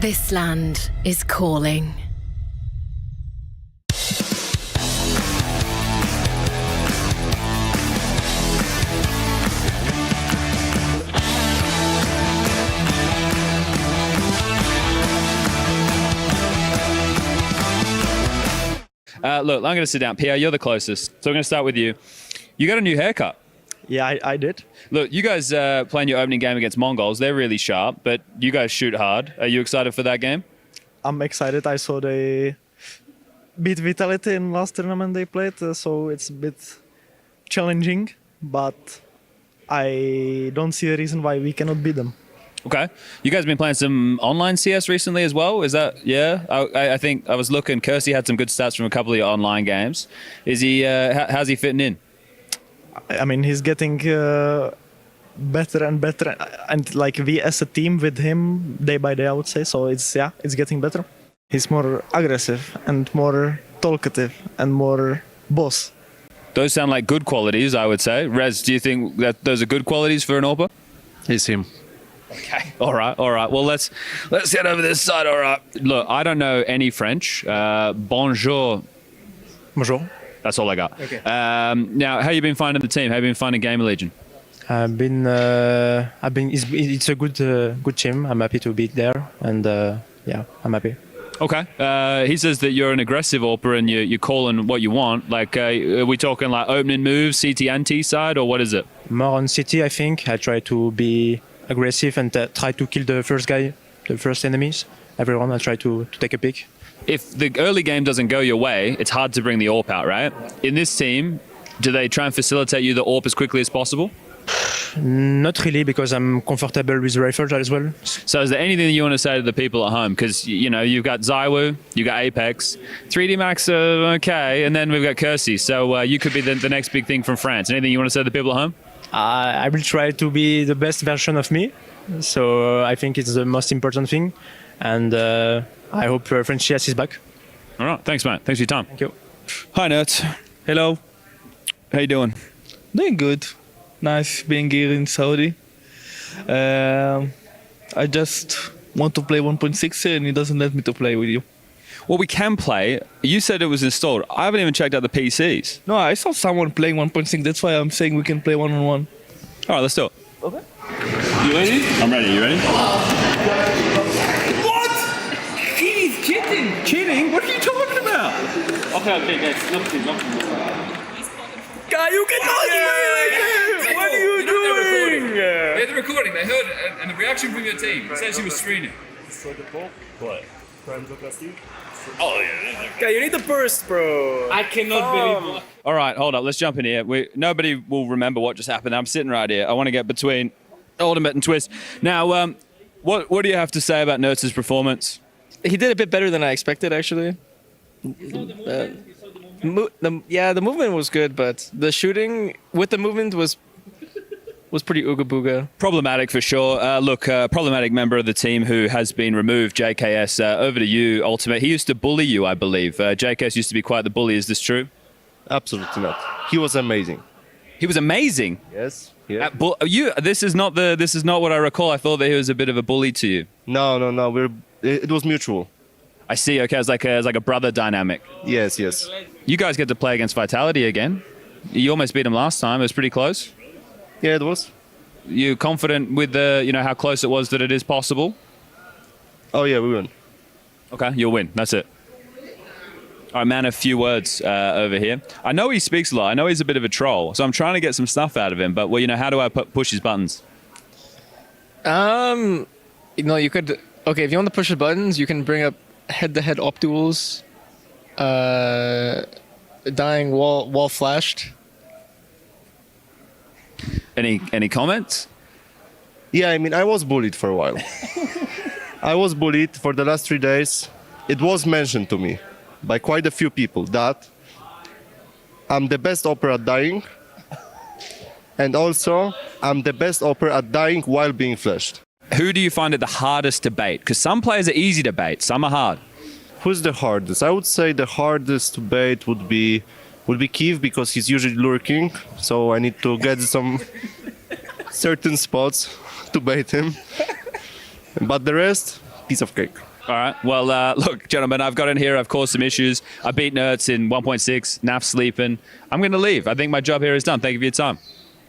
This land is calling. Look, I'm going to sit down. Pier, you're the closest. So I'm going to start with you. You got a new haircut. Yeah, I did. Look, you guys playing your opening game against Mongols. They're really sharp, but you guys shoot hard. Are you excited for that game? I'm excited. I saw they beat Vitality in last tournament they played, so it's a bit challenging, but I don't see a reason why we cannot beat them. Okay. You guys have been playing some online CS recently as well? Is that, yeah? I think I was looking, Kersey had some good stats from a couple of your online games. Is he, how's he fitting in? I mean, he's getting better and better, and like we as a team with him day by day, I would say. So it's getting better. He's more aggressive and more talkative and more boss. Those sound like good qualities, I would say. Rez, do you think that those are good qualities for an AWPer? He's him. Okay. All right. Well, let's get over this side. All right. Look, I don't know any French. Bonjour. Bonjour. That's all I got. Okay. Now, how you been finding the team? How you been finding Gamer Legion? It's a good team. I'm happy to be there, and I'm happy. Okay. He says that you're an aggressive AWPer and you're calling what you want. Like, are we talking like opening moves, CT and T side, or what is it? More on CT, I think. I try to be aggressive and try to kill the first guy, the first enemies. Everyone, I try to take a pick. If the early game doesn't go your way, it's hard to bring the AWP out, right? In this team, do they try and facilitate you the AWP as quickly as possible? Not really, because I'm comfortable with the rifle as well. So is there anything that you want to say to the people at home? Because, you know, you've got Zywoo, you've got Apex, 3D Max, okay, and then we've got Kersey. So you could be the next big thing from France. Anything you want to say to the people at home? I will try to be the best version of me. So I think it's the most important thing. And I hope French CS is back. All right. Thanks, man. Thanks for your time. Thank you. Hi, nerds. Hello. How you doing? Doing good. Nice being here in Saudi. I just want to play 1.6 and it doesn't let me to play with you. Well, we can play. You said it was installed. I haven't even checked out the PCs. No, I saw someone playing 1.6. That's why I'm saying we can play one-on-one. All right, let's do it. Okay. You ready? I'm ready. You ready? What? He's cheating. Cheating? What are you talking about? Okay, guys. Look. Guy, you cannot play like this. What are you doing? They're recording. They heard it, and the reaction from your team says you were screening. What? Oh, yeah. Guy, you need the burst, bro. I cannot believe it. All right, hold up. Let's jump in here. Nobody will remember what just happened. I'm sitting right here. I want to get between Ultimate and Twist. Now, what do you have to say about Nertz's performance? He did a bit better than I expected, actually. The movement was good, but the shooting with the movement was pretty ooga booga. Problematic for sure. Look, problematic member of the team who has been removed, JKS. Over to you, Ultimate. He used to bully you, I believe. JKS used to be quite the bully. Is this true? Absolutely not. He was amazing. He was amazing. Yes. Yeah. This is not what I recall. I thought that he was a bit of a bully to you. No. It was mutual. I see. Okay, it's like a brother dynamic. Yes. You guys get to play against Vitality again. You almost beat him last time. It was pretty close. Yeah, it was. You confident with how close it was that it is possible? Oh yeah, we won. Okay, you'll win. That's it. All right, man, a few words over here. I know he speaks a lot. I know he's a bit of a troll, so I'm trying to get some stuff out of him. But how do I push his buttons? You could. Okay, if you want to push the buttons, you can bring up head-to-head op duels. Dying wall flashed. Any comments? Yeah, I mean, I was bullied for a while. I was bullied for the last 3 days. It was mentioned to me by quite a few people that I'm the best AWPer at dying, and also I'm the best AWPer at dying while being flashed. Who do you find it the hardest to bait? Because some players are easy to bait, some are hard. Who's the hardest? I would say the hardest to bait would be Kiev, because he's usually lurking, so I need to get some certain spots to bait him. But the rest, piece of cake. All right. Well, look, gentlemen, I've got in here. I've caused some issues. I beat Nerds in 1.6. Naf sleeping. I'm going to leave. I think my job here is done. Thank you for your time.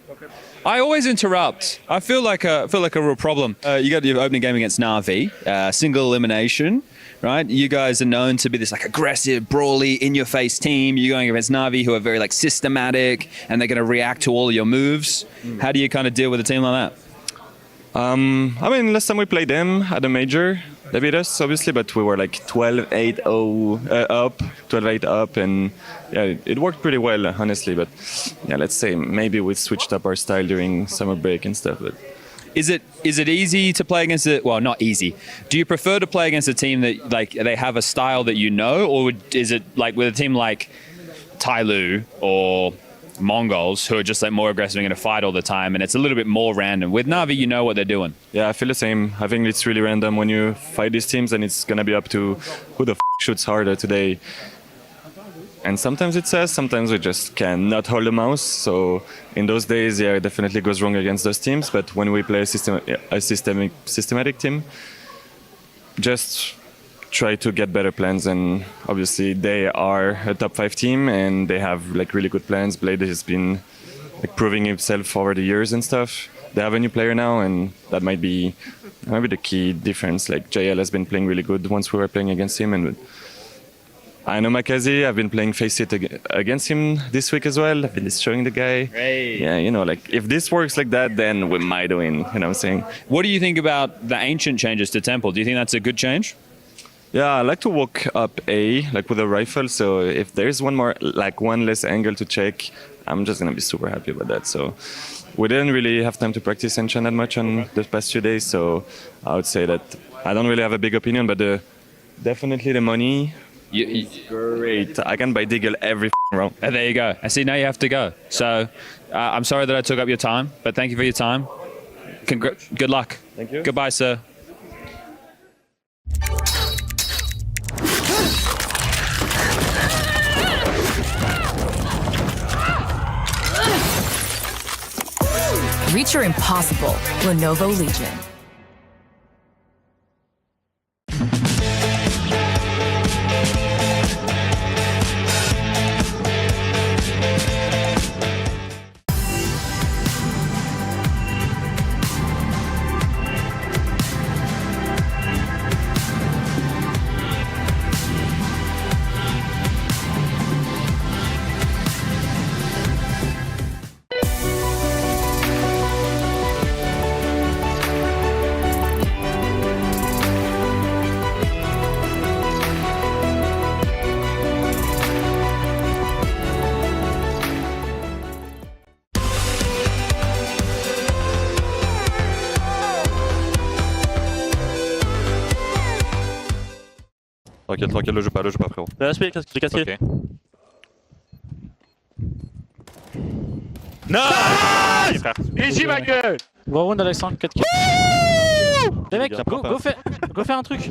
Okay. I always interrupt. I feel like a real problem. You got your opening game against Navi, single elimination, right? You guys are known to be this like aggressive, brawly, in-your-face team. You're going against Navi, who are very like systematic, and they're going to react to all of your moves. How do you kind of deal with a team like that? I mean, last time we played them at a major, they beat us, obviously, but we were like 12-8 up, 12-8 up, and yeah, it worked pretty well, honestly. But yeah, let's say maybe we switched up our style during summer break and stuff. But is it easy to play against it? Well, not easy. Do you prefer to play against a team that like they have a style that you know, or is it like with a team like Tyloo or Mongols who are just like more aggressive and going to fight all the time, and it's a little bit more random? With Navi, you know what they're doing. yeah, I feel the same. I think it's really random when you fight these teams, and it's gonna be up to who the shoots harder today. And sometimes it says, sometimes we just cannot hold the mouse. So in those days, yeah, it definitely goes wrong against those teams. But when we play a systematic team, just try to get better plans. And obviously they are a top 5 team and they have like really good plans. Blade has been like proving himself over the years and stuff. They have a new player now, and that might be the key difference. Like JL has been playing really good once we were playing against him, and I know Makazi. I've been playing Face It against him this week as well. I've been destroying the guy. Right. Yeah, you know, like if this works like that, then we might win. You know what I'm saying? What do you think about the ancient changes to Temple? Do you think that's a good change? Yeah, I like to walk up A, like with a rifle. So if there's one less angle to check, I'm just gonna be super happy about that. So we didn't really have time to practice Enchant that much on the past few days. So I would say that I don't really have a big opinion, but definitely the money. Great. I can buy Deagle every round. And there you go. I see now you have to go. So I'm sorry that I took up your time, but thank you for your time. Good luck. Thank you. Goodbye, sir. Reach your impossible. Lenovo Legion. Tranquille, le jeu pas frérot. Respect, casqué. Ok. Nice! Easy ma gueule! Gros round Alexandre, 4 kills. Les mecs, go faire un truc.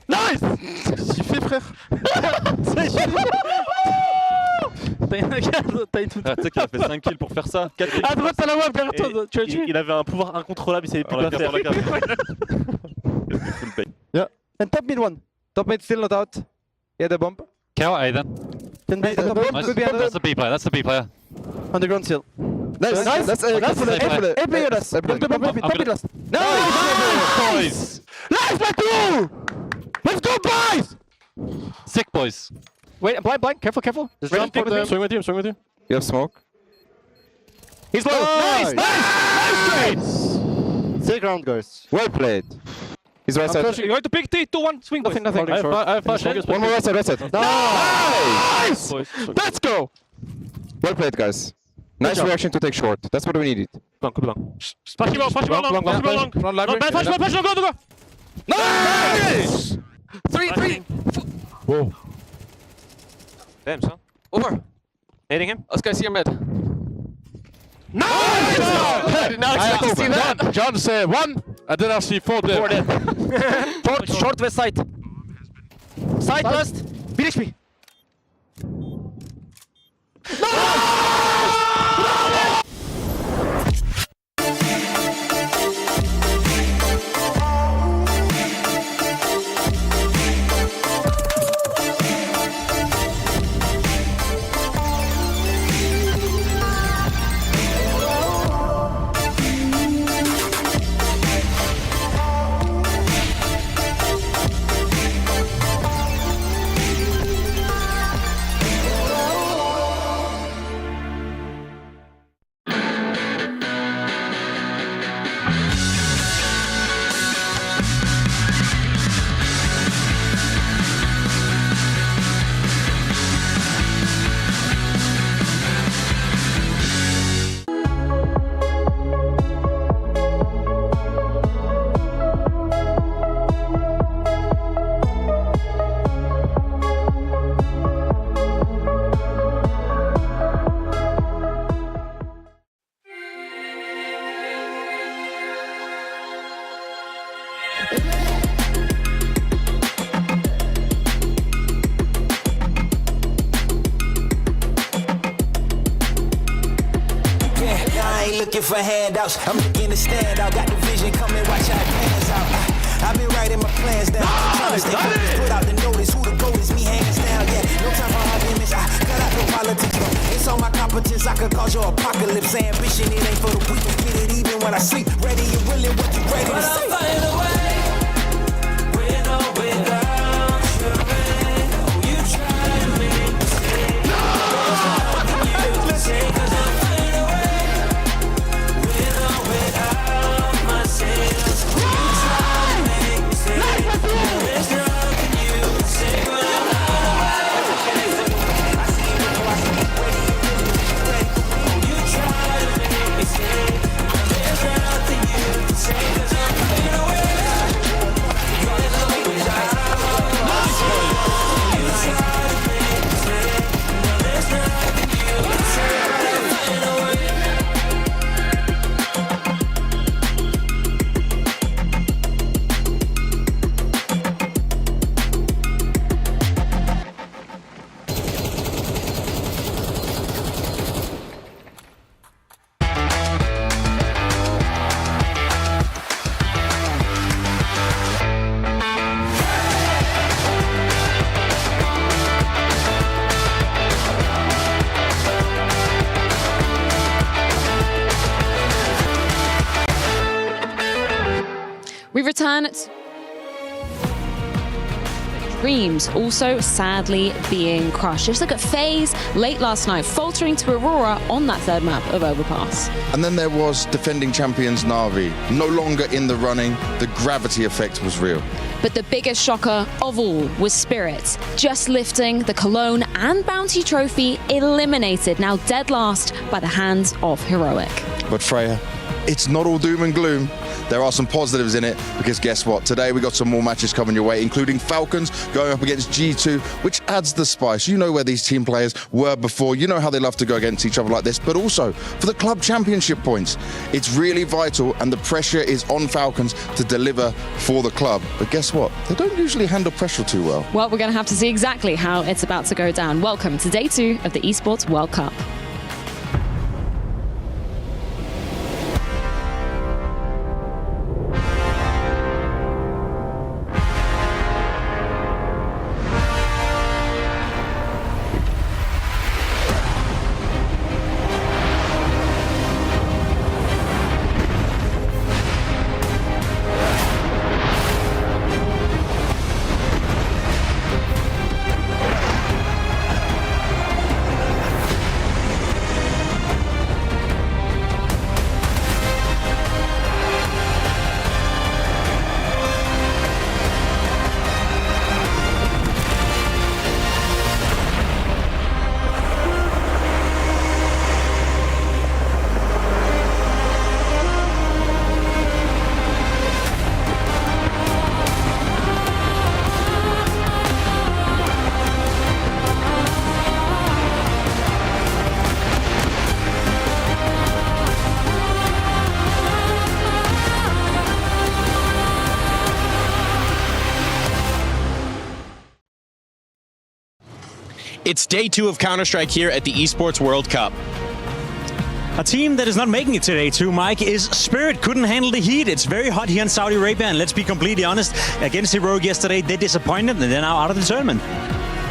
Nice! Qu'est-ce qu'il fait frère? T'as une tout. Ah, tu sais qu'il a fait 5 kills pour faire ça. 4 kills. À droite, t'as la web derrière toi, tu l'as tué. Il avait un pouvoir incontrôlable, il savait plus quoi faire. Yeah. And top mid one. Top mid still not out. Yeah, the bomb. KO Aiden. Can be the bomb could be under. That's the B player, that's the B player. Underground still. Nice. That's A player. That's top mid last. Nice, boys. Nice, Baku! Let's go, boys! Sick, boys. Wait, blind, careful. Just jump for them. Swing with you. You have smoke. He's low. Nice! Sick round, guys. Well played. He's right side. You're going to pick 3, 2, 1, swing, boys. Nothing. I have flash. One more right side. Nice! Let's go! Well played, guys. Nice reaction to take short. That's what we needed. Splash him long. Flash long, go. Nice! 3. Whoa. Damn, son. Over. Nading him. Let's go see your mid. Nice! I did not expect to see that. John said 1, I did not see 4 dead. Short west side. Side west. Beat HP. looking for handouts. I'm looking to stand out. Got the vision coming, watch how it pans out. I've been writing my plans down. Trying to stay focused, put out the notice. Who the goat is, me hands down. Yeah, no time for arguments. I cut out no politics. No. It's on my competence. I could cause your apocalypse. Ambition, it ain't for the weak. Get it even when I sleep. Ready and willing, what you ready to see. But I'll find a way. With or without your rain. Oh, you try to make me stay. No! You can say, 'cause I'll find a way. With or without my sails. You try to make me stay. There's nothing you can say, but I'll find a way. I see you, I see you, ready, ready. Oh, you try to make me stay. There's nothing you can say, 'cause I'll find a way. We return to dreams also sadly being crushed. Just look at FaZe late last night, faltering to Aurora on that third map of Overpass. And then there was defending champions Na'Vi, no longer in the running. The gravity effect was real. But the biggest shocker of all was Spirit, just lifting the Cologne and Bounty trophy, eliminated, now dead last by the hands of Heroic. But Freya, it's not all doom and gloom. There are some positives in it, because guess what? Today we got some more matches coming your way, including Falcons going up against G2, which adds the spice. You know where these team players were before. You know how they love to go against each other like this, but also for the club championship points. It's really vital, and the pressure is on Falcons to deliver for the club. But guess what? They don't usually handle pressure too well. Well, we're going to have to see exactly how it's about to go down. Welcome to day 2 of the Esports World Cup. It's day 2 of Counter-Strike here at the Esports World Cup. A team that is not making it today too, Mike, is Spirit. Couldn't handle the heat. It's very hot here in Saudi Arabia, and let's be completely honest, against Heroic yesterday, they disappointed, and they're now out of the tournament.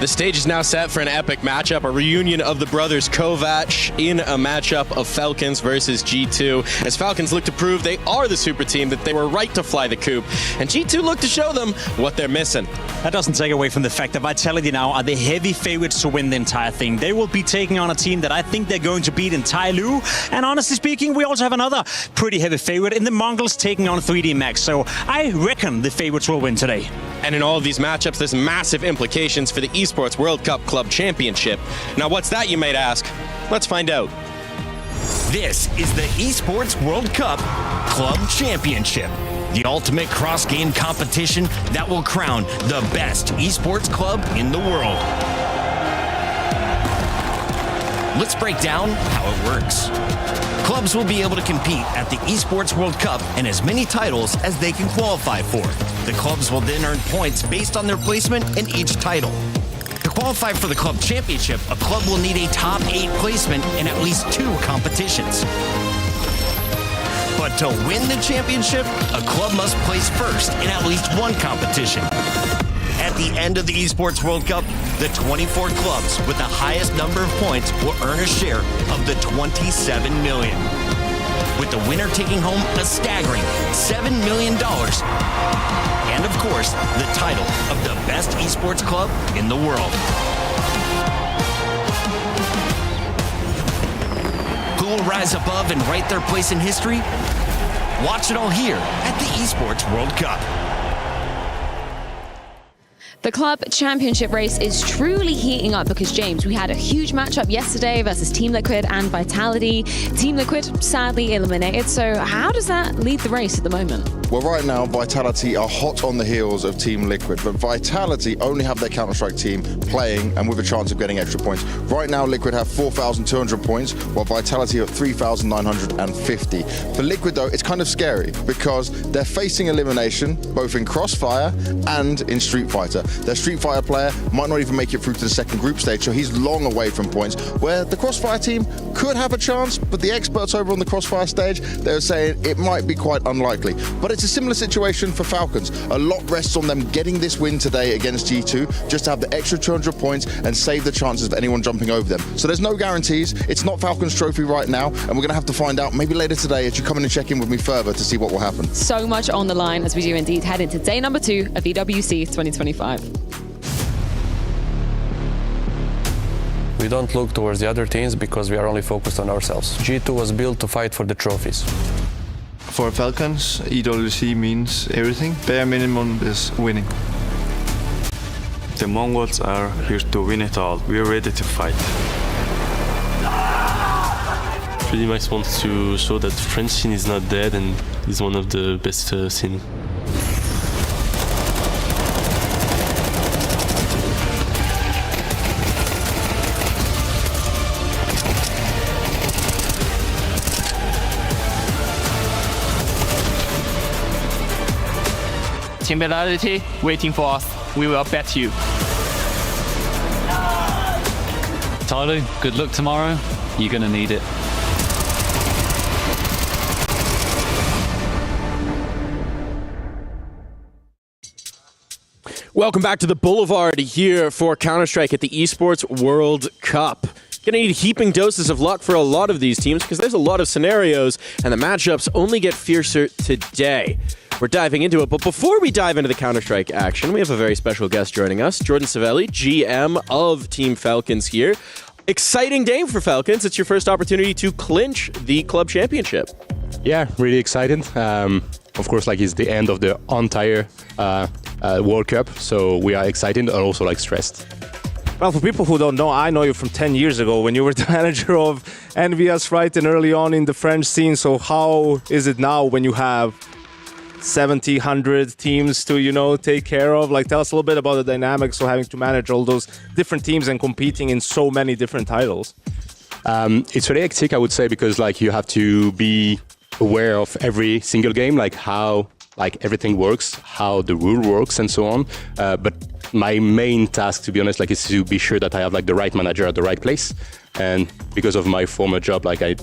The stage is now set for an epic matchup, a reunion of the brothers Kovac in a matchup of Falcons versus G2. As Falcons look to prove they are the super team, that they were right to fly the coop, and G2 look to show them what they're missing. That doesn't take away from the fact that Vitality now are the heavy favorites to win the entire thing. They will be taking on a team that I think they're going to beat in Tyloo, and honestly speaking, we also have another pretty heavy favorite in the Mongols taking on 3D Max, so I reckon the favorites will win today. And in all of these matchups, there's massive implications for the Esports World Cup Club Championship. Now, what's that, you might ask? Let's find out. This is the Esports World Cup Club Championship, the ultimate cross-game competition that will crown the best esports club in the world. Let's break down how it works. Clubs will be able to compete at the Esports World Cup and as many titles as they can qualify for. The clubs will then earn points based on their placement in each title. To qualify for the club championship, a club will need a top 8 placement in at least 2 competitions. But to win the championship, a club must place first in at least one competition. At the end of the Esports World Cup, the 24 clubs with the highest number of points will earn a share of the 27 million. With the winner taking home a staggering $7 million. And of course, the title of the best esports club in the world. Who will rise above and write their place in history? Watch it all here at the Esports World Cup. The club championship race is truly heating up because, James, we had a huge matchup yesterday versus Team Liquid and Vitality. Team Liquid sadly eliminated, so how does that lead the race at the moment? Well, right now, Vitality are hot on the heels of Team Liquid, but Vitality only have their Counter-Strike team playing and with a chance of getting extra points. Right now, Liquid have 4,200 points, while Vitality are at 3,950. For Liquid, though, it's kind of scary because they're facing elimination both in Crossfire and in Street Fighter. Their Street Fighter player might not even make it through to the second group stage, so he's long away from points, where the Crossfire team could have a chance, but the experts over on the Crossfire stage, they're saying it might be quite unlikely. But it's a similar situation for Falcons. A lot rests on them getting this win today against G2, just to have the extra 200 points and save the chances of anyone jumping over them. So there's no guarantees. It's not Falcons trophy right now, and we're going to have to find out maybe later today as you come in and check in with me further to see what will happen. So much on the line as we do indeed head into day number 2 of EWC 2025. We don't look towards the other teams because we are only focused on ourselves. G2 was built to fight for the trophies. For Falcons, EWC means everything. Bare minimum is winning. The Mongols are here to win it all. We are ready to fight. Pretty much want to show that French scene is not dead and is one of the best scene. Team Vitality waiting for us. We will bet you. Tyler, good luck tomorrow. You're going to need it. Welcome back to the Boulevard here for Counter-Strike at the Esports World Cup. Gonna need heaping doses of luck for a lot of these teams because there's a lot of scenarios and the matchups only get fiercer today. We're diving into it, but before we dive into the Counter-Strike action, we have a very special guest joining us, Jordan Savelli, GM of Team Falcons here. Exciting day for Falcons. It's your first opportunity to clinch the club championship. Yeah, really excited. Of course, like it's the end of the entire World Cup, so we are excited and also stressed. Well, for people who don't know, I know you from 10 years ago when you were the manager of NVS, right, and early on in the French scene. So how is it now when you have 70, 100 teams to, take care of? Tell us a little bit about the dynamics of having to manage all those different teams and competing in so many different titles. It's really hectic, I would say, because you have to be aware of every single game, how everything works, how the rule works, and so on. But my main task, to be honest, is to be sure that I have the right manager at the right place. And because of my former job, I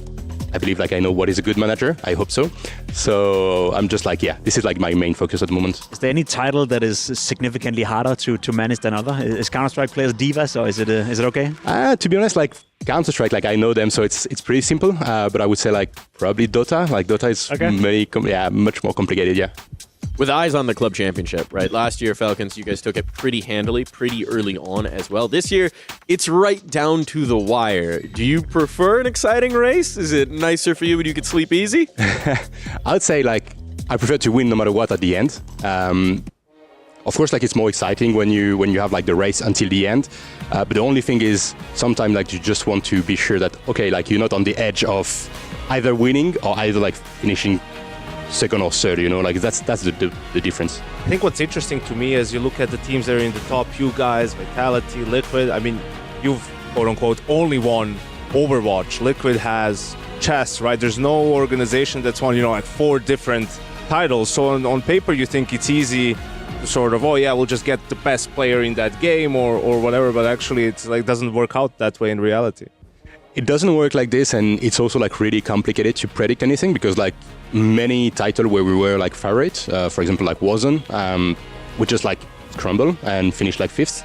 believe I know what is a good manager. I hope so. So I'm just this is my main focus at the moment. Is there any title that is significantly harder to manage than other? Is Counter-Strike players divas, or is it okay? To be honest, Counter-Strike, I know them, so it's pretty simple. But I would say probably Dota. Dota is much more complicated. Yeah. With eyes on the club championship, right? Last year, Falcons, you guys took it pretty handily, pretty early on as well. This year, it's right down to the wire. Do you prefer an exciting race? Is it nicer for you when you could sleep easy? I would say I prefer to win no matter what at the end. Of course, it's more exciting when you have the race until the end. But the only thing is sometimes you just want to be sure that you're not on the edge of either winning or either finishing second or third, that's the difference. I think what's interesting to me as you look at the teams that are in the top, you guys, Vitality, Liquid, you've quote-unquote only won Overwatch. Liquid has chess, right? There's no organization that's won, 4 different titles. So on paper, you think it's easy to sort of, we'll just get the best player in that game or whatever, but actually it's doesn't work out that way in reality. it doesn't work like this, and it's also like really complicated to predict anything because like many titles where we were like favorite, for example like Warzone, we just like crumble and finish like 5th.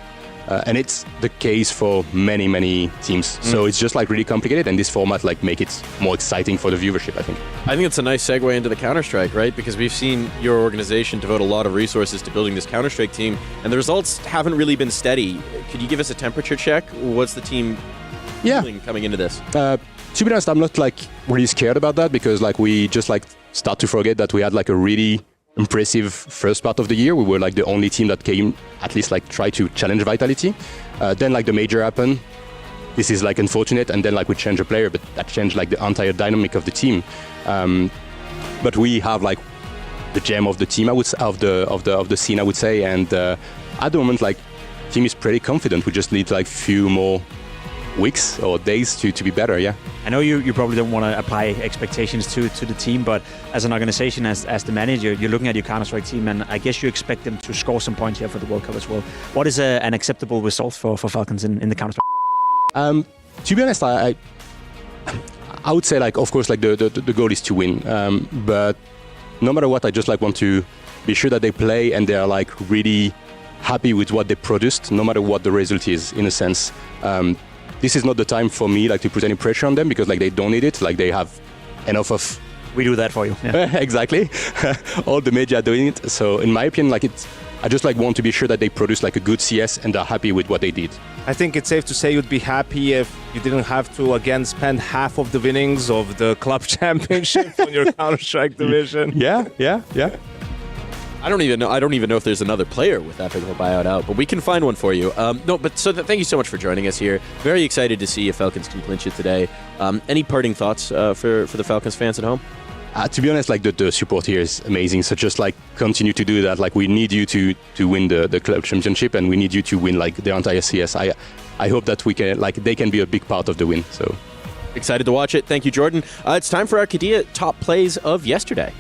And it's the case for many teams. So it's just like really complicated, and this format like make it more exciting for the viewership, I think. I think it's a nice segue into the Counter-Strike, right? Because we've seen your organization devote a lot of resources to building this Counter-Strike team, and the results haven't really been steady. Could you give us a temperature check? What's the team feeling coming into this? To be honest, I'm not like really scared about that because like we just like start to forget that we had like a really impressive first part of the year. We were like the only team that came at least like try to challenge Vitality. Then like the major happened. This is like unfortunate, and then like we changed a player, but that changed like the entire dynamic of the team. But we have like the gem of the team, I would say, of the scene, I would say. And at the moment, like team is pretty confident. We just need like few more weeks or days to be better. Yeah. I know you probably don't want to apply expectations to the team, but as an organization, as the manager, you're looking at your Counter-Strike team, and I guess you expect them to score some points here for the World Cup as well. What is an acceptable result for Falcons in the Counter-Strike? To be honest, I would say like of course like the goal is to win, but no matter what, I just like want to be sure that they play and they are like really happy with what they produced, no matter what the result is. In a sense, this is not the time for me like to put any pressure on them because like they don't need it. Like they have enough of. We do that for you. Yeah. Exactly. All the media are doing it. So in my opinion, like I just like want to be sure that they produce like a good CS and are happy with what they did. I think it's safe to say you'd be happy if you didn't have to again spend half of the winnings of the club championship on your Counter-Strike division. Yeah. I don't even know if there's another player with that big of a buyout out, but we can find one for you. Thank you so much for joining us here. Very excited to see if Falcons can clinch it today. Any parting thoughts for the Falcons fans at home? To be honest, like the support here is amazing. So just like continue to do that. Like we need you to win the club championship, and we need you to win like the entire CS. I hope that we can like they can be a big part of the win. So excited to watch it. Thank you, Jordan. It's time for our Qiddiya top plays of yesterday.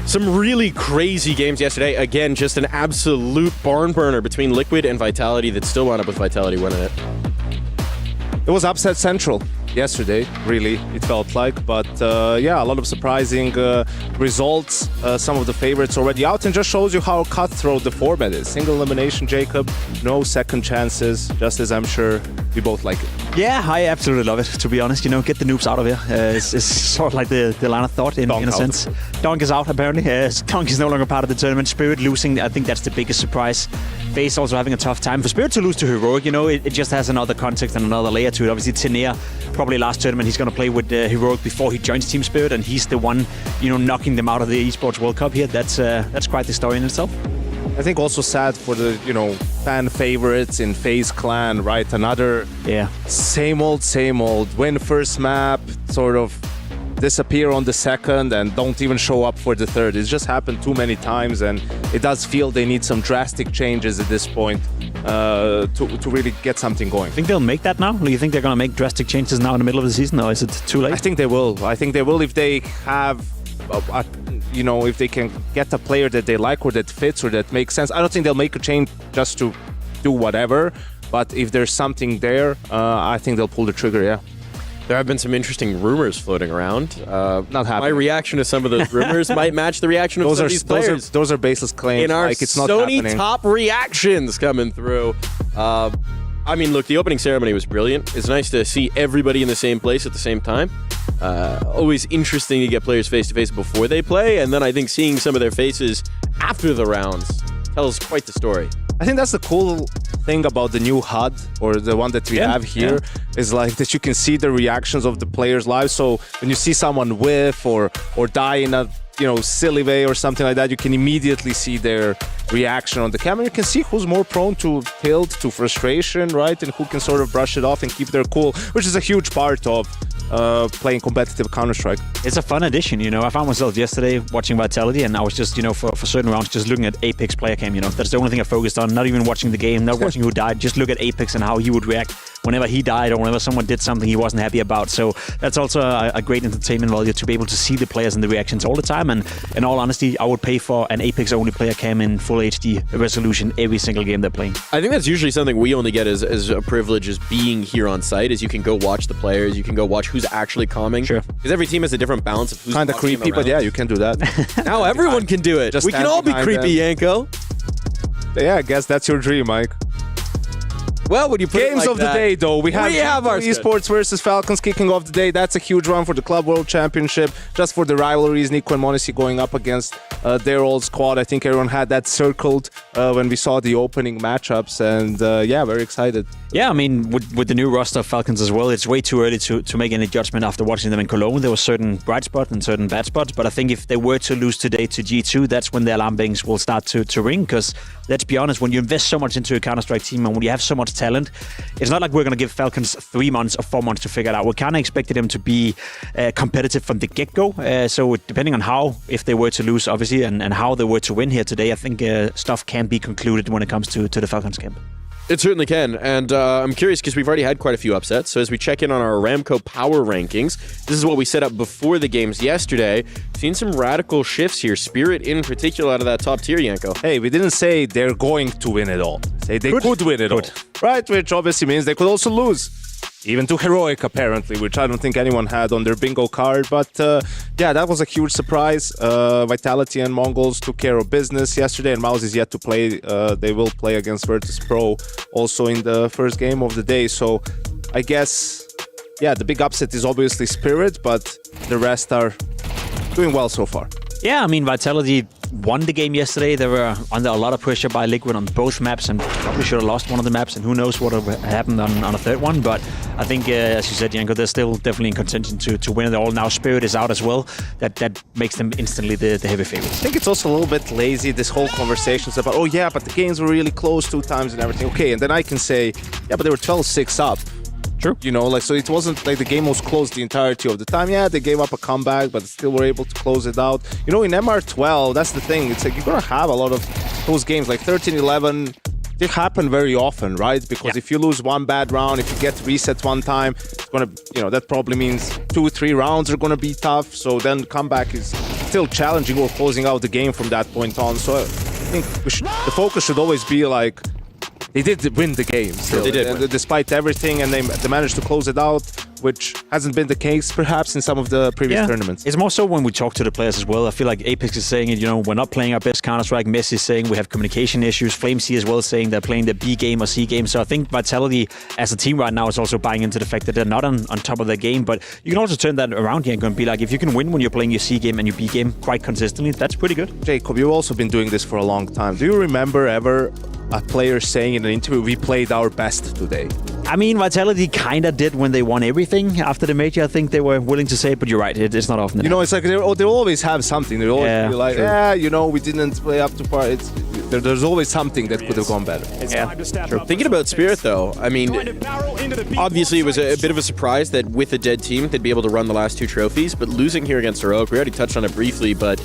Some really crazy games yesterday. Again, just an absolute barn burner between Liquid and Vitality that still wound up with Vitality winning it. It was upset central yesterday, really, it felt like. But yeah, a lot of surprising results. Some of the favorites already out, and just shows you how cutthroat the format is. Single elimination, Jacob, no second chances, just as I'm sure we both like it. Yeah, I absolutely love it, to be honest. You know, get the noobs out of here. It's sort of like the line of thought in a sense. Donk is out, apparently. Donk is no longer part of the tournament. Spirit losing, I think that's the biggest surprise. FaZe also having a tough time. For Spirit to lose to Heroic, you know, it just has another context and another layer to it. Obviously, Tenir, probably last tournament he's going to play with Heroic before he joins Team Spirit, and he's the one, you know, knocking them out of the Esports World Cup here. That's quite the story in itself. I think also sad for the, you know, fan favorites in FaZe Clan, right? Another same old, win first map, sort of disappear on the second and don't even show up for the third. It's just happened too many times, and it does feel they need some drastic changes at this point to really get something going. I think they'll make that now? Do you think they're going to make drastic changes now in the middle of the season, or is it too late? I think they will. If they have you know, if they can get a player that they like or that fits or that makes sense. I don't think they'll make a change just to do whatever, but if there's something there, I think they'll pull the trigger, yeah. There have been some interesting rumors floating around. Not happening. My reaction to some of those rumors might match the reaction of some of these players. Those are baseless claims. In our like, it's not Sony happening. top reactions coming through. I mean, look, the opening ceremony was brilliant. It's nice to see everybody in the same place at the same time. Always interesting to get players face-to-face before they play, and then I think seeing some of their faces after the rounds tells quite the story. I think that's the cool thing about the new HUD, or the one that we have here, is like that you can see the reactions of the players live. So when you see someone whiff or die in a, you know, silly way or something like that, you can immediately see their reaction on the camera. You can see who's more prone to tilt, to frustration, right? And who can sort of brush it off and keep their cool, which is a huge part of playing competitive Counter-Strike. It's a fun addition, you know. I found myself yesterday watching Vitality, and I was just, you know, for certain rounds, just looking at Apex player cam, you know. That's the only thing I focused on, not even watching the game, not watching who died, just look at Apex and how he would react whenever he died or whenever someone did something he wasn't happy about. So that's also a great entertainment value to be able to see the players and the reactions all the time. And in all honesty, I would pay for an Apex-only player cam in full HD resolution every single game they're playing. I think that's usually something we only get as a privilege as being here on site, is you can go watch the players, you can go watch who's actually calming. Sure. Because every team has a different balance of who's Kind of creepy, but yeah, you can do that. Now everyone can do it. Just We can all be stand creepy, behind Yanko. Yeah, I guess that's your dream, Mike. Well, when you put Games it like of the that, day, though. We have our Esports versus Falcons kicking off the day. That's a huge one for the Club World Championship. Just for the rivalries, Nico and Monesi going up against their old squad. I think everyone had that circled when we saw the opening matchups. And yeah, very excited. Yeah, I mean, with the new roster of Falcons as well, it's way too early to make any judgment after watching them in Cologne. There were certain bright spots and certain bad spots. But I think if they were to lose today to G2, that's when the alarm bells will start to ring. Because let's be honest, when you invest so much into a Counter-Strike team and when you have so much talent, it's not like we're going to give Falcons 3 months or 4 months to figure it out. We kind of expected them to be competitive from the get-go. So depending on if they were to lose, obviously, and how they were to win here today, I think stuff can be concluded when it comes to the Falcons camp. It certainly can, and I'm curious because we've already had quite a few upsets. So as we check in on our Aramco power rankings, this is what we set up before the games yesterday. Seen some radical shifts here, Spirit in particular out of that top tier, Yanko. Hey, we didn't say they're going to win it all. Say they could win it all. Right, which obviously means they could also lose. Even to Heroic, apparently, which I don't think anyone had on their bingo card. But yeah, that was a huge surprise. Vitality and Mongols took care of business yesterday, and Mouse is yet to play. They will play against Virtus.pro also in the first game of the day. So I guess, yeah, the big upset is obviously Spirit, but the rest are doing well so far. Yeah, I mean, Vitality won the game yesterday. They were under a lot of pressure by Liquid on both maps and probably should have lost one of the maps, and who knows what would have happened on a third one. But I think, as you said, Yanko, they're still definitely in contention to win it all. Now Spirit is out as well. That makes them instantly the heavy favorites. I think it's also a little bit lazy, this whole conversation about, oh yeah, but the games were really close 2 times and everything. Okay, and then I can say, yeah, but they were 12-6 up. True. You know, like, so it wasn't like the game was closed the entirety of the time. Yeah, they gave up a comeback, but still were able to close it out. You know, in MR12, that's the thing. It's like you're going to have a lot of those games, like 13-11. They happen very often, right? Because if you lose one bad round, if you get reset one time, it's going to, you know, that probably means 2-3 rounds are going to be tough. So then comeback is still challenging or closing out the game from that point on. So I think the focus should always be like, they did win the game. Still. They did. Despite everything, and they managed to close it out, which hasn't been the case perhaps in some of the previous tournaments. It's more so when we talk to the players as well. I feel like Apex is saying it, you know, we're not playing our best Counter-Strike. Messi is saying we have communication issues. Flamesy as well saying they're playing the B game or C game. So I think Vitality as a team right now is also buying into the fact that they're not on top of their game. But you can also turn that around here and be like, if you can win when you're playing your C game and your B game quite consistently, that's pretty good. Jacob, you've also been doing this for a long time. Do you remember ever a player saying in an interview, we played our best today? I mean, Vitality kind of did when they won everything after the major. I think they were willing to say it, but you're right, it's not often. You know, it's like they always have something. They always be like, yeah, you know, we didn't play up to par. There's always something that could have gone better. True. Thinking about Spirit, though, I mean, obviously it was a bit of a surprise that with a dead team, they'd be able to run the last 2 trophies, but losing here against Heroic, we already touched on it briefly, but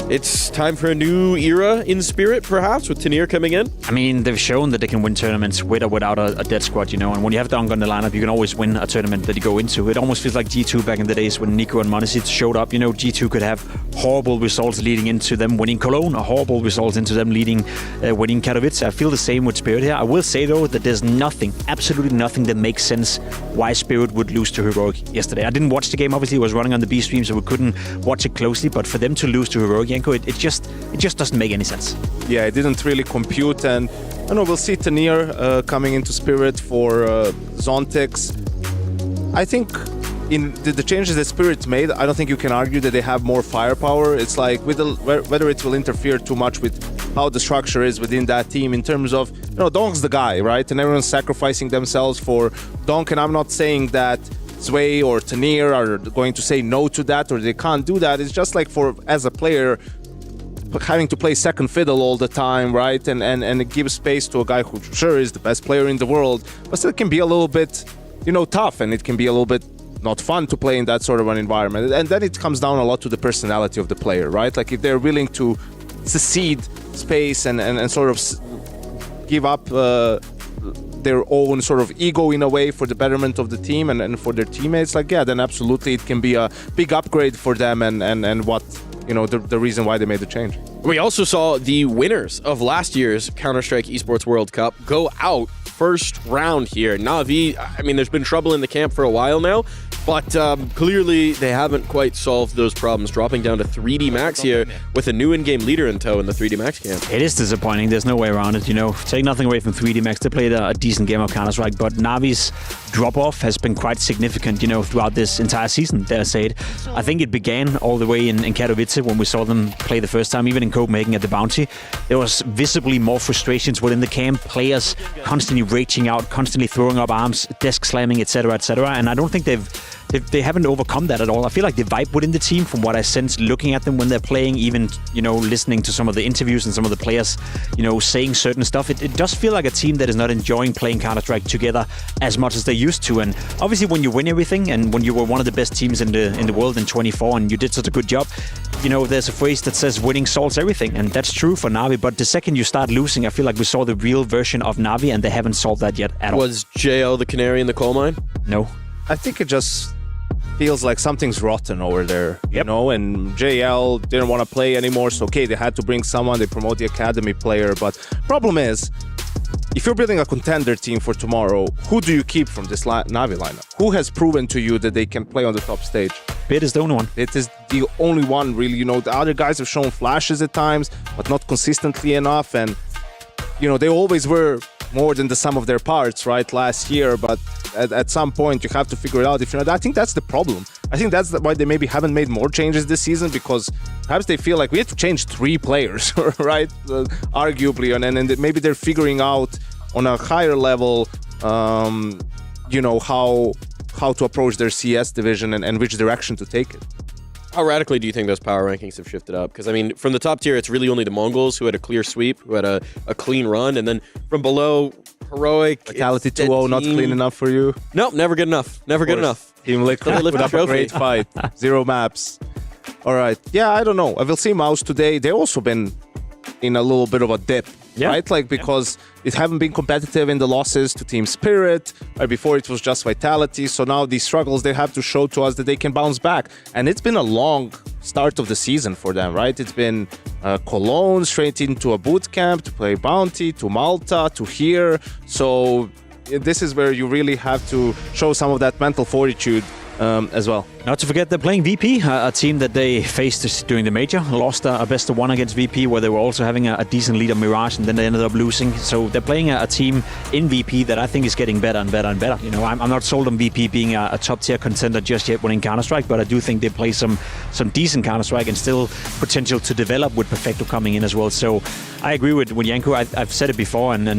it's time for a new era in Spirit, perhaps, with Tanir coming in. I mean, they've shown that they can win tournaments with or without a dead squad, you know, and when you have Dunk on the lineup, you can always win a tournament that you go into. It almost feels like G2 back in the days when Nico and Monesi showed up. You know, G2 could have horrible results leading into them winning Cologne, or horrible results into them winning Katowice. I feel the same with Spirit here. I will say, though, that there's nothing, absolutely nothing that makes sense why Spirit would lose to Heroic yesterday. I didn't watch the game, obviously. It was running on the B stream, so we couldn't watch it closely, but for them to lose to Heroic, Yanko, it just doesn't make any sense. Yeah, it didn't really compute, and I don't know, we'll see Tanir coming into Spirit for Zontix. I think in the changes that Spirit made, I don't think you can argue that they have more firepower. It's like with whether it will interfere too much with how the structure is within that team in terms of, you know, Donk's the guy, right? And everyone's sacrificing themselves for Donk, and I'm not saying that Zwei or Tanir are going to say no to that or they can't do that. It's just like as a player, having to play second fiddle all the time, right? And give space to a guy who sure is the best player in the world, but still can be a little bit, you know, tough, and it can be a little bit not fun to play in that sort of an environment. And then it comes down a lot to the personality of the player, right? Like if they're willing to secede space and sort of give up their own sort of ego in a way for the betterment of the team and for their teammates, like, yeah, then absolutely it can be a big upgrade for them and what, you know, the reason why they made the change. We also saw the winners of last year's Counter-Strike Esports World Cup go out first round here. Na'Vi, I mean, there's been trouble in the camp for a while now, but clearly they haven't quite solved those problems, dropping down to 3D Max here with a new in-game leader in tow in the 3D Max camp. It is disappointing. There's no way around it. You know, take nothing away from 3D Max. They played a decent game of Counter-Strike, but Navi's drop-off has been quite significant, you know, throughout this entire season, dare I say it. I think it began all the way in Katowice when we saw them play the first time, even in Copenhagen at the Bounty. There was visibly more frustrations within the camp, players constantly reaching out, constantly throwing up arms, desk slamming, etc., etc. And I don't think they haven't overcome that at all. I feel like the vibe within the team, from what I sense looking at them when they're playing, even, you know, listening to some of the interviews and some of the players, you know, saying certain stuff, it does feel like a team that is not enjoying playing Counter-Strike together as much as they used to. And obviously when you win everything, and when you were one of the best teams in the world in 24 and you did such a good job, you know, there's a phrase that says winning solves everything, and that's true for Na'Vi. But the second you start losing, I feel like we saw the real version of Na'Vi, and they haven't solved that yet at all. Was JL the canary in the coal mine? No. I think it just feels like something's rotten over there, you know, and JL didn't want to play anymore, so okay, they had to bring someone, they promote the academy player, but problem is, if you're building a contender team for tomorrow, who do you keep from this Na'Vi lineup? Who has proven to you that they can play on the top stage? Bit is the only one. It is the only one, really. You know, the other guys have shown flashes at times, but not consistently enough, and, you know, they always were more than the sum of their parts, right, last year, but at some point you have to figure it out. If you're not, I think that's the problem. I think that's why they maybe haven't made more changes this season, because perhaps they feel like we have to change 3 players, right, arguably, and then maybe they're figuring out on a higher level, you know, how to approach their CS division and which direction to take it. How radically do you think those power rankings have shifted up? Because, I mean, from the top tier, it's really only the Mongols who had a clear sweep, who had a clean run. And then from below, Heroic... Vitality 2-0, not clean enough for you? Nope, never good enough. Never good enough. Team Liquid put up a great fight. 0 maps. All right. Yeah, I don't know. I will see Mouse today. They've also been in a little bit of a dip, right? Like, because it haven't been competitive in the losses to Team Spirit. Right before it was just Vitality. So now these struggles, they have to show to us that they can bounce back. And it's been a long start of the season for them, right? It's been Cologne, straight into a boot camp, to play Bounty, to Malta, to here. So this is where you really have to show some of that mental fortitude as well. Not to forget, they're playing VP, a team that they faced during the major. Lost a best of 1 against VP, where they were also having a decent lead on Mirage, and then they ended up losing. So they're playing a team in VP that I think is getting better and better and better. You know, I'm not sold on VP being a top-tier contender just yet winning Counter-Strike, but I do think they play some decent Counter-Strike and still potential to develop with Perfecto coming in as well. So I agree with Yanko. I've said it before, and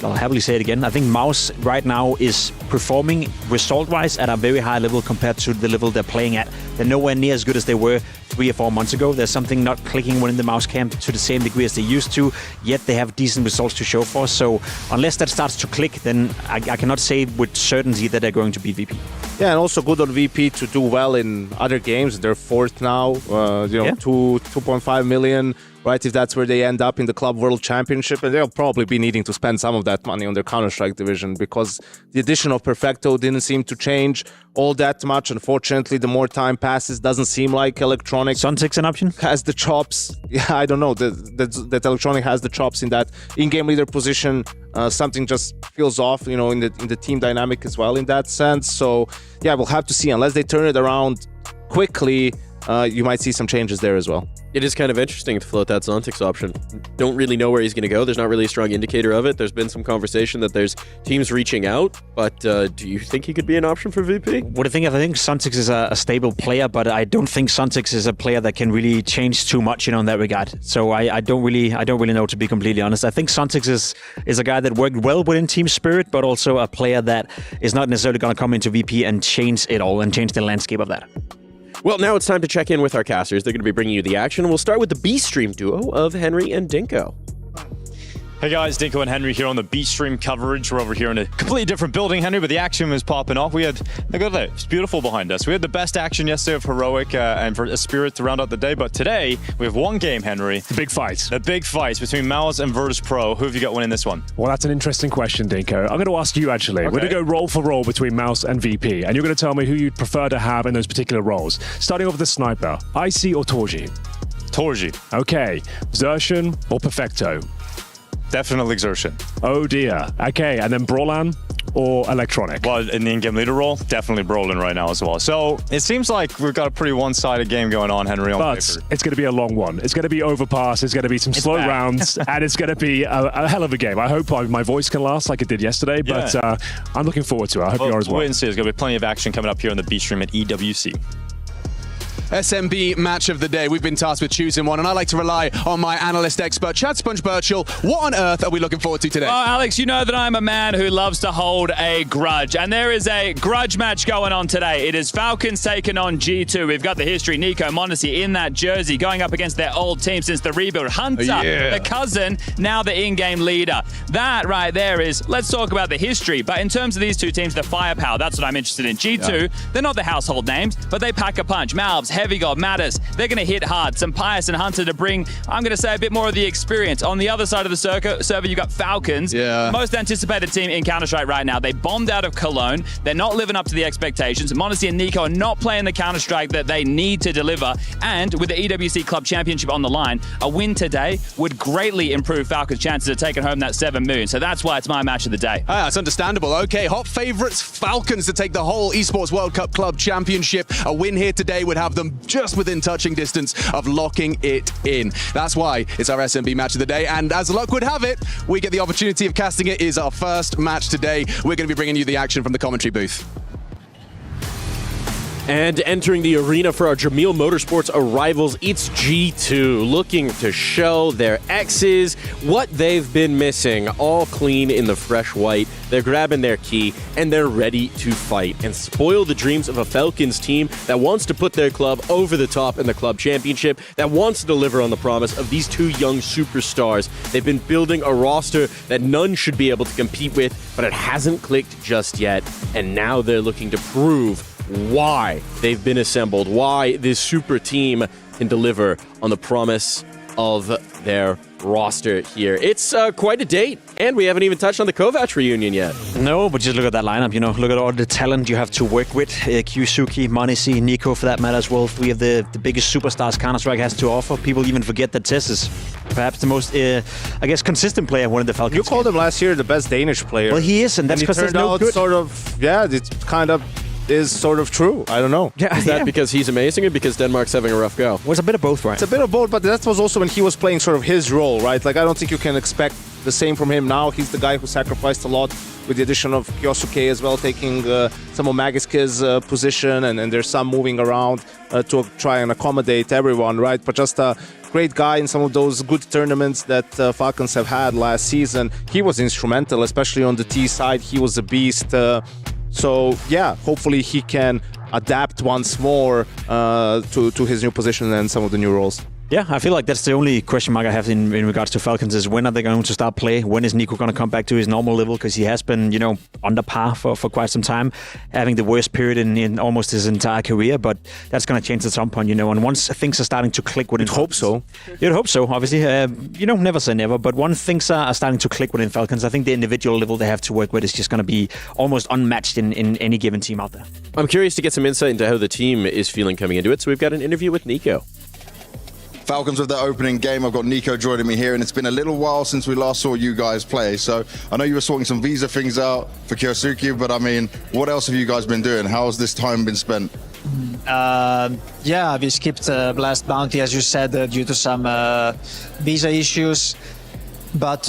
I'll happily say it again. I think Mouse right now is performing result-wise at a very high level compared to the level they're playing at. They're nowhere near as good as they were 3 or 4 months ago. There's something not clicking within the Mouse camp to the same degree as they used to, yet they have decent results to show for. So unless that starts to click, then I cannot say with certainty that they're going to beat VP. Yeah, and also good on VP to do well in other games. They're 4th now, 2.5 million. Right, if that's where they end up in the Club World Championship, and they'll probably be needing to spend some of that money on their Counter-Strike division, because the addition of Perfecto didn't seem to change all that much. Unfortunately, the more time passes, doesn't seem like Electronic Suntic's an option. Has the chops. Yeah, I don't know that Electronic has the chops in that in-game leader position. Something just feels off, you know, in the team dynamic as well in that sense. So yeah, we'll have to see. Unless they turn it around quickly, you might see some changes there as well. It is kind of interesting to float that Zontix option. Don't really know where he's going to go. There's not really a strong indicator of it. There's been some conversation that there's teams reaching out, but do you think he could be an option for VP? What do you think? I think Zontix is a stable player, but I don't think Zontix is a player that can really change too much, you know, in that regard. So I don't really know, to be completely honest. I think Zontix is a guy that worked well within Team Spirit, but also a player that is not necessarily going to come into VP and change it all and change the landscape of that. Well, now it's time to check in with our casters. They're going to be bringing you the action. We'll start with the B-Stream duo of Henry and Dinko. Hey guys, Dinko and Henry here on the B Stream coverage. We're over here in a completely different building, Henry, but the action was popping off. We had, look at that, it's beautiful behind us. We had the best action yesterday of Heroic and for a Spirit to round out the day, but today we have one game, Henry. The big fight. The big fight between Mouse and Virtus.pro. Who have you got winning this one? Well, that's an interesting question, Dinko. I'm going to ask you, actually. Okay. We're going to go role for role between Mouse and VP, and you're going to tell me who you'd prefer to have in those particular roles. Starting off with the sniper, Icy or Torji? Torji. Okay. Xertion or Perfecto? Definitely Xertion. Oh dear. Okay, and then Brawlan or Electronic? Well, in the in-game leader role, definitely Brawlan right now as well. So it seems like we've got a pretty one-sided game going on, Henry. But it's going to be a long one. It's going to be overpass. It's going to be some slow rounds, and it's going to be a hell of a game. I hope my voice can last like it did yesterday, but I'm looking forward to it. I hope you are as well. Wait and see. There's going to be plenty of action coming up here on the B Stream at EWC. SMB match of the day. We've been tasked with choosing one, and I like to rely on my analyst expert, Chad Sponge Birchall. What on earth are we looking forward to today? Well, Alex, you know that I'm a man who loves to hold a grudge, and there is a grudge match going on today. It is Falcons taking on G2. We've got the history, Nico Mondesi in that jersey, going up against their old team since the rebuild. Hunter, the cousin, now the in-game leader. That right there is, let's talk about the history, but in terms of these two teams, the firepower, that's what I'm interested in. G2, they're not the household names, but they pack a punch. Malves, Heavy God, Matters, they're going to hit hard. Some Pius and Hunter to bring, I'm going to say, a bit more of the experience. On the other side of the server, you've got Falcons, most anticipated team in Counter-Strike right now. They bombed out of Cologne. They're not living up to the expectations. Mondesi and Nico are not playing the Counter-Strike that they need to deliver. And with the EWC Club Championship on the line, a win today would greatly improve Falcons' chances of taking home that 7 million. So that's why it's my match of the day. That's understandable. Okay, hot favourites, Falcons to take the whole Esports World Cup Club Championship. A win here today would have them just within touching distance of locking it in. That's why it's our SMB match of the day, and as luck would have it, we get the opportunity of casting it. Is our first match today. We're going to be bringing you the action from the commentary booth. And entering the arena for our Jamil Motorsports arrivals, it's G2, looking to show their exes what they've been missing. All clean in the fresh white. They're grabbing their key, and they're ready to fight and spoil the dreams of a Falcons team that wants to put their club over the top in the club championship, that wants to deliver on the promise of these two young superstars. They've been building a roster that none should be able to compete with, but it hasn't clicked just yet, and now they're looking to prove why they've been assembled, why this super team can deliver on the promise of their roster here. It's quite a date, and we haven't even touched on the Kovac reunion yet. No, but just look at that lineup, you know, look at all the talent you have to work with. Kyusuke, Mondesi, Nico for that matter as well. We have the biggest superstars Counter-Strike has to offer. People even forget that Tess is perhaps the most, I guess, consistent player one of the Falcons. You called him last year the best Danish player. Well, he is, and that's because there's no good. Sort of, it's kind of is sort of true. I don't know. Is that because he's amazing or because Denmark's having a rough go? Well, it's a bit of both, right? It's a bit of both, but that was also when he was playing sort of his role, right? Like, I don't think you can expect the same from him now. He's the guy who sacrificed a lot with the addition of Kyosuke as well, taking some of Magiski's position, and there's some moving around to try and accommodate everyone, right? But just a great guy in some of those good tournaments that Falcons have had last season. He was instrumental, especially on the T side. He was a beast. So, yeah, hopefully he can adapt once more to his new position and some of the new roles. Yeah, I feel like that's the only question mark I have in regards to Falcons is when are they going to start play? When is Nico going to come back to his normal level? Because he has been, you know, under par for quite some time, having the worst period in almost his entire career. But that's going to change at some point, you know. And once things are starting to click within Falcons... Hope so. You'd hope so, obviously. You know, never say never. But once things are starting to click within Falcons, I think the individual level they have to work with is just going to be almost unmatched in any given team out there. I'm curious to get some insight into how the team is feeling coming into it. So we've got an interview with Nico. Falcons with their opening game. I've got Nico joining me here, and it's been a little while since we last saw you guys play. So I know you were sorting some visa things out for Kyosuke, but I mean, what else have you guys been doing? How has this time been spent? Yeah, we skipped Blast Bounty, as you said, due to some visa issues. But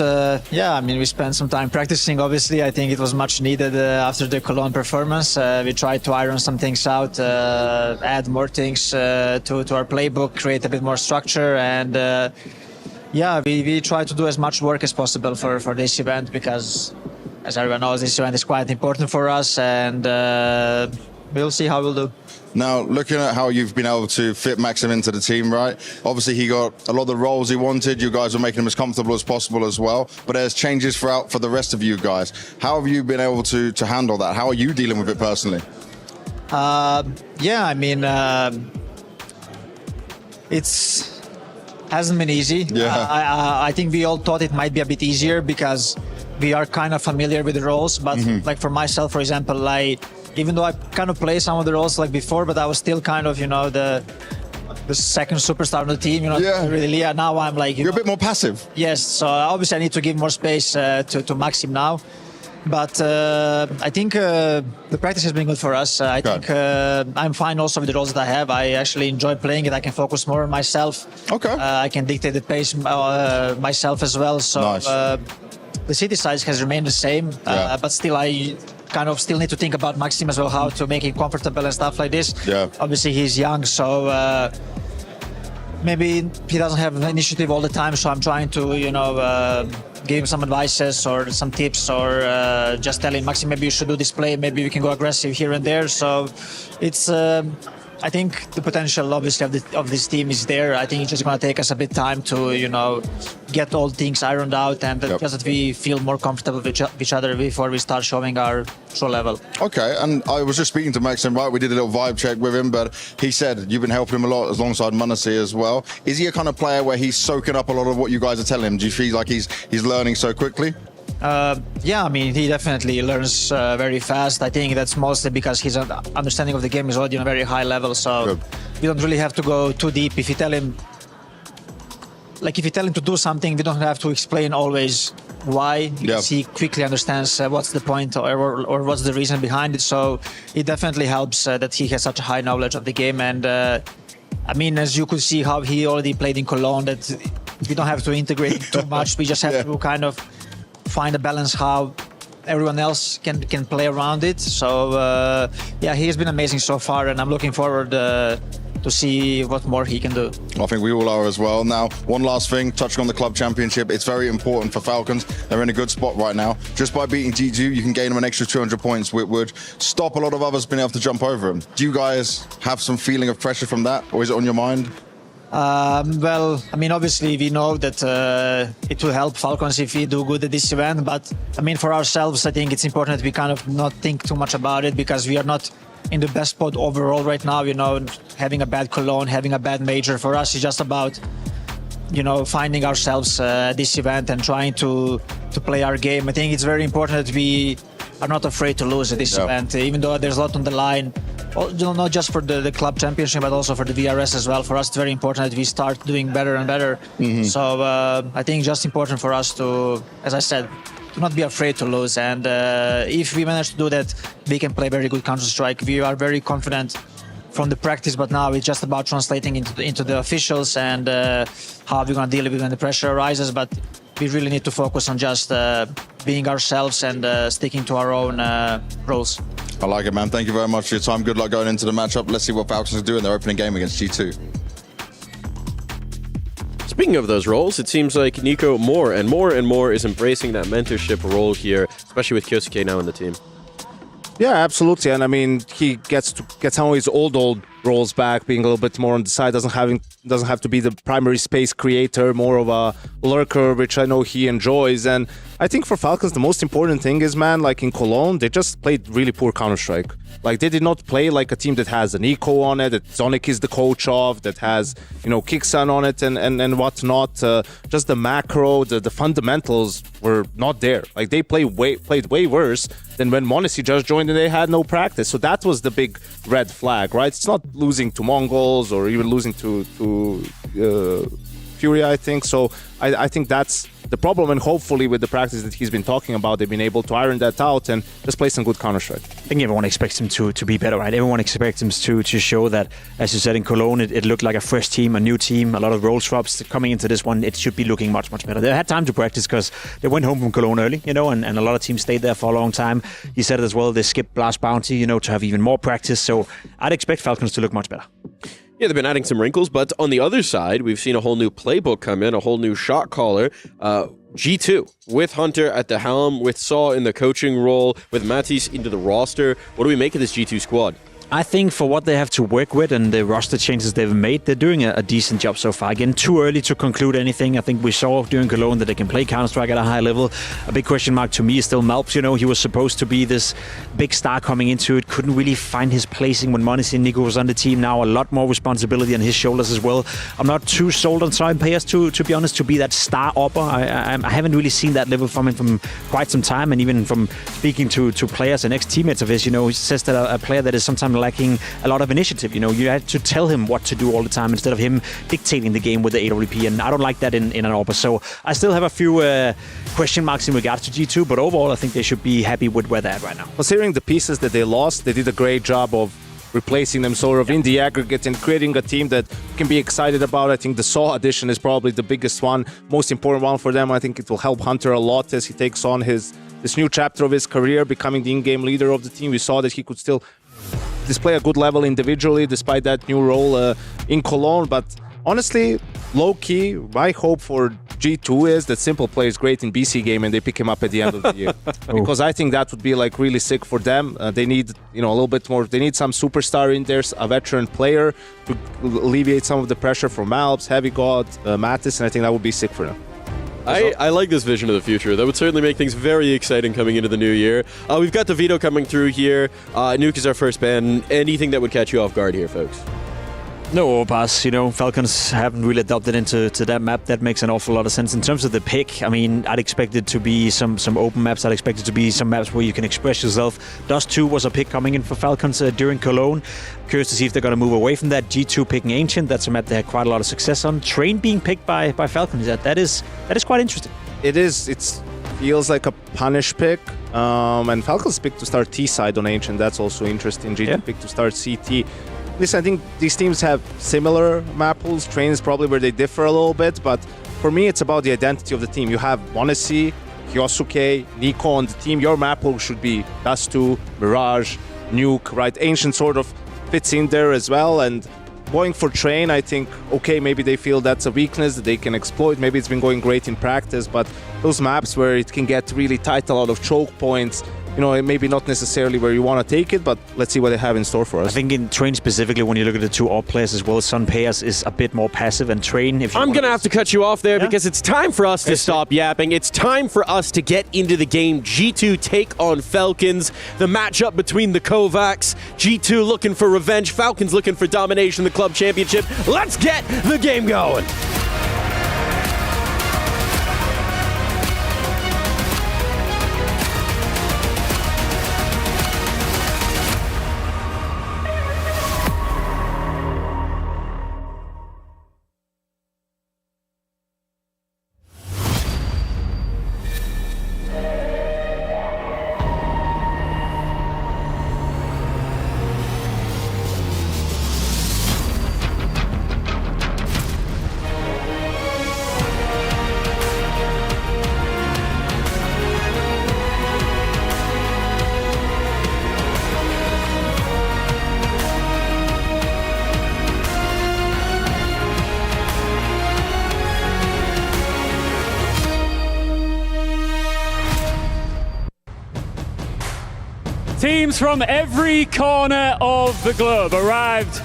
yeah, I mean, we spent some time practicing. Obviously, I think it was much needed after the Cologne performance. We tried to iron some things out, add more things to our playbook, create a bit more structure, and yeah, we try to do as much work as possible for this event because, as everyone knows, this event is quite important for us. And we'll see how we'll do. Now, looking at how you've been able to fit Maxim into the team, right? Obviously, he got a lot of the roles he wanted. You guys were making him as comfortable as possible as well. But there's changes throughout for the rest of you guys. How have you been able to handle that? How are you dealing with it personally? Yeah, I mean, hasn't been easy. Yeah. I think we all thought it might be a bit easier because we are kind of familiar with the roles. But like for myself, for example, even though I kind of play some of the roles like before, but I was still kind of, the second superstar on the team, really. Yeah, now I'm like... You're a bit more passive. Yes, so obviously I need to give more space to Maxim now. But I think the practice has been good for us. I think I'm fine also with the roles that I have. I actually enjoy playing it. I can focus more on myself. Okay. I can dictate the pace myself as well. So nice. The city size has remained the same, but still I kind of still need to think about Maxim as well, how to make him comfortable and stuff like this. Yeah. Obviously he's young, so maybe he doesn't have initiative all the time, so I'm trying to, give him some advices or some tips, or just tell him, Maxim, maybe you should do this play, maybe we can go aggressive here and there. So it's, I think the potential obviously of this team is there. I think it's just going to take us a bit time to, get all things ironed out and just that we feel more comfortable with each other before we start showing our true level. Okay, and I was just speaking to Maxim, right? We did a little vibe check with him, but he said you've been helping him a lot alongside Manasi as well. Is he a kind of player where he's soaking up a lot of what you guys are telling him? Do you feel like he's learning so quickly? Yeah, I mean, he definitely learns very fast. I think that's mostly because his understanding of the game is already on a very high level, so we don't really have to go too deep. If you tell him to do something, we don't have to explain always why, because he quickly understands what's the point or what's the reason behind it. So it definitely helps that he has such a high knowledge of the game. And I mean, as you could see how he already played in Cologne, that we don't have to integrate too much. We just have to kind of find a balance how everyone else can play around it. So yeah, he has been amazing so far, and I'm looking forward to see what more he can do. I think we all are as well. Now, one last thing, touching on the club championship, it's very important for Falcons. They're in a good spot right now. Just by beating G2, you can gain them an extra 200 points, which would stop a lot of others being able to jump over them. Do you guys have some feeling of pressure from that, or is it on your mind? Well, I mean, obviously we know that it will help Falcons if we do good at this event, but I mean, for ourselves, I think it's important that we kind of not think too much about it, because we are not in the best spot overall right now. Having a bad Cologne, having a bad major, for us is just about finding ourselves at this event and trying to play our game. I think it's very important that we are not afraid to lose at this event, even though there's a lot on the line. Not just for the club championship, but also for the VRS as well. For us, it's very important that we start doing better and better. So I think just important for us to, as I said, to not be afraid to lose. And if we manage to do that, we can play very good Counter-Strike. We are very confident from the practice, but now it's just about translating into the officials and how we're going to deal with it when the pressure arises. But we really need to focus on just being ourselves and sticking to our own rules. I like it, man. Thank you very much for your time. Good luck going into the matchup. Let's see what Falcons do in their opening game against G2. Speaking of those roles, it seems like Nico more and more is embracing that mentorship role here, especially with Kyosuke now in the team. Yeah, absolutely. And I mean, he gets some of his old roles back, being a little bit more on the side, doesn't have to be the primary space creator, more of a lurker, which I know he enjoys. And I think for Falcons, the most important thing is, man, like in Cologne, they just played really poor Counter-Strike. Like, they did not play like a team that has an Eco on it, that Sonic is the coach of, that has, Kicksan on it and whatnot. Just the macro, the fundamentals were not there. Like, they played way worse than when Monesi just joined and they had no practice. So that was the big red flag, right? It's not losing to Mongols or even losing to Fury, I think. So I think that's the problem, and hopefully with the practice that he's been talking about, they've been able to iron that out and just play some good Counter-Strike. I think everyone expects him to be better, right? Everyone expects him to show that, as you said, in Cologne, it looked like a fresh team, a new team, a lot of role swaps. Coming into this one, it should be looking much better. They had time to practice because they went home from Cologne early, and a lot of teams stayed there for a long time. You said it as well, they skipped Blast Bounty, to have even more practice. So I'd expect Falcons to look much better. Yeah, they've been adding some wrinkles, but on the other side, we've seen a whole new playbook come in, a whole new shot caller. G2, with Hunter at the helm, with Saw in the coaching role, with Matisse into the roster. What do we make of this G2 squad? I think for what they have to work with and the roster changes they've made, they're doing a decent job so far. Again, too early to conclude anything. I think we saw during Cologne that they can play Counter-Strike at a high level. A big question mark to me is still Malps. You know, he was supposed to be this big star coming into it. Couldn't really find his placing when Monisy and Nico was on the team. Now a lot more responsibility on his shoulders as well. I'm not too sold on Simon Piers, to be honest, to be that star upper. I haven't really seen that level from him from quite some time. And even from speaking to players and ex-teammates of his, you know, he says that a player that is sometimes lacking a lot of initiative. You know, you have to tell him what to do all the time instead of him dictating the game with the AWP, and I don't like that in an AWP. So I still have a few question marks in regards to G2, but overall I think they should be happy with where they're at right now. Considering the pieces that they lost, they did a great job of replacing them sort of in the aggregate and creating a team that can be excited about. I think the Saw addition is probably the biggest one, most important one for them. I think it will help Hunter a lot as he takes on this new chapter of his career, becoming the in-game leader of the team. We saw that he could still display a good level individually despite that new role in Cologne. But honestly, low-key, my hope for G2 is that Simple plays great in BC game and they pick him up at the end of the year. Because I think that would be like really sick for them. They need, you know, a little bit more. They need some superstar in there, a veteran player to alleviate some of the pressure from Alps, Heavy God, Mattis, and I think that would be sick for them. I like this vision of the future. That would certainly make things very exciting coming into the new year. We've got the veto coming through here. Nuke is our first ban. Anything that would catch you off guard here, folks? No overpass, you know, Falcons haven't really adopted into that map. That makes an awful lot of sense. In terms of the pick, I mean, I'd expect it to be some open maps. I'd expect it to be some maps where you can express yourself. Dust 2 was a pick coming in for Falcons during Cologne. Curious to see if they're going to move away from that. G2 picking Ancient, that's a map they had quite a lot of success on. Train being picked by Falcons, that is quite interesting. It is. It feels like a punish pick. And Falcons pick to start T-side on Ancient, that's also interesting. G2 pick to start CT. Listen, I think these teams have similar map pools. Train is probably where they differ a little bit, but for me, it's about the identity of the team. You have Monisy, Kyosuke, Nico on the team. Your map pool should be Dust 2, Mirage, Nuke, right? Ancient sort of fits in there as well, and going for Train, I think, okay, maybe they feel that's a weakness that they can exploit. Maybe it's been going great in practice, but those maps where it can get really tight, a lot of choke points, you know, maybe not necessarily where you want to take it, but let's see what they have in store for us. I think in Train specifically, when you look at the two AWP players as well, Sun Payers is a bit more passive, and Train, if you I'm going to have to cut you off there because it's time for us to stop yapping. It's time for us to get into the game. G2 take on Falcons. The matchup between the Kovacs. G2 looking for revenge. Falcons looking for domination in the club championship. Let's get the game going. Teams from every corner of the globe arrived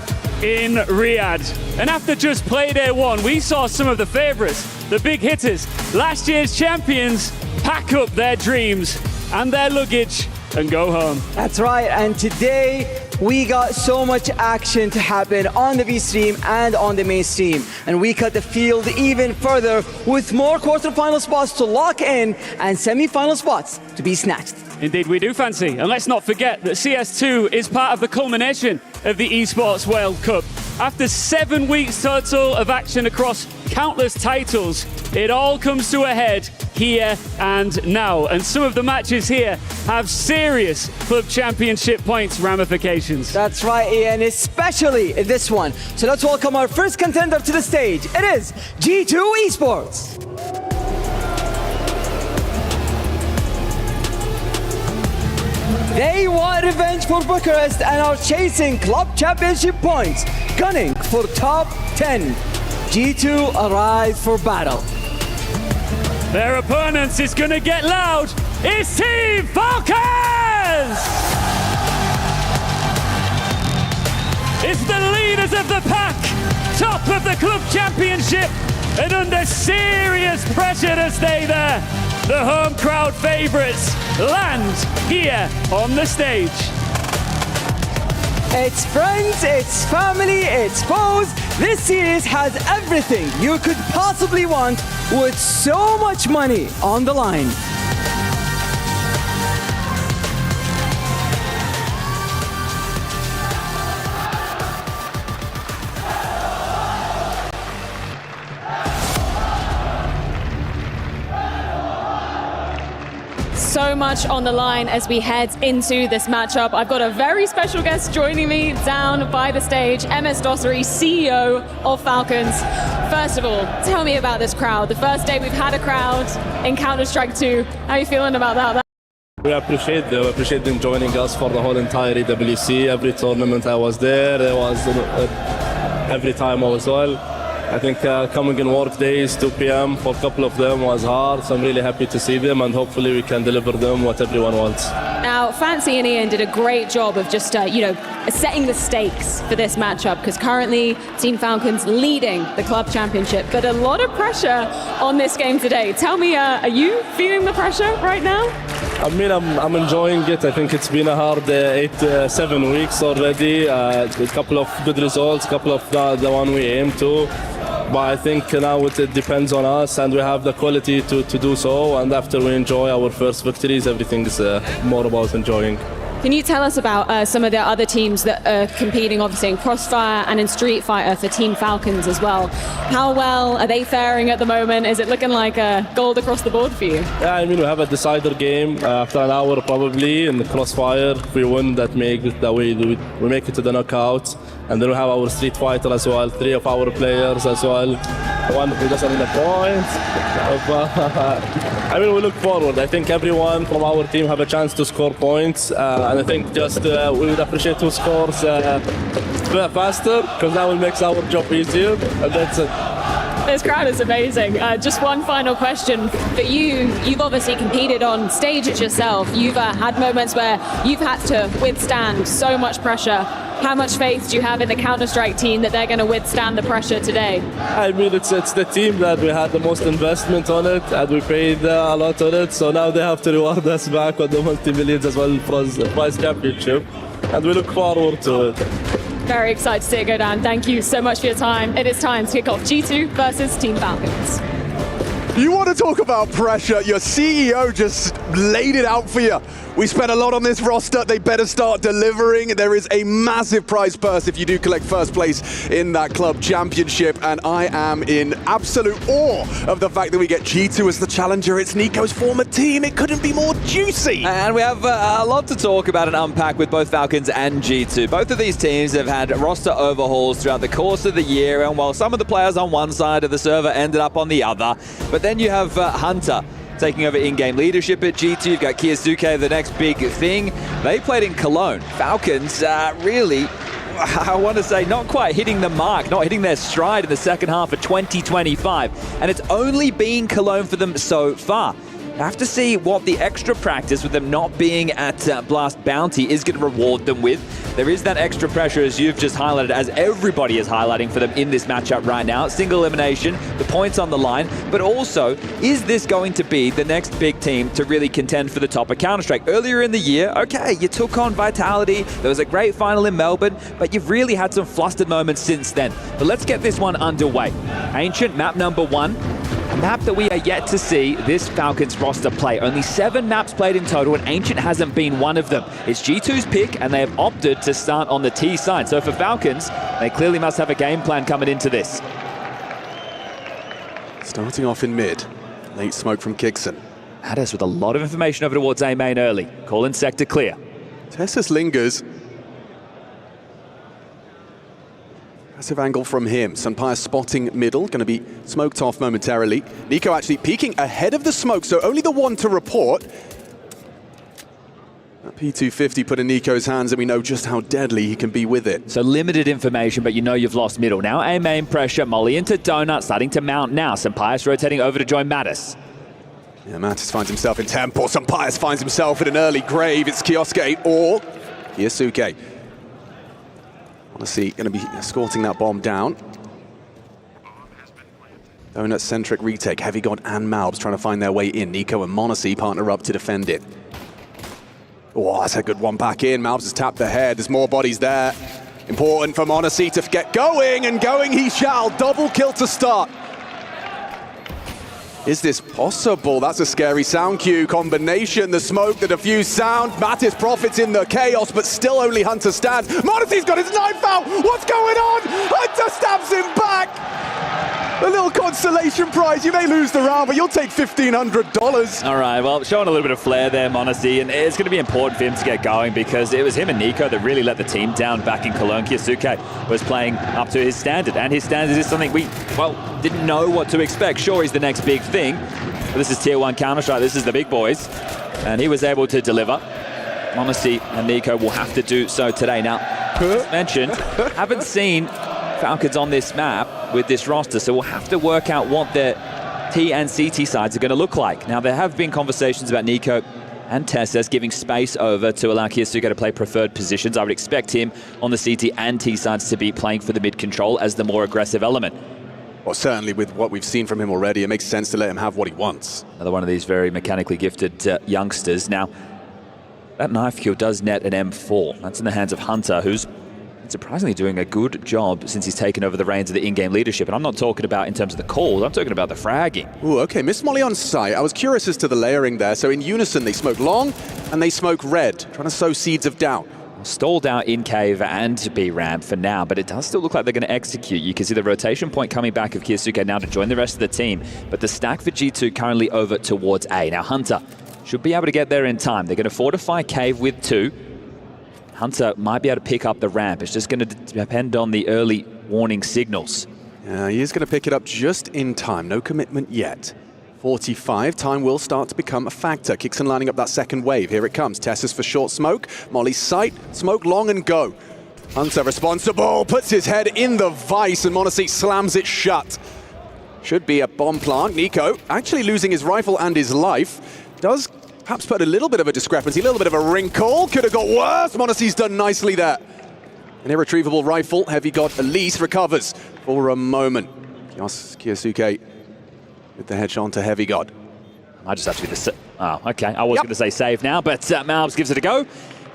in Riyadh. And after just play day one, we saw some of the favourites, the big hitters, last year's champions, pack up their dreams and their luggage and go home. That's right, and today we got so much action to happen on the V stream and on the main stream. And we cut the field even further with more quarterfinal spots to lock in and semi-final spots to be snatched. Indeed we do, Fancy. And let's not forget that CS2 is part of the culmination of the Esports World Cup. After 7 weeks total of action across countless titles, it all comes to a head here and now. And some of the matches here have serious club championship points ramifications. That's right, Ian, especially this one. So let's welcome our first contender to the stage. It is G2 Esports. They want revenge for Bucharest and are chasing club championship points, gunning for top 10. G2 arrive for battle. Their opponents is gonna get loud. It's Team Falcons! is the leaders of the pack, top of the club championship, and under serious pressure to stay there. The home crowd favourites land here on the stage. It's friends, it's family, it's foes. This series has everything you could possibly want with so much money on the line. So much on the line as we head into this matchup. I've got a very special guest joining me down by the stage, MS Dossery, CEO of Falcons. First of all, tell me about this crowd. The first day we've had a crowd in Counter-Strike 2. How are you feeling about that? We appreciate them joining us for the whole entire EWC. Every tournament I was there, every time I was well. I think coming in work days, 2 p.m. for a couple of them was hard, so I'm really happy to see them, and hopefully we can deliver them what everyone wants. Now, Fancy and Ian did a great job of just, setting the stakes for this matchup, because currently Team Falcons leading the club championship, but a lot of pressure on this game today. Tell me, are you feeling the pressure right now? I mean, I'm enjoying it. I think it's been a hard 7 weeks already. A couple of good results, a couple of the one we aim to. But I think now it depends on us, and we have the quality to do so. And after we enjoy our first victories, everything is more about enjoying. Can you tell us about some of the other teams that are competing, obviously in Crossfire and in Street Fighter for Team Falcons as well? How well are they faring at the moment? Is it looking like gold across the board for you? Yeah, I mean, we have a decider game after an hour probably in the Crossfire. If we win, that make it that we make it to the knockout. And then we have our Street Fighter as well, 3 of our players as well. One who doesn't have the points. I mean, we look forward. I think everyone from our team have a chance to score points. And I think just we would appreciate who scores faster, because that will make our job easier. And that's it. This crowd is amazing. Just one final question for you. You've obviously competed on stages yourself. You've had moments where you've had to withstand so much pressure. How much faith do you have in the Counter-Strike team that they're going to withstand the pressure today? I mean, it's the team that we had the most investment on it, and we paid a lot on it. So now they have to reward us back on the multi-millions as well for the prize championship. And we look forward to it. Very excited to see it go down. Thank you so much for your time. It is time to kick off G2 versus Team Falcons. You want to talk about pressure? Your CEO just laid it out for you. We spent a lot on this roster. They better start delivering. There is a massive prize purse if you do collect first place in that club championship. And I am in absolute awe of the fact that we get G2 as the challenger. It's Nico's former team. It couldn't be more juicy. And we have a lot to talk about and unpack with both Falcons and G2. Both of these teams have had roster overhauls throughout the course of the year. And while some of the players on one side of the server ended up on the other, but then you have Hunter taking over in-game leadership at G2. You've got Kiyasuke, the next big thing. They played in Cologne. Falcons really, I want to say, not quite hitting the mark, not hitting their stride in the second half of 2025. And it's only been Cologne for them so far. I have to see what the extra practice with them not being at Blast Bounty is going to reward them with. There is that extra pressure, as you've just highlighted, as everybody is highlighting for them in this matchup right now. Single elimination, the points on the line, but also, is this going to be the next big team to really contend for the top of Counter-Strike? Earlier in the year, okay, you took on Vitality, there was a great final in Melbourne, but you've really had some flustered moments since then. But let's get this one underway. Ancient, map number 1. A map that we are yet to see this Falcons roster play. Only 7 maps played in total, and Ancient hasn't been one of them. It's G2's pick, and they have opted to start on the T side. So for Falcons, they clearly must have a game plan coming into this. Starting off in mid. Late smoke from Kixon. Addis with a lot of information over towards A main early. Calling sector clear. Tessus lingers. Massive angle from him. Sunpire spotting middle, going to be smoked off momentarily. Nico actually peeking ahead of the smoke, so only the one to report. That P250 put in Nico's hands, and we know just how deadly he can be with it. So limited information, but you know you've lost middle. Now A main pressure, Molly into Donut, starting to mount now. Sunpire's rotating over to join Mattis. Yeah, Mattis finds himself in Temple. Sunpire finds himself in an early grave. It's Kioske or Kiyasuke. Honestly, going to be escorting that bomb down. Donut-centric retake. Heavy God and Malbs trying to find their way in. Nico and Monacy partner up to defend it. Oh, that's a good one back in. Malbs has tapped the head. There's more bodies there. Important for Monacy to get going, and going he shall. Double kill to start. Is this possible? That's a scary sound cue combination. The smoke, the diffuse sound. Mattis profits in the chaos, but still only Hunter stands. Monacy's got his knife out. What's going on? Hunter stabs him back. A little consolation prize. You may lose the round, but you'll take $1,500. All right, well, showing a little bit of flair there, Monacy, and it's going to be important for him to get going because it was him and Nico that really let the team down back in Cologne. Kyosuke was playing up to his standard, and his standard is something we, well, didn't know what to expect. Sure, he's the next big thing, but this is Tier 1 Counter-Strike. This is the big boys, and he was able to deliver. Monacy and Nico will have to do so today. Now, as mentioned, haven't seen Falcons on this map with this roster, so we'll have to work out what their T and CT sides are going to look like. Now, there have been conversations about Nico and Tesses giving space over to allow Kyosuke to play preferred positions. I would expect him on the CT and T sides to be playing for the mid control as the more aggressive element. Well, certainly with what we've seen from him already, it makes sense to let him have what he wants. Another one of these very mechanically gifted youngsters. Now, that knife kill does net an M4. That's in the hands of Hunter, who's surprisingly doing a good job since he's taken over the reins of the in-game leadership. And I'm not talking about in terms of the calls, I'm talking about the fragging. Ooh, okay, Miss Molly on site. I was curious as to the layering there. So in unison, they smoke long and they smoke red, trying to sow seeds of doubt. Stalled out in cave and B ramp for now, but it does still look like they're going to execute. You can see the rotation point coming back of Kyosuke now to join the rest of the team. But the stack for G2 currently over towards A. Now Hunter should be able to get there in time. They're going to fortify cave with 2. Hunter might be able to pick up the ramp. It's just going to depend on the early warning signals. Yeah, he is going to pick it up just in time. No commitment yet. 45, time will start to become a factor. Kixon lining up that second wave. Here it comes. Tessus for short smoke. Molly's sight. Smoke long and go. Hunter responsible. Puts his head in the vice and Monacy slams it shut. Should be a bomb plant. Nico actually losing his rifle and his life. Does perhaps put a little bit of a discrepancy, a little bit of a wrinkle. Could have got worse. Monacy's done nicely there. An irretrievable rifle. Heavy God Elise recovers for a moment. Kyosuke with the headshot onto Heavy God. I just have to be the... Oh, okay. I was going to say save now, but Malbs gives it a go.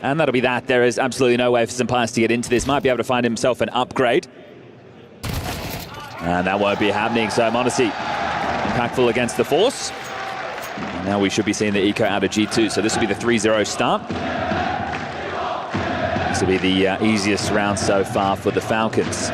And that'll be that. There is absolutely no way for Sampayas to get into this. Might be able to find himself an upgrade. And that won't be happening. So Monacy impactful against the Force. And now we should be seeing the eco out of G2. So this will be the 3-0 start. This will be the easiest round so far for the Falcons.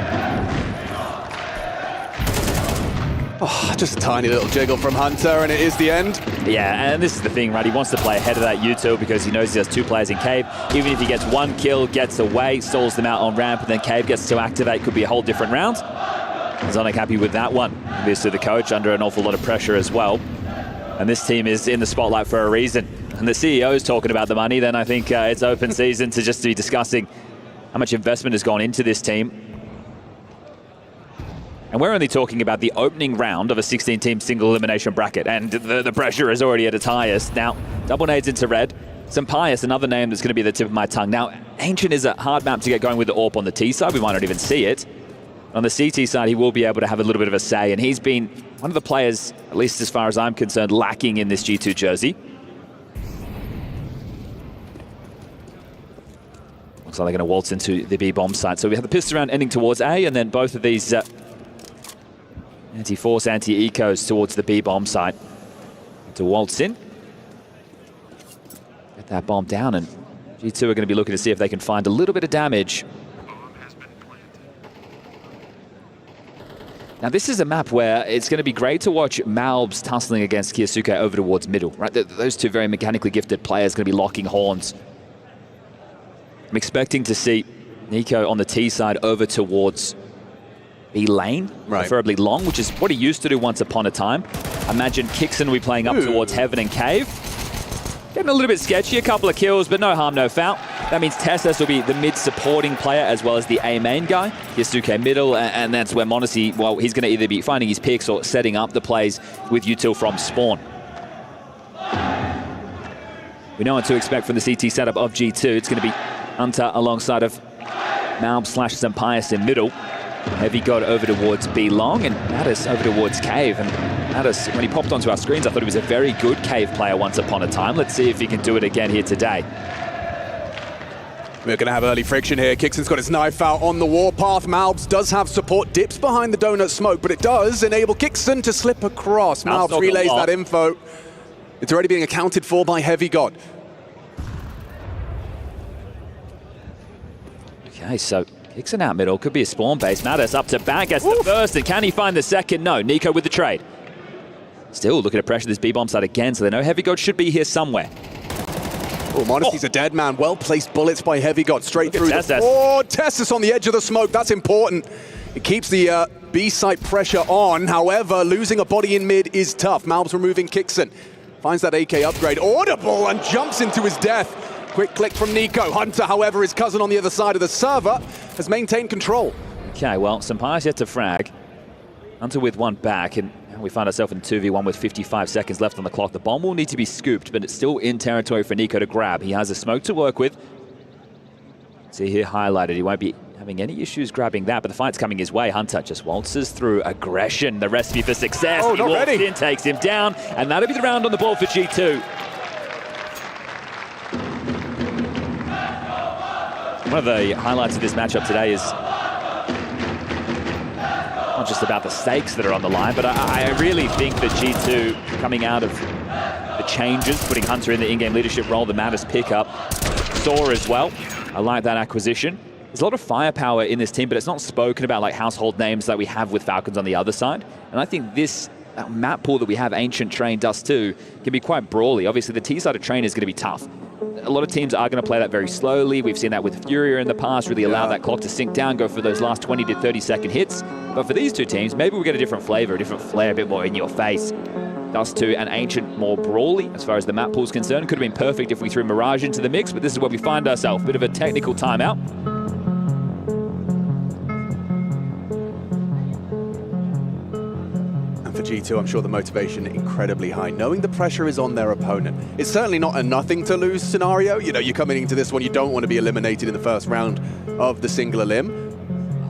Oh, just a tiny little jiggle from Hunter, and it is the end. Yeah, and this is the thing, right? He wants to play ahead of that util because he knows he has 2 players in cave. Even if he gets 1 kill, gets away, stalls them out on ramp, and then cave gets to activate, could be a whole different round. Zonic happy with that one. Obviously the coach under an awful lot of pressure as well. And this team is in the spotlight for a reason. And the CEO is talking about the money, then I think it's open season to just be discussing how much investment has gone into this team. And we're only talking about the opening round of a 16-team single elimination bracket, and the pressure is already at its highest. Now, double nades into red. Sampayas, another name that's going to be at the tip of my tongue. Now, Ancient is a hard map to get going with the AWP on the T side. We might not even see it. On the CT side, he will be able to have a little bit of a say, and he's been one of the players, at least as far as I'm concerned, lacking in this G2 jersey. Looks like they're going to waltz into the B-bomb site. So we have the pistol round ending towards A, and then both of these anti-force, anti-ecos towards the B-bomb site. To waltz in. Get that bomb down, and G2 are going to be looking to see if they can find a little bit of damage. Now, this is a map where it's going to be great to watch Malbs tussling against Kyosuke over towards middle, right? Those 2 very mechanically gifted players going to be locking horns. I'm expecting to see Nico on the T side over towards B lane, preferably long, which is what he used to do once upon a time. Imagine Kixon will be playing up towards Heaven and Cave. Getting a little bit sketchy, a couple of kills, but no harm, no foul. That means Tessus will be the mid-supporting player as well as the A-main guy. Kyosuke middle, and that's where Monacy, well, he's going to either be finding his picks or setting up the plays with util from spawn. We know what to expect from the CT setup of G2. It's going to be Hunter alongside of Malm slash Zampias in middle. Heavy got over towards B long and Mattis over towards Cave. And Mattis, when he popped onto our screens, I thought he was a very good Cave player once upon a time. Let's see if he can do it again here today. We're going to have early friction here. Kixon's got his knife out on the warpath. Malbs does have support, dips behind the donut smoke, but it does enable Kixon to slip across. Malbs relays that info. It's already being accounted for by Heavy God. Okay, so Kixon out middle, could be a spawn base. Mattis up to back, gets the first, and can he find the second? No, Nico with the trade. Still looking to pressure this B-bomb side again, so they know Heavy God should be here somewhere. Oh, Monasty's a dead man. Well-placed bullets by Heavy God straight through the... Oh, Tessus on the edge of the smoke. That's important. It keeps the B-site pressure on. However, losing a body in mid is tough. Malbs removing Kixon. Finds that AK upgrade. Audible and jumps into his death. Quick click from Nico. Hunter, however, his cousin on the other side of the server, has maintained control. Okay, well, Sampai's yet to frag. Hunter with one back, and we find ourselves in 2v1 with 55 seconds left on the clock. The bomb will need to be scooped, but it's still in territory for Nico to grab. He has a smoke to work with. See here highlighted, he won't be having any issues grabbing that, but the fight's coming his way. Hunter just waltzes through aggression, the recipe for success. Oh, he walks in, takes him down, and that'll be the round on the board for G2. One of the highlights of this matchup today is not just about the stakes that are on the line, but I really think that G2 coming out of the changes, putting Hunter in the in-game leadership role, the Mattis pickup, Saw as well. I like that acquisition. There's a lot of firepower in this team, but it's not spoken about like household names that we have with Falcons on the other side. And I think this map pool that we have, Ancient, Train, Dust 2, can be quite brawly. Obviously, the T side of Train is going to be tough. A lot of teams are going to play that very slowly. We've seen that with Furia in the past, really allow that clock to sink down, go for those last 20 to 30 second hits. But for these two teams, maybe we get a different flavor, a different flair, a bit more in your face. Dust 2 and Ancient more brawly as far as the map pool is concerned. Could have been perfect if we threw Mirage into the mix, but this is where we find ourselves. Bit of a technical timeout. For G2, I'm sure the motivation incredibly high, knowing the pressure is on their opponent. It's certainly not a nothing to lose scenario. You know, you're coming into this one, you don't want to be eliminated in the first round of the single elim.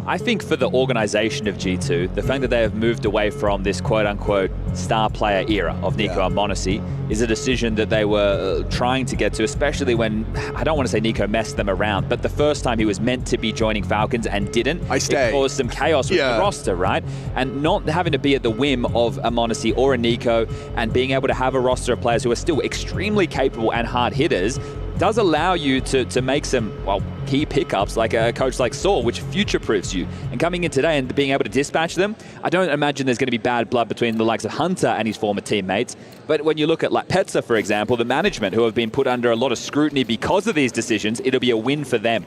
I think for the organization of G2, the fact that they have moved away from this quote-unquote star player era of Nico and Monacy is a decision that they were trying to get to, especially when, I don't want to say Nico messed them around, but the first time he was meant to be joining Falcons and didn't, it caused some chaos with the roster, right? And not having to be at the whim of a Monacy or a Nico and being able to have a roster of players who are still extremely capable and hard hitters does allow you to make some, well, key pickups like a coach like Saul, which future-proofs you. And coming in today and being able to dispatch them, I don't imagine there's going to be bad blood between the likes of Hunter and his former teammates. But when you look at like Petsa, for example, the management who have been put under a lot of scrutiny because of these decisions, it'll be a win for them.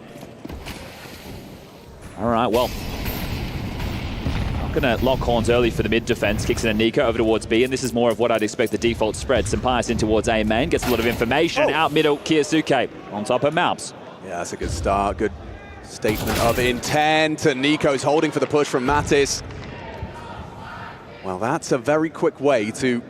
All right, well, going to lock horns early for the mid defense. Kicks in a Nico over towards B, and this is more of what I'd expect the default spread. Sampai's in towards A main, gets a lot of information. Out middle, Kiyosuke on top of Malbs. Yeah, that's a good start. Good statement of intent. And Nico's holding for the push from Mattis. Well, that's a very quick way to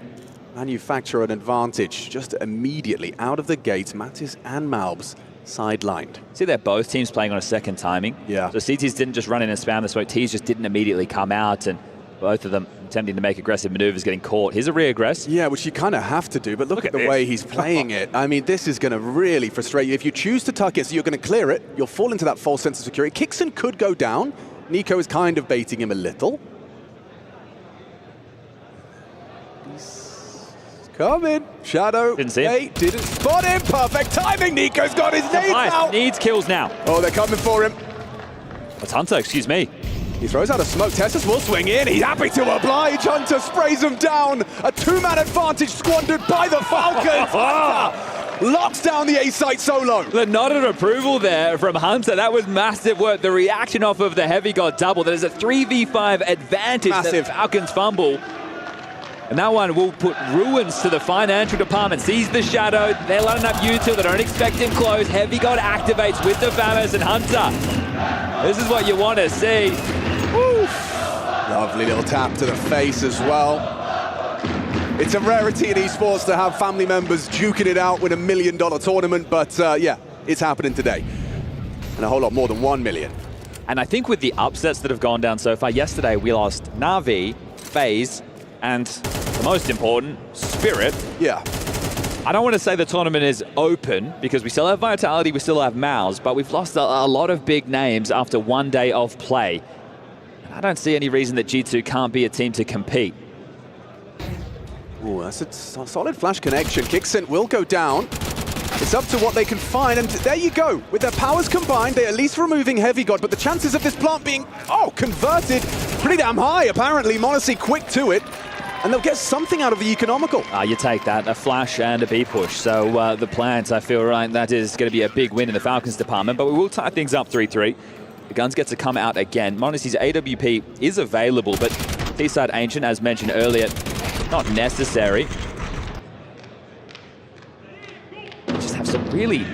manufacture an advantage. Just immediately out of the gate, Mattis and Malbs sidelined. See, they're both teams playing on a second timing. Yeah. So CTs didn't just run in and spam the smoke. T's just didn't immediately come out, and both of them attempting to make aggressive maneuvers, getting caught. Here's a re-aggress. Yeah, which you kind of have to do, but look at the way he's playing it. I mean, this is going to really frustrate you. If you choose to tuck it, so you're going to clear it, you'll fall into that false sense of security. Kixon could go down. Nico is kind of baiting him a little. Coming. Shadow. Didn't see him. Hey, didn't spot him. Perfect timing. Nico's got his nades out. Needs kills now. Oh, they're coming for him. That's Hunter, excuse me. He throws out a smoke. Tessus will swing in. He's happy to oblige. Hunter sprays him down. A two-man advantage squandered by the Falcons. Hunter locks down the A-site solo. The nod of approval there from Hunter. That was massive work. The reaction off of the Heavy got double. There's a 3v5 advantage. Massive. That Falcons fumble. And that one will put ruins to the financial department. Sees the Shadow. They're lining up U2. They don't expect him close. Heavy God activates with the Vamas and Hunter. This is what you want to see. Woo. Lovely little tap to the face as well. It's a rarity in esports to have family members duking it out with $1 million tournament, but yeah, it's happening today. And a whole lot more than 1 million. And I think with the upsets that have gone down so far, yesterday we lost Na'Vi, FaZe, and the most important, Spirit. Yeah. I don't want to say the tournament is open because we still have Vitality, we still have Mouse, but we've lost a lot of big names after one day of play. And I don't see any reason that G2 can't be a team to compete. Oh, that's a solid flash connection. Kixen will go down. It's up to what they can find, and there you go. With their powers combined, they're at least removing Heavy God, but the chances of this plant being, converted pretty damn high, apparently. m0NESY quick to it, and they'll get something out of the economical. You take that, a flash and a B push. So the plants, I feel right, that is going to be a big win in the Falcons department, but we will tie things up 3-3. The guns get to come out again. m0NESY's AWP is available, but Seaside Ancient, as mentioned earlier, not necessary. Just have some really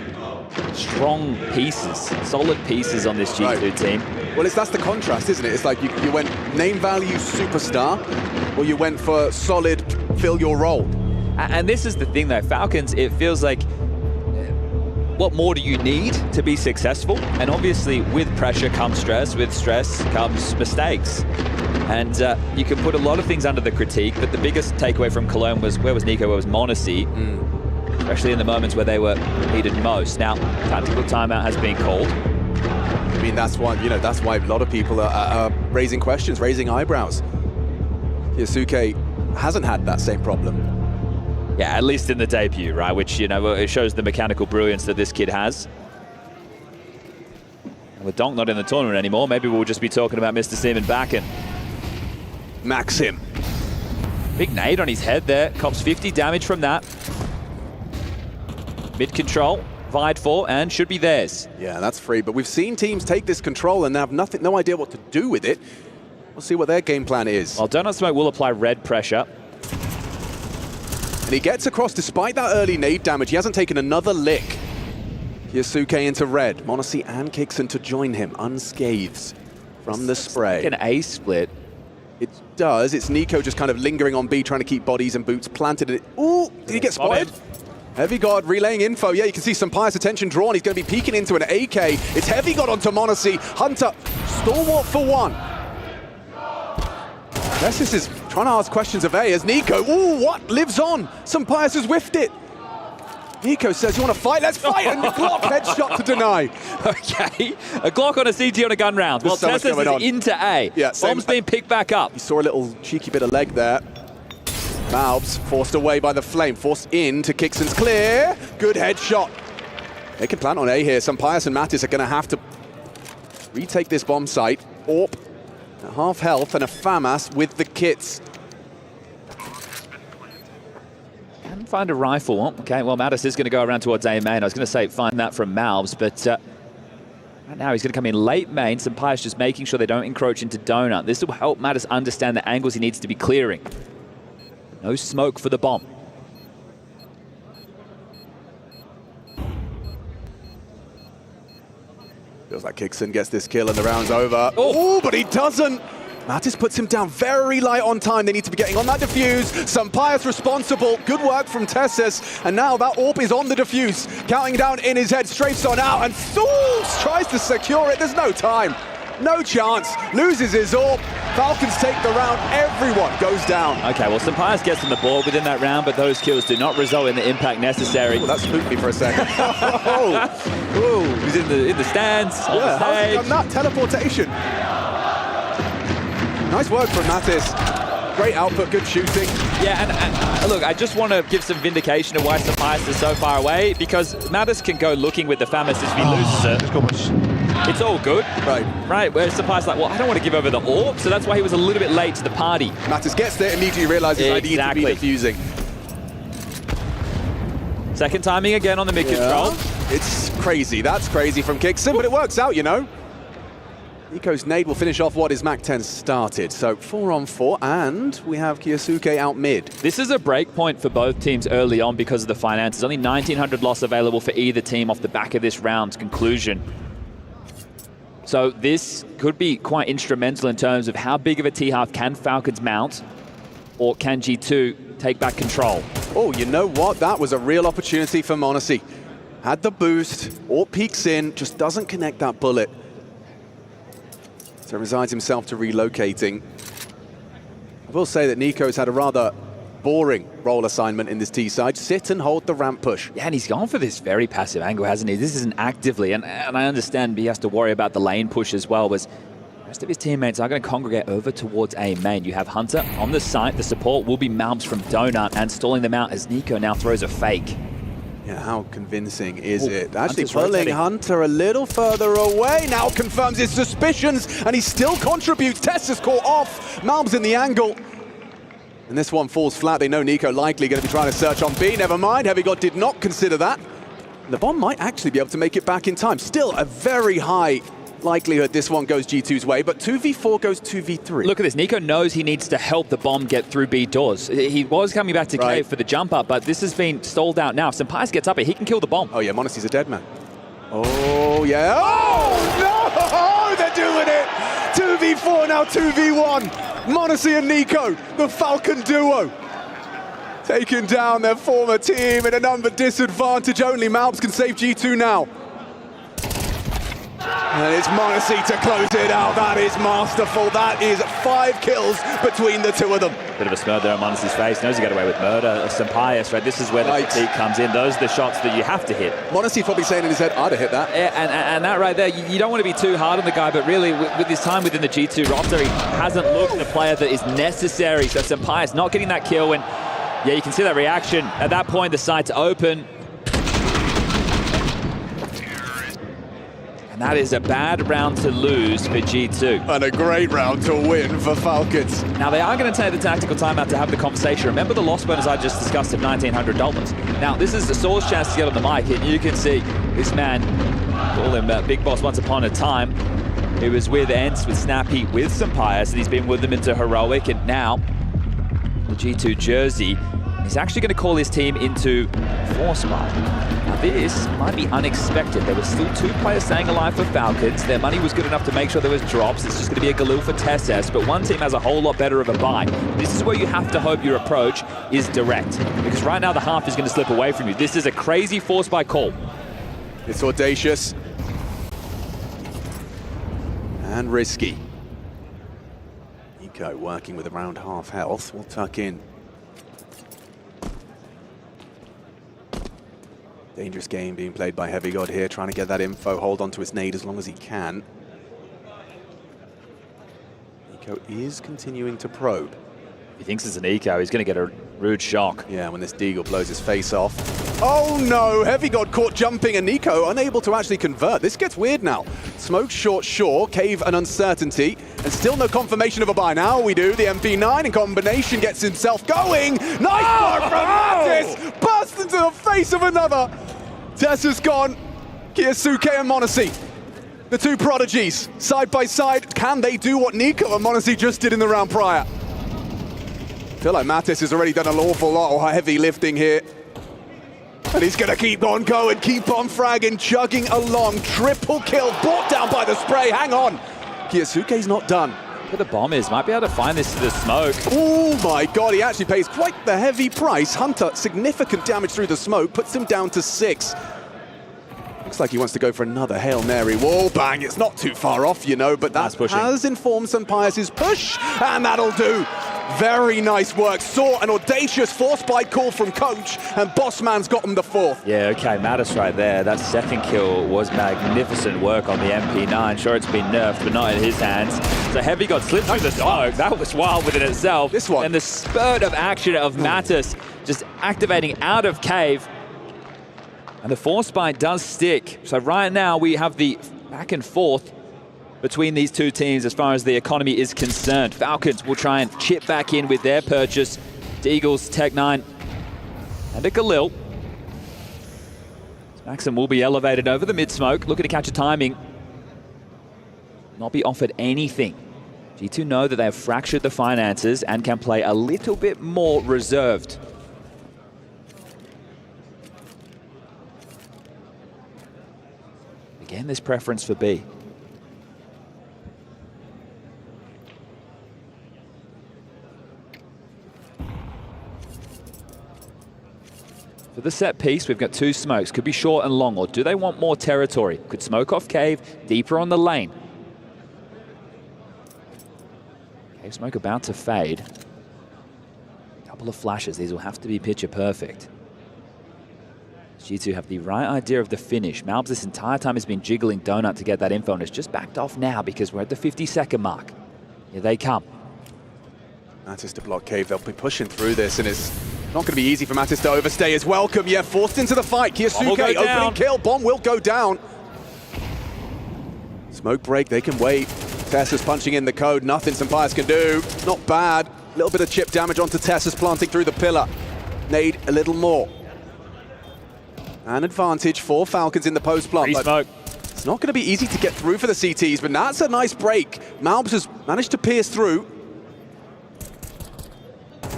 strong pieces, solid pieces on this G2 team. Well, that's the contrast, isn't it? It's like you went name value superstar, or you went for solid fill your role. And this is the thing though, Falcons, it feels like, what more do you need to be successful? And obviously with pressure comes stress, with stress comes mistakes. And you can put a lot of things under the critique, but the biggest takeaway from Cologne was, where was Nico, where was m0NESY? Especially in the moments where they were needed most. Now, tactical timeout has been called. I mean, that's why a lot of people are raising questions, raising eyebrows. Kyosuke hasn't had that same problem. Yeah, at least in the debut, right? Which, it shows the mechanical brilliance that this kid has. And with Donk not in the tournament anymore, maybe we'll just be talking about Mr. Seaman Bakken. Maxim. Big nade on his head there. Cops 50 damage from that. Mid control, vied for, and should be theirs. Yeah, that's free, but we've seen teams take this control and have no idea what to do with it. We'll see what their game plan is. Well, Donut Smoke will apply red pressure. And he gets across despite that early nade damage. He hasn't taken another lick. Kyosuke into red. m0NESY and Kixen to join him, unscathed from the spray. Like an A split. It does. It's Nico just kind of lingering on B, trying to keep bodies and boots planted. Ooh, did he get spotted? Heavy God relaying info. Yeah, you can see some Pire's attention drawn. He's going to be peeking into an AK. It's Heavy God onto m0NESY. Hunter, stalwart for one. Nessus is trying to ask questions of A as Nico. Ooh, what? Lives on. Some Pire's has whiffed it. Nico says, you want to fight? Let's fight! And Glock headshot to deny. Okay, a Glock on a CT on a gun round. Well, Tessus is into A. Yeah, Bomb's being picked back up. You saw a little cheeky bit of leg there. Malbs forced away by the flame, forced in to Kixen's clear. Good headshot. They can plant on A here. Some Pius and Mattis are going to have to retake this bomb site. Orp at half health and a FAMAS with the kits. Can find a rifle. Okay, well, Mattis is going to go around towards A main. I was going to say find that from Malbs, but right now he's going to come in late main. Some Pius just making sure they don't encroach into Donut. This will help Mattis understand the angles he needs to be clearing. No smoke for the bomb. Feels like Kixen gets this kill and the round's over. Oh, but he doesn't. Mattis puts him down very light on time. They need to be getting on that defuse. Some Pius responsible. Good work from Tessus. And now that AWP is on the defuse. Counting down in his head. Strafes on out. And Souls tries to secure it. There's no time. No chance. Loses his AWP. Falcons take the round. Everyone goes down. Okay, well, Sampaias gets on the board within that round, but those kills do not result in the impact necessary. Well, that spooked me for a second. He's in the stands, on the stage. How's he done that? Teleportation. Nice work from Mattis. Great output, good shooting. Yeah, and look, I just want to give some vindication of why Sampaias is so far away, because Mattis can go looking with the FAMAS if he loses it. It's all good. Right, where Sampaias like, well, I don't want to give over the AWP, so that's why he was a little bit late to the party. Mattis gets there, immediately realizes I need to be defusing. Second timing again on the mid-control. It's crazy. That's crazy from Kixen, but it works out, you know. Nico's nade will finish off what his MAC-10 started. So 4-on-4, and we have Kyosuke out mid. This is a break point for both teams early on because of the finances. Only 1,900 loss available for either team off the back of this round's conclusion. So this could be quite instrumental in terms of how big of a T-half can Falcons mount, or can G2 take back control? Oh, you know what? That was a real opportunity for m0NESY. Had the boost, or peeks in, just doesn't connect that bullet. So resigns himself to relocating. I will say that Nico's had a rather boring role assignment in this T side. Sit and hold the ramp push. Yeah, and he's gone for this very passive angle, hasn't he? This isn't actively, and I understand he has to worry about the lane push as well, but the rest of his teammates are going to congregate over towards A main. You have Hunter on the site. The support will be Malms from Donut, and stalling them out as Nico now throws a fake. Yeah, how convincing is it? Actually Hunter's pulling rotating. Hunter a little further away. Now confirms his suspicions, and he still contributes. Tess is caught off. Malms in the angle. And this one falls flat. They know Nico likely going to be trying to search on B. Never mind, Heavy God did not consider that. The bomb might actually be able to make it back in time. Still a very high likelihood this one goes G2's way, but 2v4 goes 2v3. Look at this. Nico knows he needs to help the bomb get through B doors. He was coming back to Cave for the jump up, but this has been stalled out now. If Sampaius gets up here, he can kill the bomb. Oh yeah, Monasty's a dead man. Oh yeah. Oh no! They're doing it! 2v4 now 2v1. Monasty and Nico, the Falcon duo. Taking down their former team in a number disadvantage. Only Malms can save G2 now. And it's Monasty to close it out. That is masterful. That is 5 kills between the two of them. Bit of a smirk there on Monasty's face. Knows he got away with murder. Sampaius, right? This is where the fatigue comes in. Those are the shots that you have to hit. Monasty's probably saying in his head, I'd have hit that. Yeah, and that right there, you don't want to be too hard on the guy, but really, with his time within the G2 roster, he hasn't looked the player that is necessary. So Sampaius not getting that kill, and yeah, you can see that reaction. At that point, the site's open. And that is a bad round to lose for G2. And a great round to win for Falcons. Now, they are going to take the tactical timeout to have the conversation. Remember the loss bonus I just discussed of $1,900. Now, this is the Saul's chance to get on the mic, and you can see this man, call him Big Boss once upon a time, who was with Ents, with Snappy, with Sampaius, and he's been with them into Heroic, and now the G2 jersey. He's actually going to call his team into Force Spy. Now this might be unexpected. There were still 2 players staying alive for Falcons. Their money was good enough to make sure there was drops. It's just going to be a Galil for Tesses, but one team has a whole lot better of a buy. This is where you have to hope your approach is direct, because right now the half is going to slip away from you. This is a crazy Force Spy call. It's audacious. And risky. Nico working with around half health. We'll tuck in. Dangerous game being played by Heavy God here, trying to get that info, hold on to his nade as long as he can. Nico is continuing to probe. He thinks it's an eco, he's going to get a rude shock. Yeah, when this Deagle blows his face off. Oh no, Heavy God caught jumping and Nico unable to actually convert. This gets weird now. Smoke short shore, Cave an uncertainty, and still no confirmation of a buy. Now we do, the MP9 in combination gets himself going. Nice work from Mattis! Burst into the face of another. Tessa's gone. Kiyasuke and Monasty, the 2 prodigies, side by side. Can they do what Nico and Monasty just did in the round prior? I feel like Mattis has already done an awful lot of heavy lifting here. And he's going to keep on going, keep on fragging, chugging along. Triple kill, brought down by the spray. Hang on. Kiyasuke's not done. Where the bomb is, might be able to find this to the smoke. Oh my god, he actually pays quite the heavy price. Hunter, significant damage through the smoke, puts him down to 6. Looks like he wants to go for another Hail Mary wall bang. It's not too far off, you know, but that has informed Sampaius' push, and that'll do. Very nice work. Saw an audacious Force Spy call from Coach, and Bossman's got him the 4th. Yeah, okay, Mattis right there. That second kill was magnificent work on the MP9. Sure, it's been nerfed, but not in his hands. So Heavy got slipped through the smoke. That was wild within itself. This one. And the spurt of action of Mattis just activating out of Cave. And the Force Spy does stick. So right now we have the back and forth between these 2 teams as far as the economy is concerned. Falcons will try and chip back in with their purchase. Deagles, Tech9, and a Galil. Maxim will be elevated over the mid-smoke, looking to catch a timing. Not be offered anything. G2 know that they have fractured the finances and can play a little bit more reserved. Again, this preference for B. For the set piece, we've got 2 smokes. Could be short and long, or do they want more territory? Could smoke off Cave, deeper on the lane. Wave smoke about to fade. Couple of flashes. These will have to be picture perfect. G2 have the right idea of the finish. Malbs this entire time has been jiggling Donut to get that info, and it's just backed off now because we're at the 50-second mark. Here they come. Mattis to block Cave. They'll be pushing through this, and it's not going to be easy for Mattis to overstay his welcome. Yeah, forced into the fight. Kyosuke, opening kill. Bomb will go down. Smoke break, they can wait. Tessa's punching in the code. Nothing Sampayas can do. Not bad. A little bit of chip damage onto Tessa's planting through the pillar. Nade a little more. An advantage for Falcons in the post plant. Smoke. It's not going to be easy to get through for the CTs, but that's a nice break. Malbs has managed to pierce through.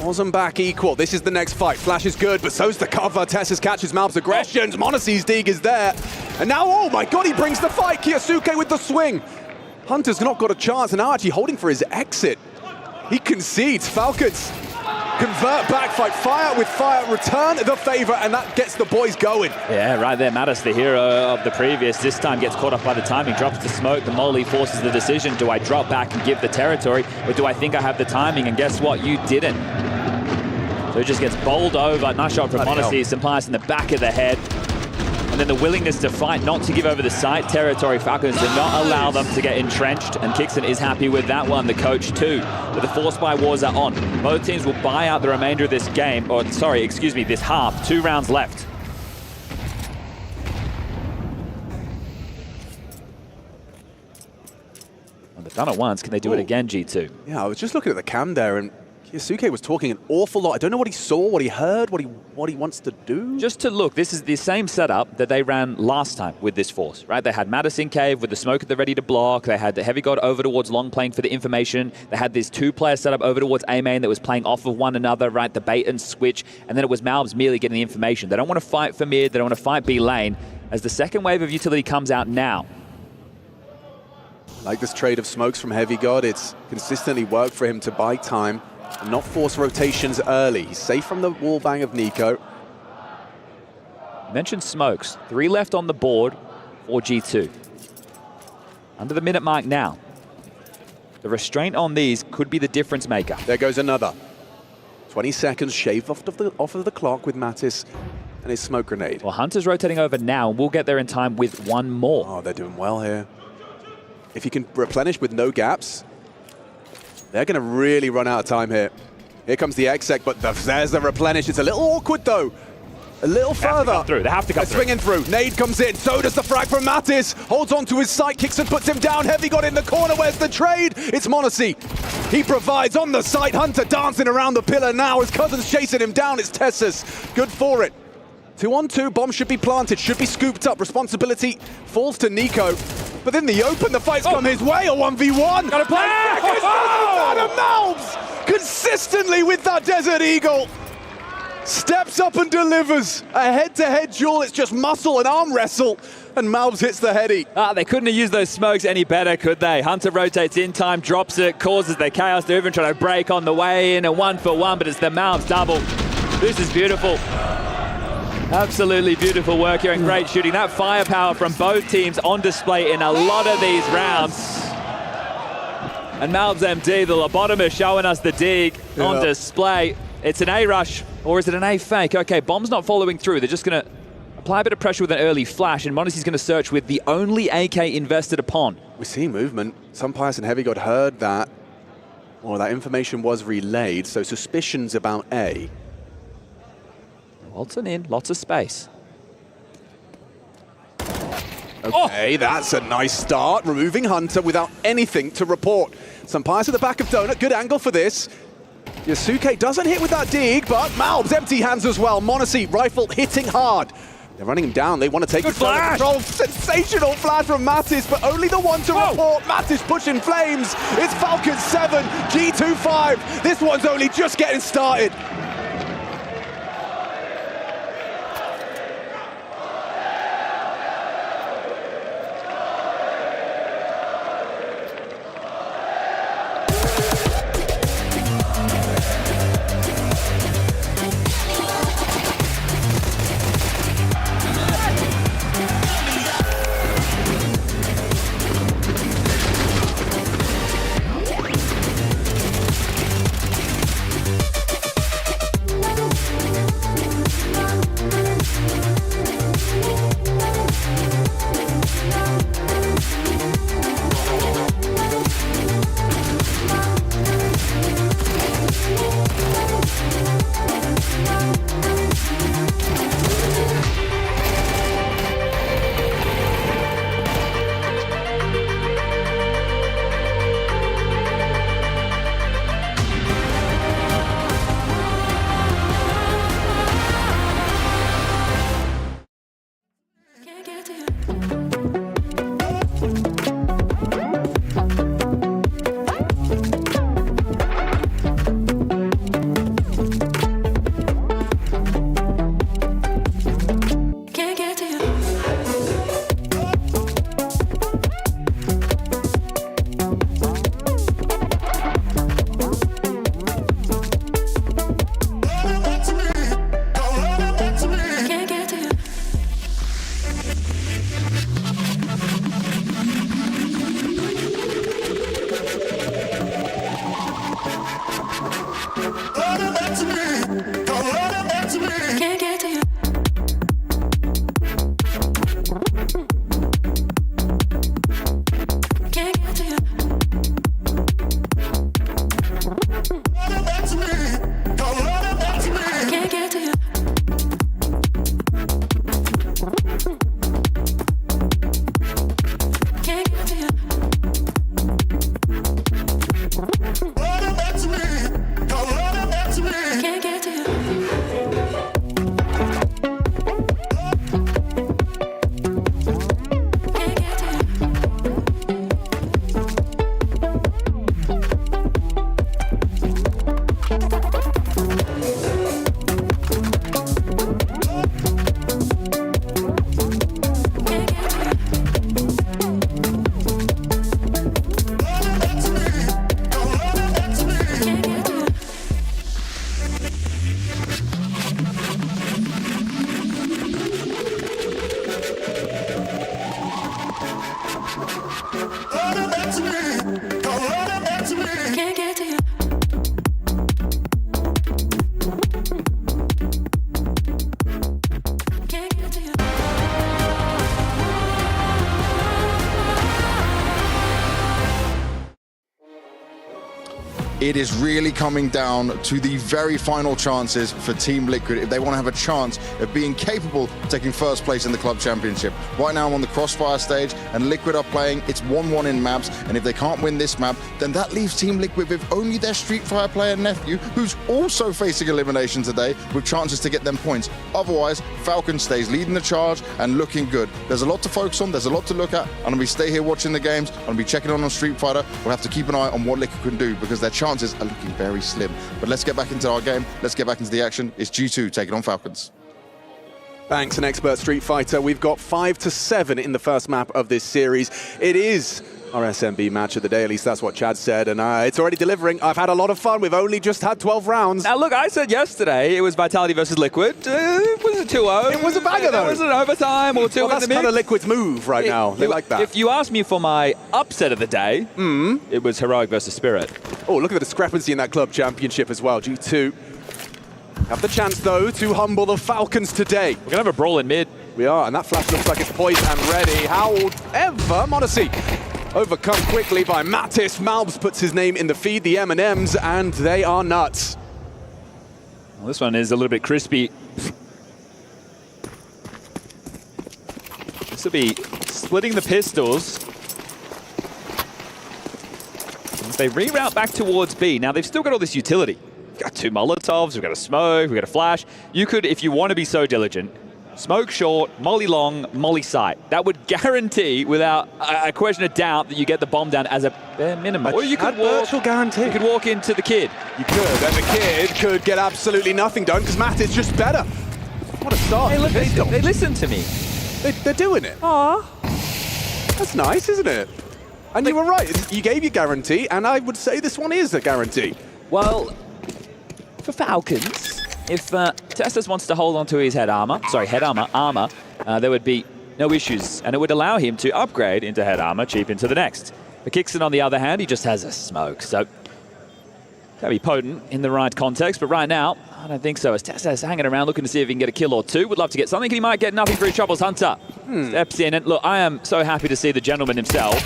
Wasn't back equal. This is the next fight. Flash is good, but so's the cover. Tessa's catches Malbs' aggressions. Monosi's dig is there. And now, oh my god, he brings the fight. Kyosuke with the swing. Hunter's not got a chance, and now actually holding for his exit. He concedes. Falcons convert back, fight fire with fire, return the favor, and that gets the boys going. Yeah, right there. Mattis, the hero of the previous, this time gets caught up by the timing, drops the smoke. The Molly forces the decision. Do I drop back and give the territory, or do I think I have the timing? And guess what? You didn't. So it just gets bowled over. Nice shot from Monacy. Sampayas in the back of the head. And then the willingness to fight, not to give over the site territory. Falcons did not allow them to get entrenched, and Kixon is happy with that one, the coach too. But the force buy wars are on. Both teams will buy out the remainder of this game, or sorry, excuse me, this half. 2 rounds left. Well, they've done it once, can they do it again, G2? Yeah, I was just looking at the cam there, and Kyosuke was talking an awful lot. I don't know what he saw, what he heard, what he wants to do. Just to look, this is the same setup that they ran last time with this force, right? They had Mattis in cave with the smoke at the ready to block. They had the heavy god over towards long playing for the information. They had this 2-player setup over towards A main that was playing off of one another, right? The bait and switch. And then it was Malbs merely getting the information. They don't want to fight for mid. They don't want to fight B lane. As the second wave of utility comes out now. Like this trade of smokes from Heavy God, it's consistently worked for him to buy time and not force rotations early. He's safe from the wall bang of Nico. Mentioned smokes. 3 left on the board for G2. Under the minute mark now. The restraint on these could be the difference maker. There goes another. 20 seconds shaved off of the clock with Mattis and his smoke grenade. Well, Hunter's rotating over now, and we'll get there in time with 1 more. Oh, they're doing well here. If you can replenish with no gaps, they're going to really run out of time here. Here comes the exec, but there's the replenish. It's a little awkward, though. A little further. They have to come through. Swinging through. Nade comes in. So does the frag from Mattis. Holds on to his sight. Kicks and puts him down. Heavy got in the corner. Where's the trade? It's Monacy. He provides on the site. Hunter dancing around the pillar now. His cousin's chasing him down. It's Tessas. Good for it. 2-on-2. Bomb should be planted. Should be scooped up. Responsibility falls to Nico. But in the open, the fight's come his way. A 1v1. Gotta play. Malbs consistently with that Desert Eagle. Steps up and delivers. A head-to-head duel. It's just muscle and arm wrestle. And Malbs hits the heady. They couldn't have used those smokes any better, could they? Hunter rotates in time, drops it, causes the chaos. They're even trying to break on the way in. A 1-for-1, but it's the Malbs double. This is beautiful. Absolutely beautiful work here and great shooting. That firepower from both teams on display in a lot of these rounds. And Malbs MD, the lobotomist, showing us the dig on display. It's an A rush, or is it an A fake? Okay, Bomb's not following through. They're just going to apply a bit of pressure with an early flash, and Monacy's going to search with the only AK invested upon. We see movement. Sampayas and Heavy God heard that, or that information was relayed, so suspicions about A. Walton in, lots of space. Okay, that's a nice start. Removing Hunter without anything to report. Sampayas at the back of Donut. Good angle for this. Yasuke doesn't hit with that dig, but Malbs empty hands as well. Monacy rifle hitting hard. They're running him down. They want to take control. Sensational flash from Mattis, but only the one to report. Mattis pushing flames. It's Falcons 7, G2 5. This one's only just getting started. it is really coming down to the very final chances for Team Liquid if they want to have a chance of being capable of taking first place in the club championship. Right now I'm on the Crossfire stage and Liquid are playing, it's 1-1 in maps, and if they can't win this map, then that leaves Team Liquid with only their Street Fighter player nephew, who's also facing elimination today, with chances to get them points. Otherwise, Falcon stays leading the charge and looking good. There's a lot to focus on, there's a lot to look at, and I'm going to stay here watching the games, I'm going to be checking on Street Fighter. We'll have to keep an eye on what Liquid can do because their chances are looking very slim. But let's get back into our game, let's get back into the action. It's G2 taking on Falcons. Thanks, an expert Street Fighter. We've got 5-7 in the first map of this series. It is our SMB match of the day, at least that's what Chad said, and it's already delivering. I've had a lot of fun. We've only just had 12 rounds. Now, look, I said yesterday it was Vitality versus Liquid. It was a 2-0. It was a banger, though. It was an overtime or two. Well, that's kind of Liquid's move right now. They like that. If you ask me for my upset of the day, it was Heroic versus Spirit. Oh, look at the discrepancy in that club championship as well. G2 have the chance, though, to humble the Falcons today. We're going to have a brawl in mid. We are, and that flash looks like it's poised and ready. However, Modesty overcome quickly by Mattis. Malbs puts his name in the feed, the M&Ms, and they are nuts. Well, this one is a little bit crispy. This will be splitting the pistols. As they reroute back towards B. Now, they've still got all this utility. We've got 2 Molotovs, we've got a smoke, we've got a flash. You could, if you want to be so diligent, smoke short, molly long, molly sight. That would guarantee, without a question of doubt, that you get the bomb down as a bare minimum. Or you could virtual guarantee. You could walk into the kid. You could, and the kid could get absolutely nothing done because Matt is just better. What a start. Hey, look, they listen to me. They're doing it. Aww. That's nice, isn't it? And you were right. You gave your guarantee, and I would say this one is a guarantee. Well, for Falcons, if Testis wants to hold on to his head armor, there would be no issues, and it would allow him to upgrade into head armor, cheap into the next. For Kixon, on the other hand, he just has a smoke, so that'd be potent in the right context, but right now, I don't think so. As Testis hanging around looking to see if he can get a kill or two, would love to get something, and he might get nothing for his troubles. Hunter steps in, and look, I am so happy to see the gentleman himself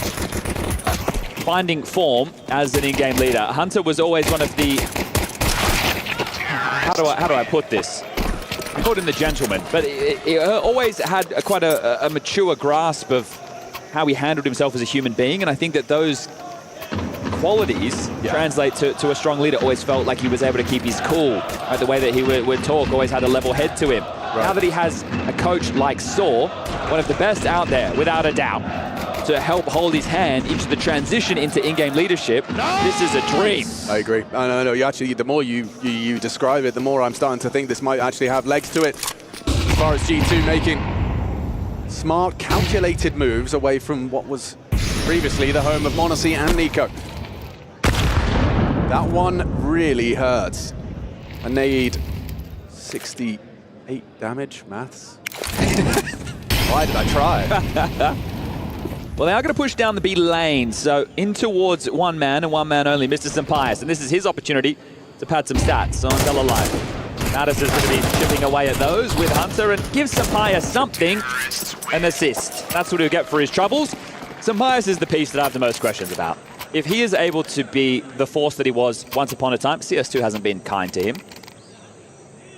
finding form as an in-game leader. Hunter was always one of the... How do I put this? I called him the gentleman, but he always had quite a mature grasp of how he handled himself as a human being, and I think that those qualities translate to a strong leader. Always felt like he was able to keep his cool. Right? The way that he would talk, always had a level head to him. Right. Now that he has a coach like Saw, one of the best out there, without a doubt, to help hold his hand into the transition into in-game leadership, this is a dream. I agree. No, you actually, the more you describe it, the more I'm starting to think this might actually have legs to it. As far as G2 making smart, calculated moves away from what was previously the home of Monacy and Nico. That one really hurts. A nade, 68 damage, maths. Why did I try? Well, they are going to push down the B lane, so in towards one man and one man only, Mr. Sampaius, and this is his opportunity to pad some stats on Bella Life. Mattis is going to be chipping away at those with Hunter and gives Sampaius something, an assist. That's what he'll get for his troubles. Sampaius is the piece that I have the most questions about. If he is able to be the force that he was once upon a time, CS2 hasn't been kind to him.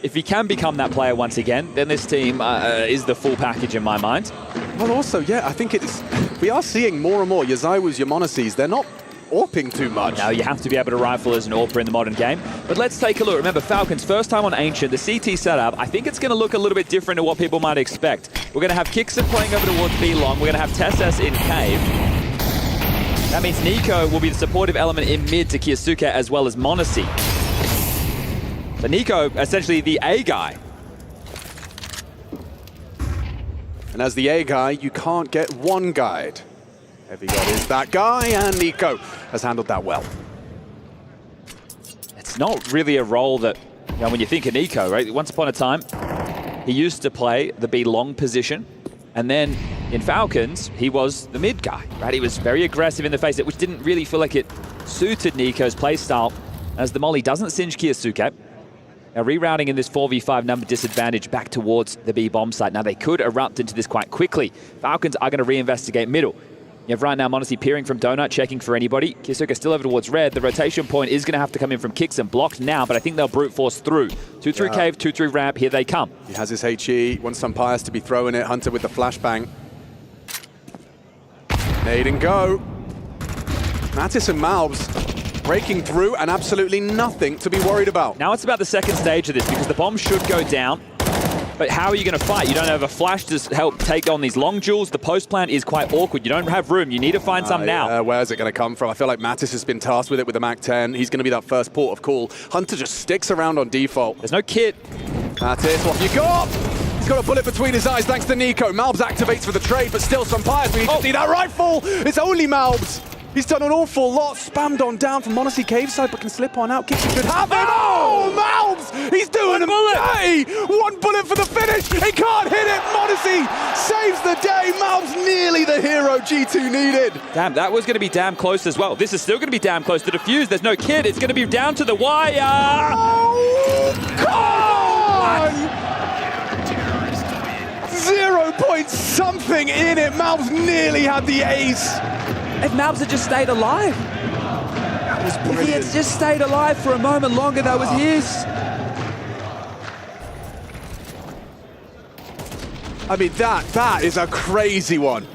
If he can become that player once again, then this team is the full package in my mind. Well, also, I think it's... We are seeing more and more Yazaiwas, Yamonacies. They're not AWPing too much. No, you have to be able to rifle as an AWPer in the modern game. But let's take a look. Remember, Falcons, first time on Ancient, the CT setup, I think it's going to look a little bit different to what people might expect. We're going to have Kixon playing over towards B long. We're going to have Tesses in Cave. That means Nico will be the supportive element in mid to Kiyasuke as well as Monacy. But Nico, essentially the A guy. And as the A guy, you can't get one guide. Heavy God is that guy, and Nico has handled that well. It's not really a role that, when you think of Nico, right? Once upon a time, he used to play the B long position, and then in Falcons, he was the mid guy, right? He was very aggressive in the face, which didn't really feel like it suited Nico's playstyle, as the molly doesn't singe Kiyasuke. Now rerouting in this 4v5 number disadvantage back towards the B bomb site. Now they could erupt into this quite quickly. Falcons are going to reinvestigate middle. You have right now Monacy peering from Donut, checking for anybody. Kisuka still over towards red. The rotation point is going to have to come in from Kixon. Blocked now, but I think they'll brute force through. 2 through cave, 2 through ramp. Here they come. He has his HE. Wants some Pius to be throwing it. Hunter with the flashbang. Nade and go. Mattis and Malbs breaking through and absolutely nothing to be worried about. Now it's about the second stage of this because the bomb should go down. But how are you going to fight? You don't have a flash to help take on these long duels. The post plant is quite awkward. You don't have room. You need to find some now. Where's it going to come from? I feel like Mattis has been tasked with it with the Mac-10. He's going to be that first port of call. Hunter just sticks around on default. There's no kit. Mattis, what have you got? He's got a bullet between his eyes thanks to Nico. Malbs activates for the trade, but still some Pius. We need to see that rifle. It's only Malbs. He's done an awful lot. Spammed on down from Monacy cave side, but can slip on out. Kixon should have it. Oh, Malbs! He's doing him dirty. 1 bullet for the finish. He can't hit it. Monacy saves the day. Malbs nearly the hero G2 needed. Damn, that was going to be damn close as well. This is still going to be damn close to defuse. There's no kid. It's going to be down to the wire. Oh, come on! 0 point something in it. Malbs nearly had the ace. If Malbs had just stayed alive. If he had just stayed alive for a moment longer, that was his. I mean, that is a crazy one.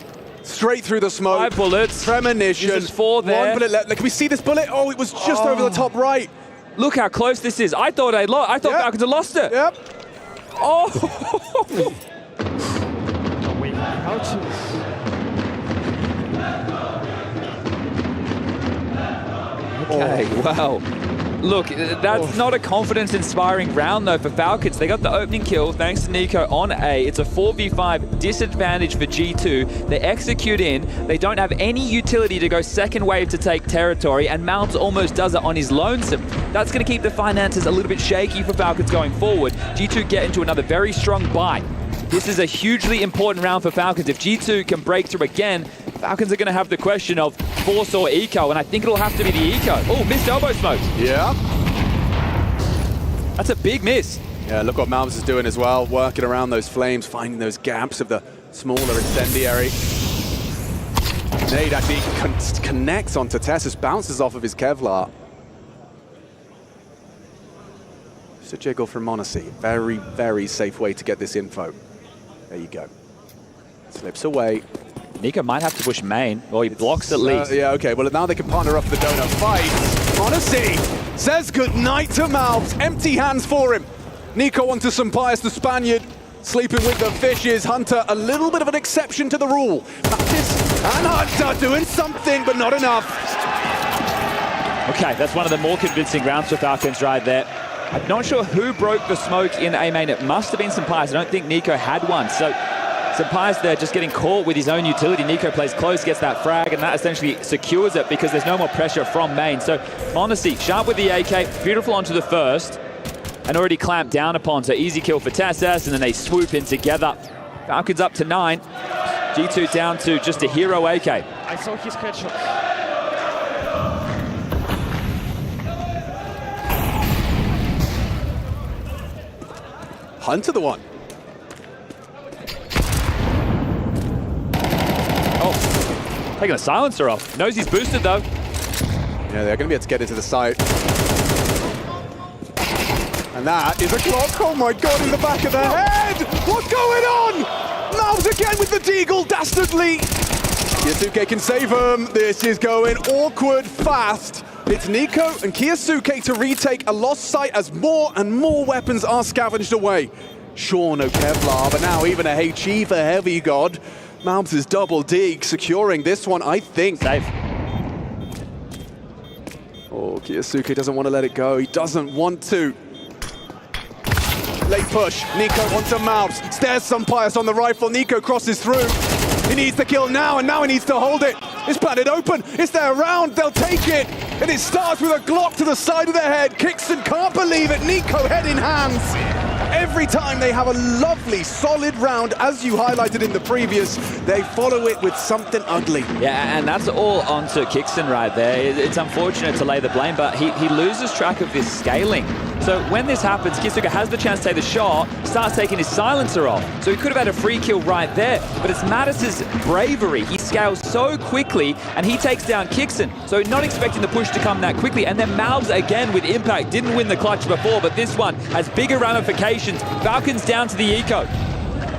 Straight through the smoke. 5 bullets. Premonition. There's 4 there. 1 bullet left. Can we see this bullet? Oh, it was just over the top right. Look how close this is. I thought Falcons had lost it. Yep. Oh. Okay, wow. Look, that's not a confidence-inspiring round, though, for Falcons. They got the opening kill, thanks to Nico on A. It's a 4v5 disadvantage for G2. They execute in. They don't have any utility to go second wave to take territory, and Malbs almost does it on his lonesome. That's going to keep the finances a little bit shaky for Falcons going forward. G2 get into another very strong bite. This is a hugely important round for Falcons. If G2 can break through again, Falcons are going to have the question of Force or Eco, and I think it'll have to be the Eco. Oh, missed elbow smoke. Yeah. That's a big miss. Yeah, look what Malbs is doing as well, working around those flames, finding those gaps of the smaller incendiary. Nade actually connects onto Tessus, bounces off of his Kevlar. Just a jiggle from Monacy. Very, very safe way to get this info. There you go. Slips away. Nico might have to push main, or he blocks at least. Yeah, okay, well now they can partner up for the donut fight. Monacy says goodnight to Malbs. Empty hands for him. Nico onto some Pius, the Spaniard, sleeping with the fishes. Hunter, a little bit of an exception to the rule. Mattis and Hunter doing something, but not enough. Okay, that's one of the more convincing rounds for Falcons right there. I'm not sure who broke the smoke in A main. It must have been some Pius. I don't think Nico had one. So some Pius there just getting caught with his own utility. Nico plays close, gets that frag, and that essentially secures it because there's no more pressure from main. So Monacy, sharp with the AK, beautiful onto the first, and already clamped down upon. So easy kill for Tessus, and then they swoop in together. Falcons up to 9. G2 down to just a hero AK. I saw his headshot. Hunter the one. Oh, taking a silencer off. Knows he's boosted though. Yeah, they're going to be able to get into the site. And that is a clock. Oh my god, in the back of the head! What's going on? Malbs again with the deagle, dastardly. Kiyasuke can save him. This is going awkward fast. It's Nico and Kiyasuke to retake a lost site as more and more weapons are scavenged away. Sure, no Kevlar, but now even a HE for Heavy God. Malbs is double dig, securing this one, I think. Safe. Oh, Kiyasuke doesn't want to let it go. He doesn't want to. Late push. Nico onto Malbs. Stares some Pius on the rifle. Nico crosses through. He needs to kill now, and now he needs to hold it. It's planted open. It's their round. They'll take it. And it starts with a Glock to the side of the head. Kixon can't believe it. Nico head in hands. Every time they have a lovely, solid round, as you highlighted in the previous, they follow it with something ugly. Yeah, and that's all onto Kixon right there. It's unfortunate to lay the blame, but he loses track of this scaling. So when this happens, Kisuga has the chance to take the shot, starts taking his silencer off. So he could have had a free kill right there, but it's Mattis's bravery. He scales so quickly, and he takes down Kixon. So not expecting the push to come that quickly, and then Malbs again with impact. Didn't win the clutch before, but this one has bigger ramifications. Falcons down to the eco.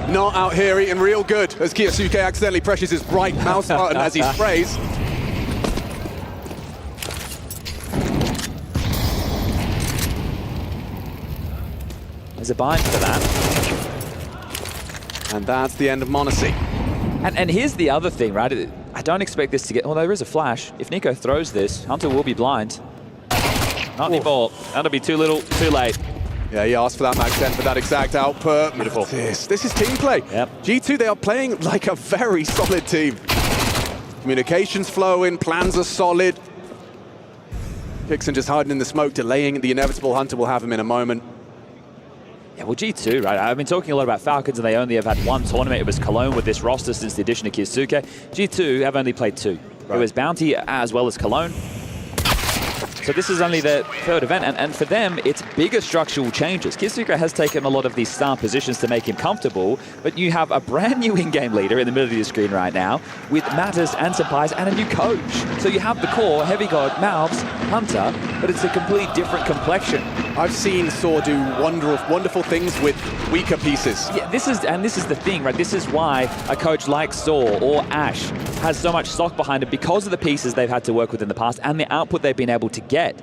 Not out here eating real good as Kisuga accidentally presses his right mouse button as he sprays. There's a bind for that. And that's the end of Monacy. And here's the other thing, right? I don't expect this to get... Well, there is a flash. If Nico throws this, Hunter will be blind. Not anymore. That'll be too little, too late. Yeah, he asked for that max 10 for that exact output. Beautiful. This is team play. Yep. G2, they are playing like a very solid team. Communications flowing, plans are solid. Kixon just hiding in the smoke, delaying the inevitable. Hunter will have him in a moment. Yeah, well, G2, right? I've been talking a lot about Falcons, and they only have had one tournament. It was Cologne with this roster since the addition of Kisuke. G2 have only played two. Right. It was Bounty as well as Cologne. So this is only their third event, and for them, it's bigger structural changes. Kisuke has taken a lot of these star positions to make him comfortable, but you have a brand new in-game leader in the middle of your screen right now, with Mattis and Senpais and a new coach. So you have the core, Heavy God, Malbs, Hunter, but it's a complete different complexion. I've seen Saw do wonderful things with weaker pieces. Yeah, this is the thing, right? This is why a coach like Saw or Ash has so much stock behind him, because of the pieces they've had to work with in the past and the output they've been able to get.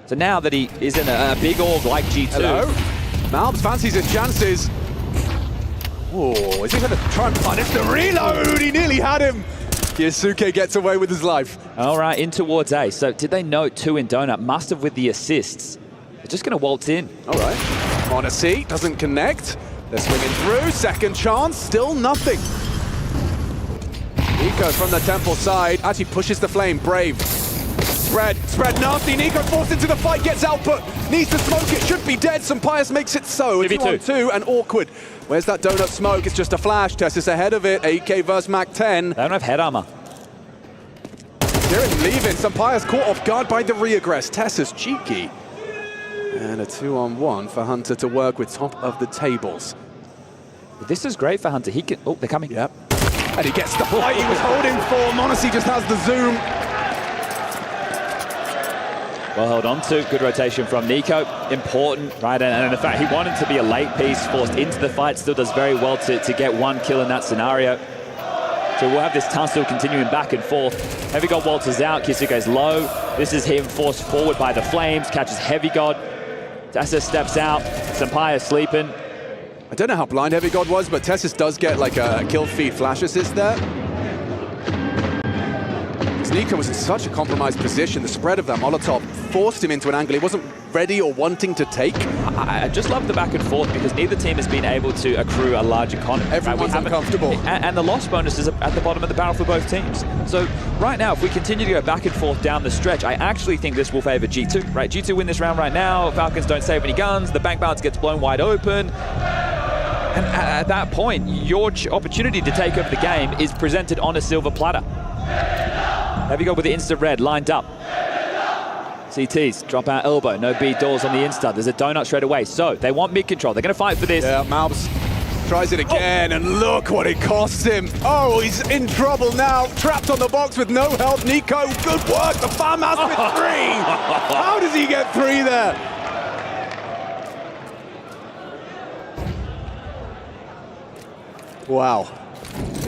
So now that he is in a big org like G2. Hello? Malbs fancies his chances. Oh, is he going to try and punish the reload? He nearly had him. Kisuke gets away with his life. All right, in towards A. So did they note 2 in Donut? Must have with the assists. They're just going to waltz in. All right. Monacy doesn't connect. They're swinging through. Second chance. Still nothing. Nico from the Temple side actually pushes the flame. Brave. Spread nasty. Nico forced into the fight, gets output. Needs to smoke it. Should be dead. Pius makes it so. A 2-on-2 and awkward. Where's that donut smoke? It's just a flash. Tessus ahead of it. 8K versus Mac 10. They don't have head armor. Kieran leaving. Pius caught off guard by the reaggress. Tessus cheeky. And a 2-on-1 for Hunter to work with top of the tables. This is great for Hunter. He can... Oh, they're coming. Yep. And he gets the fight he was holding for. Monacy just has the zoom. Well held on to. Good rotation from Nico. Important, right? And in fact, he wanted to be a late piece, forced into the fight. Still does very well to get one kill in that scenario. So we'll have this tussle continuing back and forth. Heavy God waltzes out. Kisuke's low. This is him forced forward by the flames. Catches Heavy God. Tessus steps out. Senpai is sleeping. I don't know how blind Heavy God was, but Tessus does get like a kill feed flash assist there. Nico was in such a compromised position. The spread of that Molotov forced him into an angle he wasn't ready or wanting to take. I just love the back and forth, because neither team has been able to accrue a large economy. Everyone's uncomfortable. And the loss bonus is at the bottom of the barrel for both teams. So right now, if we continue to go back and forth down the stretch, I actually think this will favor G2. Right, G2 win this round right now. Falcons don't save any guns. The bank balance gets blown wide open. And at that point, your opportunity to take over the game is presented on a silver platter. Heavy God with the insta red lined up. CTs, drop out elbow, no bead doors on the insta. There's a donut straight away. So they want mid control. They're going to fight for this. Yeah, Malbs tries it again, and look what it costs him. Oh, he's in trouble now. Trapped on the box with no help. Nico, good work. The farmhouse with 3. How does he get 3 there? Wow.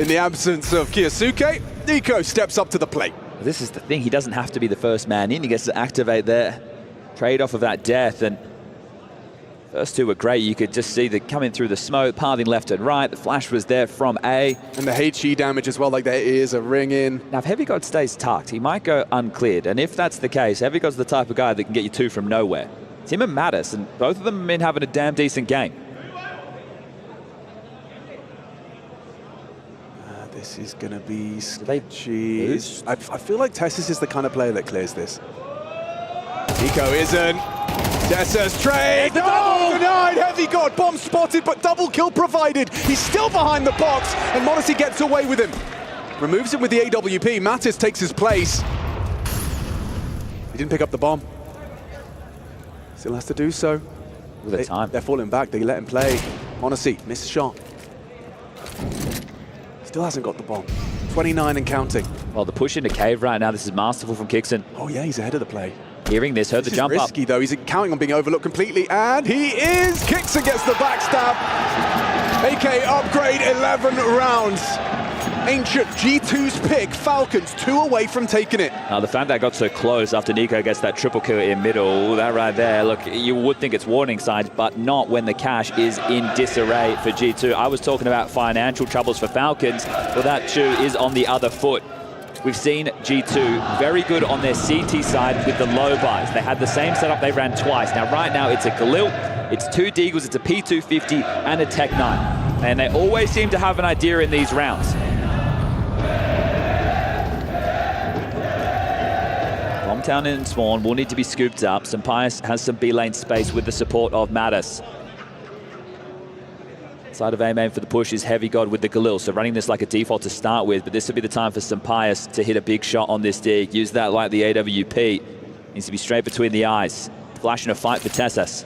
In the absence of Kisuke, Nico steps up to the plate. This is the thing, he doesn't have to be the first man in. He gets to activate their trade-off of that death, and first 2 were great. You could just see the coming through the smoke, pathing left and right. The flash was there from A. And the HE damage as well, like their ears are ringing. Now, if Heavy God stays tucked, he might go uncleared. And if that's the case, Heavy God's the type of guy that can get you 2 from nowhere. It's him and Mattis, and both of them have been having a damn decent game. This is going to be sketchy. I feel like Tessus is the kind of player that clears this. Nico isn't. Tessus trade. No! Denied. Heavy God. Bomb spotted, but double kill provided. He's still behind the box, and Monacy gets away with him. Removes him with the AWP. Mattis takes his place. He didn't pick up the bomb. Still has to do so. They're falling back. They let him play. Honesty, missed shot. Still hasn't got the bomb. 29 and counting. Well, the push into cave right now. This is masterful from Kixon. Oh yeah, he's ahead of the play. Hearing this, heard the jump up. Risky though. He's counting on being overlooked completely, and he is. Kixon gets the backstab. AK upgrade 11 rounds. Ancient G2's pick. Falcons 2 away from taking it. Now the fact that got so close after Nico gets that triple kill in middle, that right there, look, you would think it's warning signs, but not when the cash is in disarray for G2. I was talking about financial troubles for Falcons, well that too is on the other foot. We've seen G2 very good on their CT side with the low buys. They had the same setup they ran twice. Now right now it's a Galil, it's 2 Deagles, it's a P250 and a Tech 9. And they always seem to have an idea in these rounds. Bombtown and Spawn will need to be scooped up. Sampaius has some B-lane space with the support of Mattis. Side of A-main for the push is Heavy God with the Galil, so running this like a default to start with, but this will be the time for Sampaius to hit a big shot on this dig. Use that like the AWP. Needs to be straight between the eyes. Flash in a fight for Tessas.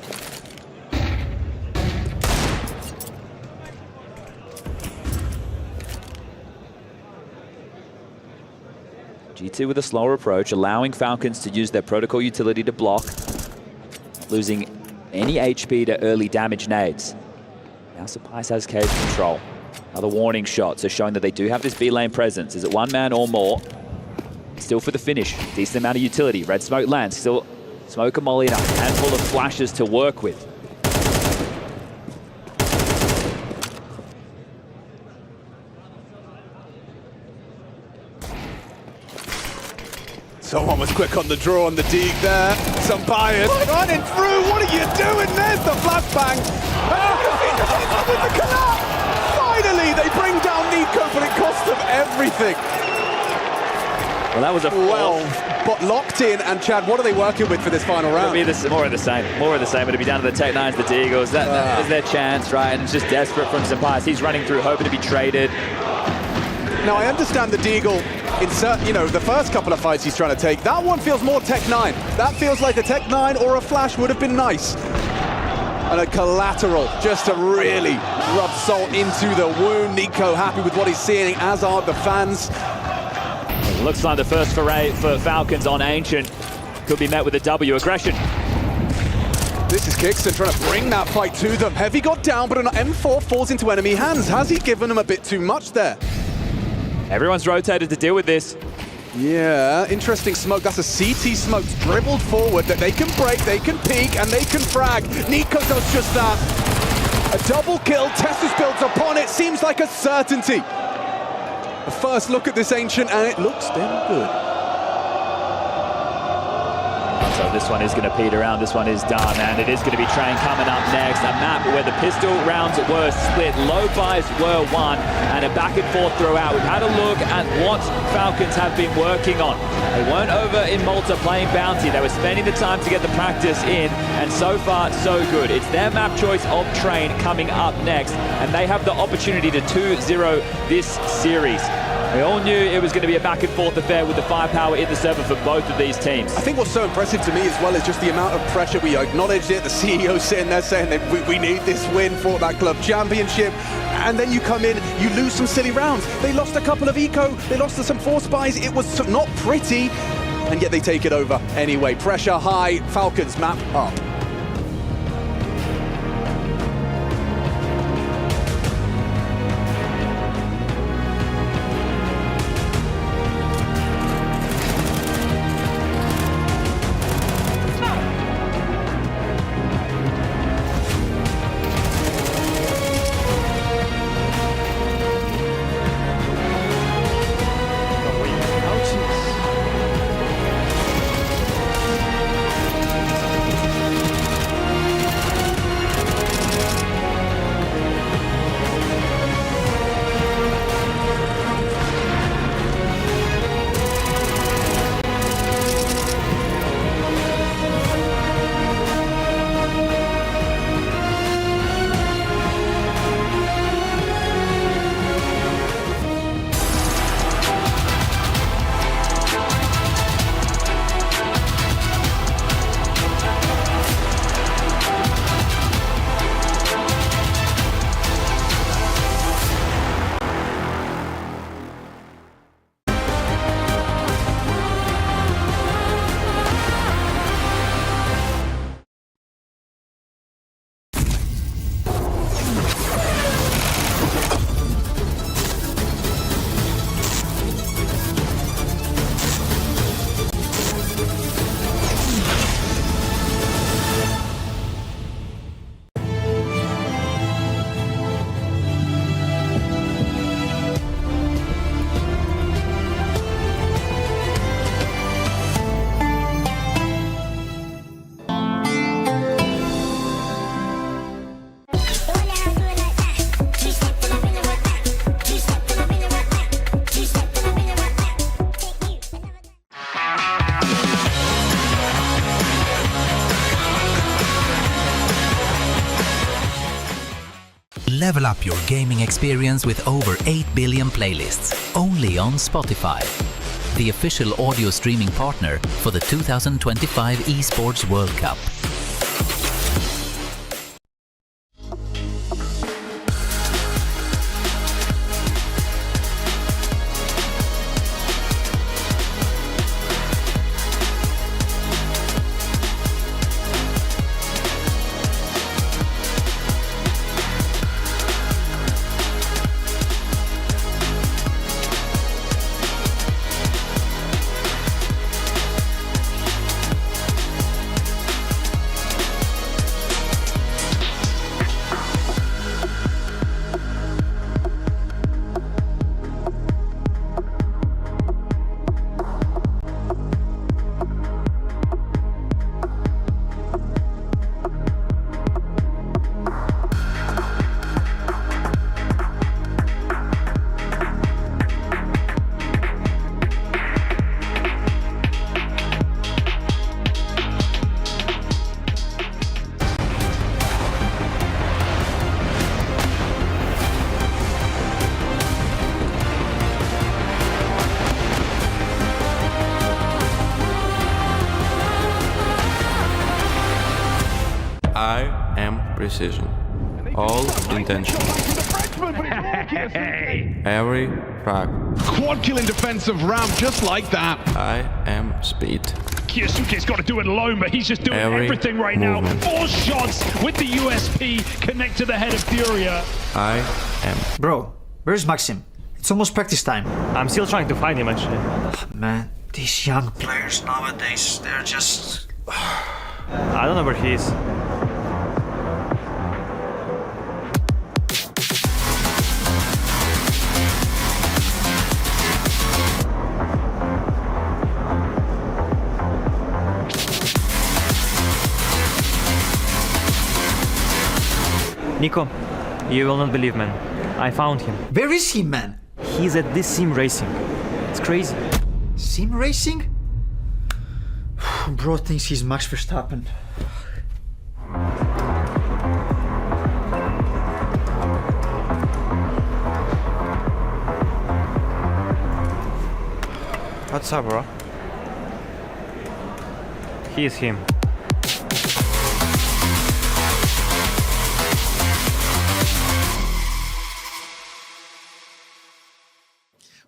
G2 with a slower approach, allowing Falcons to use their protocol utility to block, losing any HP to early damage nades. Now Sampaius has cage control. Another warning shot, so showing that they do have this B-lane presence. Is it one man or more? Still for the finish. Decent amount of utility. Red smoke lands. Still smoke a molly and a handful of flashes to work with. Someone was quick on the draw on the dig there. Sampaius running through. What are you doing? There's the flashbang. With the collapse. Finally, they bring down Nico, but it cost them everything. Well, that was a 12, but locked in. And Chad, what are they working with for this final round? It'll be more of the same. More of the same. It'll be down to the Tech 9s, the Deagles. That is their chance, right? And it's just desperate from Sampaius. He's running through, hoping to be traded. Now, I understand the Deagle, the first couple of fights he's trying to take. That one feels more Tech 9. That feels like a Tech 9 or a Flash would have been nice. And a collateral, just to really rub salt into the wound. Nico happy with what he's seeing, as are the fans. It looks like the first foray for Falcons on Ancient could be met with a W. Aggression. This is Kixon trying to bring that fight to them. Heavy got down, but an M4 falls into enemy hands. Has he given him a bit too much there? Everyone's rotated to deal with this. Yeah, interesting smoke. That's a CT smoke dribbled forward that they can break, they can peek, and they can frag. Nico does just that. A double kill, Tessus builds upon it, seems like a certainty. A first look at this Ancient, and it looks damn good. So this one is going to peter out, this one is done, and it is going to be Train coming up next. A map where the pistol rounds were split, low buys were won, and a back and forth throughout. We've had a look at what Falcons have been working on. They weren't over in Malta playing Bounty, they were spending the time to get the practice in, and so far, so good. It's their map choice of Train coming up next, and they have the opportunity to 2-0 this series. We all knew it was going to be a back and forth affair with the firepower in the server for both of these teams. I think what's so impressive to me as well is just the amount of pressure. We acknowledged it, the CEO sitting there saying that we need this win for that club championship. And then you come in, you lose some silly rounds. They lost a couple of eco, they lost to some force buys. It was not pretty, and yet they take it over anyway. Pressure high, Falcons map up. Level up your gaming experience with over 8 billion playlists, only on Spotify, the official audio streaming partner for the 2025 Esports World Cup. I am precision. All intention. Every track. Quad kill in defensive ramp, just like that. I am speed. Kyosuke's got to do it alone, but he's just doing everything right movement. now. 4 shots with the USP connect to the head of Furia. I am. Bro, where's Maxim? It's almost practice time. I'm still trying to find him, actually. Man, these young players nowadays, they're just... I don't know where he is. Nico, you will not believe, man. I found him. Where is he, man? He's at this sim racing. It's crazy. Sim racing? Bro thinks he's Max Verstappen. What's up, bro? He is him.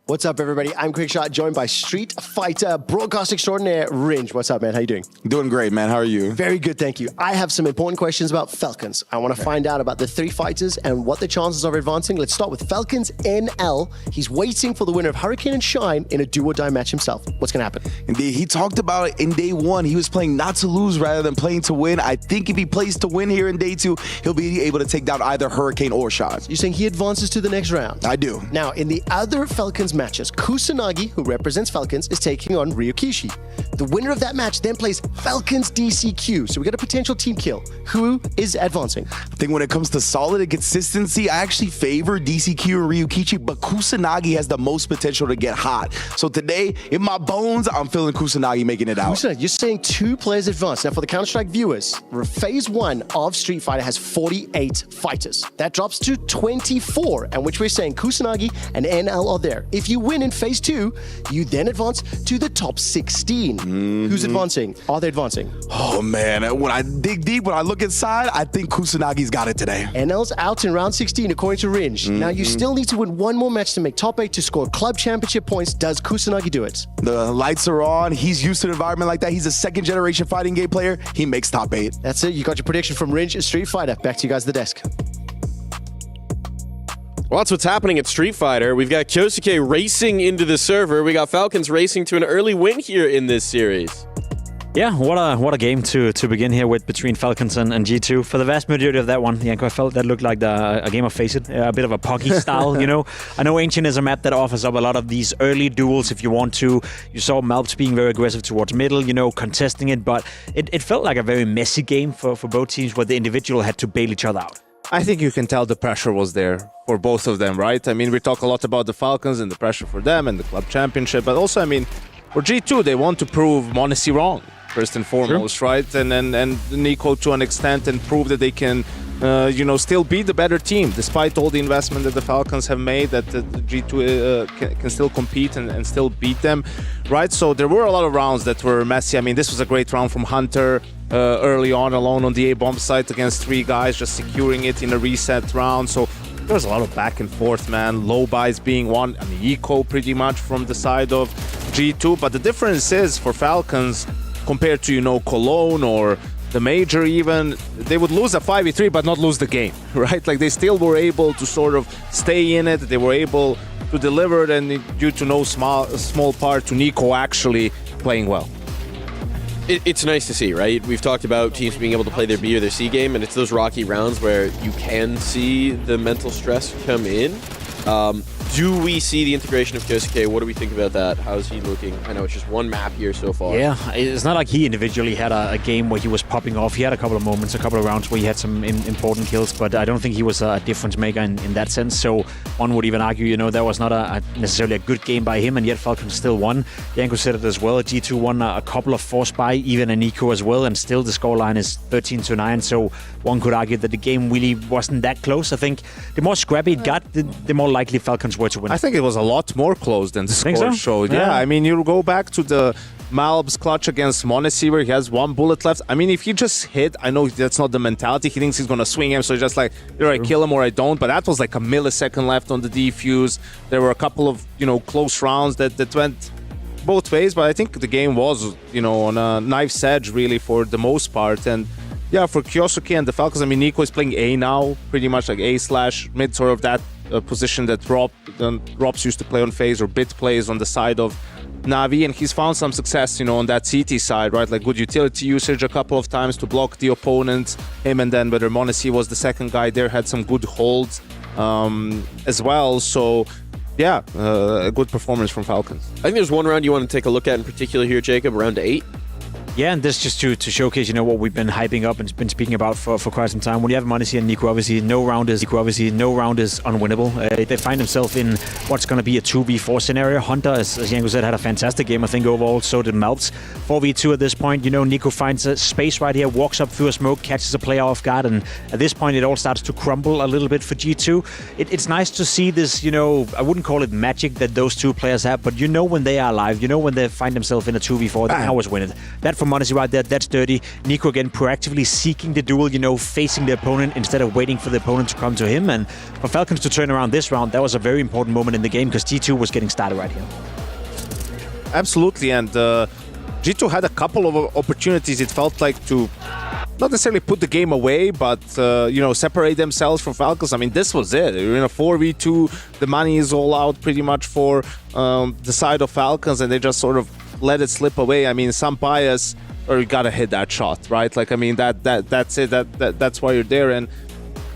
What's up, everybody? I'm Quickshot, joined by Street Fighter broadcast extraordinaire Ringe. What's up, man? How you doing? Doing great, man. How are you? Very good, thank you. I have some important questions about Falcons. I want to find out about the 3 fighters and what the chances are of advancing. Let's start with Falcons NL. He's waiting for the winner of Hurricane and Shine in a do-or-die match himself. What's going to happen? Indeed, he talked about it in day 1. He was playing not to lose rather than playing to win. I think if he plays to win here in day 2, he'll be able to take down either Hurricane or Shine. You're saying he advances to the next round? I do. Now, in the other Falcons matches, Kusanagi, who represents Falcons, is taking on Ryukishi. The winner of that match then plays Falcons DCQ. So we got a potential team kill. Who is advancing? I think when it comes to solid and consistency, I actually favor DCQ and Ryukishi, but Kusanagi has the most potential to get hot. So today, in my bones, I'm feeling Kusanagi making it out. Kusanagi, you're saying 2 players advance. Now, for the Counter-Strike viewers, phase 1 of Street Fighter has 48 fighters. That drops to 24, and which we're saying Kusanagi and NL are there. If you win in phase 2, you then advance to the top 16. Who's advancing? Are they advancing? Oh, man. When I dig deep, when I look inside, I think Kusanagi's got it today. NL's out in round 16, according to Ringe. Now, you still need to win 1 more match to make top 8 to score club championship points. Does Kusanagi do it? The lights are on. He's used to an environment like that. He's a 2nd-generation fighting game player. He makes top 8. That's it. You got your prediction from Ringe and Street Fighter. Back to you guys at the desk. Well, that's what's happening at Street Fighter. We've got Kyosuke racing into the server. We got Falcons racing to an early win here in this series. Yeah, what a game to begin here with between Falcons and G2. For the vast majority of that one, Yanko, I felt that looked like a game of Face It, a bit of a Pocky style, you know. I know Ancient is a map that offers up a lot of these early duels if you want to. You saw Malps being very aggressive towards middle, you know, contesting it, but it felt like a very messy game for both teams where the individual had to bail each other out. I think you can tell the pressure was there for both of them, right? I mean, we talk a lot about the Falcons and the pressure for them and the club championship, but also, I mean, for G2, they want to prove m0NESY wrong, first and foremost, right? And Nico to an extent, and prove that they can still be the better team, despite all the investment that the Falcons have made, that the G2 can still compete and still beat them, right? So there were a lot of rounds that were messy. I mean, this was a great round from Hunter early on, alone on the A-bomb site against 3 guys, just securing it in a reset round. So there was a lot of back and forth, man. Low buys being one, I mean, eco pretty much from the side of G2. But the difference is for Falcons, compared to, Cologne or the Major even, they would lose a 5v3 but not lose the game, right? Like, they still were able to sort of stay in it. They were able to deliver it, and due to no small part to Nico actually playing well. It's nice to see, right? We've talked about teams being able to play their B or their C game, and it's those rocky rounds where you can see the mental stress come in. Do we see the integration of Kyosuke? What do we think about that? How's he looking? I know it's just one map here so far. Yeah, it's not like he individually had a game where he was popping off. He had a couple of moments, a couple of rounds where he had some important kills, but I don't think he was a difference maker in that sense. So one would even argue, that was not necessarily a good game by him, and yet Falcons still won. Janko said it as well. G2 won a couple of forced by, even a Nico as well, and still the scoreline is 13-9. So one could argue that the game really wasn't that close. I think the more scrappy it got, the more likely Falcons were to win. I think it was a lot more close than the score showed. Yeah, I mean, you go back to the Malb's clutch against Monacy where he has 1 bullet left. I mean, if he just hit, I know that's not the mentality. He thinks he's going to swing him, so just like, either I kill him or I don't. But that was like a millisecond left on the defuse. There were a couple of, close rounds that went both ways. But I think the game was, on a knife's edge, really, for the most part. And yeah, for Kyosuke and the Falcons, I mean, Nico is playing A now, pretty much like A/mid, sort of that position that Robs used to play on FaZe, or Bit plays on the side of Na'Vi, and he's found some success, on that CT side, right? Like good utility usage a couple of times to block the opponent. Him and then whether Monacy was the second guy there, had some good holds as well. So yeah, a good performance from Falcons. I think there's one round you want to take a look at in particular here, Jacob, round 8. Yeah, and this just to showcase, what we've been hyping up and been speaking about for quite some time. When you have Monacy and Nico, obviously no round is unwinnable. They find themselves in what's going to be a 2v4 scenario. Hunter, as Janko said, had a fantastic game, I think, overall. So did Malbs. 4v2 at this point. Nico finds a space right here, walks up through a smoke, catches a player off guard, and at this point it all starts to crumble a little bit for G2. It's nice to see this, I wouldn't call it magic that those two players have, but when they are alive, when they find themselves in a 2v4, they can always win it. That for Monacy right there, that's dirty. Nico again proactively seeking the duel, facing the opponent instead of waiting for the opponent to come to him. And for Falcons to turn around this round, that was a very important moment in the game because G2 was getting started right here. Absolutely, and G2 had a couple of opportunities, it felt like, to not necessarily put the game away, but separate themselves from Falcons. I mean, this was it. You're in a 4v2, the money is all out pretty much for the side of Falcons, and they just sort of let it slip away. I mean, some bias, or you gotta hit that shot, right? Like, I mean, that's it. That's why you're there. And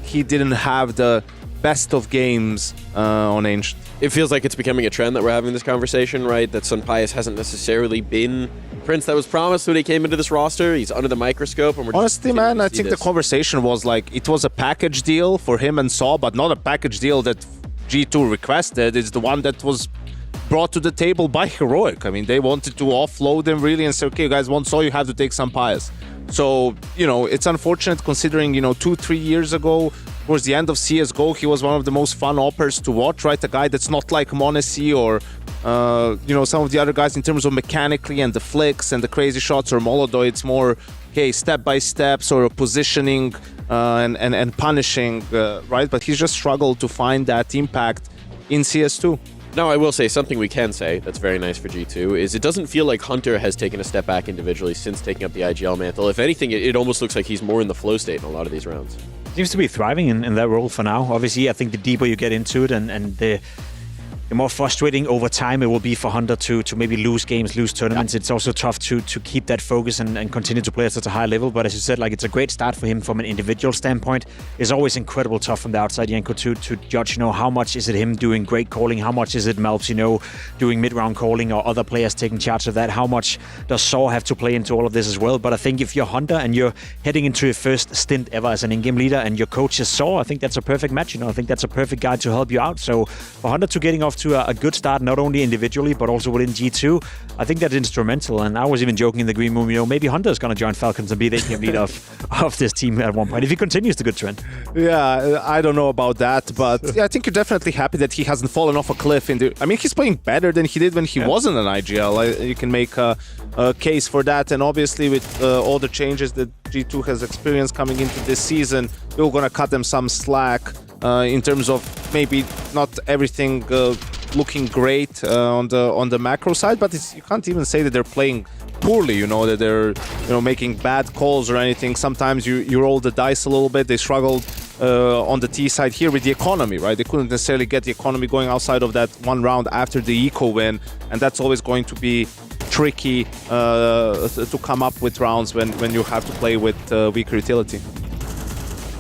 he didn't have the best of games on Ancient. It feels like it's becoming a trend that we're having this conversation, right? That Sunpius hasn't necessarily been Prince that was promised when he came into this roster. He's under the microscope, and we're honestly, man, I think the conversation was like, it was a package deal for him and Saw, but not a package deal that G2 requested. It's the one that was brought to the table by Heroic. I mean, they wanted to offload him really and say, okay, you guys want Saw, you have to take some pies. So, it's unfortunate considering, 2-3 years ago, towards the end of CSGO, he was one of the most fun oppers to watch, right? A guy that's not like Monacy or, some of the other guys in terms of mechanically and the flicks and the crazy shots, or Molodo. It's more, okay, step by step, sort of positioning and punishing, right? But he's just struggled to find that impact in CS2. Now, I will say something we can say that's very nice for G2 is it doesn't feel like Hunter has taken a step back individually since taking up the IGL mantle. If anything, it almost looks like he's more in the flow state in a lot of these rounds. Seems to be thriving in that role for now. Obviously, I think the deeper you get into it and the more frustrating over time it will be for Hunter to maybe lose games, lose tournaments. It's also tough to keep that focus and continue to play at such a high level. But as you said, like, it's a great start for him from an individual standpoint. It's always incredible tough from the outside, Janko, to judge, how much is it him doing great calling? How much is it Malbs, doing mid-round calling, or other players taking charge of that? How much does Saw have to play into all of this as well? But I think if you're Hunter and you're heading into your first stint ever as an in-game leader and your coach is Saw, I think that's a perfect match. I think that's a perfect guy to help you out. So for Hunter to getting off off to a good start, not only individually, but also within G2. I think that's instrumental. And I was even joking in the green room, maybe Hunter's going to join Falcons and be the team lead of this team at one point, if he continues the good trend. Yeah, I don't know about that, but yeah, I think you're definitely happy that he hasn't fallen off a cliff. He's playing better than he did when he wasn't an IGL. You can make a case for that. And obviously with all the changes that G2 has experienced coming into this season, we're going to cut them some slack in terms of maybe not everything looking great on the macro side, but you can't even say that they're playing poorly, that they're making bad calls or anything. Sometimes you roll the dice a little bit. They struggled on the T side here with the economy, right? They couldn't necessarily get the economy going outside of that one round after the eco win, and that's always going to be tricky to come up with rounds when you have to play with weaker utility.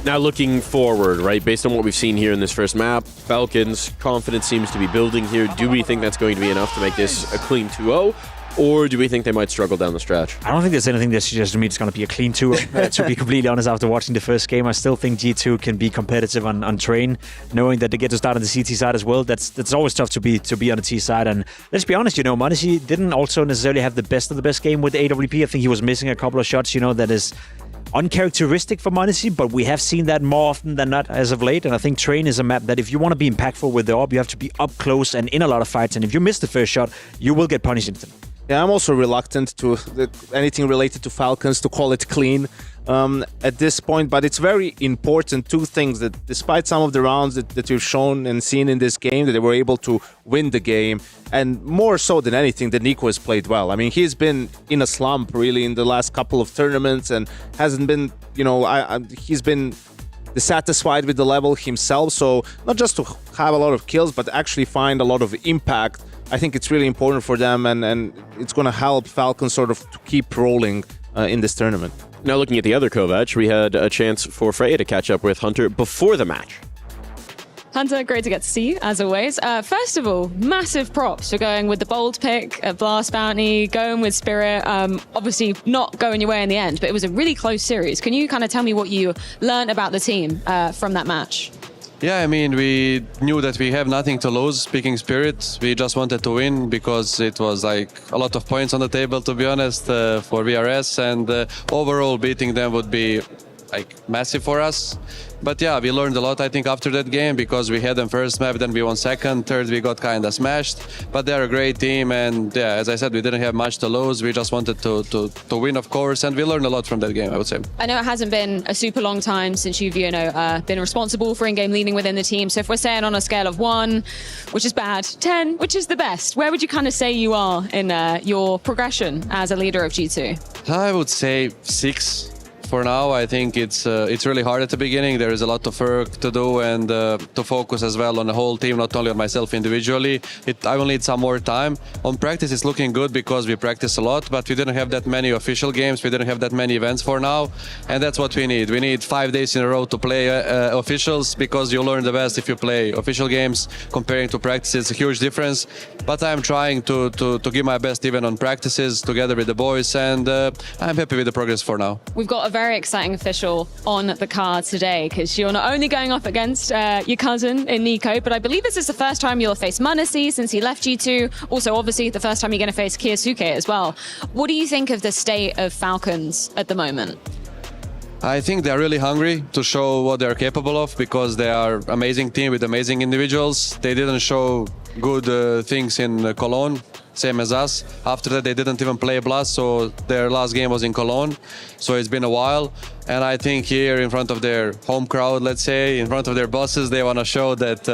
Now looking forward, right, based on what we've seen here in this first map, Falcons, confidence seems to be building here. Do we think that's going to be enough to make this a clean 2-0? Or do we think they might struggle down the stretch? I don't think there's anything that suggests to me it's going to be a clean 2-0. To be completely honest, after watching the first game, I still think G2 can be competitive on train, knowing that they get to start on the CT side as well. That's always tough to be on the T side. And let's be honest, m0NESY didn't also necessarily have the best of the best game with AWP. I think he was missing a couple of shots, that is uncharacteristic for m0NESY, but we have seen that more often than not as of late. And I think Train is a map that if you want to be impactful with the AWP, you have to be up close and in a lot of fights. And if you miss the first shot, you will get punished instantly. Yeah, I'm also reluctant to anything related to Falcons to call it clean at this point, but it's very important, two things, that despite some of the rounds that you've shown and seen in this game, that they were able to win the game, and more so than anything, that NiKo has played well. He's been in a slump really in the last couple of tournaments and hasn't been, he's been dissatisfied with the level himself, so not just to have a lot of kills, but actually find a lot of impact. I think it's really important for them, and it's going to help Falcons sort of to keep rolling in this tournament. Now looking at the other covetch, we had a chance for Freya to catch up with Hunter before the match. Hunter, great to get to see you, as always. First of all, massive props for going with the bold pick at Blast Bounty, going with Spirit. Obviously not going your way in the end, but it was a really close series. Can you kind of tell me what you learned about the team from that match? Yeah, we knew that we have nothing to lose, picking Spirit. We just wanted to win because it was like a lot of points on the table, to be honest, for VRS, and overall beating them would be massive for us. But yeah, we learned a lot, I think, after that game, because we had them first map, then we won second, third we got kind of smashed. But they're a great team, and yeah, as I said, we didn't have much to lose. We just wanted to win, of course, and we learned a lot from that game, I would say. I know it hasn't been a super long time since you've, been responsible for in-game leading within the team. So if we're saying on a scale of 1, which is bad, 10, which is the best, where would you kind of say you are in your progression as a leader of G2? I would say 6. For now, I think it's really hard at the beginning. There is a lot of work to do and to focus as well on the whole team, not only on myself individually. I will need some more time. On practice, it's looking good because we practice a lot, but we didn't have that many official games. We didn't have that many events for now, and that's what we need. We need 5 days in a row to play officials, because you learn the best if you play official games. Comparing to practice, it's a huge difference. But I'm trying to give my best even on practices together with the boys, and I'm happy with the progress for now. We've got a very exciting official on the card today, because you're not only going up against your cousin in NiKo, but I believe this is the first time you'll face m0NESY since he left G2. Also, obviously, the first time you're going to face Kyosuke as well. What do you think of the state of Falcons at the moment? I think they're really hungry to show what they're capable of, because they are an amazing team with amazing individuals. They didn't show good things in Cologne, same as us. After that, they didn't even play Blast, so their last game was in Cologne. So it's been a while. And I think here in front of their home crowd, let's say, in front of their bosses, they want to show that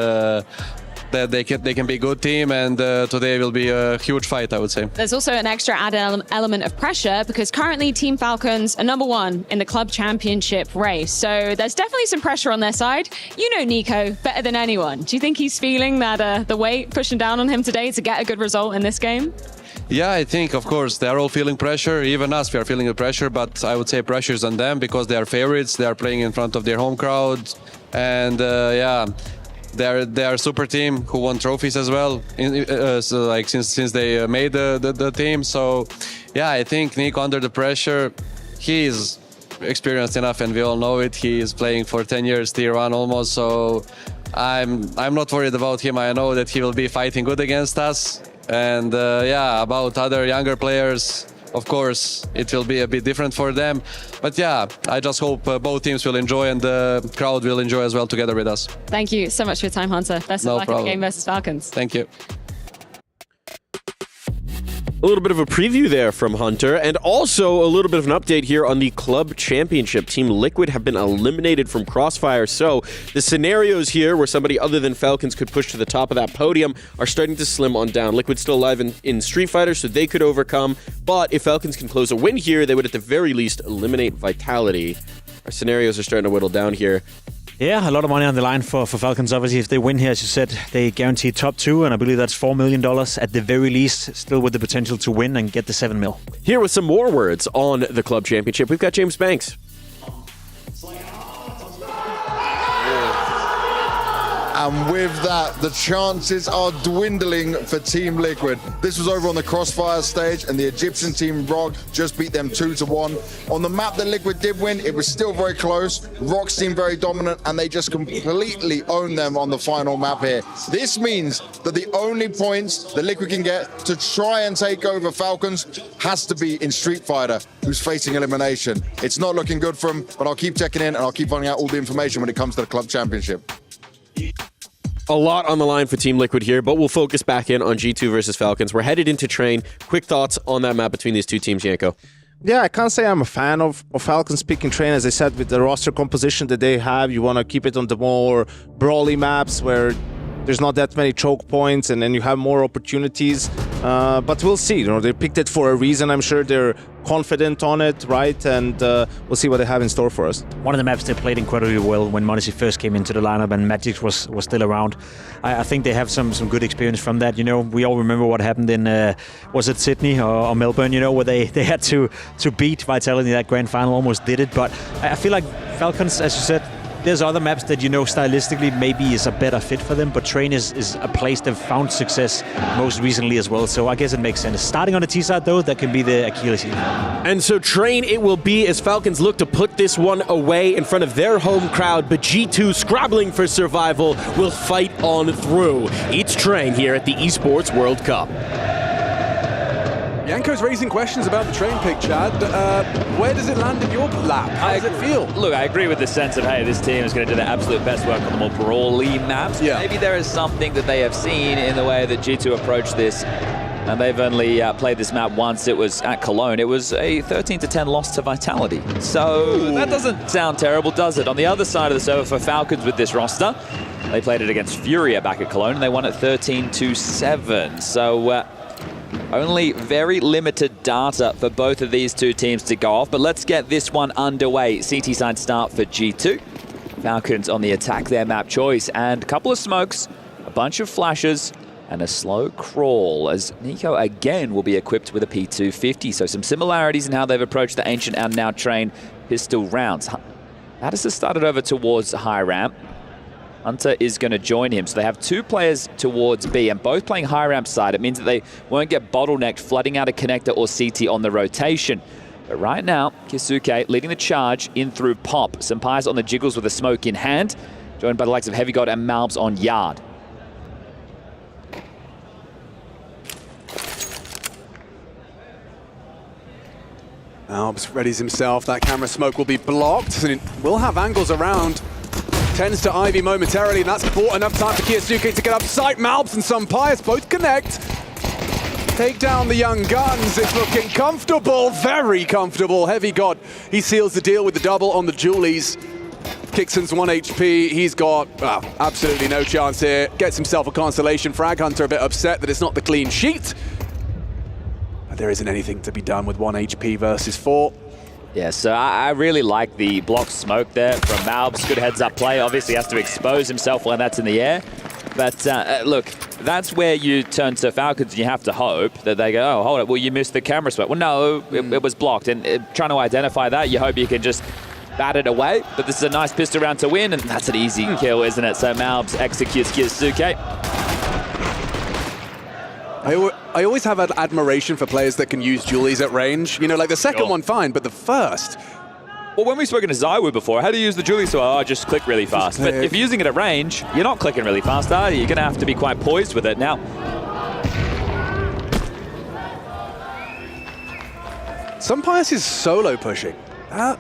they can be a good team, and today will be a huge fight, I would say. There's also an extra added element of pressure, because currently Team Falcons are #1 in the Club Championship race. So there's definitely some pressure on their side. You know NiKo better than anyone. Do you think he's feeling that the weight pushing down on him today to get a good result in this game? Yeah, I think, of course, they're all feeling pressure. Even us, we are feeling the pressure, but I would say pressure is on them because they are favorites. They are playing in front of their home crowd. And yeah, they are a super team who won trophies as well, since they made the team. So yeah, I think NiKo, under the pressure, he is experienced enough, and we all know it. He is playing for 10 years, tier 1 almost. So I'm not worried about him. I know that he will be fighting good against us. And yeah, about other younger players, of course, it will be a bit different for them. But yeah, I just hope both teams will enjoy and the crowd will enjoy as well together with us. Thank you so much for your time, Hunter. Best of luck in the game versus Falcons. Thank you. A little bit of a preview there from Hunter, and also a little bit of an update here on the Club Championship. Team Liquid have been eliminated from Crossfire, so the scenarios here where somebody other than Falcons could push to the top of that podium are starting to slim on down. Liquid's still alive in Street Fighter, so they could overcome, but if Falcons can close a win here, they would at the very least eliminate Vitality. Our scenarios are starting to whittle down here. Yeah, a lot of money on the line for Falcons. Obviously, if they win here, as you said, they guarantee top 2, and I believe that's $4 million at the very least, still with the potential to win and get the 7 mil. Here with some more words on the Club Championship, we've got James Banks. And with that, the chances are dwindling for Team Liquid. This was over on the Crossfire stage, and the Egyptian team ROG just beat them 2-1. On the map that Liquid did win, it was still very close. ROG seemed very dominant, and they just completely owned them on the final map here. This means that the only points that Liquid can get to try and take over Falcons has to be in Street Fighter, who's facing elimination. It's not looking good for them, but I'll keep checking in, and I'll keep finding out all the information when it comes to the Club Championship. A lot on the line for Team Liquid here, but we'll focus back in on G2 versus Falcons. We're headed into Train. Quick thoughts on that map between these two teams, Yanko? Yeah, I can't say I'm a fan of Falcons picking Train. As I said, with the roster composition that they have, you want to keep it on the more brawly maps where there's not that many choke points, and then you have more opportunities. But we'll see. You know, they picked it for a reason. I'm sure they're confident on it, right? And we'll see what they have in store for us. One of the maps they played incredibly well when m0NESY first came into the lineup and Magic was still around. I think they have some good experience from that. You know, we all remember what happened in was it Sydney or Melbourne? You know, where they had to beat Vitality in that grand final, almost did it. But I feel like Falcons, as you said, there's other maps that, you know, stylistically maybe is a better fit for them, but Train is a place they've found success most recently as well, so I guess it makes sense. Starting on the T side, though, that can be the Achilles heel. And so Train it will be as Falcons look to put this one away in front of their home crowd, but G2, scrabbling for survival, will fight on through. It's Train here at the Esports World Cup. Yanko's raising questions about the Train pick, Chad. Where does it land in your lap? How does it feel? Look, I agree with the sense of, hey, this team is going to do their absolute best work on the more brawly maps. Yeah. Maybe there is something that they have seen in the way that G2 approached this. And they've only played this map once. It was at Cologne. It was a 13-10 loss to Vitality. So that doesn't sound terrible, does it? On the other side of the server for Falcons with this roster, they played it against Furia back at Cologne, and they won it 13-7. So only very limited data for both of these two teams to go off. But let's get this one underway. CT side start for G2. Falcons on the attack, their map choice. And a couple of smokes, a bunch of flashes, and a slow crawl, as Nico again will be equipped with a P250. So some similarities in how they've approached the Ancient and now Train pistol rounds. Addis has started over towards high ramp. Hunter is going to join him. So they have two players towards B, and both playing high ramp side. It means that they won't get bottlenecked, flooding out a connector or CT on the rotation. But right now, Kisuke leading the charge in through Pop. Senpai's on the jiggles with a smoke in hand, joined by the likes of Heavy God and Malbs on Yard. Malbs readies himself. That camera smoke will be blocked, and it will have angles around. Tends to Ivy momentarily, and that's bought enough time for Kisuke to get up sight. Malbs and Senpai both connect. Take down the young guns. It's looking comfortable, very comfortable. Heavy God, he seals the deal with the double on the Julies. Kixon's 1 HP. He's got absolutely no chance here. Gets himself a consolation frag. Hunter a bit upset that it's not the clean sheet. But there isn't anything to be done with 1 HP versus 4. Yeah, so I really like the block smoke there from Malbs. Good heads-up play. Obviously has to expose himself when that's in the air. But look, that's where you turn to Falcons and you have to hope that they go, oh, hold it, well, you missed the camera smoke. Well, no, it was blocked. And trying to identify that, you hope you can just bat it away. But this is a nice pistol round to win, and that's an easy kill, isn't it? So Malbs executes Kisuke. I always have admiration for players that can use Julies at range. You know, like the second one, fine, but the first, Well, when we've spoken to Zywoo before, how do you use the Julie? So I just click really fast. But if you're using it at range, you're not clicking really fast, are you? You're going to have to be quite poised with it. Now, Sampayas is solo pushing. That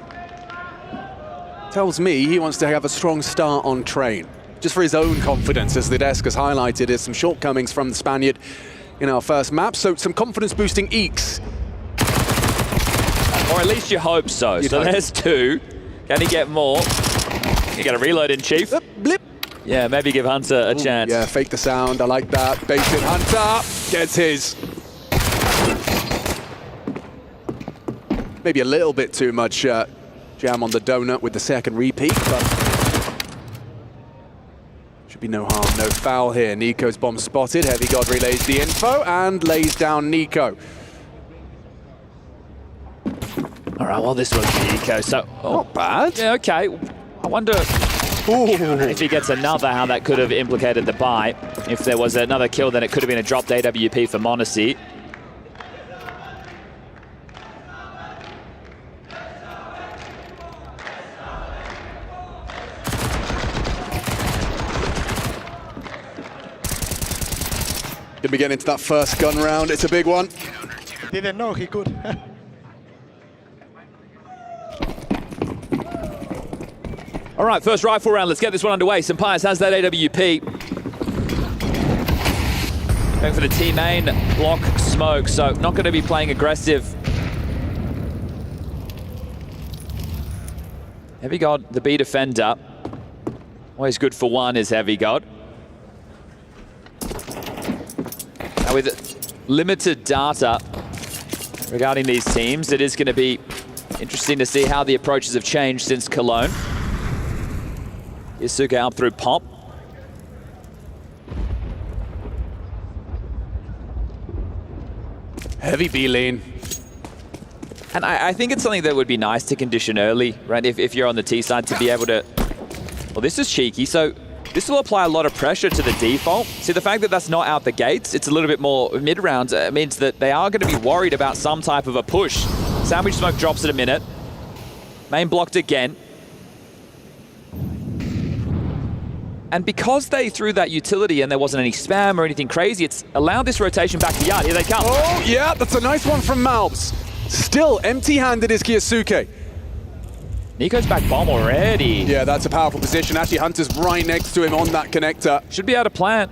tells me he wants to have a strong start on train, just for his own confidence, as the desk has highlighted. There's some shortcomings from the Spaniard in our first map, so some confidence-boosting eeks. or at least you hope so. So there's 2. Can he get more? You got to reload in, Chief. Blip. Yeah, maybe give Hunter a chance. Yeah, fake the sound. I like that. Basic Hunter gets his. Maybe a little bit too much jam on the donut with the second repeat, but should be no harm, no foul here. Nico's bomb spotted. Heavy God relays the info and lays down Nico. All right, well, this one's Nico, so... Not bad. Yeah, okay. I wonder if he gets another, how that could have implicated the buy. If there was another kill, then it could have been a dropped AWP for Monacy. Gonna be getting into that first gun round. It's a big one. Didn't know he could. All right, first rifle round. Let's get this one underway. Sampayas has that AWP. Going for the T main block smoke, so not going to be playing aggressive. Heavy God, the B defender. Always good for one is Heavy God. Now with limited data regarding these teams, it is going to be interesting to see how the approaches have changed since Cologne. Isuka up through Pop. Heavy B lane. And I think it's something that would be nice to condition early, right? If you're on the T side, to be able to... Well, this is cheeky, so this will apply a lot of pressure to the default. See, the fact that that's not out the gates, it's a little bit more mid-round, means that they are going to be worried about some type of a push. Sandwich smoke drops at a minute. Main blocked again. And because they threw that utility and there wasn't any spam or anything crazy, it's allowed this rotation back to Yard. Here they come. Oh, yeah, that's a nice one from Malbs. Still empty-handed is Kiyosuke. Nico's back bomb already. Yeah, that's a powerful position. Actually, Hunter's right next to him on that connector. Should be able to plant.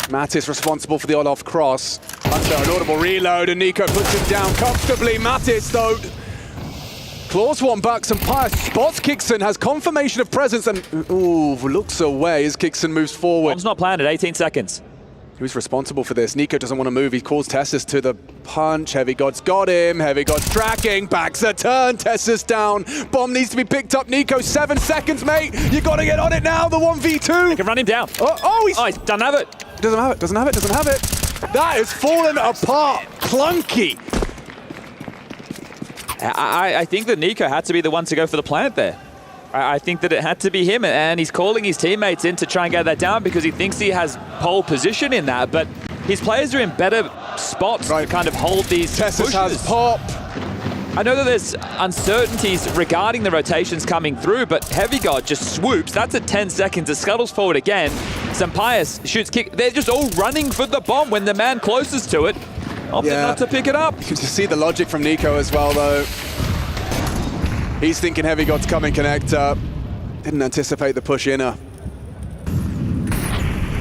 Mattis responsible for the on-off cross. Hunter, an audible reload, and Nico puts him down comfortably. Mattis, though, claws one back. Sampayas spots Kixon, has confirmation of presence, and ooh, looks away as Kixon moves forward. Bomb's not planted, 18 seconds. Who's responsible for this? Nico doesn't want to move. He calls Tessus to the punch. Heavy God's got him. Heavy God's tracking. Backs a turn. Tessus down. Bomb needs to be picked up. Nico, 7 seconds, mate. You got to get on it now. The 1v2. They can run him down. Oh, he doesn't have it. Doesn't have it. Doesn't have it. Doesn't have it. That has fallen apart. Clunky. I think that Nico had to be the one to go for the plant there. I think that it had to be him, and he's calling his teammates in to try and get that down because he thinks he has pole position in that, but his players are in better spots to kind of hold these Tessus pushes. has pop. I know that there's uncertainties regarding the rotations coming through, but Heavy God just swoops. That's at 10 seconds. It scuttles forward again. Sampayas shoots kick. They're just all running for the bomb when the man closest to it opted not to pick it up. You can see the logic from Nico as well, though. He's thinking Heavy God's coming connector. Didn't anticipate the push inner.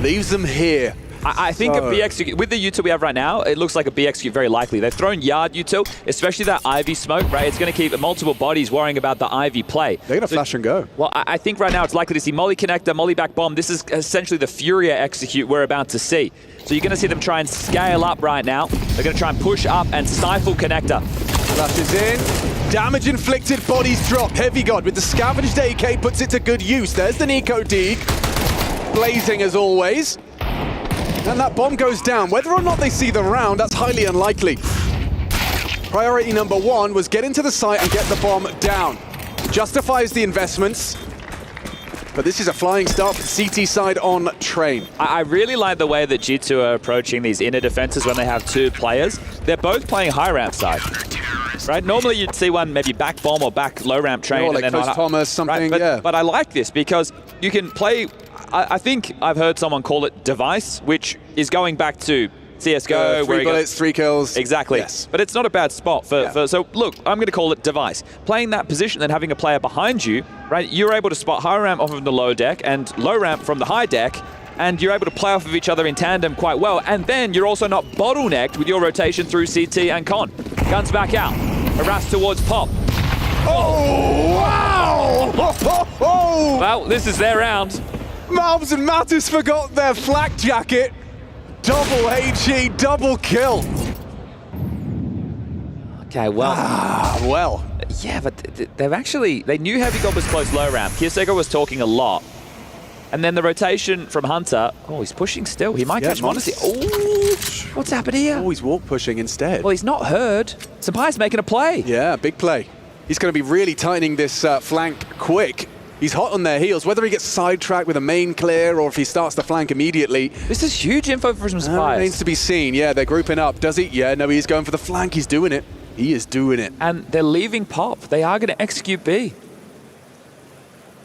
Leaves them here. I think a B execute, with the util we have right now, it looks like a B execute very likely. They've thrown Yard util, especially that Ivy smoke, right? It's going to keep multiple bodies worrying about the Ivy play. They're going to flash and go. Well, I think right now it's likely to see Molly connector, Molly back bomb. This is essentially the Furia execute we're about to see. So you're going to see them try and scale up right now. They're going to try and push up and stifle connector. Flashes in. Damage inflicted, bodies drop. Heavy God with the scavenged AK puts it to good use. There's the Nico Deeg. Blazing as always. And that bomb goes down. Whether or not they see the round, that's highly unlikely. Priority number 1 was get into the site and get the bomb down. Justifies the investments. But this is a flying start for the CT side on train. I really like the way that G2 are approaching these inner defenses when they have 2 players. They're both playing high ramp side. right? Normally you'd see one maybe back bomb or back low ramp train. Or like and then close Thomas, something, right? But I like this because you can play, I think I've heard someone call it device, which is going back to CSGO. 3 bullets, 3 kills. Exactly. Yes. But it's not a bad spot for so look, I'm going to call it device. Playing that position and having a player behind you, right? You're able to spot high ramp off of the low deck and low ramp from the high deck, and you're able to play off of each other in tandem quite well. And then you're also not bottlenecked with your rotation through CT and Con. Guns back out. Harass towards Pop. Oh, wow! Well, this is their round. Malbs and Mattis forgot their flak jacket. Double HE, double kill. Okay, well. Well. Yeah, but they knew Heavy God was close low ramp. Kirsego was talking a lot. And then the rotation from Hunter. Oh, he's pushing still. He might catch Modesty. Oh, what's happened here? Oh, he's walk pushing instead. Well, he's not heard. Sampai's making a play. Yeah, big play. He's going to be really tightening this flank quick. He's hot on their heels. Whether he gets sidetracked with a main clear or if he starts to flank immediately. This is huge info from Sampais. Remains to be seen. Yeah, they're grouping up. Does he? Yeah, no, he's going for the flank. He's doing it. He is doing it. And they're leaving Pop. They are going to execute B.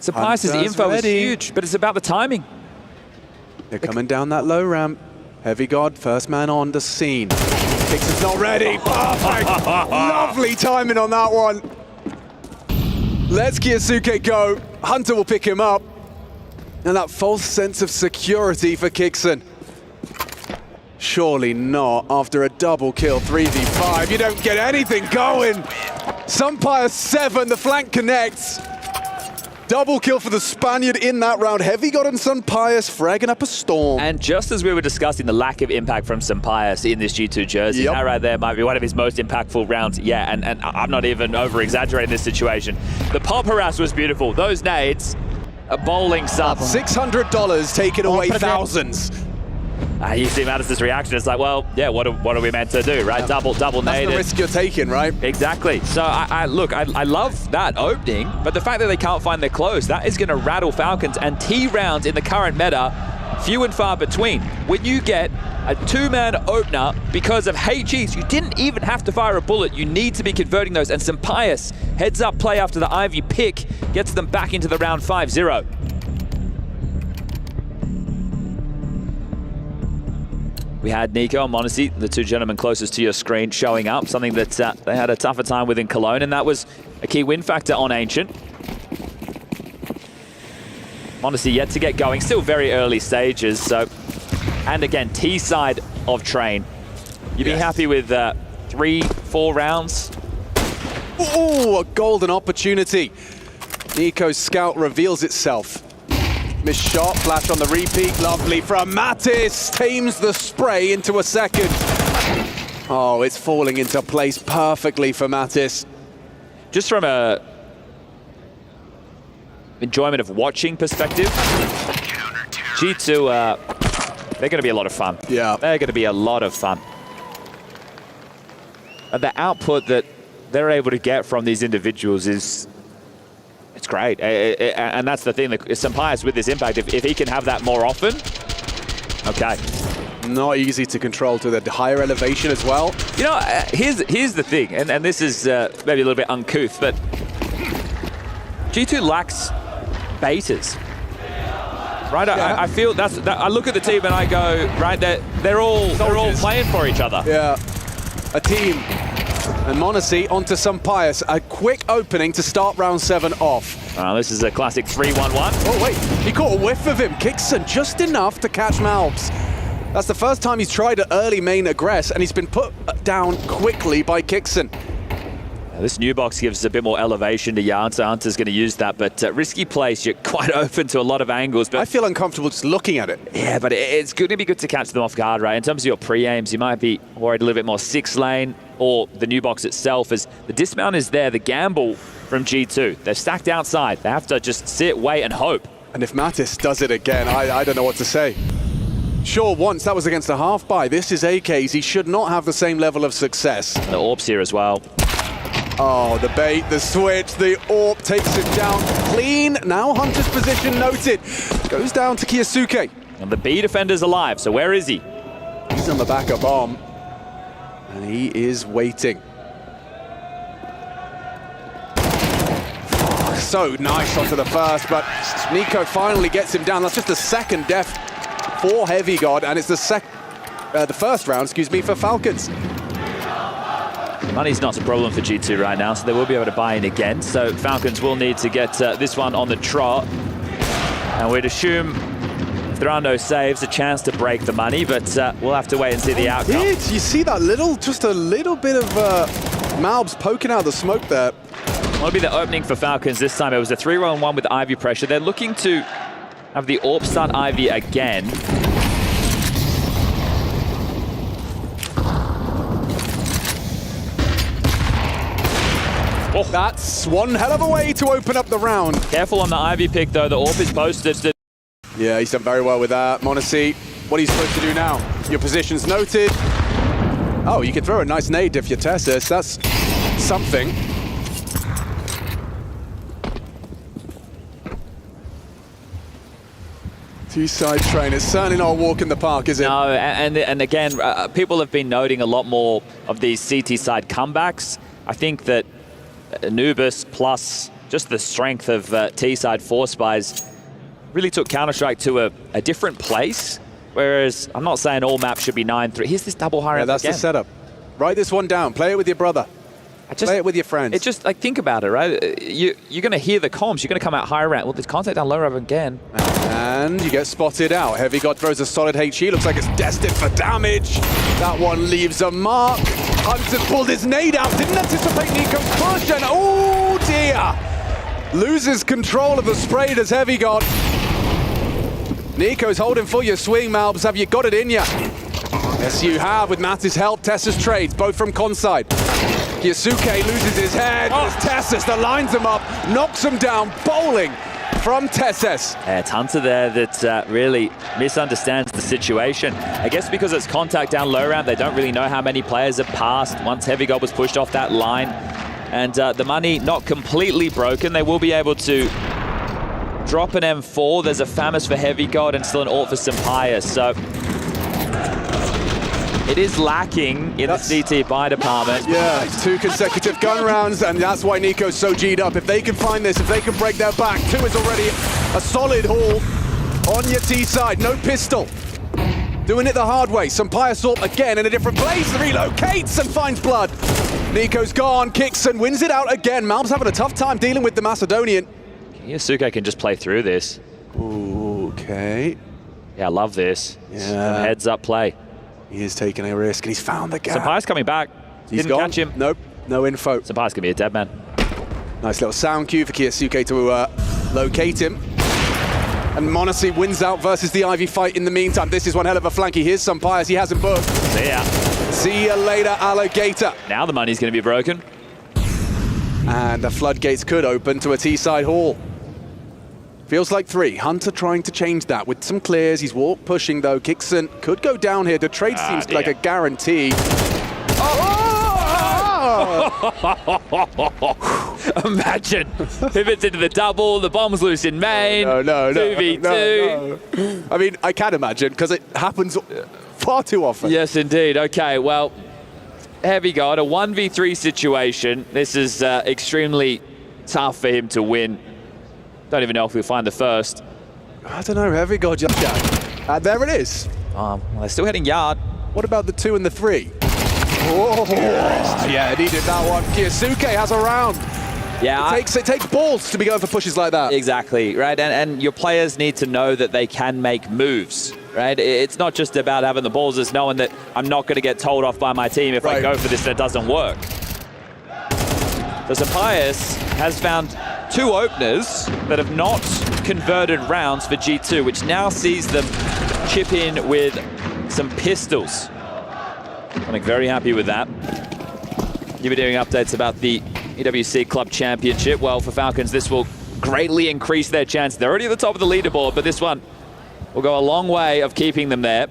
Sampais' info is huge, but it's about the timing. They're coming down that low ramp. Heavy God, first man on the scene. Kixon's not ready. Perfect. Lovely timing on that one. Let's Kiyasuke go. Hunter will pick him up. And that false sense of security for Kixon. Surely not. After a double kill, 3v5, you don't get anything going. Sampire 7, the flank connects. Double kill for the Spaniard in that round. Heavy God and Sampaius fragging up a storm. And just as we were discussing the lack of impact from Sampaius in this G2 jersey, that right there might be one of his most impactful rounds. Yeah, and I'm not even over-exaggerating this situation. The Pop harass was beautiful. Those nades, a bowling sub. $600 taking away thousands. You see Mattis' reaction. It's like, well, yeah, what are we meant to do, right? Yeah. Double That's nade. That's the risk you're taking, right? Exactly. So I love that opening, but the fact that they can't find their close, that is going to rattle Falcons, and T rounds in the current meta, few and far between. When you get a 2-man opener because of HEs, you didn't even have to fire a bullet. You need to be converting those, and Sampaius heads up play after the Ivy pick, gets them back into the round 5-0. We had Nico and Monacy, the two gentlemen closest to your screen, showing up, something that they had a tougher time with in Cologne, and that was a key win factor on Ancient. Monacy yet to get going, still very early stages, so... And again, T side of Train. You'd be happy with 3-4 rounds? Oh, a golden opportunity. Nico's scout reveals itself. Missed shot, flash on the repeat, lovely from Mattis, tames the spray into a second. Oh, it's falling into place perfectly for Mattis. Just from a enjoyment of watching perspective, G2, they're going to be a lot of fun. Yeah. They're going to be a lot of fun. And the output that they're able to get from these individuals is... It's great, and that's the thing. Sampaius with this impact, if he can have that more often, okay. Not easy to control to the higher elevation as well. You know, here's the thing, and this is maybe a little bit uncouth, but G2 lacks betas. Right, yeah. I feel I look at the team and I go, right, they're all playing for each other. Yeah, a team. And Monacy onto Sampaius. A quick opening to start round 7 off. This is a classic 3-1-1. Oh, wait. He caught a whiff of him. Kixon just enough to catch Malbs. That's the first time he's tried an early main aggress, and he's been put down quickly by Kixon. This new box gives a bit more elevation to Yarn, so Hunter's going to use that, but risky place, you're quite open to a lot of angles. But I feel uncomfortable just looking at it. Yeah, but it's going to be good to catch them off guard, right? In terms of your pre-aims, you might be worried a little bit more 6-lane or the new box itself, as the dismount is there, the gamble from G2. They're stacked outside. They have to just sit, wait, and hope. And if Mattis does it again, I don't know what to say. Sure, once that was against a half-buy. This is AKs. He should not have the same level of success. The Orbs here as well. Oh, the bait, the switch, the AWP takes it down clean. Now Hunter's position noted. Goes down to Kiyasuke. And the B defender's alive, so where is he? He's on the back of bomb. And he is waiting. so nice onto the first, but Nico finally gets him down. That's just the second death for Heavy God, and it's the first round, excuse me, for Falcons. Money's not a problem for G2 right now, so they will be able to buy in again. So Falcons will need to get this one on the trot. And we'd assume if there are no saves, a chance to break the money, but we'll have to wait and see the outcome. You see that just a little bit of Malbs poking out the smoke there. Will be the opening for Falcons this time. It was a 3-1-1 with Ivy pressure. They're looking to have the AWP start Ivy again. Oh, that's one hell of a way to open up the round. Careful on the Ivy pick, though. The AWP is posted. Yeah, he's done very well with that. Monacy, what are you supposed to do now? Your position's noted. Oh, you can throw a nice nade if you're Tessus. That's something. T-side train. It's certainly not a walk in the park, is it? No, and again, people have been noting a lot more of these CT side comebacks. I think that Anubis plus just the strength of T-side Force Spies really took Counter-Strike to a different place. Whereas I'm not saying all maps should be 9-3. Here's this double high round. That's again. the setup. Write this one down. Play it with your brother. Play it with your friends. It's just like, think about it, right? You're going to hear the comms. You're going to come out high rank. Well, there's contact down low rank again. And you get spotted out. Heavy God throws a solid HE. Looks like it's destined for damage. That one leaves a mark. Hunter pulled his nade out. Didn't anticipate Nico's push. And oh dear. Loses control of the spray as Heavy God. Nico's holding for your swing, Malbs. Have you got it in ya? Yes, you have, with Mattis' help. Tessus trades, both from Conside. Kiyasuke loses his head. It's Tessus that lines him up, knocks him down, bowling from Tessus. Yeah, it's Hunter there that really misunderstands the situation. I guess because it's contact down low round, they don't really know how many players have passed once Heavy God was pushed off that line. And the money not completely broken. They will be able to drop an M4. There's a Famis for Heavy God and still an AWP for Sampaya. So it is lacking in the CT buy department. Yeah, it's 2 consecutive gun rounds, and that's why Nico's so G'd up. If they can find this, if they can break their back, 2 is already a solid haul on your T side. No pistol. Doing it the hard way. Sampaya Sorp again in a different place. Relocates and finds blood. Nico's gone. Kicks and wins it out again. Malb's having a tough time dealing with the Macedonian. Yasuke can just play through this. Ooh, okay. Yeah, I love this. Yeah. Heads up play. He is taking a risk, and he's found the gap. Sampaya's coming back. Didn't gone. catch him. Nope, no info. Sampaya's gonna be a dead man. Nice little sound cue for Kiyasuke to locate him. And Monacy wins out versus the Ivy fight in the meantime. This is one hell of a flanky. Here's Sampaya as he hasn't booked. See ya. See ya later, Alligator. Now the money's gonna be broken. And the floodgates could open to a T-side haul. Feels like 3. Hunter trying to change that with some clears. He's walk pushing though. Kickson could go down here. The trade seems like a guarantee. Imagine. Pivots into the double. The bomb's loose in main. No. 2v2. No. I mean, I can imagine because it happens far too often. Yes, indeed. Okay, well, Heavy God, a 1v3 situation. This is extremely tough for him to win. Don't even know if we'll find the first. I don't know, Heavy God. There it is. Well, they're still heading yard. What about the 2 and the 3? Oh, yeah, needed that one. Kiyasuke has a round. Yeah, it takes balls to be going for pushes like that. Exactly, right? And your players need to know that they can make moves, right? It's not just about having the balls, it's knowing that I'm not going to get told off by my team if I go for this and it doesn't work. So Sampayas has found 2 openers that have not converted rounds for G2, which now sees them chip in with some pistols. I'm very happy with that. You'll be doing updates about the EWC Club Championship. Well, for Falcons, this will greatly increase their chance. They're already at the top of the leaderboard, but this one will go a long way of keeping them there.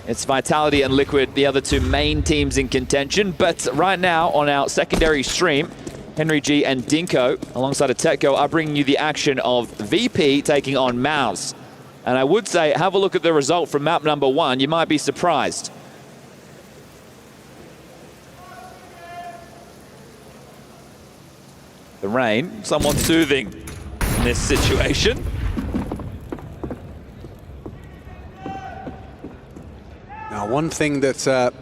It's Vitality and Liquid, the other 2 main teams in contention. But right now, on our secondary stream, Henry G and Dinko, alongside of Techco, are bringing you the action of VP taking on Mouse. And I would say, have a look at the result from map number 1. You might be surprised. the rain, somewhat soothing in this situation. Now, one thing that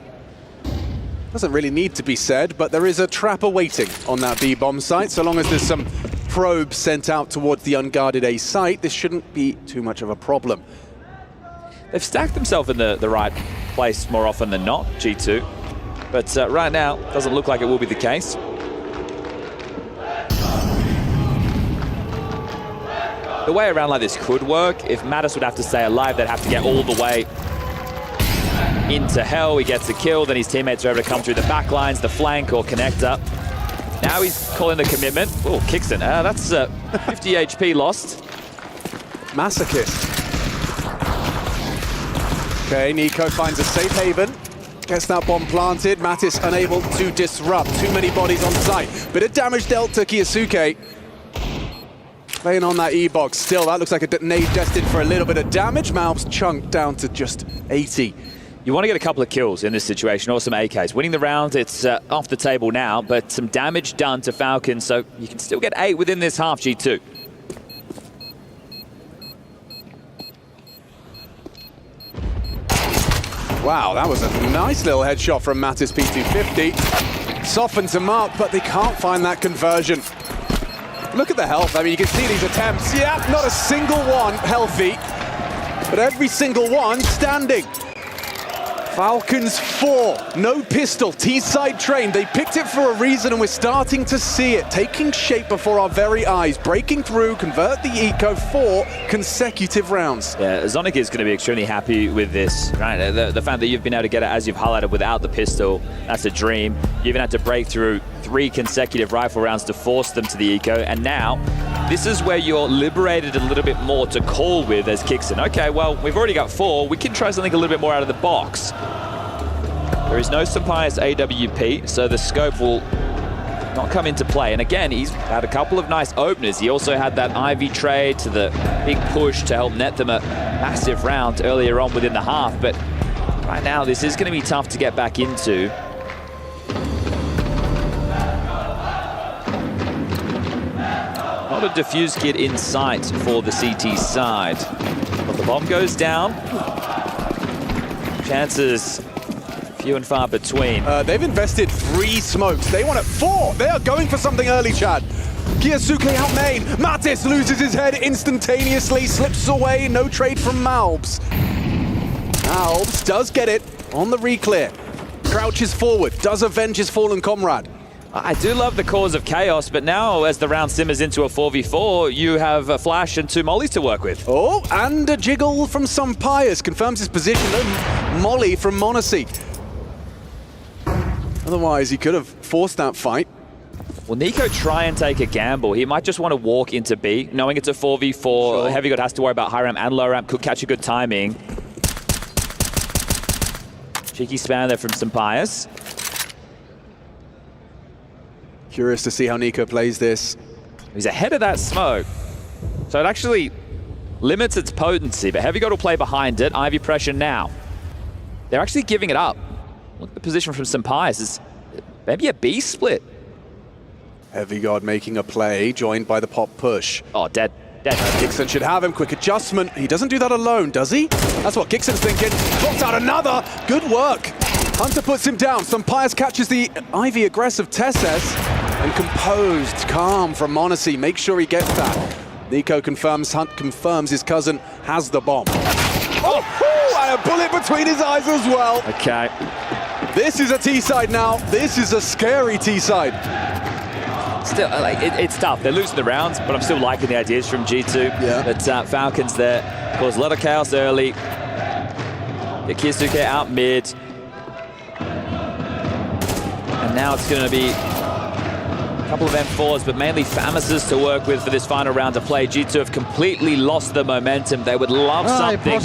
doesn't really need to be said, but there is a trap awaiting on that B bomb site. So long as there's some probes sent out towards the unguarded A site, this shouldn't be too much of a problem. They've stacked themselves in the right place more often than not, G2. But right now, doesn't look like it will be the case. The way around like this could work. If Mattis would have to stay alive, they'd have to get all the way into hell. He gets a kill, then his teammates are able to come through the back lines, the flank or connector. Now he's calling the commitment. Oh, Kixon. That's 50 HP lost. Masochist. Okay, Nico finds a safe haven. Gets that bomb planted. Mattis unable to disrupt. Too many bodies on site. Bit of damage dealt to Kiyosuke. Playing on that E-box. Still, that looks like a nade destined for a little bit of damage. Malb's chunked down to just 80. You want to get a couple of kills in this situation, or some AKs. Winning the round, it's off the table now, but some damage done to Falcon, so you can still get 8 within this half, G2. Wow, that was a nice little headshot from Mattis P250. Softens him up, but they can't find that conversion. Look at the health. I mean, you can see these attempts. Yeah, not a single one healthy, but every single one standing. Falcons 4, no pistol, T-side train. They picked it for a reason, and we're starting to see it taking shape before our very eyes. Breaking through, convert the eco, 4 consecutive rounds. Yeah, Zonic is going to be extremely happy with this, right? The fact that you've been able to get it, as you've highlighted, without the pistol, that's a dream. You even had to break through 3 consecutive rifle rounds to force them to the eco, and now this is where you're liberated a little bit more to call with as Kixon. Okay, well, we've already got 4. We can try something a little bit more out of the box. There is no Sampaio's AWP, so the scope will not come into play. And again, he's had a couple of nice openers. He also had that Ivy trade to the big push to help net them a massive round earlier on within the half. But right now, this is going to be tough to get back into. Not a defuse kit in sight for the CT side. But the bomb goes down. Chances few and far between. They've invested 3 smokes. They want it 4. They are going for something early, Chad. Kiyosuke out main. Mattis loses his head instantaneously, slips away. No trade from Malbs. Malbs does get it on the reclear. Crouches forward, does avenge his fallen comrade. I do love the cause of chaos, but now as the round simmers into a 4v4, you have a flash and 2 mollies to work with. Oh, and a jiggle from Sampaio confirms his position. Molly from Monacy. Otherwise, he could have forced that fight. Will Nico try and take a gamble? He might just want to walk into B, knowing it's a 4v4. Sure. Heavy God has to worry about high ramp and low ramp. Could catch a good timing. Cheeky spam there from Sampaio. Curious to see how Nico plays this. He's ahead of that smoke. So it actually limits its potency, but Heavy God will play behind it. Ivy pressure now. They're actually giving it up. Look at the position from Sampaio. It's maybe a B split. Heavy God making a play, joined by the pop push. Oh, dead. Kixon should have him. Quick adjustment. He doesn't do that alone, does he? That's what Kixon's thinking. Drops out another. Good work. Hunter puts him down. Sampaio catches the Ivy aggressive Tesses. And composed, calm from Monacy. Make sure he gets that. Nico confirms, Hunt confirms his cousin has the bomb. Oh, and a bullet between his eyes as well. Okay. This is a T-side now. This is a scary T-side. Still, it's tough. They're losing the rounds, but I'm still liking the ideas from G2. Yeah. But Falcons there cause a lot of chaos early. Get Kiyosuke out mid. And now it's going to be a couple of M4s, but mainly Famouses to work with for this final round of play. G2 have completely lost the momentum. They would love something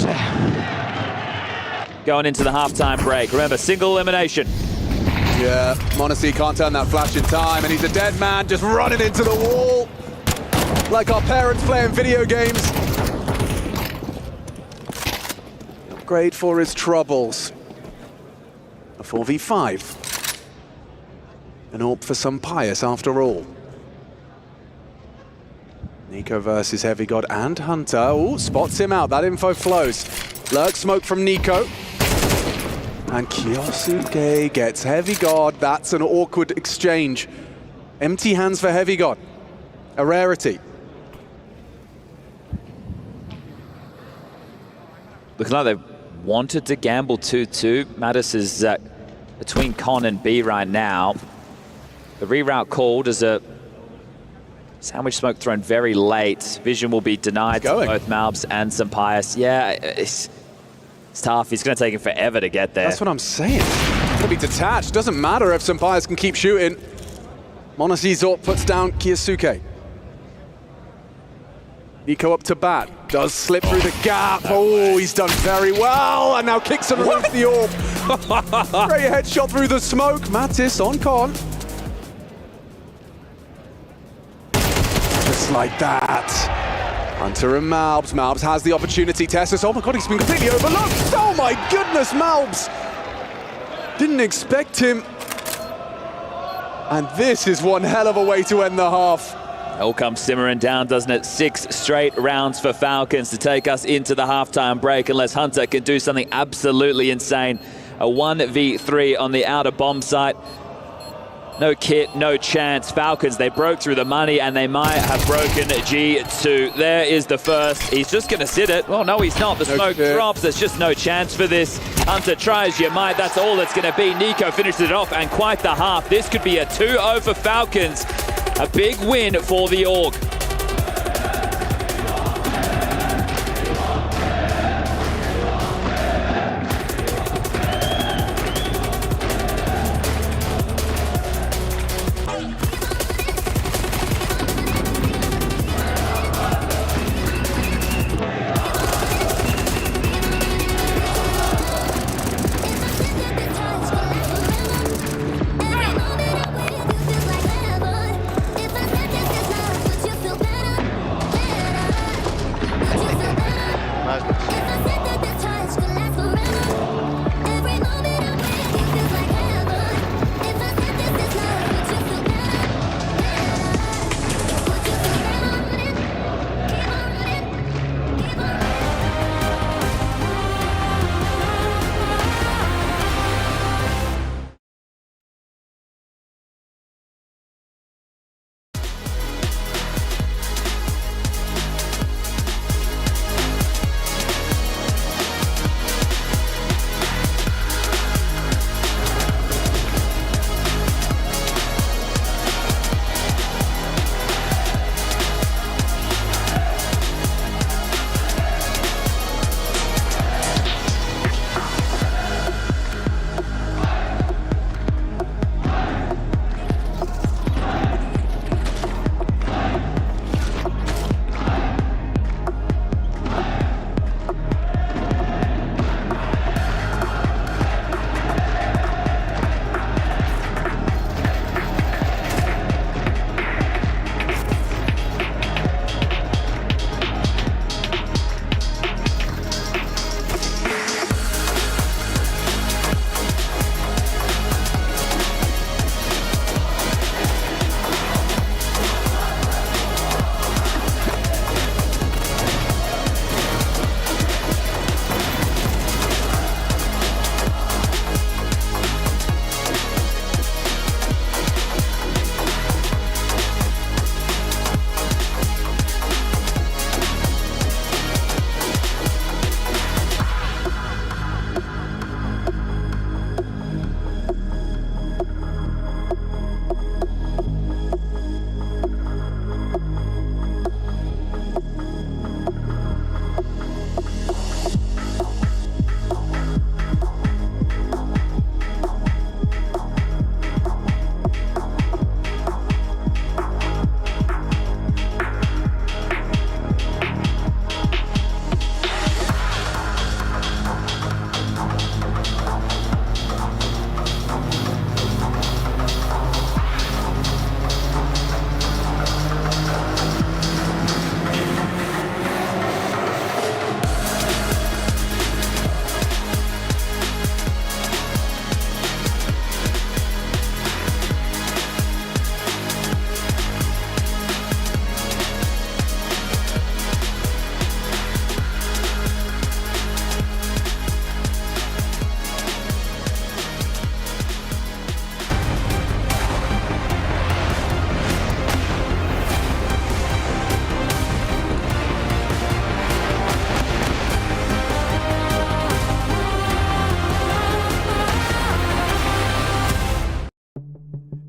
going into the halftime break. Remember, single elimination. Yeah, Monacy can't turn that flash in time, and he's a dead man just running into the wall. Like our parents playing video games. Upgrade for his troubles. A 4v5. An AWP for Sampaio after all. Nico versus Heavy God and Hunter. Oh, spots him out. That info flows. Lurk smoke from Nico. And Kyosuke gets Heavy God. That's an awkward exchange. Empty hands for Heavy God. A rarity. Looking like they wanted to gamble 2-2. Mattis is between Con and B right now. The reroute called as a sandwich smoke thrown very late. Vision will be denied to both Malbs and Sampaius. Yeah, it's tough. He's going to take him forever to get there. That's what I'm saying. It's going to be detached. Doesn't matter if Sampaius can keep shooting. Monosizor puts down Kyosuke. Nico up to bat. Does slip through the gap. Oh, he's done very well. And now kicks and removes the orb. Great headshot through the smoke. Mattis on Con. Just like that. Hunter and Malbs. Malbs has the opportunity. Tessus. Oh my God, he's been completely overlooked. Oh my goodness, Malbs. Didn't expect him. And this is one hell of a way to end the half. All comes simmering down, doesn't it? 6 straight rounds for Falcons to take us into the halftime break, unless Hunter can do something absolutely insane. A 1v3 on the outer bomb site. No kit, no chance. Falcons, they broke through the money and they might have broken G2. There is the first. He's just going to sit it. Well, no, he's not. The smoke drops. There's just no chance for this. Hunter tries you might. That's all it's going to be. Nico finishes it off and quite the half. This could be a 2-0 for Falcons. A big win for the org.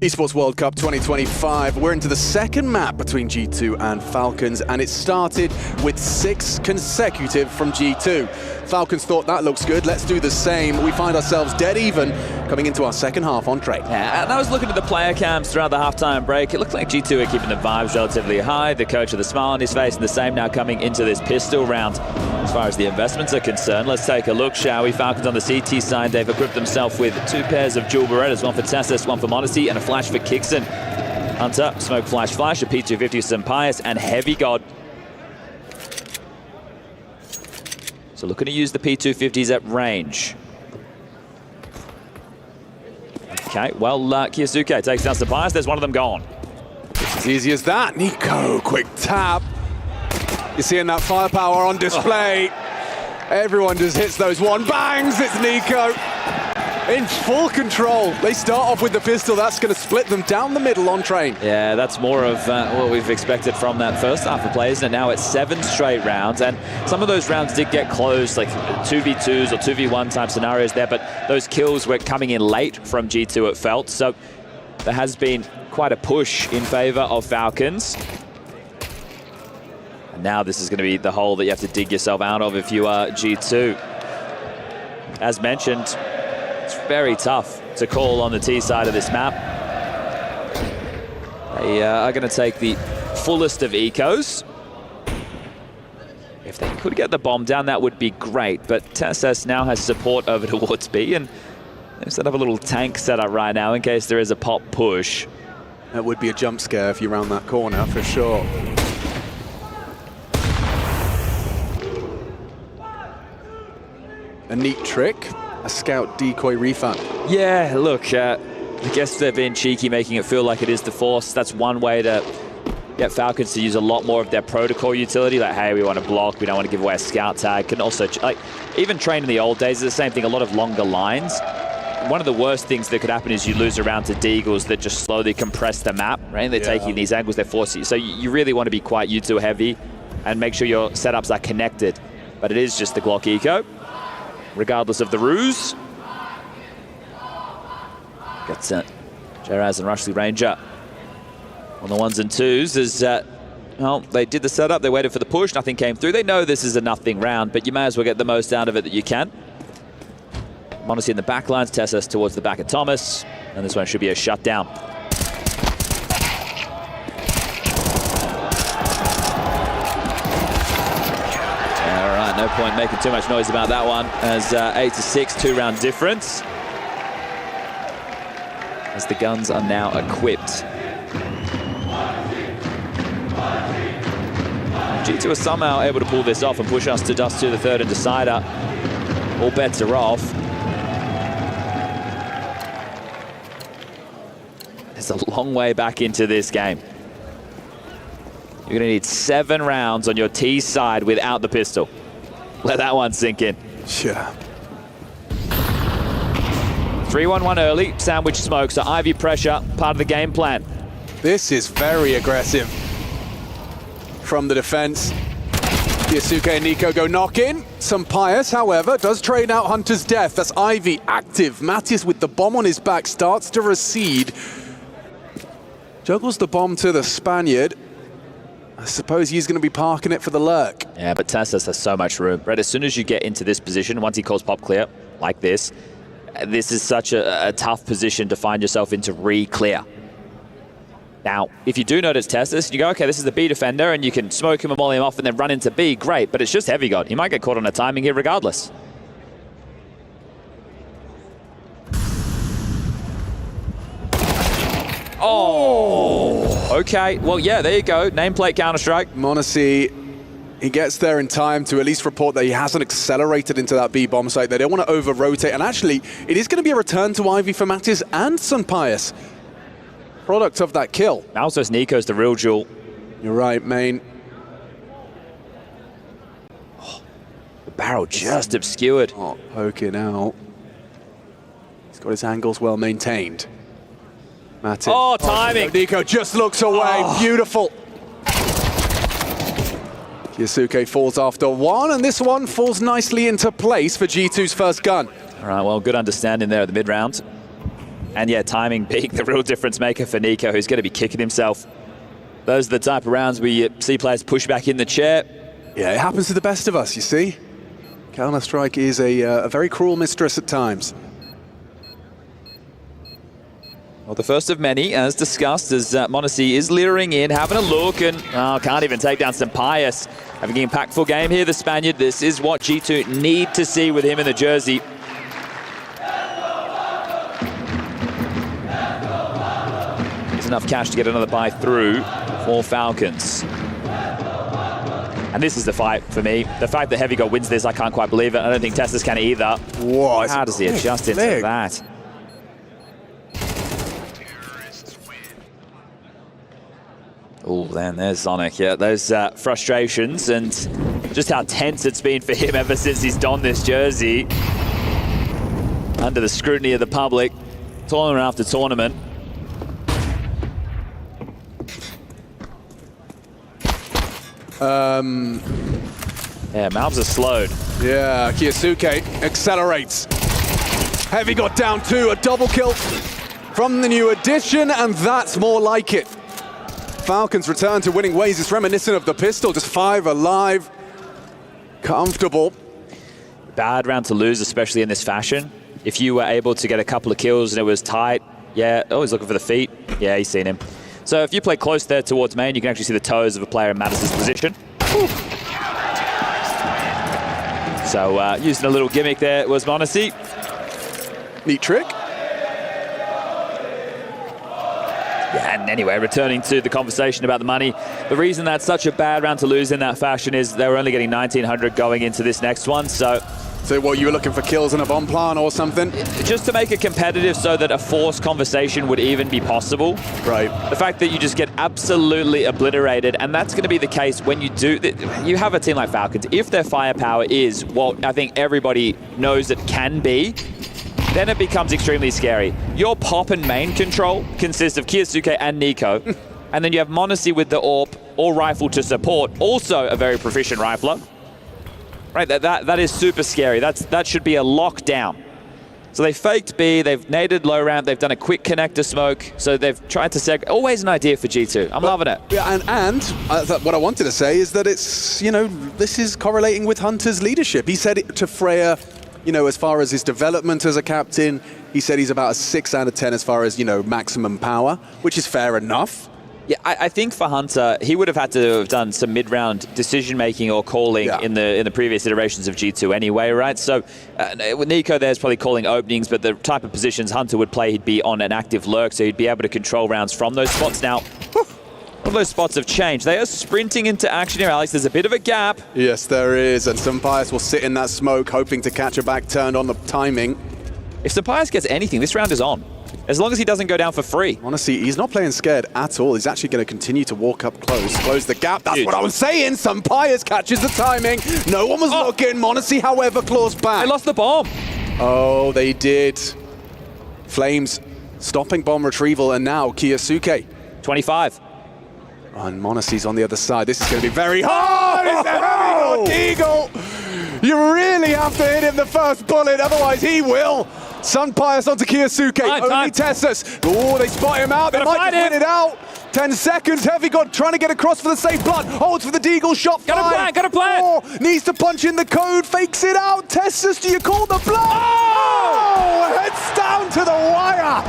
Esports World Cup 2025. We're into the second map between G2 and Falcons, and it started with 6 consecutive from G2. Falcons thought that looks good, let's do the same. We find ourselves dead even coming into our second half on trade. Yeah, and I was looking at the player cams throughout the halftime break. It looked like G2 are keeping the vibes relatively high. The coach with a smile on his face, and the same now coming into this pistol round. As far as the investments are concerned, let's take a look, shall we? Falcons on the CT side, they've equipped themselves with 2 pairs of dual Berettas, one for Tessus, one for Modesty, and a flash for Kixon. Hunter, Smoke Flash, a P250 St. Pius, and Heavy God. So looking to use the P250s at range. Okay, well, Kiyosuke takes down St. Pius. There's one of them gone. It's as easy as that. Nico, quick tap. You're seeing that firepower on display. Everyone just hits those one bangs. It's Nico in full control. They start off with the pistol. That's going to split them down the middle on train. Yeah, that's more of what we've expected from that first half of plays. And now it's 7 straight rounds. And some of those rounds did get close, like 2v2s or 2v1 type scenarios there. But those kills were coming in late from G2, it felt. So there has been quite a push in favor of Falcons. And now this is going to be the hole that you have to dig yourself out of if you are G2. As mentioned, it's very tough to call on the T side of this map. They are going to take the fullest of ecos. If they could get the bomb down, that would be great. But Tessus now has support over towards B, and they've set up a little tank setup right now in case there is a pop push. That would be a jump scare if you round that corner, for sure. A neat trick. A scout decoy refund. Yeah, look, I guess they're being cheeky, making it feel like it is the Force. That's one way to get Falcons to use a lot more of their protocol utility. Like, hey, we want to block, we don't want to give away a scout tag. Can also, like, even train in the old days is the same thing, a lot of longer lines. One of the worst things that could happen is you lose around to Deagles that just slowly compress the map, right? They're taking these angles, they're forcing you. So you really want to be quite U2 heavy and make sure your setups are connected. But it is just the Glock Eco, regardless of the ruse. Got Jaraz and Rushley Ranger on the 1s and 2s as, well, they did the setup, they waited for the push, nothing came through. They know this is a nothing round, but you may as well get the most out of it that you can. Modesty in the back lines, Tessus towards the back of Thomas, and this one should be a shutdown. All right, no point making too much noise about that one, as 8-6, 2-round difference. As the guns are now equipped. G2 are somehow able to pull this off and push us to Dust 2, the third and decider. All bets are off. There's a long way back into this game. You're going to need 7 rounds on your T side without the pistol. Let that one sink in. Sure. 3-1-1 early, sandwich smoke, so Ivy pressure, part of the game plan. This is very aggressive from the defense. Kiyosuke and Nico go knock-in. St. Pius, however, does trade out Hunter's death. That's Ivy active. Mattis with the bomb on his back starts to recede. Juggles the bomb to the Spaniard. I suppose he's going to be parking it for the lurk. Yeah, but Tessus has so much room. Right, as soon as you get into this position, once he calls pop clear, like this is such a tough position to find yourself into re-clear. Now, if you do notice Tessus, you go, okay, this is the B defender, and you can smoke him and molly him off and then run into B, great, but it's just Heavy God. He might get caught on a timing here regardless. Oh, okay. Well, yeah, there you go. Nameplate Counter-Strike. Monacy, he gets there in time to at least report that he hasn't accelerated into that B bomb site. They don't want to over-rotate. And actually, it is going to be a return to Ivy for Mattis and St. Pius. Product of that kill. Now says Nico's the real jewel. You're right, main. Oh, the barrel just obscured. Oh, poking out. He's got his angles well maintained. Mattis. Oh, timing. No, Nico just looks away. Oh. Beautiful. Kiyosuke falls after one, and this one falls nicely into place for G2's first gun. All right, well, good understanding there at the mid-round. And yeah, timing being the real difference maker for Nico, who's going to be kicking himself. Those are the type of rounds where you see players push back in the chair. Yeah, it happens to the best of us, you see. Counter-Strike is a very cruel mistress at times. Well, the first of many, as discussed, as m0NESY is leering in, having a look, and can't even take down Sampayas. Having an impactful game here, the Spaniard. This is what G2 need to see with him in the jersey. There's enough cash to get another buy through for Falcons. And this is the fight for me. The fact that Heavy God wins this, I can't quite believe it. I don't think Tessus can either. Whoa, how does he adjust into that? Oh, then there's Sonic. Yeah, those frustrations and just how tense it's been for him ever since he's donned this jersey. Under the scrutiny of the public, tournament after tournament. Yeah, Malbs are slowed. Yeah, Kiyosuke accelerates. Heavy got down 2, a double kill from the new addition, and that's more like it. Falcons return to winning ways. It's reminiscent of the pistol, just 5 alive. Comfortable. Bad round to lose, especially in this fashion. If you were able to get a couple of kills and it was tight, yeah, oh, he's looking for the feet. Yeah, he's seen him. So if you play close there towards main, you can actually see the toes of a player in Mattis' position. Whew. So using a little gimmick there was m0NESY. Neat trick. Yeah, and anyway, returning to the conversation about the money, the reason that's such a bad round to lose in that fashion is they were only getting 1,900 going into this next one, so what, you were looking for kills in a bomb plan or something? Just to make it competitive so that a forced conversation would even be possible. Right. The fact that you just get absolutely obliterated, and that's going to be the case when you do, you have a team like Falcons. If their firepower is what I think everybody knows it can be, then it becomes extremely scary. Your pop and main control consists of Kiyosuke and Nico, and then you have m0NESY with the AWP or rifle to support, also a very proficient rifler. Right, that is super scary. That should be a lockdown. So they faked B, they've naded low ramp, they've done a quick connector smoke, so they've tried to segregate. Always an idea for G2. I'm loving it. Yeah, and what I wanted to say is that it's, you know, this is correlating with Hunter's leadership. He said it to Freya, you know, as far as his development as a captain, he said he's about a 6 out of 10 as far as, you know, maximum power, which is fair enough. Yeah, I think for Hunter, he would have had to have done some mid-round decision-making or calling in the previous iterations of G2 anyway, right? So with Nico there's probably calling openings, but the type of positions Hunter would play, he'd be on an active lurk, so he'd be able to control rounds from those spots. Now, all those spots have changed. They are sprinting into action here, Alex. There's a bit of a gap. Yes, there is, and Sampayas will sit in that smoke, hoping to catch a back turn on the timing. If Sampayas gets anything, this round is on. As long as he doesn't go down for free. Honestly, he's not playing scared at all. He's actually going to continue to walk up close the gap. That's what I was saying. Sampayas catches the timing. No one was looking. m0NESY, however, claws back. They lost the bomb. Oh, they did. Flames stopping bomb retrieval, and now Kiyosuke. 25. And m0NESY's on the other side. This is going to be very hard. It's a very good eagle. You really have to hit him the first bullet, otherwise he will. Sampayas onto Kiyosuke, only Tessus. Oh, they spot him out, they might just win it out. 10 seconds, Heavy God trying to get across for the safe blood. Holds for the deagle, shot fired. Got a plan. Oh, needs to punch in the code, fakes it out. Tessus, do you call the blow? Oh, heads down to the wire.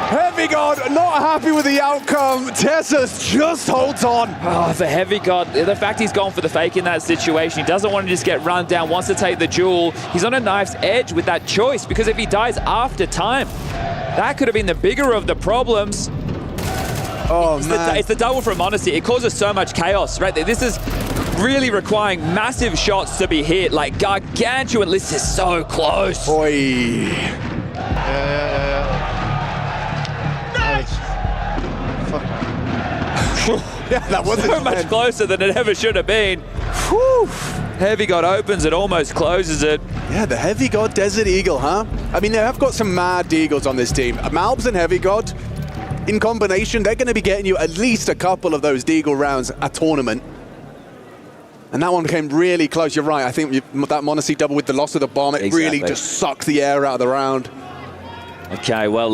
Heavy God not happy with the outcome. Tessus just holds on. Oh, for Heavy God, the fact he's gone for the fake in that situation, he doesn't want to just get run down, wants to take the duel. He's on a knife's edge with that choice, because if he dies after time, that could have been the bigger of the problems. Oh, man. It's the double from m0NESY. It causes so much chaos, right? This is really requiring massive shots to be hit, like gargantuan. This is so close. Boy. Yeah, that was so much closer than it ever should have been. Whew. Heavy God opens it, almost closes it. Yeah, the Heavy God Desert Eagle, huh? I mean, they have got some mad Eagles on this team. Malbs and Heavy God, in combination, they're going to be getting you at least a couple of those Deagle rounds a tournament. And that one came really close. You're right. I think that m0NESY double with the loss of the bomb, it really just sucked the air out of the round. Okay, well,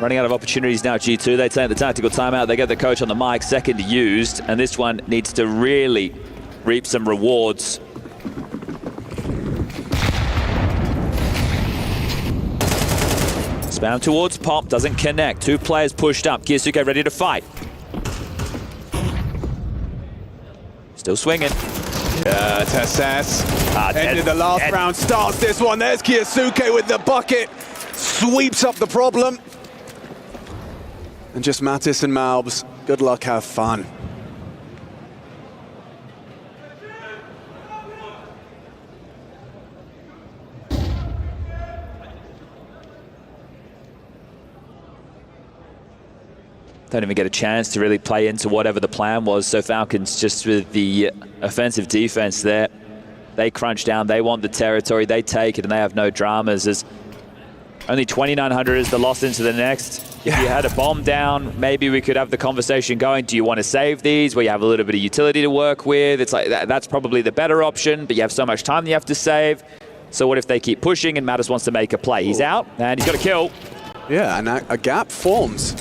running out of opportunities now, G2. They take the tactical timeout. They get the coach on the mic, second used, and this one needs to really reap some rewards. Spam towards Pop, doesn't connect. Two players pushed up. Kiyasuke ready to fight. Still swinging. Yeah, Tesses. Ended the last round, starts this one. There's Kiyasuke with the bucket. Sweeps up the problem. And just Mattis and Malbs, good luck, have fun. Don't even get a chance to really play into whatever the plan was. So Falcons just with the offensive defense there. They crunch down, they want the territory, they take it, and they have no dramas. As only 2,900 is the loss into the next. If you had a bomb down, maybe we could have the conversation going, do you want to save these where you have a little bit of utility to work with? It's like that's probably the better option, but you have so much time that you have to save. So what if they keep pushing and Mattis wants to make a play? He's out, and he's got a kill. Yeah, and a gap forms.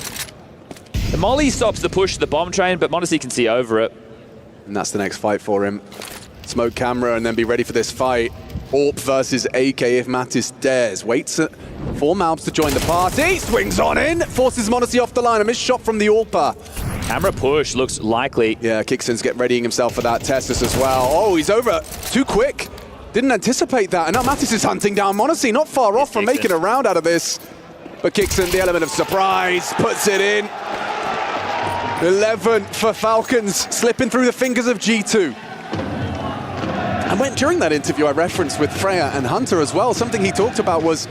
The molly stops the push of the bomb train, but Modesty can see over it. And that's the next fight for him. Smoke camera and then be ready for this fight. Orp versus AK if Mattis dares. Waits for Malbs to join the party. Swings on in. Forces Modesty off the line. A missed shot from the Orpa. Camera push looks likely. Yeah, Kickson's readying himself for that. Testis as well. Oh, he's over too quick. Didn't anticipate that. And now Mattis is hunting down Modesty. Not far off from making a round out of this. But Kickson, the element of surprise, puts it in. 11 for Falcons, slipping through the fingers of G2. And during that interview I referenced with Freya and Hunter as well, something he talked about was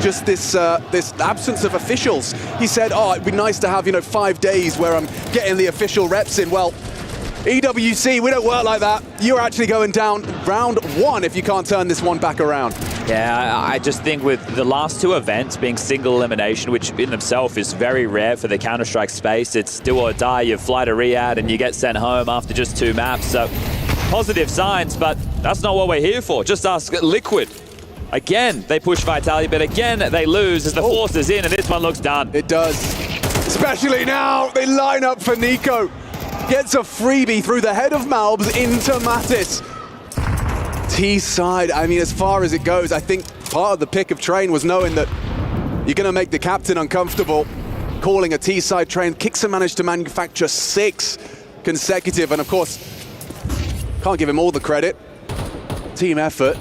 just this absence of officials. He said, oh, it'd be nice to have, 5 days where I'm getting the official reps in. Well, EWC, we don't work like that. You're actually going down round 1 if you can't turn this one back around. Yeah, I just think with the last 2 events being single elimination, which in themselves is very rare for the Counter-Strike space, it's do or die. You fly to Riyadh and you get sent home after just 2 maps. So positive signs, but that's not what we're here for. Just ask Liquid. Again, they push Vitality, but again, they lose as the force is in, and this one looks done. It does. Especially now, they line up for Nico. Gets a freebie through the head of Malbs into Mattis. T-side, I mean, as far as it goes, I think part of the pick of Train was knowing that you're going to make the captain uncomfortable. Calling a T-side Train. Kickson managed to manufacture 6 consecutive, and of course, can't give him all the credit. Team effort.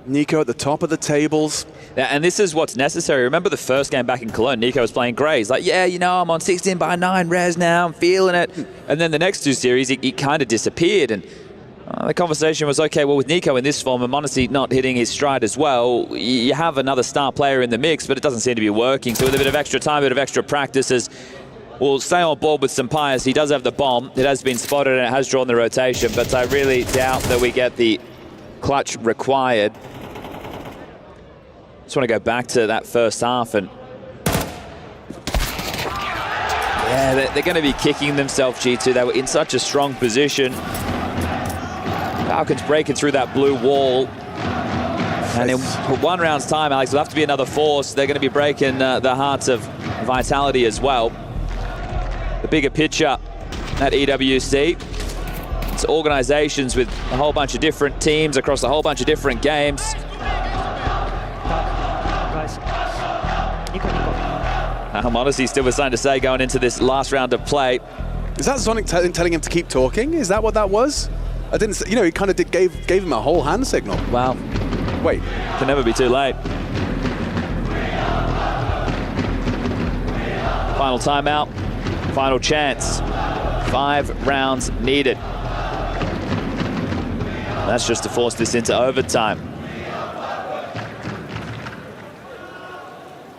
Nico at the top of the tables. Yeah, and this is what's necessary. Remember the first game back in Cologne, Nico was playing Grey. He's like, yeah, I'm on 16/9 res now, I'm feeling it. And then the next 2 series, he kind of disappeared. And the conversation was, okay, well, with Nico in this form and Modesty not hitting his stride as well, you have another star player in the mix, but it doesn't seem to be working. So with a bit of extra time, a bit of extra practices, we'll stay on board with Sampaias. He does have the bomb. It has been spotted and it has drawn the rotation, but I really doubt that we get the clutch required. Just want to go back to that first half, and yeah, they're going to be kicking themselves, G2. They were in such a strong position. Falcons breaking through that blue wall. And in 1 round's time, Alex, will have to be another force. They're going to be breaking the hearts of Vitality as well. The bigger picture at EWC. It's organizations with a whole bunch of different teams across a whole bunch of different games. Modesty still was something to say going into this last round of play. Is that Sonic telling him to keep talking? Is that what that was? I didn't. He kind of gave him a whole hand signal. Wow. Wait. Can never be too late. Final timeout. Final chance. 5 rounds needed. That's just to force this into overtime.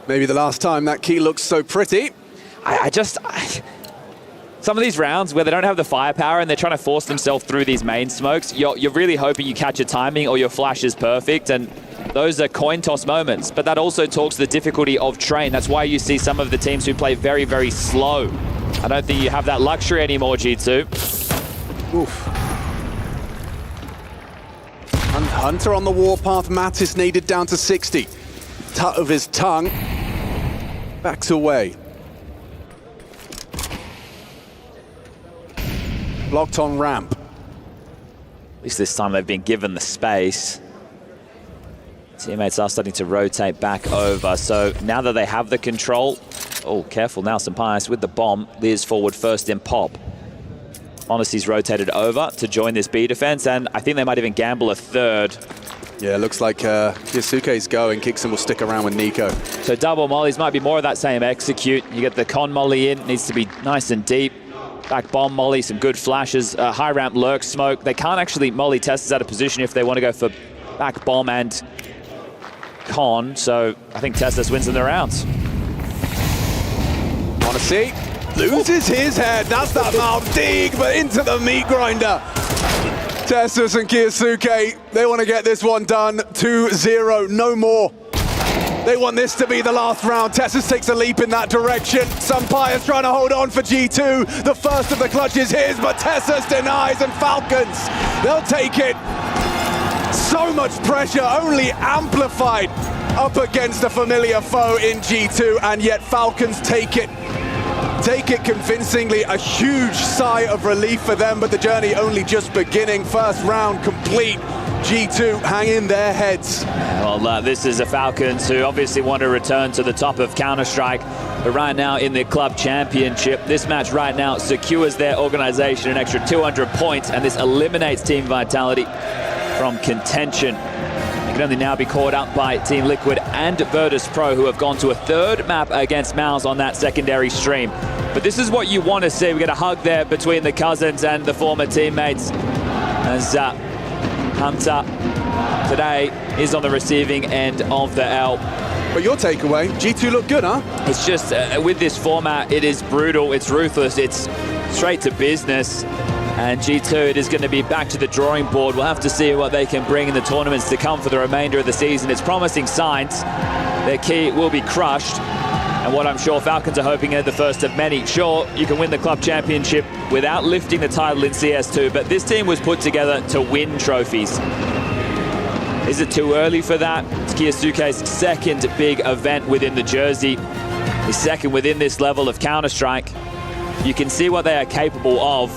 Maybe the last time that key looks so pretty. Some of these rounds where they don't have the firepower and they're trying to force themselves through these main smokes, you're really hoping you catch a timing or your flash is perfect, and those are coin toss moments. But that also talks to the difficulty of Train. That's why you see some of the teams who play very, very slow. I don't think you have that luxury anymore, G2. Oof. And Hunter on the warpath, Mattis needed down to 60. Tut of his tongue. Backs away. Blocked on ramp. At least this time they've been given the space. Teammates are starting to rotate back over. So now that they have the control, oh, careful now, Sampaias with the bomb. Lears forward first in pop. Honesty's rotated over to join this B defense, and I think they might even gamble a third. Yeah, looks like Kyosuke's going. Kixon will stick around with Nico. So double mollies might be more of that same execute. You get the con molly in, needs to be nice and deep. Back bomb molly, some good flashes. High ramp lurk smoke. They can't actually molly testers out of position if they want to go for back bomb and con. So I think Tessus wins in the rounds. Wanna see? Loses his head. That's that mouth dig, but into the meat grinder. Tessus and Kyosuke, they want to get this one done. 2-0, no more. They want this to be the last round. Tessus takes a leap in that direction. Sampaias trying to hold on for G2. The first of the clutch is his, but Tessus denies, and Falcons, they'll take it. So much pressure, only amplified up against a familiar foe in G2, and yet Falcons take it. Take it convincingly. A huge sigh of relief for them, but the journey only just beginning. First round complete. G2 hang in their heads. Well, this is the Falcons who obviously want to return to the top of Counter-Strike, but right now in the Club Championship, this match right now secures their organization an extra 200 points, and this eliminates Team Vitality from contention. It can only now be caught up by Team Liquid and Virtus.pro, who have gone to a third map against Mouse on that secondary stream. But this is what you want to see. We get a hug there between the cousins and the former teammates, as Hunter today is on the receiving end of the L. But your takeaway, G2 look good, huh? It's just, with this format, it is brutal, it's ruthless, it's straight to business. And G2, it is going to be back to the drawing board. We'll have to see what they can bring in the tournaments to come for the remainder of the season. It's promising signs. Their key will be crushed. And what I'm sure Falcons are hoping are the first of many. Sure, you can win the Club Championship without lifting the title in CS2, but this team was put together to win trophies. Is it too early for that? It's Kyosuke's second big event within the jersey. His second within this level of Counter-Strike. You can see what they are capable of.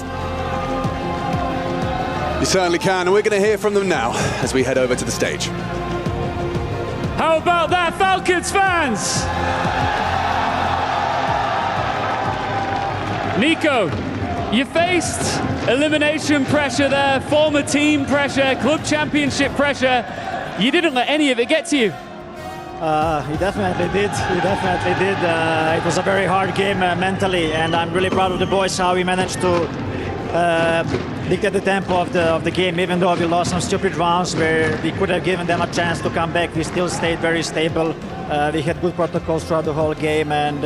You certainly can, and we're going to hear from them now as we head over to the stage. How about that, Falcons fans? Nico, you faced elimination pressure there, former team pressure, club championship pressure. You didn't let any of it get to you. He definitely did. He definitely did. It was a very hard game mentally, and I'm really proud of the boys how we managed to dictate the tempo of the game. Even though we lost some stupid rounds where we could have given them a chance to come back, we still stayed very stable. We had good protocols throughout the whole game, and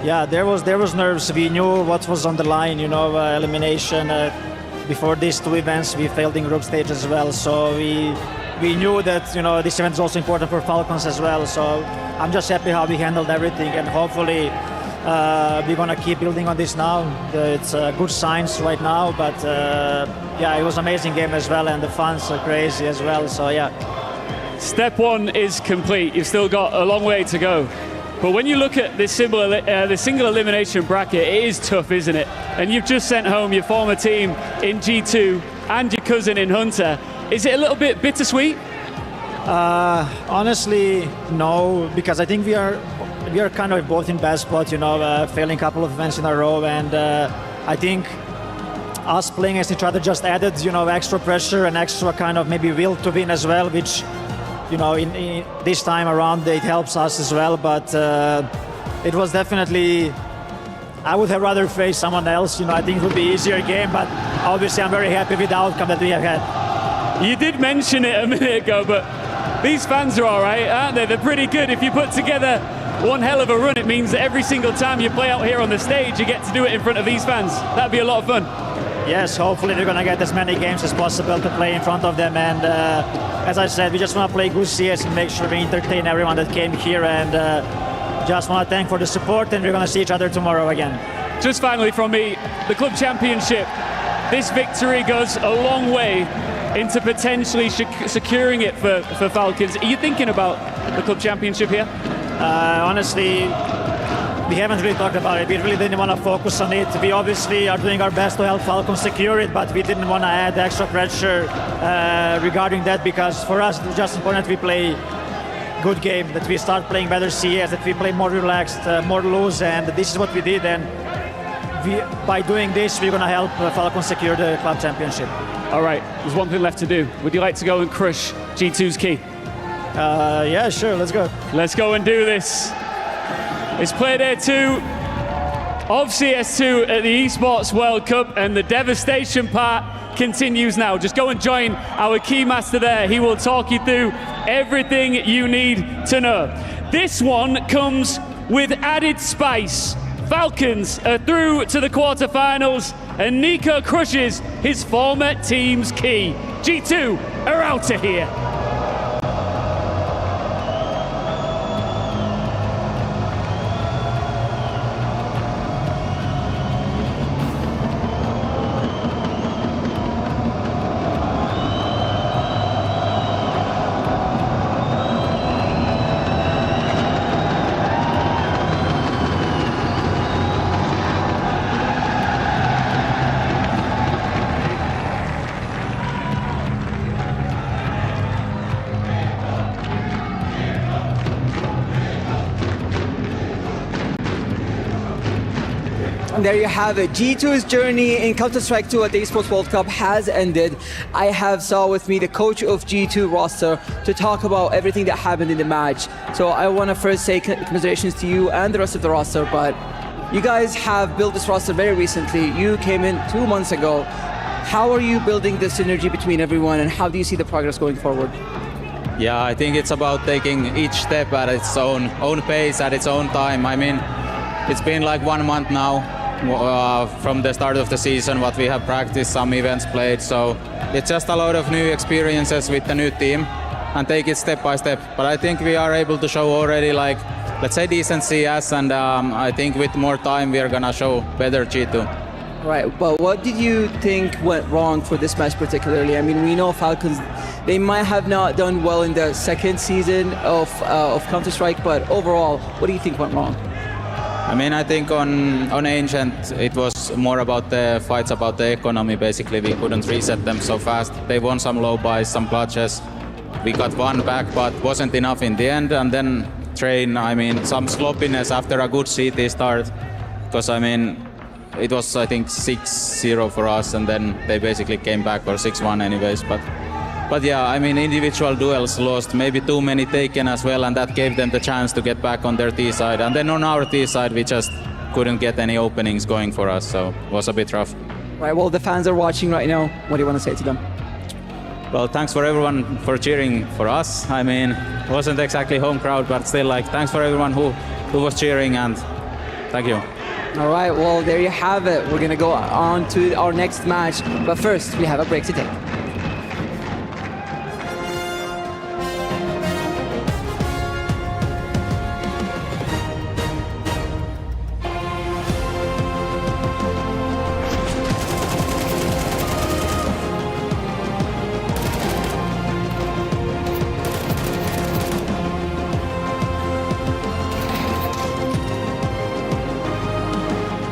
yeah, there was nerves. We knew what was on the line, you know, elimination. Before these two events, we failed in group stage as well, so we knew that, you know, this event is also important for Falcons as well. So I'm just happy how we handled everything, and hopefully we're gonna keep building on this now. It's good signs right now, but yeah, it was an amazing game as well, and the fans are crazy as well. So yeah. Step one is complete. You've still got a long way to go. But when you look at this single elimination bracket, it is tough, isn't it? And you've just sent home your former team in G2 and your cousin in Hunter. Is it a little bit bittersweet? Honestly, no, because I think we are kind of both in bad spot, you know, failing a couple of events in a row, and I think us playing against each other just added, you know, extra pressure and extra kind of maybe will to win as well, which, you know, in this time around it helps us as well. But it was definitely, I would have rather faced someone else, you know. I think it would be an easier game, but obviously I'm very happy with the outcome that we have had. You did mention it a minute ago, but these fans are all right, aren't they? They're pretty good. If you put together one hell of a run, it means that every single time you play out here on the stage, you get to do it in front of these fans. That'd be a lot of fun. Yes, hopefully we're going to get as many games as possible to play in front of them. And as I said, we just want to play good CS and make sure we entertain everyone that came here. And just want to thank for the support, and we're going to see each other tomorrow again. Just finally from me, the Club Championship. This victory goes a long way into potentially securing it for Falcons. Are you thinking about the club championship here? Honestly, we haven't really talked about it. We really didn't want to focus on it. We obviously are doing our best to help Falcons secure it, but we didn't want to add extra pressure regarding that, because for us it's just important we play good game, that we start playing better CS, that we play more relaxed, more loose, and this is what we did. And by doing this, we're going to help Falcons secure the club championship. All right, there's one thing left to do. Would you like to go and crush G2's key? Yeah, sure, let's go. Let's go and do this. It's play day 2 of CS2 at the Esports World Cup, and the devastation part continues now. Just go and join our keymaster there. He will talk you through everything you need to know. This one comes with added spice. Falcons are through to the quarterfinals, and Nico crushes his former team's key. G2 are out of here. And there you have it. G2's journey in Counter-Strike 2 at the Esports World Cup has ended. I have Saul with me, the coach of G2 roster, to talk about everything that happened in the match. So I want to first say congratulations to you and the rest of the roster, but you guys have built this roster very recently. You came in 2 months ago. How are you building the synergy between everyone, and how do you see the progress going forward? Yeah, I think it's about taking each step at its own pace, at its own time. I mean, it's been like 1 month now. From the start of the season, what we have practiced, some events played, so it's just a lot of new experiences with the new team and take it step by step. But I think we are able to show already, like, let's say decent CS, and I think with more time we are gonna show better G2. Right, but what did you think went wrong for this match particularly? I mean, we know Falcons, they might have not done well in the second season of Counter-Strike, but overall, what do you think went wrong? I mean, I think on Ancient, it was more about the fights about the economy. Basically, we couldn't reset them so fast. They won some low buys, some clutches. We got one back, but wasn't enough in the end. And then Train, I mean, some sloppiness after a good CT start. Because, I mean, it was, I think, 6-0 for us, and then they basically came back, or 6-1 anyways. But yeah, I mean, individual duels lost, maybe too many taken as well, and that gave them the chance to get back on their T side. And then on our T side, we just couldn't get any openings going for us, so it was a bit rough. Right, well, the fans are watching right now. What do you want to say to them? Well, thanks for everyone for cheering for us. I mean, it wasn't exactly home crowd, but still, like, thanks for everyone who was cheering, and thank you. All right, well, there you have it. We're going to go on to our next match, but first, we have a break to take.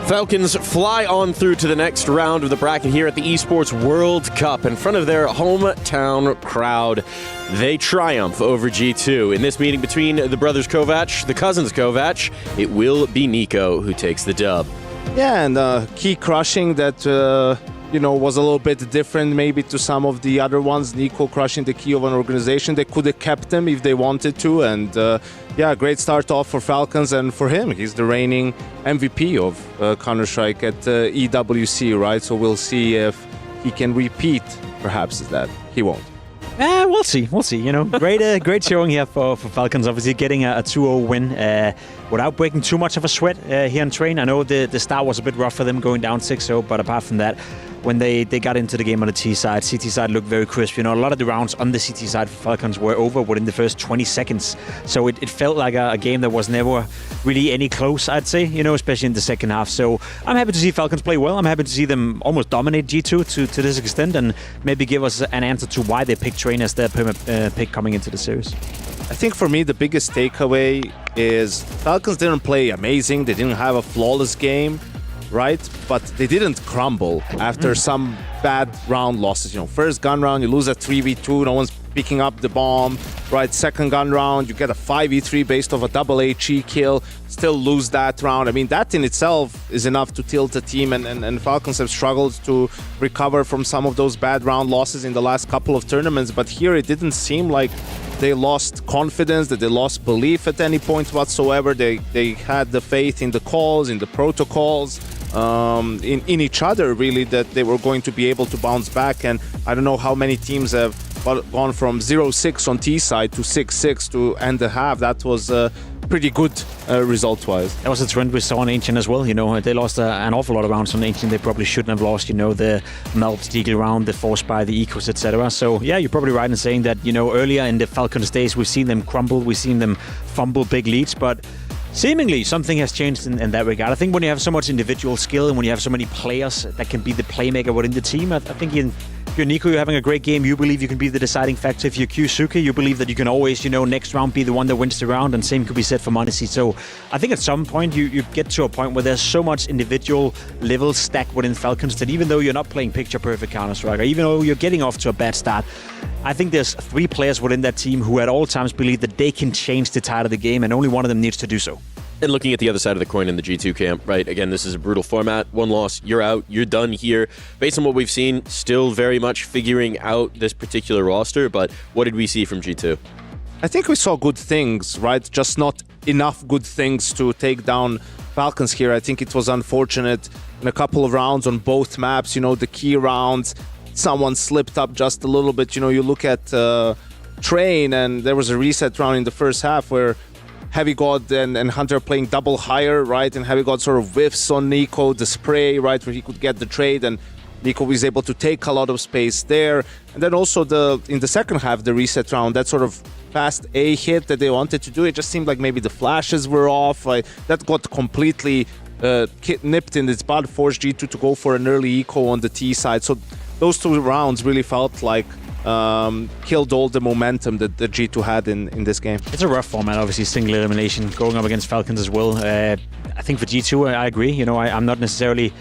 Falcons fly on through to the next round of the bracket here at the Esports World Cup in front of their hometown crowd. They triumph over G2. In this meeting between the brothers Kovac, the cousins Kovac, it will be Nico who takes the dub. Yeah, and key crushing that was a little bit different maybe to some of the other ones. Nico crushing the key of an organization. They could have kept them if they wanted to, and yeah, great start off for Falcons, and for him, he's the reigning MVP of Counter-Strike at EWC, right? So we'll see if he can repeat, perhaps, that. He won't. We'll see. Great showing here for Falcons. Obviously, getting a 2-0 win without breaking too much of a sweat here on Train. I know the start was a bit rough for them, going down 6-0, but apart from that, when they got into the game on the T side. CT side looked very crisp. A lot of the rounds on the CT side for Falcons were over within the first 20 seconds. So it felt like a game that was never really any close, I'd say, especially in the second half. So I'm happy to see Falcons play well. I'm happy to see them almost dominate G2 to this extent, and maybe give us an answer to why they picked Train as their pick coming into the series. I think for me the biggest takeaway is Falcons didn't play amazing. They didn't have a flawless game, right? But they didn't crumble after some bad round losses. First gun round, you lose a 3v2, no one's picking up the bomb, right? Second gun round, you get a 5v3 based off a double HE kill, still lose that round. I mean, that in itself is enough to tilt a team, and Falcons have struggled to recover from some of those bad round losses in the last couple of tournaments. But here it didn't seem like they lost confidence, that they lost belief at any point whatsoever. They had the faith in the calls, in the protocols, in each other, really, that they were going to be able to bounce back. And I don't know how many teams have gone from 0-6 on T side to 6-6 to end the half. That was pretty good result-wise. That was a trend we saw on Ancient as well. They lost an awful lot of rounds on Ancient they probably shouldn't have lost. The Melps Deagle round, the Force by the Ecos, etc. So yeah, you're probably right in saying that, earlier in the Falcons days, we've seen them crumble, we've seen them fumble big leads, but seemingly something has changed in that regard. I think when you have so much individual skill and when you have so many players that can be the playmaker within the team, I think if you're Nico, you're having a great game, you believe you can be the deciding factor. If you're Kyusuke, you believe that you can always, next round be the one that wins the round, and same could be said for m0NESY. So I think at some point you get to a point where there's so much individual level stacked within Falcons that even though you're not playing picture-perfect Counter-Strike, or even though you're getting off to a bad start, I think there's 3 players within that team who at all times believe that they can change the tide of the game, and only one of them needs to do so. And looking at the other side of the coin in the G2 camp, right? Again, this is a brutal format. One loss, you're out, you're done here. Based on what we've seen, still very much figuring out this particular roster, but what did we see from G2? I think we saw good things, right? Just not enough good things to take down Falcons here. I think it was unfortunate in a couple of rounds on both maps. The key rounds, someone slipped up just a little bit. You look at Train, and there was a reset round in the first half where Heavy God and Hunter playing double higher, right? And Heavy God sort of whiffs on Nico, the spray, right, where he could get the trade, and Nico was able to take a lot of space there. And then also in the second half, the reset round, that sort of fast A hit that they wanted to do, it just seemed like maybe the flashes were off. That got completely nipped in its bud, forced G2 to go for an early eco on the T side. So those 2 rounds really felt like killed all the momentum that the G2 had in this game. It's a rough format, obviously, single elimination, going up against Falcons as well. I think for G2, I agree. I'm not necessarily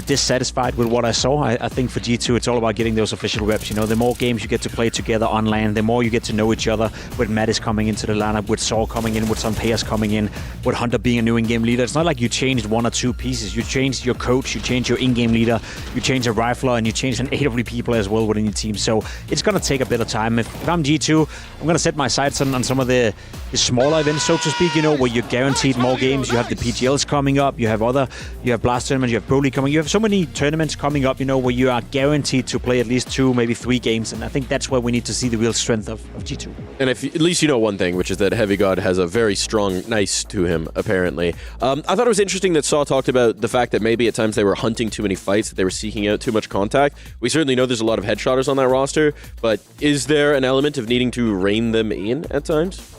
dissatisfied with what I saw. I think for G2 it's all about getting those official reps. The more games you get to play together on LAN, the more you get to know each other, with Mattis coming into the lineup, with Saw coming in, with some players coming in, with Hunter being a new in-game leader. It's not like you changed 1 or 2 pieces. You changed your coach, you changed your in-game leader, you changed a rifler, and you changed an AWP player as well within your team. So it's going to take a bit of time. If I'm G2, I'm going to set my sights on some of the smaller events, so to speak, where you're guaranteed more games. You have the PGLs coming up, you have Blast tournaments, you have Pro League coming. You have so many tournaments coming up, where you are guaranteed to play at least 2, maybe 3 games, and I think that's where we need to see the real strength of G2. And if at least one thing, which is that Heavy God has a very strong nice to him, apparently. I thought it was interesting that Saw talked about the fact that maybe at times they were hunting too many fights, that they were seeking out too much contact. We certainly know there's a lot of headshotters on that roster, but is there an element of needing to rein them in at times?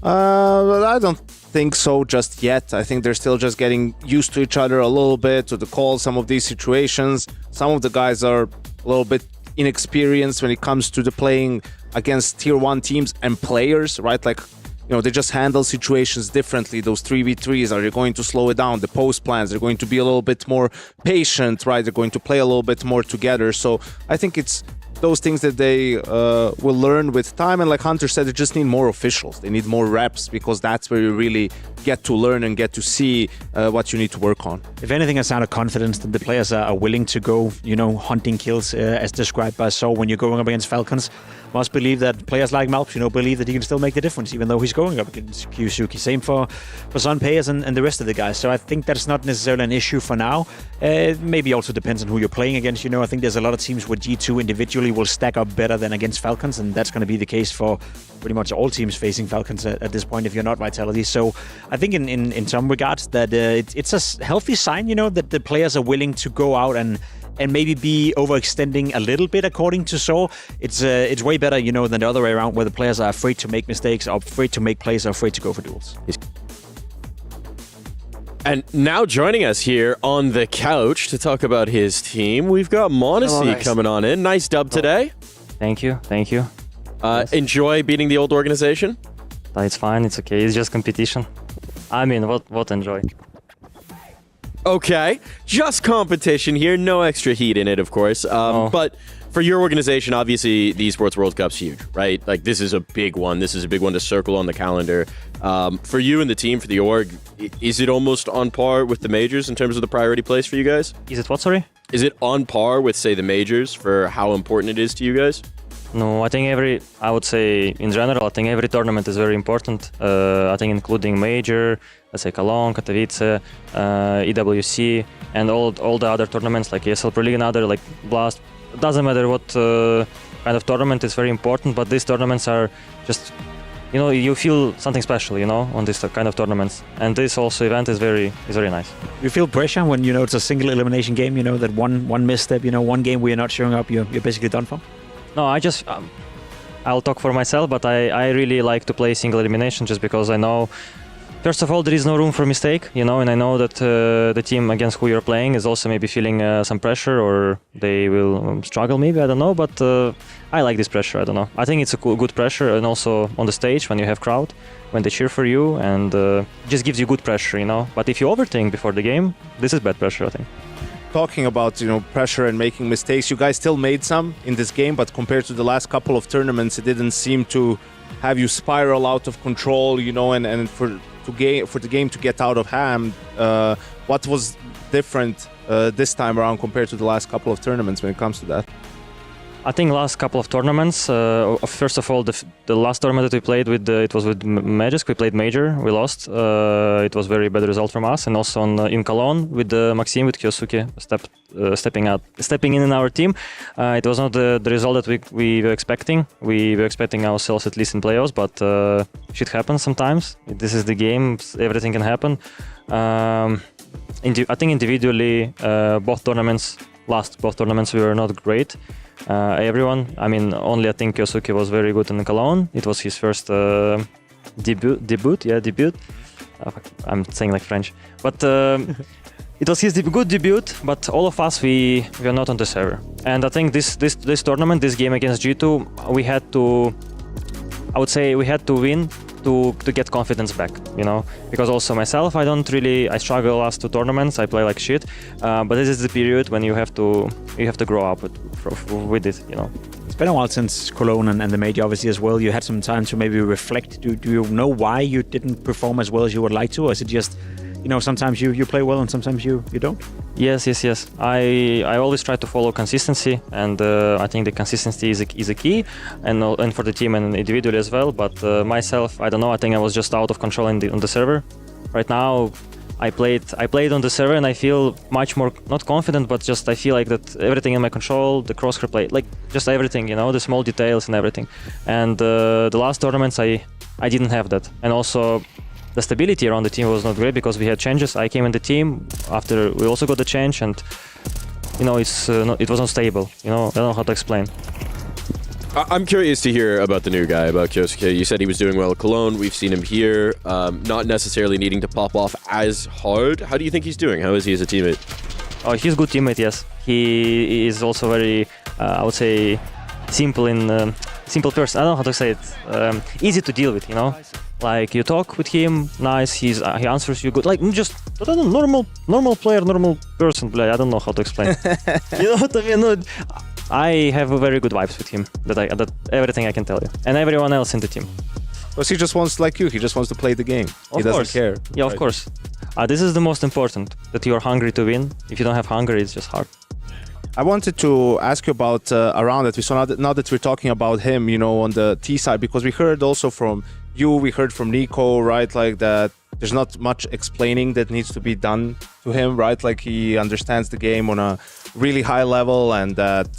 I don't think so just yet. I think they're still just getting used to each other a little bit, to the calls, some of these situations. Some of the guys are a little bit inexperienced when it comes to the playing against tier 1 teams and players, right? Like, they just handle situations differently. Those 3v3s, are they going to slow it down? The post plans, they're going to be a little bit more patient, right? They're going to play a little bit more together. So I think it's those things that they will learn with time. And like Hunter said, they just need more officials. They need more reps, because that's where you really get to learn and get to see what you need to work on. If anything, a sign of confidence that the players are willing to go, hunting kills as described by Saw when you're going up against Falcons. Must believe that players like Malps, believe that he can still make the difference, even though he's going up against Kyusuke. Same for Sun Payers and the rest of the guys. So I think that's not necessarily an issue for now. It maybe also depends on who you're playing against. I think there's a lot of teams where G2 individually will stack up better than against Falcons, and that's going to be the case for pretty much all teams facing Falcons at this point if you're not Vitality. So I think in some regards that it's a healthy sign, that the players are willing to go out and and maybe be overextending a little bit, according to So. It's way better, than the other way around, where the players are afraid to make mistakes, are afraid to make plays, are afraid to go for duels. And now joining us here on the couch to talk about his team, we've got Monacy coming on in. Nice dub today. Thank you. Yes. Enjoy beating the old organization? It's fine, it's okay. It's just competition. I mean, what enjoy? Okay, just competition here, no extra heat in it, of course. But for your organization, obviously, the Esports World Cup's huge, right? Like, this is a big one. This is a big one to circle on the calendar. For you and the team, for the org, is it almost on par with the majors in terms of the priority place for you guys? Is it what, sorry? Is it on par with, say, the majors for how important it is to you guys? No, I think I would say, in general, I think every tournament is very important. I think including major, let's say Cologne, Katowice, EWC, and all the other tournaments like ESL Pro League and other, like Blast. It doesn't matter what kind of tournament is very important, but these tournaments are just, you feel something special, on this kind of tournaments. And this also event is very nice. You feel pressure when, it's a single elimination game, that one misstep, one game where you're not showing up, you're basically done for? No, I'll talk for myself, but I really like to play single elimination just because I know, first of all, there is no room for mistake, and I know that the team against who you're playing is also maybe feeling some pressure, or they will struggle maybe, I don't know, but I like this pressure, I don't know. I think it's a good pressure, and also on the stage when you have crowd, when they cheer for you, and it just gives you good pressure, But if you overthink before the game, this is bad pressure, I think. Talking about pressure and making mistakes, you guys still made some in this game, but compared to the last couple of tournaments, it didn't seem to have you spiral out of control, and for the game to get out of hand. What was different this time around compared to the last couple of tournaments when it comes to that? I think last couple of tournaments, first of all, the last tournament that we played with, it was with Magisk. We played Major, we lost. It was very bad result from us. And also in Cologne with Maxime, with Kyosuke stepping in our team. It was not the result that we were expecting. We were expecting ourselves at least in playoffs, but shit happens sometimes. This is the game, everything can happen. I think individually, both tournaments we were not great. Everyone, only I think Kyosuke was very good in Cologne. It was his first debut. I'm saying like French, but it was his good debut. But all of us, we were not on the server. And I think this tournament, this game against G2, we had to win to get confidence back, because also myself, I struggle last two tournaments, I play like shit, but this is the period when you have to grow up with it, It's been a while since Cologne and the major, obviously, as well. You had some time to maybe reflect. Do you know why you didn't perform as well as you would like to, or is it just, sometimes you play well and sometimes you don't? Yes. I always try to follow consistency, and I think the consistency is a key, and for the team and individually as well. But myself, I don't know. I think I was just out of control on the server. Right now, I played on the server, and I feel much more not confident, but just I feel like that everything in my control, the crosshair play, like just everything, the small details and everything. And the last tournaments, I didn't have that, and also the stability around the team was not great because we had changes. I came in the team after we also got the change, and it was not stable. I don't know how to explain. I'm curious to hear about the new guy, about Kyosuke. You said he was doing well at Cologne. We've seen him here, not necessarily needing to pop off as hard. How do you think he's doing? How is he as a teammate? Oh, he's a good teammate, yes. He is also very, I would say, simple person. I don't know how to say it. Easy to deal with, Like, you talk with him, nice, he answers you good. Like, just, I don't know, normal player, normal person. I don't know how to explain. You know what I mean? No, I have a very good vibes with him, that everything I can tell you. And everyone else in the team. Because he just wants, like you, he just wants to play the game. He doesn't care. Yeah, of course. This is the most important, that you're hungry to win. If you don't have hunger, it's just hard. I wanted to ask you about around that. We saw now that we're talking about him, on the T side, because we heard also from you, we heard from Nico, right? Like that there's not much explaining that needs to be done to him, right? Like he understands the game on a really high level, and that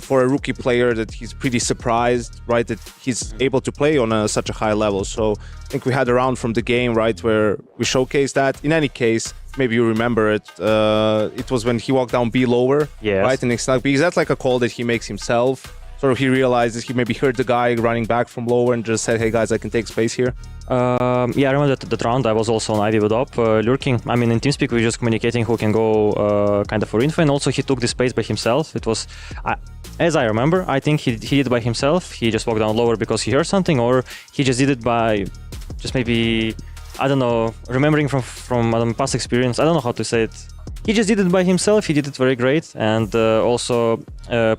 for a rookie player that he's pretty surprised, right? That he's able to play on such a high level. So I think we had a round from the game, right? Where we showcased that. In any case, maybe you remember it. It was when he walked down B lower, Yes. right? And it's not, because that's like a call that he makes himself. Sort of he realizes he maybe heard the guy running back from lower and just said, hey guys, I can take space here. Yeah, I remember that round I was also on Ivy with up, lurking. I mean, in TeamSpeak, we were just communicating who can go kind of for info, and also he took the space by himself. It was, as I remember, I think he did it by himself. He just walked down lower because he heard something, or he just did it by just maybe, I don't know, remembering from past experience. I don't know how to say it. He just did it by himself. He did it very great, and also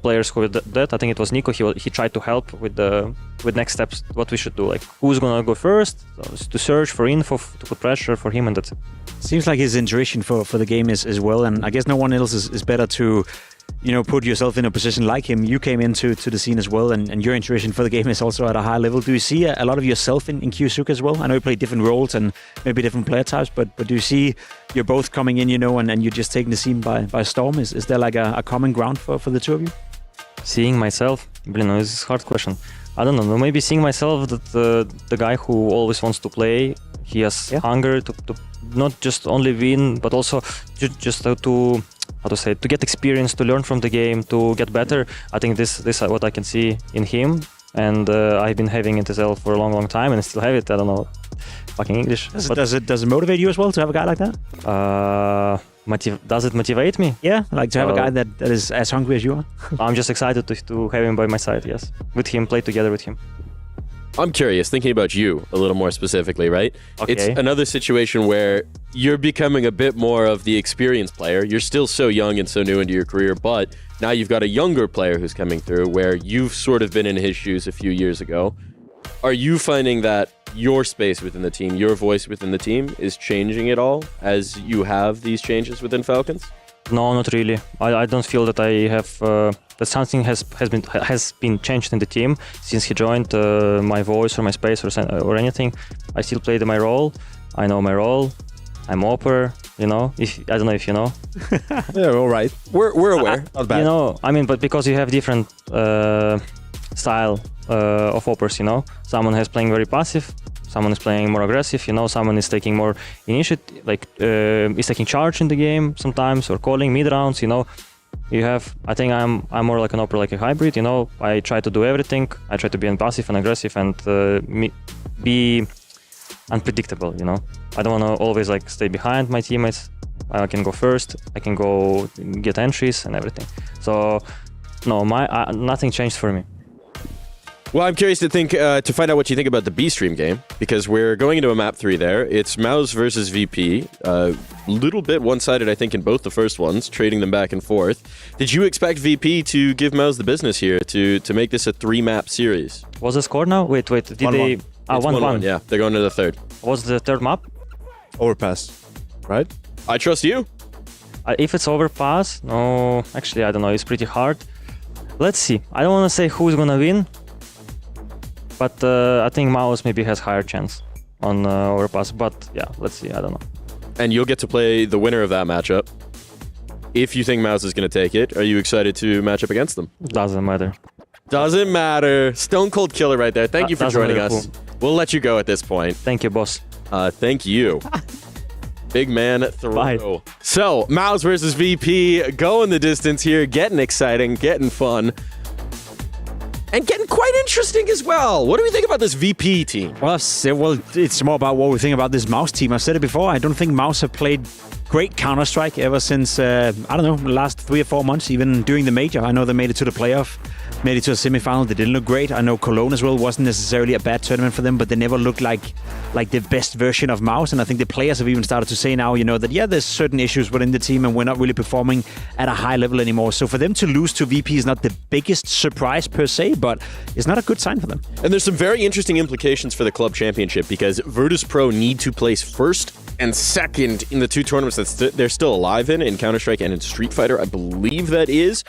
players who did that. I think it was Nico. He tried to help with next steps. What we should do, like who's gonna go first, to search for info, to put pressure for him, and that's it. Seems like his intuition for the game is as well, and I guess no one else is better to, put yourself in a position like him. You came into the scene as well, and your intuition for the game is also at a high level. Do you see a lot of yourself in Kyusuk as well? I know you play different roles and maybe different player types, but do you see you're both coming in, and you're just taking the scene by storm? Is there like a common ground for the two of you? Seeing myself, it's a hard question. I don't know. Maybe seeing myself that the guy who always wants to play, he has hunger to not just only win, but also just to get experience, to learn from the game, to get better. I think this is what I can see in him, and I've been having it as well for a long time, and I still have it. I don't know, fucking English. Does it motivate you as well to have a guy like that? Does it motivate me? Yeah, like to have a guy that is as hungry as you are. I'm just excited to have him by my side. Yes, with him, play together with him. I'm curious, thinking about you a little more specifically, right? Okay. It's another situation where you're becoming a bit more of the experienced player. You're still so young and so new into your career, but now you've got a younger player who's coming through where you've sort of been in his shoes a few years ago. Are you finding that your space within the team, your voice within the team is changing at all as you have these changes within Falcons? No, not really. I don't feel that I have that something has been changed in the team since he joined. My voice or my space or anything. I still play my role. I know my role. I'm Opper. I don't know if you know. Yeah, all right. We're aware. Not bad. I mean, but because you have different style of Oppers. Someone has playing very passive. Someone is playing more aggressive, someone is taking more initiative, like is taking charge in the game sometimes, or calling mid rounds, You have, I think I'm more like an Opera, like a hybrid, I try to do everything. I try to be passive and aggressive and be unpredictable, I don't want to always like stay behind my teammates. I can go first, I can go get entries and everything. So no, nothing changed for me. Well, I'm curious to find out what you think about the B-Stream game, because we're going into a map 3 there. It's Mouse versus VP. A little bit one-sided, I think, in both the first ones, trading them back and forth. Did you expect VP to give Mouse the business here, to make this a 3-map series? Was the score now? Wait. Did they... 1-1. Yeah, they're going to the third. What's the third map? Overpass, right? I trust you. If it's overpass, no, actually, I don't know. It's pretty hard. Let's see. I don't want to say who's going to win. But I think Mouse maybe has higher chance on overpass. But yeah, let's see. I don't know. And you'll get to play the winner of that matchup. If you think Mouse is going to take it, are you excited to match up against them? Doesn't matter. Doesn't matter. Stone cold killer right there. Thank you for joining us. Cool. We'll let you go at this point. Thank you, boss. Thank you. Big man throw. Bye. So, Mouse versus VP going the distance here, getting exciting, getting fun. And getting quite interesting as well. What do we think about this VP team? Well, it's more about what we think about this Mouse team. I've said it before. I don't think Mouse have played great Counter-Strike ever since, the last 3 or 4 months, even during the major. I know they made it to the playoff, made it to a semi-final. They didn't look great. I know Cologne as well wasn't necessarily a bad tournament for them, but they never looked like the best version of Mouse. And I think the players have even started to say now, that, there's certain issues within the team and we're not really performing at a high level anymore. So for them to lose to VP is not the biggest surprise per se, but it's not a good sign for them. And there's some very interesting implications for the club championship, because Virtus.pro need to place first and second in the 2 tournaments that they're still alive in Counter-Strike and in Street Fighter, I believe that is.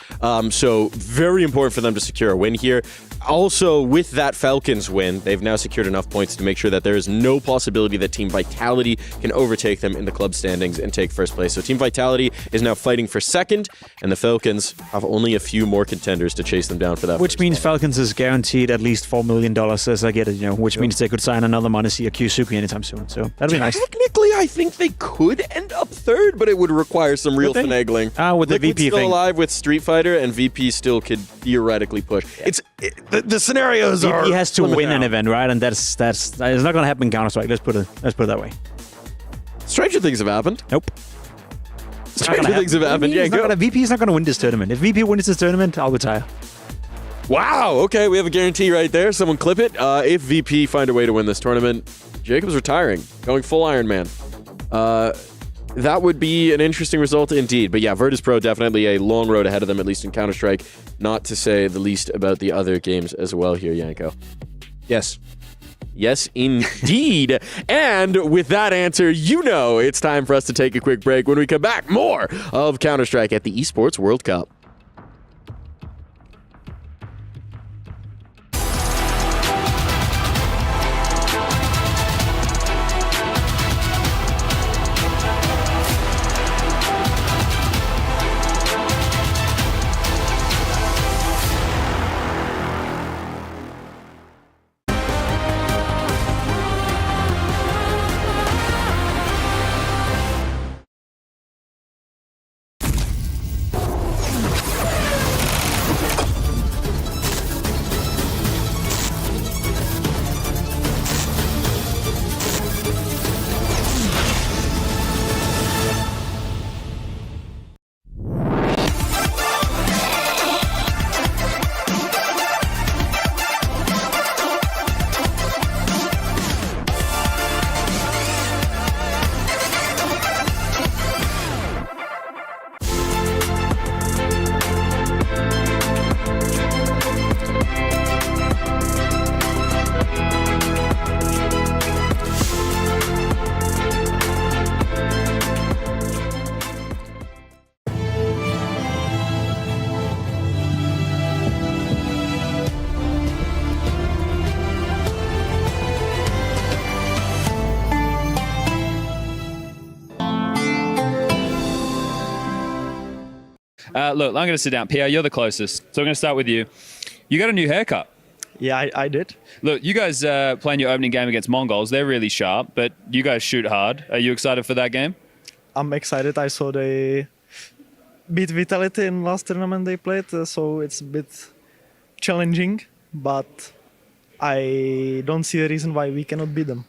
So very important for them them to secure a win here. Also, with that Falcons win, they've now secured enough points to make sure that there is no possibility that Team Vitality can overtake them in the club standings and take first place. So Team Vitality is now fighting for second, and the Falcons have only a few more contenders to chase them down for that. Which means Falcons is guaranteed at least $4 million, as I get it, which means they could sign another Monesi or Kyusuke anytime soon. So that'd be nice. Technically, I think they could end up third, but it would require some real finagling. With the VP still thing. alive with Street Fighter, and VP still could theoretically push. The scenarios are. He has to slimming win an down. event, right? And that's it's not going to happen in Counter-Strike. Let's put it that way. Stranger things have happened. Nope. Stranger things have happened. Yeah, go. VP is not going to win this tournament. If VP wins this tournament, I'll retire. Wow. Okay, we have a guarantee right there. Someone clip it. If VP find a way to win this tournament, Jacob's retiring, going full Iron Man. That would be an interesting result indeed. But yeah, Virtus.pro definitely a long road ahead of them, at least in Counter-Strike. Not to say the least about the other games as well here, Yanko. Yes. Yes, indeed. And with that answer, it's time for us to take a quick break. When we come back, more of Counter-Strike at the Esports World Cup. Look, I'm going to sit down. Pier, you're the closest. So I'm going to start with you. You got a new haircut. Yeah, I did. Look, you guys playing your opening game against Mongols. They're really sharp, but you guys shoot hard. Are you excited for that game? I'm excited. I saw they beat Vitality in last tournament they played, so it's a bit challenging, but I don't see a reason why we cannot beat them.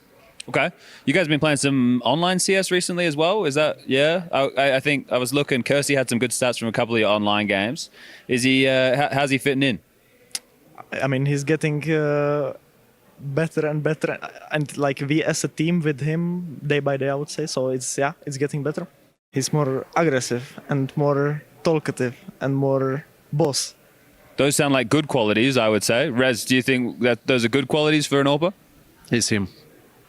Okay. You guys been playing some online CS recently as well? Is that, yeah? I think I was looking, Kersey had some good stats from a couple of your online games. Is he, how's he fitting in? I mean, he's getting better and better, and like we as a team with him day by day, I would say. So it's getting better. He's more aggressive and more talkative and more boss. Those sound like good qualities, I would say. Rez, do you think that those are good qualities for an AWPer? It's him.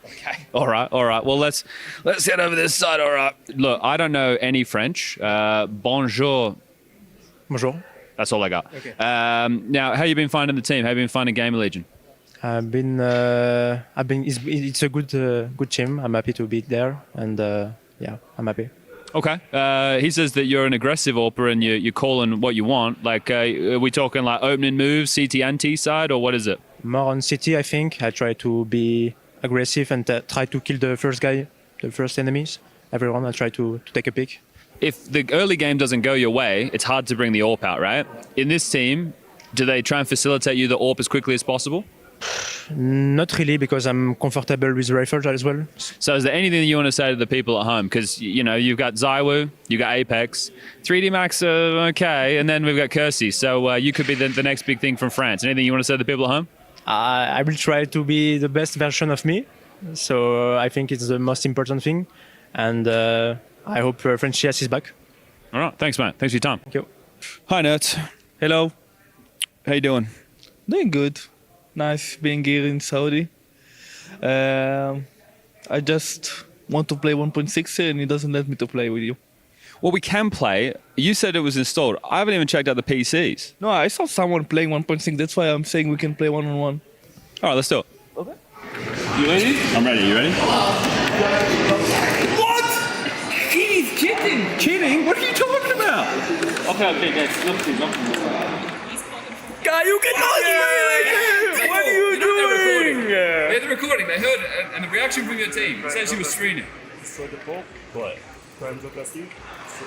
Okay. All right. Well, let's head over this side. All right. Look, I don't know any French. Bonjour. Bonjour. That's all I got. Okay. Now, how you been finding the team? How you been finding Gamer Legion? It's a good team. I'm happy to be there, and I'm happy. Okay. He says that you're an aggressive AWPer and you're calling what you want. Like, are we talking like opening moves, CT and T side, or what is it? More on CT, I think. I try to be aggressive and try to kill the first guy, the first enemies. Everyone, I try to take a pick. If the early game doesn't go your way, it's hard to bring the AWP out, right? In this team, do they try and facilitate you the AWP as quickly as possible? Not really, because I'm comfortable with rifles as well. So is there anything that you want to say to the people at home? Because, you've got Zywoo, you've got Apex, 3D Max, okay, and then we've got Kersey. So you could be the next big thing from France. Anything you want to say to the people at home? I will try to be the best version of me. So I think it's the most important thing. And I hope French CS is back. All right. Thanks, man. Thanks for your time. Thank you. Hi, nerds. Hello. How you doing? Doing good. Nice being here in Saudi. I just want to play 1.6 and he doesn't let me to play with you. Well, we can play. You said it was installed. I haven't even checked out the PCs. No, I saw someone playing 1.6. That's why I'm saying we can play one-on-one. All right, let's do it. Okay. You ready? I'm ready. You ready? What? He's cheating. Cheating? What are you talking about? Okay, guys. Look. Guy, you cannot play. What are you doing? They're the recording. They heard it, and the reaction from your team says you were screening.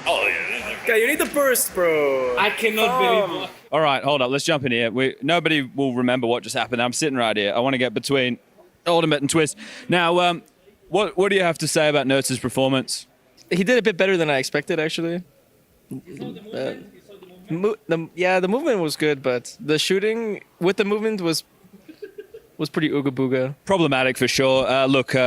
Oh, yeah. Okay, you need the burst, bro. I cannot believe it. All right, hold up. Let's jump in here. Nobody will remember what just happened. I'm sitting right here. I want to get between Ultimate and Twist. Now, what do you have to say about Nertz's performance? He did a bit better than I expected, actually. The movement was good, but the shooting with the movement was pretty ooga booga. Problematic for sure.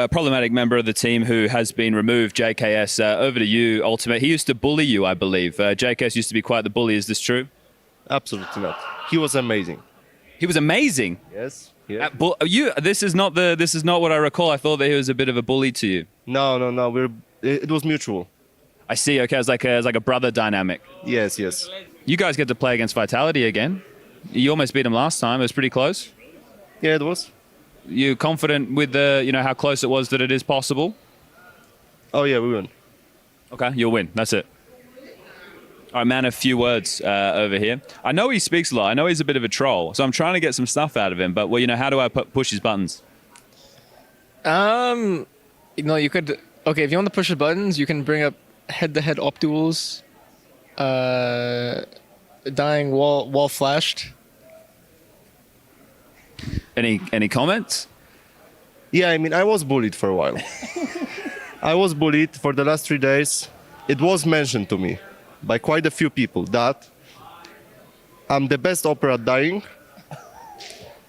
Problematic member of the team who has been removed, JKS. Over to you, Ultimate. He used to bully you, I believe. JKS used to be quite the bully. Is this true? Absolutely not. He was amazing. He was amazing. Yes. Yeah. This is not what I recall. I thought that he was a bit of a bully to you. No. It was mutual. I see. Okay, it's like a brother dynamic. Yes. You guys get to play against Vitality again. You almost beat him last time. It was pretty close. Yeah, it was. You confident with how close it was that it is possible? Oh yeah, we win. Okay, you'll win. That's it. All right, man, a few words over here. I know he speaks a lot. I know he's a bit of a troll, so I'm trying to get some stuff out of him. But how do I push his buttons? You could. Okay, if you want to push the buttons, you can bring up head-to-head op duels, dying wall flashed. Any comments? Yeah, I mean, I was bullied for a while. I was bullied for the last 3 days. It was mentioned to me by quite a few people that I'm the best opera at dying,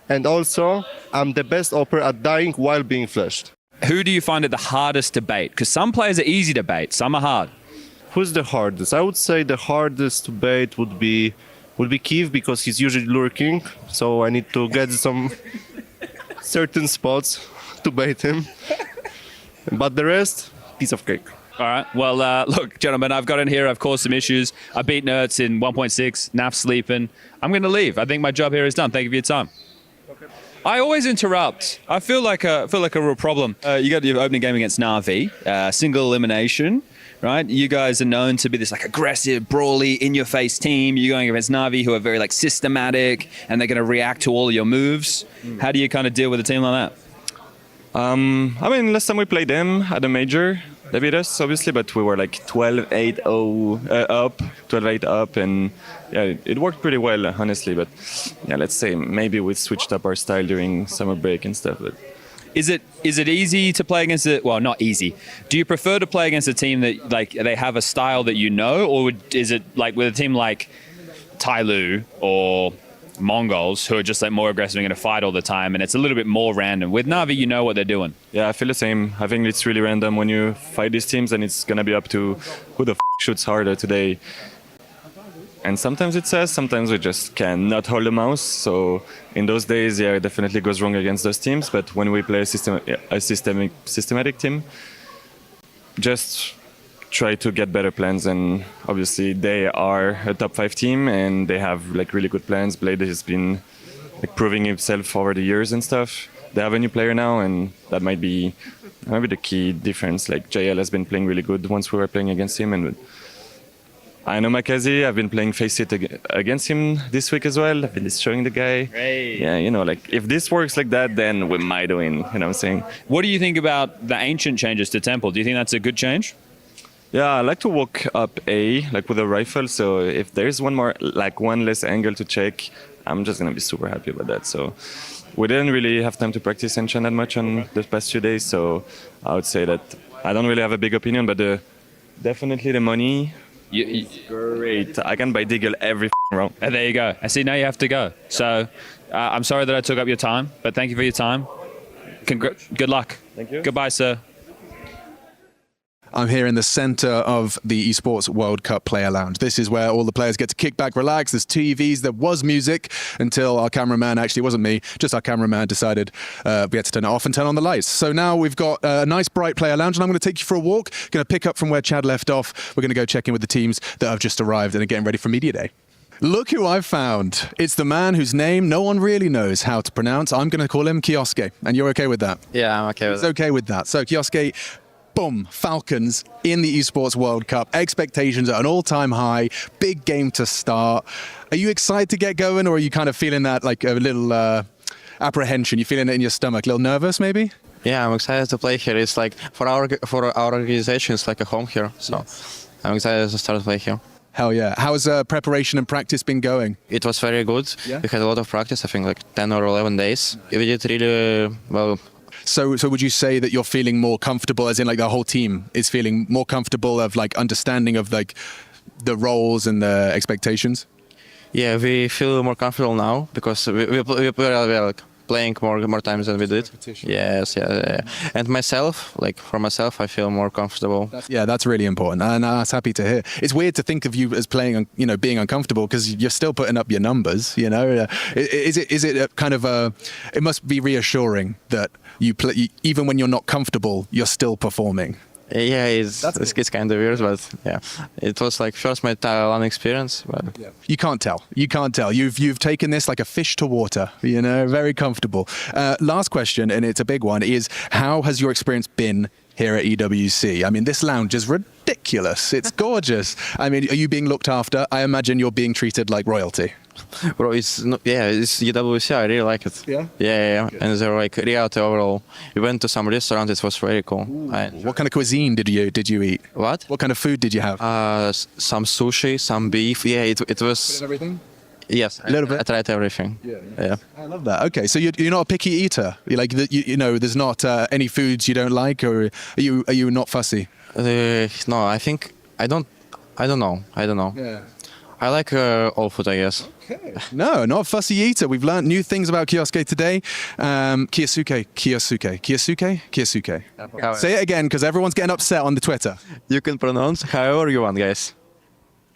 and also I'm the best opera at dying while being flashed. Who do you find it the hardest to bait? Because some players are easy to bait, some are hard. Who's the hardest? I would say the hardest to bait would be Kiev, because he's usually lurking, so I need to get some certain spots to bait him. But the rest, piece of cake. All right. Well, look, gentlemen, I've got in here. I've caused some issues. I beat Nertz in 1.6. Naf's sleeping. I'm going to leave. I think my job here is done. Thank you for your time. Okay. I always interrupt. I feel like a real problem. You got your opening game against Na'Vi, single elimination. Right, you guys are known to be this aggressive, brawly, in-your-face team. You're going against Na'Vi, who are very systematic, and they're going to react to all your moves. How do you kind of deal with a team like that? Last time we played them at a major, they beat us obviously, but we were 12-8 up, and yeah, it worked pretty well, honestly. But yeah, let's say maybe we switched up our style during summer break and stuff. But Is it easy to play against it? Well, not easy. Do you prefer to play against a team that they have a style that you know, or is it with a team like Tyloo or Mongols who are just more aggressive and going to fight all the time, and it's a little bit more random? With Na'Vi, you know what they're doing. Yeah, I feel the same. I think it's really random when you fight these teams, and it's gonna be up to who the shoots harder today. And sometimes it says, sometimes we just cannot hold a mouse. So in those days, yeah, it definitely goes wrong against those teams. But when we play a systematic team, just try to get better plans. And obviously, they are a top 5 team, and they have really good plans. Blade has been proving himself over the years and stuff. They have a new player now, and that might be the key difference. JL has been playing really good once we were playing against him, and I know Makazi. I've been playing face it against him this week as well. I've been destroying the guy. Great. Yeah, if this works like that, then we might win. You know what I'm saying? What do you think about the ancient changes to Temple? Do you think that's a good change? Yeah, I like to walk up A, with a rifle. So if there's one less angle to check, I'm just gonna be super happy about that. So we didn't really have time to practice Ancient that much on the past few days. So I would say that I don't really have a big opinion, but definitely the money. Great. I can buy Deagle every round. And there you go. I see now you have to go. So I'm sorry that I took up your time, but thank you for your time. Good luck. Thank you. Goodbye, sir. I'm here in the center of the Esports World Cup player lounge. This is where all the players get to kick back, relax. There's TVs. There was music until our cameraman, actually wasn't me, just our cameraman decided we had to turn it off and turn on the lights. So now we've got a nice bright player lounge, and I'm going to take you for a walk. Going to pick up from where Chad left off. We're going to go check in with the teams that have just arrived and are getting ready for Media Day. Look who I've found. It's the man whose name no one really knows how to pronounce. I'm going to call him Kioske. And you're okay with that? Yeah, I'm okay with that. He's okay with that. So Kioske, boom, Falcons in the Esports World Cup. Expectations at an all-time high. Big game to start. Are you excited to get going, or are you kind of feeling that like a little apprehension? You feeling it in your stomach? A little nervous maybe? Yeah, I'm excited to play here. It's like for our organization, it's like a home here. So I'm excited to start to play here. Hell yeah. How's preparation and practice been going? It was very good. Yeah. We had a lot of practice, I think like 10 or 11 days. We did really well. So would you say that you're feeling more comfortable, as in like the whole team is feeling more comfortable of like understanding of like the roles and the expectations? Yeah, we feel more comfortable now because we like playing more times than we did. Yes, yeah. And myself, for myself, I feel more comfortable. That's really important, and that's happy to hear. It's weird to think of you as playing, being uncomfortable because you're still putting up your numbers. Is it a kind of a? It must be reassuring that you play even when you're not comfortable, you're still performing. Yeah, it's kind of weird, but yeah, it was like first my Thailand experience. But you can't tell. You've taken this like a fish to water. Very comfortable. Last question, and it's a big one, is how has your experience been here at EWC? I mean, this lounge is ridiculous. It's gorgeous. I mean, are you being looked after? I imagine you're being treated like royalty. Bro, it's EWC. I really like it. Yeah. And they're like Riyadh overall. We went to some restaurant. It was very cool. What kind of cuisine did you eat? What kind of food did you have? Some sushi, some beef. Yeah, it was everything. Yes, a little bit. I tried everything. Yeah. I love that. Okay, so you're not a picky eater. You're like there's not any foods you don't like, or are you not fussy? No, I think I don't know. Yeah. I like all food, I guess. Okay. No, not a fussy eater. We've learned new things about Kioske today. Kiosuke. Say it again, because everyone's getting upset on the Twitter. You can pronounce however you want, guys.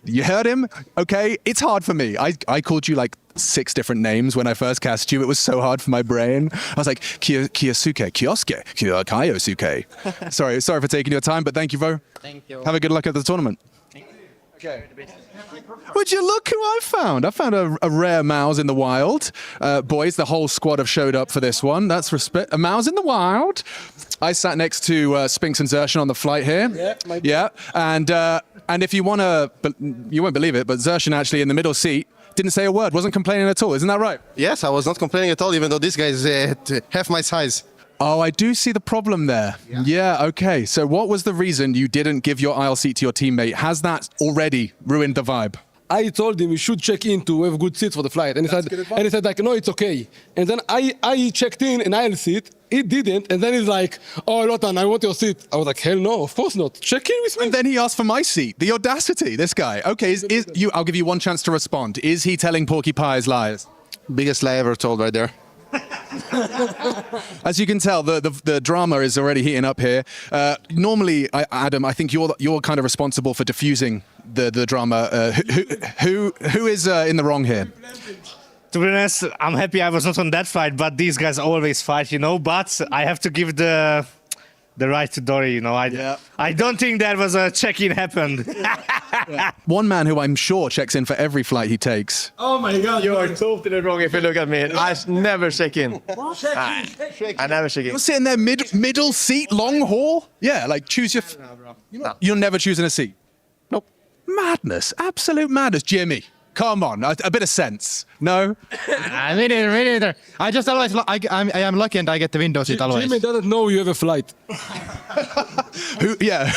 You heard him? Okay, it's hard for me. I called you like 6 different names when I first cast you. It was so hard for my brain. I was like, Kiosuke, Kioske, Kyosuke. Sorry for taking your time, but thank you, Vo. Thank you. Have a good luck at the tournament. Okay. Would you look who I found? I found a rare mouse in the wild. Boys, the whole squad have showed up for this one. That's respect. A mouse in the wild. I sat next to Spinks and Zershan on the flight here. Yeah. And if you want to, you won't believe it, but Zershan actually in the middle seat didn't say a word, wasn't complaining at all. Isn't that right? Yes, I was not complaining at all, even though this guy is half my size. Oh, I do see the problem there. Yeah, okay. So what was the reason you didn't give your aisle seat to your teammate? Has that already ruined the vibe? I told him we should check in to have good seats for the flight. And he said like, no, it's okay. And then I checked in an aisle seat. He didn't. And then he's like, oh, Lotan, I want your seat. I was like, hell no, of course not. Check in with me. And then he asked for my seat. The audacity, this guy. Okay, I'll give you one chance to respond. Is he telling Porky Pie's lies? Biggest lie ever told right there. As you can tell, the drama is already heating up here. Normally, Adam, I think you're kind of responsible for diffusing the drama. Who is in the wrong here? To be honest, I'm happy I was not on that fight, but these guys always fight, But I have to give the right to Dory, I don't think there was a check-in happened. One man who I'm sure checks in for every flight he takes. Oh my God, you are totally wrong if you look at me. I never check in. I never check in. You're sitting there middle seat, long haul? Yeah, like choose your... You're never choosing a seat? Nope. Madness, absolute madness. Jimmy, come on, a bit of sense. No? Me neither. I just always, I am lucky and I get the window seat always. Jimmy doesn't know you have a flight. Yeah.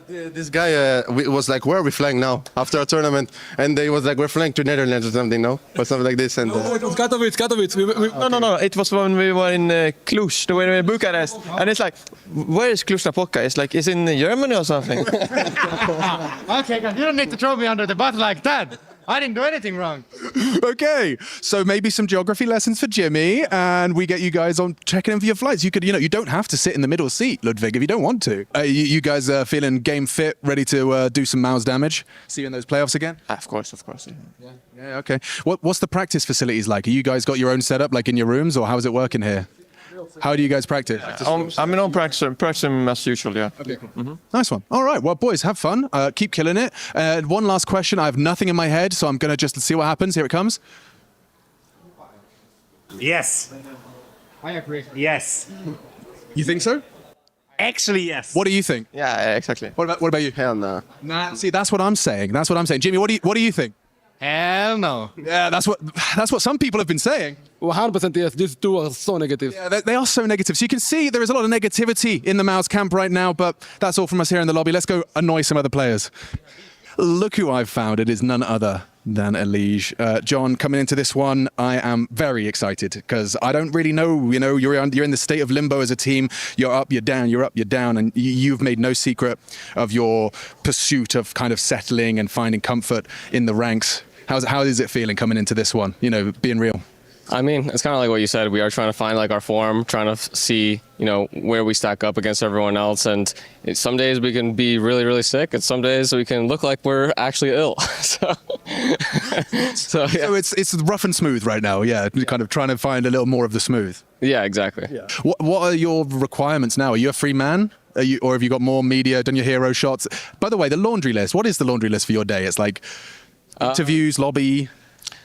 This guy was like, where are we flying now? After a tournament. And they was like, we're flying to Netherlands or something, no? Or something like this. And, No, it was Katowice. No. It was when we were in Cluj, we were in Bucharest. And it's like, where is Cluj-Napoca? It's like, it's in Germany or something. Okay, guys, you don't need to throw me under the bus like that. I didn't do anything wrong. Okay, so maybe some geography lessons for Jimmy, and we get you guys on checking in for your flights. You could, you don't have to sit in the middle seat, Ludwig, if you don't want to. You guys feeling game fit, ready to do some mouse damage? See you in those playoffs again? Of course. Yeah, okay. What's the practice facilities like? Are you guys got your own setup, like in your rooms, or how's it working here? How do you guys practice? I'm practicing as usual, yeah. Okay, cool. Nice one. All right, well, boys, have fun. Keep killing it. One last question. I have nothing in my head, so I'm going to just see what happens. Here it comes. Yes. I agree. Yes. You think so? Actually, yes. What do you think? Yeah, exactly. What about you? Hell no. Nah, see, that's what I'm saying. Jimmy, what do you think? Hell no. Yeah, that's what some people have been saying. 100% yes. These two are so negative. Yeah, they are so negative. So you can see there is a lot of negativity in the Mouse camp right now, but that's all from us here in the lobby. Let's go annoy some other players. Look who I've found. It is none other than Elige. John, coming into this one, I am very excited because I don't really know, you're in the state of limbo as a team. You're up, you're down, you're up, you're down, and you've made no secret of your pursuit of kind of settling and finding comfort in the ranks. How is it feeling coming into this one, being real? I mean, it's kind of like what you said. We are trying to find like our form, trying to see, where we stack up against everyone else. And some days we can be really, really sick, and some days we can look like we're actually ill. So it's rough and smooth right now. Yeah, kind of trying to find a little more of the smooth. Yeah, exactly. Yeah. What are your requirements now? Are you a free man? Or have you got more media, done your hero shots? By the way, the laundry list. What is the laundry list for your day? It's like interviews, lobby.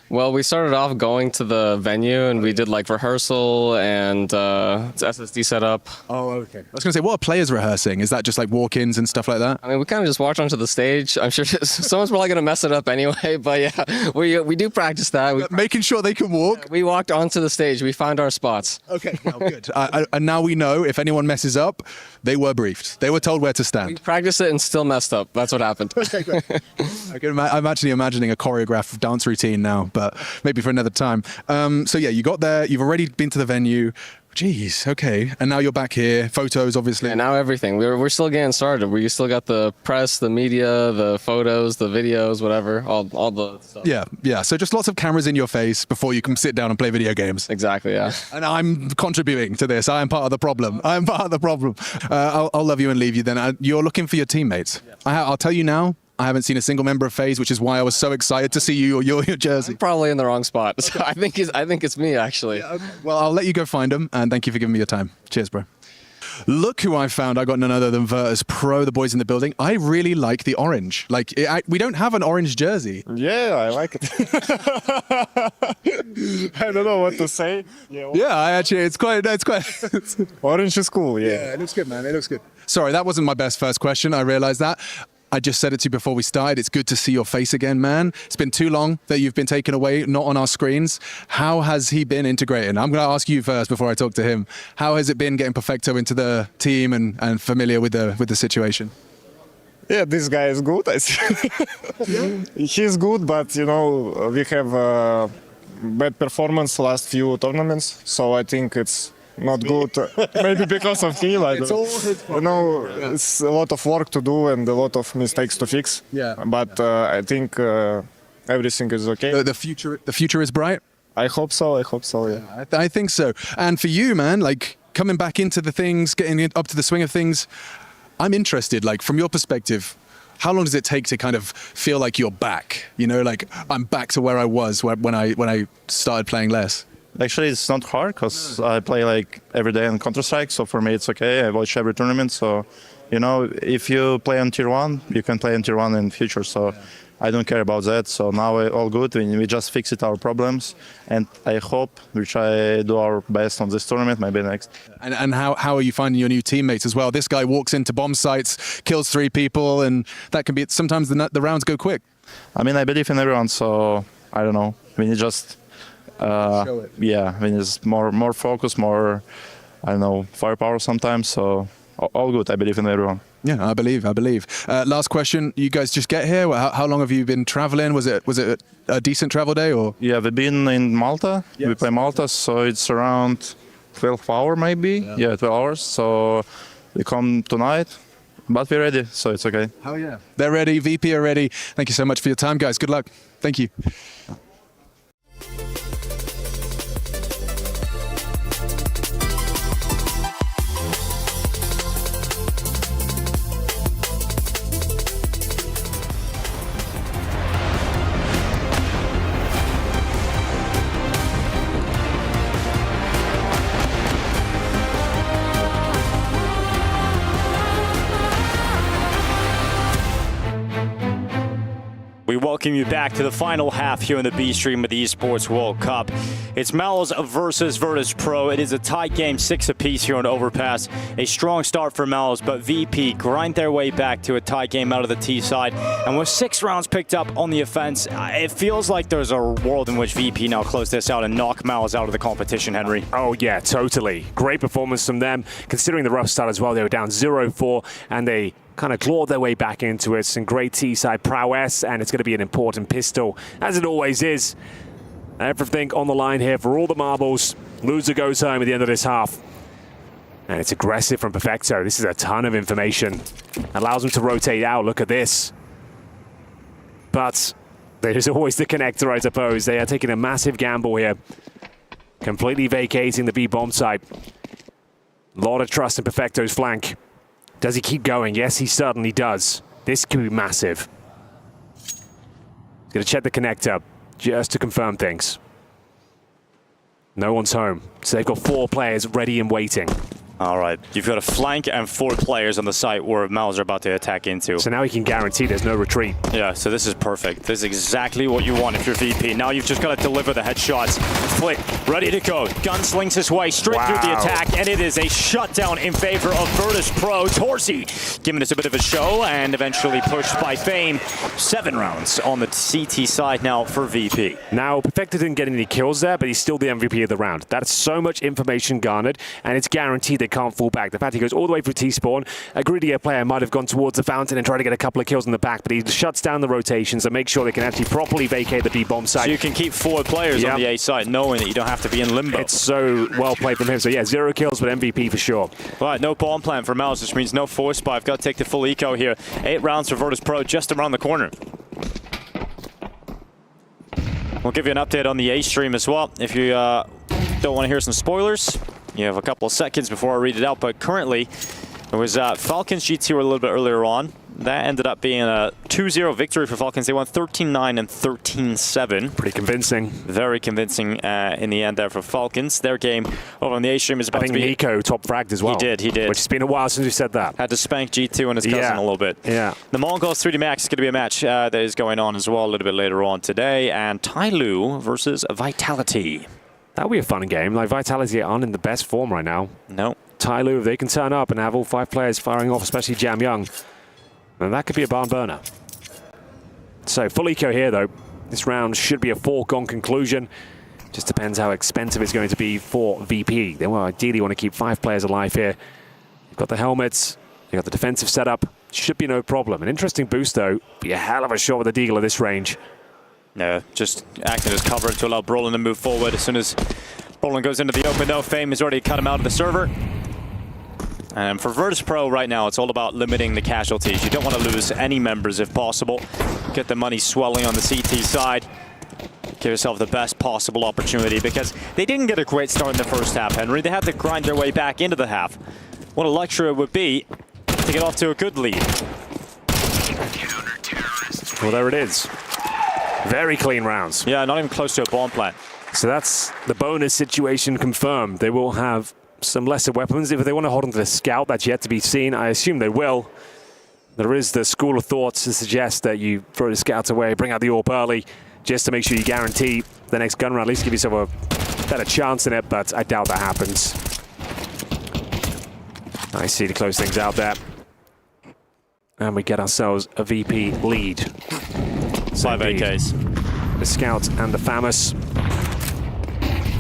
Well, we started off going to the venue and we did like rehearsal and SSD setup. Oh, okay. I was going to say, what are players rehearsing? Is that just like walk-ins and stuff like that? I mean, we kind of just walk onto the stage. I'm sure someone's probably going to mess it up anyway, but yeah, we do practice that. Making sure they can walk? We walked onto the stage. We found our spots. Okay, well, good. And now we know if anyone messes up, they were briefed. They were told where to stand. We practiced it and still messed up. That's what happened. Okay, great. I'm actually imagining a choreographed dance routine now, but maybe for another time. So yeah, you got there. You've already been to the venue. Jeez, okay. And now you're back here. Photos, obviously. Yeah, now everything. We're still getting started. We still got the press, the media, the photos, the videos, whatever, all the stuff. Yeah. So just lots of cameras in your face before you can sit down and play video games. Exactly, yeah. And I'm contributing to this. I am part of the problem. I'll love you and leave you then. You're looking for your teammates. I'll tell you now, I haven't seen a single member of FaZe, which is why I was so excited to see your jersey. I'm probably in the wrong spot. So I think it's me, actually. Yeah, okay. Well, I'll let you go find them, and thank you for giving me your time. Cheers, bro. Look who I found. I got none other than Virtus.pro, the boys in the building. I really like the orange. We don't have an orange jersey. Yeah, I like it. I don't know what to say. It's quite. Orange is cool. Yeah, it looks good, man. It looks good. Sorry, that wasn't my best first question. I realized that. I just said it to you before we started. It's good to see your face again, man. It's been too long that you've been taken away, not on our screens. How has he been integrating? I'm going to ask you first before I talk to him. How has it been getting Perfecto into the team and familiar with the situation? Yeah, this guy is good. I see. He's good, but we have bad performance last few tournaments, so I think it's not good. Maybe because of him. It's a lot of work to do and a lot of mistakes to fix. Yeah. But I think everything is okay. The future is bright. I hope so. Yeah. I think so. And for you, man, coming back into the things, getting up to the swing of things, I'm interested. From your perspective, how long does it take to kind of feel like you're back? I'm back to where I was when I started playing less. Actually, it's not hard because I play every day on Counter-Strike, so for me it's okay. I watch every tournament, so if you play on Tier 1, you can play on Tier 1 in future, so I don't care about that. So now all good. We just fixed our problems, and I hope we try to do our best on this tournament, maybe next. And how are you finding your new teammates as well? This guy walks into bomb sites, kills 3 people, and that can be sometimes the rounds go quick. I mean, I believe in everyone, so I don't know. We need just we need more focus, more firepower sometimes. So all good. I believe in everyone. Yeah, I believe. Last question. You guys just get here? How long have you been traveling? Was it a decent travel day or? Yeah, we've been in Malta. Yes. We play Malta, so it's around 12 hours maybe. Yeah, 12 hours. So we come tonight. but we're ready, so it's okay. Hell yeah. They're ready. VP are ready. Thank you so much for your time, guys. Good luck. Thank you. We welcome you back to the final half here in the B stream of the Esports World Cup. It's Mal's versus Virtus.pro. It is a tight game, 6 apiece here on Overpass. A strong start for Mal's, but VP grind their way back to a tight game out of the T side. And with 6 rounds picked up on the offense, it feels like there's a world in which VP now close this out and knock Mal's out of the competition, Henry. Oh yeah, totally. Great performance from them, considering the rough start as well. They were down 0-4 and they kind of clawed their way back into it. Some great T-side prowess, and it's going to be an important pistol, as it always is. Everything on the line here for all the marbles. Loser goes home at the end of this half. And it's aggressive from Perfecto. This is a ton of information. Allows them to rotate out. Look at this. But there's always the connector, I suppose. They are taking a massive gamble here. Completely vacating the B bomb site. A lot of trust in Perfecto's flank. Does he keep going? Yes, he certainly does. This could be massive. He's going to check the connector just to confirm things. No one's home, so they've got 4 players ready and waiting. All right, you've got a flank and 4 players on the site where Mal's are about to attack into. So now he can guarantee there's no retreat. Yeah, so this is perfect. This is exactly what you want if you're VP. Now you've just got to deliver the headshots. Flick, ready to go. Gun slings his way straight through the attack, and it is a shutdown in favor of Virtus.pro. Torsi giving us a bit of a show, and eventually pushed by Fame. 7 rounds on the CT side now for VP. Now, Perfecto didn't get any kills there, but he's still the MVP of the round. That's so much information garnered, and it's guaranteed they can't fall back. The fact he goes all the way through T-spawn, a greedier player might have gone towards the fountain and tried to get a couple of kills in the back, but he shuts down the rotations and makes sure they can actually properly vacate the B-bomb site. So you can keep 4 players on the A side, knowing that you don't have to be in limbo. It's so well played from him. So yeah, 0 kills, but MVP for sure. Right, no bomb plan for Mouse, which means no force buy. I've got to take the full eco here. 8 rounds for Virtus.pro just around the corner. We'll give you an update on the A stream as well. If you don't want to hear some spoilers, you have a couple of seconds before I read it out, but currently it was Falcons GT a little bit earlier on. That ended up being a 2-0 victory for Falcons. They won 13-9 and 13-7. Pretty convincing. Very convincing in the end there for Falcons. Their game over on the A stream is about to be... I think Nico top fragged as well. He did. Which has been a while since we said that. Had to spank G2 and his cousin a little bit. Yeah. The Mongols 3D Max is going to be a match that is going on as well a little bit later on today. And Tyloo versus Vitality. That would be a fun game. Like, Vitality aren't in the best form right now. No. Tyloo, if they can turn up and have all 5 players firing off, especially Jam Young, then that could be a barn burner. So, full eco here, though. This round should be a foregone conclusion. Just depends how expensive it's going to be for VP. They will ideally want to keep 5 players alive here. You've got the helmets. You've got the defensive setup. Should be no problem. An interesting boost, though. Be a hell of a shot with the Deagle at this range. No, just acting as cover to allow Brolin to move forward. As soon as Brolin goes into the open, though, Fame has already cut him out of the server. And for Virtus.pro right now, it's all about limiting the casualties. You don't want to lose any members if possible. Get the money swelling on the CT side. Give yourself the best possible opportunity, because they didn't get a great start in the first half, Henry. They had to grind their way back into the half. What a luxury it would be to get off to a good lead. Well, there it is. Very clean rounds. Yeah, not even close to a bomb plant. So that's the bonus situation confirmed. They will have some lesser weapons. If they want to hold on to the scout, that's yet to be seen. I assume they will. There is the school of thoughts to suggest that you throw the scouts away, bring out the AWP early, just to make sure you guarantee the next gun round, at least give yourself a better chance in it, but I doubt that happens. I see to close things out there. And we get ourselves a VP lead. 5 AKs. The Scout and the Famous.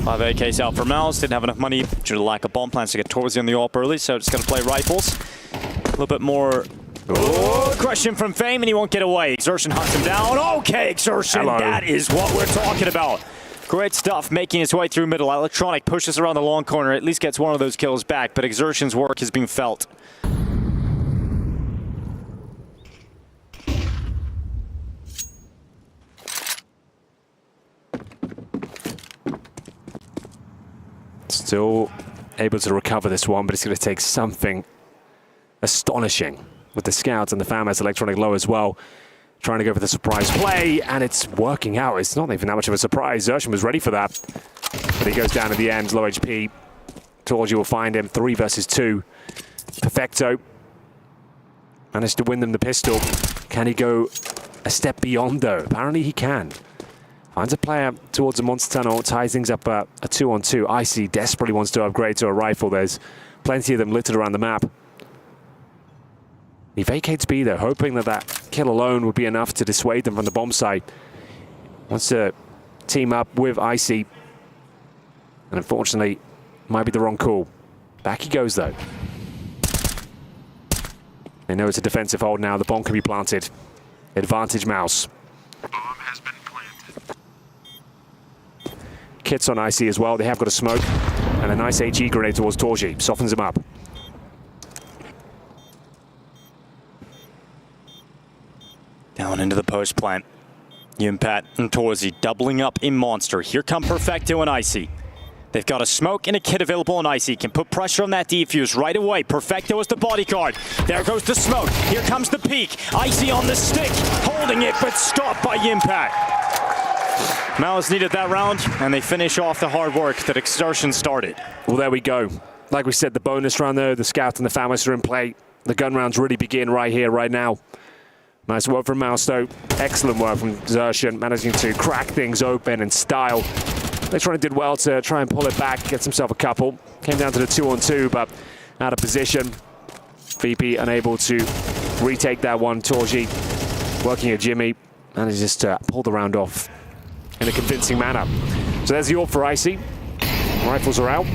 5 AKs out for Mouse. Didn't have enough money due to the lack of bomb plans to get towards the AWP early, so just going to play rifles. A little bit more. Oh, question from Fame, and he won't get away. Exertion hunts him down. Okay, Exertion. Hello. That is what we're talking about. Great stuff, making his way through middle. Electronic pushes around the long corner, at least gets one of those kills back, but Exertion's work has been felt. Still able to recover this one, but it's going to take something astonishing with the scouts and the FAMAS electronic low as well. Trying to go for the surprise play, and it's working out. It's not even that much of a surprise. Zershan was ready for that, but he goes down at the end, low HP. Torji will find him, 3 versus 2. Perfecto managed to win them the pistol. Can he go a step beyond, though? Apparently he can. Finds a player towards the monster tunnel, ties things up a 2-on-2. Icy desperately wants to upgrade to a rifle. There's plenty of them littered around the map. He vacates B, though, hoping that that kill alone would be enough to dissuade them from the bomb site. Wants to team up with Icy. And unfortunately, might be the wrong call. Back he goes, though. They know it's a defensive hold now. The bomb can be planted. Advantage Mouse. Kits on Icy as well. They have got a smoke. And a nice HE grenade towards Torji. Softens him up. Down into the post plant. Yimpat and Torzi doubling up in Monster. Here come Perfecto and Icy. They've got a smoke and a kit available on Icy. Can put pressure on that defuse right away. Perfecto is the bodyguard. There goes the smoke. Here comes the peak. Icy on the stick, holding it, but stopped by Yimpat. Malice needed that round, and they finish off the hard work that Exertion started. Well, there we go. Like we said, the bonus round there, the Scout and the FAMAS are in play. The gun rounds really begin right here, right now. Nice work from Mouse, though. Excellent work from Zershan, managing to crack things open in style. Electronic did well to try and pull it back, gets himself a couple. Came down to the 2-on-2, but out of position. VP unable to retake that one. Torji working at Jimmy, manages to pull the round off in a convincing manner. So there's the AWP for Icy. Rifles are out.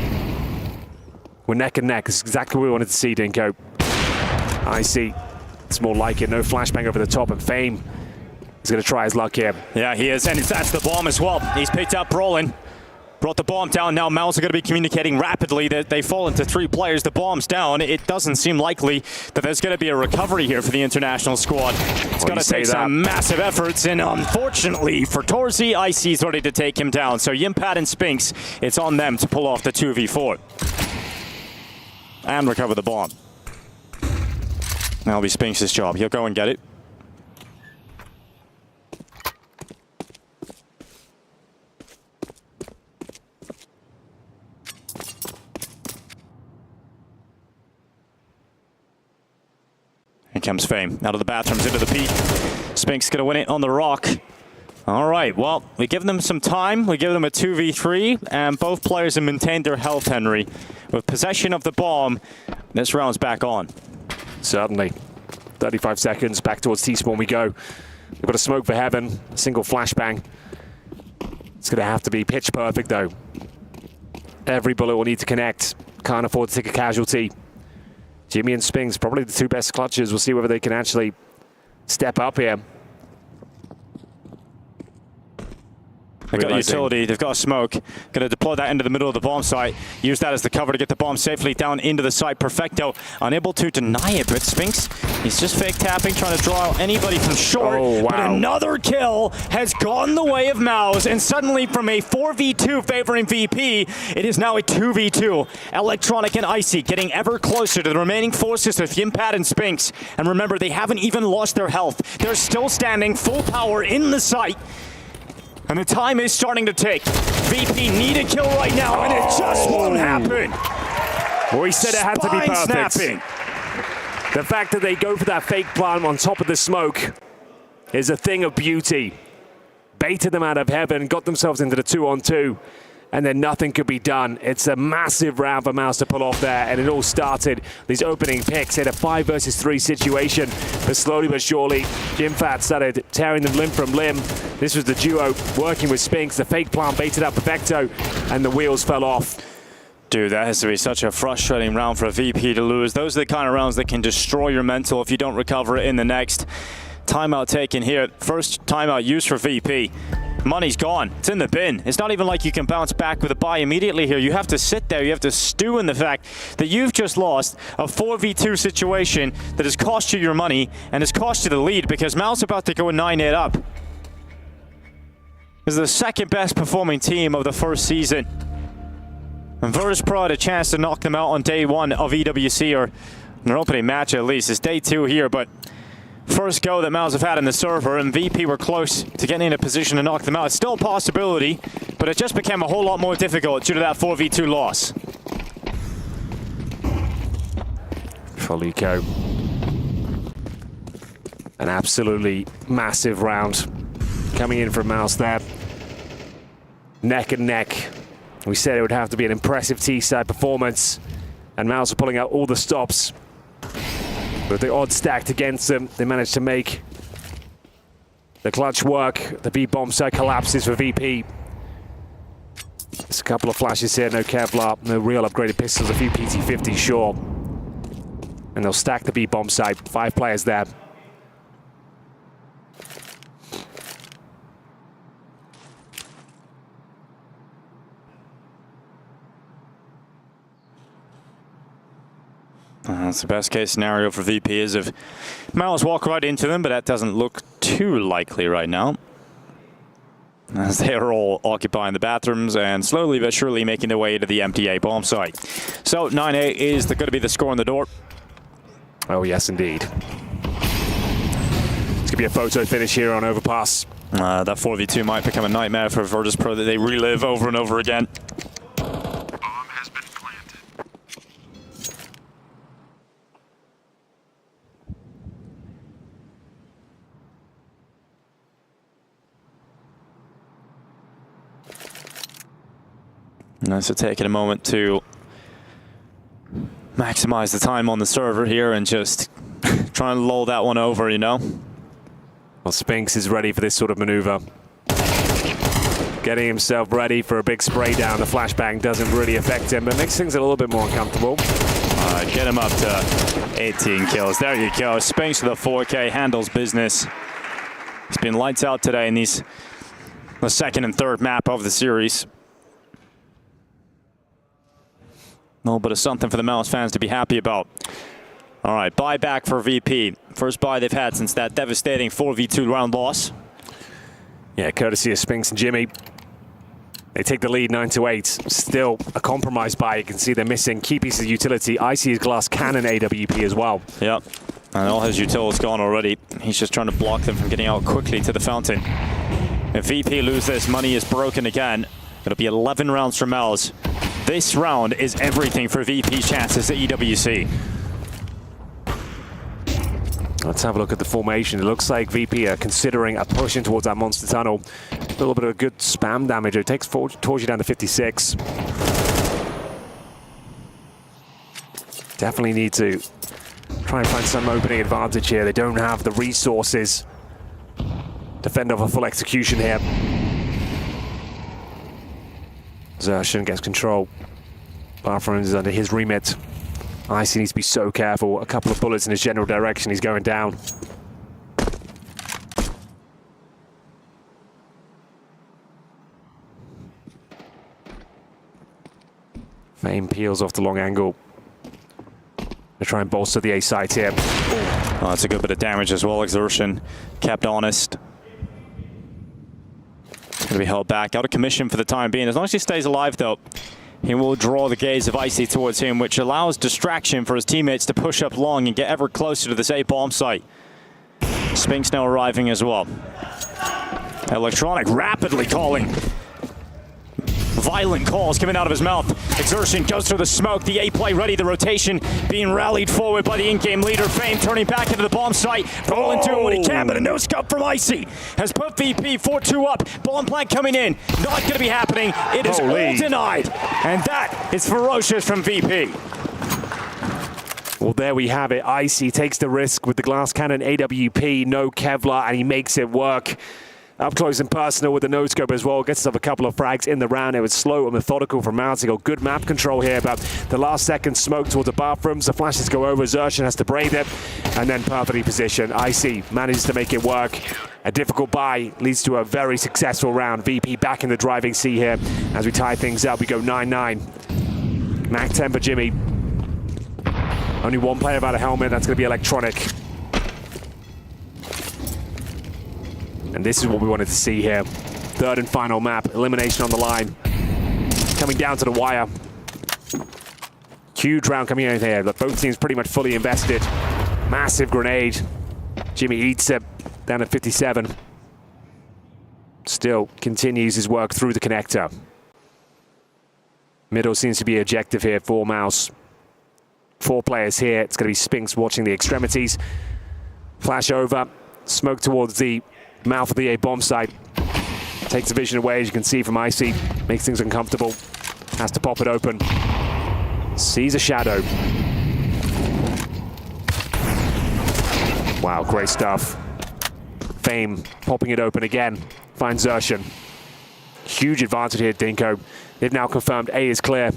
We're neck and neck. It's exactly what we wanted to see, Dinko. Icy. It's more like it. No flashbang over the top, and Fame is going to try his luck here. Yeah, he is, and that's the bomb as well. He's picked up Brolin. Brought the bomb down. Now Mouse are going to be communicating rapidly that they fall into 3 players. The bomb's down. It doesn't seem likely that there's going to be a recovery here for the international squad. It's going to take some massive efforts, and unfortunately for Torzi, Icy's ready to take him down. So Yimpat and Spinks, it's on them to pull off the 2v4 and recover the bomb. That'll be Spinks' job. He'll go and get it. Here comes Fame. Out of the bathrooms, into the peak. Spinks gonna win it on the rock. All right, well, we give them some time. We give them a 2v3, and both players have maintained their health, Henry. With possession of the bomb, this round's back on. Certainly. 35 seconds, back towards T-spawn we go. We've got a smoke for Heaven, a single flashbang. It's going to have to be pitch perfect, though. Every bullet will need to connect. Can't afford to take a casualty. Jimmy and Spinks, probably the 2 best clutches. We'll see whether they can actually step up here. They've got utility, they've got a smoke. Going to deploy that into the middle of the bomb site. Use that as the cover to get the bomb safely down into the site. Perfecto unable to deny it, but Spinks, he's just fake tapping, trying to draw out anybody from short. Oh, wow. But another kill has gone the way of Mouse, and suddenly from a 4v2 favoring VP, it is now a 2v2. Electronic and Icy getting ever closer to the remaining forces of Yimpat and Spinks. And remember, they haven't even lost their health. They're still standing full power in the site. And the time is starting to tick. VP need a kill right now, and it just won't happen. Well, he said it had to be perfect. Snapping. The fact that they go for that fake plant on top of the smoke is a thing of beauty. Baited them out of Heaven, got themselves into the 2-on-2, and then nothing could be done. It's a massive round for Mouse to pull off there, and it all started. These opening picks in a 5 versus 3 situation, but slowly but surely, Yimpat started tearing them limb from limb. This was the duo working with Spinks. The fake plant baited up Perfecto, and the wheels fell off. Dude, that has to be such a frustrating round for a VP to lose. Those are the kind of rounds that can destroy your mental if you don't recover it in the next. Timeout taken here. First timeout used for VP. Money's gone. It's in the bin. It's not even like you can bounce back with a buy immediately here. You have to sit there. You have to stew in the fact that you've just lost a 4v2 situation that has cost you your money and has cost you the lead, because Mal's about to go 9-8 up. This is the second best performing team of the first season. And Virtus.pro had a chance to knock them out on day 1 of EWC, or their opening match at least. It's day 2 here, but first go that Mouse have had in the server, and VP were close to getting in a position to knock them out. It's still a possibility, but it just became a whole lot more difficult due to that 4v2 loss. Folico. An absolutely massive round coming in from Mouse there. Neck and neck. We said it would have to be an impressive T-side performance, and Mouse are pulling out all the stops. With the odds stacked against them, they managed to make the clutch work. The B bomb side collapses for VP. There's a couple of flashes here, no Kevlar, no real upgraded pistols, a few PT-50s, sure. And they'll stack the B bomb side. 5 players there. That's the best case scenario for VP is if Mouse walk right into them, but that doesn't look too likely right now, as they are all occupying the bathrooms and slowly but surely making their way to the empty A bomb site. So 9-8 is going to be the score on the door. Oh yes, indeed. It's going to be a photo finish here on Overpass. That 4v2 might become a nightmare for Virtus.pro that they relive over and over again. So taking a moment to maximize the time on the server here and just try and lull that one over, you know? Well, Spinks is ready for this sort of maneuver. Getting himself ready for a big spray down. The flashbang doesn't really affect him, but makes things a little bit more uncomfortable. Get him up to 18 kills. There you go. Spinks with a 4K, handles business. It's been lights out today in the second and third map of the series. A little bit of something for the Mouse fans to be happy about. All right, buy back for VP. First buy they've had since that devastating 4v2 round loss. Yeah, courtesy of Spinks and Jimmy. They take the lead 9-8. Still a compromised buy. You can see they're missing key pieces of utility. Icy's glass cannon AWP as well. Yep, and all his utility's gone already. He's just trying to block them from getting out quickly to the fountain. If VP lose this, money is broken again. It'll be 11 rounds for Mouse. This round is everything for VP's chances at EWC. Let's have a look at the formation. It looks like VP are considering a push in towards that monster tunnel. A little bit of good spam damage. It takes Torchy down to 56. Definitely need to try and find some opening advantage here. They don't have the resources to fend off a full execution here. Zershin gets control. Bathroom is under his remit. Icy needs to be so careful. A couple of bullets in his general direction. He's going down. Fame peels off the long angle. They try and bolster the A site here. Oh, that's a good bit of damage as well. Exertion kept honest. Going to be held back, out of commission for the time being. As long as he stays alive, though, he will draw the gaze of Icy towards him, which allows distraction for his teammates to push up long and get ever closer to this A bomb site. Spinks now arriving as well. Electronic rapidly calling. Violent calls coming out of his mouth. Exertion goes through the smoke. The A play ready. The rotation being rallied forward by the in-game leader. Fame turning back into the bomb site. Rolling to him when he can, but a no scope from Icy has put VP 4-2 up. Bomb plant coming in. Not going to be happening. It is all denied. And that is ferocious from VP. Well, there we have it. Icy takes the risk with the glass cannon AWP. No Kevlar, and he makes it work. Up close and personal with the no-scope as well. Gets himself a couple of frags in the round. It was slow and methodical from Mouse. He got good map control here, but the last second smoke towards the bathrooms. The flashes go over. Zershin has to brave it, and then perfectly positioned. Icy manages to make it work. A difficult buy leads to a very successful round. VP back in the driving seat here. As we tie things up, we go 9-9. Mac 10 for Jimmy. Only one player without a helmet. That's going to be Electronic. And this is what we wanted to see here. Third and final map, elimination on the line. Coming down to the wire. Huge round coming in here. Both teams pretty much fully invested. Massive grenade. Jimmy eats it down at 57. Still continues his work through the connector. Middle seems to be objective here for Mouse. 4 players here. It's going to be Spinks watching the extremities. Flash over. Smoke towards the mouth of the A bomb site. Takes the vision away, as you can see from Icy. Makes things uncomfortable. Has to pop it open. Sees a shadow. Wow, great stuff. Fame popping it open again. Finds Zershan. Huge advantage here, Dinko. They've now confirmed A is clear.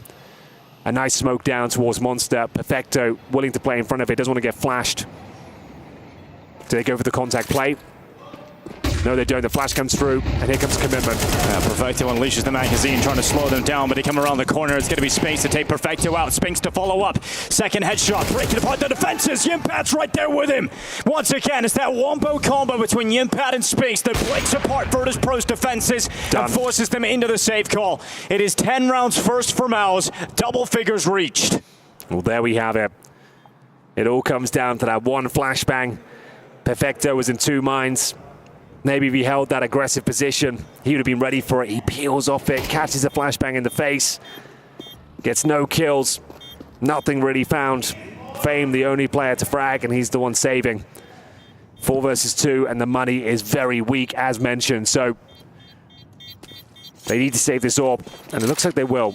A nice smoke down towards Monster. Perfecto willing to play in front of it. Doesn't want to get flashed. Do they go for the contact play? No, they don't. The flash comes through, and here comes Commitment. Yeah, Perfecto unleashes the magazine, trying to slow them down, but they come around the corner. It's going to be Spinks to take Perfecto out. Spinks to follow up. Second headshot, breaking apart the defenses. Yimpat's right there with him. Once again, it's that wombo combo between Yimpat and Spinks that breaks apart Virtus.pro's defenses and forces them into the safe call. It is 10 rounds first for Mouse. Double figures reached. Well, there we have it. It all comes down to that one flashbang. Perfecto was in 2 minds. Maybe if he held that aggressive position, he would have been ready for it. He peels off it, catches a flashbang in the face, gets no kills, nothing really found. Fame, the only player to frag, and he's the one saving. 4 versus 2, and the money is very weak, as mentioned. So they need to save this orb, and it looks like they will.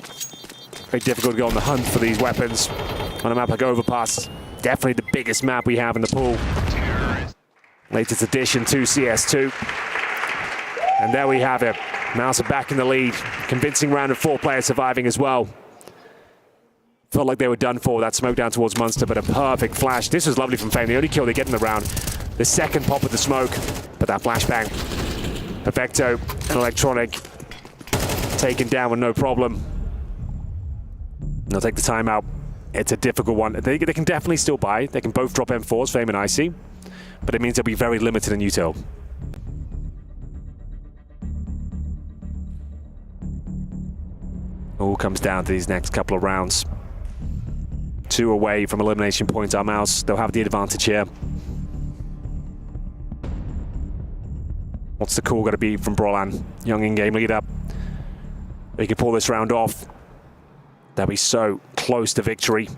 Very difficult to go on the hunt for these weapons on a map like Overpass. Definitely the biggest map we have in the pool. Latest addition to CS2. And there we have it. Mouse are back in the lead. Convincing round of 4 players surviving as well. Felt like they were done for. That smoke down towards Munster, but a perfect flash. This was lovely from Fame. The only kill they get in the round. The second pop of the smoke, but that flashbang. Perfecto and Electronic taken down with no problem. They'll take the timeout. It's a difficult one. They can definitely still buy. They can both drop M4s, Fame and Icy. But it means they'll be very limited in util. All comes down to these next couple of rounds. 2 away from elimination points. Our Mouse, they'll have the advantage here. What's the call got to be from Brolan? Young in-game leader. They can pull this round off. They'll be so close to victory.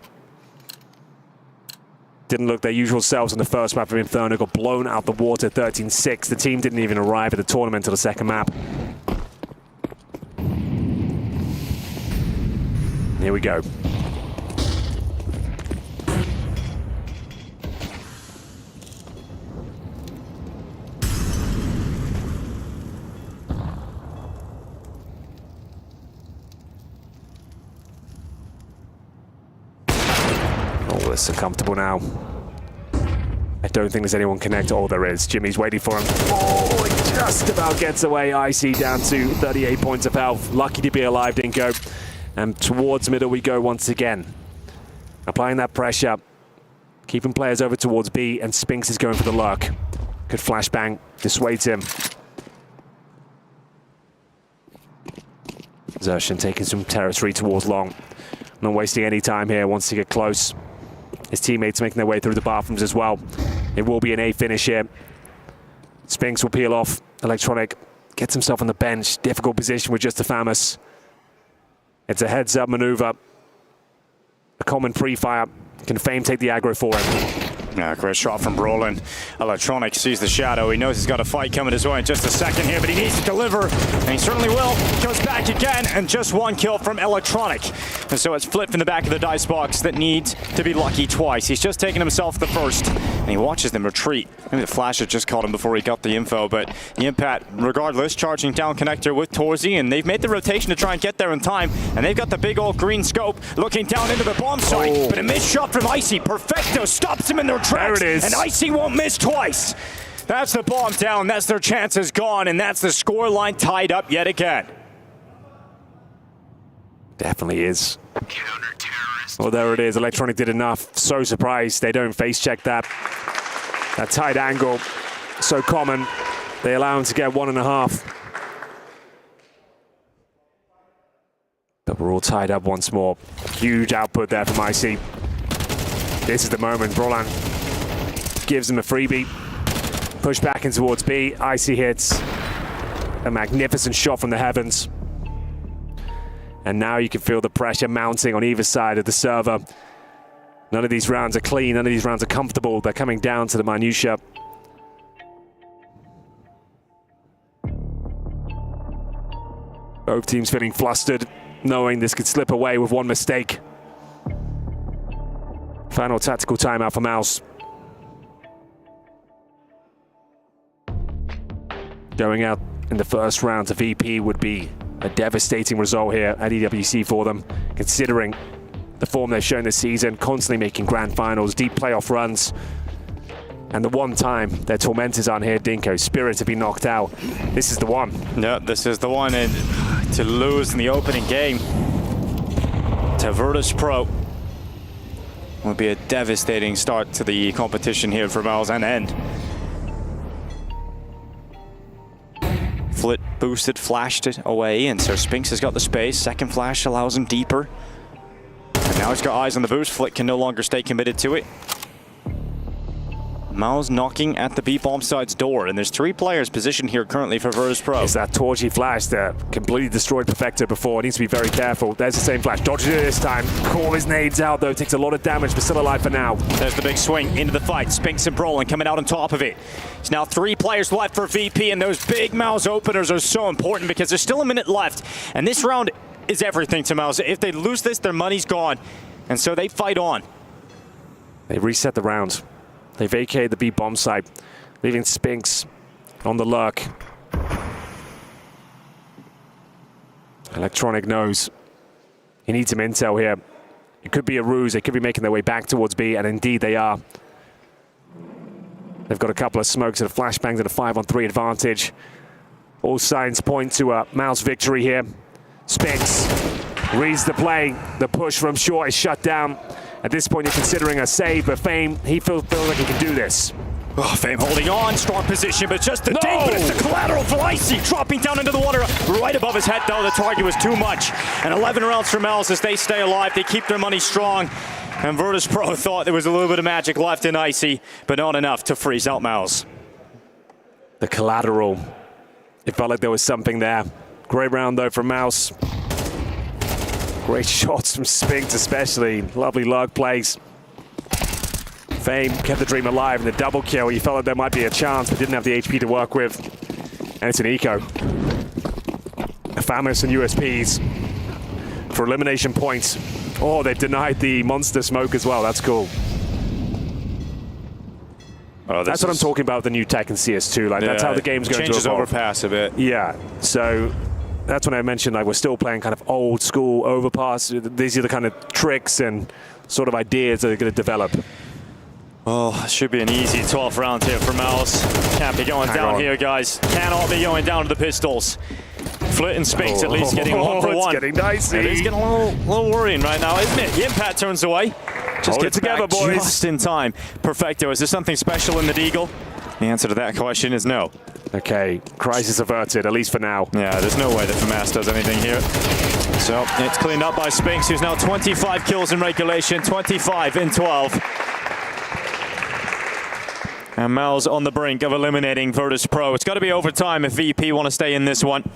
Didn't look their usual selves on the first map of Inferno, got blown out the water 13-6. The team didn't even arrive at the tournament until the second map. Here we go. Oh, it's uncomfortable now. I don't think there's anyone connected. Oh, there is. Jimmy's waiting for him. Oh, he just about gets away. Icy down to 38 points of health. Lucky to be alive, Dinko. And towards middle we go once again. Applying that pressure. Keeping players over towards B, and Spinks is going for the lurk. Good flashbang. Dissuades him. Zershan taking some territory towards long. Not wasting any time here. Wants to get close. His teammates making their way through the bathrooms as well. It will be an A finish here. Spinks will peel off. Electronic gets himself on the bench. Difficult position with just a Famus. It's a heads-up maneuver. A common pre-fire. Can Fame take the aggro for him? Yeah, great shot from Brolin. Electronic sees the shadow. He knows he's got a fight coming his way in just a second here, but he needs to deliver, and he certainly will. Goes back again, and just 1 kill from Electronic. And so it's Flip in the back of the dice box that needs to be lucky twice. He's just taken himself the first, and he watches them retreat. Maybe the flash had just caught him before he got the info, but Yimpat, regardless, charging down connector with Torzi, and they've made the rotation to try and get there in time, and they've got the big old green scope looking down into the bomb site, but a missed shot from Icy. Perfecto stops him in their tracks, there it is. And Icy won't miss twice. That's the bomb down, that's their chances gone, and that's the scoreline tied up yet again. Definitely is. Well, there it is. Electronic did enough. So surprised they don't face check that. That tight angle, so common. They allow him to get 1.5. But we're all tied up once more. Huge output there from IC. This is the moment. Brolan gives him a freebie. Push back in towards B. IC hits a magnificent shot from the heavens. And now you can feel the pressure mounting on either side of the server. None of these rounds are clean. None of these rounds are comfortable. They're coming down to the minutiae. Both teams feeling flustered, knowing this could slip away with one mistake. Final tactical timeout for Mouse. Going out in the first round to VP would be a devastating result here at EWC for them, considering the form they've shown this season, constantly making grand finals, deep playoff runs. And the one time their tormentors aren't here, Dinko, Spirit to be knocked out. This is the one. Yeah, this is the one. And to lose in the opening game to Virtus.pro would be a devastating start to the competition here for Miles and End. Flit boosted, flashed it away, and so Spinks has got the space. Second flash allows him deeper. And now he's got eyes on the boost. Flit can no longer stay committed to it. Miles knocking at the B-bomb side's door, and there's 3 players positioned here currently for Virtus.pro. It's that torchy flash that completely destroyed Perfecto before. Needs to be very careful. There's the same flash. Dodges it this time. Call his nades out though. Takes a lot of damage, but still alive for now. There's the big swing into the fight. Spinks and Brolin coming out on top of it. It's now 3 players left for VP, and those big Miles openers are so important because there's still a minute left. And this round is everything to Miles. If they lose this, their money's gone. And so they fight on. They reset the round. They vacated the B-bomb site, leaving Spinks on the lurk. Electronic knows he needs some intel here. It could be a ruse. They could be making their way back towards B, and indeed they are. They've got a couple of smokes and a flashbangs and a 5-on-3 advantage. All signs point to a Mouse victory here. Spinks reads the play. The push from short is shut down. At this point, you're considering a save, but Fame, he feels like he can do this. Oh, Fame holding on, strong position, but just the dink, but it's the collateral for Icy, dropping down into the water, right above his head, though. The target was too much. And 11 rounds for Miles as they stay alive. They keep their money strong. And Virtus.pro thought there was a little bit of magic left in Icy, but not enough to freeze out Miles. The collateral. It felt like there was something there. Great round, though, from Mouse. Great shots from Spinks especially. Lovely lurk plays. Fame kept the dream alive in the double kill. He felt like there might be a chance, but didn't have the HP to work with. And it's an eco. Famous and USPs for elimination points. Oh, they've denied the monster smoke as well. That's cool. Oh, that's what I'm talking about, the new tech in CS2. Like, that's how the game's going to evolve. Changes overpass a bit. Yeah, so that's when I mentioned like we're still playing kind of old school overpass. These are the kind of tricks and sort of ideas that are going to develop. Well, it should be an easy 12th round here for Miles. Can't be going down here, guys. Cannot be going down to the pistols. Flit and Spinks at least getting 1 for 1. It's getting dicey. It is getting a little worrying right now, isn't it? The impact turns away. Just get together, boys. Just in time. Perfecto. Is there something special in the Deagle? The answer to that question is no. Okay, crisis averted, at least for now. Yeah, there's no way that FAMAS does anything here. So it's cleaned up by Spinks, who's now 25 kills in regulation, 25 in 12. And Miles on the brink of eliminating Virtus.pro. It's got to be overtime if VP want to stay in this one.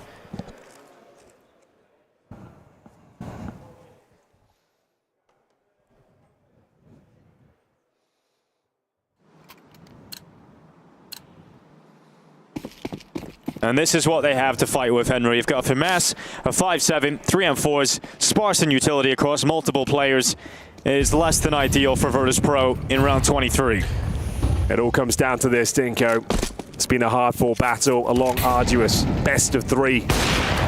And this is what they have to fight with, Henry. You've got a FAMAS, a 5-7, 3-4s, sparse in utility across multiple players. It is less than ideal for Virtus.pro in round 23. It all comes down to this, Dinko. It's been a hard-fought battle, a long, arduous best of 3.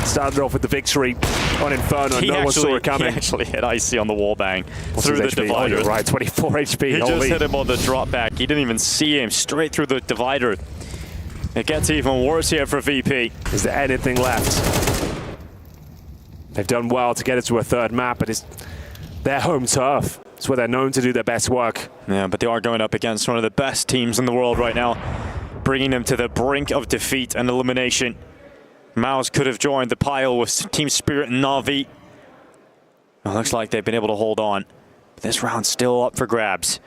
Started off with the victory on Inferno, no one saw it coming. He actually hit Icy on the wall bang through the HP? divider. Oh, you're right, 24 HP. He just hit him on the drop back. He didn't even see him, straight through the divider. It gets even worse here for VP. Is there anything left? They've done well to get it to a third map, but it's their home turf. It's where they're known to do their best work. Yeah, but they are going up against one of the best teams in the world right now, bringing them to the brink of defeat and elimination. Miles could have joined the pile with Team Spirit and Na'Vi, It looks like they've been able to hold on. This round's still up for grabs.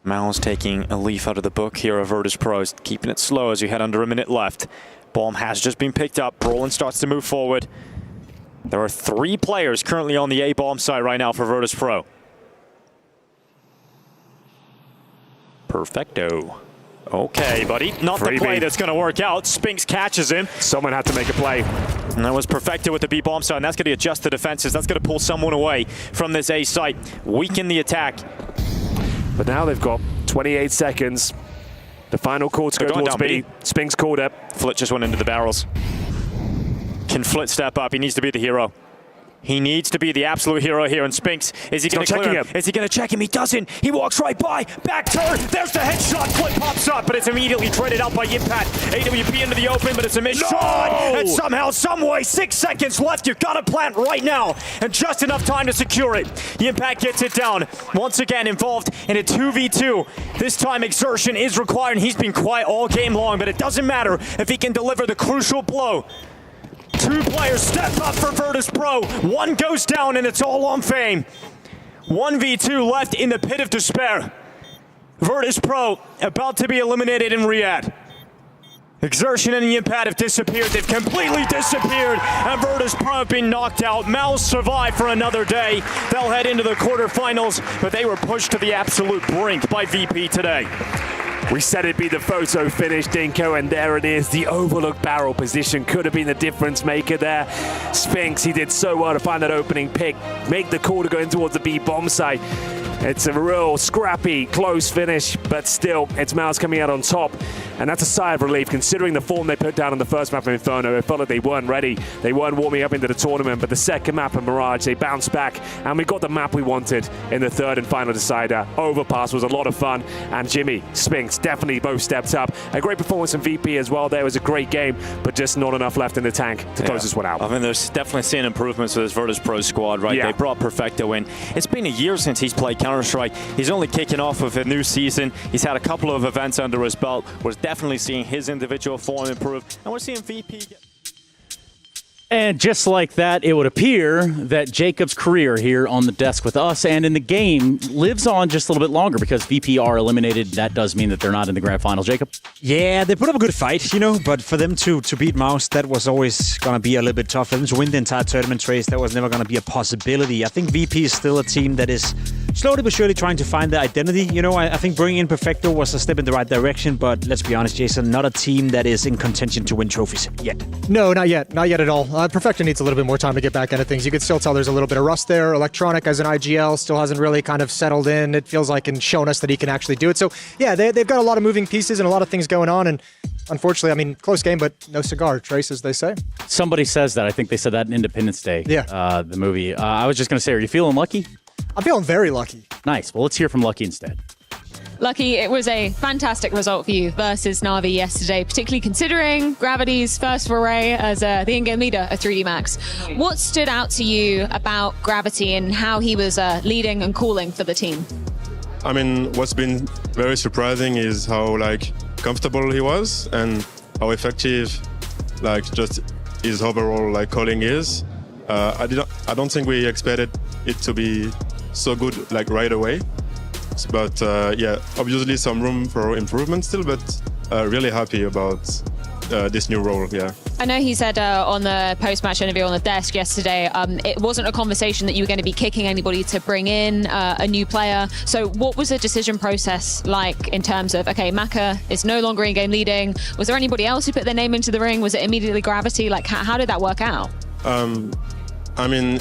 Mal's taking a leaf out of the book here of Virtus.pro, keeping it slow as we had under a minute left. Bomb has just been picked up. Brolin starts to move forward. There are 3 players currently on the A-bomb side right now for Virtus.pro. Perfecto. Okay, buddy. Not the play that's going to work out. Spinks catches him. Someone had to make a play. And that was Perfecto with the B-bomb side, and that's going to adjust the defenses. That's going to pull someone away from this A site, weaken the attack. But now they've got 28 seconds. The final call to go towards B. Spinks called it. Flit just went into the barrels. Can Flit step up? He needs to be the hero. He needs to be the absolute hero here. And Spinks, is he going to clear him? Is he going to check him? He doesn't. He walks right by. Back turn. There's the headshot. Flit pops up, but it's immediately traded out by Impact. AWP into the open, but it's a missed shot. And somehow, some way, 6 seconds left. You've got to plant right now. And just enough time to secure it. Impact gets it down. Once again, involved in a 2v2. This time, exertion is required. And he's been quiet all game long, but it doesn't matter if he can deliver the crucial blow. 2 players step up for Virtus.pro. 1 goes down, and it's all on Fame. 1v2 left in the pit of despair. Virtus.pro about to be eliminated in Riyadh. Exertion and the Impact have disappeared. They've completely disappeared, and Virtus.pro have been knocked out. Mouse survive for another day. They'll head into the quarterfinals, but they were pushed to the absolute brink by VP today. We said it'd be the photo finish, Dinko, and there it is. The overlooked barrel position could have been the difference maker there. Spinks, he did so well to find that opening pick, make the call to go in towards the B bomb site. It's a real scrappy, close finish, but still, it's Mouse coming out on top. And that's a sigh of relief, considering the form they put down on the first map of Inferno. It felt like they weren't ready. They weren't warming up into the tournament, but the second map of Mirage, they bounced back, and we got the map we wanted in the third and final decider. Overpass was a lot of fun, and Jimmy, Spinks, definitely both stepped up. A great performance from VP as well. There was a great game, but just not enough left in the tank to close this one out. I mean, there's definitely seeing improvements with this Virtus.pro squad, right? They brought Perfecto in. It's been a year since he's played Counter-Strike. He's only kicking off with a new season. He's had a couple of events under his belt. We're definitely seeing his individual form improve, and we're seeing VP get... And just like that, it would appear that Jacob's career here on the desk with us and in the game lives on just a little bit longer because VP are eliminated. That does mean that they're not in the grand final. Jacob? Yeah, they put up a good fight, you know, but for them to beat Mouse, that was always going to be a little bit tough. For them to win the entire tournament race, that was never going to be a possibility. I think VP is still a team that is slowly but surely trying to find their identity. You know, I think bringing in Perfecto was a step in the right direction, but let's be honest, Jason, not a team that is in contention to win trophies yet. No, not yet. Not yet at all. Perfecto needs a little bit more time to get back into things. You could still tell there's a little bit of rust there. Electronic as an IGL still hasn't really kind of settled in. It feels like and shown us that he can actually do it. So, yeah, they've got a lot of moving pieces and a lot of things going on. And unfortunately, I mean, close game, but no cigar, Trace, as they say. Somebody says that. I think they said that in Independence Day, the movie. I was just going to say, are you feeling lucky? I'm feeling very lucky. Nice. Well, let's hear from Lucky instead. Lucky, it was a fantastic result for you versus Na'Vi yesterday, particularly considering Gravity's first foray as the in-game leader of 3D Max. What stood out to you about Gravity and how he was leading and calling for the team? I mean, what's been very surprising is how comfortable he was and how effective just his overall calling is. I don't think we expected it to be so good right away. But yeah, obviously some room for improvement still, but really happy about this new role, yeah. I know he said on the post-match interview on the desk yesterday, it wasn't a conversation that you were going to be kicking anybody to bring in a new player. So what was the decision process like in terms of, okay, Maka is no longer in-game leading. Was there anybody else who put their name into the ring? Was it immediately Gravity? How did that work out? I mean,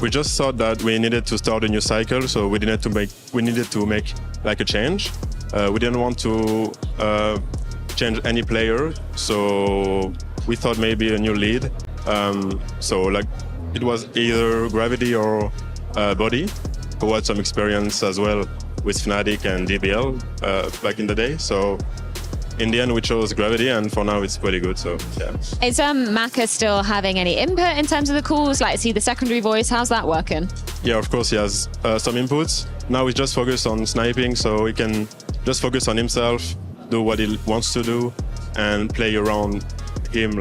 we just thought that we needed to start a new cycle, so we needed to make a change. We didn't want to change any player, so we thought maybe a new lead. So it was either Gravity or Body, who had some experience as well with Fnatic and DBL back in the day. So in the end, we chose Gravity, and for now, it's pretty good. So yeah. Is Maka still having any input in terms of the calls? Is he the secondary voice? How's that working? Yeah, of course, he has some inputs. Now he's just focused on sniping, so he can just focus on himself, do what he wants to do, and play around him,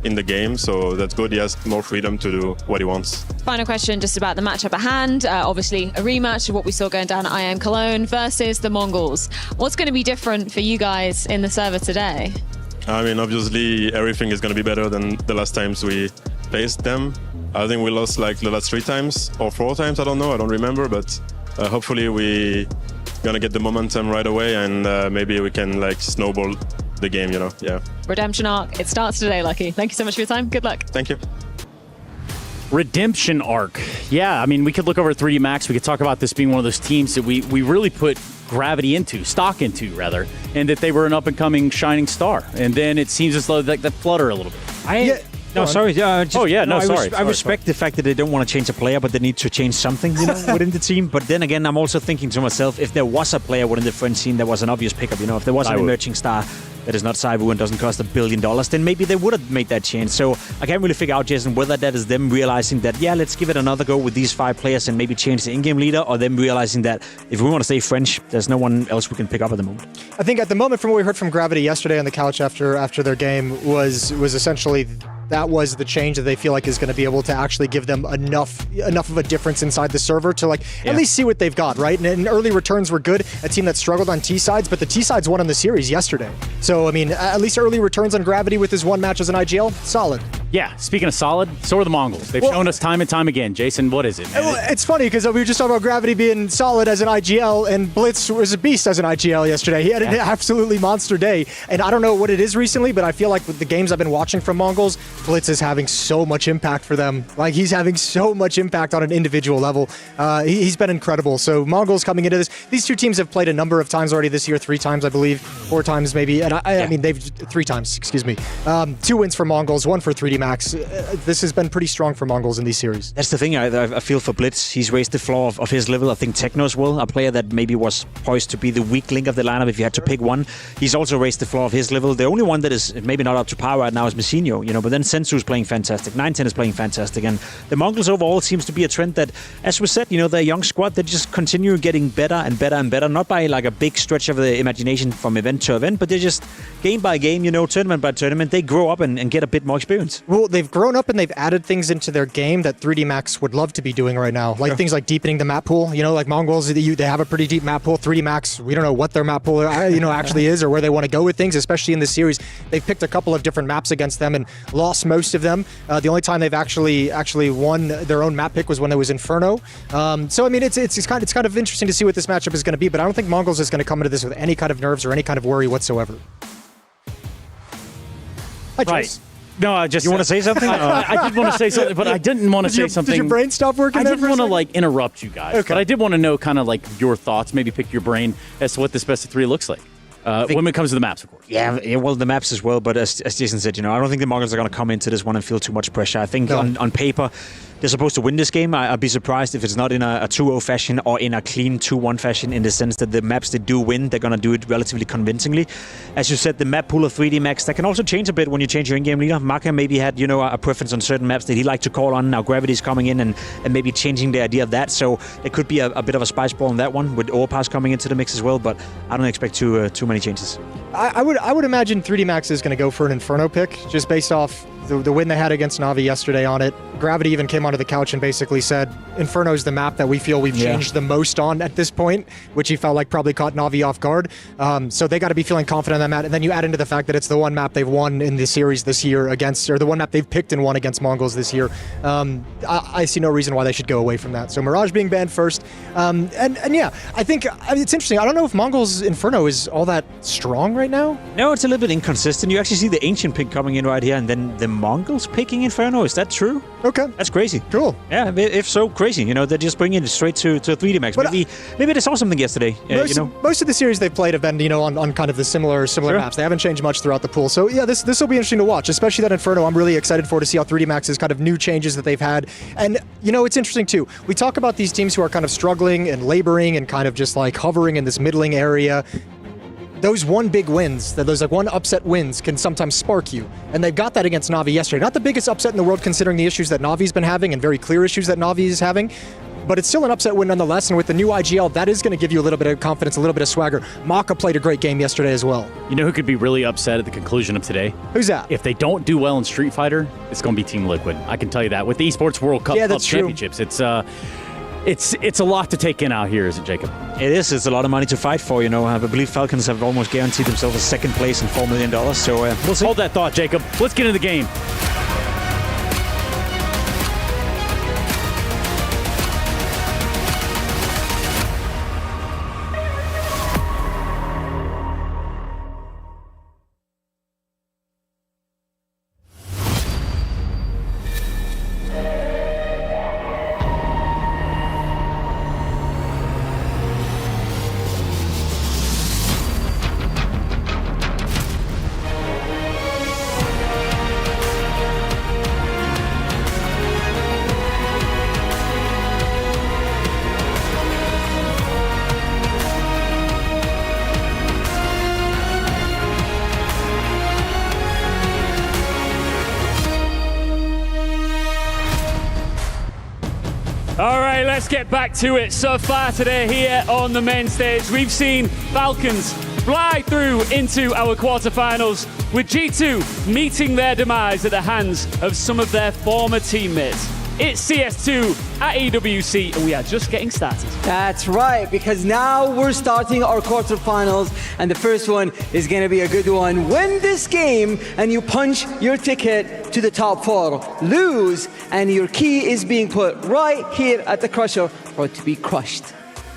in the game, so that's good. He has more freedom to do what he wants. Final question just about the matchup at hand. Obviously, a rematch of what we saw going down at IM Cologne versus the Mongols. What's going to be different for you guys in the server today? I mean, obviously, everything is going to be better than the last times we faced them. I think we lost like the last 3 times or 4 times. I don't know. I don't remember, but hopefully we gonna get the momentum right away, and maybe we can like snowball the game, you know. Yeah. Redemption arc. It starts today, Lucky. Thank you so much for your time. Good luck. Thank you. Redemption arc. Yeah, I mean, we could look over 3D Max. We could talk about this being one of those teams that we really put stock into, rather, and that they were an up-and-coming shining star. And then it seems as though that flutter a little bit. Sorry. I respect the fact that they don't want to change a player, but they need to change something, within the team. But then again, I'm also thinking to myself, if there was a player within the French scene that was an obvious pickup, if there was an emerging star that is not Saivu and doesn't cost $1 billion, then maybe they would have made that change. So I can't really figure out, Jason, whether that is them realizing that, let's give it another go with these 5 players and maybe change the in-game leader, or them realizing that if we want to stay French, there's no one else we can pick up at the moment. I think at the moment, from what we heard from Gravity yesterday on the couch after their game, was essentially that was the change that they feel like is going to be able to actually give them enough of a difference inside the server to at least see what they've got, right? And early returns were good. A team that struggled on T-sides, but the T-sides won in the series yesterday. So, I mean, at least early returns on Gravity with his 1 match as an IGL, solid. Yeah, speaking of solid, so are the Mongols. They've shown us time and time again. Jason, what is it, man? Well, it's funny because we were just talking about Gravity being solid as an IGL, and Blitz was a beast as an IGL yesterday. He had an absolutely monster day, and I don't know what it is recently, but I feel like with the games I've been watching from Mongols, Blitz is having so much impact for them. Like, he's having so much impact on an individual level. He's been incredible. So Mongols coming into this, these 2 teams have played a number of times already this year, 3 times, I believe, 4 times maybe, and I mean, they've 3 times, excuse me. 2 wins for Mongols, 1 for 3D Max. This has been pretty strong for Mongols in these series. That's the thing I feel for Blitz. He's raised the floor of his level. I think Techno as well, a player that maybe was poised to be the weak link of the lineup if you had to pick one. He's also raised the floor of his level. The only one that is maybe not up to par right now is Messinho, but then Sensu's playing fantastic. 910 is playing fantastic. And the Mongols overall seems to be a trend that, as we said, their young squad, they just continue getting better and better and better. Not by like a big stretch of the imagination from event to event, but they're just game by game, tournament by tournament, they grow up and get a bit more experience. Well, they've grown up and they've added things into their game that 3D Max would love to be doing right now. Like things like deepening the map pool. Like Mongols, they have a pretty deep map pool. 3D Max, we don't know what their map pool actually is or where they want to go with things, especially in this series. They've picked a couple of different maps against them and lost most of them. The only time they've actually won their own map pick was when it was Inferno. So I mean, it's kind of interesting to see what this matchup is going to be, but I don't think Mongols is going to come into this with any kind of nerves or any kind of worry whatsoever. Hi, Chase. No, I just... You want to say something? I did want to say something, but I didn't want to say something. Did your brain stop working? I didn't want to interrupt you guys, but I did want to know kind of your thoughts, maybe pick your brain as to what this best of 3 looks like. When it comes to the maps, of course. Yeah, well, the maps as well, but as Jason said, I don't think the Mongols are going to come into this one and feel too much pressure. I think on paper, they're supposed to win this game. I'd be surprised if it's not in a 2-0 fashion or in a clean 2-1 fashion, in the sense that the maps they do win, they're going to do it relatively convincingly. As you said, the map pool of 3D Max, that can also change a bit when you change your in-game leader. Maka maybe had, a preference on certain maps that he liked to call on. Now Gravity's coming in and maybe changing the idea of that. So there could be a bit of a spice ball on that one, with Overpass coming into the mix as well, but I don't expect too many changes. I would imagine 3D Max is going to go for an Inferno pick, just based off the win they had against Na'Vi yesterday on it. Gravity even came onto the couch and basically said, Inferno is the map that we feel we've changed the most on at this point, which he felt like probably caught Na'Vi off guard. So they got to be feeling confident on that map. And then you add into the fact that it's the one map they've won in the series this year against, or the one map they've picked and won against Mongols this year. I see no reason why they should go away from that. So Mirage being banned first. And yeah, I think it's interesting. I don't know if Mongols Inferno is all that strong right now. No, it's a little bit inconsistent. You actually see the Ancient pick coming in right here, and then the Mongols picking Inferno. Is that true? Okay. That's crazy. Cool. Yeah, if so, crazy. They're just bringing it straight to 3D Max. Maybe they saw something yesterday. Most of the series they've played have been, on kind of the similar maps. They haven't changed much throughout the pool. So yeah, this will be interesting to watch, especially that Inferno. I'm really excited to see how 3D Max's kind of new changes that they've had. And it's interesting too. We talk about these teams who are kind of struggling and laboring and kind of just hovering in this middling area. Those one big wins, those one upset wins can sometimes spark you. And they've got that against Na'Vi yesterday. Not the biggest upset in the world considering the issues that Navi's been having and very clear issues that Na'Vi is having. but it's still an upset win nonetheless. And with the new IGL, that is going to give you a little bit of confidence, a little bit of swagger. Maka played a great game yesterday as well. You know who could be really upset at the conclusion of today? Who's that? If they don't do well in Street Fighter, it's going to be Team Liquid. I can tell you that. With the Esports World Cup Club Championships, it's a lot to take in out here, is it, Jacob? It is. It's a lot of money to fight for, I believe Falcons have almost guaranteed themselves a second place and $4 million. So we'll see. Hold that thought, Jacob. Let's get into the game. All right, let's get back to it. So far today here on the main stage, we've seen Falcons fly through into our quarterfinals with G2 meeting their demise at the hands of some of their former teammates. It's CS2 at EWC, and we are just getting started. That's right, because now we're starting our quarterfinals, and the first one is going to be a good one. Win this game, and you punch your ticket to the top 4. Lose, and your key is being put right here at the crusher for it to be crushed.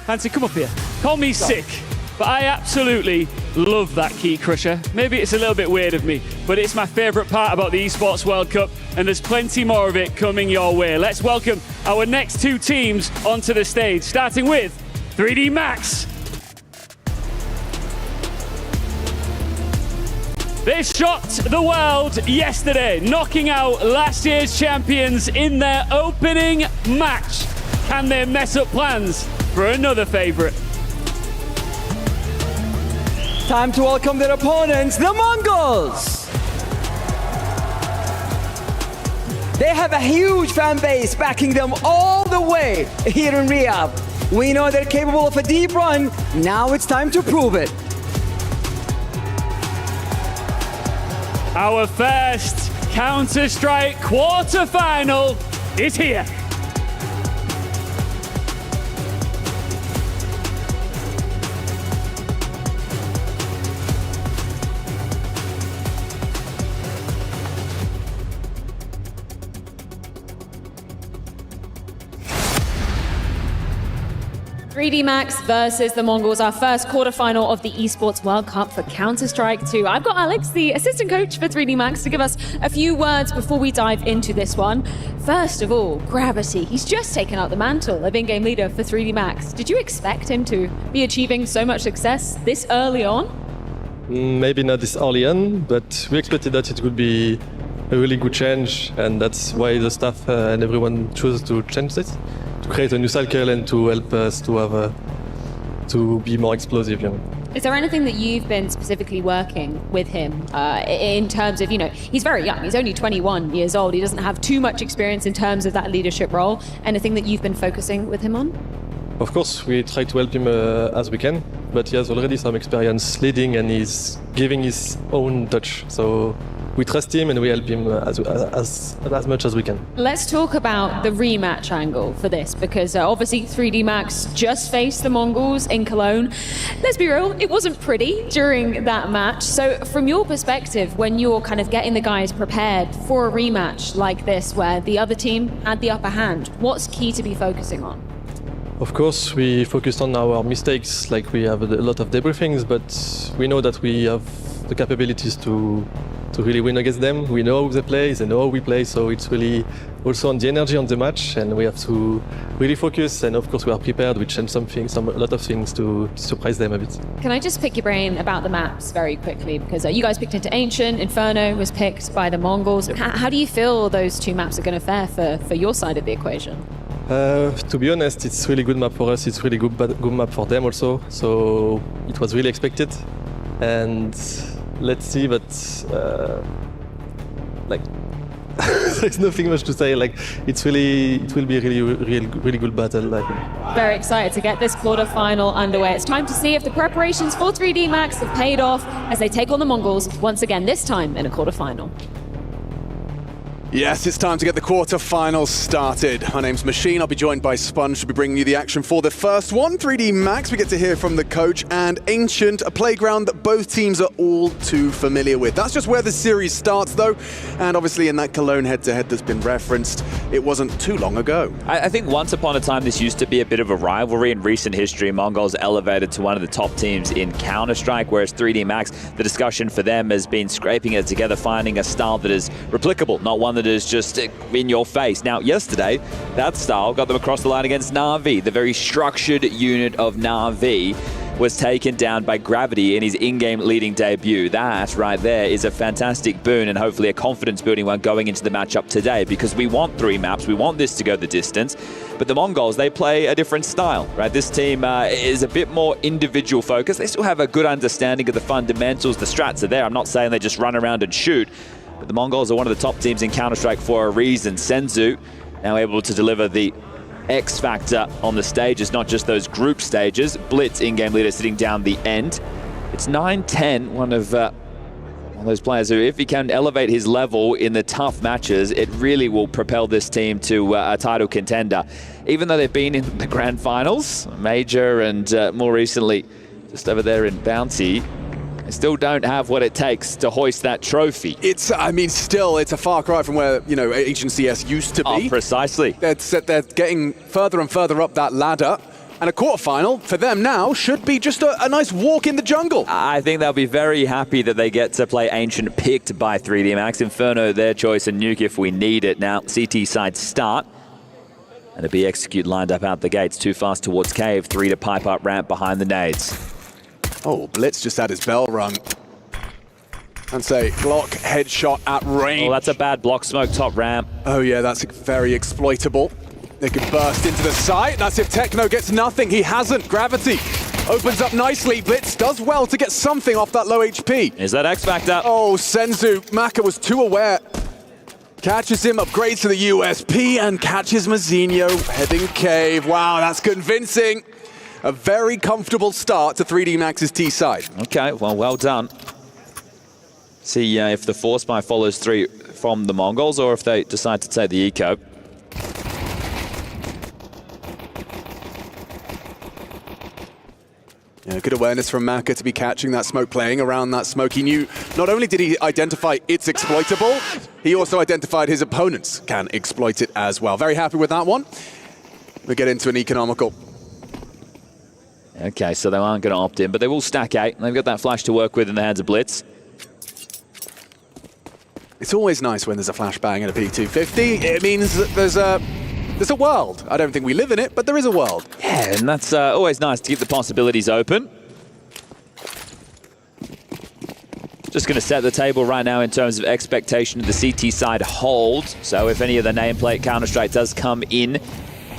Fancy, come up here. Call me sick, but I absolutely love that key crusher. Maybe it's a little bit weird of me, but it's my favourite part about the Esports World Cup, and there's plenty more of it coming your way. Let's welcome our next 2 teams onto the stage, starting with 3D Max. They shocked the world yesterday, knocking out last year's champions in their opening match. Can they mess up plans for another favourite? Time to welcome their opponents, the Mongols. They have a huge fan base backing them all the way here in Riyadh. We know they're capable of a deep run. Now it's time to prove it. Our first Counter-Strike quarterfinal is here. .3D Max versus the Mongols, our first quarterfinal of the Esports World Cup for Counter-Strike 2. I've got Alex, the assistant coach for 3D Max, to give us a few words before we dive into this one. First of all, Gravity. He's just taken out the mantle of in-game leader for 3D Max. Did you expect him to be achieving so much success this early on? Maybe not this early on, but we expected that it would be a really good change, and that's why the staff and everyone chose to change this, to create a new cycle and to help us to have to be more explosive. Is there anything that you've been specifically working with him in terms of, he's very young, he's only 21 years old, he doesn't have too much experience in terms of that leadership role. Anything that you've been focusing with him on? Of course, we try to help him as we can, but he has already some experience leading and he's giving his own touch. So we trust him and we help him as much as we can. Let's talk about the rematch angle for this, because obviously 3D Max just faced the Mongols in Cologne. Let's be real, it wasn't pretty during that match. So from your perspective, when you're kind of getting the guys prepared for a rematch like this where the other team had the upper hand, what's key to be focusing on? Of course, we focused on our mistakes, like we have a lot of debriefings, but we know that we have the capabilities to really win against them. We know how they play, they know how we play, so it's really also on the energy on the match, and we have to really focus, and of course we are prepared. We change a lot of things to surprise them a bit. Can I just pick your brain about the maps very quickly, because you guys picked into Ancient, Inferno was picked by the Mongols. How do you feel those 2 maps are going to fare for your side of the equation? To be honest, it's really good map for us. It's really good map for them also. So it was really expected, and let's see. But there's nothing much to say. Like it will be a really good battle. Like. Very excited to get this quarterfinal underway. It's time to see if the preparations for 3D Max have paid off as they take on the Mongols once again, this time in a quarterfinal. Yes, it's time to get the quarterfinals started. My name's Machine. I'll be joined by Sponge to be bringing you the action for the first one. 3D Max, we get to hear from the coach, and Ancient, a playground that both teams are all too familiar with. That's just where the series starts, though. And obviously in that Cologne head-to-head that's been referenced, it wasn't too long ago. I think once upon a time this used to be a bit of a rivalry. In recent history, Mongols elevated to one of the top teams in Counter-Strike, whereas 3D Max, the discussion for them has been scraping it together, finding a style that is replicable, not one that is just in your face. Now, yesterday, that style got them across the line against Na'Vi. The very structured unit of Na'Vi was taken down by Gravity in his in-game leading debut. That right there is a fantastic boon and hopefully a confidence-building one going into the matchup today, because we want 3 maps, we want this to go the distance, but the Mongols, they play a different style, right? This team is a bit more individual focused. They still have a good understanding of the fundamentals. The strats are there. I'm not saying they just run around and shoot, but the Mongols are one of the top teams in Counter-Strike for a reason. Senzu now able to deliver the X factor on the stages, not just those group stages. Blitz, in-game leader, sitting down the end. It's 9-10, one of those players who, if he can elevate his level in the tough matches, it really will propel this team to a title contender. Even though they've been in the grand finals, Major and more recently just over there in Bounty, they still don't have what it takes to hoist that trophy. It's, I mean, still, it's a far cry from where, you know, HNCS used to be. Oh, precisely. They're getting further and further up that ladder. And a quarterfinal, for them now, should be just a nice walk in the jungle. I think they'll be very happy that they get to play Ancient, picked by 3D Max. Inferno, their choice, and Nuke if we need it. Now, CT side start. And a B execute lined up out the gates. Too fast towards Cave. 3 to pipe up ramp behind the nades. Oh, Blitz just had his bell rung. And say, Glock headshot at range. Oh, that's a bad block smoke top ramp. Oh yeah, that's very exploitable. They could burst into the site. That's if Techno gets nothing. He hasn't. Gravity opens up nicely. Blitz does well to get something off that low HP. Is that X Factor? Oh, Senzu. Maka was too aware. Catches him, upgrades to the USP, and catches Mazinho heading Cave. Wow, that's convincing. A very comfortable start to 3D Max's T side. Okay, well done. See if the force buy follows through from the Mongols or if they decide to take the eco. Yeah, good awareness from Maka to be catching that smoke, playing around that smoke. He knew not only did he identify it's exploitable, he also identified his opponents can exploit it as well. Very happy with that one. We get into an economical. Okay, so they aren't going to opt in, but they will stack 8. They've got that flash to work with in the hands of Blitz. It's always nice when there's a flashbang in a P250. It means that there's a world. I don't think we live in it, but there is a world. Yeah, and that's always nice to keep the possibilities open. Just going to set the table right now in terms of expectation of the CT side hold. So if any of the nameplate Counter-Strike does come in,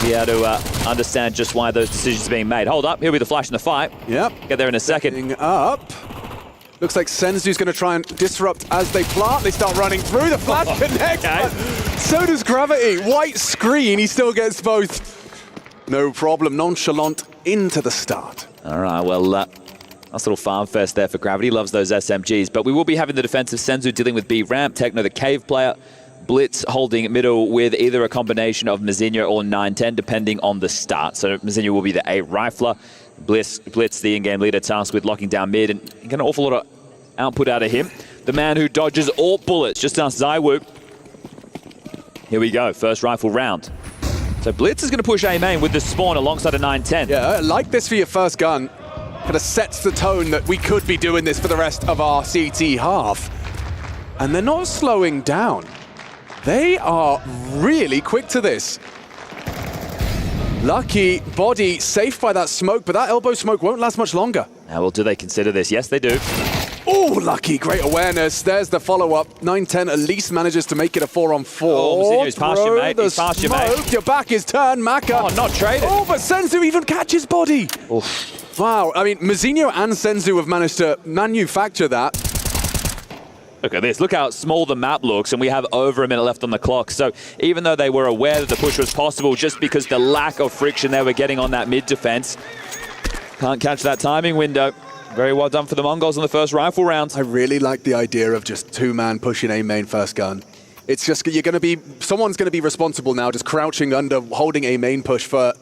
be able to understand just why those decisions are being made. Hold up, here'll be the flash in the fight. Yep. Get there in a second. Setting up. Looks like Senzu's going to try and disrupt as they plant. They start running through. The flash connects. Okay. So does Gravity. White screen. He still gets both. No problem. Nonchalant into the start. All right, well, nice little farm fest there for Gravity. Loves those SMGs. But we will be having the defensive Senzu dealing with B ramp. Techno, the Cave player. Blitz holding middle with either a combination of Mazinho or 910, depending on the start. So Mazinho will be the A rifler. Blitz, the in-game leader, tasked with locking down mid, and get an awful lot of output out of him. The man who dodges all bullets, just asked Zywoo. Here we go, first rifle round. So Blitz is going to push A main with the spawn alongside a 910. Yeah, I like this for your first gun. Kind of sets the tone that we could be doing this for the rest of our CT half. And they're not slowing down. They are really quick to this. Lucky body safe by that smoke, but that elbow smoke won't last much longer. Now, well, do they consider this? Yes, they do. Oh, Lucky, great awareness. There's the follow-up. 910 at least manages to make it a 4-on-4. Oh, Mazinho's past you, mate. He's past you, mate. Your back is turned, Maka. Oh, not traded. Oh, but Senzu even catches body. Oof. Wow, I mean, Mazinho and Senzu have managed to manufacture that. Look at this. Look how small the map looks, and we have over a minute left on the clock. So even though they were aware that the push was possible, just because the lack of friction they were getting on that mid defense, can't catch that timing window. Very well done for the Mongols in the first rifle round. I really like the idea of just two-man pushing A main first gun. It's just, someone's going to be responsible now, just crouching under, holding A main push for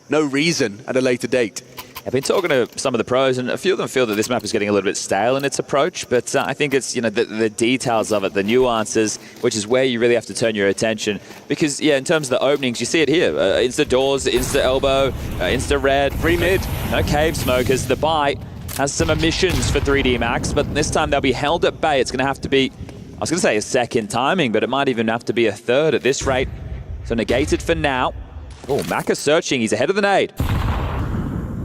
no reason at a later date. I've been talking to some of the pros, and a few of them feel that this map is getting a little bit stale in its approach, but I think it's, the details of it, the nuances, which is where you really have to turn your attention. Because, yeah, in terms of the openings, you see it here. Insta doors, insta elbow, insta red. Free mid. No cave smokers. The buy has some emissions for 3D Max, but this time they'll be held at bay. It's going to have to be, I was going to say a second timing, but it might even have to be a third at this rate. So negated for now. Oh, Maka searching. He's ahead of the nade.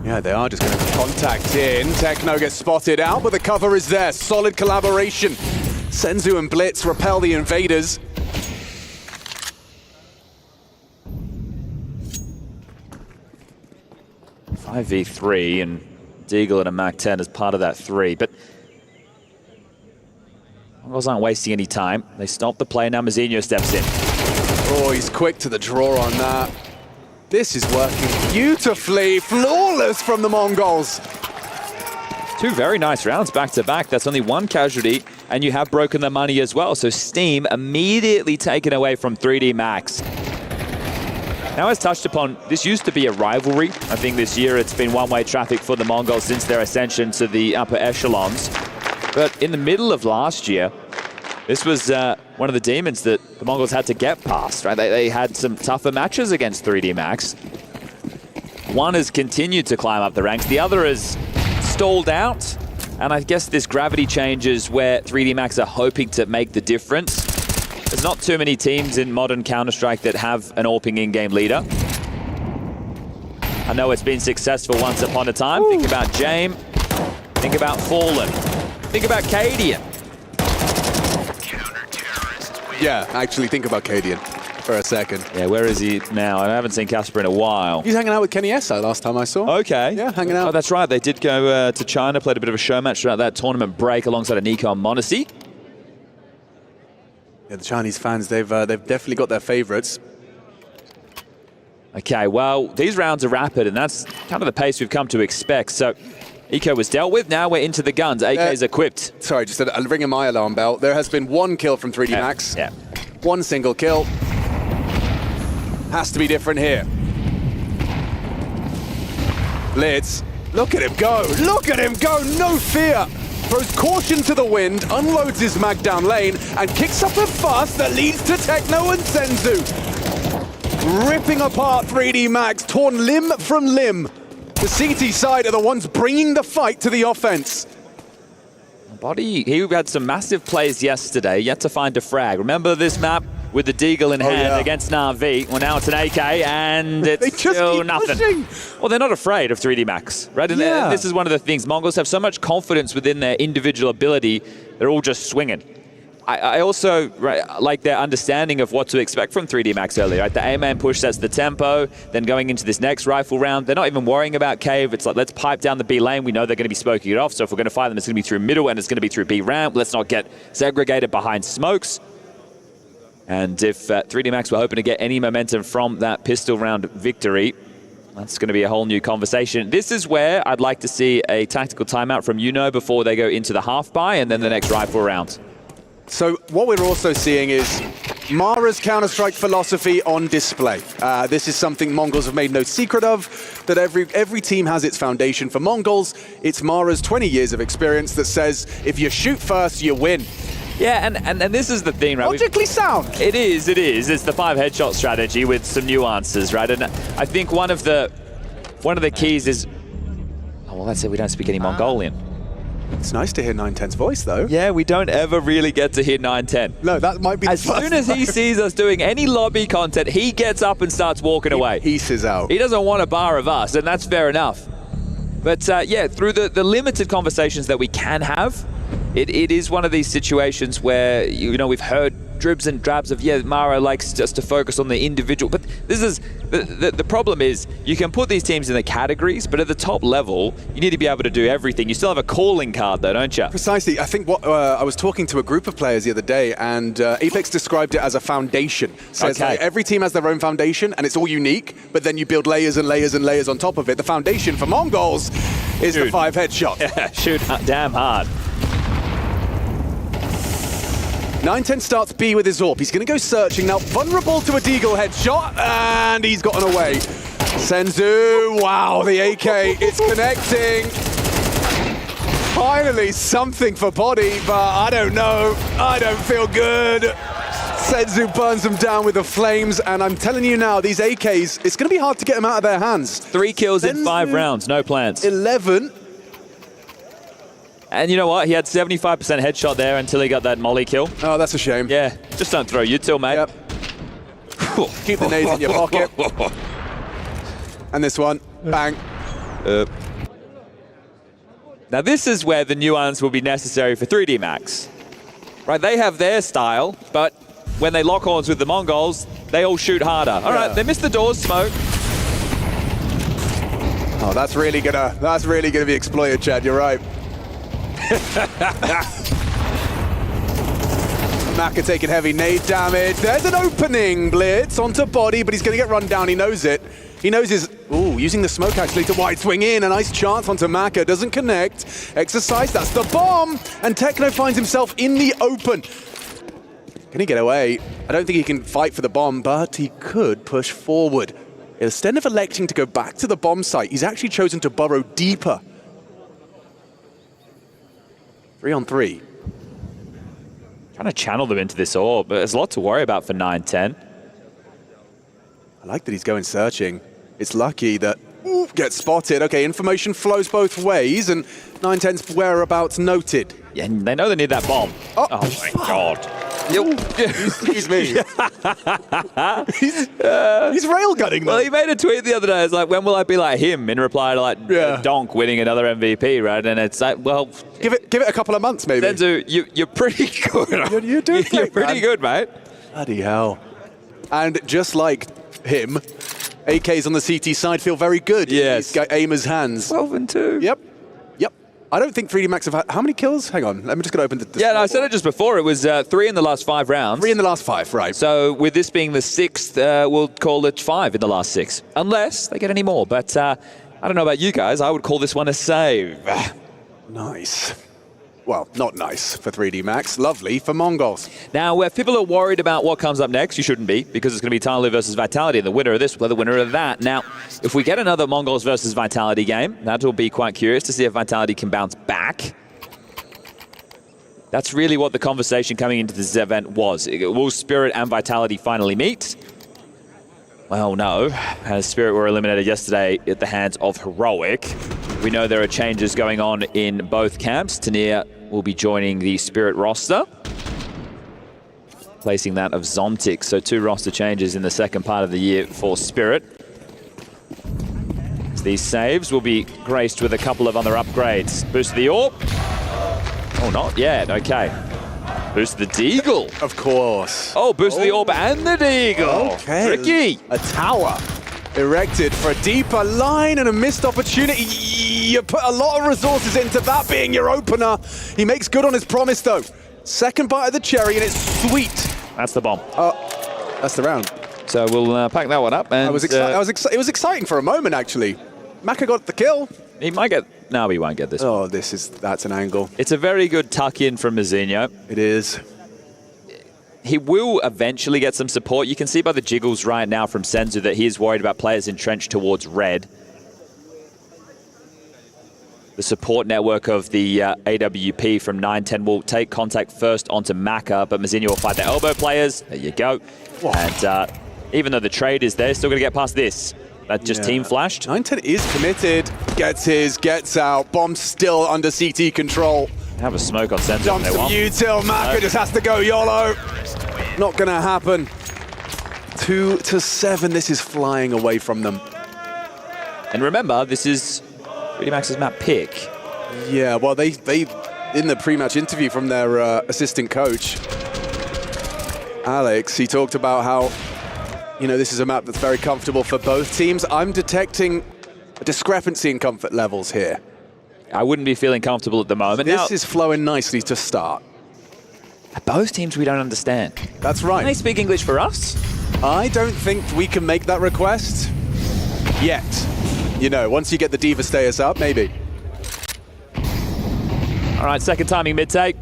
Yeah, they are just going to contact in. Techno gets spotted out, but the cover is there. Solid collaboration. Senzu and Blitz repel the invaders. Five v3, and Deagle and a Mac 10 as part of that 3. But Mongols aren't wasting any time. They stop the play. Now Mazinho steps in. Oh, he's quick to the draw on that. This is working beautifully. Flawless from the Mongols. Two very nice rounds back to back. That's only one casualty, and you have broken the money as well. So Steam immediately taken away from 3D Max. Now, as touched upon, this used to be a rivalry. I think this year it's been one-way traffic for the Mongols since their ascension to the upper echelons. But in the middle of last year, this was one of the demons that the Mongols had to get past, right? They had some tougher matches against 3D Max. One has continued to climb up the ranks. The other has stalled out. And I guess this gravity change is where 3D Max are hoping to make the difference. There's not too many teams in modern Counter-Strike that have an AWPing in-game leader. I know it's been successful once upon a time. Ooh. Think about Jame. Think about Fallen. Think about Cadian. Yeah, actually think about Cadian for a second. Yeah, where is he now? I haven't seen Casper in a while. He's hanging out with Kenny Essa last time I saw. Okay. Yeah, hanging out. Oh, that's right. They did go to China, played a bit of a show match throughout that tournament break alongside Nico and Monacy. Yeah, the Chinese fans, they've definitely got their favorites. Okay, well, these rounds are rapid, and that's kind of the pace we've come to expect. So Eco was dealt with. Now we're into the guns. AK's equipped. Sorry, just a ring of my alarm bell. There has been one kill from 3D Max. Yeah. One single kill. Has to be different here. Blitz. Look at him go. Look at him go. No fear. Throws caution to the wind, unloads his mag down lane, and kicks up a fuss that leads to Techno and Senzu. Ripping apart 3D Max, torn limb from limb. The CT side are the ones bringing the fight to the offense. Body, he had some massive plays yesterday, yet to find a frag. Remember this map with the Deagle in hand against Na'Vi? Well, now it's an AK, and it's still nothing. Pushing. Well, they're not afraid of 3D Max, right? And this is one of the things. Mongols have so much confidence within their individual ability, they're all just swinging. I also like their understanding of what to expect from 3D Max earlier. Right? The A-man push sets the tempo, then going into this next rifle round, they're not even worrying about cave. It's like, let's pipe down the B lane. We know they're going to be smoking it off, so if we're going to fight them, it's going to be through middle and it's going to be through B ramp. Let's not get segregated behind smokes. And if 3D Max were hoping to get any momentum from that pistol round victory, that's going to be a whole new conversation. This is where I'd like to see a tactical timeout from Yuno before they go into the half buy and then the next rifle round. So what we're also seeing is Mara's Counter-Strike philosophy on display. This is something Mongols have made no secret of, that every team has its foundation. For Mongols, it's Mara's 20 years of experience that says, if you shoot first, you win. Yeah, and this is the thing, right? Logically sound. It is. It's the 5 headshot strategy with some nuances, right? And I think one of the keys is, oh, well, let's say we don't speak any Mongolian. It's nice to hear 910's voice, though. Yeah, we don't ever really get to hear 910. No, that might be the As soon as he sees us doing any lobby content, he gets up and starts walking away. He pieces out. He doesn't want a bar of us, and that's fair enough. But yeah, through the limited conversations that we can have, it is one of these situations where, we've heard dribs and drabs of, yeah, Maro likes just to focus on the individual. But this is, the problem is you can put these teams in the categories, but at the top level, you need to be able to do everything. You still have a calling card though, don't you? Precisely. I think what I was talking to a group of players the other day, and Apex described it as a foundation. So it's like every team has their own foundation, and it's all unique, but then you build layers and layers and layers on top of it. The foundation for Mongols is the 5 headshot. Yeah, shoot damn hard. 910 starts B with his AWP. He's going to go searching now. Vulnerable to a Deagle headshot, and he's gotten away. Senzu, wow, the AK, it's connecting. Finally, something for body, but I don't know. I don't feel good. Senzu burns them down with the flames, and I'm telling you now, these AKs, it's going to be hard to get them out of their hands. 3 kills in 5 rounds, no plans. 11. And you know what? He had 75% headshot there until he got that molly kill. Oh, that's a shame. Yeah, just don't throw util, mate. Yep. Keep the nades in your pocket. And this one, bang. Now this is where the nuance will be necessary for 3D Max. Right, they have their style, but when they lock horns with the Mongols, they all shoot harder. All right, they missed the doors smoke. Oh, that's really gonna be exploited, Chad. You're right. Maka taking heavy nade damage. There's an opening blitz onto body, but he's going to get run down. He knows it. He knows his... Ooh, using the smoke actually to wide swing in. A nice chance onto Maka. Doesn't connect. Exercise, that's the bomb. And Techno finds himself in the open. Can he get away? I don't think he can fight for the bomb, but he could push forward. Instead of electing to go back to the bomb site, he's actually chosen to burrow deeper. 3-on-3. Trying to channel them into this orb, but there's a lot to worry about for 910. I like that he's going searching. It's lucky that gets spotted. Okay, information flows both ways, and 910's whereabouts noted. Yeah, and they know they need that bomb. Oh my God. Excuse me. He's railgunning them. Well, he made a tweet the other day. It's like, when will I be like him? In reply to like Donk winning another MVP, right? And it's like, well, give it a couple of months, maybe. Senzu, you're pretty good. You're doing great, You're pretty good, mate. Bloody hell. And just like him, AKs on the CT side feel very good. Yes. He's got Aimer's hands. 12-2. Yep. I don't think 3D Max have had... How many kills? Hang on. Let me just go open the... Yeah, no, I said it just before. It was 3 in the last 5 rounds. 3 in the last 5, right. So with this being the 6th, we'll call it 5 in the last 6. Unless they get any more. But I don't know about you guys. I would call this one a save. Nice. Well, not nice for 3D Max. Lovely for Mongols. Now, if people are worried about what comes up next, you shouldn't be, because it's going to be Tyler versus Vitality, and the winner of this will play the winner of that. Now, if we get another Mongols versus Vitality game, that will be quite curious to see if Vitality can bounce back. That's really what the conversation coming into this event was. Will Spirit and Vitality finally meet? Well, no. As Spirit were eliminated yesterday at the hands of Heroic. We know there are changes going on in both camps. Tania will be joining the Spirit roster, placing that of Zontic. So 2 roster changes in the second part of the year for Spirit. These saves will be graced with a couple of other upgrades. Boost the AWP. Oh, not yet. Okay. Boost the Deagle. Of course. Oh, boost the AWP and the Deagle. Okay. Tricky. A tower erected for a deeper line and a missed opportunity. You put a lot of resources into that being your opener. He makes good on his promise, though. Second bite of the cherry, and it's sweet. That's the bomb. That's the round. So we'll pack that one up. And it was exciting for a moment, actually. Maka got the kill. He might get... No, he won't get this one. Oh, that's an angle. It's a very good tuck-in from Mazinho. It is. He will eventually get some support. You can see by the jiggles right now from Senzu that he is worried about players entrenched towards red. The support network of the AWP from 910 will take contact first onto Maka, but Mazinho will fight the elbow players. There you go. Whoa. And even though the trade is there, still going to get past this. That just team flashed. 910 is committed. Gets his, gets out. Bomb still under CT control. Have a smoke on Senzu. Jumps some util. Maka just has to go YOLO. Not going to happen. 2-7. This is flying away from them. And remember, this is 3D Max's map pick. Yeah, well, they in the pre-match interview from their assistant coach, Alex, he talked about how, this is a map that's very comfortable for both teams. I'm detecting a discrepancy in comfort levels here. I wouldn't be feeling comfortable at the moment. This is flowing nicely to start. Both teams we don't understand. That's right. Can they speak English for us? I don't think we can make that request yet. Once you get the Devastayers up, maybe. All right, second timing mid-take.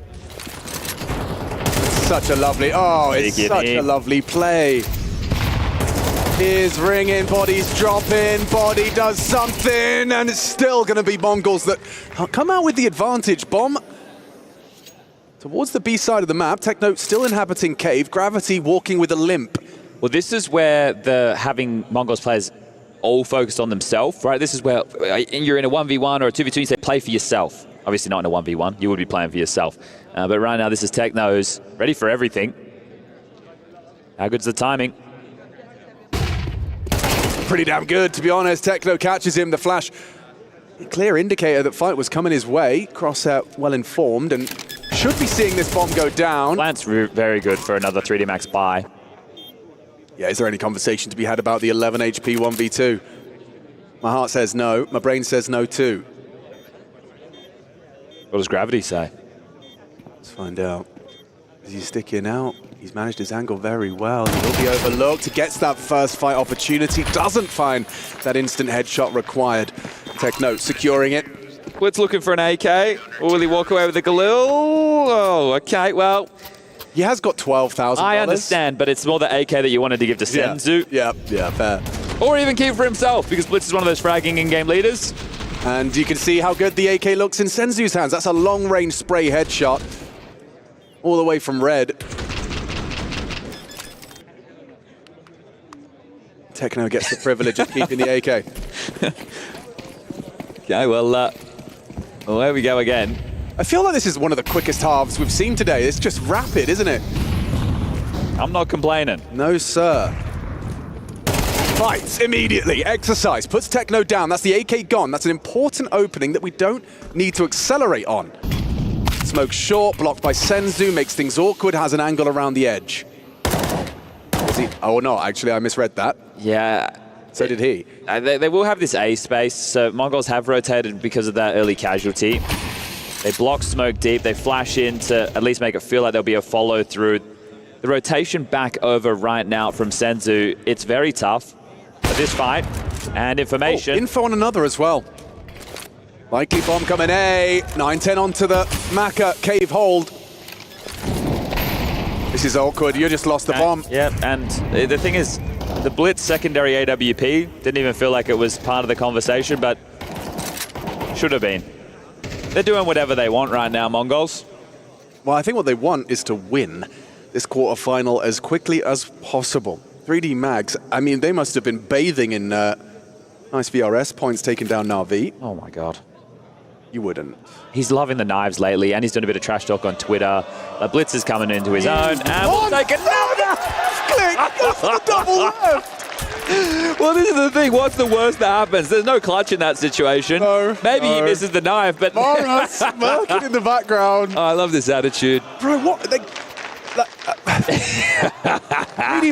Such a lovely, it's such a lovely play. Here's ringing, body's dropping, body does something, and it's still going to be Mongols that come out with the advantage. Bomb towards the B side of the map. Techno still inhabiting cave, Gravity walking with a limp. Well, this is where having Mongols players all focused on themselves, right? This is where you're in a 1v1 or a 2v2, you say play for yourself. Obviously not in a 1v1, you would be playing for yourself. But right now this is Techno's ready for everything. How good's the timing? Pretty damn good, to be honest. Techno catches him, the flash. Clear indicator that fight was coming his way. Crossout well informed and should be seeing this bomb go down. Plant's very good for another 3D Max buy. Yeah, is there any conversation to be had about the 11 HP 1v2? My heart says no, my brain says no too. What does Gravity say? Let's find out. Is he sticking out? He's managed his angle very well. He will be overlooked. He gets that first fight opportunity. Doesn't find that instant headshot required. Techno securing it. Blitz looking for an AK. Or will he walk away with the Galil? Oh, okay, well. He has got $12,000. I understand, but it's more the AK that you wanted to give to Senzu. Yeah, fair. Or even keep for himself, because Blitz is one of those fragging in-game leaders. And you can see how good the AK looks in Senzu's hands. That's a long-range spray headshot. All the way from red. Techno gets the privilege of keeping the AK. Okay, well, there we go again. I feel like this is one of the quickest halves we've seen today. It's just rapid, isn't it? I'm not complaining. No, sir. Fights immediately. Exercise. Puts Techno down. That's the AK gone. That's an important opening that we don't need to accelerate on. Smoke short, blocked by Senzu, makes things awkward, has an angle around the edge. Is he? Oh, no, actually, I misread that. Yeah. So did he. They will have this A space, so Mongols have rotated because of that early casualty. They block smoke deep, they flash in to at least make it feel like there'll be a follow through. The rotation back over right now from Senzu, it's very tough for this fight. And information. Oh, info on another as well. Likely bomb coming A. 9-10 onto the Maka cave hold. This is awkward, you just lost the bomb. Yeah, and the thing is, the Blitz secondary AWP didn't even feel like it was part of the conversation, but should have been. They're doing whatever they want right now, Mongols. Well, I think what they want is to win this quarterfinal as quickly as possible. 3D Mags, I mean, they must have been bathing in nice VRS points taking down Na'Vi. Oh my God. You wouldn't. He's loving the knives lately, and he's doing a bit of trash talk on Twitter. Blitz is coming into his own, and we'll take another! Click! That's the double left! Well, this is the thing. What's the worst that happens? There's no clutch in that situation. No, Maybe he misses the knife, but... Mara smirking in the background. Oh, I love this attitude. Bro, what?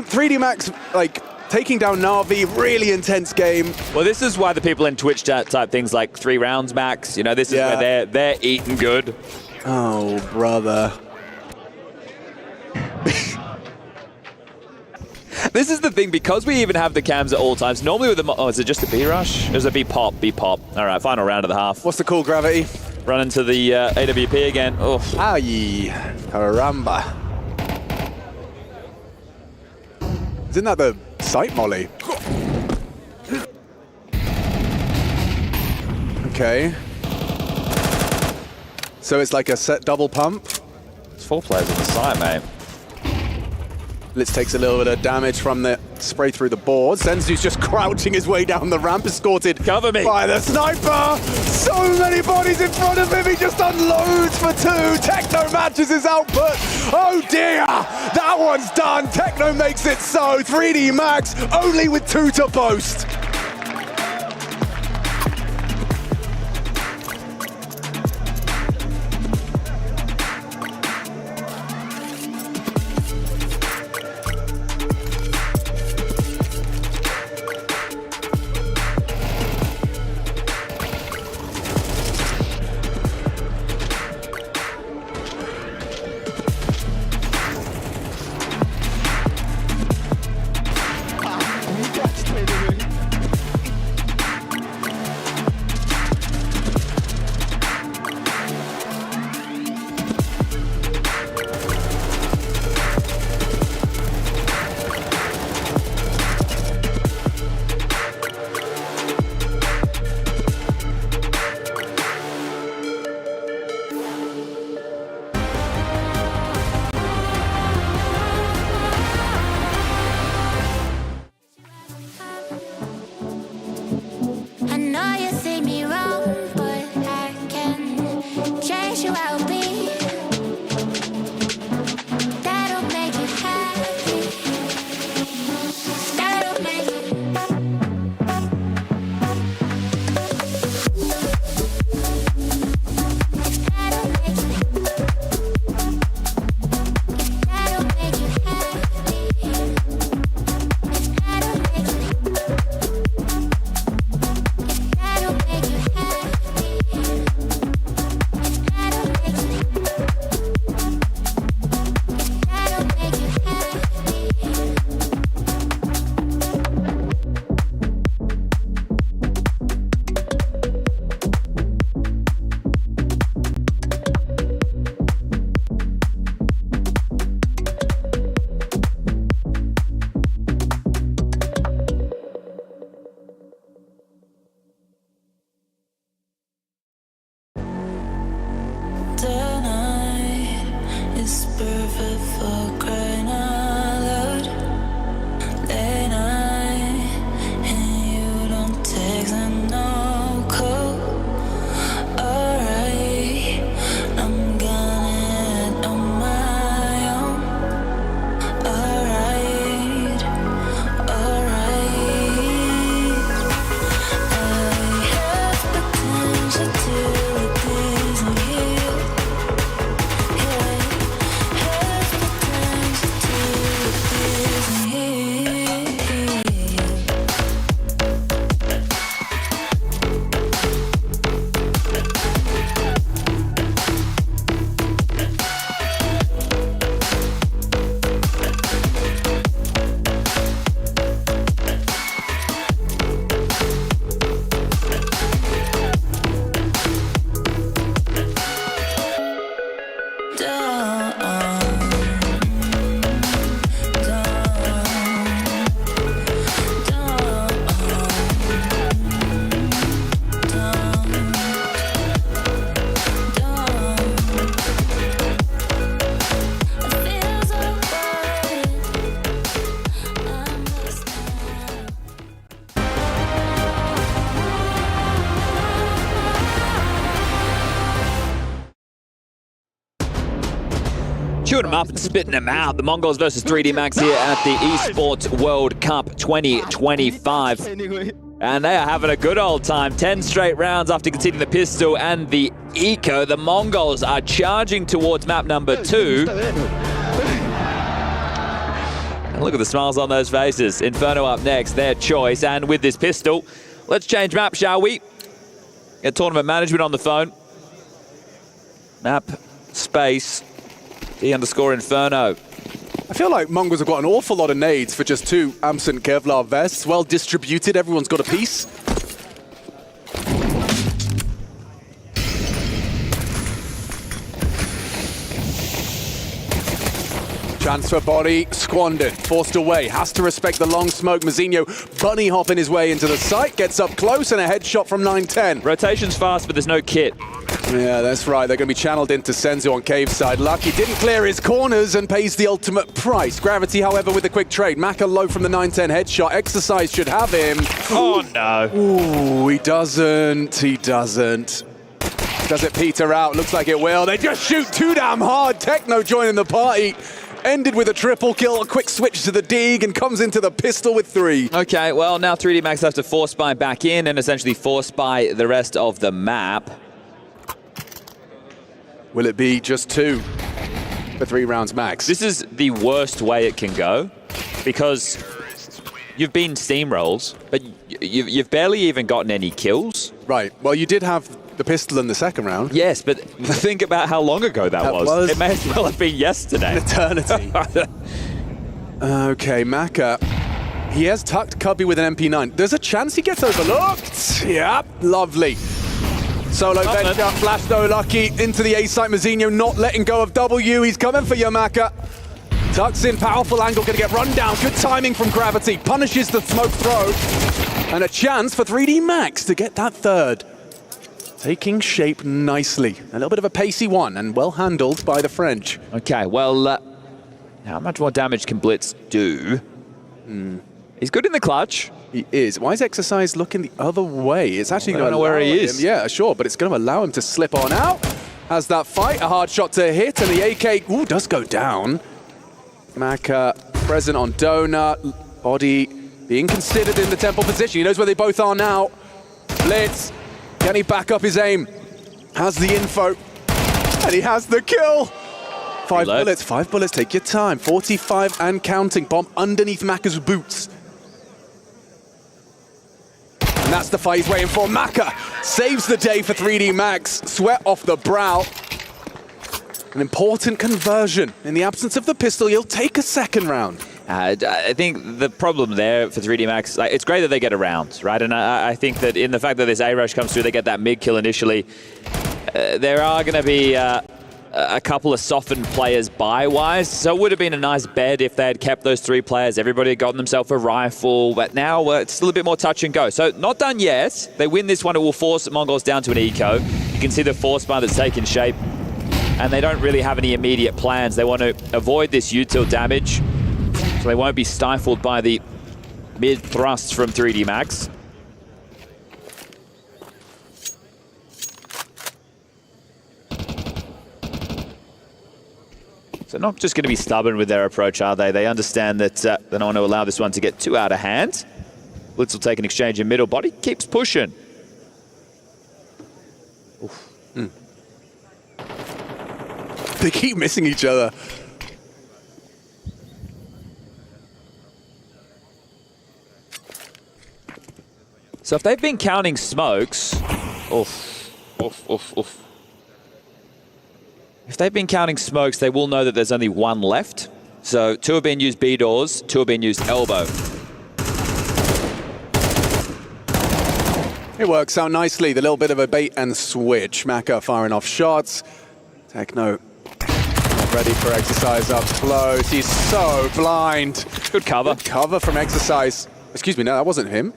3D Max, like, taking down Na'Vi, really intense game. Well, this is why the people in Twitch chat type things like 3 rounds max. You know, this is where they're eating good. Oh, brother. This is the thing, because we even have the cams at all times, normally with the... Oh, is it just a B rush? Or is it B pop? B pop. All right, final round of the half. What's the call, Gravity? Run into the AWP again. Oh. Ay, caramba. Isn't that the sight molly? Okay. So it's like a set double pump? It's 4 players on the side, mate. Blitz takes a little bit of damage from the spray through the board. Senzu's just crouching his way down the ramp, escorted Cover me. by the sniper. So many bodies in front of him. He just unloads for 2. Techno matches his output. Oh dear, that one's done. Techno makes it so. 3D Max only with 2 to boast. Chewing them up and spitting them out. The Mongols versus 3D Max here at the Esports World Cup 2025. And they are having a good old time. 10 straight rounds after conceding the pistol and the eco. The Mongols are charging towards map number 2. And look at the smiles on those faces. Inferno up next, their choice. And with this pistol, let's change map, shall we? Get tournament management on the phone. Map, space, D_Inferno. I feel like Mongols have got an awful lot of nades for just 2 absent Kevlar vests. Well distributed, everyone's got a piece. Transfer body squandered, forced away, has to respect the long smoke. Mazinho bunny hopping his way into the site, gets up close and a headshot from 910. Rotation's fast, but there's no kit. Yeah, that's right. They're going to be channeled into Senzu on cave side. Lucky didn't clear his corners and pays the ultimate price. Gravity, however, with a quick trade. Maka low from the 910 headshot. Exercise should have him. Oh, no. Ooh, he doesn't. He doesn't. Does it peter out? Looks like it will. They just shoot too damn hard. Techno joining the party. Ended with a triple kill, a quick switch to the dig, and comes into the pistol with 3. Okay, well, now 3D Max has to force spy back in and essentially force spy the rest of the map. Will it be just 2 for 3 rounds max? This is the worst way it can go because you've been steamrolls, but you've barely even gotten any kills. Right, well, you did have the pistol in the second round. Yes, but think about how long ago that was. It may as well have been yesterday. An eternity. Okay, Maka. He has tucked Cubby with an MP9. There's a chance he gets overlooked. Yep, lovely. Solo bench up, flash though, Lucky into the A site. Mazinho not letting go of W. He's coming for you, Maka. Tucks in, powerful angle, gonna get run down. Good timing from Gravity. Punishes the smoke throw. And a chance for 3D Max to get that 3rd. Taking shape nicely. A little bit of a pacey one and well handled by the French. Okay, well, how much more damage can Blitz do? He's good in the clutch. He is. Why is Exercise looking the other way? It's actually going to know where he is. Yeah, sure, but it's going to allow him to slip on out. Has that fight, a hard shot to hit, and the AK does go down. Maka present on Donut. Body being considered in the temple position. He knows where they both are now. Blitz. Can he back up his aim? Has the info. And he has the kill. 5 bullets, 5 bullets, take your time. 45 and counting. Bomb underneath Maka's boots. And that's the fight he's waiting for. Maka saves the day for 3D Max. Sweat off the brow. An important conversion. In the absence of the pistol, he'll take a second round. I think the problem there for 3D Max, it's great that they get around, right? And I think that in the fact that this A-Rush comes through, they get that mid-kill initially. There are going to be a couple of softened players buy-wise, so it would have been a nice bet if they had kept those 3 players. Everybody had gotten themselves a rifle, but now it's still a bit more touch and go. So not done yet. They win this one, it will force Mongols down to an eco. You can see the force bar that's taken shape, and they don't really have any immediate plans. They want to avoid this util damage, so they won't be stifled by the mid-thrusts from 3D Max. So not just going to be stubborn with their approach, are they? They understand that they don't want to allow this one to get too out of hand. Blitz will take an exchange in middle. Body keeps pushing. They keep missing each other. So if they've been counting smokes, if they've been counting smokes, they will know that there's only 1 left. So 2 have been used B doors, 2 have been used elbow. It works out nicely. The little bit of a bait and switch. Maka firing off shots. Techno not ready for Exercise up close. He's so blind. Good cover. Good cover from Exercise. Excuse me, no, that wasn't him.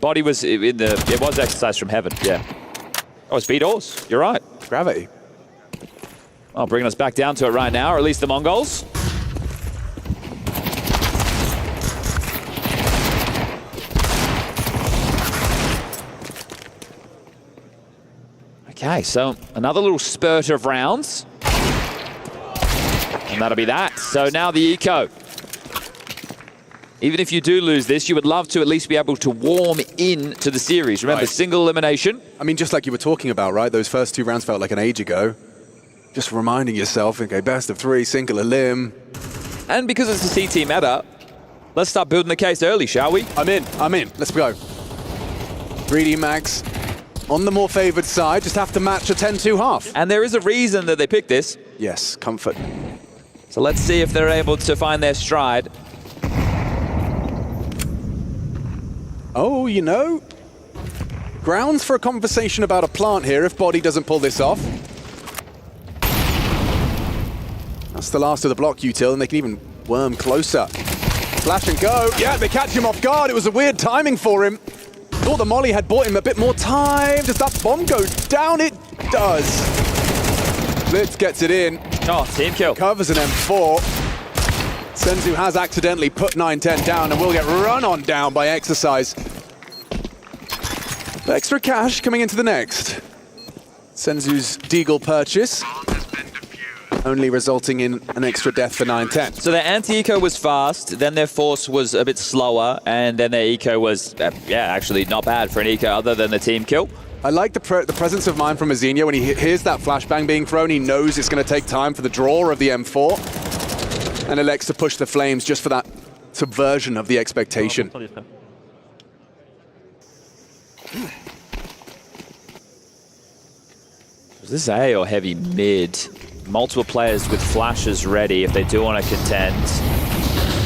Body was in the... It was Exercise from heaven, yeah. Oh, it's B doors. You're right. Gravity. Well, bringing us back down to it right now, or at least the Mongols. Okay, so another little spurt of rounds. And that'll be that. So now the eco. Even if you do lose this, you would love to at least be able to warm in to the series. Remember, single elimination. I mean, just like you were talking about, right? Those first 2 rounds felt like an age ago. Just reminding yourself, okay, best of 3, single elim. And because it's a CT meta, let's start building the case early, shall we? I'm in. Let's go. 3D Max on the more favored side, just have to match a 10-2 half. And there is a reason that they picked this. Yes, comfort. So let's see if they're able to find their stride. Oh, you know, grounds for a conversation about a plant here if Body doesn't pull this off. That's the last of the block util, and they can even worm closer. Flash and go. Yeah, they catch him off guard. It was a weird timing for him. Thought the molly had bought him a bit more time. Does that bomb go down? It does. Blitz gets it in. Oh, team kill. Covers an M4. Senzu has accidentally put 9-10 down and will get run on down by Exercise. Extra cash coming into the next. Senzu's Deagle purchase only resulting in an extra death for 9-10. So their anti-eco was fast, then their force was a bit slower, and then their eco was, actually not bad for an eco other than the team kill. I like the presence of mind from Azinha. When he hears that flashbang being thrown, he knows it's going to take time for the draw of the M4, and elects to push the flames just for that subversion of the expectation. Is this A or heavy mid? Multiple players with flashes ready if they do want to contend.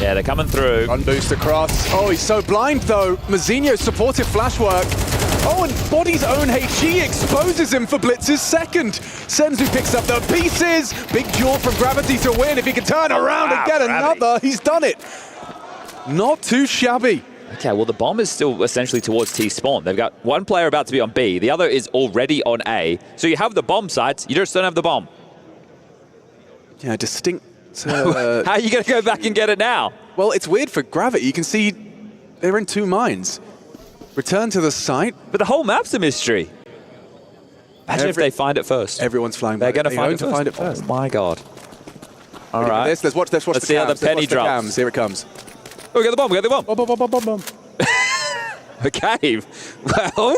Yeah, they're coming through. Run boost across. Oh, he's so blind though. Mazinho's supportive flash work. Oh, and Body's own HE exposes him for Blitz's second. Senzu picks up the pieces. Big duel from Gravity to win. If he can turn around and get another, he's done it. Not too shabby. Okay, well, the bomb is still essentially towards T-spawn. They've got one player about to be on B. The other is already on A. So you have the bomb sites, you just don't have the bomb. Yeah, distinct. How are you going to go back and get it now? Well, it's weird for Gravity. You can see they're in 2 minds. Return to the site. But the whole map's a mystery. Imagine if they find it first. Everyone's flying They're back. going to find it first. Oh my God. All right. Let's watch Let's the see how the cams. penny Let's watch the drops. cams. Here it comes. Oh, we got the bomb. We got the bomb. Bomb. Okay. Well.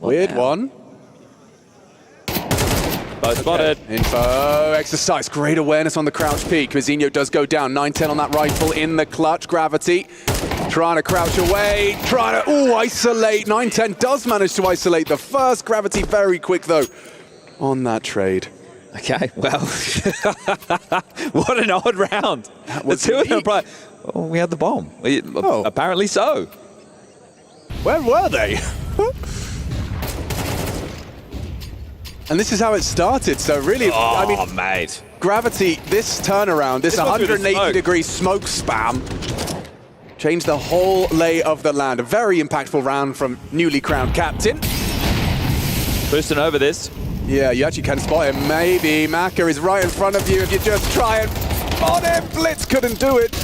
Weird one. Both spotted. Info, Exercise, great awareness on the crouch peak. Mazinho does go down, 9-10 on that rifle in the clutch. Gravity trying to crouch away, trying to, isolate. 9-10 does manage to isolate the first. Gravity very quick though on that trade. Okay, well, what an odd round. The two of them probably, we had the bomb. Apparently so. Where were they? And this is how it started, so really, I mean, mate. Gravity, this turnaround, this 180-degree smoke spam, changed the whole lay of the land. A very impactful round from newly crowned captain. Boosting over this. Yeah, you actually can spot him. Maybe Maka is right in front of you if you just try and spot him. Blitz couldn't do it.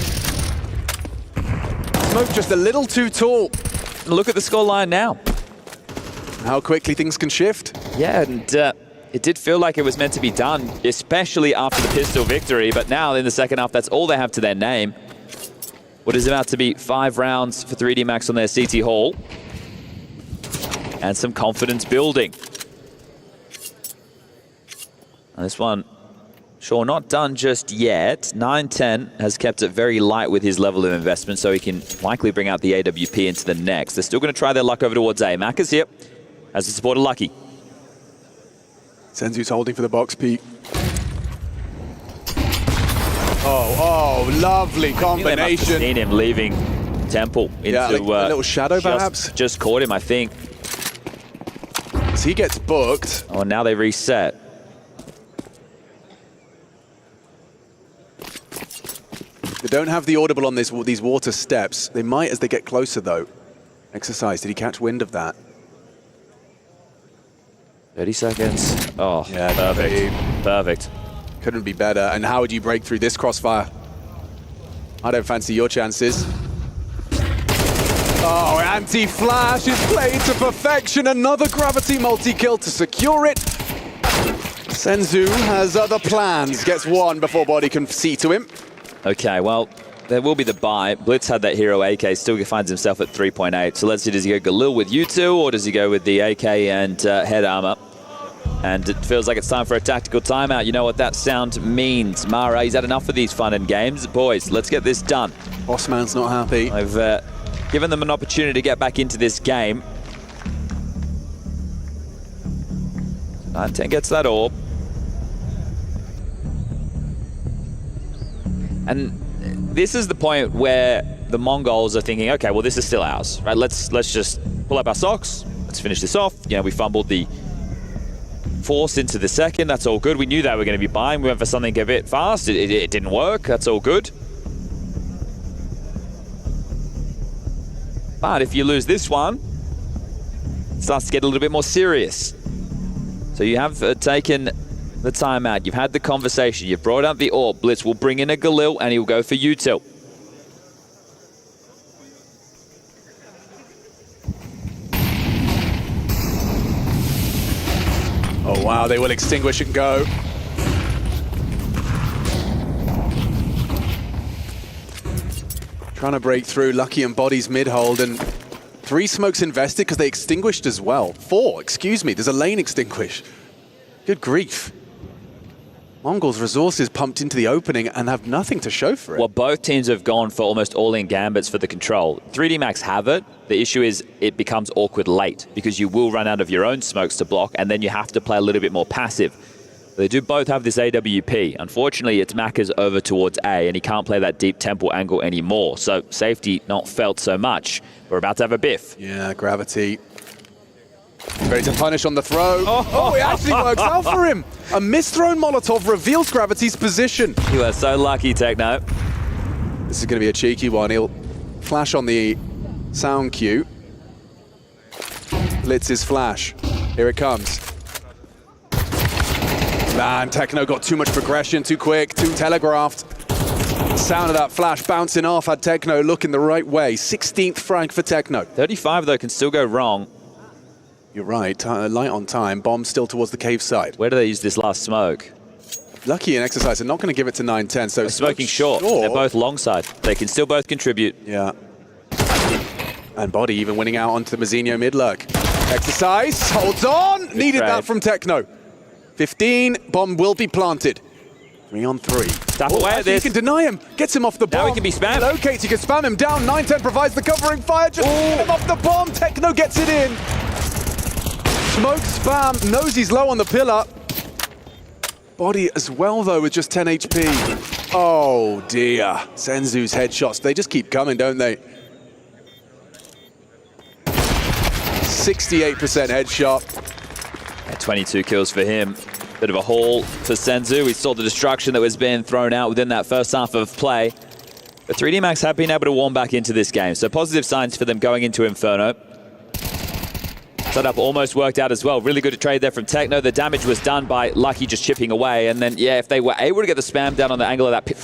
Smoke just a little too tall. Look at the scoreline now. How quickly things can shift. Yeah, and it did feel like it was meant to be done, especially after the pistol victory. But now in the second half, that's all they have to their name. What is about to be 5 rounds for 3D Max on their CT Hall. And some confidence building. And this one, sure, not done just yet. 9-10 has kept it very light with his level of investment, so he can likely bring out the AWP into the next. They're still going to try their luck over towards A. Mac is here as the supporter Lucky. Senzu's holding for the box, Pete. Oh, lovely combination. Seen him leaving Temple into like a little shadow, perhaps. Just caught him, I think. As he gets booked. Oh, now they reset. They don't have the audible on these water steps. They might as they get closer, though. Exercise. Did he catch wind of that? 30 seconds. Oh, yeah, perfect. Perfect. Couldn't be better. And how would you break through this crossfire? I don't fancy your chances. Oh, anti-flash is played to perfection. Another Gravity multi-kill to secure it. Senzu has other plans. Gets one before Body can see to him. Okay, well, there will be the buy. Blitz had that hero AK, still finds himself at 3.8. So let's see, does he go Galil with U2 or does he go with the AK and head armor? And it feels like it's time for a tactical timeout. You know what that sound means. Mara, he's had enough of these fun and games. Boys, let's get this done. Bossman's not happy. I've given them an opportunity to get back into this game. 9-10 gets that orb. And this is the point where the Mongols are thinking, okay, well, this is still ours, right? Let's just pull up our socks. Let's finish this off. You know, we fumbled the force into the second. That's all good. We knew that we were going to be buying. We went for something a bit fast. It didn't work. That's all good. But if you lose this one, it starts to get a little bit more serious. So you have taken the timeout. You've had the conversation. You've brought up the orb. Blitz will bring in a Galil, and he'll go for U2. Oh, wow, they will extinguish and go. Trying to break through. Lucky and Body's mid-hold, and 3 smokes invested because they extinguished as well. 4, excuse me, there's a lane extinguish. Good grief. Mongols' resources pumped into the opening and have nothing to show for it. Well, both teams have gone for almost all-in gambits for the control. 3D Max have it. The issue is it becomes awkward late because you will run out of your own smokes to block and then you have to play a little bit more passive. They do both have this AWP. Unfortunately, it's Macca's over towards A and he can't play that deep temple angle anymore. So safety not felt so much. We're about to have a biff. Yeah, Gravity. Ready to punish on the throw. Oh, it actually works out for him. A misthrown Molotov reveals Gravity's position. You are so lucky, Techno. This is going to be a cheeky one. He'll flash on the sound cue. Blitz's flash. Here it comes. Man, Techno got too much progression, too quick, too telegraphed. Sound of that flash bouncing off had Techno looking the right way. 16th frag for Techno. 35, though, can still go wrong. You're right. Light on time. Bomb still towards the cave side. Where do they use this last smoke? Lucky and Exercise are not going to give it to 9-10. So smoking short. They're both long side. They can still both contribute. Yeah. And Body even winning out onto the Mazinho mid lurk. Exercise holds on. Good Needed trade. That from Techno. 15. Bomb will be planted. 3 on 3. Tap away at this. You can deny him. Gets him off the bomb. Now he can be spammed. Locates. You can spam him down. 9-10 provides the covering fire. Just get him off the bomb. Techno gets it in. Smoke spam, knows he's low on the pillar. Body as well, though, with just 10 HP. Oh, dear. Senzu's headshots, they just keep coming, don't they? 68% headshot. Yeah, 22 kills for him. Bit of a haul for Senzu. We saw the destruction that was being thrown out within that first half of play. But 3D Max have been able to warm back into this game. So positive signs for them going into Inferno. Setup almost worked out as well. Really good trade there from Techno. The damage was done by Lucky just chipping away. And then, yeah, if they were able to get the spam down on the angle of that pit.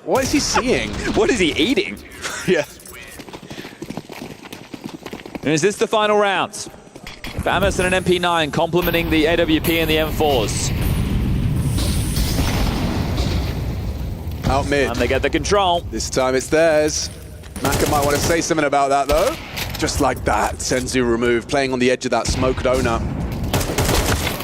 What is he seeing? What is he eating? Yeah. And is this the final round? Famas and an MP9 complementing the AWP and the M4s. Out mid. And they get the control. This time it's theirs. Maka might want to say something about that, though. Just like that, Senzu removed, playing on the edge of that smoke donut.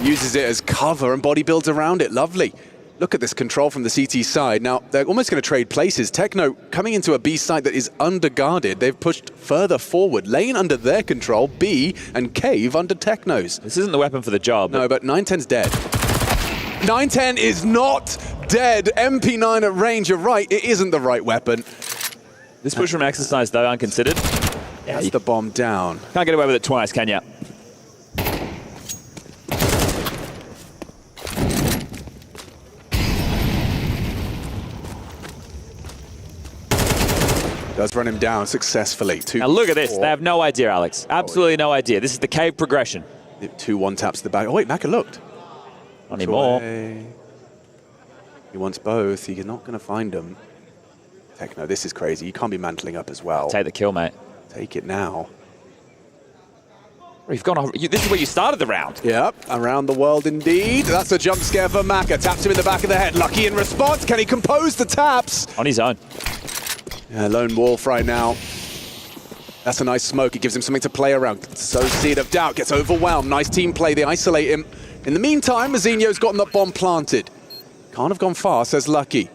Uses it as cover and Body builds around it. Lovely. Look at this control from the CT side. Now, they're almost going to trade places. Techno coming into a B site that is underguarded. They've pushed further forward. Lane under their control, B, and Cave under Techno's. This isn't the weapon for the job. No, but 9-10's dead. 9-10 is not dead. MP9 at range, you're right. It isn't the right weapon. This push from Exercise, though, unconsidered. Yeah, that's the bomb down. Can't get away with it twice, can ya? Does run him down successfully. Now look at this. They have no idea, Alex. Absolutely no idea. This is the cave progression. 2-1 taps the back. Oh, wait, Maka looked. Not anymore. He wants both. You're not going to find them. Techno, this is crazy. You can't be mantling up as well. Take the kill, mate. Take it now. You've gone. This is where you started the round. Yep, around the world indeed. That's a jump scare for Maka. Taps him in the back of the head. Lucky in response. Can he compose the taps? On his own. Yeah, lone wolf right now. That's a nice smoke. It gives him something to play around. So Seed of Doubt gets overwhelmed. Nice team play. They isolate him. In the meantime, Mazinho's gotten that bomb planted. Can't have gone far, says Lucky.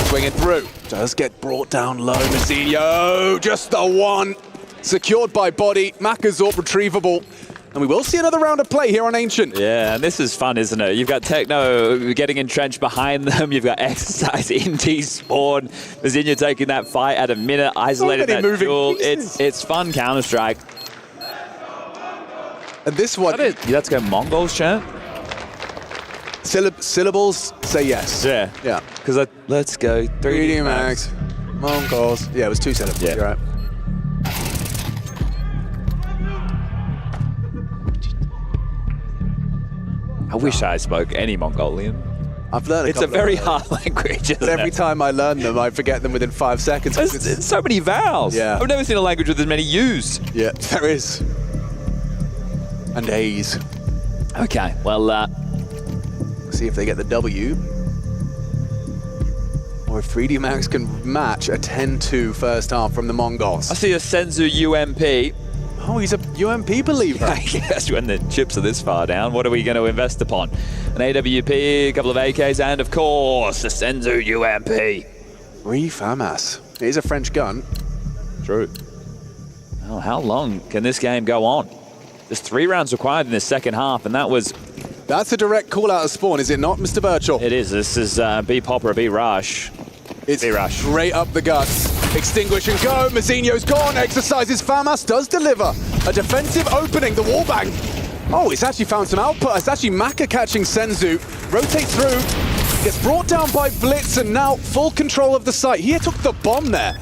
Swinging through. Does get brought down low. Mazinho, just the one. Secured by Body. Makazorp retrievable. And we will see another round of play here on Ancient. Yeah, and this is fun, isn't it? You've got Techno getting entrenched behind them. You've got Exercise in T-Spawn. Mazinho taking that fight at a minute, isolating that duel. It's fun Counter-Strike. And this one... Let's go Mongols, chat. Syllables say yes. Yeah. Yeah. Because let's go 3D Max. Mongols. Yeah, it was 2 syllables. Yeah. You're right. I wish I spoke any Mongolian. I've learned It's a very hard language, isn't But every it? time I learn them, I forget them within 5 seconds. There's so many vowels. Yeah. I've never seen a language with as many U's. Yeah, there is. And A's. Okay, well, see if they get the W. Or if 3D Max can match a 10-2 first half from the Mongols. I see a Senzu UMP. Oh, he's a UMP believer. Yes, when the chips are this far down, what are we going to invest upon? An AWP, a couple of AKs, and of course, a Senzu UMP. 3 FAMAS. It is a French gun. True. Well, how long can this game go on? There's 3 rounds required in this second half, and that was... That's a direct call out of Spawn, is it not, Mr. Birchall? It is. This is B Pop or B Rush. It's B Rush. Straight up the guts. Extinguish and go. Mazinho's gone. Exercises. FAMAS does deliver a defensive opening. The wallbang. Oh, it's actually found some output. It's actually Maka catching Senzu. Rotates through. Gets brought down by Blitz and now full control of the site. He took the bomb there.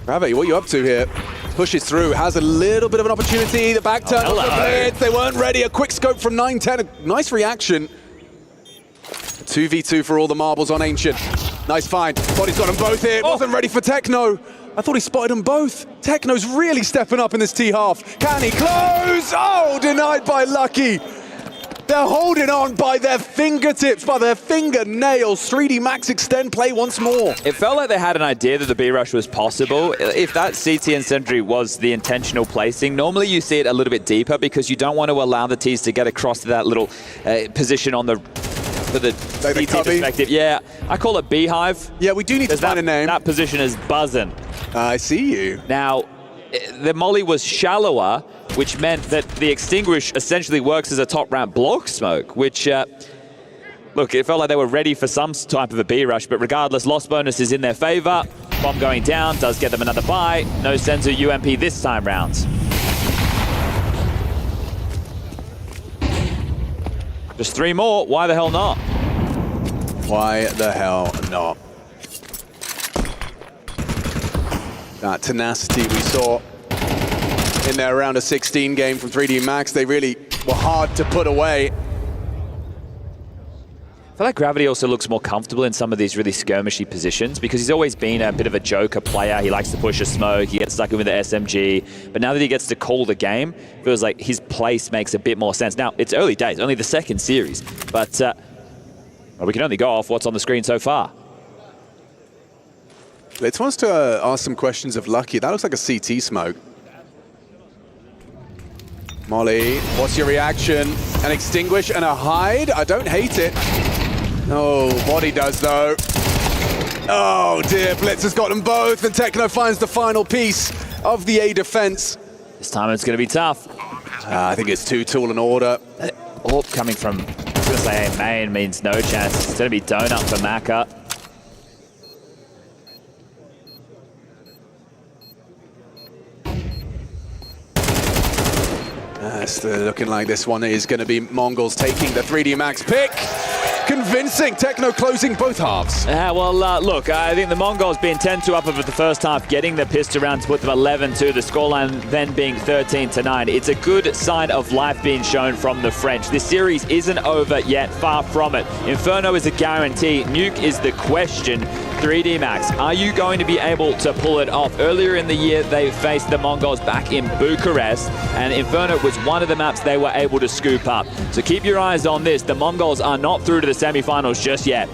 Gravity, what are you up to here? Pushes through, has a little bit of an opportunity. The back turn of the Blitz. They weren't ready. A quick scope from 910. A nice reaction. 2v2 for all the marbles on Ancient. Nice find. Body's got them both here. Wasn't ready for Techno. I thought he spotted them both. Techno's really stepping up in this T-half. Can he close? Oh, denied by Lucky. They're holding on by their fingertips, by their fingernails. 3D Max extend play once more. It felt like they had an idea that the B-Rush was possible. If that CT and Sentry was the intentional placing, normally you see it a little bit deeper because you don't want to allow the Ts to get across to that little position on the... For the CT perspective. Yeah, I call it Beehive. Yeah, we do need to find a name. That position is buzzing. I see you. Now, the molly was shallower, which meant that the Extinguish essentially works as a top ramp block smoke, which, look, it felt like they were ready for some type of a B-rush, but regardless, loss bonus is in their favor. Bomb going down does get them another buy. No Senzu UMP this time rounds. Just 3 more. Why the hell not? Why the hell not? That tenacity we saw in their round of 16 game from 3D Max, they really were hard to put away. I feel like Gravity also looks more comfortable in some of these really skirmishy positions because he's always been a bit of a joker player. He likes to push a smoke, he gets stuck in with the SMG, but now that he gets to call the game, it feels like his place makes a bit more sense. Now, it's early days, only the second series, but we can only go off what's on the screen so far. Let's wants to ask some questions of Lucky. That looks like a CT smoke. Molly, what's your reaction? An Extinguish and a hide? I don't hate it. Oh, Body does though. Oh dear, Blitz has got them both and Techno finds the final piece of the A defense. This time it's going to be tough. I think it's too tall an order. AWP coming from, I was going to say main means no chance. It's going to be donut for Maka. It's looking like this one is going to be Mongols taking the 3D Max pick. convincing. Techno closing both halves. Look, I think the Mongols being 10-2 up over the first half, getting the pistol round to put them 11-2, the scoreline then being 13-9. It's a good sign of life being shown from the French. This series isn't over yet, far from it. Inferno is a guarantee. Nuke is the question. 3D Max, are you going to be able to pull it off? Earlier in the year, they faced the Mongols back in Bucharest, and Inferno was one of the maps they were able to scoop up. So keep your eyes on this. The Mongols are not through to the semi-finals just yet.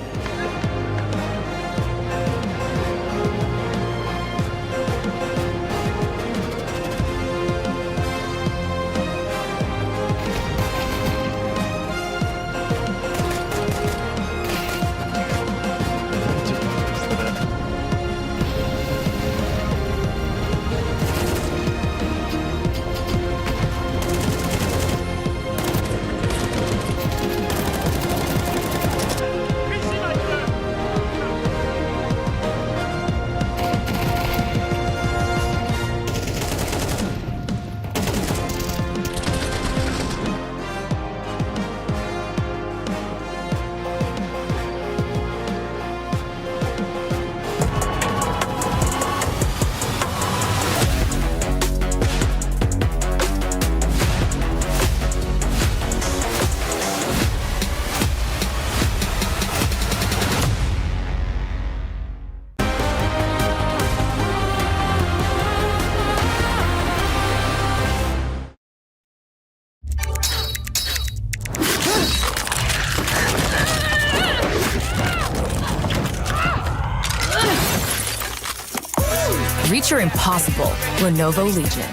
Reach your impossible. Lenovo Legion.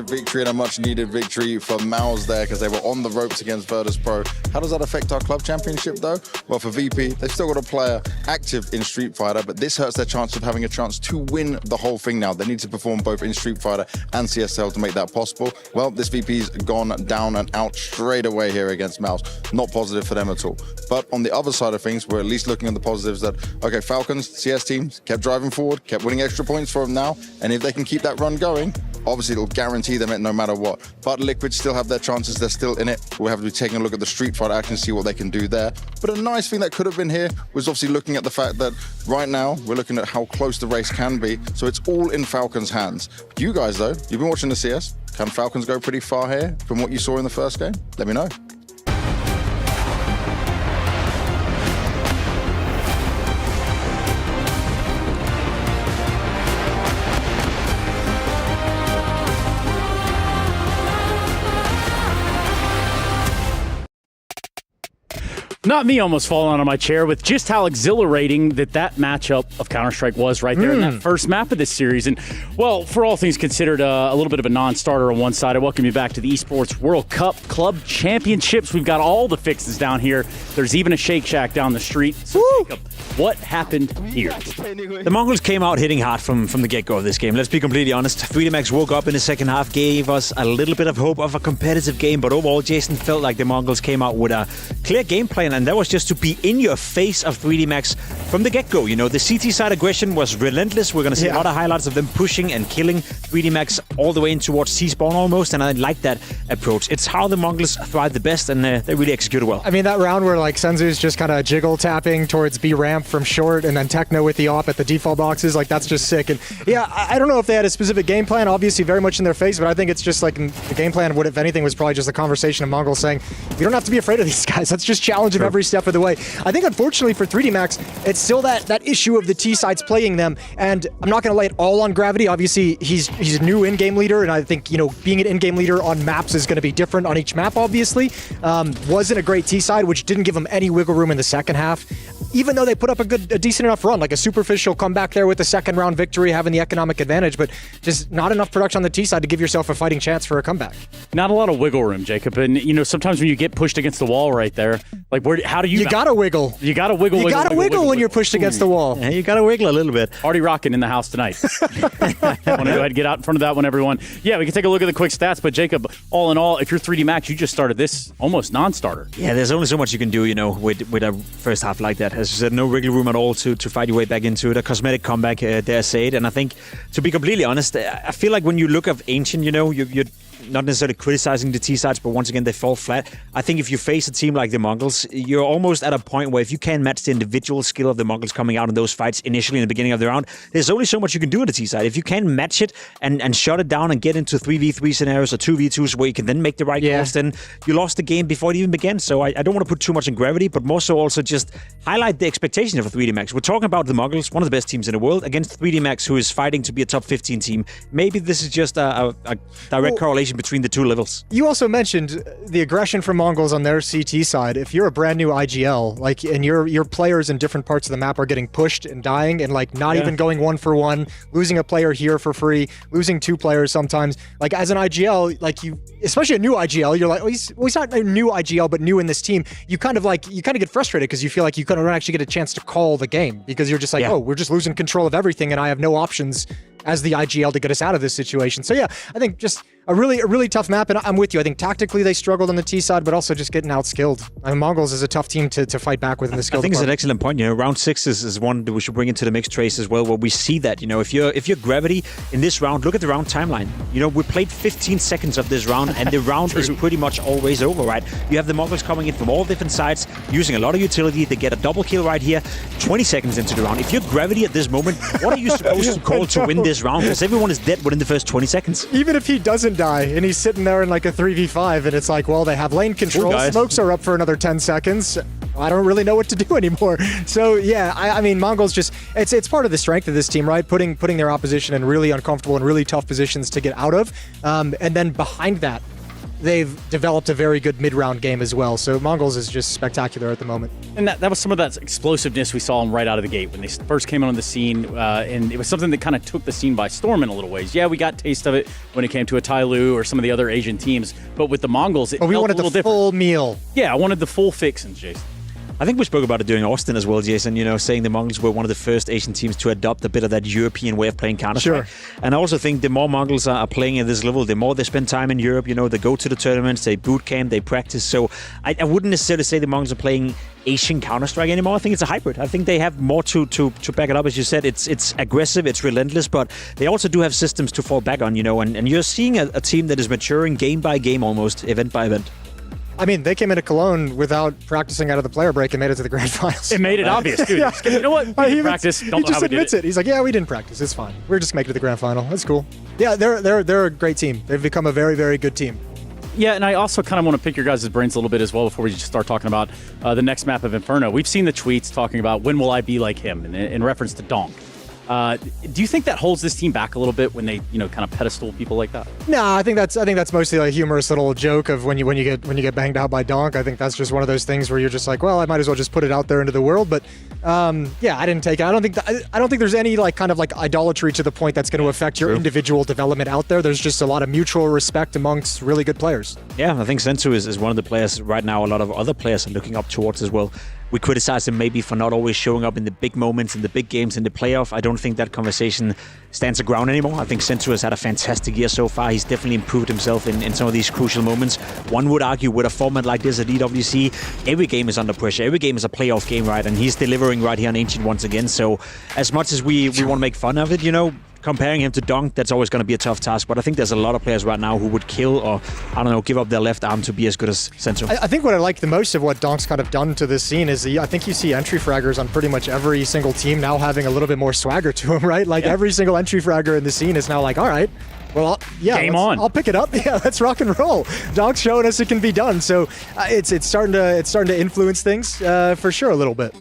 Victory and a much needed victory for Mouse there because they were on the ropes against Virtus.pro. How does that affect our club championship though? Well, for VP, they've still got a player active in Street Fighter, but this hurts their chance of having a chance to win the whole thing now. They need to perform both in Street Fighter and CSL to make that possible. Well, this VP's gone down and out straight away here against Mouse. Not positive for them at all. But on the other side of things, we're at least looking at the positives that, okay, Falcons, CS teams, kept driving forward, kept winning extra points for them now, and if they can keep that run going, obviously it'll guarantee them it no matter what. But Liquid still have their chances, they're still in it. We'll have to be taking a look at the Street Fighter action, see what they can do there. But a nice thing that could have been here was obviously looking at the fact that right now we're looking at how close the race can be, so it's all in Falcons' hands. You guys though, you've been watching the CS. Can Falcons go pretty far here from what you saw in the first game? Let me know. Not me almost falling out of my chair with just how exhilarating that matchup of Counter-Strike was right there in that first map of this series. And, well, for all things considered, a little bit of a non-starter on one side. I welcome you back to the Esports World Cup Club Championships. We've got all the fixes down here. There's even a Shake Shack down the street. So, Jacob, what happened here? The Mongols came out hitting hard from the get-go of this game. Let's be completely honest. 3D Max woke up in the second half, gave us a little bit of hope of a competitive game, but overall, Jason felt like the Mongols came out with a clear game plan and that was just to be in your face of 3D Max from the get-go. You know, the CT side aggression was relentless. We're going to see a lot of highlights of them pushing and killing 3D Max all the way in towards T-spawn almost, and I like that approach. It's how the Mongols thrive the best, and they really executed well. I mean, that round where like Senzu's just kind of jiggle tapping towards B ramp from short, and then Techno with the op at the default boxes, like that's just sick. And yeah, I don't know if they had a specific game plan, obviously very much in their face, but I think it's just like the game plan would, if anything, was probably just a conversation of Mongols saying, you don't have to be afraid of these guys. Let's just challenge them every step of the way. I think unfortunately for 3D Max, it's still that issue of the T sides playing them, and I'm not going to lay it all on Gravity. Obviously, he's a new in-game leader, and I think, you know, being an in-game leader on maps is going to be different on each map, obviously. Wasn't a great T side, which didn't give him any wiggle room in the second half, even though they put up a decent enough run, like a superficial comeback there with the second round victory, having the economic advantage, but just not enough production on the T side to give yourself a fighting chance for a comeback. Not a lot of wiggle room, Jacob. And, you know, sometimes when you get pushed against the wall right there, like, how do you... You gotta wiggle. You gotta wiggle, You gotta wiggle when you're pushed against the wall. Yeah, you gotta wiggle a little bit. Party rocking in the house tonight. Want to go ahead and get out in front of that one, everyone. Yeah, we can take a look at the quick stats, but Jacob, all in all, if you're 3D Max, you just started this almost non-starter. Yeah, there's only so much you can do, you know, with a first half like that. As you said, no wiggle room at all to fight your way back into it. A cosmetic comeback, dare say it. And I think, to be completely honest, I feel like when you look at Ancient, you know, you're not necessarily criticizing the T-sides, but once again, they fall flat. I think if you face a team like the Mongols, you're almost at a point where if you can't match the individual skill of the Mongols coming out in those fights initially in the beginning of the round, there's only so much you can do on the T-side. If you can match it and shut it down and get into 3v3 scenarios or 2v2s where you can then make the right calls, then you lost the game before it even began. So I don't want to put too much in Gravity, but more so also just highlight the expectations of a 3D Max. We're talking about the Mongols, one of the best teams in the world, against 3D Max, who is fighting to be a top 15 team. Maybe this is just a direct correlation between the two levels. You also mentioned the aggression from Mongols on their CT side. If you're a brand new IGL, like, and your players in different parts of the map are getting pushed and dying and like not even going 1-for-1, losing a player here for free, losing two players sometimes. Like as an IGL, like you, especially a new IGL, you're like, he's not a new IGL, but new in this team. You kind of get frustrated because you feel like you couldn't actually get a chance to call the game because you're just like, oh, we're just losing control of everything and I have no options as the IGL to get us out of this situation. So yeah, I think just a really tough map, and I'm with you. I think tactically they struggled on the T side, but also just getting outskilled. Mongols is a tough team to fight back with in the skill. I think it's an excellent point. You know, round 6 is one that we should bring into the mixed trace as well, where we see that, you know, if you're Gravity in this round, look at the round timeline. You know, we played 15 seconds of this round, and the round is pretty much always over, right? You have the Mongols coming in from all different sides, using a lot of utility. They get a double kill right here, 20 seconds into the round. If you're Gravity at this moment, what are you supposed to call to win this round? Because everyone is dead within the first 20 seconds. Even if he doesn't die, and he's sitting there in like a 3v5, and it's like, well, they have lane control. Smokes are up for another 10 seconds. I don't really know what to do anymore. So yeah, I mean, Mongols just, it's part of the strength of this team, right? Putting their opposition in really uncomfortable and really tough positions to get out of. And then behind that, they've developed a very good mid-round game as well. So Mongols is just spectacular at the moment. And that was some of that explosiveness we saw them right out of the gate when they first came on the scene. And it was something that kind of took the scene by storm in a little ways. Yeah, we got a taste of it when it came to a Tyloo or some of the other Asian teams. But with the Mongols, it felt we wanted a little the full meal. Yeah, I wanted the full fixins, Jason. I think we spoke about it during Austin as well, Jason, you know, saying the Mongols were one of the first Asian teams to adopt a bit of that European way of playing Counter-Strike. Sure. And I also think the more Mongols are playing at this level, the more they spend time in Europe, you know, they go to the tournaments, they boot camp, they practice. So I wouldn't necessarily say the Mongols are playing Asian Counter-Strike anymore. I think it's a hybrid. I think they have more to back it up. As you said, it's aggressive, it's relentless, but they also do have systems to fall back on, you know, and you're seeing a team that is maturing game by game almost, event by event. I mean, they came into Cologne without practicing out of the player break and made it to the grand finals. It made it obvious, dude. Yeah. You know what? We didn't practice. He just admits it. He's like, yeah, we didn't practice. It's fine. We're just making it to the grand final. That's cool. Yeah, they're a great team. They've become a very, very good team. Yeah, and I also kind of want to pick your guys' brains a little bit as well before we just start talking about the next map of Inferno. We've seen the tweets talking about when will I be like him in reference to Donk. Do you think that holds this team back a little bit when they, you know, kind of pedestal people like that? No, I think that's mostly a humorous little joke of when you get banged out by Donk. I think that's just one of those things where you're just like, well, I might as well just put it out there into the world. But yeah, I didn't take it. I don't think there's any kind of idolatry to the point that's going to affect your individual development out there. There's just a lot of mutual respect amongst really good players. Yeah, I think Senzu is one of the players right now a lot of other players are looking up towards as well. we criticize him maybe for not always showing up in the big moments, in the big games, in the playoff. I don't think that conversation stands the ground anymore. I think Sensu has had a fantastic year so far. He's definitely improved himself in some of these crucial moments. One would argue with a format like this at EWC, every game is under pressure. Every game is a playoff game, right? And he's delivering right here on Ancient once again. So as much as we want to make fun of it, comparing him to Dunk, that's always going to be a tough task. But I think there's a lot of players right now who would kill or, give up their left arm to be as good as Sensu. I think what I like the most of what Dunk's kind of done to this scene is I think you see entry fraggers on pretty much every single team now having a little bit more swagger to them, right? Like every single entry fragger in the scene is now like, all right, well, game on. I'll pick it up. Yeah, let's rock and roll. Donk's showing us it can be done. So it's starting to influence things for sure a little bit.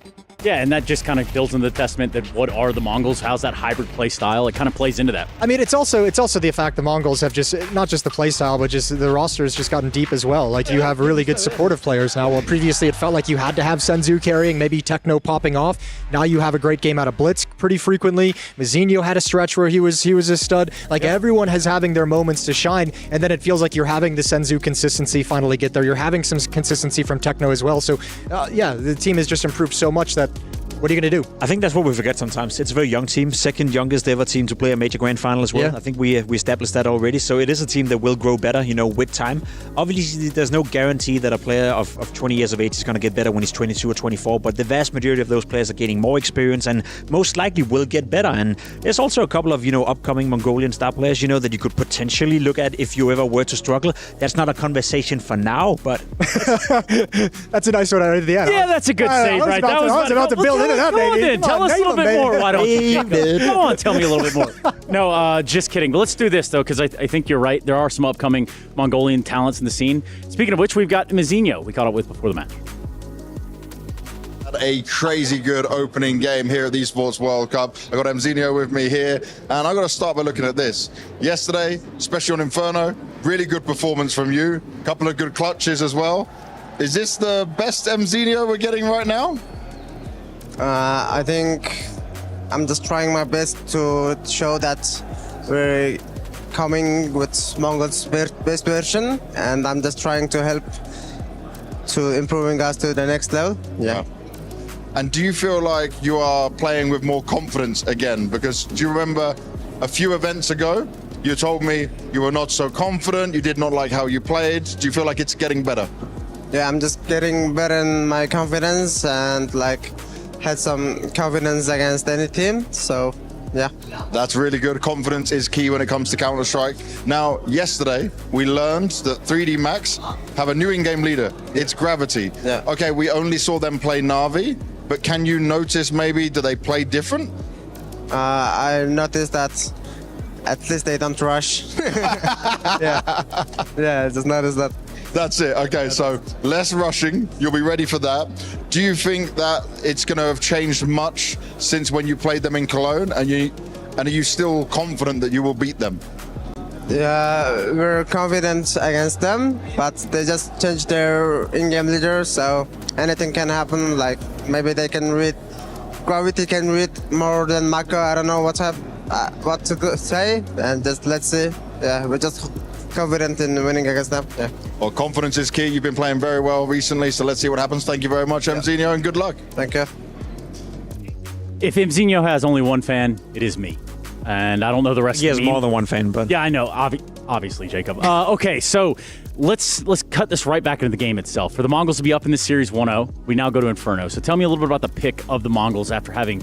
Yeah, and that just kind of builds into the testament that what are the Mongols? How's that hybrid play style? It kind of plays into that. I mean, it's also the fact the Mongols have just not just the play style, but just the roster has just gotten deep as well. Like you have really good supportive players now. Well, previously it felt like you had to have Senzu carrying, maybe Techno popping off. Now you have a great game out of Blitz pretty frequently. Mazinho had a stretch where he was a stud. Like everyone has having their moments to shine, and then it feels like you're having the Senzu consistency finally get there. You're having some consistency from Techno as well. So the team has just improved so much that. What are you going to do? I think that's what we forget sometimes. It's a very young team, second youngest ever team to play a major grand final as well. Yeah. I think we established that already. So it is a team that will grow better, with time. Obviously, there's no guarantee that a player of 20 years of age is going to get better when he's 22 or 24. But the vast majority of those players are gaining more experience and most likely will get better. And there's also a couple of, upcoming Mongolian star players, that you could potentially look at if you ever were to struggle. That's not a conversation for now, but... That's a nice one right at the end. Yeah, that's a good save, right? I was about to build into that, baby. Tell us a little bit more. Why don't you? Come on, tell me a little bit more. No, just kidding. But let's do this, though, because I think you're right. There are some upcoming Mongolian talents in the scene. Speaking of which, we've got Mazinho we caught up with before the match. A crazy good opening game here at the Esports World Cup. I got Mzinho with me here, and I got to start by looking at this. Yesterday, especially on Inferno, really good performance from you. A couple of good clutches as well. Is this the best Mzinho we're getting right now? I think I'm just trying my best to show that we're coming with Mongol's best version, and I'm just trying to help to improving us to the next level. Yeah. And do you feel like you are playing with more confidence again? Because do you remember a few events ago, you told me you were not so confident, you did not like how you played. Do you feel like it's getting better? Yeah, I'm just getting better in my confidence and had some confidence against any team, so yeah. That's really good. Confidence is key when it comes to Counter-Strike. Now, yesterday, we learned that 3D Max have a new in-game leader. It's Gravity. Yeah. Okay, we only saw them play Na'Vi, but can you notice maybe, do they play different? I noticed that at least they don't rush. Yeah, just noticed that. That's it. Okay, so less rushing. You'll be ready for that. Do you think that it's going to have changed much since when you played them in Cologne? And are you still confident that you will beat them? Yeah, we're confident against them, but they just changed their in-game leader, so anything can happen. Like maybe they can read, Gravity can read more than Mako. I don't know what to say, and just let's see. Yeah, we're just confident in winning against them. Yeah. Well, confidence is key. You've been playing very well recently, so let's see what happens. Thank you very much, Mzinho, and good luck. Thank you. If Mzinho has only one fan, it is me. And I don't know the rest of the team. He has more than one fan, but... Yeah, I know. Obviously, Jacob. Okay, so let's cut this right back into the game itself. For the Mongols to be up in this series 1-0, we now go to Inferno. So tell me a little bit about the pick of the Mongols after having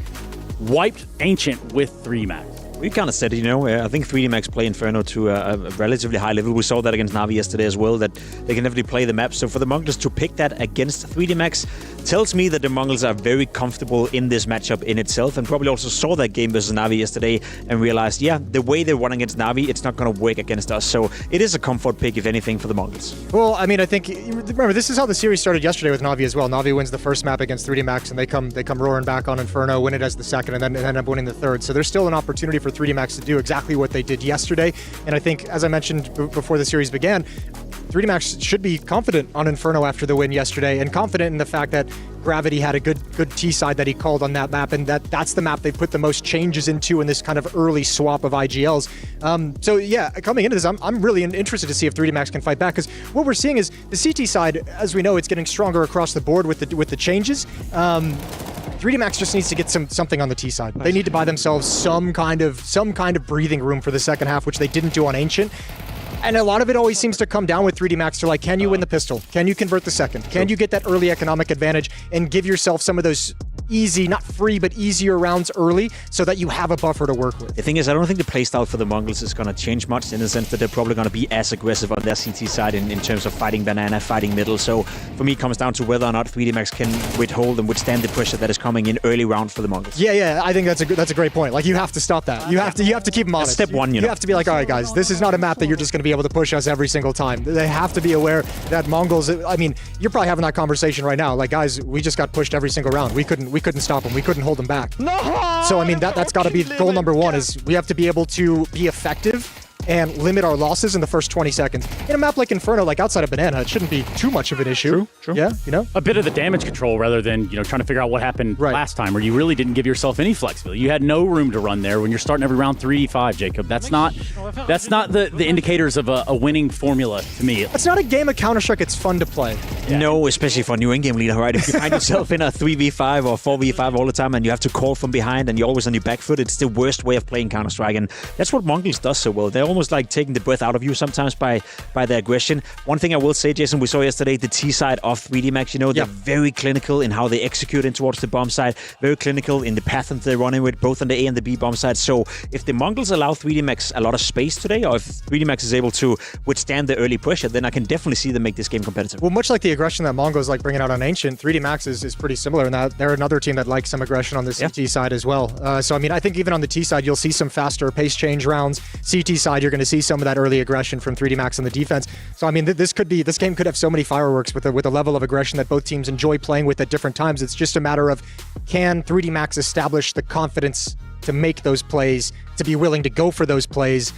wiped Ancient with 3 Max. We kind of said it, I think 3D Max play Inferno to a relatively high level. We saw that against Na'Vi yesterday as well, that they can definitely play the map. So for the Mongols to pick that against 3D Max tells me that the Mongols are very comfortable in this matchup in itself, and probably also saw that game versus Na'Vi yesterday and realized, the way they won against Na'Vi, it's not going to work against us. So it is a comfort pick, if anything, for the Mongols. Well, I mean, I think, remember, this is how the series started yesterday with Na'Vi as well. Na'Vi wins the first map against 3D Max, and they come roaring back on Inferno, win it as the second, and then end up winning the third. So there's still an opportunity for 3D Max to do exactly what they did yesterday. And I think, as I mentioned before the series began, 3D Max should be confident on Inferno after the win yesterday, and confident in the fact that Gravity had a good T side that he called on that map, and that's the map they put the most changes into in this kind of early swap of IGLs. So yeah, coming into this, I'm really interested to see if 3D Max can fight back, because what we're seeing is the CT side, as we know, it's getting stronger across the board with the changes. 3D Max just needs to get something on the T side. They need to buy themselves some kind of breathing room for the second half, which they didn't do on Ancient. And a lot of it always seems to come down with 3D Max to like, can you win the pistol? Can you convert the second? Can you get that early economic advantage and give yourself some of those easy, not free, but easier rounds early so that you have a buffer to work with? The thing is, I don't think the playstyle for the Mongols is going to change much, in the sense that they're probably going to be as aggressive on their CT side in terms of fighting banana, fighting middle. So for me, it comes down to whether or not 3D Max can withhold and withstand the pressure that is coming in early round for the Mongols. Yeah, I think that's a great point. Like, you have to stop that. You have to keep them honest. That's step one, you have to be like, all right, guys, this is not a map that you're just going to be able to push us every single time. They have to be aware that Mongols, I mean, you're probably having that conversation right now. Like, guys, we just got pushed every single round. We couldn't stop them. We couldn't hold them back. No! So, I mean, that's got to be goal number one, is we have to be able to be effective and limit our losses in the first 20 seconds. In a map like Inferno, like outside of Banana, it shouldn't be too much of an issue. True. Yeah, you know? A bit of the damage control rather than, trying to figure out what happened last time, where you really didn't give yourself any flexibility. You had no room to run there when you're starting every round 3-5, Jacob. That's not the indicators of a winning formula to me. It's not a game of Counter-Strike it's fun to play. Yeah. No, especially for a new in-game leader, right? If you find yourself in a 3v5 or 4v5 all the time and you have to call from behind and you're always on your back foot, it's the worst way of playing Counter-Strike. And that's what Mongols does so well. They're almost like taking the breath out of you sometimes by their aggression. One thing I will say, Jason, we saw yesterday the T side of 3D Max. They're very clinical in how they execute in towards the bomb side, very clinical in the patterns they're running with, both on the A and the B bomb side. So if the Mongols allow 3D Max a lot of space today, or if 3D Max is able to withstand the early pressure, then I can definitely see them make this game competitive. Well, much like the aggression that Mongols like bringing out on Ancient, 3D Max is pretty similar in that they're another team that likes some aggression on the CT side as well. So, I mean, I think even on the T side, you'll see some faster pace change rounds. CT side, you're going to see some of that early aggression from 3D Max on the defense. So, I mean, this game could have so many fireworks with a level of aggression that both teams enjoy playing with at different times. It's just a matter of, can 3D Max establish the confidence to make those plays, to be willing to go for those plays,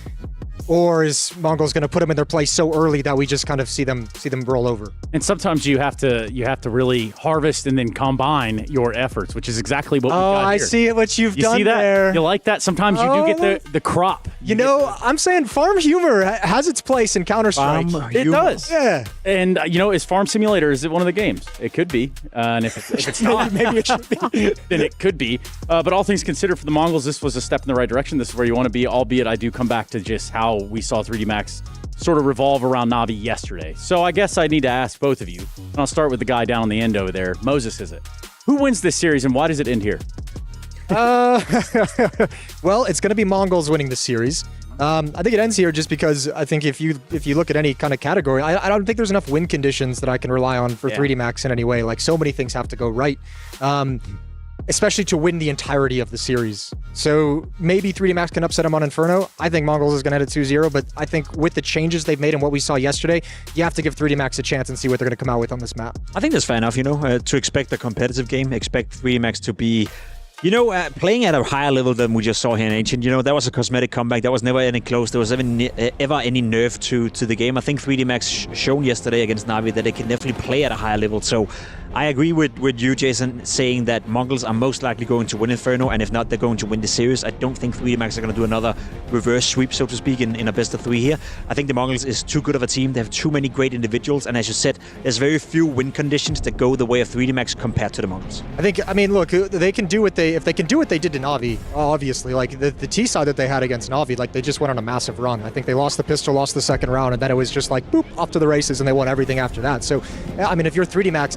or is Mongols going to put them in their place so early that we just kind of see them roll over? And sometimes you have to really harvest and then combine your efforts, which is exactly what we've got here. I see what you've done see that? there. You like that? Sometimes you do get the crop. I'm saying farm humor has its place in Counter-Strike. It does. Yeah. And, is Farm Simulator, is it one of the games? It could be. And if it's not, maybe it should be. then it could be. But all things considered, for the Mongols, this was a step in the right direction. This is where you want to be, albeit I do come back to just how we saw 3D Max sort of revolve around Na'Vi yesterday. So I guess I need to ask both of you, and I'll start with the guy down on the end over there. Moses, is it? Who wins this series, and why does it end here? Well, it's going to be Mongols winning the series. I think it ends here just because I think if you look at any kind of category, I don't think there's enough win conditions that I can rely on for 3D Max in any way. Like, so many things have to go right. Especially to win the entirety of the series. So maybe 3D Max can upset them on Inferno. I think Mongols is going to head at 2-0, but I think with the changes they've made and what we saw yesterday, you have to give 3D Max a chance and see what they're going to come out with on this map. I think that's fair enough, to expect a competitive game, expect 3D Max to be playing at a higher level than we just saw here in Ancient. That was a cosmetic comeback. That was never any close. There was ever any nerve to the game. I think 3D Max shown yesterday against Na'Vi that they can definitely play at a higher level. So I agree with you, Jason, saying that Mongols are most likely going to win Inferno, and if not, they're going to win the series. I don't think 3D Max are going to do another reverse sweep, so to speak, in a best of three here. I think the Mongols is too good of a team. They have too many great individuals, and as you said, there's very few win conditions that go the way of 3D Max compared to the Mongols. Look, they can do what they did to Na'Vi, obviously, like the T side that they had against Na'Vi, like they just went on a massive run. I think they lost the pistol, lost the second round, and then it was just like, boop, off to the races, and they won everything after that. So, if you're 3D Max,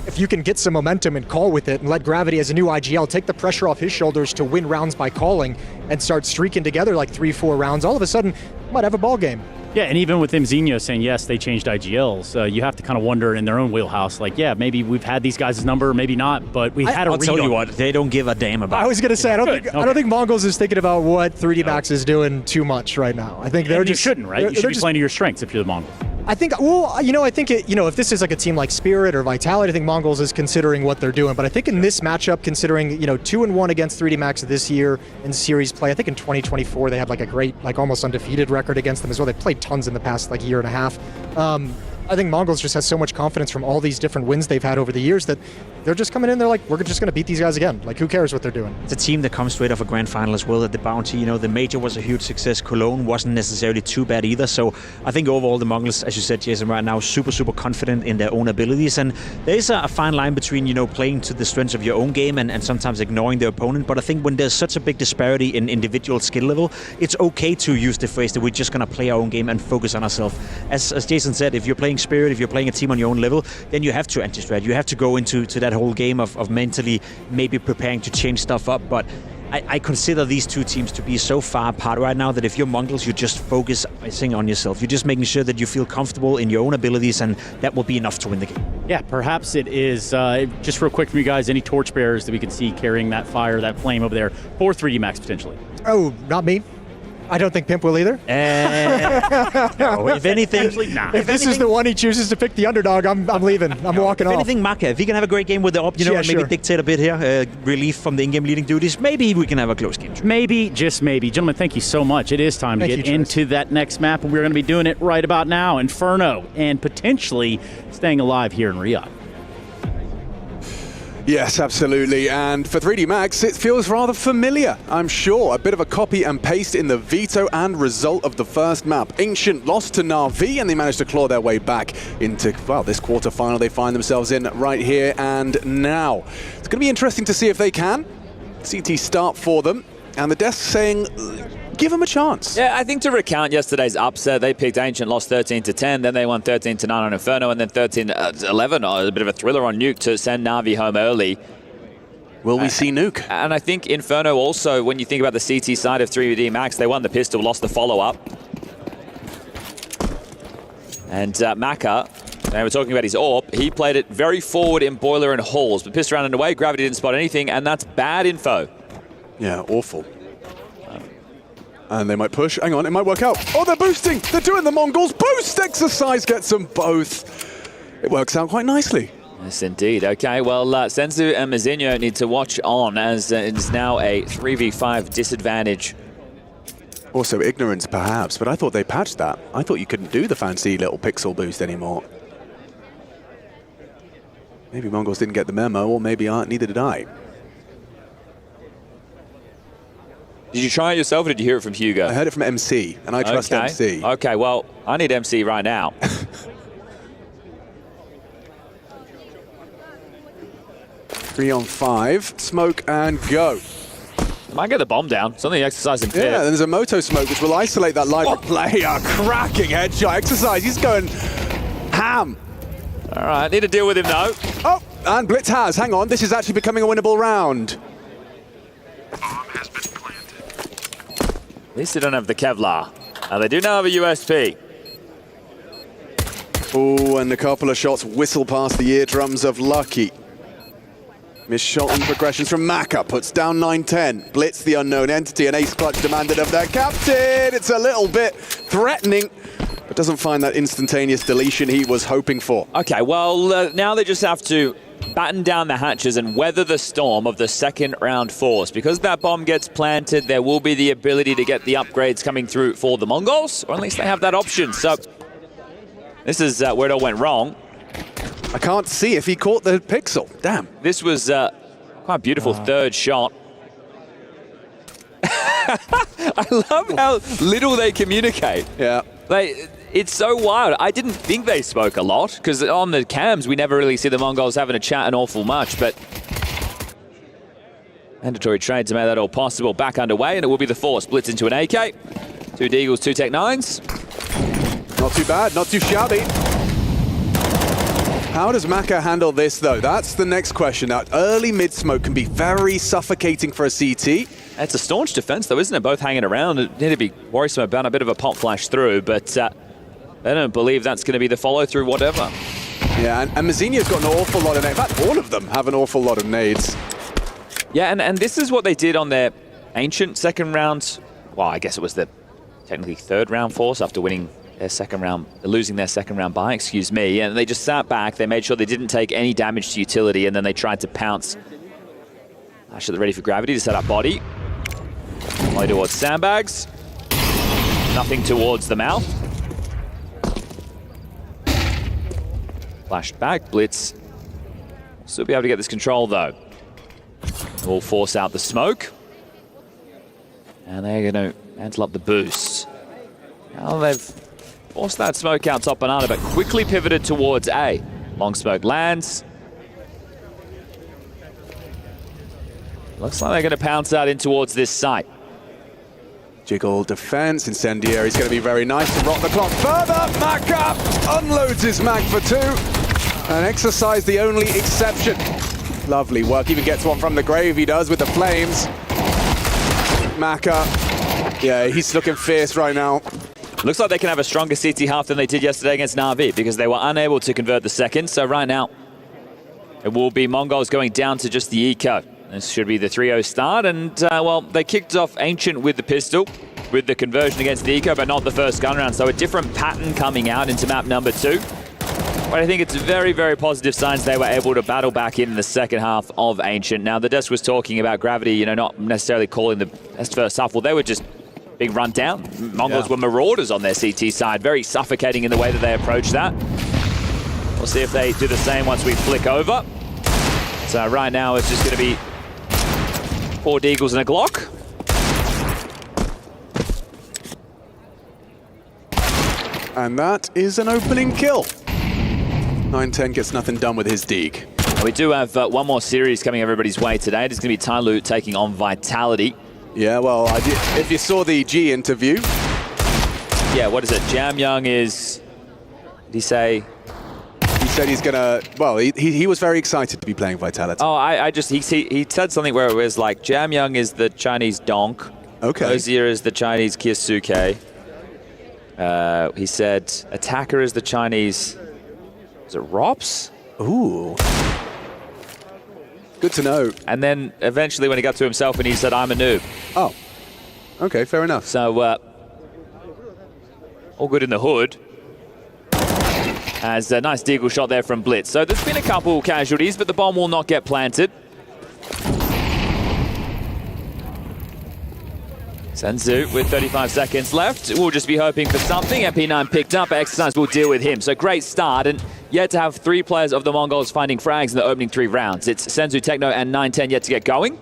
if you can get some momentum and call with it and let Gravity as a new IGL take the pressure off his shoulders to win rounds by calling and start streaking together like 3-4 rounds, all of a sudden, you might have a ball game. Yeah, and even with Mzinho saying, yes, they changed IGLs, you have to kind of wonder in their own wheelhouse, like, yeah, maybe we've had these guys' number, maybe not, but we had a read. I'll tell you what, they don't give a damn about it. I was going to say, I don't think Mongols is thinking about what 3D Max is doing too much right now. I think they're You shouldn't, right? You should be playing to your strengths if you're the Mongols. I think, well, you know, I think if this is like a team like Spirit or Vitality, I think Mongols is considering what they're doing. But I think in this matchup, considering 2-1 against 3D Max this year in series play, I think in 2024 they had like a great, like almost undefeated record against them as well. They played tons in the past like year and a half. I think Mongols just has so much confidence from all these different wins they've had over the years that they're just coming in, they're like, we're just going to beat these guys again. Like, who cares what they're doing? It's a team that comes straight off a grand final as well at the Bounty. The major was a huge success. Cologne wasn't necessarily too bad either. So I think overall the Mongols, as you said, Jason, right now, super confident in their own abilities. And there's a fine line between, playing to the strengths of your own game and sometimes ignoring the opponent. But I think when there's such a big disparity in individual skill level, it's okay to use the phrase that we're just going to play our own game and focus on ourselves. As Jason said, if you're playing Spirit, if you're playing a team on your own level, then you have to anti-strat. You have to go into that whole game of mentally maybe preparing to change stuff up. But I consider these two teams to be so far apart right now that if you're Mongols, you just focusing on yourself. You're just making sure that you feel comfortable in your own abilities, and that will be enough to win the game. Yeah, perhaps it is. Just real quick from you guys, any torchbearers that we can see carrying that fire, that flame over there for 3D Max potentially? Oh, not me. I don't think Pimp will either. No, if anything, if this is the one he chooses to pick the underdog, I'm leaving. I'm walking off. If anything, Maka, if he can have a great game with the op, and maybe dictate a bit here, relief from the in-game leading duties, maybe we can have a close game. Maybe, just maybe. Gentlemen, thank you so much. It is time to get into that next map, and we're going to be doing it right about now. Inferno, and potentially staying alive here in Riyadh. Yes, absolutely. And for 3D Max, it feels rather familiar, I'm sure. A bit of a copy and paste in the veto and result of the first map. Ancient lost to Na'Vi, and they managed to claw their way back into, well, this quarterfinal they find themselves in right here and now. It's going to be interesting to see if they can. CT start for them, and the desk saying, give them a chance. Yeah, I think to recount yesterday's upset, they picked Ancient, lost 13-10, then they won 13-9 on Inferno, and then 13-11, a bit of a thriller on Nuke to send Na'Vi home early. Will we see Nuke? And I think Inferno also, when you think about the CT side of 3D Max, they won the pistol, lost the follow-up. And Maka, they were talking about his AWP, he played it very forward in Boiler and Halls, but pissed around and away, Gravity didn't spot anything, and that's bad info. Yeah, awful. And they might push. Hang on, it might work out. Oh, they're boosting. They're doing the Mongols boost exercise. Gets them both. It works out quite nicely. Yes, indeed. Okay, well, Sensu and Mazinho need to watch on as it's now a 3v5 disadvantage. Also ignorance, perhaps, but I thought they patched that. I thought you couldn't do the fancy little pixel boost anymore. Maybe Mongols didn't get the memo, or maybe neither did I. Did you try it yourself, or did you hear it from Hugo? I heard it from MC, and I trust MC. Okay, well, I need MC right now. 3 on 5, smoke and go. Might get the bomb down. Something exercising Pier. Yeah, there's a Moto smoke, which will isolate that live player. Cracking headshot exercise. He's going ham. All right, need to deal with him, though. Oh, and Blitz has. Hang on, this is actually becoming a winnable round. At least they don't have the Kevlar. They do now have a USP. Oh, and a couple of shots whistle past the eardrums of Lucky. Missed shot on progressions from Maka, puts down 9-10. Blitz, the unknown entity, an ace clutch demanded of their captain. It's a little bit threatening, but doesn't find that instantaneous deletion he was hoping for. Okay, well, now they just have to batten down the hatches and weather the storm of the second round force. Because that bomb gets planted, there will be the ability to get the upgrades coming through for the Mongols, or at least they have that option. So this is where it all went wrong. I can't see if he caught the pixel. Damn. This was quite a beautiful third shot. I love how little they communicate. Yeah. It's so wild. I didn't think they spoke a lot, because on the cams, we never really see the Mongols having a chat an awful much, but mandatory trade to make that all possible. Back underway, and it will be the Force. Blitz into an AK. 2 Deagles, 2 Tech 9s. Not too bad, not too shabby. How does Maka handle this, though? That's the next question. That early mid-smoke can be very suffocating for a CT. It's a staunch defense, though, isn't it? Both hanging around. It need to be worrisome about a bit of a pop flash through, but they don't believe that's going to be the follow-through, whatever. Yeah, and Mazinho's got an awful lot of nades. In fact, all of them have an awful lot of nades. Yeah, and this is what they did on their Ancient second round. Well, I guess it was the technically third round force after winning their second round, losing their second round bye, excuse me, and they just sat back. They made sure they didn't take any damage to utility, and then they tried to pounce. Actually, ready for gravity to set up body. Only towards sandbags. Nothing towards the mouth. Flashed back, Blitz. Still be able to get this control though. We'll force out the smoke. And they're going to mantle up the boost. Now they've forced that smoke out top banana, but quickly pivoted towards A. Long smoke lands. Looks like they're going to pounce out in towards this site. Jiggle defense, Incendiary is going to be very nice to rock the clock further. Maka unloads his mag for 2 and Exercise the only exception. Lovely work, even gets one from the grave, he does with the flames. Maka, yeah, he's looking fierce right now. Looks like they can have a stronger CT half than they did yesterday against Na'Vi because they were unable to convert the second. So right now, it will be Mongols going down to just the eco. This should be the 3-0 start, and well, they kicked off Ancient with the pistol, with the conversion against the eco, but not the first gun round. So a different pattern coming out into map number 2. But I think it's very, very positive signs they were able to battle back in the second half of Ancient. Now, the desk was talking about Gravity, you know, not necessarily calling the best first half. Well, they were just being run down. Mongols were marauders on their CT side, very suffocating in the way that they approach that. We'll see if they do the same once we flick over. So right now, it's just going to be 4 Deagles and a Glock. And that is an opening kill. 910 gets nothing done with his Deeg. We do have one more series coming everybody's way today. It's going to be Tyloo taking on Vitality. Yeah, well, if you saw the G interview. Yeah, what is it? Jam Young is, did he say? He said he's going to, well, he was very excited to be playing Vitality. Oh, he said something where it was like, Jam Young is the Chinese Donk. Okay. Ozir is the Chinese Kyosuke. He said Attacker is the Chinese, is it Rops? Ooh. Good to know. And then eventually when he got to himself and he said, I'm a noob. Oh, okay, fair enough. So, all good in the hood. As a nice deagle shot there from Blitz. So there's been a couple casualties, but the bomb will not get planted. Senzu with 35 seconds left. We'll just be hoping for something. MP9 picked up. Exercise will deal with him. So great start, and yet to have 3 players of the Mongols finding frags in the opening 3 rounds. It's Senzu, Techno, and 910 yet to get going.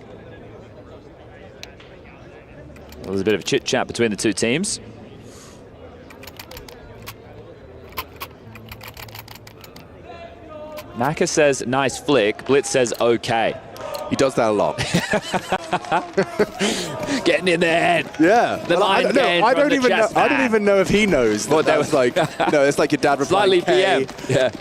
There's a bit of a chit-chat between the 2 teams. Maka says, nice flick. Blitz says, okay. He does that a lot. Getting in their head. Yeah. The line I don't even know if he knows that that's like, no, it's like your dad replying, slightly PM. Yeah.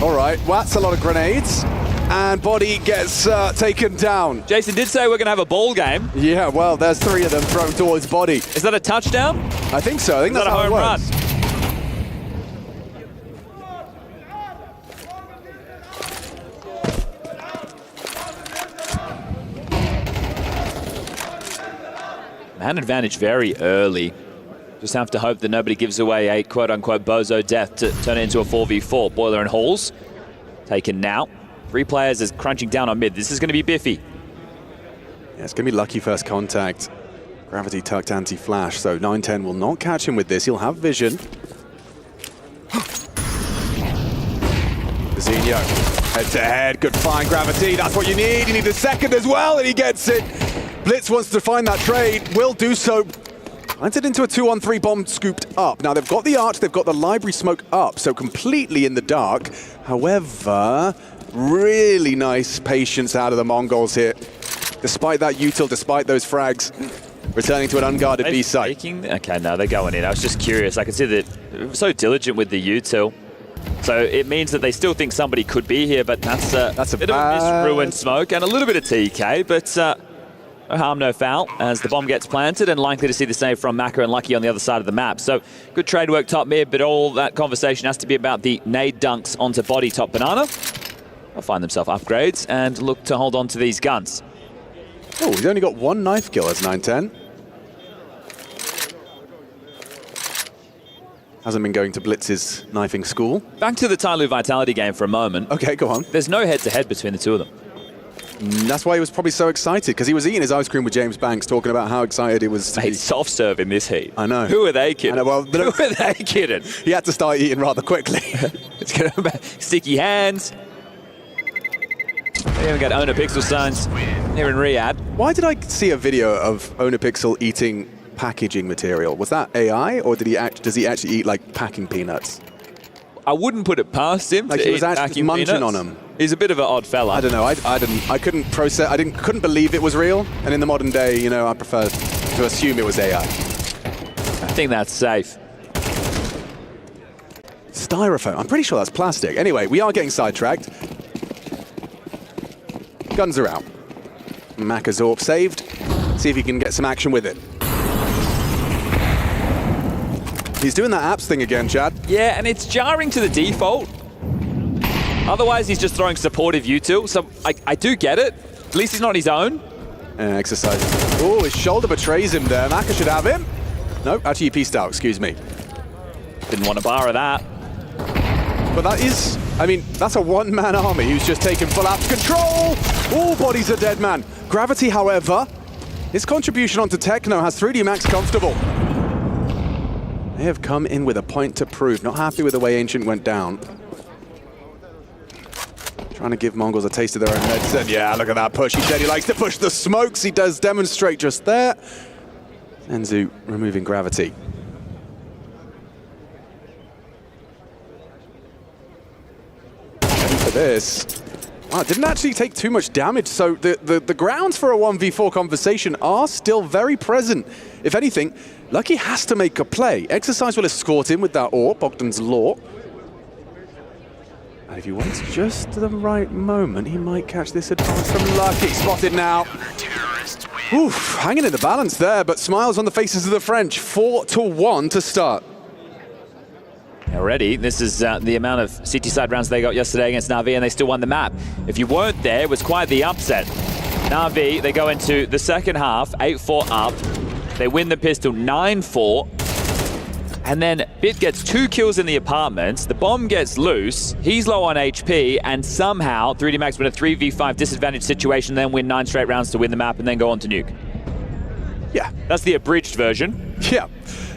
All right, well, that's a lot of grenades. And Body gets taken down. Jason did say we're going to have a ball game. Yeah, well, there's 3 of them thrown towards Body. Is that a touchdown? I think so. I think that's how a home run. Man advantage very early. Just have to hope that nobody gives away a quote-unquote bozo death to turn it into a 4v4. Boiler and Halls taken now. 3 players is crunching down on mid. This is going to be Biffy. Yeah, it's going to be lucky first contact. Gravity tucked anti-flash, so 910 will not catch him with this. He'll have vision. Zinho, head-to-head, good find, Gravity. That's what you need. You need the second as well, and he gets it. Blitz wants to find that trade, will do so. Planted into a 2-on-3 bomb scooped up. Now they've got the arch, they've got the library smoke up, so completely in the dark. However, really nice patience out of the Mongols here. Despite that util, despite those frags, returning to an unguarded B site. Okay, no, they're going in. I was just curious. I can see that they're so diligent with the util. So it means that they still think somebody could be here, but that's a bit of a ruined smoke and a little bit of TK, but no harm, no foul, as the bomb gets planted and likely to see the save from Maka and Lucky on the other side of the map. So good trade work top mid, but all that conversation has to be about the nade dunks onto Body top banana. They'll find themselves upgrades and look to hold on to these guns. Oh, he's only got 1 knife kill as 910. Hasn't been going to Blitz's knifing school. Back to the Tyloo Vitality game for a moment. Okay, go on. There's no head-to-head between the two of them. That's why he was probably so excited, because he was eating his ice cream with James Banks, talking about how excited he was to be. Soft serve in this heat. I know. Who are they kidding? I know, well, Who are they kidding? He had to start eating rather quickly. It's going to be sticky hands. They even got Owner Pixel signs here in Riyadh. Why did I see a video of Owner Pixel eating packaging material? Was that AI, or does he actually eat like packing peanuts? I wouldn't put it past him. Like to he was eat actually packing munching peanuts. on them. He's a bit of an odd fella. I don't know. I couldn't process. Couldn't believe it was real. And in the modern day, you know, I prefer to assume it was AI. I think that's safe. Styrofoam. I'm pretty sure that's plastic. Anyway, we are getting sidetracked. Guns are out. Macazorp saved. See if he can get some action with it. He's doing that apps thing again, Chad. Yeah, and it's jarring to the default. Otherwise, he's just throwing supportive util. So I do get it. At least he's not his own. Exercise. Oh, his shoulder betrays him there. Maka should have him. Nope, actually he pieced out, excuse me. Didn't want to borrow that. But that is, I mean, that's a one-man army who's just taken full apps control. All bodies are dead, man. Gravity, however, his contribution onto Techno has 3D Max comfortable. They have come in with a point to prove. Not happy with the way Ancient went down. Trying to give Mongols a taste of their own medicine. Yeah, look at that push. He said he likes to push the smokes. He does demonstrate just there. Enzu removing gravity. Ready for this. Wow, it didn't actually take too much damage, so the grounds for a 1v4 conversation are still very present. If anything, Lucky has to make a play. Exercise will escort him with that AWP, Bogdan's Law. And if he waits just the right moment, he might catch this advance from Lucky. Spotted now. Oof, hanging in the balance there, but smiles on the faces of the French. 4-1 to start. Already, this is the amount of city side rounds they got yesterday against Na'Vi, and they still won the map. If you weren't there, it was quite the upset. Na'Vi, they go into the second half, 8-4 up. They win the pistol 9-4. And then Bit gets 2 kills in the apartments. The bomb gets loose. He's low on HP, and somehow 3D Max win a 3v5 disadvantage situation, then win 9 straight rounds to win the map, and then go on to nuke. Yeah. That's the abridged version. Yeah.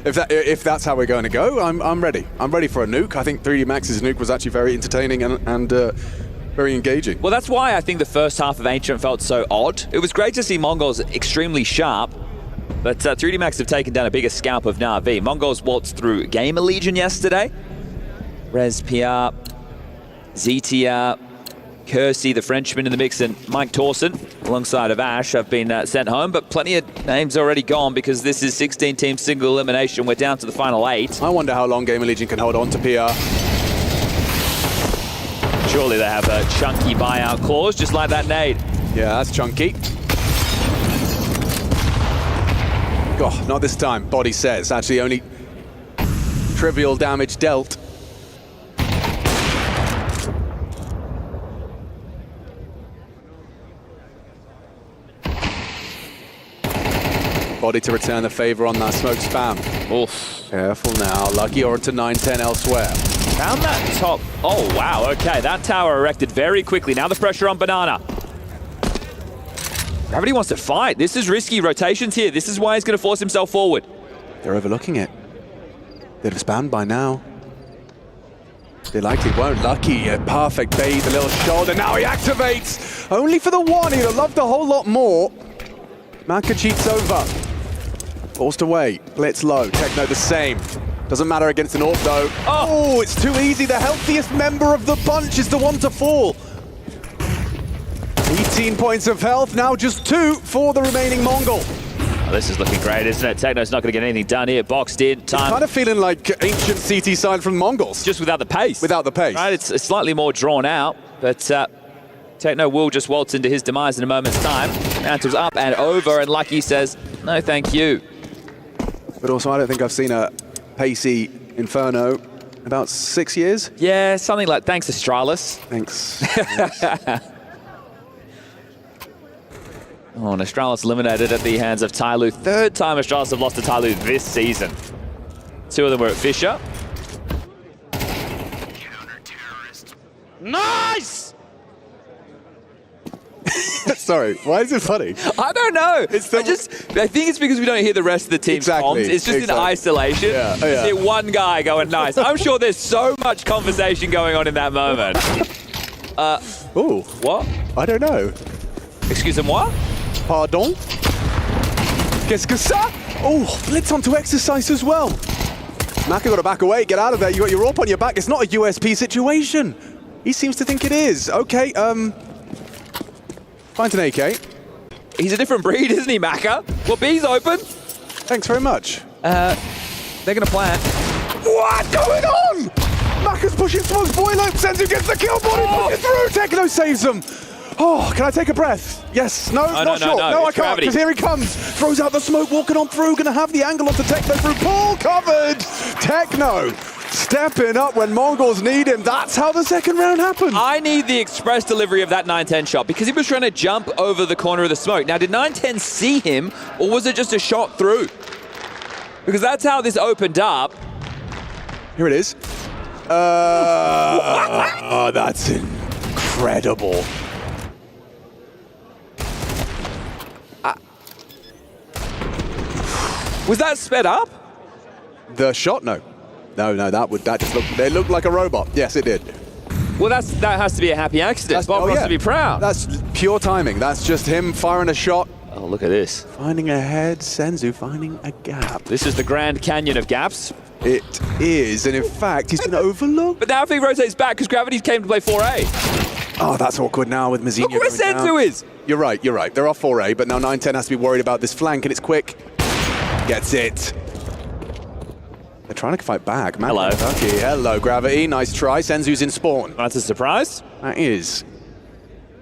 If that's how we're going to go, I'm ready. I'm ready for a nuke. I think 3D Max's nuke was actually very entertaining and very engaging. Well, that's why I think the first half of Ancient felt so odd. It was great to see Mongols extremely sharp, but 3D Max have taken down a bigger scalp of Na'Vi. Mongols waltzed through Gamer Legion yesterday. Rez Pier, ZTR, Kersey, the Frenchman in the mix, and Mike Torson alongside of Ash have been sent home, but plenty of names already gone because this is 16-team single elimination. We're down to the final 8. I wonder how long Gamer Legion can hold on to PR. Surely they have a chunky buyout clause, just like that nade. Yeah, that's chunky. Oh, not this time. Body set. It's actually only trivial damage dealt. Body to return the favor on that smoke spam. Oof. Careful now. Lucky or to 9-10 elsewhere. Found that top. Oh, wow. Okay, that tower erected very quickly. Now the pressure on Banana. Gravity wants to fight. This is risky rotations here. This is why he's going to force himself forward. They're overlooking it. They'd have spammed by now. They likely won't. Lucky, a perfect bait, the little shoulder. Now he activates. Only for the one. He'd have loved a whole lot more. Maka cheats over. Forced away. Blitz low. Techno the same. Doesn't matter against an AWP though. Oh, it's too easy. The healthiest member of the bunch is the one to fall. 18 points of health, now just 2 for the remaining Mongol. Oh, this is looking great, isn't it? Techno's not going to get anything done here. Boxed in, time. It's kind of feeling like ancient CT side from Mongols. Just without the pace. Without the pace. Right, it's slightly more drawn out, but Techno will just waltz into his demise in a moment's time. Mantle's up and over, and Lucky says, no thank you. But also, I don't think I've seen a pacey Inferno in about 6 years. Yeah, something like, thanks Astralis. Thanks. Oh, and Astralis eliminated at the hands of Tyloo. 3rd time Astralis have lost to Tyloo this season. 2 of them were at Fisher. Nice! Sorry, why is it funny? I don't know. I think it's because we don't hear the rest of the team's comms. It's just in isolation. Yeah. You see one guy going, nice. I'm sure there's so much conversation going on in that moment. Ooh. What? I don't know. Excusez-moi? Pardon? Qu'est-ce que ça? Oh, blitz onto exercise as well. Maka got to back away, get out of there. You got your rope on your back. It's not a USP situation. He seems to think it is. Okay, finds an AK. He's a different breed, isn't he, Maka? Well, B's open. Thanks very much. They're going to plant. What's going on? Maka's pushing towards Boiler. Senzu gets the kill. Body pushes through. Techno saves him. Oh, can I take a breath? Yes. No, not sure. No, I can't, because here he comes. Throws out the smoke, walking on through. Going to have the angle onto Techno through Paul. Covered. Techno stepping up when Mongols need him. That's how the second round happened. I need the express delivery of that 910 shot because he was trying to jump over the corner of the smoke. Now, did 910 see him, or was it just a shot through? Because that's how this opened up. Here it is. Oh, that's incredible. Was that sped up? The shot? No. No, that just looked, they looked like a robot. Yes, it did. Well, that has to be a happy accident. Bob has to be proud. That's pure timing. That's just him firing a shot. Oh, look at this. Finding a head, Senzu finding a gap. This is the Grand Canyon of gaps. It is, and in fact, he's been overlooked. But now if he rotates back, because Gravity came to play 4A. Oh, that's awkward now with Mazinho. Look where Senzu is. You're right. They're off 4A, but now 910 has to be worried about this flank, and it's quick. Gets it. They're trying to fight back. Man, hello. Kentucky. Hello, Gravity. Nice try. Senzu's in spawn. That's a surprise. That is.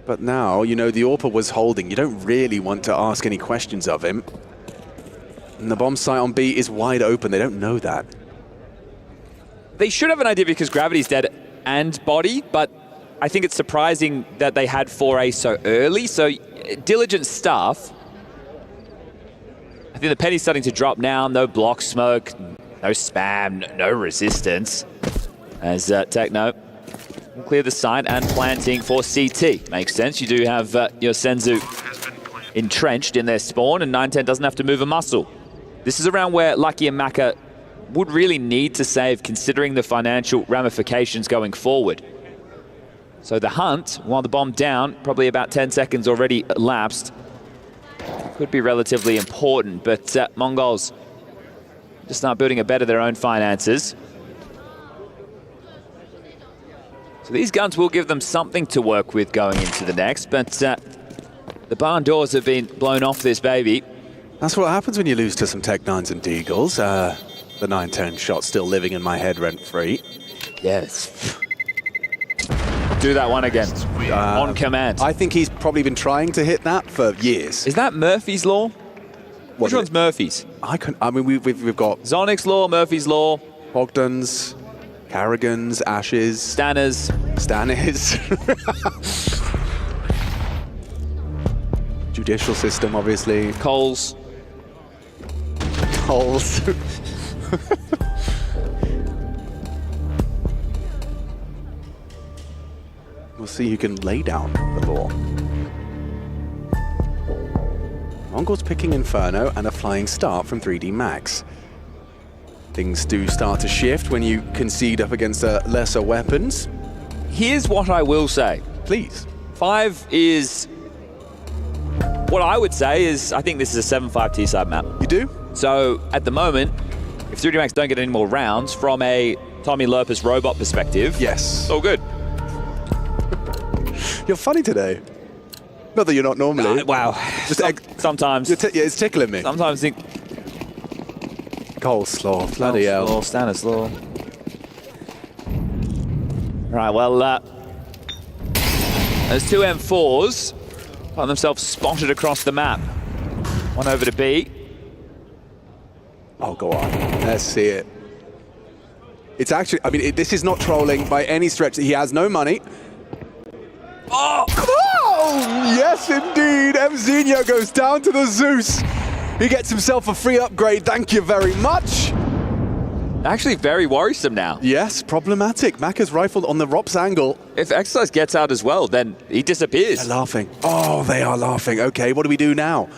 But now, you know, the AWPer was holding. You don't really want to ask any questions of him. And the bomb site on B is wide open. They don't know that. They should have an idea because Gravity's dead and Body, but I think it's surprising that they had 4A so early. So, diligent stuff. I think the penny's starting to drop now. No block smoke, no spam, no resistance. As Techno will clear the site and planting for CT. Makes sense. You do have your Senzu entrenched in their spawn, and 910 doesn't have to move a muscle. This is a round where Lucky and Maka would really need to save, considering the financial ramifications going forward. So the hunt, while the bomb down, probably about 10 seconds already elapsed, could be relatively important, but Mongols just start building a bed of their own finances. So these guns will give them something to work with going into the next, but the barn doors have been blown off this baby. That's what happens when you lose to some Tech 9s and Deagles. The 910 shot still living in my head rent-free. Yes. Do that one again, on command. I think he's probably been trying to hit that for years. Is that Murphy's Law? Which one's Murphy's? I mean, we've got Zonic's Law, Murphy's Law, Bogdan's, Carrigan's, Ashes, Stannis. Judicial system, obviously. Coles. We'll see who can lay down the law. Mongols picking Inferno and a flying start from 3D Max. Things do start to shift when you concede up against lesser weapons. Here's what I will say. Please. 5 is... What I would say is, I think this is a 7-5 T-side map. You do? So, at the moment, if 3D Max don't get any more rounds, from a Tommy Lurpus robot perspective... Yes. All good. You're funny today. Not that you're not normally. Wow. Sometimes. It's tickling me. Sometimes think... Coleslaw, bloody hell. Stanislaw. Right, well, there's two M4s. Find themselves spotted across the map. One over to B. Oh, go on. Let's see it. It's actually, I mean, this is not trolling by any stretch. He has no money. Oh, come on! Yes, indeed. Mzinho goes down to the Zeus. He gets himself a free upgrade. Thank you very much. Actually very worrisome now. Yes, problematic. Maka's rifled on the Rops angle. If Exercise gets out as well, then he disappears. They're laughing. Oh, they are laughing. Okay, what do we do now?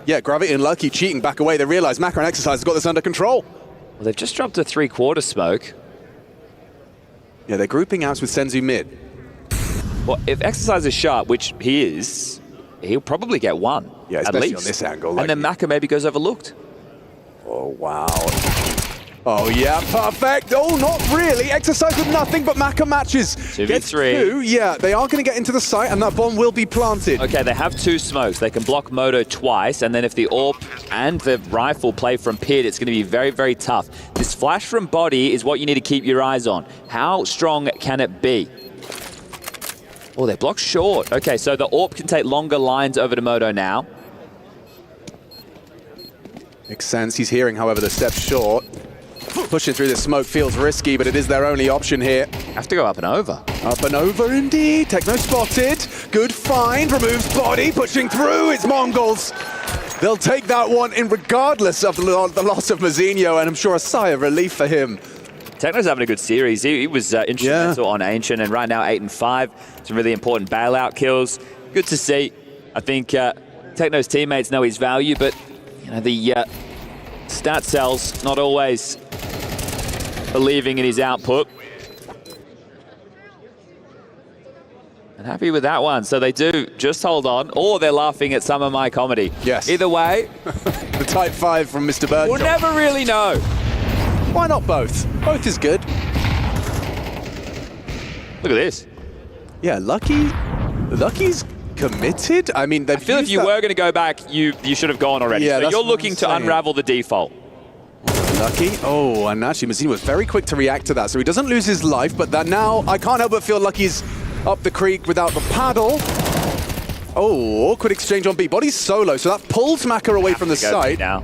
Yeah, Gravity and Lucky cheating back away. They realize Maka and Exercise have got this under control. Well, they've just dropped a 3-quarter smoke. Yeah, they're grouping out with Senzu mid. Well, if Exercise is sharp, which he is, he'll probably get one. Yeah, at especially least on this angle. And then Maka maybe goes overlooked. Oh, wow. Oh, yeah, perfect. Oh, not really. Exercise with nothing but Maka matches. 2v3. Yeah, they are going to get into the site, and that bomb will be planted. Okay, they have 2 smokes. They can block Moto twice, and then if the AWP and the rifle play from Pier, it's going to be very, very tough. This flash from body is what you need to keep your eyes on. How strong can it be? Oh, they're blocked short. Okay, so the AWP can take longer lines over to Moto now. Makes sense. He's hearing, however, the step short. Pushing through the smoke feels risky, but it is their only option here. Have to go up and over. Up and over indeed. Techno spotted. Good find. Removes body. Pushing through. It's Mongols. They'll take that one in regardless of the loss of Mazinho, and I'm sure a sigh of relief for him. Techno's having a good series. He was instrumental on Ancient, and right now 8-5. Some really important bailout kills. Good to see. I think Techno's teammates know his value, but you know the stat cells not always believing in his output. And happy with that one. So they do just hold on, or they're laughing at some of my comedy. Yes. Either way. The type 5 from Mr. Bird. We'll never really know. Why not both? Both is good. Look at this. Yeah, Lucky's committed. I mean, I feel if you were going to go back, you should have gone already. Yeah, so you're looking to unravel the default. Lucky. Oh, and actually Mazinho was very quick to react to that, so he doesn't lose his life, but that now I can't help but feel Lucky's up the creek without the paddle. Oh, awkward exchange on B. Body's solo, so that pulls Maka away from the site. Now.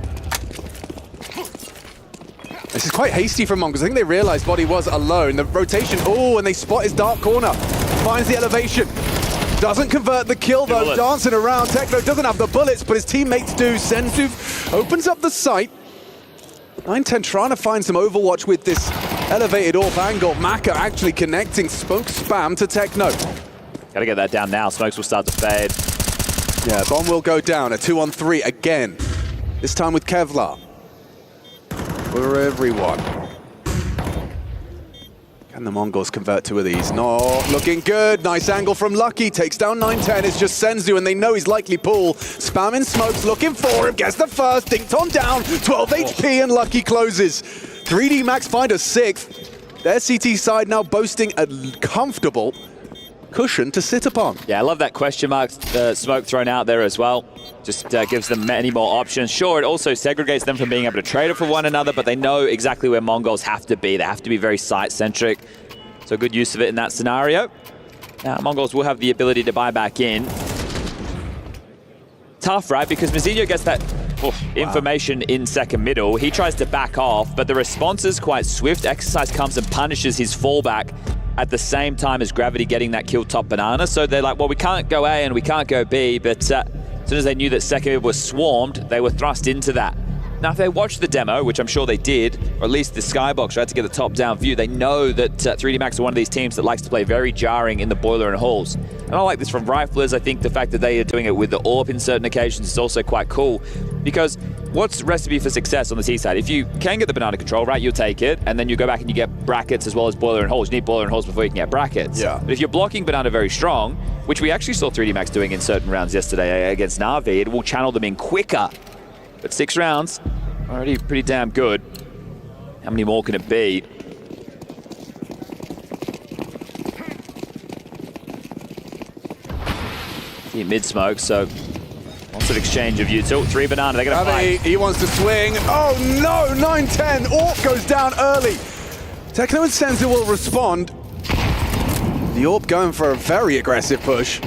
This is quite hasty from Mongols. I think they realized Body was alone. The rotation, oh, and they spot his dark corner. Finds the elevation. Doesn't convert the kill though, bullets. Dancing around. Techno doesn't have the bullets, but his teammates do. Senzu opens up the site. 9-10 trying to find some overwatch with this elevated AWP angle. Maka actually connecting smoke spam to Techno. Gotta get that down now. Smokes will start to fade. Yeah, bomb will go down. A 2-on-3 again. This time with Kevlar. For everyone. Can the Mongols convert 2 of these? No, looking good. Nice angle from Lucky. Takes down 9-10. It's just Senzu, and they know he's likely pull. Spamming smokes, looking for him. Gets the first. Dinked on down. 12 HP, and Lucky closes. 3D Max find a 6th. Their CT side now boasting a comfortable cushion to sit upon. Yeah, I love that question mark smoke thrown out there as well. Just gives them many more options. Sure, it also segregates them from being able to trade it for one another, but they know exactly where Mongols have to be. They have to be very site-centric. So good use of it in that scenario. Now, Mongols will have the ability to buy back in. Tough, right? Because Mazinho gets that information in second middle. He tries to back off, but the response is quite swift. Exercise comes and punishes his fallback at the same time as Gravity getting that kill top banana. So they're like, well, we can't go A and we can't go B, but as soon as they knew that second mid was swarmed, they were thrust into that. Now, if they watched the demo, which I'm sure they did, or at least the skybox tried to get the top-down view, they know that 3D Max are one of these teams that likes to play very jarring in the boiler and halls. And I like this from Riflers. I think the fact that they are doing it with the AWP in certain occasions is also quite cool, because what's the recipe for success on the T side? If you can get the banana control, right, you'll take it, and then you go back and you get brackets as well as boiler and halls. You need boiler and halls before you can get brackets. Yeah. But if you're blocking banana very strong, which we actually saw 3D Max doing in certain rounds yesterday against Na'Vi, it will channel them in quicker. But 6 rounds, already pretty damn good. How many more can it be? Mid-smoke, so lots of exchange of util. 3 banana, they're gonna fight. He wants to swing. Oh no, 9-10. AWP goes down early. Techno and Senzu will respond. The AWP going for a very aggressive push.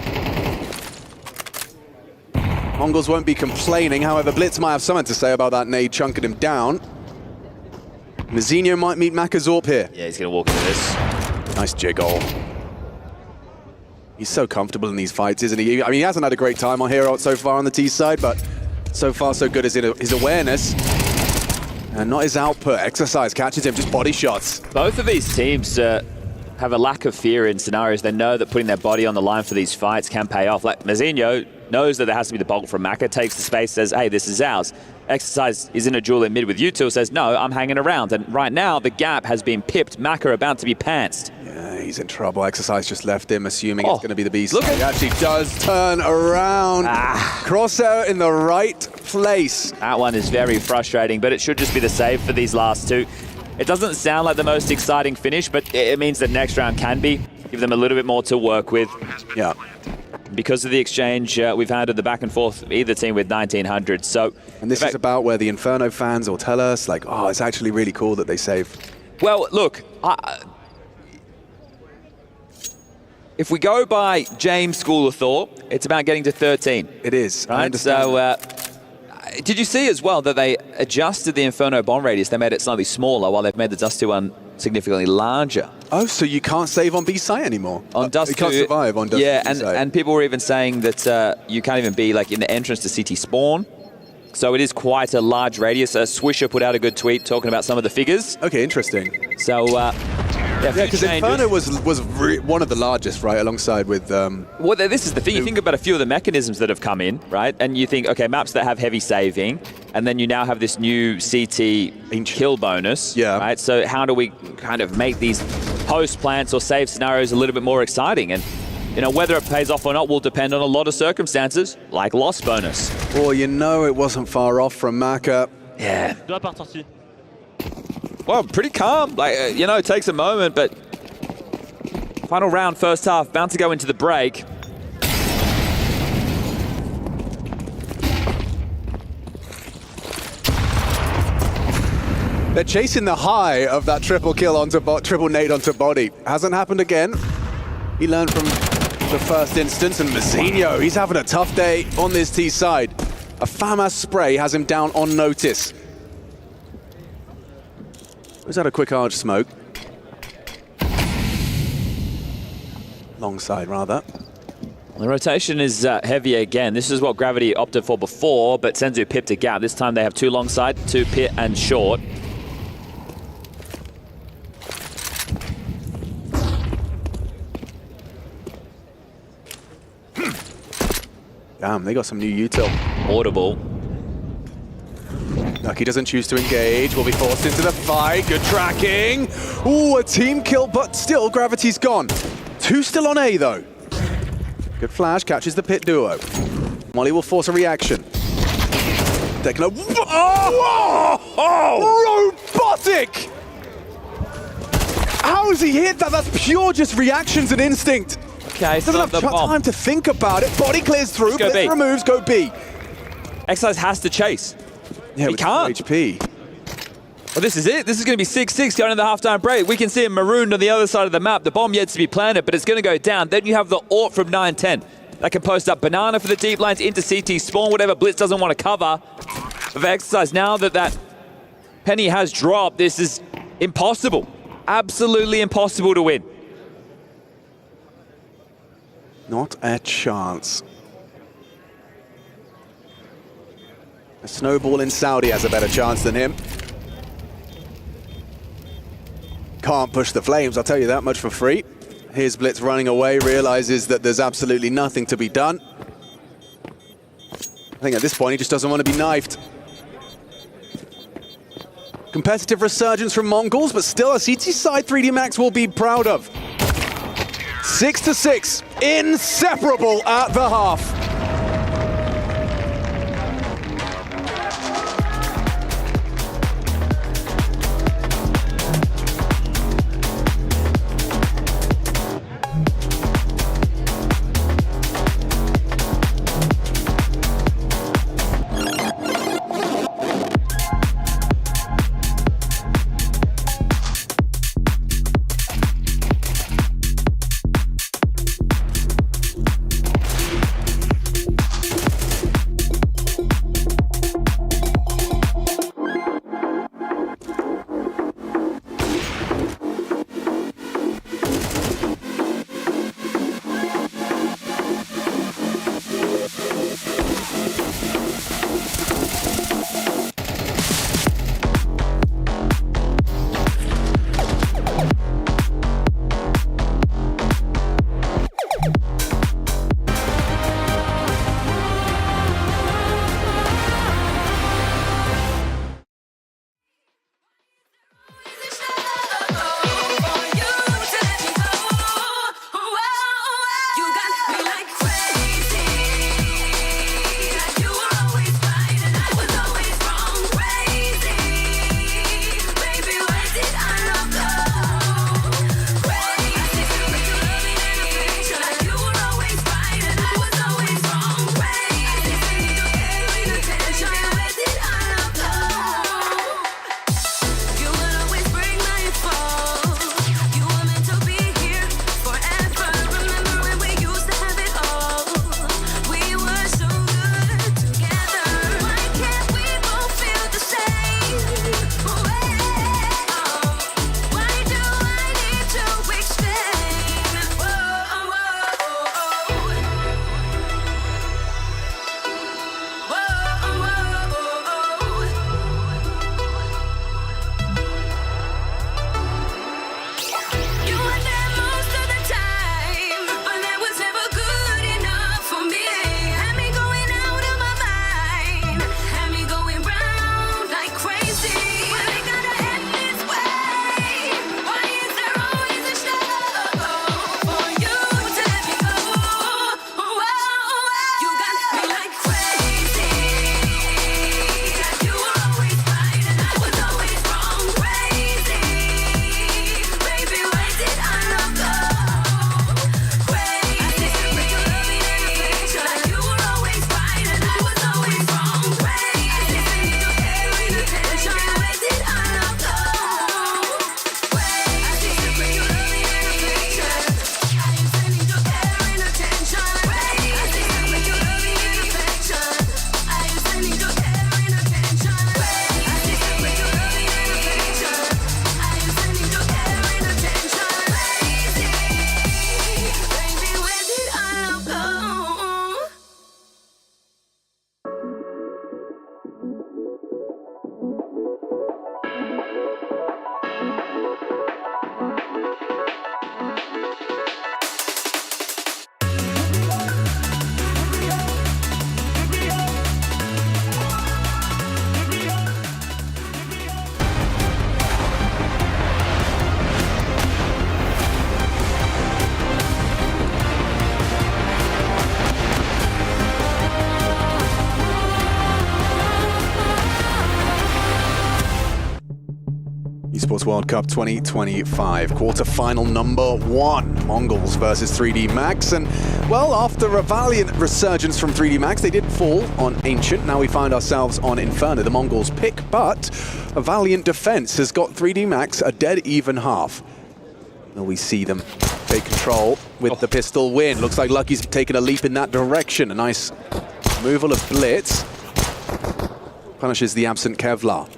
Mongols won't be complaining, however, Blitz might have something to say about that nade chunking him down. Mazinho might meet Maka's AWP here. Yeah, he's gonna walk into this. Nice jiggle. He's so comfortable in these fights, isn't he? I mean, he hasn't had a great time on Hero so far on the T side, but so far so good as in his awareness. And not his output. Exercise catches him, just body shots. Both of these teams have a lack of fear in scenarios. They know that putting their body on the line for these fights can pay off. Like Mazinho knows that there has to be the bolt from Maka, takes the space, says, hey, this is ours. Exercise is in a duel in mid with U2, says, no, I'm hanging around. And right now, the gap has been pipped. Maka about to be pantsed. Yeah, he's in trouble. Exercise just left him, assuming it's going to be the beast. Look, he actually does turn around. Crosshair in the right place. That one is very frustrating, but it should just be the save for these last two. It doesn't sound like the most exciting finish, but it means that next round can be. Give them a little bit more to work with. Yeah. Because of the exchange we've had at the back and forth, either team with 1900. So, and this is about where the Inferno fans will tell us, like, oh, it's actually really cool that they saved. Well, look, if we go by James' school of thought, it's about getting to 13. It is. Right? I understand. So, did you see as well that they adjusted the Inferno bomb radius? They made it slightly smaller while they've made the Dust 2 one significantly larger. Oh, so you can't save on B site anymore? On Dust 2, you can't survive on Dust 2. Yeah, and people were even saying that you can't even be like in the entrance to CT spawn. So it is quite a large radius. Swisher put out a good tweet talking about some of the figures. Okay, interesting. So, yeah, because Inferno was one of the largest, right, alongside with... Well, this is the thing. You think about a few of the mechanisms that have come in, right? And you think, okay, maps that have heavy saving, and then you now have this new CT kill bonus, right? So how do we kind of make these post plants or save scenarios a little bit more exciting? And, you know, whether it pays off or not will depend on a lot of circumstances, like loss bonus. Well, you know, it wasn't far off from Maka. Yeah. Well, pretty calm. Like, you know, it takes a moment, but final round, first half, bound to go into the break. They're chasing the high of that triple kill onto triple nade onto body. Hasn't happened again. He learned from the first instance, and Mazinho, he's having a tough day on this T side. A FAMAS spray has him down on notice. Was that a quick arch smoke? Long side, rather. The rotation is heavy again. This is what Gravity opted for before, but Senzu pipped a gap. This time they have two long side, two pit and short. Damn, they got some new util. Audible. Nucky doesn't choose to engage, will be forced into the fight. Good tracking. Ooh, a team kill, but still Gravity's gone. Two still on A though. Good flash, catches the pit duo. Molly will force a reaction. Taking a... Oh! Robotic! How has he hit that? That's pure just reactions and instinct. Okay, doesn't have time to think about it. Body clears through, Blitz removes, go B. Exercise has to chase. Yeah, he can't. HP. Well, this is it. This is going to be 6-6 going into the halftime break. We can see him marooned on the other side of the map. The bomb yet to be planted, but it's going to go down. Then you have the Ort from 9-10. That can post up Banana for the deep lines into CT spawn, whatever Blitz doesn't want to cover. Of Exercise, now that penny has dropped, this is impossible. Absolutely impossible to win. Not a chance. A snowball in Saudi has a better chance than him. Can't push the flames, I'll tell you that much for free. Here's Blitz running away, realizes that there's absolutely nothing to be done. I think at this point he just doesn't want to be knifed. Competitive resurgence from Mongols, but still a CT side 3D Max will be proud of. 6-6, inseparable at the half. Esports World Cup 2025, quarterfinal number 1, Mongols versus 3D Max. And, well, after a valiant resurgence from 3D Max, they did fall on Ancient. Now we find ourselves on Inferno, the Mongols' pick, but a valiant defense has got 3D Max a dead even half. Will we see them take control with the pistol win? Looks like Lucky's taken a leap in that direction. A nice removal of Blitz. Punishes the absent Kevlar.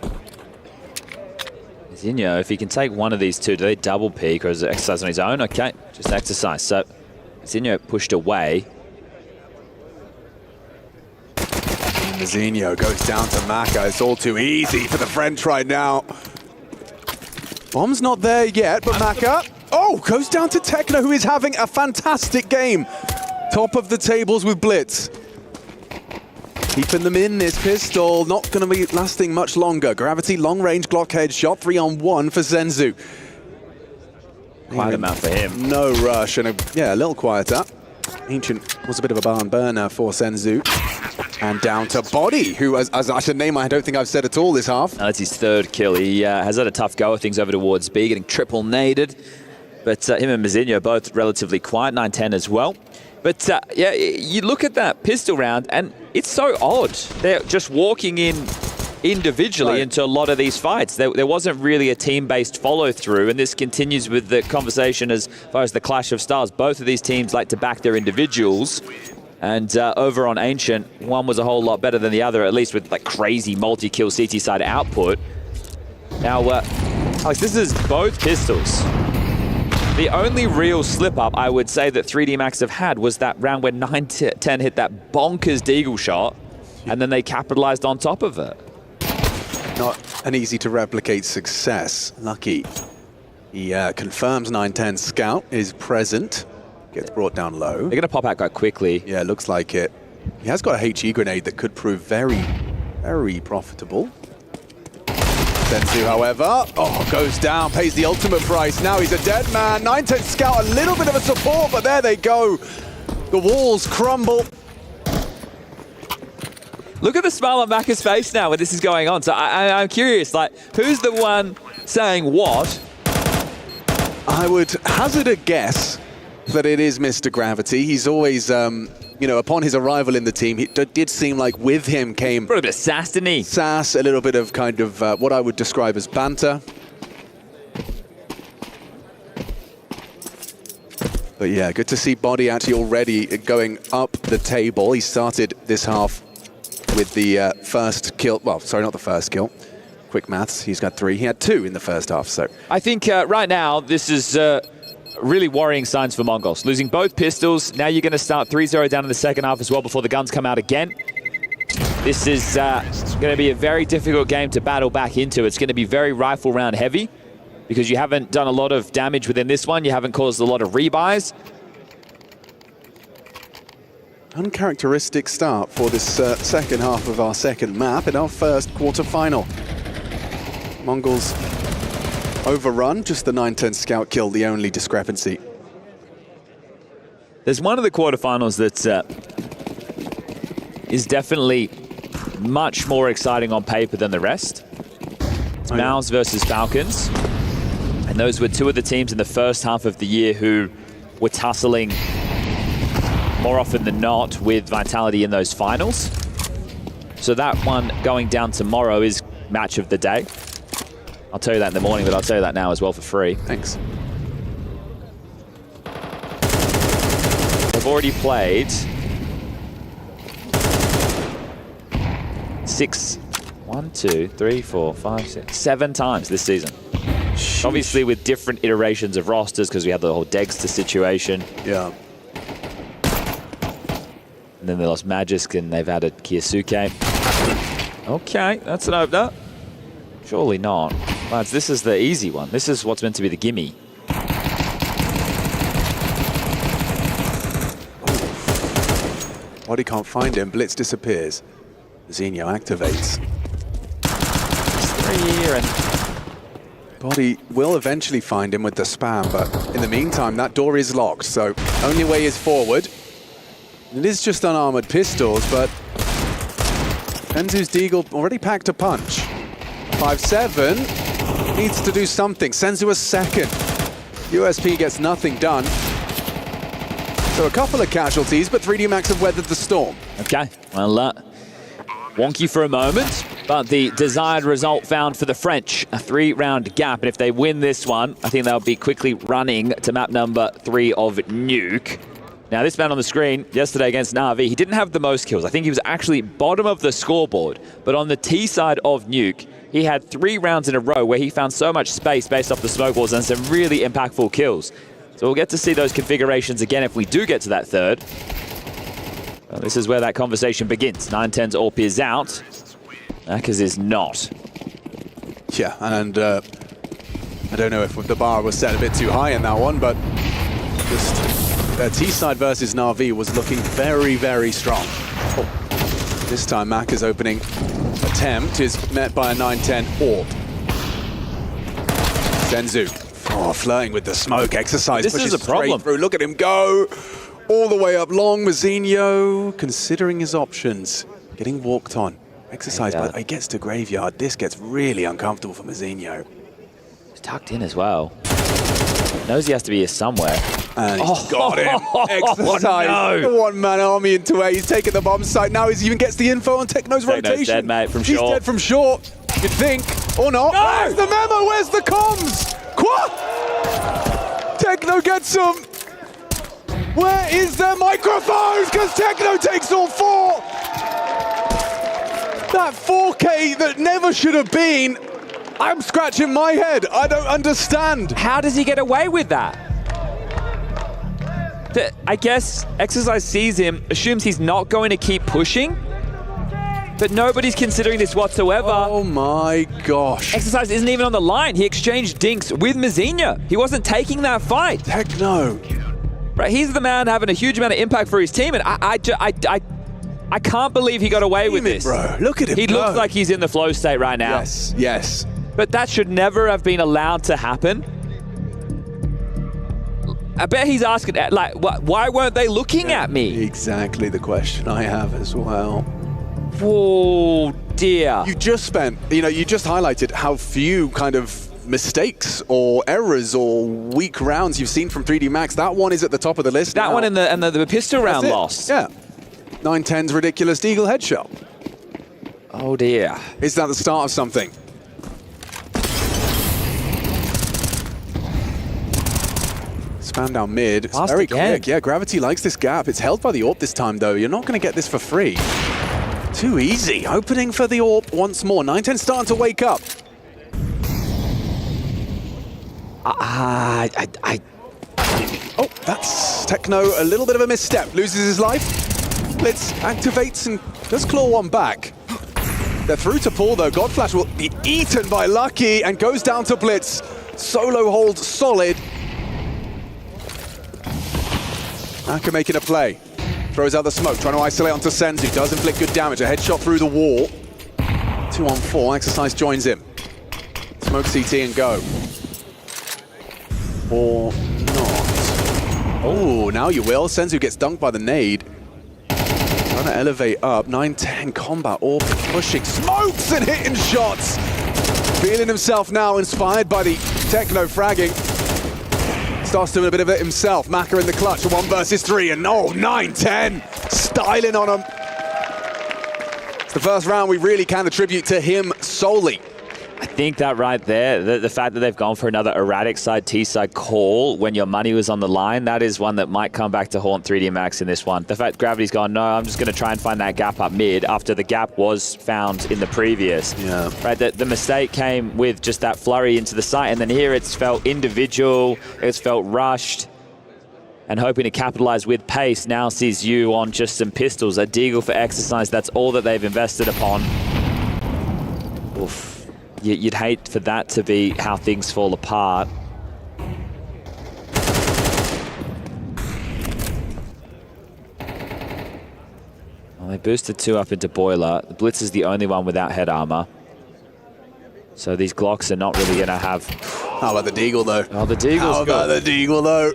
Zinho, if he can take one of these two, do they double peek or is it exercise on his own? Okay, just exercise. So Zinho pushed away. And Zinho goes down to Maka. It's all too easy for the French right now. Bomb's not there yet, but Maka, goes down to Tekno, who is having a fantastic game. Top of the tables with Blitz. Keeping them in this pistol, not going to be lasting much longer. Gravity, long-range Glock headshot, 3-on-1 for Zenzu. Quiet amount for him. No rush, and a little quieter. Ancient was a bit of a barn burner for Zenzu. And down to Body, who, as a name I don't think I've said at all this half. That's his third kill. He has had a tough go of things over towards B, getting triple naded. But him and Mazinho both relatively quiet, 9-10 as well. But yeah, you look at that pistol round, and it's so odd. They're just walking in individually into a lot of these fights. There wasn't really a team-based follow-through, and this continues with the conversation as far as the clash of styles. Both of these teams like to back their individuals, and over on Ancient, one was a whole lot better than the other, at least with like crazy multi-kill CT side output. Now, Alex, this is both pistols. The only real slip-up I would say that 3D Max have had was that round where 9-10 hit that bonkers deagle shot, and then they capitalized on top of it. Not an easy-to-replicate success. Lucky. He confirms 9-10 Scout is present. Gets brought down low. They're going to pop out quite quickly. Yeah, looks like it. He has got a HE grenade that could prove very, very profitable. Zenzu, however, goes down, pays the ultimate price. Now he's a dead man. 9-10 Scout, a little bit of a support, but there they go. The walls crumble. Look at the smile on Maka's face now when this is going on. So I'm curious, like, who's the one saying what? I would hazard a guess that it is Mr. Gravity. He's always, upon his arrival in the team, it did seem like with him came... A little bit of sass, didn't he? Sass, a little bit of kind of what I would describe as banter. But yeah, good to see Body actually already going up the table. He started this half with the first kill. Well, sorry, not the first kill. Quick maths, he's got 3. He had 2 in the first half, so... I think right now, this is... really worrying signs for Mongols. Losing both pistols. Now you're going to start 3-0 down in the second half as well before the guns come out again. This is going to be a very difficult game to battle back into. It's going to be very rifle round heavy because you haven't done a lot of damage within this one. You haven't caused a lot of rebuys. Uncharacteristic start for this second half of our second map in our first quarterfinal. Mongols overrun, just the 9-10 Scout kill, the only discrepancy. There's one of the quarterfinals that is definitely much more exciting on paper than the rest. It's Mouse versus Falcons. And those were two of the teams in the first half of the year who were tussling more often than not with Vitality in those finals. So that one going down tomorrow is match of the day. I'll tell you that in the morning, but I'll tell you that now as well for free. Thanks. They've already played 7 times this season. Sheesh. Obviously with different iterations of rosters because we had the whole Dexter situation. Yeah. And then they lost Magisk and they've added Kiyasuke. Okay, that's an opener. Surely not. Lads, this is the easy one. This is what's meant to be the gimme. Body can't find him. Blitz disappears. Zinho activates. It's 3 and... Body will eventually find him with the spam, but in the meantime, that door is locked, so only way is forward. It is just unarmored pistols, but Enzu's Deagle already packed a punch. 5-7. needs to do something. Senzu a second. USP gets nothing done. So a couple of casualties, but 3D Max have weathered the storm. Okay, well, wonky for a moment, but the desired result found for the French, a 3-round gap. And if they win this one, I think they'll be quickly running to map number 3 of Nuke. Now, this man on the screen yesterday against Na'Vi, he didn't have the most kills. I think he was actually bottom of the scoreboard. But on the T side of Nuke, he had 3 rounds in a row where he found so much space based off the smoke walls and some really impactful kills. So we'll get to see those configurations again if we do get to that third. Well, this is where that conversation begins. 9-10's AWP is out. Akers is not. Yeah, and I don't know if the bar was set a bit too high in that one, but just T-side versus Na'Vi was looking very, very strong. Oh. This time, Macca's opening attempt is met by a 9-10 AWP. Senzu, flirting with the smoke. Exercise This pushes is a problem. straight through. Look at him go. All the way up long. Mazinho considering his options. Getting walked on. Exercise, but he gets to Graveyard. This gets really uncomfortable for Mazinho. He's tucked in as well. Knows he has to be here somewhere. And he's got him. Exercise. No. One-man army into A. He's taking the bomb site. Now he even gets the info on Techno's rotation. Dead, mate, from He's short. dead from short. You'd think. Or not. No! Where's the memo? Where's the comms? What? Techno gets some. Where is their microphones? Because Techno takes all 4. That 4K that never should have been. I'm scratching my head. I don't understand. How does he get away with that? I guess Exercise sees him, assumes he's not going to keep pushing, but nobody's considering this whatsoever. Oh my gosh. Exercise isn't even on the line. He exchanged dinks with Mazinho. He wasn't taking that fight. Techno. Right, he's the man having a huge amount of impact for his team, and I can't believe he got away with this. Bro, look at him. He looks like he's in the flow state right now. Yes, yes. But that should never have been allowed to happen. I bet he's asking, like, why weren't they looking at me? Exactly the question I have as well. Oh, dear. You just highlighted how few kind of mistakes or errors or weak rounds you've seen from 3D Max. That one is at the top of the list. That now. one and the pistol round lost. Yeah. 9-10's ridiculous Deagle headshot. Oh, dear. Is that the start of something? Spam down mid. It's Fast very again. quick. Yeah, Gravity likes this gap. It's held by the AWP this time, though. You're not going to get this for free. Too easy. Opening for the AWP once more. 9-10 starting to wake up. Oh, that's Techno. A little bit of a misstep. Loses his life. Blitz activates and does claw one back. They're through to Paul, though. Godflash will be eaten by Lucky and goes down to Blitz. Solo hold solid. Aka making a play. Throws out the smoke, trying to isolate onto Senzu. Does inflict good damage. A headshot through the wall. 2-on-4. Exercise joins him. Smoke CT and go. Or not. Oh, now you will. Senzu gets dunked by the nade. Trying to elevate up. 9-10 combat. All pushing smokes and hitting shots. Feeling himself now, inspired by the Techno fragging. Starts doing a bit of it himself. Maka in the clutch, 1 versus 3, and 9-10 styling on him. It's the first round we really can attribute to him solely. I think that right there, the fact that they've gone for another erratic side T-side call when your money was on the line, that is one that might come back to haunt 3D Max in this one. The fact Gravity's gone, no, I'm just going to try and find that gap up mid after the gap was found in the previous. Yeah. Right, the mistake came with just that flurry into the site, and then here it's felt individual, it's felt rushed, and hoping to capitalize with pace now sees you on just some pistols. A Deagle for Exercise, that's all that they've invested upon. Oof. You'd hate for that to be how things fall apart. Well, they boosted 2 up into Boiler. The Blitz is the only one without head armor. So these Glocks are not really going to have... How about the Deagle, though? Oh, the Deagle's How about good. the Deagle, though?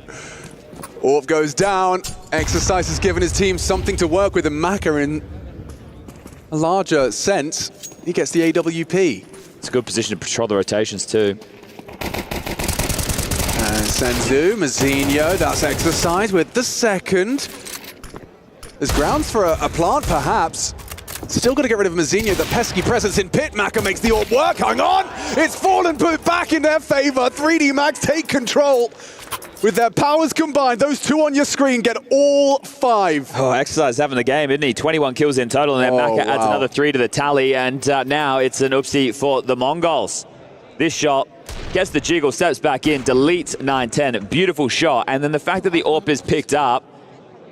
AWP goes down. Exercise has given his team something to work with, and Maka, in a larger sense, he gets the AWP. It's a good position to patrol the rotations too. And Senzu, Mazinho, that's exercise with the second. There's grounds for a plant, perhaps. Still got to get rid of Mazinho. The pesky presence in pit. Maka makes the AWP work. Hang on! It's fallen, put back in their favor. 3D Max take control. With their powers combined, those two on your screen get all 5. Oh, Exercise having the game, isn't he? 21 kills in total, and then Maka adds another 3 to the tally, and now it's an oopsie for the Mongols. This shot gets the jiggle, steps back in, deletes 9-10. Beautiful shot, and then the fact that the AWP is picked up,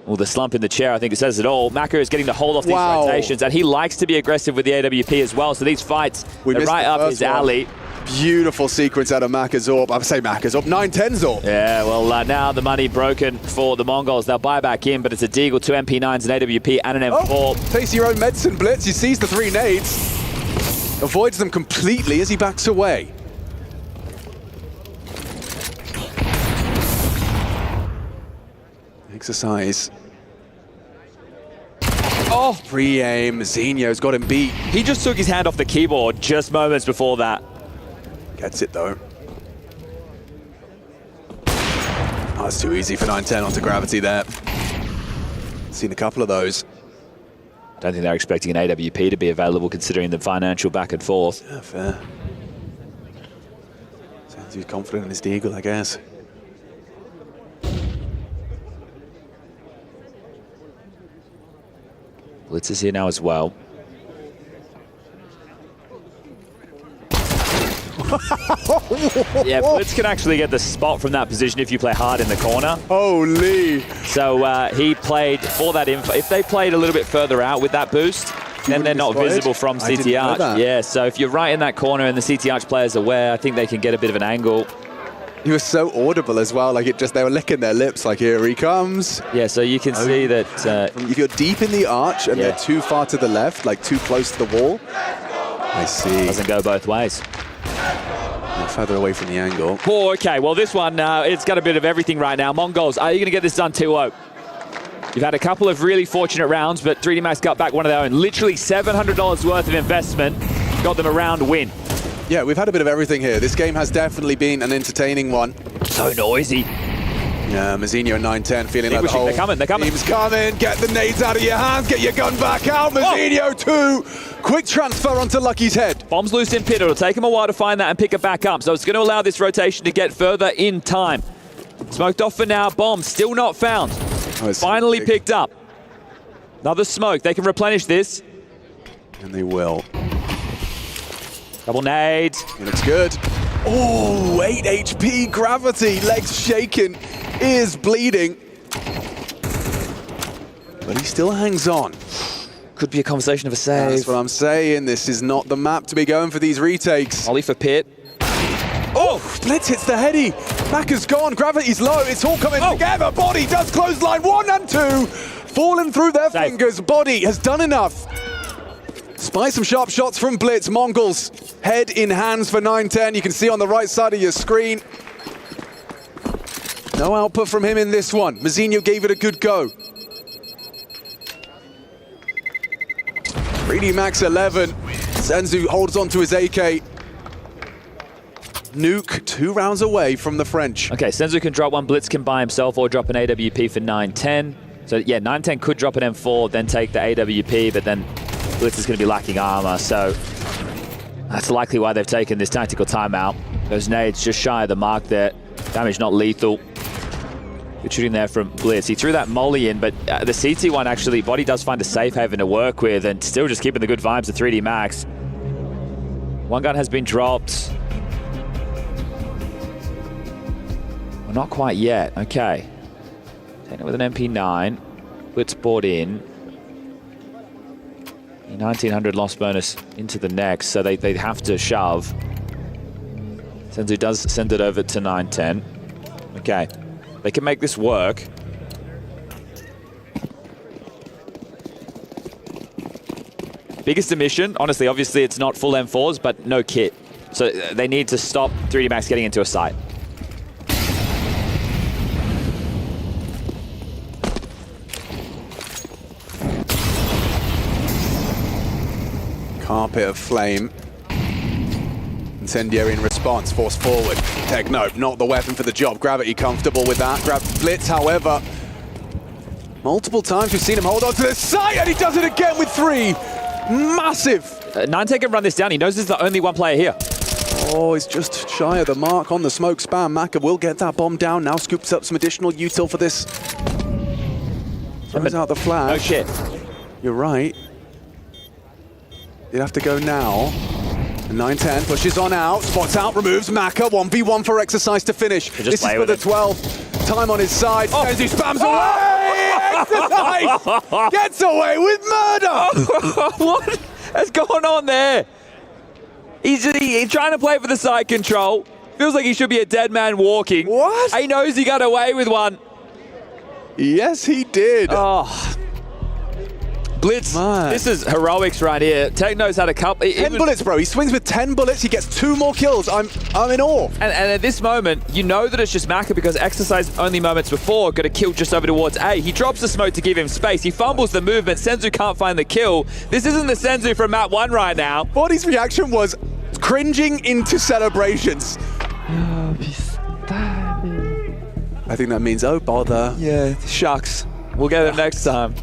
well, the slump in the chair, I think it says it all. Maka is getting to hold off these rotations, and he likes to be aggressive with the AWP as well, so these fights are right up his alley. Beautiful sequence out of Maka's AWP. I say Maka's AWP, 9-10's AWP. Yeah, well, now the money broken for the Mongols. They'll buy back in, but it's a Deagle, 2 MP9s, an AWP, and an M4. Oh, taste your own medicine, Blitz. He sees the 3 nades. Avoids them completely as he backs away. Exercise. Oh, pre-aim. Zinho's got him beat. He just took his hand off the keyboard just moments before that. Gets it, though. Oh, it's too easy for 9-10 onto Gravity there. Seen a couple of those. Don't think they're expecting an AWP to be available considering the financial back and forth. Yeah, fair. Sounds he's confident in his Deagle, I guess. Blitz is here now as well. Yeah, Blitz can actually get the spot from that position if you play hard in the corner. Holy! So he played for that info. If they played a little bit further out with that boost, then they're not visible from CT Arch. Yeah, so if you're right in that corner and the CT Arch player's aware, I think they can get a bit of an angle. He was so audible as well, like they were licking their lips, like here he comes. Yeah, so you can see that... if you're deep in the arch and they're too far to the left, like too close to the wall. I see. Doesn't go both ways. Further away from the angle. Oh, okay, well this one, it's got a bit of everything right now. Mongols, are you going to get this done 2-0? You've had a couple of really fortunate rounds, but 3D Max got back one of their own. Literally $700 worth of investment got them a round win. Yeah, we've had a bit of everything here. This game has definitely been an entertaining one. So noisy. Yeah, Mazinho 9-10 feeling like the whole they're coming. team's coming. Get the nades out of your hands. Get your gun back out. Mazinho 2. Quick transfer onto Lucky's head. Bombs loose in pit. It'll take him a while to find that and pick it back up. So it's going to allow this rotation to get further in time. Smoked off for now. Bomb still not found. Finally picked up. Another smoke. They can replenish this. And they will. Double nades. It looks good. Oh, 8 HP Gravity. Legs shaking. Ears bleeding. But he still hangs on. Could be a conversation of a save. That's what I'm saying. This is not the map to be going for these retakes. Ollie for pit. Oh, Blitz hits the heady. Maka's gone. Gravity's low. It's all coming together. Body does clothesline 1 and 2. Falling through their fingers. Body has done enough. Spy some sharp shots from Blitz. Mongols head in hands for 9-10. You can see on the right side of your screen. No output from him in this one. Mazinho gave it a good go. 3D Max 11. Senzu holds on to his AK. Nuke 2 rounds away from the French. Okay, Senzu can drop one. Blitz can buy himself or drop an AWP for 9-10. So yeah, 9-10 could drop an M4, then take the AWP, but then Blitz is going to be lacking armor, so that's likely why they've taken this tactical timeout. Those nades just shy of the mark there. Damage not lethal. Good shooting there from Blitz. He threw that molly in, but the CT one actually, Body does find a safe haven to work with and still just keeping the good vibes of 3D Max. One gun has been dropped. Well, not quite yet. Okay. Taking it with an MP9. Blitz bought in. 1900 loss bonus into the next, so they have to shove. Senzu does send it over to 9-10. Okay, they can make this work. Biggest omission, honestly, obviously it's not full M4s, but no kit. So they need to stop 3D Max getting into a site. Carpet of flame. Incendiary in response, force forward. Techno, not the weapon for the job. Gravity comfortable with that. Grab Blitz, however. Multiple times we've seen him hold on to the site, and he does it again with 3. Massive. Niantic can run this down. He knows there's the only one player here. Oh, he's just shy of the mark on the smoke spam. Maka will get that bomb down. Now scoops up some additional util for this. Throws out the flash. No shit. You're right. You'd have to go now. 9-10 pushes on out, spots out, removes Maka. 1v1 for Exercise to finish. This is for the 12. Time on his side. As he spams away! Exercise gets away with murder! What has gone on there? He's trying to play for the side control. Feels like he should be a dead man walking. What? He knows he got away with one. Yes, he did. Oh. Blitz, this is heroics right here. Techno's had a couple. 10 bullets, bro. He swings with 10 bullets. He gets 2 more kills. I'm in awe. And at this moment, you know that it's just Maka because Exercise only moments before got a kill just over towards A. He drops the smoke to give him space. He fumbles the movement. Senzu can't find the kill. This isn't the Senzu from map 1 right now. Body's reaction was cringing into celebrations. I think that means, oh, bother. Yeah, shucks. We'll get it next time.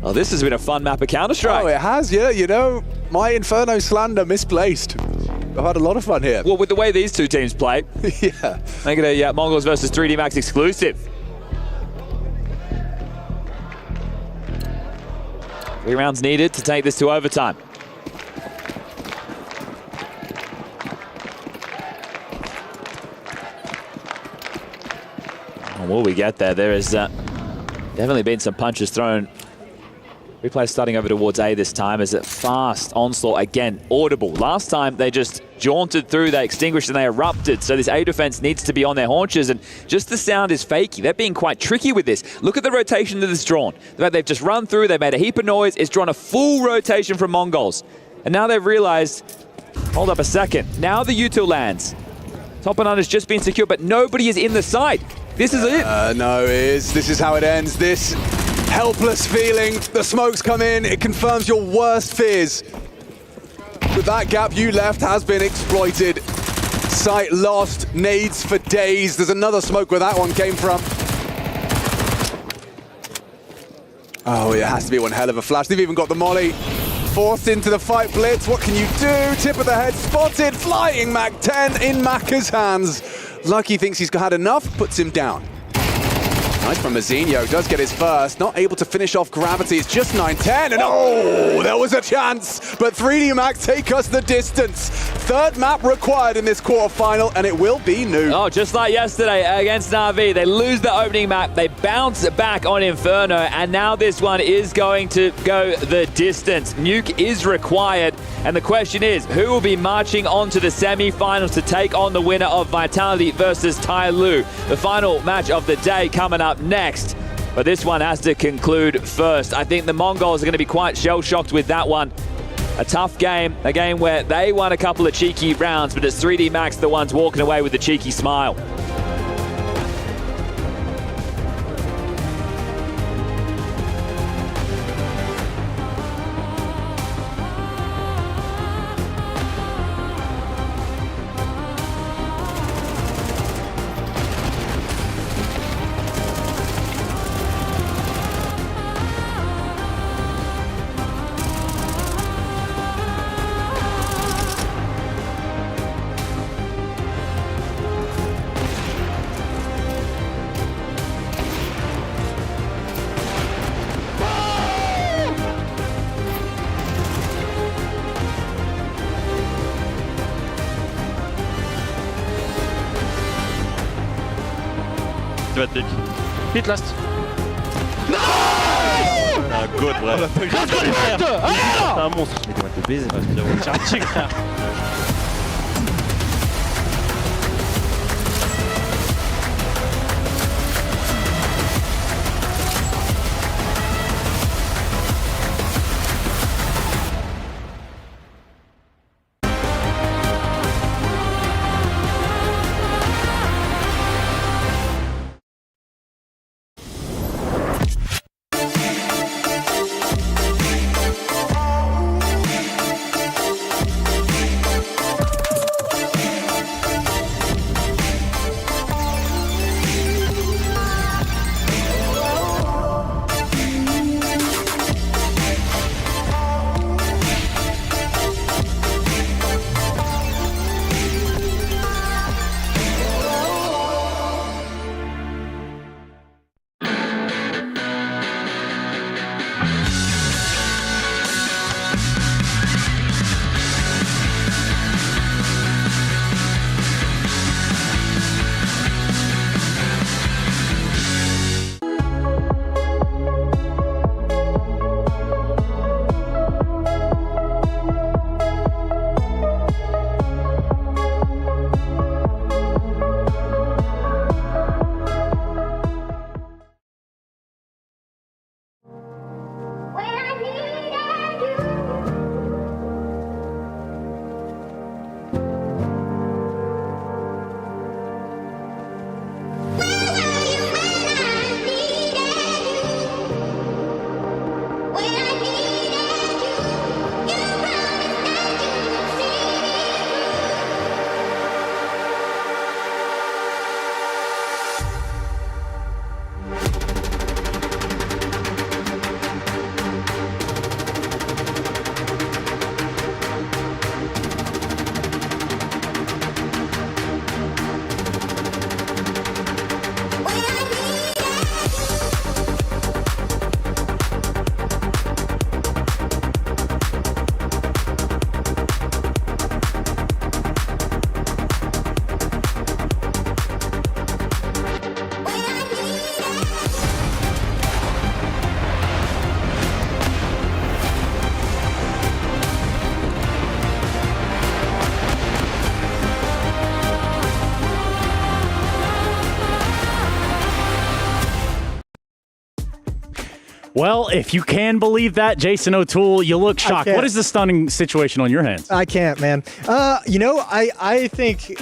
Oh, this has been a fun map of Counter-Strike. Oh, it has, yeah. You know, my Inferno slander misplaced. I've had a lot of fun here. Well, with the way these two teams play. Yeah. Make it a Mongols versus 3D Max exclusive. 3 rounds needed to take this to overtime. And will we get there? There is definitely been some punches thrown. Replay starting over towards A this time as a fast onslaught, again, audible. Last time they just jaunted through, they extinguished and they erupted. So this A defense needs to be on their haunches and just the sound is fakey. They're being quite tricky with this. Look at the rotation that is drawn. The fact they've just run through, they've made a heap of noise. It's drawn a full rotation from Mongols. And now they've realized, hold up a second. Now the util lands. Top and has just been secure, but nobody is in the side. This is it. No, this is how it ends. This helpless feeling. The smokes come in. It confirms your worst fears. But that gap you left has been exploited. Sight lost. Nades for days. There's another smoke where that one came from. Oh, it has to be one hell of a flash. They've even got the molly. Forced into the fight, Blitz. What can you do? Tip of the head spotted. Flying Mac 10 in Maka's hands. Lucky thinks he's had enough. Puts him down. Nice from Mazinho, does get his first, not able to finish off Gravity, it's just 9-10, and oh, there was a chance, but 3D Max take us the distance. 3rd map required in this quarterfinal, and it will be new. Oh, just like yesterday against Na'Vi, they lose the opening map, they bounce back on Inferno, and now this one is going to go the distance. Nuke is required, and the question is, who will be marching on to the semi-finals to take on the winner of Vitality versus Tai Lu? The final match of the day coming up next, but this one has to conclude first. I think the Mongols are going to be quite shell-shocked with that one. A tough game, a game where they won a couple of cheeky rounds, but it's 3D Max the ones walking away with a cheeky smile. Hit last. Ah, good, bref. C'est un monstre. Je vais te baiser, c'est un tigre. Well, if you can believe that, Jason O'Toole, you look shocked. What is the stunning situation on your hands? I can't, man. I think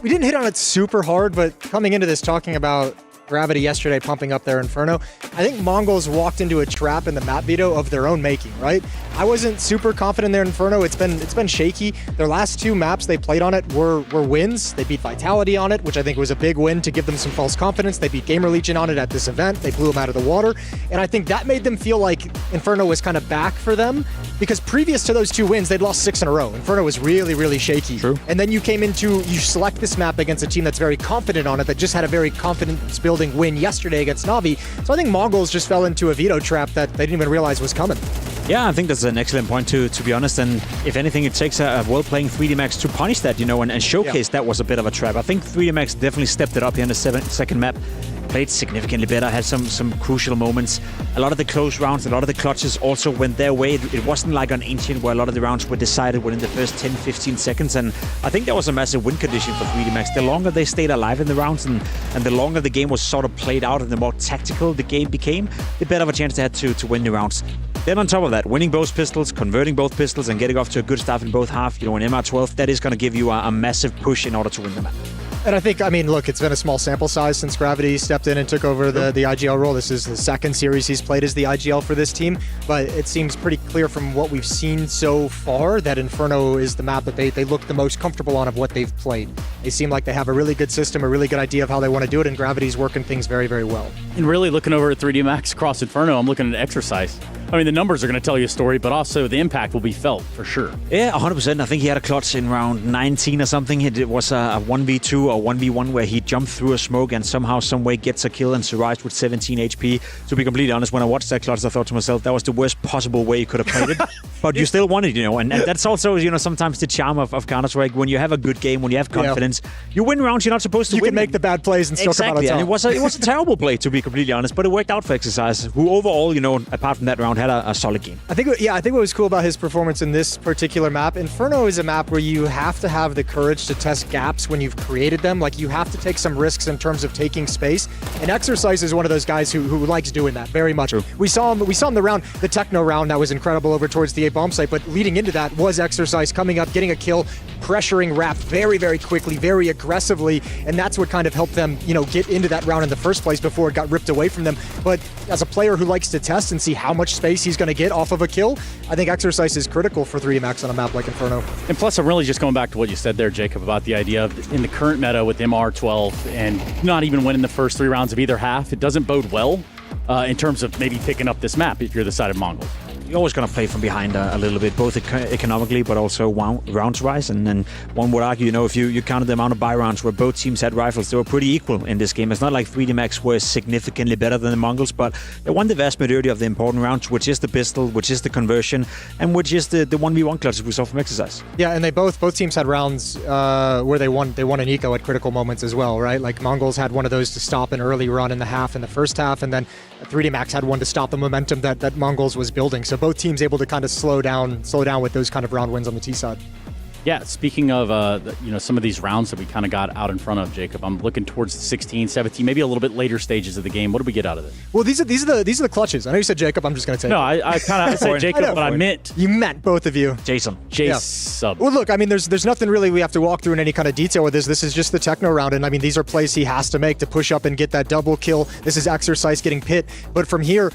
we didn't hit on it super hard, but coming into this talking about Gravity yesterday pumping up their Inferno, I think Mongols walked into a trap in the map veto of their own making, right? I wasn't super confident in their Inferno. It's been shaky. Their last 2 maps they played on it were wins. They beat Vitality on it, which I think was a big win to give them some false confidence. They beat Gamer Legion on it at this event. They blew them out of the water. And I think that made them feel like Inferno was kind of back for them, because previous to those 2 wins, they'd lost 6 in a row. Inferno was really, really shaky. True. And then you select this map against a team that's very confident on it, that just had a very confidence-building win yesterday against Na'Vi. So I think Mongols just fell into a veto trap that they didn't even realize was coming. Yeah, I think that's an excellent point to be honest. And if anything, it takes a well-playing 3D Max to punish that, and showcase that was a bit of a trap. I think 3D Max definitely stepped it up here in the second map. Played significantly better, had some crucial moments. A lot of the close rounds, a lot of the clutches also went their way. It wasn't like on Ancient where a lot of the rounds were decided within the first 10-15 seconds. And I think that was a massive win condition for 3D Max. The longer they stayed alive in the rounds and the longer the game was sort of played out and the more tactical the game became, the better of a chance they had to win the rounds. Then on top of that, winning both pistols, converting both pistols, and getting off to a good start in both half, in MR12, that is going to give you a massive push in order to win the map. And I think, look, it's been a small sample size since Gravity stepped in and took over the IGL role. This is the second series he's played as the IGL for this team, but it seems pretty clear from what we've seen so far that Inferno is the map that they look the most comfortable on of what they've played. They seem like they have a really good system, a really good idea of how they want to do it, and Gravity's working things very, very well. And really looking over at 3D Max across Inferno, I'm looking at Exercise. The numbers are going to tell you a story, but also the impact will be felt for sure. Yeah, 100%. I think he had a clutch in round 19 or something. It was a 1v2 or 1v1 where he jumped through a smoke and somehow, some way gets a kill and survives with 17 HP. To be completely honest, when I watched that clutch, I thought to myself, that was the worst possible way you could have played it. But you still won it, and that's also, sometimes the charm of Counter-Strike. When you have a good game, when you have confidence, you win rounds you're not supposed to win. You can make the bad plays and still come out on top. And it was a terrible play, to be completely honest, but it worked out for Exercise, who overall, apart from that round, had a solid game. I think what was cool about his performance in this particular map, Inferno is a map where you have to have the courage to test gaps when you've created them. Like, you have to take some risks in terms of taking space. And Exercise is one of those guys who likes doing that very much. True. We saw him the techno round that was incredible over towards the A bomb site, but leading into that was Exercise coming up, getting a kill, pressuring Rap very, very quickly, very aggressively, and that's what kind of helped them, get into that round in the first place before it got ripped away from them. But as a player who likes to test and see how much space he's going to get off of a kill, I think Exercise is critical for 3D Max on a map like Inferno. And plus, I'm really just going back to what you said there, Jacob, about the idea of in the current meta with MR12 and not even winning the first 3 rounds of either half, it doesn't bode well in terms of maybe picking up this map if you're the side of Mongols. You're always going to play from behind a little bit, both economically but also rounds-wise. And then one would argue, if you counted the amount of buy rounds where both teams had rifles, they were pretty equal in this game. It's not like 3D Max was significantly better than the Mongols, but they won the vast majority of the important rounds, which is the pistol, which is the conversion, and which is the 1v1 clutches we saw from Exercise. Yeah, and they both teams had rounds where they won an eco at critical moments as well, right? Like, Mongols had one of those to stop an early run in the first half, and then 3D Max had one to stop the momentum that Mongols was building. So both teams able to kind of slow down with those kind of round wins on the T side. Yeah, speaking of some of these rounds that we kind of got out in front of, Jacob, I'm looking towards the 16, 17, maybe a little bit later stages of the game. What did we get out of it? Well, these are the clutches. I know you said Jacob. I'm just going to take it. No, I said Jacob, but I meant you meant both of you. Jason. Sub. Well, look, there's nothing really we have to walk through in any kind of detail with this. This is just the techno round, and these are plays he has to make to push up and get that double kill. This is Exercise getting pit, but from here,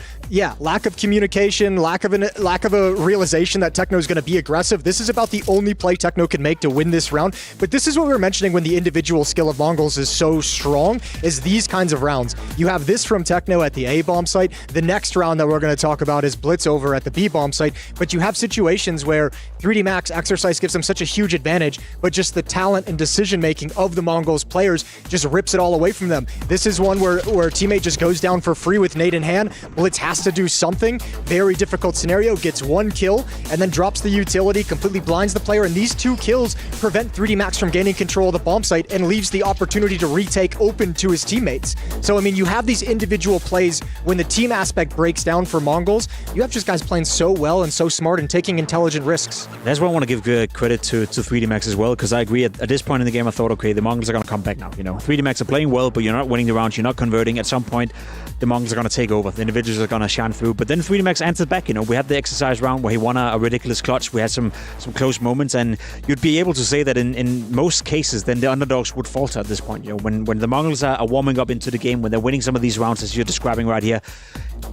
lack of communication, lack of a realization that Techno is going to be aggressive. This is about the only play Techno can make to win this round. But this is what we were mentioning when the individual skill of Mongols is so strong, is these kinds of rounds. You have this from Techno at the A bomb site. The next round that we're going to talk about is Blitz over at the B bomb site. But you have situations where 3D Max Exercise gives them such a huge advantage, but just the talent and decision making of the Mongols players just rips it all away from them. This is one where a teammate just goes down for free with nade in hand. Blitz has to do something. Very difficult scenario, gets one kill, and then drops the utility, completely blinds the player. And these 2 kills prevent 3D Max from gaining control of the bomb site and leaves the opportunity to retake open to his teammates. So, I mean, you have these individual plays when the team aspect breaks down for Mongols. You have just guys playing so well and so smart and taking intelligent risks. That's why I want to give credit to 3D Max as well, because I agree at this point in the game I thought, okay, the Mongols are going to come back now. 3D Max are playing well, but you're not winning the rounds, you're not converting. At some point, the Mongols are going to take over. The individuals are going to shine through. But then 3D Max answered back. We had the exercise round where he won a ridiculous clutch. We had some close moments, and you'd be able to say that in most cases, then the underdogs would falter at this point. When the Mongols are warming up into the game, when they're winning some of these rounds, as you're describing right here,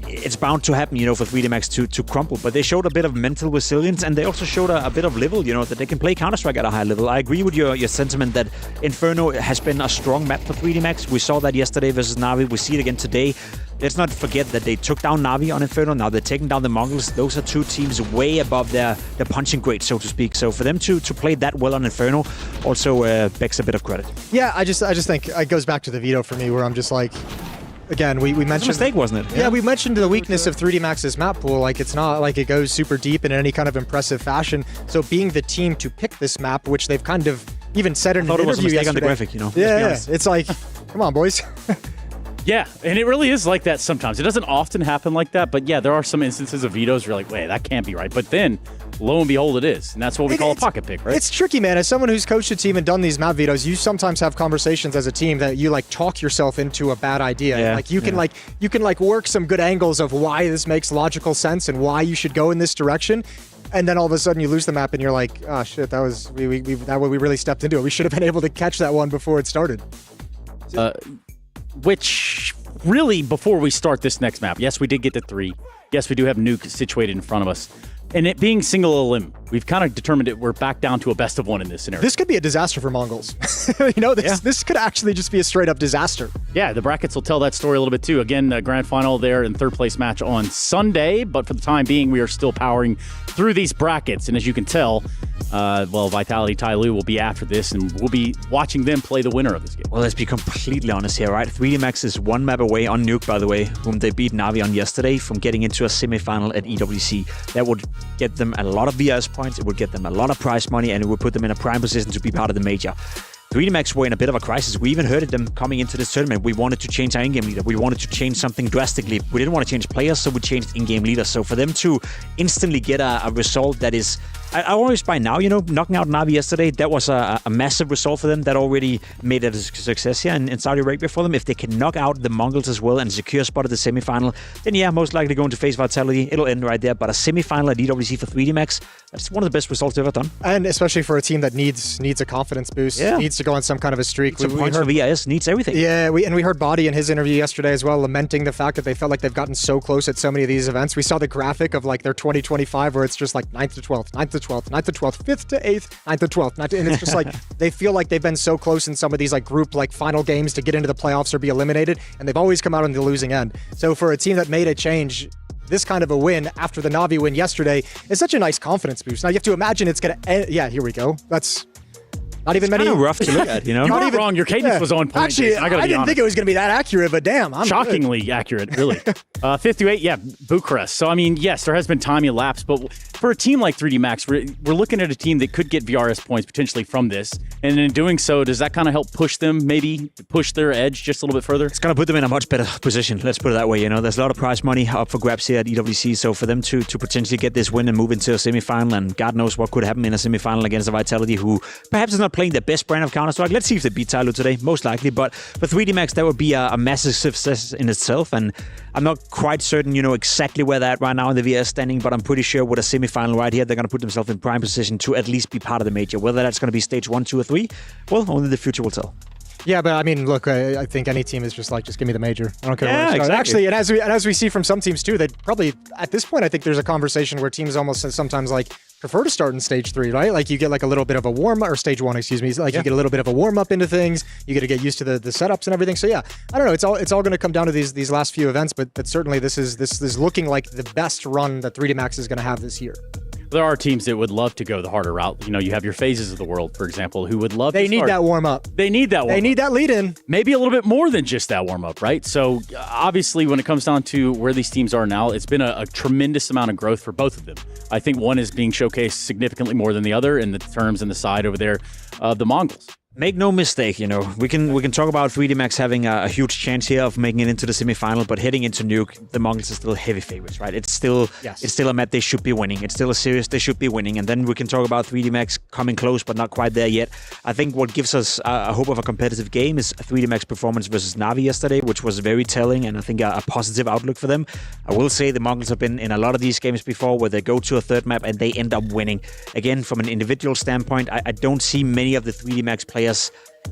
it's bound to happen, for 3D Max to crumble. But they showed a bit of mental resilience, and they also showed a bit of level, that they can play Counter-Strike at a high level. I agree with your sentiment that Inferno has been a strong map for 3D Max. We saw that yesterday versus Na'Vi. We see it again today. Let's not forget that they took down Na'Vi on Inferno. Now they're taking down the Mongols. Those are 2 teams way above their punching grade, so to speak. So for them to play that well on Inferno also begs a bit of credit. Yeah, I just think it goes back to the veto for me, where I'm just like, again, we mentioned... It's a mistake, wasn't it? Yeah, we mentioned the weakness of 3D Max's map pool. Like, it's not like it goes super deep in any kind of impressive fashion. So being the team to pick this map, which they've kind of even said in an interview yesterday. On the graphic, Yeah, it's like, come on, boys. Yeah, and it really is like that sometimes. It doesn't often happen like that, but yeah, there are some instances of vetoes where you're like, wait, that can't be right. But then, lo and behold, it is. And that's what we call a pocket pick, right? It's tricky, man. As someone who's coached a team and done these map vetoes, you sometimes have conversations as a team that you talk yourself into a bad idea. Yeah, you can work some good angles of why this makes logical sense and why you should go in this direction. And then all of a sudden you lose the map and you're like, oh shit, that was we really stepped into it. We should have been able to catch that one before it started. Which really, before we start this next map, yes, we did get to 3. Yes, we do have Nuke situated in front of us. And it being single elim, we've kind of determined it. We're back down to a best of 1 in this scenario. This could be a disaster for Mongols. This could actually just be a straight up disaster. Yeah, the brackets will tell that story a little bit too. Again, the grand final there in 3rd place match on Sunday. But for the time being, we are still powering through these brackets. And as you can tell, Vitality Tyloo will be after this, and we'll be watching them play the winner of this game. Well, let's be completely honest here, right? 3D Max is 1 map away on Nuke, by the way, whom they beat Na'Vi on yesterday, from getting into a semi-final at EWC. That would get them a lot of VS points, it would get them a lot of prize money, and it would put them in a prime position to be part of the major. 3D Max were in a bit of a crisis. We even heard it them coming into this tournament. We wanted to change our in-game leader. We wanted to change something drastically. We didn't want to change players, so we changed in-game leaders. So for them to instantly get a result that is... I always by now, knocking out Na'Vi yesterday, that was a massive result for them. That already made it a success here in Saudi Arabia for them. If they can knock out the Mongols as well and secure a spot at the semi-final, then yeah, most likely going to face Vitality. It'll end right there. But a semi-final at EWC for 3D Max, that's one of the best results they've ever done. And especially for a team that needs a confidence boost, needs to go on some kind of a streak. Some points for VIS, needs everything. Yeah, we heard Body in his interview yesterday as well, lamenting the fact that they felt like they've gotten so close at so many of these events. We saw the graphic of their 2025 where it's just 9th to 12th, 9th to 12th, 9th to 12th, 5th to 8th, 9th to 12th. And it's just they feel like they've been so close in some of these group final games to get into the playoffs or be eliminated, and they've always come out on the losing end. So for a team that made a change, this kind of a win after the Na'Vi win yesterday is such a nice confidence boost. Now you have to imagine it's going to end. Yeah, here we go. That's not even many. Kind of rough to look at, You weren't wrong. Your cadence was on point. Actually, Jason. I didn't think it was going to be that accurate, but damn, I'm shockingly good. Accurate, really. 5th to 8, yeah, Bucharest. So I mean, yes, there has been time elapsed, but for a team like 3D Max, we're looking at a team that could get VRS points potentially from this, and in doing so, does that kind of help push them, maybe push their edge just a little bit further? It's going to put them in a much better position. Let's put it that way. There's a lot of prize money up for grabs here at EWC, so for them to potentially get this win and move into a semi-final, and God knows what could happen in a semi-final against a Vitality who perhaps is not playing their best brand of Counter-Strike. Let's see if they beat Tyloo today, most likely, but for 3D Max, that would be a massive success in itself, and I'm not quite certain, exactly where they're at right now in the VS standing, but I'm pretty sure with a semi-final right here, they're going to put themselves in prime position to at least be part of the major. Whether that's going to be stage 1, 2, or 3, well, only the future will tell. Yeah, but I mean, look, I think any team is just just give me the major. I don't care. Yeah, exactly. Actually, and as we see from some teams too, they probably at this point, I think there's a conversation where teams almost sometimes prefer to start in stage 3, right? You get a little bit of a warm or stage 1, excuse me. You get a little bit of a warm up into things. You get to get used to the setups and everything. So yeah, I don't know. It's all going to come down to these last few events, but certainly this is looking like the best run that 3D Max is going to have this year. There are teams that would love to go the harder route. You know, you have your phases of the world, for example, who would love They to need start. that warm-up. They need that warm-up. They need that lead-in. Maybe a little bit more than just that warm-up, right? So, obviously, when it comes down to where these teams are now, it's been a tremendous amount of growth for both of them. I think one is being showcased significantly more than the other in the terms and the side over there of the Mongols. Make no mistake, you know, we can talk about 3D Max having a huge chance here of making it into the semifinal, but heading into Nuke, the Mongols are still heavy favorites, right? It's still a map they should be winning. It's still a series they should be winning, and then we can talk about 3D Max coming close, but not quite there yet. I think what gives us a hope of a competitive game is 3D Max performance versus Na'Vi yesterday, which was very telling, and I think a positive outlook for them. I will say the Mongols have been in a lot of these games before where they go to a third map and they end up winning. Again, from an individual standpoint, I don't see many of the 3D Max players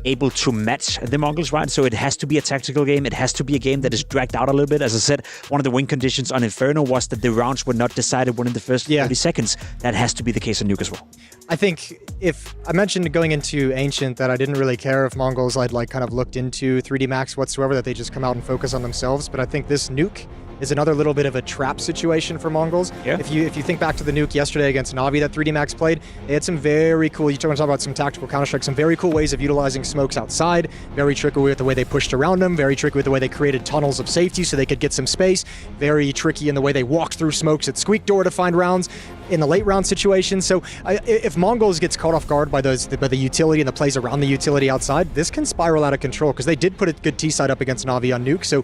able to match the Mongols, right? So it has to be a tactical game. It has to be a game that is dragged out a little bit. As I said, one of the win conditions on Inferno was that the rounds were not decided within the first 30 seconds. That has to be the case on Nuke as well. I think if I mentioned going into Ancient that I didn't really care if Mongols I'd like kind of looked into 3D Max whatsoever, that they just come out and focus on themselves. But I think this Nuke is another little bit of a trap situation for Mongols. Yeah. If you think back to the Nuke yesterday against Na'Vi that 3D Max played, they had some very cool, you talk about some tactical Counter-Strike, some very cool ways of utilizing smokes outside, very tricky with the way they pushed around them, very tricky with the way they created tunnels of safety so they could get some space, very tricky in the way they walked through smokes at Squeak Door to find rounds in the late round situation. So if Mongols gets caught off guard by the utility and the plays around the utility outside, this can spiral out of control because they did put a good T-side up against Na'Vi on Nuke. So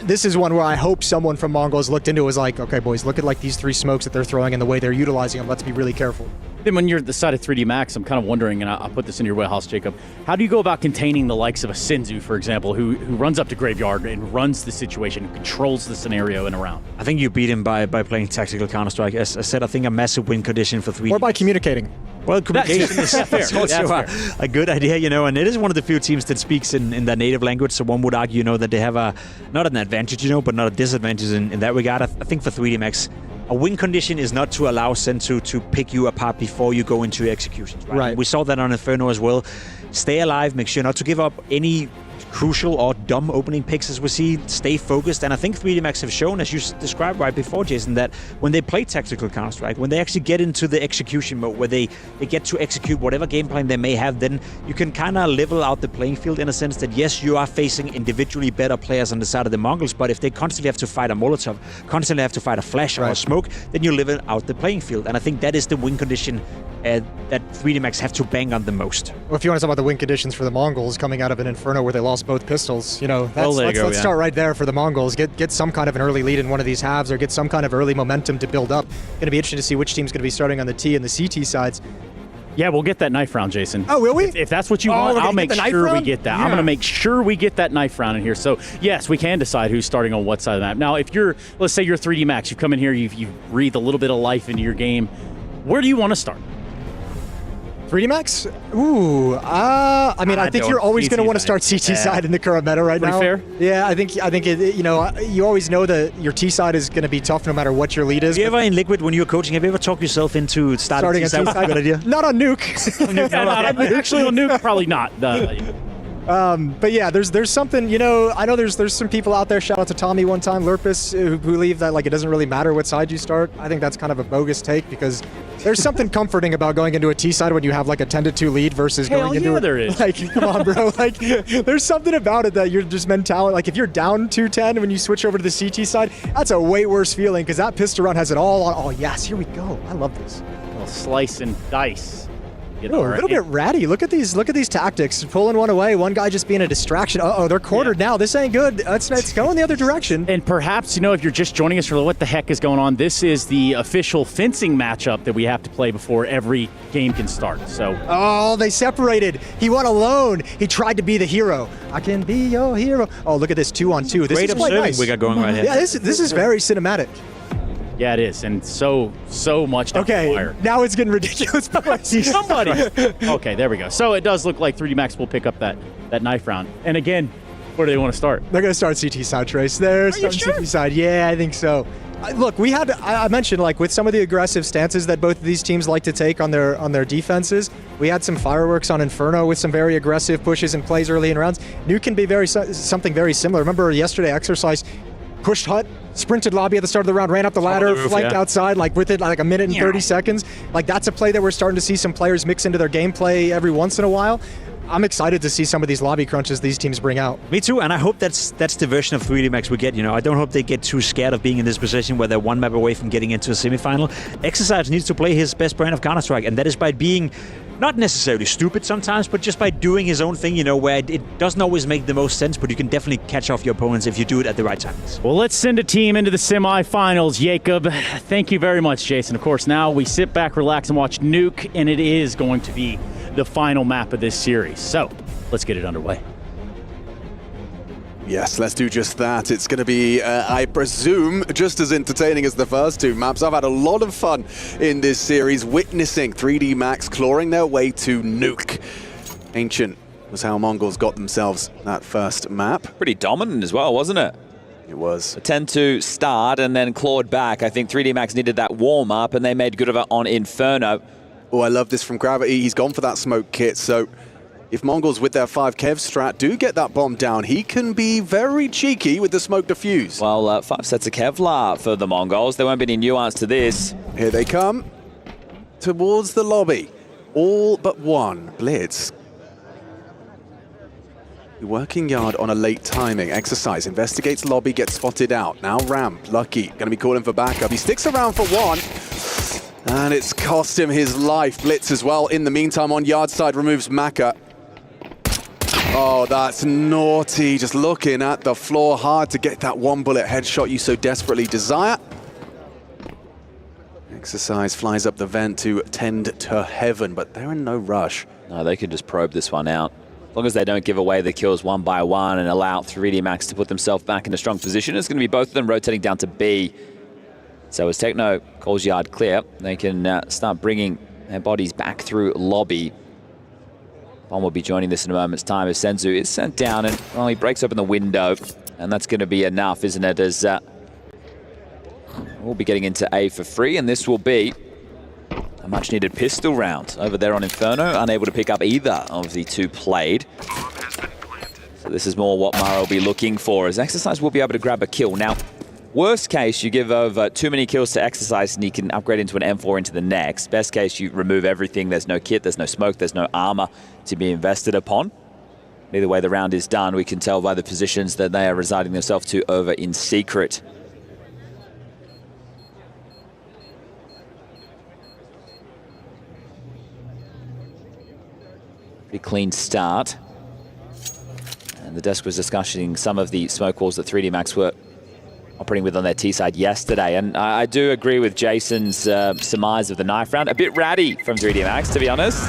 this is one where I hope someone from Mongols looked into it, was like, okay, boys, look at like these three smokes that they're throwing and the way they're utilizing them. Let's be really careful. Then when you're the side of 3D Max, I'm kind of wondering, and I'll put this in your wheelhouse, Jacob, how do you go about containing the likes of a Sinzu, for example, who runs up to Graveyard and runs the situation, controls the scenario in a round? I think you beat him by playing tactical Counter-Strike. As I said, I think a massive win condition for 3D. Or by communicating. Well, communication is also a good idea, you know, and it is one of the few teams that speaks in their native language, so one would argue, you know, that they have not an advantage, you know, but not a disadvantage in that regard. I think for 3D Max, a win condition is not to allow Sensu to pick you apart before you go into executions, right? We saw that on Inferno as well. Stay alive, make sure not to give up any crucial or dumb opening picks as we see, stay focused, and I think 3D Max have shown, as you described right before, Jason, that when they play tactical Counter-Strike, when they actually get into the execution mode, where they get to execute whatever game plan they may have, then you can kind of level out the playing field in a sense that, yes, you are facing individually better players on the side of the Mongols, but if they constantly have to fight a Molotov, constantly have to fight a flash or a smoke, then you level out the playing field, and I think that is the win condition that 3D Max have to bang on the most. Well, if you want to talk about the win conditions for the Mongols coming out of an Inferno where they lost both pistols, you know, let's start right there for the Mongols. Get some kind of an early lead in one of these halves or get some kind of early momentum to build up. Going to be interesting to see which team's going to be starting on the T and the CT sides. Yeah, we'll get that knife round, Jason. Oh, will we? If that's what you want, I'll make sure we get that. Yeah. I'm going to make sure we get that knife round in here. So, yes, we can decide who's starting on what side of the map. Now, if let's say you're 3D Max, you've come in here, you've breathed a little bit of life into your game. Where do you want to start? 3D Max? Ooh, I mean, I think you're always going to want to start CT side in the current meta right now. Fair? Yeah, I think it, you know, you always know that your T side is going to be tough no matter what your lead is. Have you ever in Liquid, when you were coaching, have you ever talked yourself into starting a T side? Good idea. Not on Nuke. Actually, on Nuke, probably not. But yeah, there's something, you know, I know there's some people out there, shout out to Tommy one time, Lurpus, who believe that like it doesn't really matter what side you start. I think that's kind of a bogus take because there's something comforting about going into a T side when you have like a 10-2 lead versus going into there is. Like, come on, bro. Like, there's something about it that you're just mentality. Like, if you're down 2-10 when you switch over to the CT side, that's a way worse feeling because that pistol round has it all on. Oh, yes, here we go. I love this. A little slice and dice. A little bit ratty. Look at these tactics. Pulling one away, one guy just being a distraction. They're cornered now. This ain't good. It's going the other direction. And perhaps, you know, if you're just joining us for what the heck is going on, this is the official fencing matchup that we have to play before every game can start. So. Oh, they separated. He went alone. He tried to be the hero. I can be your hero. Oh, look at this 2-on-2. This is quite nice. We got going right here. Yeah, this is very cinematic. Yeah, it is, and so much down the wire. Now it's getting ridiculous. Somebody. Okay, there we go. So it does look like 3D Max will pick up that knife round. And again, where do they want to start? They're going to start CT side, Trace. They're starting CT side. Yeah, I think so. Look, I mentioned like with some of the aggressive stances that both of these teams like to take on their defenses. We had some fireworks on Inferno with some very aggressive pushes and plays early in rounds. Nuke can be something very similar. Remember yesterday, Exercise pushed Hut sprinted lobby at the start of the round, ran up the ladder, roof, flanked yeah. outside, like with it like a minute and 30 seconds. Like that's a play that we're starting to see some players mix into their gameplay every once in a while. I'm excited to see some of these lobby crunches these teams bring out. Me too, and I hope that's the version of 3D Max we get. You know, I don't hope they get too scared of being in this position where they're one map away from getting into a semifinal. Exercise needs to play his best brand of Counter-Strike, and that is by being not necessarily stupid sometimes, but just by doing his own thing, you know, where it doesn't always make the most sense, but you can definitely catch off your opponents if you do it at the right times. Well, let's send a team into the semifinals, Jacob. Thank you very much, Jason. Of course, now we sit back, relax, and watch Nuke, and it is going to be the final map of this series. So, let's get it underway. Yes, let's do just that. It's going to be, I presume, just as entertaining as the first two maps. I've had a lot of fun in this series, witnessing 3D Max clawing their way to Nuke. Ancient was how Mongols got themselves that first map. Pretty dominant as well, wasn't it? It was. A 10-2 start and then clawed back. I think 3D Max needed that warm-up, and they made good of it on Inferno. Oh, I love this from Gravity. He's gone for that smoke kit, so if Mongols with their 5 Kev strat do get that bomb down, he can be very cheeky with the smoke diffuse. Well, 5 sets of Kevlar for the Mongols. There won't be any nuance to this. Here they come towards the lobby. All but one. Blitz. Working yard on a late timing. Exercise investigates lobby, gets spotted out. Now Ramp, Lucky, going to be calling for backup. He sticks around for one. And it's cost him his life. Blitz as well. In the meantime, on yard side, removes Maka. Oh, that's naughty. Just looking at the floor, hard to get that one bullet headshot you so desperately desire. Exercise flies up the vent to tend to heaven, but they're in no rush. No, they can just probe this one out. As long as they don't give away the kills one by one and allow 3D Max to put themselves back in a strong position, it's going to be both of them rotating down to B. So as Techno calls yard clear, they can start bringing their bodies back through lobby. Bomb will be joining this in a moment's time as Senzu is sent down and, well, he breaks open the window. And that's going to be enough, isn't it? As we'll be getting into A for free, and this will be a much-needed pistol round over there on Inferno. Unable to pick up either of the two played. So this is more what Mara will be looking for, as Exercise will be able to grab a kill. Now, worst case, you give over too many kills to Exercise and you can upgrade into an M4 into the next. Best case, you remove everything. There's no kit, there's no smoke, there's no armor to be invested upon. Either way the round is done, we can tell by the positions that they are residing themselves to over in secret. Pretty clean start. And the desk was discussing some of the smoke walls that 3D Max were operating with on their T side yesterday. And I do agree with Jason's surmise of the knife round. A bit ratty from 3D Max, to be honest.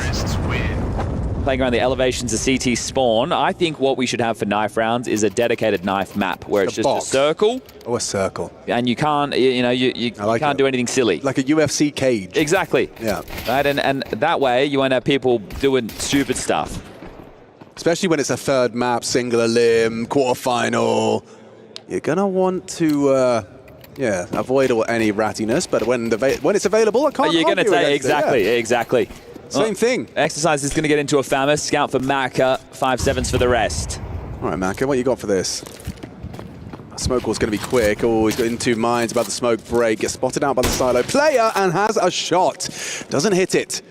Playing around the elevations of CT spawn. I think what we should have for knife rounds is a dedicated knife map where it's just a circle. Oh, a circle. And you can't, you can't do anything silly. Like a UFC cage. Exactly. Yeah. Right, and that way you won't have people doing stupid stuff. Especially when it's a third map, singular limb, quarterfinal. You're going to want to, avoid any rattiness, but when it's available, I can't You're going to take, exactly. Same thing. Exercise is going to get into a Famous. Scout for Maka. 5-7s for the rest. All right, Maka, what you got for this? Smoke wall's going to be quick. Oh, he's got in 2 minds about the smoke break. Gets spotted out by the silo player and has a shot. Doesn't hit it.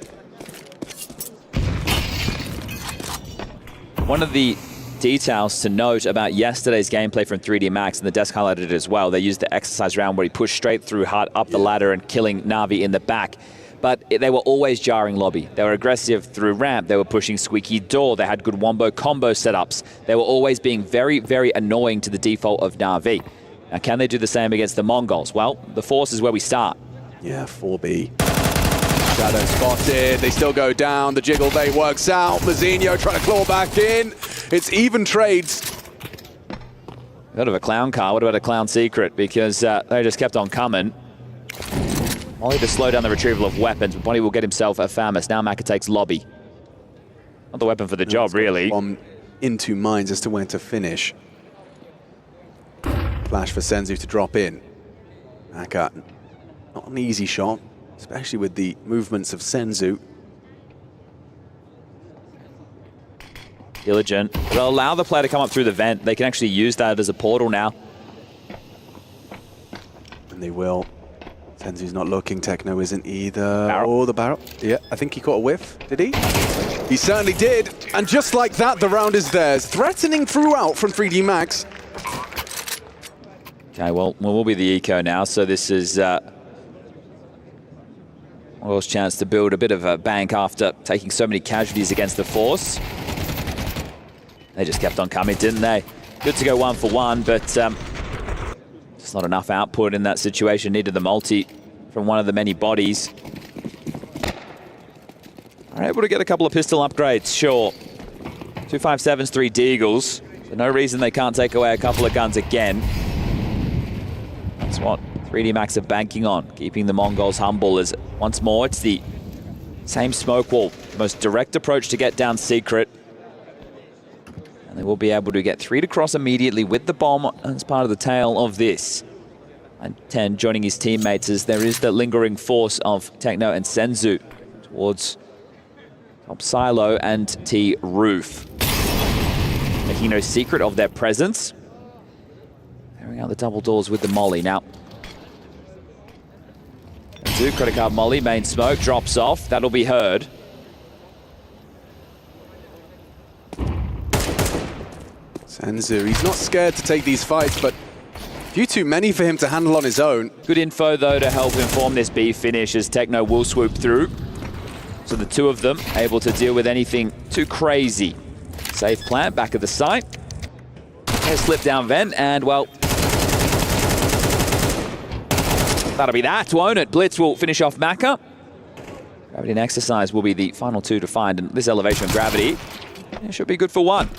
One of the details to note about yesterday's gameplay from 3D Max, and the desk highlighted it as well, they used the Exercise round where he pushed straight through hard up the ladder and killing Na'Vi in the back. But they were always jarring lobby. They were aggressive through ramp. They were pushing squeaky door. They had good wombo combo setups. They were always being very, very annoying to the default of Na'Vi. Now, can they do the same against the Mongols? Well, the Force is where we start. Yeah, 4B. Shadow spotted. They still go down. The jiggle bait works out. Mazinho trying to claw back in. It's even trades. What about a clown car? What about a clown secret? Because they just kept on coming. Only to slow down the retrieval of weapons, but Bonnie will get himself a Famous. Now Maka takes lobby. Not the weapon for the job, really. Into minds as to when to finish. Flash for Senzu to drop in. Maka, not an easy shot, especially with the movements of Senzu. Diligent. They'll allow the player to come up through the vent. They can actually use that as a portal now. And they will. Senzu's not looking, Techno isn't either. Oh, the barrel. Yeah, I think he caught a whiff, did he? He certainly did. And just like that, the round is theirs. Threatening throughout from 3D Max. Okay, well, we'll be the eco now, so this is Oil's chance to build a bit of a bank after taking so many casualties against the Force. They just kept on coming, didn't they? Good to go 1 for 1, but just not enough output in that situation. Needed the multi from one of the many bodies. Are able to get a couple of pistol upgrades, sure. 257s, 3 Deagles. So no reason they can't take away a couple of guns again. That's what 3D Max are banking on, keeping the Mongols humble as once more it's the same smoke wall. Most direct approach to get down secret. And they will be able to get 3 to cross immediately with the bomb as part of the tail of this. And 10 joining his teammates as there is the lingering force of Techno and Senzu towards top silo and T roof. Making no secret of their presence. Carrying out the double doors with the molly now. Senzu, credit card molly, main smoke, drops off. That'll be heard. Senzu, he's not scared to take these fights, but a few too many for him to handle on his own. Good info, though, to help inform this B finish as Techno will swoop through. So the two of them able to deal with anything too crazy. Safe plant, back of the site. A slip down vent, and, well, that'll be that, won't it? Blitz will finish off Maka. Gravity and Exercise will be the final 2 to find, and this elevation of gravity should be good for 1.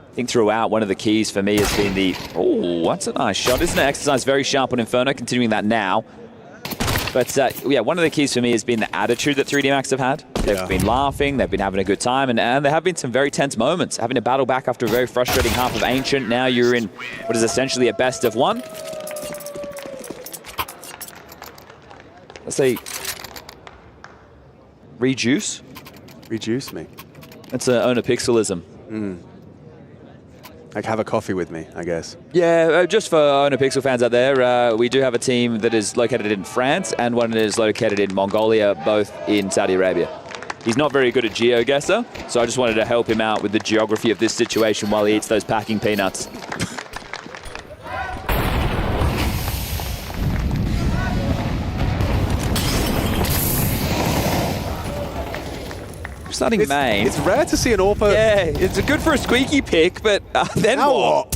I think throughout, one of the keys for me has been the... Oh, that's a nice shot, isn't it? Exercise very sharp on Inferno, continuing that now. But, yeah, one of the keys for me has been the attitude that 3D Max have had. They've been laughing, they've been having a good time, and there have been some very tense moments. Having to battle back after a very frustrating half of Ancient. Now you're in what is essentially a best of 1. Let's say... Rejuice? Rejuice me. That's an owner pixelism. Like, have a coffee with me, I guess. Yeah, just for Owner Pixel fans out there, we do have a team that is located in France and one that is located in Mongolia, both in Saudi Arabia. He's not very good at GeoGuessr, so I just wanted to help him out with the geography of this situation while he eats those packing peanuts. Starting main. It's rare to see an AWP. Yeah, it's good for a squeaky pick, but then what?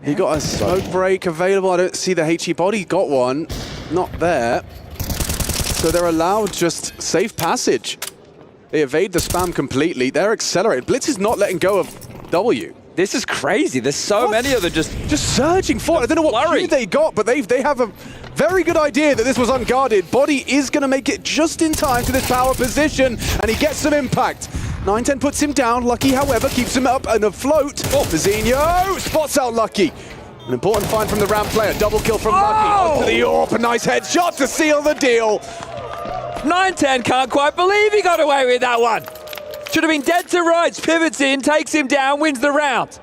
He got a smoke break available. I don't see the HE body. Got one. Not there. So they're allowed just safe passage. They evade the spam completely. They're accelerated. Blitz is not letting go of W. This is crazy. There's so many of them just surging forward. I don't know what cue they got, but they have a very good idea that this was unguarded. Body is going to make it just in time to this power position, and he gets some impact. 910 puts him down. Lucky, however, keeps him up and afloat. Mazinho spots out Lucky. An important find from the ramp player. Double kill from Lucky. Onto the AWP. A nice headshot to seal the deal. 910 can't quite believe he got away with that one. Should have been dead to rights. Pivots in, takes him down, wins the round.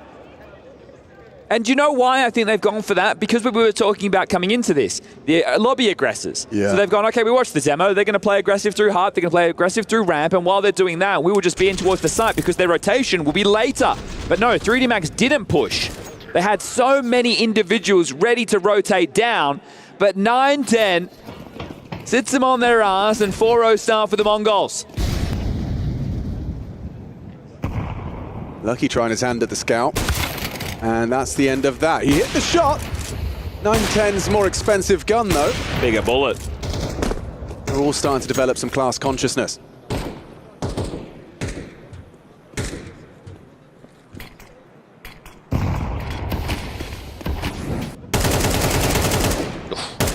And do you know why I think they've gone for that? Because we were talking about coming into this, the lobby aggressors. Yeah. So they've gone, okay, we watched the demo. They're going to play aggressive through heart. They're going to play aggressive through ramp. And while they're doing that, we will just be in towards the site because their rotation will be later. But no, 3D Max didn't push. They had so many individuals ready to rotate down. But 910 sits them on their ass and 4-0 start for the Mongols. Lucky trying his hand at the scout. And that's the end of that. He hit the shot. 910's more expensive gun, though. Bigger bullet. They're all starting to develop some class consciousness.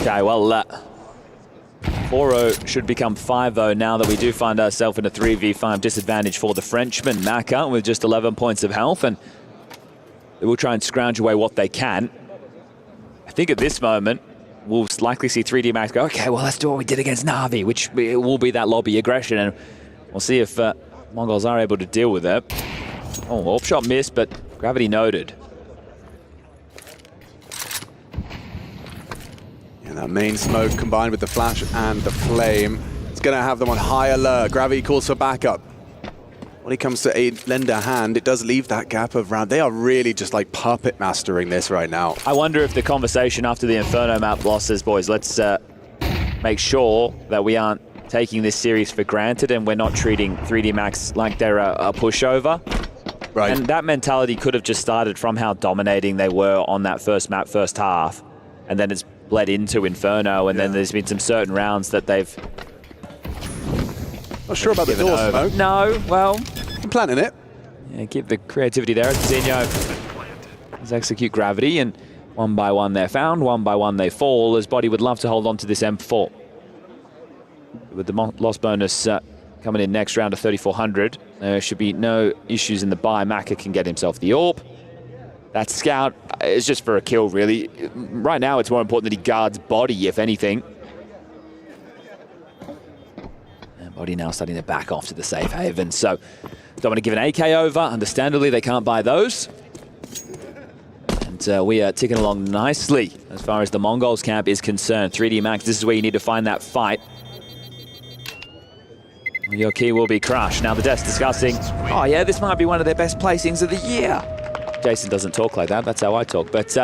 Okay, well, 4-0 should become 5-0 now that we do find ourselves in a 3v5 disadvantage for the Frenchman, Maka, with just 11 points of health, and they will try and scrounge away what they can. I think at this moment, we'll likely see 3D Max go, okay, well, let's do what we did against Na'Vi, which will be that lobby aggression, and we'll see if Mongols are able to deal with it. Oh, AWP shot missed, but gravity noted. And that main smoke combined with the flash and the flame, it's going to have them on high alert. Gravity calls for backup. When it comes to a lend a hand, it does leave that gap of round. They are really just like puppet mastering this right now. I wonder if the conversation after the Inferno map loss is, boys, let's make sure that we aren't taking this series for granted and we're not treating 3D Max like they're a pushover. Right. And that mentality could have just started from how dominating they were on that first map, first half. And then it's bled into Inferno, and then there's been some certain rounds that they've... Not sure about the door smoke. No, well... I'm planning it. Yeah, keep the creativity there. Zinho let's execute gravity, and one by one they're found, one by one they fall, as Body would love to hold on to this M4. With the loss bonus coming in next round of 3,400, there should be no issues in the buy. Maka can get himself the AWP. That scout is just for a kill, really. Right now, it's more important that he guards Body, if anything. And Body now starting to back off to the safe haven, so don't want to give an AK over. Understandably, they can't buy those. And we are ticking along nicely as far as the Mongols camp is concerned. 3D Max, this is where you need to find that fight. Your key will be crushed. Now the desk discussing, oh yeah, this might be one of their best placings of the year. Jason doesn't talk like that, that's how I talk. But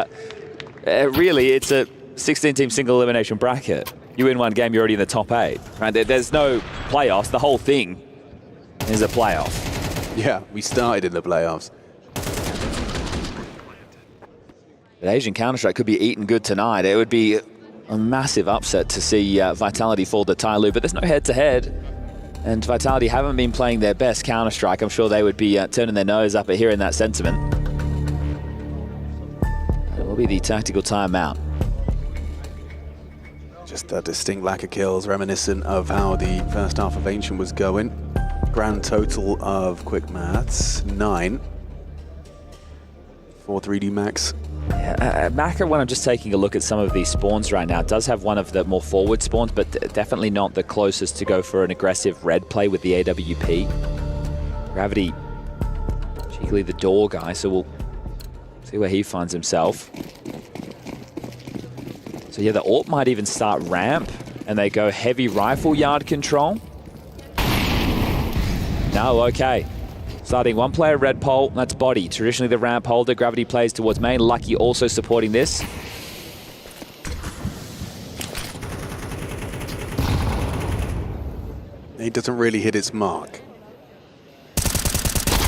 really, it's a 16-team single elimination bracket. You win one game, you're already in the top 8. Right? There's no playoffs. The whole thing is a playoff. Yeah, we started in the playoffs. But Asian Counter-Strike could be eaten good tonight. It would be a massive upset to see Vitality fall to Tyloo, but there's no head-to-head. And Vitality haven't been playing their best Counter-Strike. I'm sure they would be turning their nose up at hearing that sentiment. It will be the tactical timeout. Just a distinct lack of kills, reminiscent of how the first half of Ancient was going. Grand total of quick maths, 9 for 3D Max. Yeah, Maka, when I'm just taking a look at some of these spawns right now, does have one of the more forward spawns, but definitely not the closest to go for an aggressive red play with the AWP. Gravity, cheekily the door guy, so we'll see where he finds himself. So yeah, the AWP might even start ramp, and they go heavy rifle yard control. No, okay. Starting one player red pole, that's Body. Traditionally the ramp holder, Gravity plays towards main. Lucky also supporting this. He doesn't really hit its mark.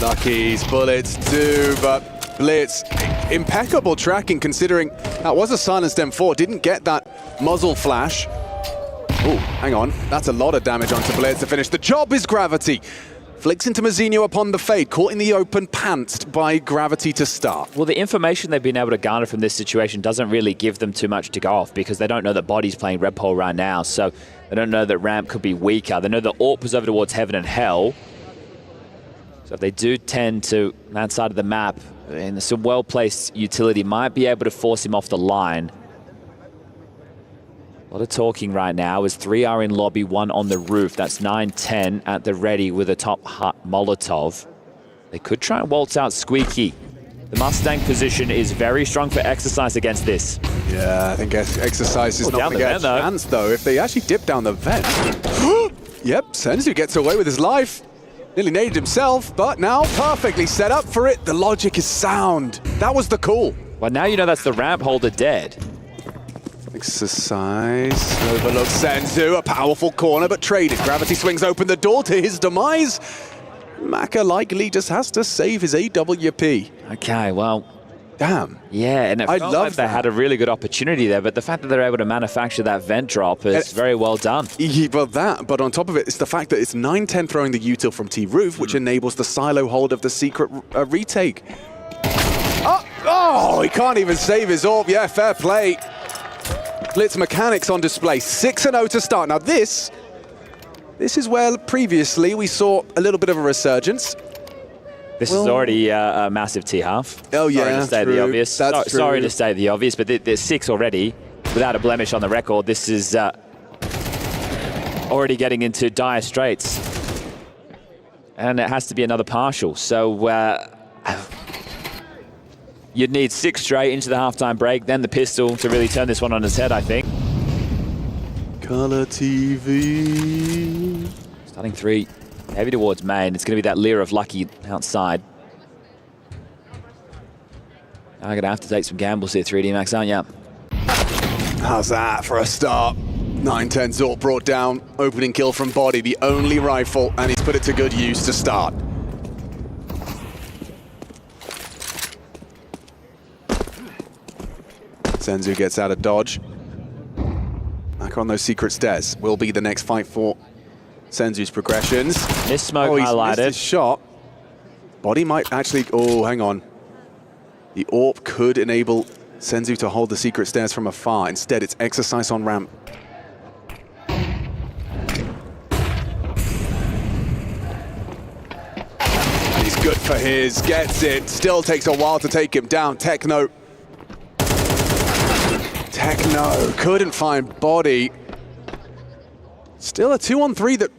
Lucky's bullets do, but Blitz, impeccable tracking considering that was a silenced M4, didn't get that muzzle flash. Oh, hang on, that's a lot of damage onto Blitz to finish. The job is Gravity. Flicks into Mazinho upon the fade, caught in the open, pantsed by Gravity to start. Well, the information they've been able to garner from this situation doesn't really give them too much to go off because they don't know that Body's playing red pole right now, so they don't know that ramp could be weaker. They know that AWP was over towards heaven and hell. So if they do tend to that side of the map, and some well-placed utility might be able to force him off the line. A lot of talking right now as 3 are in lobby, 1 on the roof. That's 9-10 at the ready with a top hut Molotov. They could try and waltz out Squeaky. The Mustang position is very strong for Exercise against this. Yeah, I think Exercise is not going to get a chance, though. If they actually dip down the vent. Yep, Senzu gets away with his life. Nearly naded himself, but now perfectly set up for it. The logic is sound. That was the call. Well, now you know that's the ramp holder dead. Exercise. Overlook Senzu, a powerful corner, but traded. Gravity swings open the door to his demise. Maka likely just has to save his AWP. Okay, well. Damn. Yeah, and it felt like they had a really good opportunity there, but the fact that they're able to manufacture that vent drop is very well done. But on top of it, it's the fact that it's 9-10 throwing the util from T-Roof, which enables the silo hold of the secret retake. Oh, he can't even save his AWP. Yeah, fair play. Blitz mechanics on display, 6-0 to start. Now this is where previously we saw a little bit of a resurgence. This is already a massive T-half. Oh yeah, sorry to state the obvious. That's true. Sorry to state the obvious, but there's 6 already without a blemish on the record. This is already getting into dire straits. and it has to be another partial. So you'd need 6 straight into the halftime break, then the pistol to really turn this one on its head, I think. Color TV. Starting 3, heavy towards main. It's going to be that leer of Lucky outside. I'm going to have to take some gambles here, 3D Max, aren't you? How's that for a start? 9-10 Zork brought down. Opening kill from Body, the only rifle, and he's put it to good use to start. Senzu gets out of dodge. Back on those secret stairs. Will be the next fight for Senzu's progressions. Missed smoke he's highlighted. Missed his shot. Body might actually... Oh, hang on. The AWP could enable Senzu to hold the secret stairs from afar. Instead, it's exercise on ramp. And he's good for his. Gets it. Still takes a while to take him down. Techno couldn't find Body. Still a 2-on-3 that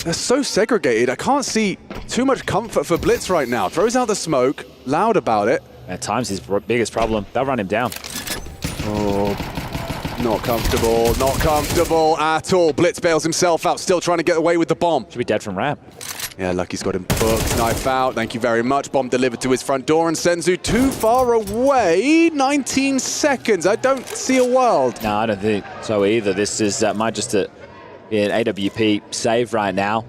they're so segregated. I can't see too much comfort for Blitz right now. Throws out the smoke, loud about it. At times his biggest problem. They'll run him down. Oh, not comfortable at all. Blitz bails himself out, still trying to get away with the bomb. Should be dead from ramp. Yeah, Lucky's got him booked. Knife out. Thank you very much. Bomb delivered to his front door, and Senzu too far away. 19 seconds. I don't see a world. No, I don't think so either. This is might just be an AWP save right now.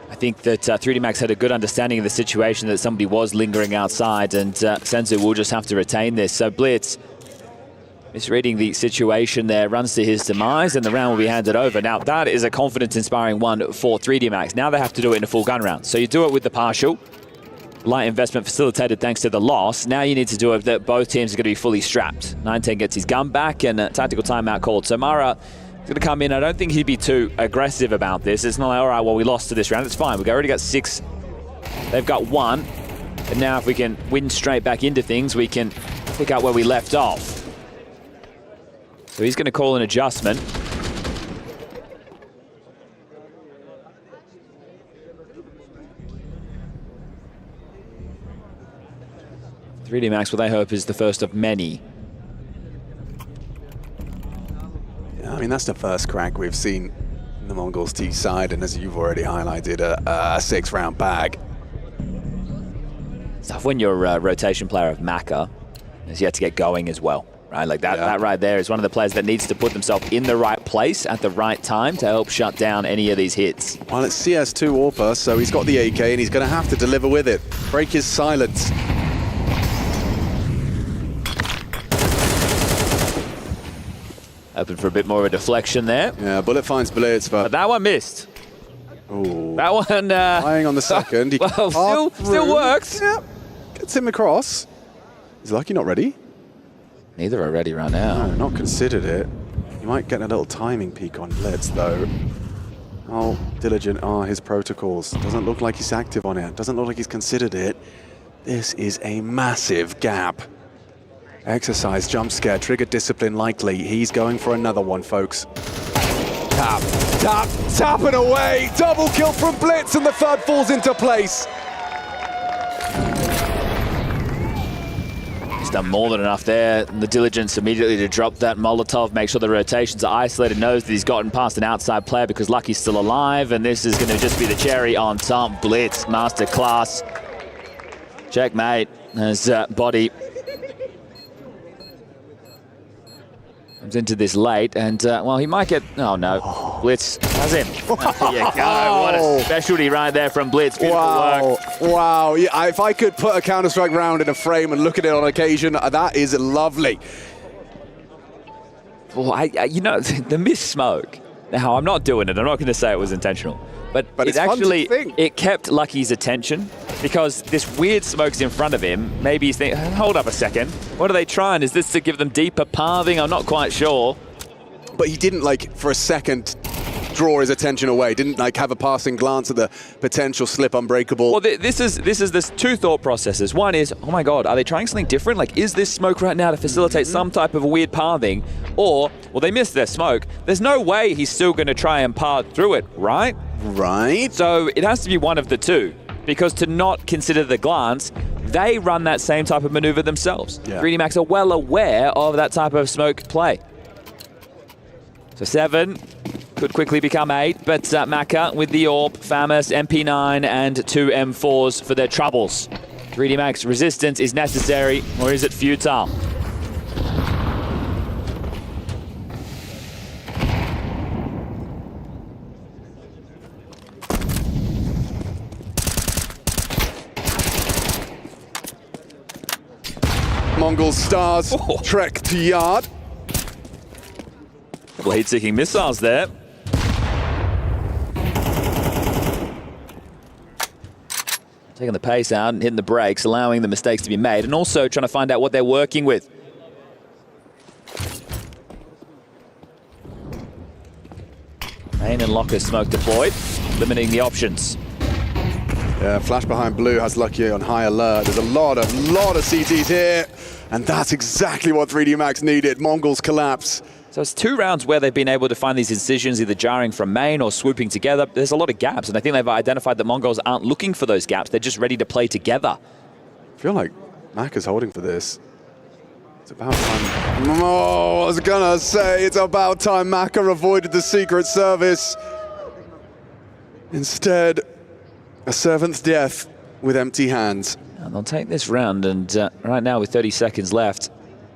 I think that 3D Max had a good understanding of the situation, that somebody was lingering outside, and Senzu will just have to retain this. So Blitz, misreading the situation there, runs to his demise, and the round will be handed over. Now, that is a confidence-inspiring one for 3D Max. Now they have to do it in a full gun round. So you do it with the partial. Light investment facilitated thanks to the loss. Now you need to do it that both teams are going to be fully strapped. 9-10 gets his gun back, and a tactical timeout called. So Mara is going to come in. I don't think he'd be too aggressive about this. It's not like, all right, well, we lost to this round. It's fine. We've already got 6. They've got 1. And now if we can win straight back into things, we can pick up where we left off. So he's going to call an adjustment. .3D Max, what they hope is the first of many. Yeah, I mean, that's the first crack we've seen in the Mongols' T side, and as you've already highlighted, a 6-round bag. It's tough when you're a rotation player of Maka, is you have to get going as well. Right, like that, that right there is one of the players that needs to put themselves in the right place at the right time to help shut down any of these hits. Well, it's CS2 AWPer, so he's got the AK and he's going to have to deliver with it. Break his silence. Open for a bit more of a deflection there. Yeah, bullet finds Blitz, but that one missed. Ooh. That one... Lying on the second. Well, still works. Yep. Gets him across. He's lucky not ready. Neither are ready right now. No, not considered it. You might get a little timing peak on Blitz, though. How diligent are his protocols? Doesn't look like he's active on it. Doesn't look like he's considered it. This is a massive gap. Exercise, jump scare, trigger discipline likely. He's going for another one, folks. Tap and away. Double kill from Blitz, and the third falls into place. He's done more than enough there. And the diligence immediately to drop that Molotov, make sure the rotations are isolated, knows that he's gotten past an outside player because Lucky's still alive, and this is going to just be the cherry on top. Blitz, masterclass. Checkmate as Body comes into this late, and well, he might get... Oh, no. Blitz has him. There you go. What a specialty right there from Blitz. Beautiful work. Wow. Yeah, if I could put a Counter-Strike round in a frame and look at it on occasion, that is lovely. Well, you know, the missed smoke. Now, I'm not doing it. I'm not going to say it was intentional. But it it's actually, fun to think. It kept Lucky's attention because this weird smoke's in front of him. Maybe he's thinking, hold up a second. What are they trying? Is this to give them deeper pathing? I'm not quite sure. But he didn't, like, for a second draw his attention away. Didn't, like, have a passing glance at the potential slip unbreakable. Well, there's two thought processes. One is, oh my God, are they trying something different? Like, is this smoke right now to facilitate some type of weird pathing? Or, well, they missed their smoke. There's no way he's still going to try and path through it, right? Right. So it has to be one of the two, because to not consider the glance, they run that same type of maneuver themselves. Yeah. 3D Max are well aware of that type of smoke play. So 7 could quickly become 8, but Maka with the AWP, Famus, MP9, and 2 M4s for their troubles. 3D Max, resistance is necessary, or is it futile? Mongol Stars trek to yard. Couple heat-seeking missiles there. Taking the pace out and hitting the brakes, allowing the mistakes to be made, and also trying to find out what they're working with. Main and Locker smoke deployed, limiting the options. Yeah, flash behind blue has Lucky on high alert. There's a lot of CTs here, and that's exactly what 3D Max needed. Mongols collapse. So it's 2 rounds where they've been able to find these incisions, either jarring from main or swooping together. There's a lot of gaps, and I think they've identified that Mongols aren't looking for those gaps. They're just ready to play together. I feel like Mac is holding for this. It's about time. Oh, I was gonna say, it's about time Maka avoided the Secret Service. Instead, a servant's death with empty hands. And they'll take this round, and right now with 30 seconds left,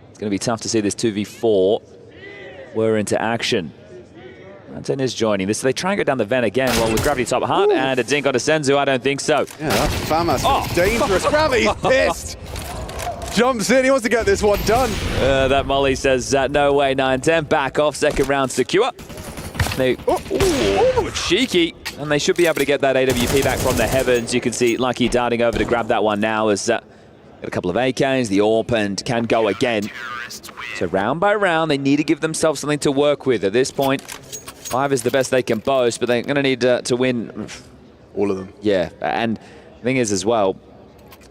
it's going to be tough to see this 2v4. We're into action. Anton is joining this. So they try and go down the vent again. Well, with Gravity top hard and a dink onto Senzu, I don't think so. Yeah, that Famas is dangerous. Gravity's pissed. Jumps in, he wants to get this one done. That Molly says, no way, 9-10. Back off, second round secure. They, cheeky. And they should be able to get that AWP back from the heavens. You can see Lucky darting over to grab that one now as got a couple of AKs, the AWP, and can go again. So round by round, they need to give themselves something to work with. At this point, 5 is the best they can boast, but they're going to need to win. All of them. Yeah, and the thing is as well,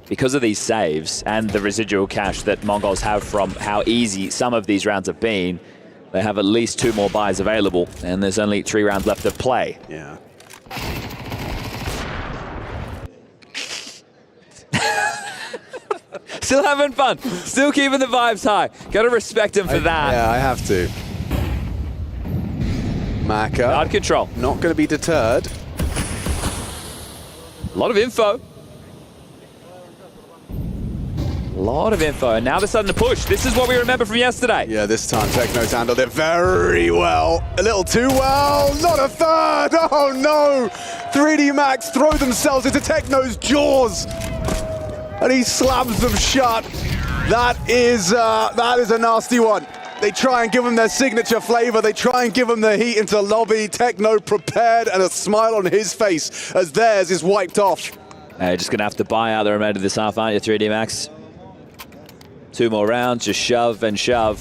because of these saves and the residual cash that Mongols have from how easy some of these rounds have been, they have at least 2 more buys available, and there's only 3 rounds left to play. Yeah. Still having fun. Still keeping the vibes high. Got to respect him for that. Yeah, I have to. Maka. Guard control. Not going to be deterred. A lot of info. A lot of info. And now they're starting to push. This is what we remember from yesterday. Yeah, this time Techno's handled it very well. A little too well. Not a third. Oh, no. 3D Max throw themselves into Techno's jaws. And he slams them shut. That is a nasty one. They try and give him their signature flavor. They try and give him the heat into lobby. Techno prepared and a smile on his face as theirs is wiped off. You're just going to have to buy out the remainder of this half, aren't you, 3D Max? 2 more rounds, just shove and shove.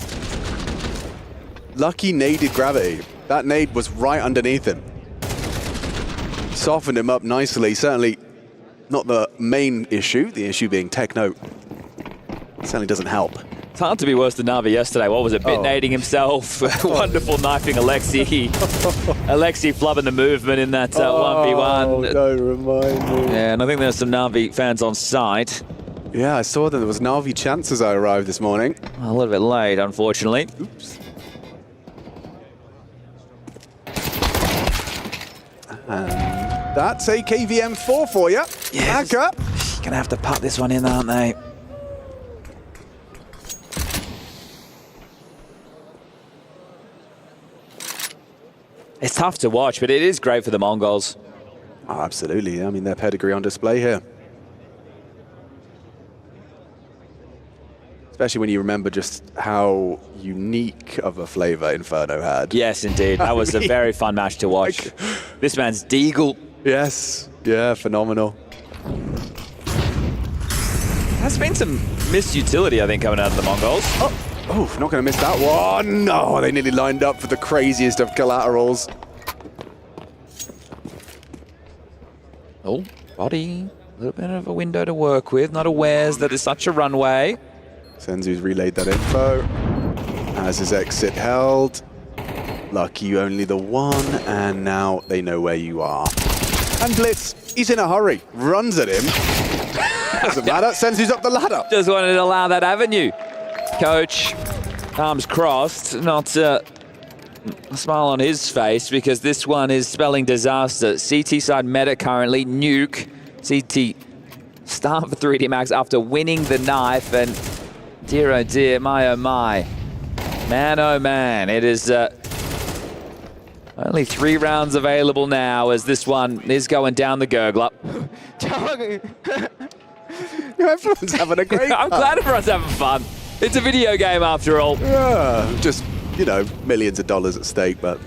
Lucky naded Gravity. That nade was right underneath him. Softened him up nicely. Certainly not the main issue, the issue being Techno. Certainly doesn't help. It's hard to be worse than Na'Vi yesterday. What was it? Bit-nading himself. Wonderful knifing Alexi. Alexi flubbing the movement in that 1v1. Don't remind me. Yeah, and I think there's some Na'Vi fans on site. Yeah, I saw that there was Na'Vi chants as I arrived this morning. A little bit late, unfortunately. Oops. And that's a KVM4 for you. Yeah, Back up. Gonna have to putt this one in, aren't they? It's tough to watch, but it is great for the Mongols. Oh, absolutely. I mean, their pedigree on display here. Especially when you remember just how unique of a flavor Inferno had. Yes, indeed. That was a very fun match to watch. This man's Deagle. Yes. Yeah, phenomenal. There's been some missed utility, I think, coming out of the Mongols. Oh, not going to miss that one. No, they nearly lined up for the craziest of collaterals. Oh, body. A little bit of a window to work with. Not awares that it's such a runway. Senzu's relayed that info. Has his exit held. Lucky only the one, and now they know where you are. And Blitz, he's in a hurry, runs at him. Doesn't matter, sends you up the ladder. Just wanted to allow that avenue. Coach, arms crossed, not a smile on his face because this one is spelling disaster. CT side meta currently, nuke. CT start for 3D Max after winning the knife, and dear oh dear, my oh my. Man oh man, it is only 3 rounds available now as this one is going down the gurgler. Everyone's having a great I'm glad everyone's having fun. It's a video game after all. Yeah, just, you know, millions of dollars at stake, but...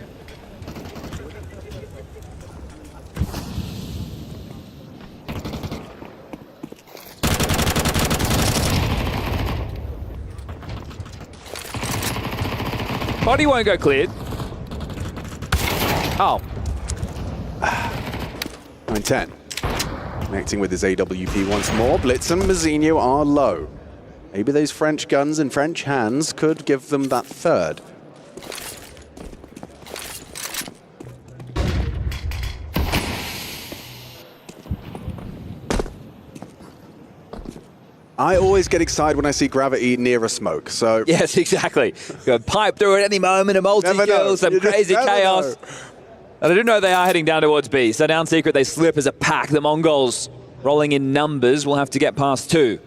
Body won't go cleared. Oh. 9-10. Connecting with his AWP once more. Blitz and Mazinho are low. Maybe those French guns in French hands could give them that third. I always get excited when I see gravity near a smoke, so... Yes, exactly. Go pipe through at any moment, a multi-kill, some crazy chaos. And I do know they are heading down towards B. So down secret, they slip as a pack. The Mongols rolling in numbers will have to get past 2.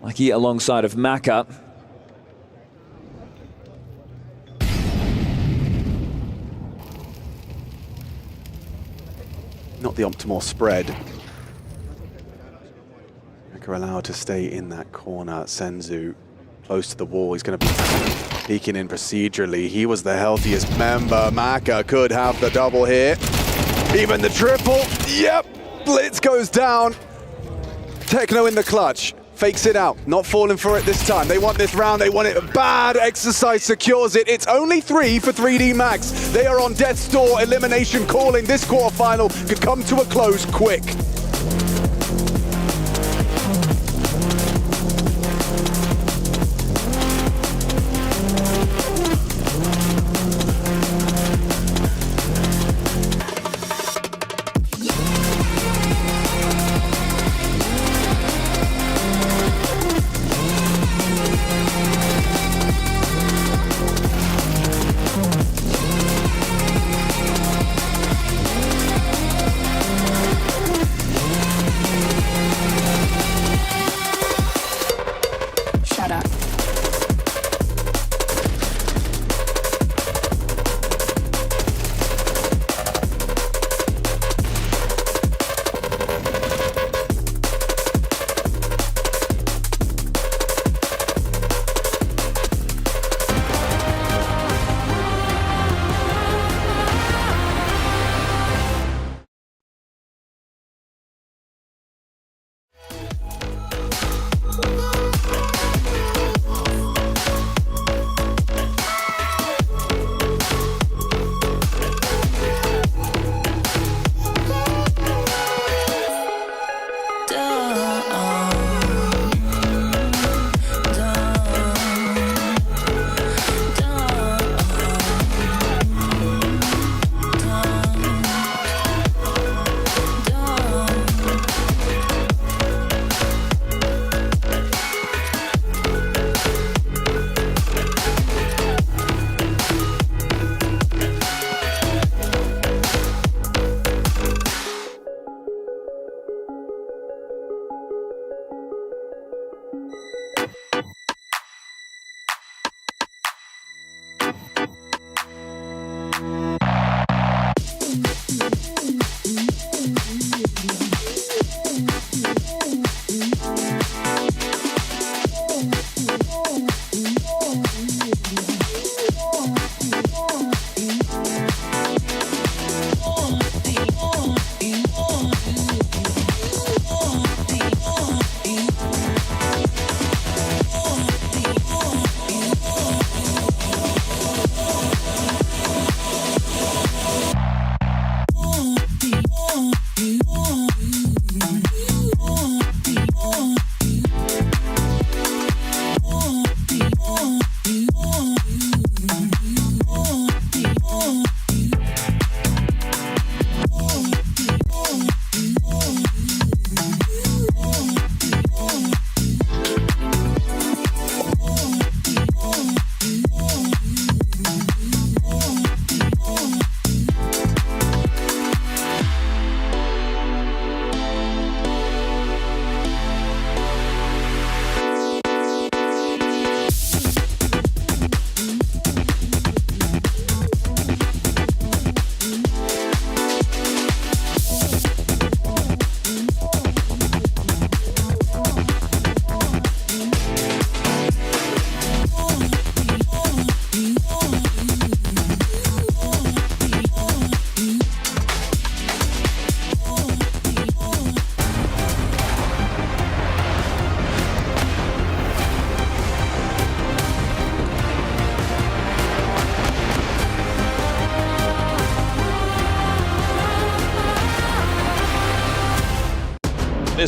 Lucky alongside of Maka. Not the optimal spread. Maka allowed to stay in that corner. Senzu close to the wall. He's going to be peeking in procedurally. He was the healthiest member. Maka could have the double here. Even the triple. Yep. Blitz goes down. Techno in the clutch. Fakes it out. Not falling for it this time. They want this round. They want it bad. Exercise secures it. It's only 3 for 3D Max. They are on death's door. Elimination calling. This quarterfinal could come to a close quick.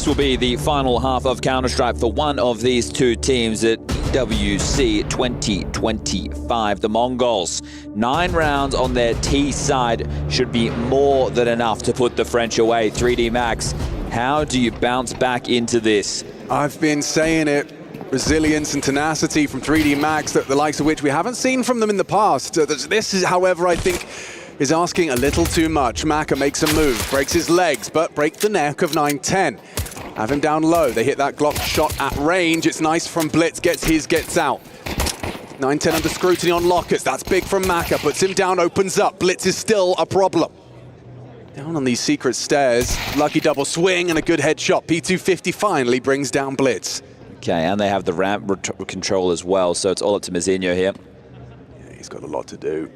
this will be the final half of Counter-Strike for one of these two teams at EWC 2025. The Mongols, 9 rounds on their T side should be more than enough to put the French away. 3D Max, how do you bounce back into this? I've been saying it. Resilience and tenacity from 3D Max, the likes of which we haven't seen from them in the past. This is, however, I think is asking a little too much. Maka makes a move, breaks his legs, but break the neck of 9-10. Have him down low. They hit that Glock shot at range. It's nice from Blitz, gets his, gets out. 9-10 under scrutiny on Lockers. That's big from Maka, puts him down, opens up. Blitz is still a problem. Down on these secret stairs, lucky double swing and a good headshot. P250 finally brings down Blitz. Okay, and they have the ramp control as well, so it's all up to Mazinho here. Yeah, he's got a lot to do.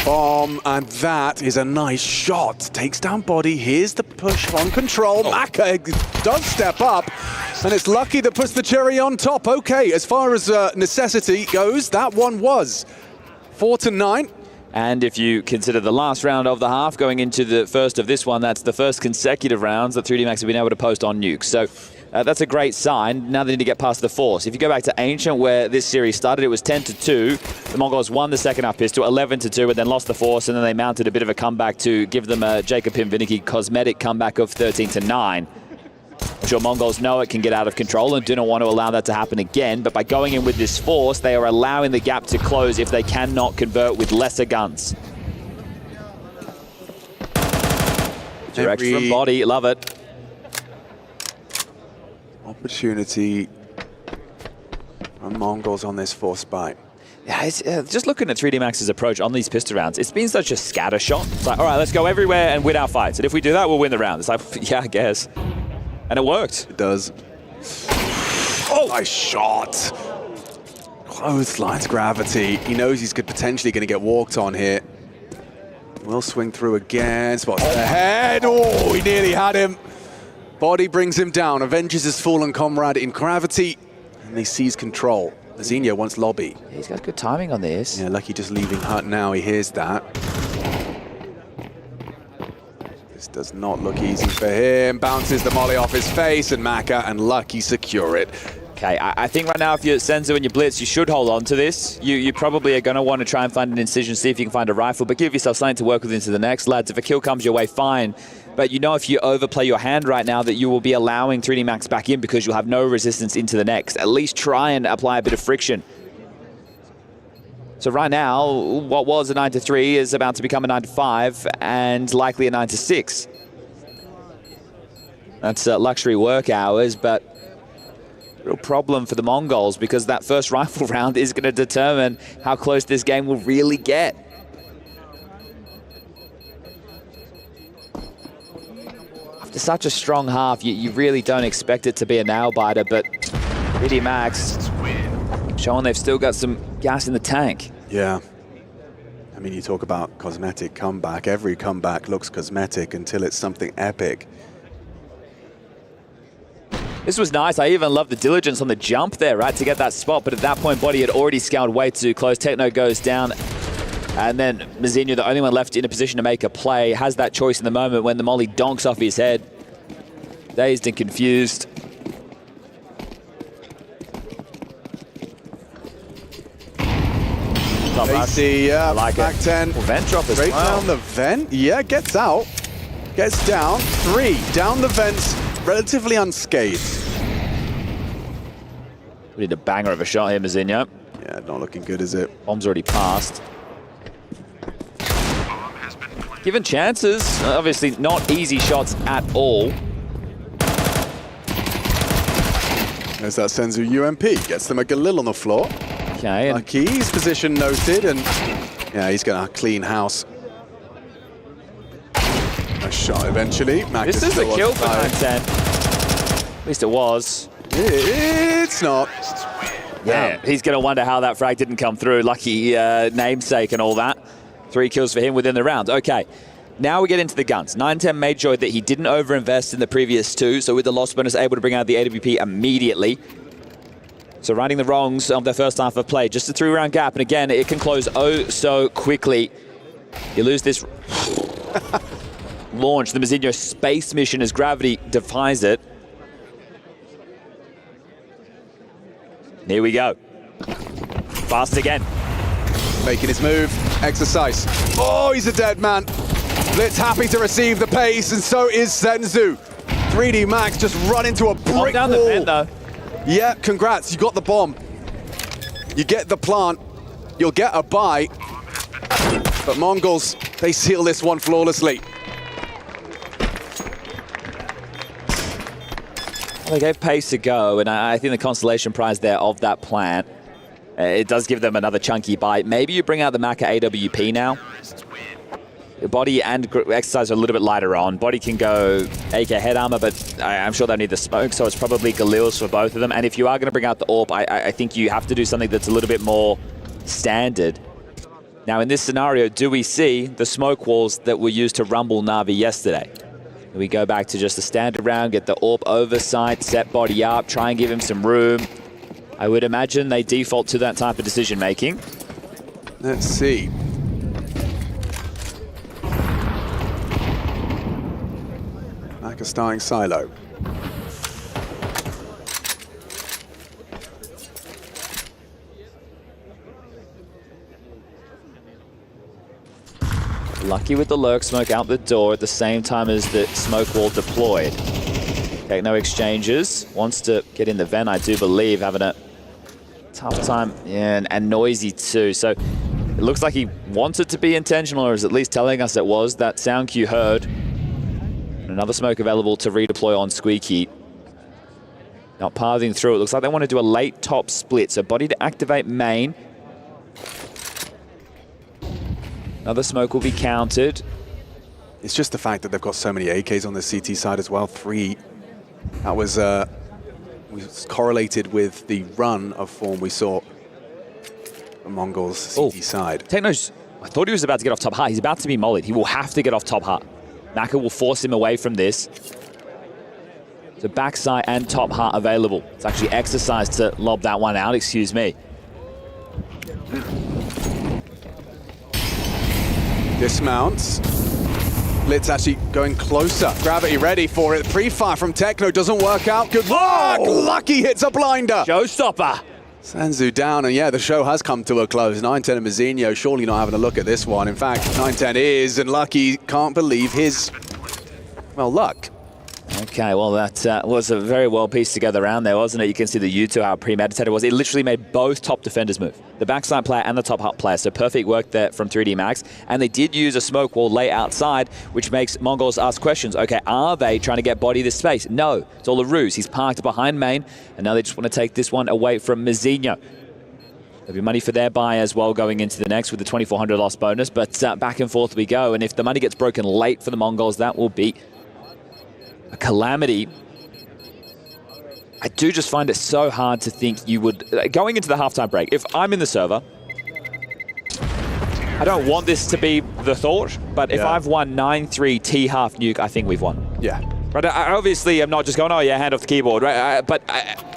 Bomb, and that is a nice shot. Takes down body. Here's the push on control. Maka does step up, and it's lucky that puts the cherry on top. Okay, as far as necessity goes, that one was 4-9. And if you consider the last round of the half going into the first of this one, that's the first consecutive rounds that 3D Max have been able to post on nukes. So that's a great sign. Now they need to get past the force. If you go back to Ancient, where this series started, it was 10-2. The Mongols won the second half pistol, 11-2, and then lost the force, and then they mounted a bit of a comeback to give them a Jacob Pimvinicky cosmetic comeback of 13-9. I'm sure Mongols know it can get out of control and do not want to allow that to happen again, but by going in with this force, they are allowing the gap to close if they cannot convert with lesser guns. Direct from body, love it. Opportunity from Mongols on this force bite. Yeah, it's, just looking at 3D Max's approach on these pistol rounds, it's been such a scatter shot. It's like, all right, let's go everywhere and win our fights. And if we do that, we'll win the round. It's like, yeah, I guess. And it worked. It does. Oh, nice shot. Clotheslines gravity. He knows he's potentially going to get walked on here. Will swing through again. Spots the head. Oh, he nearly had him. Body brings him down. Avenges his fallen comrade in gravity. And they seize control. Mazinho wants lobby. He's got good timing on this. Yeah, lucky just leaving hut now. He hears that. This does not look easy for him. Bounces the molly off his face, and Maka and Lucky secure it. Okay, I think right now if you're Senzu and you blitz, you should hold on to this. You probably are going to want to try and find an incision, see if you can find a rifle, but give yourself something to work with into the next. Lads, if a kill comes your way, fine. But you know if you overplay your hand right now that you will be allowing 3D Max back in because you'll have no resistance into the next. At least try and apply a bit of friction. So right now, what was a 9-3 is about to become a 9-5 and likely a 9-6. That's luxury work hours, but real problem for the Mongols because that first rifle round is going to determine how close this game will really get. After such a strong half, you really don't expect it to be a nail-biter, but 3D Max showing they've still got some gas in the tank. Yeah. I mean, you talk about cosmetic comeback. Every comeback looks cosmetic until it's something epic. This was nice. I even love the diligence on the jump there, right, to get that spot. But at that point, Body had already scaled way too close. Techno goes down. And then Mazinho, the only one left in a position to make a play, has that choice in the moment when the molly donks off his head. Dazed and confused. AC, yeah, like back 10. Vent drop as Straight well. down the vent. Yeah, gets out. Gets down. 3. Down the vents. Relatively unscathed. We need a banger of a shot here, Mazinho. Yeah, not looking good, is it? Bomb's already passed. Given chances, obviously not easy shots at all. There's that Senzu UMP. Gets them a Galil on the floor. Okay. Lucky's position noted, and yeah, he's going to clean house. A shot eventually. Max This is a kill for 9-10. At least it was. It's not. Yeah, he's going to wonder how that frag didn't come through. Lucky namesake and all that. 3 kills for him within the round. Okay, now we get into the guns. 9-10 made sure that he didn't overinvest in the previous 2, so with the loss bonus, able to bring out the AWP immediately. So righting the wrongs of their first half of play. Just a 3-round gap, and again, it can close oh so quickly. You lose this. launch the Mazinho space mission as Gravity defies it. Here we go. Fast again. Making his move. Exercise. Oh, he's a dead man. Blitz happy to receive the pace, and so is Senzu. 3D Max just run into a brick down wall. the vent, though. Yeah, congrats. You got the bomb. You get the plant. You'll get a buy. But Mongols, they seal this one flawlessly. They gave pace a go, and I think the consolation prize there of that plant, it does give them another chunky bite. Maybe you bring out the Maka AWP now. Body and exercise are a little bit lighter on. Body can go AK head armor, but I'm sure they'll need the smoke, so it's probably Galil's for both of them. And if you are going to bring out the AWP, I think you have to do something that's a little bit more standard. Now, in this scenario, do we see the smoke walls that were used to rumble Na'Vi yesterday? We go back to just a standard round, get the AWP oversight, set Body up, try and give him some room. I would imagine they default to that type of decision making. Let's see. Maka starting silo. Lucky with the lurk smoke out the door at the same time as the smoke wall deployed. Okay, no exchanges. Wants to get in the vent, I do believe, having a tough time. Yeah, and noisy too. So it looks like he wanted to be intentional, or is at least telling us it was. That sound cue heard. Another smoke available to redeploy on Squeaky. Not pathing through. It looks like they want to do a late top split. So Body to activate main. Another smoke will be counted. It's just the fact that they've got so many AKs on the CT side as well. 3. That was correlated with the run of form we saw on Mongols' CT side. Techno's, I thought he was about to get off top hut. He's about to be mollied. He will have to get off top hut. Maka will force him away from this. So backside and top hut available. It's actually exercise to lob that one out, excuse me. Dismounts. Blitz actually going closer. Gravity ready for it. Pre-fire from Techno doesn't work out. Good luck! Lucky hits a blinder. Showstopper. Senzu down, and yeah, the show has come to a close. 910 and Mazinho surely not having a look at this one. In fact, 910 is, and Lucky can't believe his, well, luck. Okay, well, that was a very well pieced together round there, wasn't it? You can see the U2, how premeditated it was. It literally made both top defenders move. The backside player and the top hut player. So perfect work there from 3D Max. And they did use a smoke wall lay outside, which makes Mongols ask questions. Okay, are they trying to get Body this space? No, it's all a ruse. He's parked behind main, and now they just want to take this one away from Mazinho. There'll be money for their buy as well going into the next with the 2,400 loss bonus. But back and forth we go. And if the money gets broken late for the Mongols, that will be a calamity. I do just find it so hard to think you would, going into the halftime break, if I'm in the server, I don't want this to be the thought, but if I've won 9-3 T-half nuke, I think we've won. Yeah. But I obviously am not just going, oh yeah, hand off the keyboard, right? But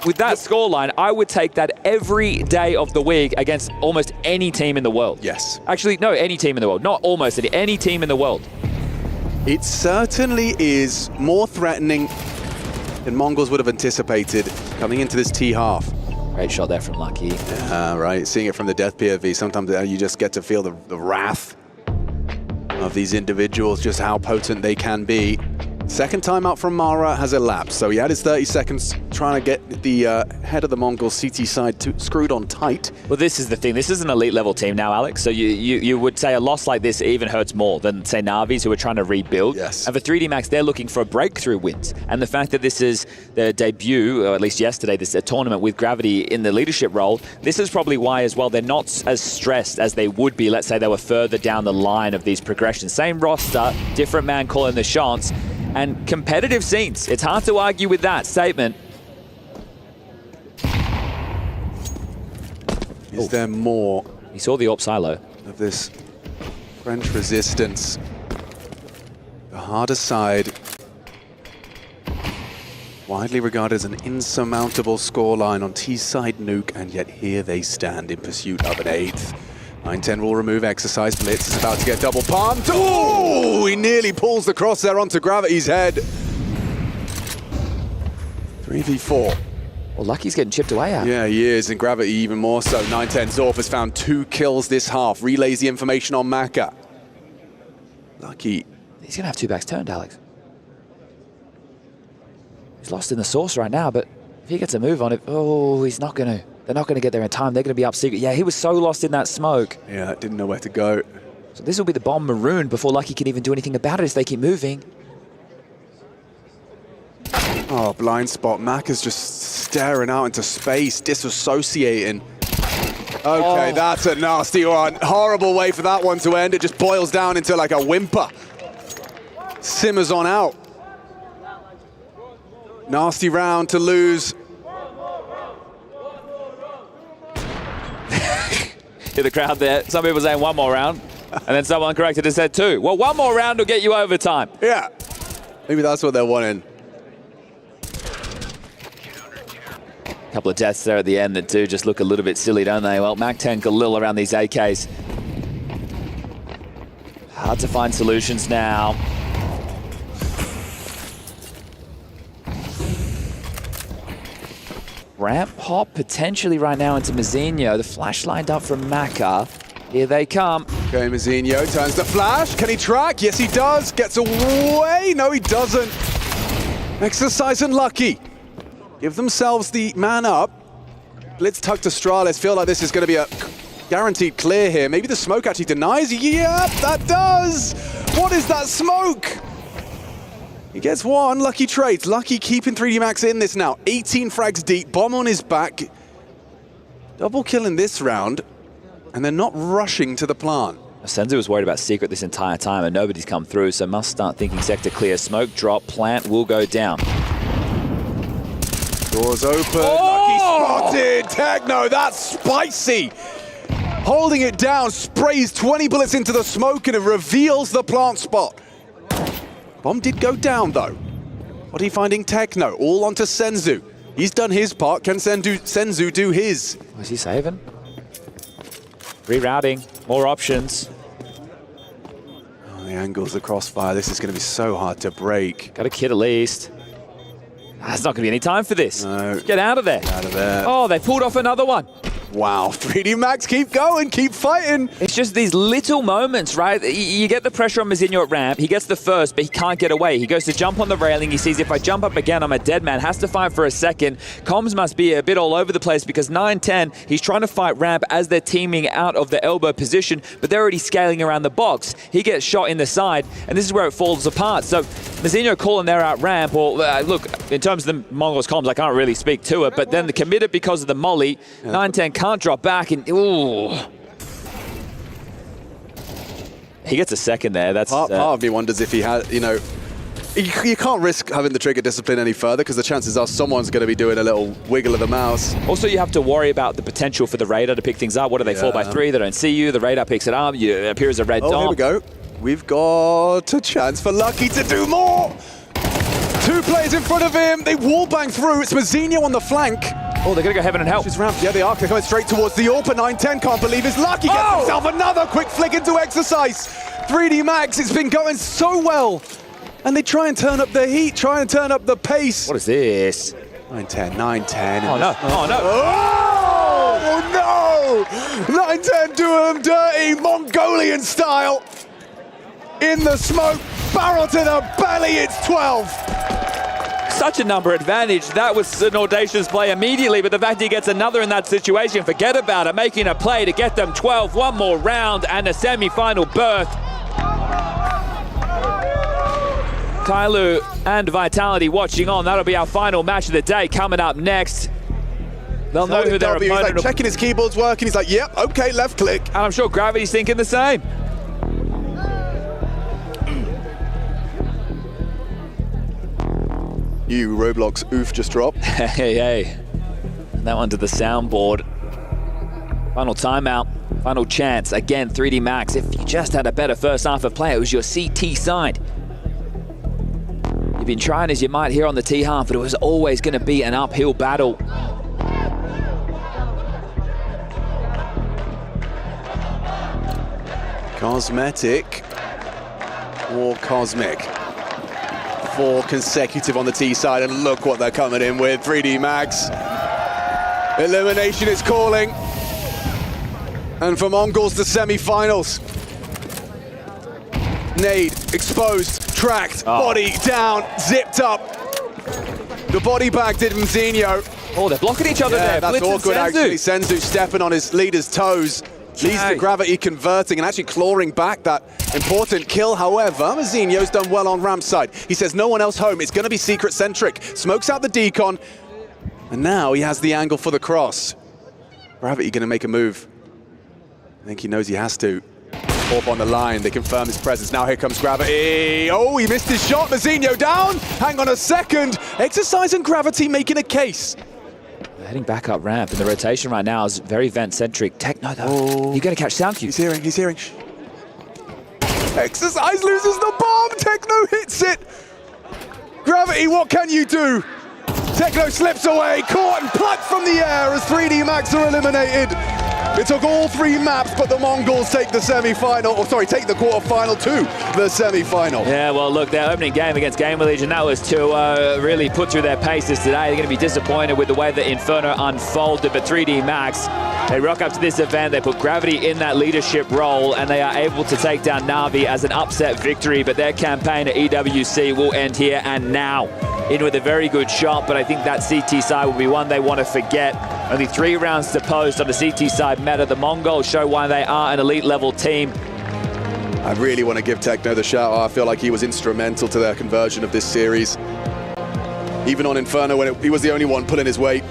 with that scoreline, I would take that every day of the week against almost any team in the world. Yes. Actually, no, any team in the world. Not almost any team in the world. It certainly is more threatening than Mongols would have anticipated coming into this T-half. Great shot there from Lucky. Right, seeing it from the death POV, sometimes you just get to feel the wrath of these individuals, just how potent they can be. Second timeout from Mara has elapsed, so he had his 30 seconds trying to get the head of the Mongol CT side screwed on tight. Well, this is the thing. This is an elite level team now, Alex. So you would say a loss like this even hurts more than, say, Na'Vis, who are trying to rebuild. Yes. And for 3D Max, they're looking for a breakthrough wins. And the fact that this is their debut, or at least yesterday, this tournament with Gravity in the leadership role, this is probably why as well they're not as stressed as they would be. Let's say they were further down the line of these progressions. Same roster, different man calling the shots. And competitive scenes. It's hard to argue with that statement. Is there more? He saw the AWP silo. Of this French resistance. The harder side. Widely regarded as an insurmountable scoreline on T-side nuke, and yet here they stand in pursuit of an 8th. 9-10 will remove Exercise. Blitz is about to get double palmed. Oh, he nearly pulls the cross there onto Gravity's head. 3v4. Well, Lucky's getting chipped away at. Yeah, he is, and Gravity even more so. 9-10 Zorf has found 2 kills this half. Relays the information on Maka. Lucky. He's going to have 2 backs turned, Alex. He's lost in the source right now, but if he gets a move on it, oh, he's not going to. They're not going to get there in time. They're going to be up secret. Yeah, he was so lost in that smoke. Yeah, didn't know where to go. So this will be the bomb marooned before Lucky can even do anything about it if they keep moving. Oh, blind spot. Maka's just staring out into space, disassociating. Okay, that's a nasty one. Horrible way for that one to end. It just boils down into like a whimper. Simmers on out. Nasty round to lose. Hear the crowd there. Some people saying 1 more round, and then someone corrected and said 2. Well, 1 more round will get you overtime. Yeah. Maybe that's what they're wanting. Couple of deaths there at the end that do just look a little bit silly, don't they? Well, Mac-10 Galil around these AKs. Hard to find solutions now. Ramp hop potentially right now into Mazinho. The flash lined up from Maka. Here they come. Okay, Mazinho turns the flash. Can he track? Yes, he does. Gets away. No, he doesn't. Exercise and Lucky give themselves the man up. Blitz tuck to Strales. Feel like this is going to be a guaranteed clear here. Maybe the smoke actually denies. Yep, that does. What is that smoke? He gets 1. Lucky trades. Lucky keeping 3D Max in this now. 18 frags deep. Bomb on his back. Double kill in this round. And they're not rushing to the plant. Senzu was worried about Secret this entire time, and nobody's come through, so must start thinking sector clear. Smoke drop. Plant will go down. Doors open. Lucky spotted. Techno, that's spicy. Holding it down. Sprays 20 bullets into the smoke, and it reveals the plant spot. Bomb did go down, though. What are you finding? Techno, all onto Senzu. He's done his part. Can Senzu do his? Was he saving? Rerouting, more options. Oh, the angles, the crossfire. This is going to be so hard to break. Got a kid at least. There's not going to be any time for this. No. Get out of there. Get out of there. Oh, they pulled off another one. Wow, 3D Max, keep going, keep fighting. It's just these little moments, right? You get the pressure on Mazinho at ramp. He gets the first, but he can't get away. He goes to jump on the railing. He sees, if I jump up again, I'm a dead man. Has to fight for a second. Comms must be a bit all over the place because 9-10, he's trying to fight ramp as they're teaming out of the elbow position, but they're already scaling around the box. He gets shot in the side, and this is where it falls apart. So Mazinho calling there out ramp, or look, in terms of the Mongols comms, I can't really speak to it, but then the committed because of the molly. 9-10 can't drop back, and ooh. He gets a second there. That's part of me wonders if he had, you know, you can't risk having the trigger discipline any further because the chances are someone's going to be doing a little wiggle of the mouse. Also, you have to worry about the potential for the radar to pick things up. What do they fall by 3? They don't see you. The radar picks it up. You appear as a red dot. Here we go. We've got a chance for Lucky to do more. 2 players in front of him. They wallbang through. It's Mazinho on the flank. Oh, they're going to go heaven and help. Yeah, they are. They're coming straight towards the AWP. 9-10 can't believe his luck. He gets himself another quick flick into Exercise. 3D Max, it's been going so well. And they try and turn up the heat, try and turn up the pace. What is this? 9-10, 9-10. Oh, no. Oh, no. Oh, no! 9-10 do them dirty, Mongolian style. In the smoke, barrel to the belly, it's 12. Such a number advantage. That was an audacious play immediately, but the fact he gets another in that situation, forget about it. Making a play to get them 12, 1 more round and a semi-final berth. Kailu and Vitality watching on. That'll be our final match of the day coming up next. They'll know who their opponent is. He's like checking his keyboard's working. He's like, yep, okay, left click. And I'm sure Gravity's thinking the same. New Roblox oof just dropped. Hey. That one to the soundboard. Final timeout, final chance. Again, 3D Max. If you just had a better first half of play, it was your CT side. You've been trying as you might here on the T half, but it was always going to be an uphill battle. Cosmetic or Cosmic. 4 consecutive on the T side, and look what they're coming in with. 3D Mags. Elimination is calling. And for Mongols, the semi-finals. Nade, exposed, tracked, body down, zipped up. The body bag did Mzinho. Oh, they're blocking each other there. That's Blitz and awkward, Senzu. actually. Senzu stepping on his leader's toes. Leads to Gravity converting and actually clawing back that important kill. However, Mzinho's done well on Ram's side. He says no one else home. It's going to be secret-centric. Smokes out the decon. And now he has the angle for the cross. Gravity going to make a move. I think he knows he has to. Orb on the line, they confirm his presence. Now here comes Gravity. Oh, he missed his shot. Mzinho down. Hang on a second. Exercise and Gravity making a case. They're heading back up ramp, and the rotation right now is very vent-centric. Techno, though. You're going to catch sound cue. He's hearing, he's hearing. Exercise loses the bomb. Techno hits it. Gravity, what can you do? Techno slips away, caught and plucked from the air as 3D Max are eliminated. It took all 3 maps, but the Mongols take the semi-final, or sorry, take the quarter-final to the semi-final. Yeah, well, look, their opening game against Gamer Legion, that was to really put through their paces today. They're going to be disappointed with the way that Inferno unfolded, but 3D Max, they rock up to this event, they put Gravity in that leadership role, and they are able to take down Na'Vi as an upset victory, but their campaign at EWC will end here and now. In with a very good shot, but I think that CT side will be one they want to forget. Only 3 rounds to post on the CT side meta. The Mongols show why they are an elite level team. I really want to give Techno the shout out. I feel like he was instrumental to their conversion of this series. Even on Inferno, when he was the only one pulling his weight.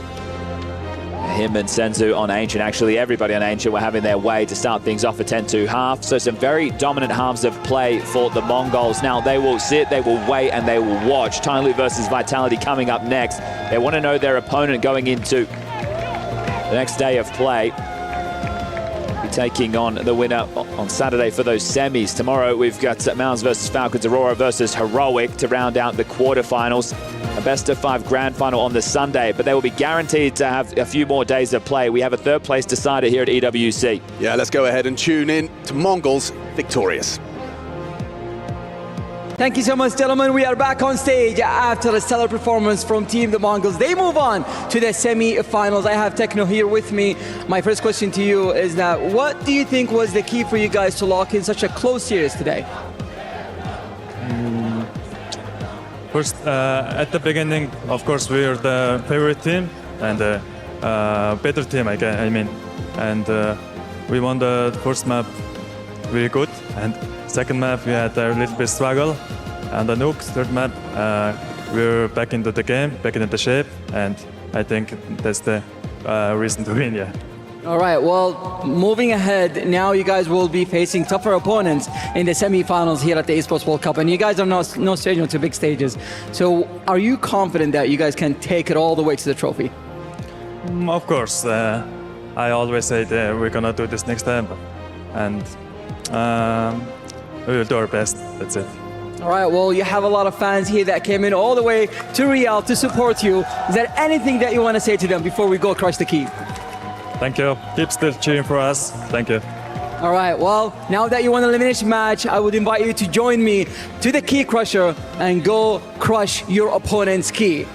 Him and Senzu on Ancient, actually everybody on Ancient were having their way to start things off a 10-2 half. So some very dominant halves of play for the Mongols. Now they will sit, they will wait, and they will watch. Tiny versus Vitality coming up next. They want to know their opponent going into the next day of play. Be taking on the winner on Saturday for those semis. Tomorrow we've got Mounds versus Falcons, Aurora versus Heroic to round out the quarterfinals. A best-of-5 grand final on the Sunday, but they will be guaranteed to have a few more days of play. We have a 3rd place decided here at EWC. Yeah, let's go ahead and tune in to Mongols victorious. Thank you so much, gentlemen. We are back on stage after a stellar performance from Team the Mongols. They move on to the semi-finals. I have Techno here with me. My first question to you is that what do you think was the key for you guys to lock in such a close series today? First, at the beginning, of course, we are the favorite team and better team, I mean. And we won the first map really good. And second map, we had a little bit struggle. And the Nuke, third map, we're back into the game, back into the shape. And I think that's the reason to win, yeah. All right, well, moving ahead, now you guys will be facing tougher opponents in the semi-finals here at the Esports World Cup, and you guys are no stranger to big stages. So are you confident that you guys can take it all the way to the trophy? Of course. I always say that we're going to do this next time, and we will do our best. That's it. All right, well, you have a lot of fans here that came in all the way to Riyadh to support you. Is there anything that you want to say to them before we go crush the key? Thank you. Keep still cheering for us. Thank you. All right, well, now that you won the elimination match, I would invite you to join me to the Key Crusher and go crush your opponent's key.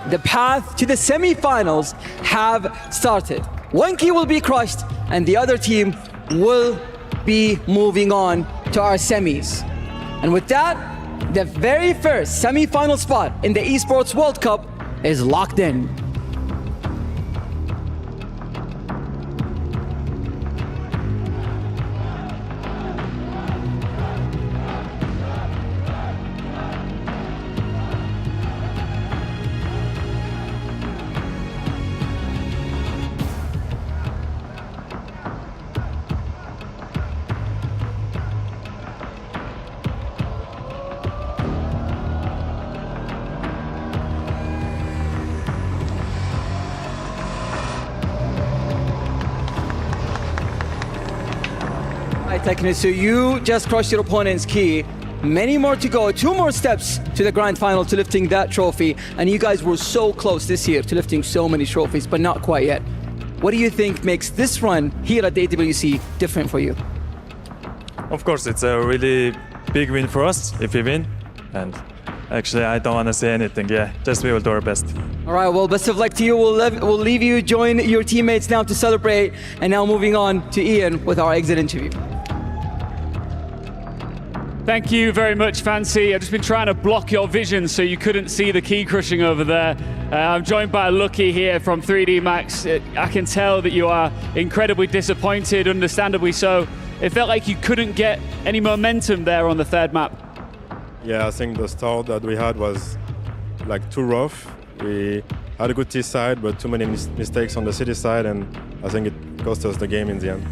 The path to the semi-finals have started. One key will be crushed, and the other team will be moving on to our semis. And with that, the very first semi-final spot in the Esports World Cup is locked in. Techno, so you just crushed your opponent's key. Many more to go, 2 more steps to the grand final to lifting that trophy. And you guys were so close this year to lifting so many trophies, but not quite yet. What do you think makes this run here at the EWC different for you? of course, it's a really big win for us if we win. And actually, I don't want to say anything. Yeah, just we will do our best. All right, well, best of luck to you. We'll leave you join your teammates now to celebrate. And now moving on to Ian with our exit interview. Thank you very much, Fancy. I've just been trying to block your vision so you couldn't see the key crushing over there. I'm joined by Lucky here from 3D Max. I can tell that you are incredibly disappointed, understandably so. It felt like you couldn't get any momentum there on the third map. Yeah, I think the start that we had was like too rough. We had a good T side, but too many mistakes on the city side, and I think it cost us the game in the end.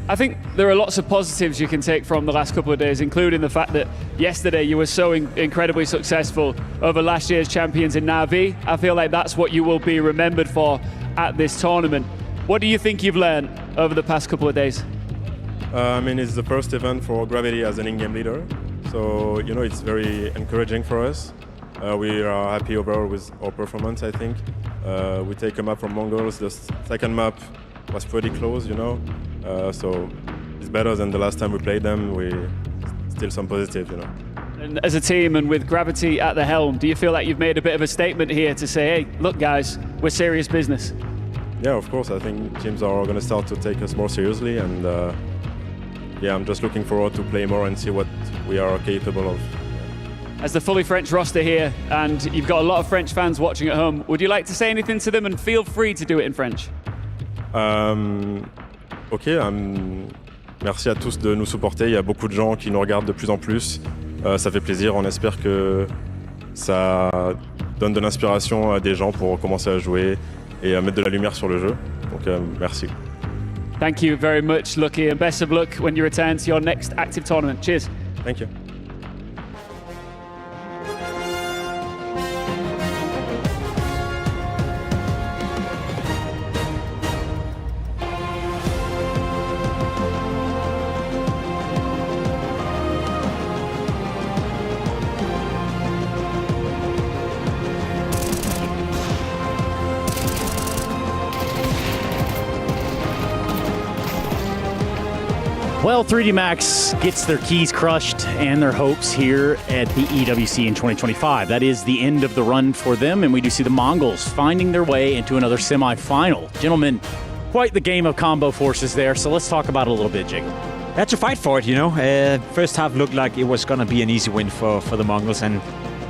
I think there are lots of positives you can take from the last couple of days, including the fact that yesterday you were so incredibly successful over last year's champions in Na'Vi. I feel like that's what you will be remembered for at this tournament. What do you think you've learned over the past couple of days? I mean, it's the first event for Gravity as an in-game leader. So, you know, it's very encouraging for us. We are happy overall with our performance, I think. We take a map from Mongols. The second map was pretty close, you know. So it's better than the last time we played them. We still some positive, you know. And as a team and with Gravity at the helm, do you feel like you've made a bit of a statement here to say, hey, look guys, we're serious business? Yeah, of course. I think teams are going to start to take us more seriously, and yeah, I'm just looking forward to play more and see what we are capable of. As the fully French roster here, and you've got a lot of French fans watching at home, would you like to say anything to them, and feel free to do it in French? Ok, merci à tous de nous supporter. Il y a beaucoup de gens qui nous regardent de plus en plus. Ça fait plaisir. On espère que ça donne de l'inspiration à des gens pour commencer à jouer et à mettre de la lumière sur le jeu. Donc merci. Thank you very much, Lucky, and best of luck when you return to your next active tournament. Cheers. Thank you. Well, 3D Max gets their keys crushed and their hopes here at the EWC in 2025. That is the end of the run for them, and we do see the Mongols finding their way into another semifinal. Gentlemen, quite the game of combo forces there, so let's talk about it a little bit, Jacob. Had to fight for it, you know. First half looked like it was going to be an easy win for the Mongols, and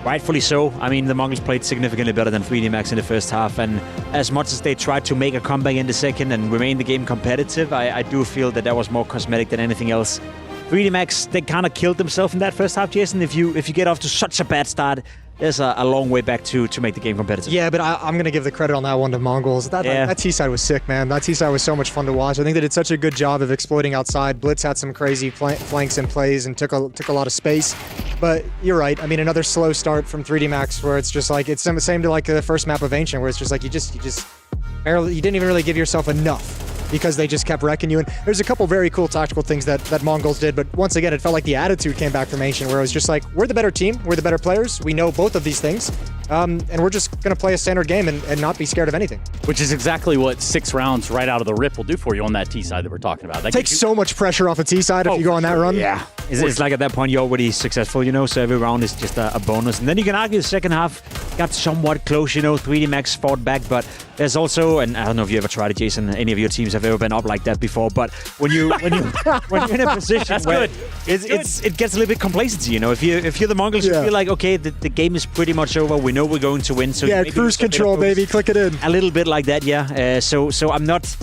rightfully so. I mean, the Mongols played significantly better than 3D Max in the first half, and as much as they tried to make a comeback in the second and remain the game competitive, I do feel that was more cosmetic than anything else. 3D Max, they kind of killed themselves in that first half, Jason. If you get off to such a bad start, there's a long way back to make the game competitive. Yeah, but I'm going to give the credit on that one to Mongols. That T-side was sick, man. That T-side was so much fun to watch. I think they did such a good job of exploiting outside. Blitz had some crazy flanks and plays and took a lot of space. But you're right. I mean, another slow start from 3D Max where it's just like, it's the same to like the first map of Ancient where it's just like you didn't even really give yourself enough because they just kept wrecking you. And there's a couple very cool tactical things that Mongols did, but once again, it felt like the attitude came back from Ancient where it was just like, we're the better team, we're the better players, we know both of these things, and we're just going to play a standard game and not be scared of anything. Which is exactly what 6 rounds right out of the rip will do for you on that T side that we're talking about. That takes so much pressure off a T side if you go on that run. Yeah. It's like at that point you're already successful, you know, so every round is just a bonus. And then you can argue the second half got somewhat close, you know, 3D Max fought back, but there's also, and I don't know if you ever tried it, Jason, any of your teams have ever been up like that before, but when you're in a position where it gets a little bit complacency, you know, if you're the Mongols, you feel like, okay, the game is pretty much over, we know we're going to win. So yeah, cruise control, baby, click it in. A little bit like that, yeah. So I'm not,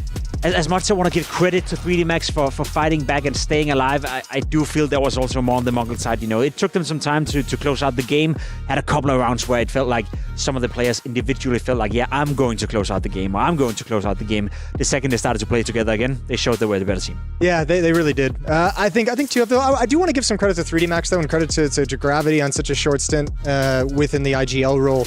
as much as I want to give credit to 3D Max for fighting back and staying alive, I do feel there was also more on the Mongol side. You know, it took them some time to close out the game. Had a couple of rounds where it felt like some of the players individually felt like, yeah, I'm going to close out the game, or I'm going to close out the game. The second they started to play together again, they showed they were the better team. Yeah, they really did. I think too, though, I do want to give some credit to 3D Max though, and credit to Gravity on such a short stint within the IGL role.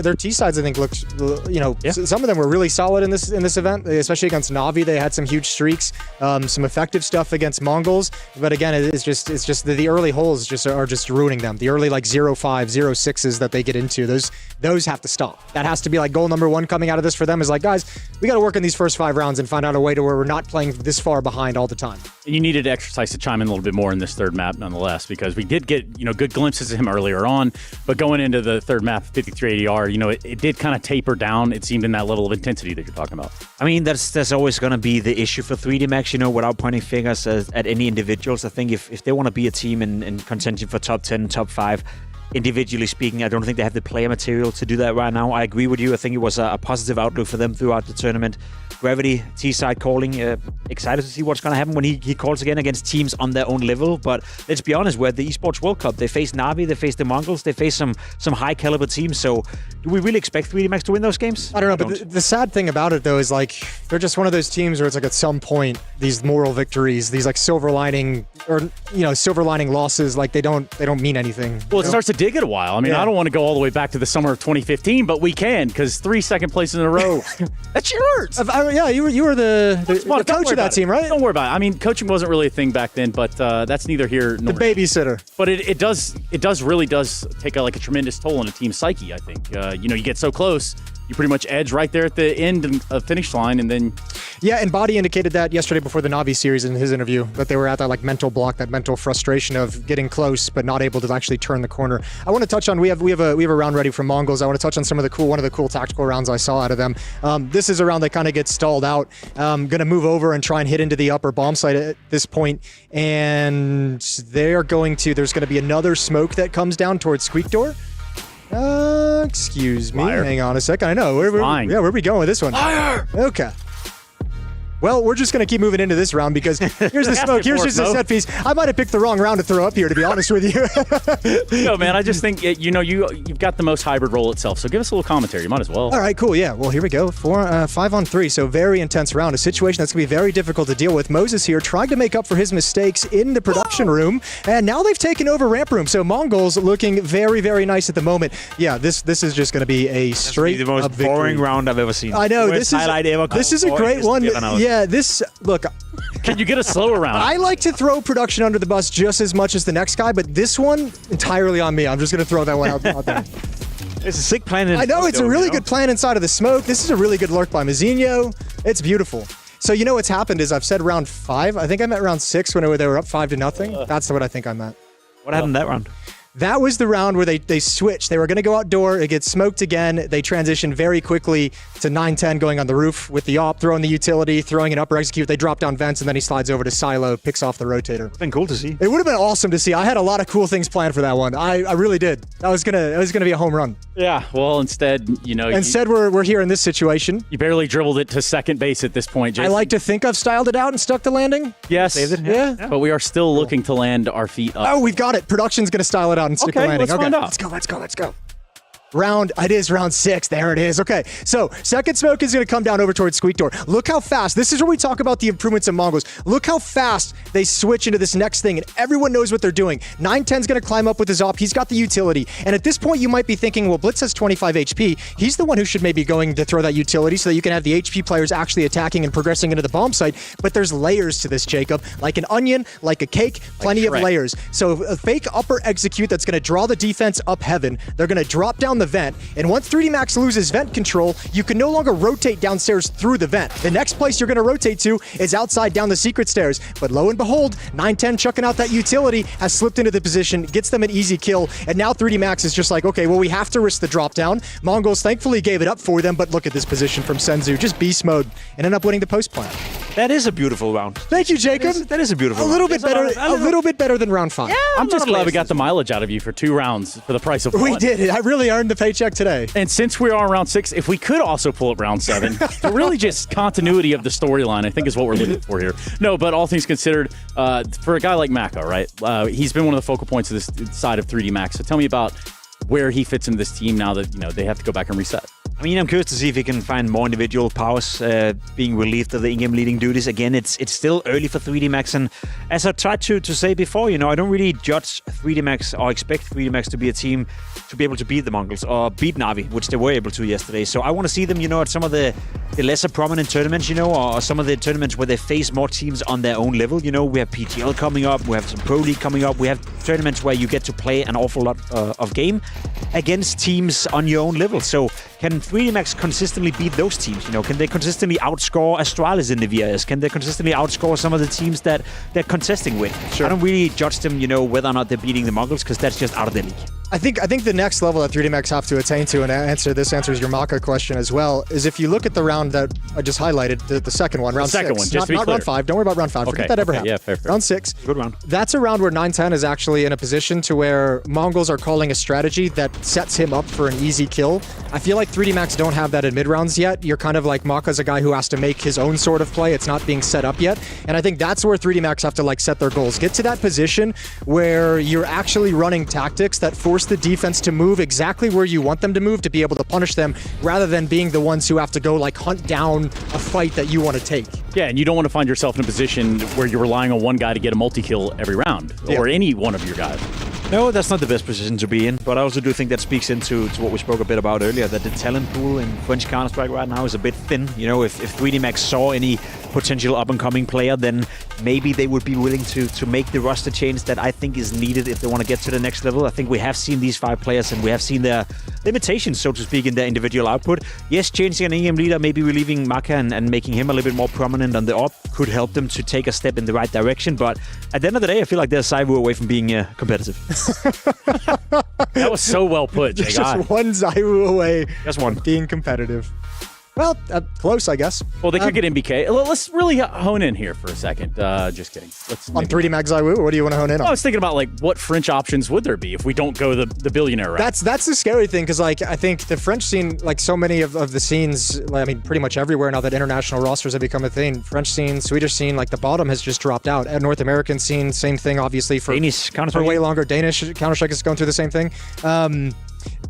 their T sides, I think, looks, some of them were really solid in this event, especially against Na'Vi. They had some huge streaks, some effective stuff against Mongols. But again, it's just the early holes are just ruining them. The early 0-5, 0-6s that they get into, those have to stop. That has to be goal number one coming out of this for them is guys, we got to work in these first 5 rounds and find out a way to where we're not playing this far behind all the time. You needed exercise to chime in a little bit more in this third map, nonetheless, because we did get good glimpses of him earlier on, but going into the third map, 53 ADR, it did kind of taper down. It seemed in that level of intensity that you're talking about. I mean, that's always going to be the issue for 3D Max, without pointing fingers at any individuals. I think if they want to be a team in contention for top 10, top 5, individually speaking, I don't think they have the player material to do that right now. I agree with you. I think it was a positive outlook for them throughout the tournament. Gravity, T-side calling, excited to see what's going to happen when he calls again against teams on their own level. But let's be honest, we're at the Esports World Cup. They face Na'Vi, they face the Mongols, they face some high caliber teams. So do we really expect 3D Max to win those games? I don't know, but the sad thing about it, though, is they're just one of those teams where it's at some point, these moral victories, these silver lining losses, they don't mean anything. Well, it starts to dig it a while. I mean, I don't want to go all the way back to the summer of 2015, but we can, because 3 second places in a row. That shit hurts. You were the coach of that team, right? Don't worry about it. I mean, coaching wasn't really a thing back then, but that's neither here nor the babysitter. But it really does take a tremendous toll on a team's psyche, I think. You get so close, you pretty much edge right there at the end of finish line, and then... Yeah, and Body indicated that yesterday before the Na'Vi series in his interview, that they were at that mental block, that mental frustration of getting close but not able to actually turn the corner. I want to touch on, we have a round ready from Mongols. I want to touch on one of the cool tactical rounds I saw out of them. This is a round that kind of gets stalled out. Going to move over and try and hit into the upper bomb site at this point, and there's going to be another smoke that comes down towards Squeak Door. Excuse me. Liar. Hang on a second. I know. Where are we going with this one? Liar! Okay. Well, we're just going to keep moving into this round because here's the smoke. Here's just a set piece. I might have picked the wrong round to throw up here, to be honest with you. No, man, I just think, you've got the most hybrid role itself, so give us a little commentary. You might as well. All right, cool. Yeah, well, here we go. 5 on 3, so very intense round. A situation that's going to be very difficult to deal with. Moses here trying to make up for his mistakes in the production room, and now they've taken over ramp room. So Mongols looking very, very nice at the moment. Yeah, this is just going to be a straight the most boring round I've ever seen. I know. This is a great one. Yeah, look. Can you get a slower round? I like to throw production under the bus just as much as the next guy, but this one, entirely on me. I'm just going to throw that one out there. It's a sick plan. I know, it's a really good plan inside of the smoke. This is a really good lurk by Mazinho. It's beautiful. So what's happened is I've said round 5. I think I meant round 6 when they were up 5-0. That's what I think I meant. What happened that round? That was the round where they switched. They were going to go outdoor. It gets smoked again. They transitioned very quickly to 9-10 going on the roof with the op, throwing the utility, throwing an upper execute. They drop down vents, and then he slides over to Silo, picks off the rotator. It's been cool to see. It would have been awesome to see. I had a lot of cool things planned for that one. I really did. It was gonna be a home run. Yeah, well, instead, we're here in this situation. You barely dribbled it to second base at this point, Jason. I like to think I've styled it out and stuck the landing. Yes. Saved it, yeah. But we are still looking to land our feet up. Oh, we've got it. Production's going to style it out and stick the landing. Let's find out. Let's go. It is round 6. There it is. Okay, so second smoke is going to come down over towards Squeak Door. Look how fast. This is where we talk about the improvements of Mongols. Look how fast they switch into this next thing, and everyone knows what they're doing. 9-10's going to climb up with his op. He's got the utility. And at this point, you might be thinking, well, Blitz has 25 HP. He's the one who should maybe going to throw that utility so that you can have the HP players actually attacking and progressing into the bomb site. But there's layers to this, Jacob. Like an onion, like a cake, plenty of layers. So a fake upper execute that's going to draw the defense up heaven. They're going to drop down the vent. And once 3D Max loses vent control, you can no longer rotate downstairs through the vent. The next place you're going to rotate to is outside down the secret stairs. But lo and behold, 9-10 chucking out that utility has slipped into the position, gets them an easy kill, and now 3D Max is just like, okay, well, we have to risk the drop down. Mongols thankfully gave it up for them, but look at this position from Senzu, just beast mode, and end up winning the post plant. That is a beautiful round. Thank you, Jacob. That is a beautiful round. A little bit better than round 5. Yeah, I'm just glad we got the mileage out of you for 2 rounds for the price of 1. We did it. I really earned the paycheck today. And since we are on round 6, if we could also pull up round 7, really just continuity of the storyline, I think is what we're looking for here. No, but all things considered, for a guy like Maka, right? He's been one of the focal points of this side of 3D Max. So tell me about where he fits into this team now that they have to go back and reset. I mean, I'm curious to see if he can find more individual powers being relieved of the in-game leading duties. Again, it's still early for 3D Max, and as I tried to say before, I don't really judge 3D Max or expect 3D Max to be a team to be able to beat the Mongols or beat Na'Vi, which they were able to yesterday. So I want to see them, at some of the lesser prominent tournaments, or some of the tournaments where they face more teams on their own level. We have PTL coming up, we have some Pro League coming up, we have tournaments where you get to play an awful lot of game against teams on your own level. So can 3D Max consistently beat those teams? Can they consistently outscore Astralis in the VRS? Can they consistently outscore some of the teams that they're contesting with? Sure. I don't really judge them, whether or not they're beating the Mongols, because that's just out of the league. I think the next level that 3D Max have to attain to, and this answers your Maka question as well, is if you look at the round that I just highlighted, the second one, round 6. One, just not round 5. Don't worry about round 5. Forget that ever happened. Yeah, fair. Round 6. Good round. That's a round where 910 is actually in a position to where Mongols are calling a strategy that sets him up for an easy kill. I feel like 3D Max don't have that in mid-rounds yet. You're kind of like Maka's a guy who has to make his own sort of play. It's not being set up yet. And I think that's where 3D Max have to set their goals. Get to that position where you're actually running tactics that force the defense to move exactly where you want them to move to be able to punish them, rather than being the ones who have to go hunt down a fight that you want to take. Yeah, and you don't want to find yourself in a position where you're relying on one guy to get a multi-kill every round, or any one of your guys. No, that's not the best position to be in, but I also do think that speaks into what we spoke a bit about earlier, that the talent pool in French Counter-Strike right now is a bit thin. If 3D Max saw any potential up-and-coming player, then maybe they would be willing to make the roster change that I think is needed if they want to get to the next level. I think we have seen these 5 players, and we have seen their limitations, so to speak, in their individual output. Yes, changing an in-game leader, maybe relieving Maka and making him a little bit more prominent on the op could help them to take a step in the right direction, but at the end of the day, I feel like they're a Zaiwu away from being competitive. That was so well put, Jay. Just one Zaiwu away. Just one. Being competitive. Well, close, I guess. Well, they could get MBK. Let's really hone in here for a second. Just kidding. On 3D Max Zaiwu, or what do you want to hone in on? I was thinking about what French options would there be if we don't go the billionaire route? That's the scary thing, because I think the French scene, so many of the scenes, pretty much everywhere now that international rosters have become a thing. French scene, Swedish scene, the bottom has just dropped out. North American scene, same thing, obviously for Danish for way longer. Danish Counter-Strike is going through the same thing.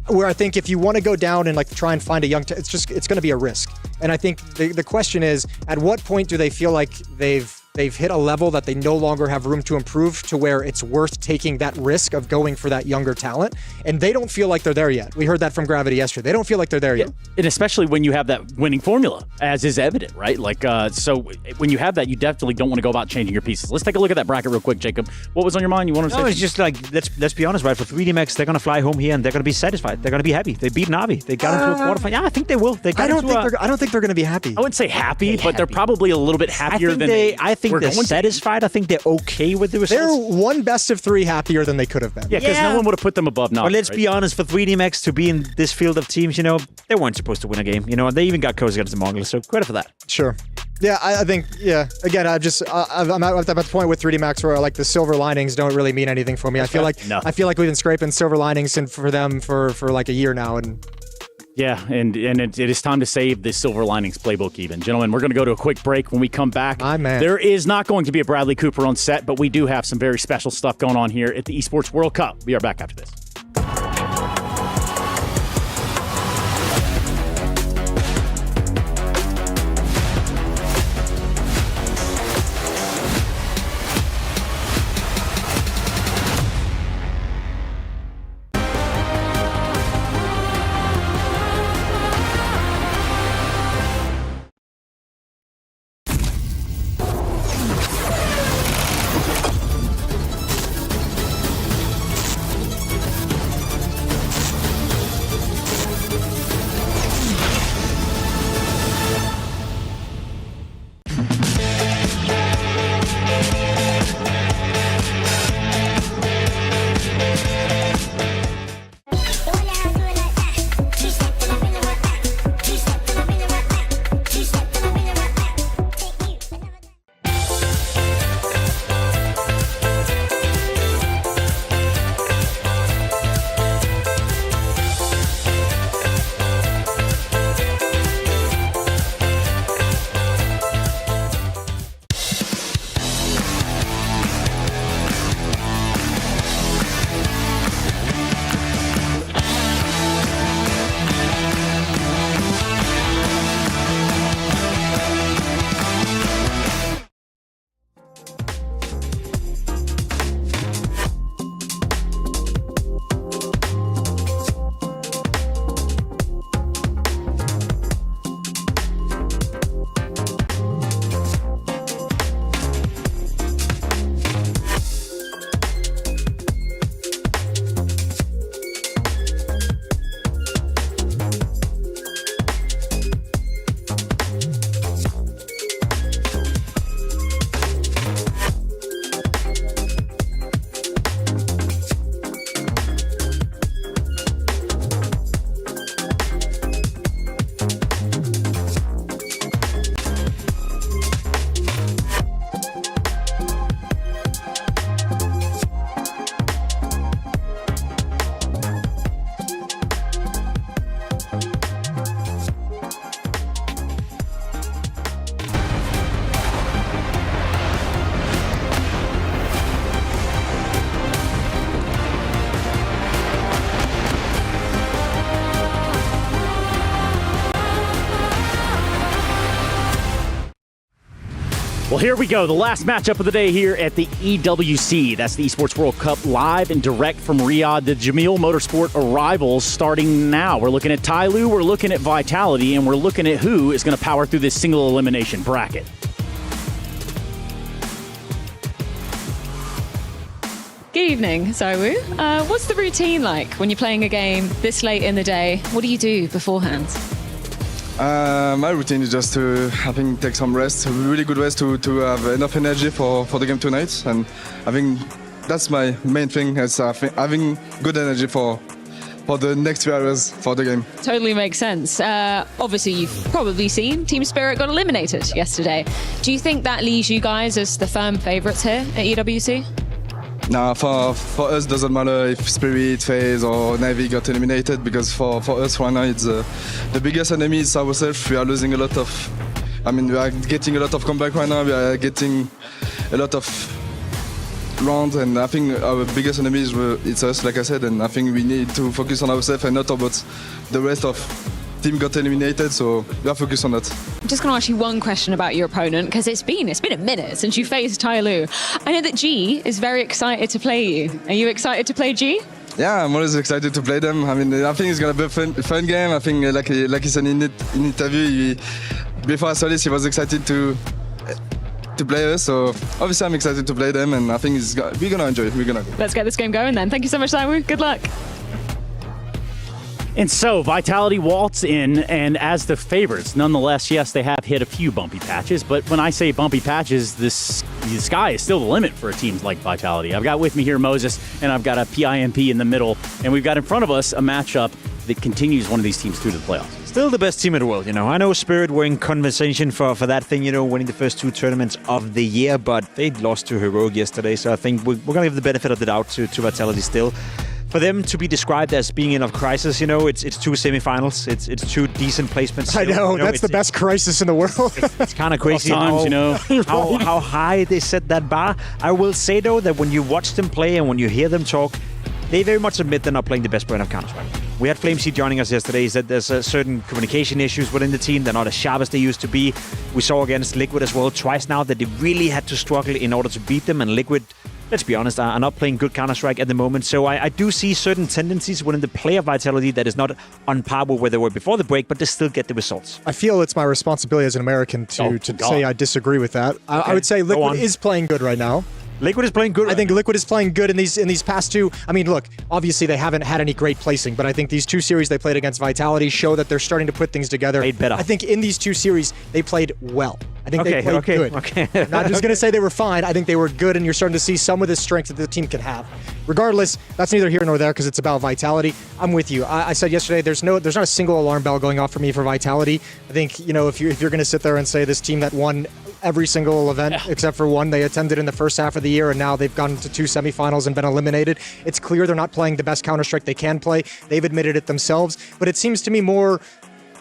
Where I think if you want to go down and try and find a young, it's going to be a risk. And I think the question is, at what point do they feel like they've hit a level that they no longer have room to improve to where it's worth taking that risk of going for that younger talent? And they don't feel like they're there yet. We heard that from Gravity yesterday. They don't feel like they're there yet. And especially when you have that winning formula, as is evident, right? So when you have that, you definitely don't want to go about changing your pieces. Let's take a look at that bracket real quick, Jacob. What was on your mind? You want to say? No, it's just let's be honest, right? For 3D Max, they're going to fly home here and they're going to be satisfied. They're going to be happy. They beat Na'Vi. They got into a quarterfinal. Yeah, I think they will. I don't think they're going to be happy. I wouldn't say happy, but they're probably a little bit happier I think they're satisfied. I think they're okay with the results. They're one best of 3 happier than they could have been. Yeah, because no one would have put them above Na'Vi. But let's be honest, for 3D Max to be in this field of teams, they weren't supposed to win a game. They even got coast against the Mongols, so credit for that. Sure. Yeah, I think, again, I'm at the point with 3D Max where the silver linings don't really mean anything for me. I feel like we've been scraping silver linings for them for a year now, and yeah, and it is time to save the silver linings playbook even. Gentlemen, we're going to go to a quick break. When we come back, there is not going to be a Bradley Cooper on set, but we do have some very special stuff going on here at the Esports World Cup. We are back after this. Well, here we go. The last matchup of the day here at the EWC. That's the Esports World Cup, live and direct from Riyadh. The Jamil Motorsport arrivals starting now. We're looking at Tyloo, we're looking at Vitality, and we're looking at who is going to power through this single elimination bracket. Good evening, Zaiwu. What's the routine like when you're playing a game this late in the day? What do you do beforehand? My routine is just to, I think, take some rest, a really good rest to have enough energy for the game tonight. And I think that's my main thing, is having good energy for the next 2 hours for the game. Totally makes sense. Obviously, you've probably seen Team Spirit got eliminated yesterday. Do you think that leaves you guys as the firm favourites here at EWC? Nah, for us, doesn't matter if Spirit, FaZe or Na'Vi got eliminated, because for us right now, it's the biggest enemy is ourselves. We are losing a lot of, we are getting a lot of comeback right now. We are getting a lot of rounds, and I think our biggest enemy it's us, like I said, and I think we need to focus on ourselves and not about the rest of team got eliminated, so we are focused on that. I'm just going to ask you one question about your opponent, because it's been a minute since you faced Tyloo. I know that G is very excited to play you. Are you excited to play G? Yeah, I'm always excited to play them. I think it's going to be a fun game. I think, like he said in interview, before I saw this, he was excited to play us. So obviously I'm excited to play them, and I think we're going to enjoy it. Let's get this game going then. Thank you so much, Zaiwu. Good luck. And so, Vitality waltz in, and as the favorites, nonetheless, yes, they have hit a few bumpy patches, but when I say bumpy patches, the sky is still the limit for teams like Vitality. I've got with me here Moses, and I've got a PIMP in the middle, and we've got in front of us a matchup that continues one of these teams through to the playoffs. Still the best team in the world, I know Spirit were in conversation for that thing, winning the first 2 tournaments of the year, but they lost to Heroic yesterday, so I think we're going to give the benefit of the doubt to Vitality still. For them to be described as being in a crisis, it's 2 semifinals, it's 2 decent placements. I know, that's the best crisis in the world. It's kind of crazy times, how high they set that bar. I will say, though, that when you watch them play and when you hear them talk, they very much admit they're not playing the best brand of Counter-Strike. We had Flameseed joining us yesterday. He said there's certain communication issues within the team. They're not as sharp as they used to be. We saw against Liquid as well twice now that they really had to struggle in order to beat them, and Liquid, let's be honest, are not playing good Counter-Strike at the moment. So I do see certain tendencies within the player Vitality that is not on par with where they were before the break, but they still get the results. I feel it's my responsibility as an American to say I disagree with that. Okay. I would say Liquid is playing good right now. Liquid is playing good. I think Liquid is playing good in these past 2. Look, obviously they haven't had any great placing, but I think these 2 series they played against Vitality show that they're starting to put things together. Played better. I think in these 2 series they played well. I think they played good. Okay. I'm not just going to say they were fine. I think they were good, and you're starting to see some of the strength that the team can have. Regardless, that's neither here nor there because it's about Vitality. I'm with you. I said yesterday there's not a single alarm bell going off for me for Vitality. I think if you're going to sit there and say this team that won every single event except for one they attended in the first half of the year, and now they've gone to 2 semifinals and been eliminated. It's clear they're not playing the best Counter-Strike they can play. They've admitted it themselves, but it seems to me more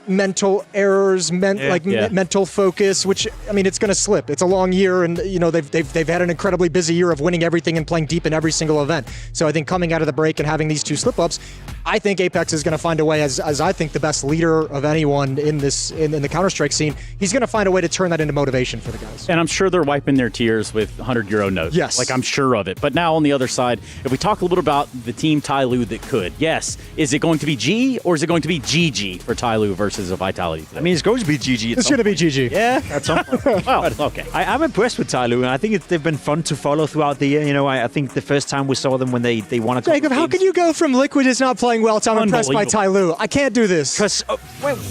mental errors, mental focus, which it's going to slip. It's a long year, and they've had an incredibly busy year of winning everything and playing deep in every single event. So I think coming out of the break and having these 2 slip-ups, I think Apex is going to find a way, as I think the best leader of anyone in the Counter-Strike scene, he's going to find a way to turn that into motivation for the guys. And I'm sure they're wiping their tears with 100-euro notes. Yes. I'm sure of it. But now on the other side, if we talk a little bit about the team Tyloo that could, yes, is it going to be G or is it going to be GG for Tyloo versus a Vitality today? It's going to be GG. It's going to be GG. Yeah, at some point. Well, okay. I'm impressed with Tyloo, and I think they've been fun to follow throughout the year. I think the first time we saw them when they won a couple Jacob, how can you go from Liquid is not playing well to I'm impressed by Tyloo? I can't do this. Because,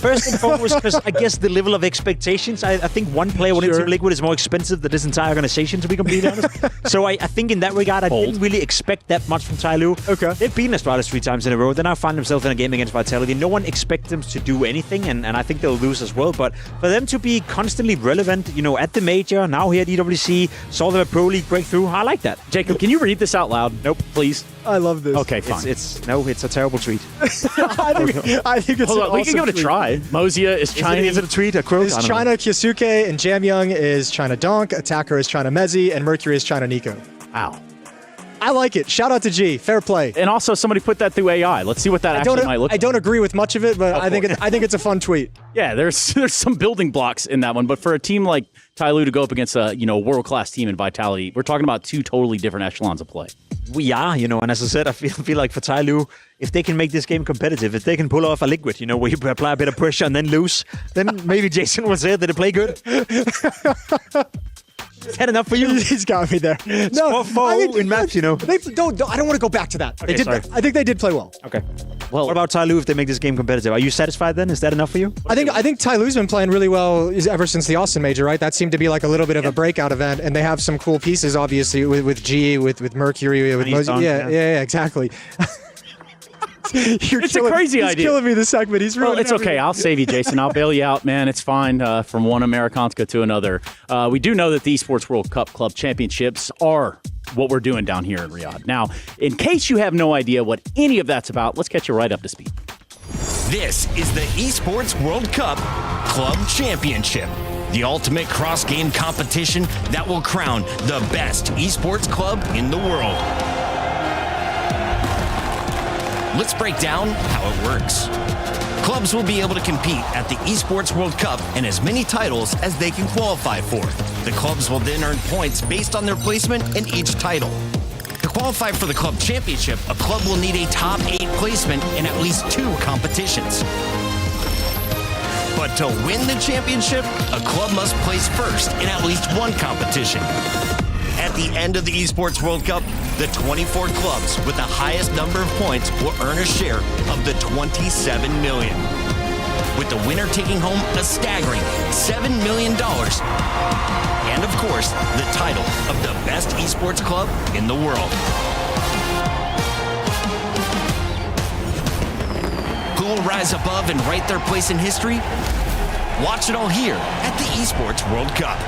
first and foremost, because I guess the level of expectations, I think one player within Team Liquid is more expensive than this entire organization, to be completely honest. So I think in that regard, I didn't really expect that much from Tyloo. Okay. They've beaten Astralis 3 times in a row. They now find themselves in a game against Vitality. No one expects them to do anything, and I think they'll lose as well. But for them to be constantly relevant, at the major, now here at EWC, saw them a Pro League breakthrough, I like that. Jacob, can you read this out loud? Nope, please. I love this. Okay, fine. It's a terrible tweet. I think it's we can give it a try. Mozia is China. Is it a tweet? A quote? It's China Kyosuke, and Jamyoung is China Donk, Attacker is China Mezzi, and Mercury is China Nico. Wow. I like it. Shout out to G. Fair play. And also, somebody put that through AI. Let's see what that actually might look like. I don't agree with much of it, but I think it's a fun tweet. Yeah, there's some building blocks in that one. But for a team like Tyloo to go up against a world-class team in Vitality, we're talking about two totally different echelons of play. We are, and as I said, I feel like for Tyloo, if they can make this game competitive, if they can pull off a liquid, where you apply a bit of pressure and then lose, then maybe Jason will say that they play good. Is that enough for you? He's got me there. No, in maps, They don't. I don't want to go back to that. Okay, sorry. I think they did play well. Okay. Well, what about Tyloo if they make this game competitive? Are you satisfied then? Is that enough for you? I think Tyloo's been playing really well ever since the Austin Major, right? That seemed to be like a little bit of a breakout event, and they have some cool pieces, obviously, with G, with Mercury, with Mosey. Yeah, exactly. It's a crazy idea. He's killing me this segment. He's ruining it's okay. I'll save you, Jason. I'll bail you out, man. It's fine from one Amerikanska to another. We do know that the Esports World Cup Club Championships are what we're doing down here in Riyadh. Now, in case you have no idea what any of that's about, let's get you right up to speed. This is the Esports World Cup Club Championship, the ultimate cross-game competition that will crown the best esports club in the world. Let's break down how it works. Clubs will be able to compete at the Esports World Cup and as many titles as they can qualify for. The clubs will then earn points based on their placement in each title. To qualify for the club championship, a club will need a top 8 placement in at least 2 competitions. But to win the championship, a club must place first in at least 1 competition. At the end of the Esports World Cup, the 24 clubs with the highest number of points will earn a share of the $27 million, with the winner taking home a staggering $7 million, and of course, the title of the best esports club in the world. Who will rise above and write their place in history? Watch it all here at the Esports World Cup.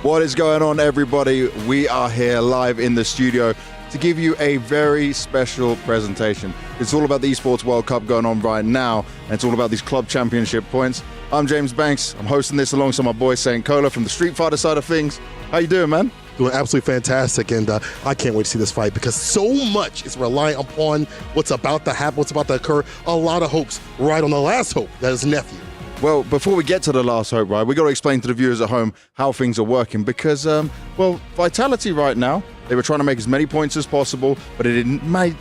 What is going on, everybody? We are here live in the studio to give you a very special presentation. It's all about the Esports World Cup going on right now, and it's all about these club championship points. I'm James Banks. I'm hosting this alongside my boy Saint Cola from the Street Fighter side of things. How you doing, man? Doing absolutely fantastic, and I can't wait to see this fight because so much is relying upon what's about to happen, what's about to occur. A lot of hopes right on the last hope, that is nephew. Well, before we get to the last hope, right, we got to explain to the viewers at home how things are working because, well, Vitality right now, they were trying to make as many points as possible, but it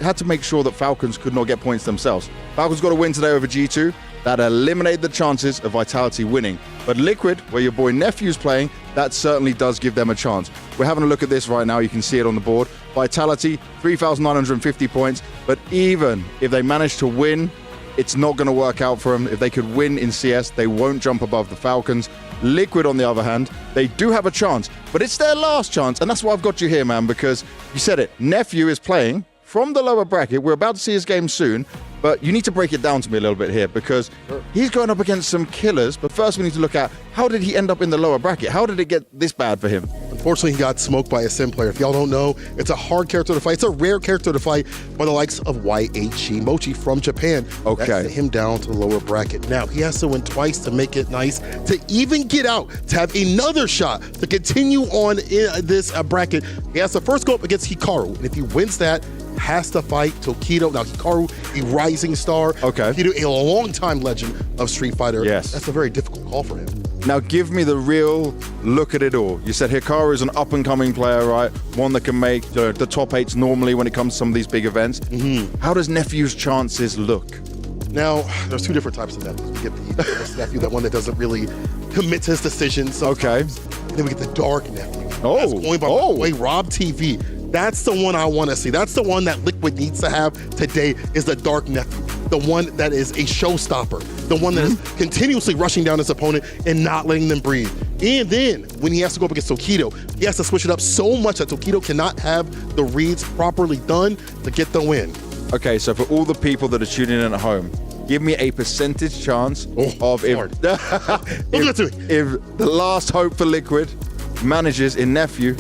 had to make sure that Falcons could not get points themselves. Falcons got a win today over G2. That eliminated the chances of Vitality winning. But Liquid, where your boy Nephew's playing, that certainly does give them a chance. We're having a look at this right now. You can see it on the board. Vitality, 3,950 points. But even if they manage to win, it's not going to work out for them. If they could win in CS, they won't jump above the Falcons. Liquid, on the other hand, they do have a chance, but it's their last chance, and that's why I've got you here, man, because you said it. Nephew is playing from the lower bracket. We're about to see his game soon, but you need to break it down to me a little bit here because he's going up against some killers, but first we need to look at how did he end up in the lower bracket? How did it get this bad for him? Unfortunately, he got smoked by a sim player. If y'all don't know, it's a hard character to fight. It's a rare character to fight by the likes of YHG Mochi from Japan. Okay. That sent him down to the lower bracket. Now, he has to win twice to make it nice, to even get out, to have another shot, to continue on in this bracket. He has to first go up against Hikaru, and if he wins that, has to fight Tokido. Now, Hikaru, a rising star. Okay. Tokido, a long-time legend of Street Fighter. Yes. That's a very difficult call for him. Now, give me the real look at it all. You said Hikaru is an up-and-coming player, right? One that can make the top 8s normally when it comes to some of these big events. Mm-hmm. How does Nephew's chances look? Now, there's two different types of nephews. We get the first nephew, that one that doesn't really commit to his decisions sometimes. Okay. And then we get the dark nephew. Oh. That's going by the way, Rob TV. That's the one I want to see. That's the one that Liquid needs to have today is the dark nephew. The one that is a showstopper. The one that is continuously rushing down his opponent and not letting them breathe. And then when he has to go up against Tokido, he has to switch it up so much that Tokido cannot have the reads properly done to get the win. Okay, so for all the people that are tuning in at home, give me a percentage chance of if the last hope for Liquid manages in Nephew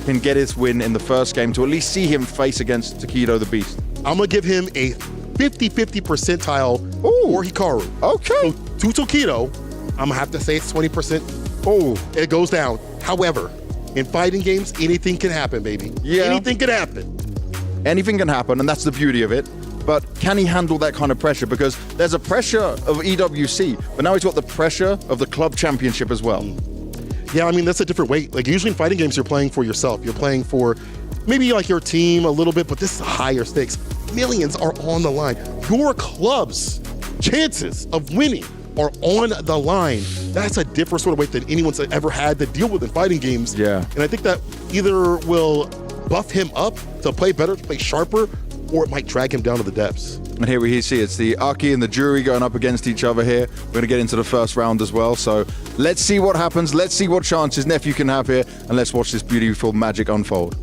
can get his win in the first game to at least see him face against Tokido the Beast. I'm going to give him a 50-50 percentile for Hikaru. Okay. So to Tokido, I'm going to have to say it's 20%. Oh, it goes down. However, in fighting games, anything can happen, baby. Yeah. Anything can happen. Anything can happen, and that's the beauty of it. But can he handle that kind of pressure? Because there's a pressure of EWC, but now he's got the pressure of the club championship as well. Yeah, I mean, that's a different weight. Like, usually in fighting games, you're playing for yourself. You're playing for maybe like your team a little bit, but this is higher stakes. Millions are on the line. Your club's chances of winning are on the line. That's a different sort of weight than anyone's ever had to deal with in fighting games. Yeah. And I think that either will buff him up to play better, to play sharper, or it might drag him down to the depths. And here we see it's the Aki and the Jury going up against each other here. We're going to get into the first round as well. So let's see what happens. Let's see what chances Nephew can have here. And let's watch this beautiful magic unfold.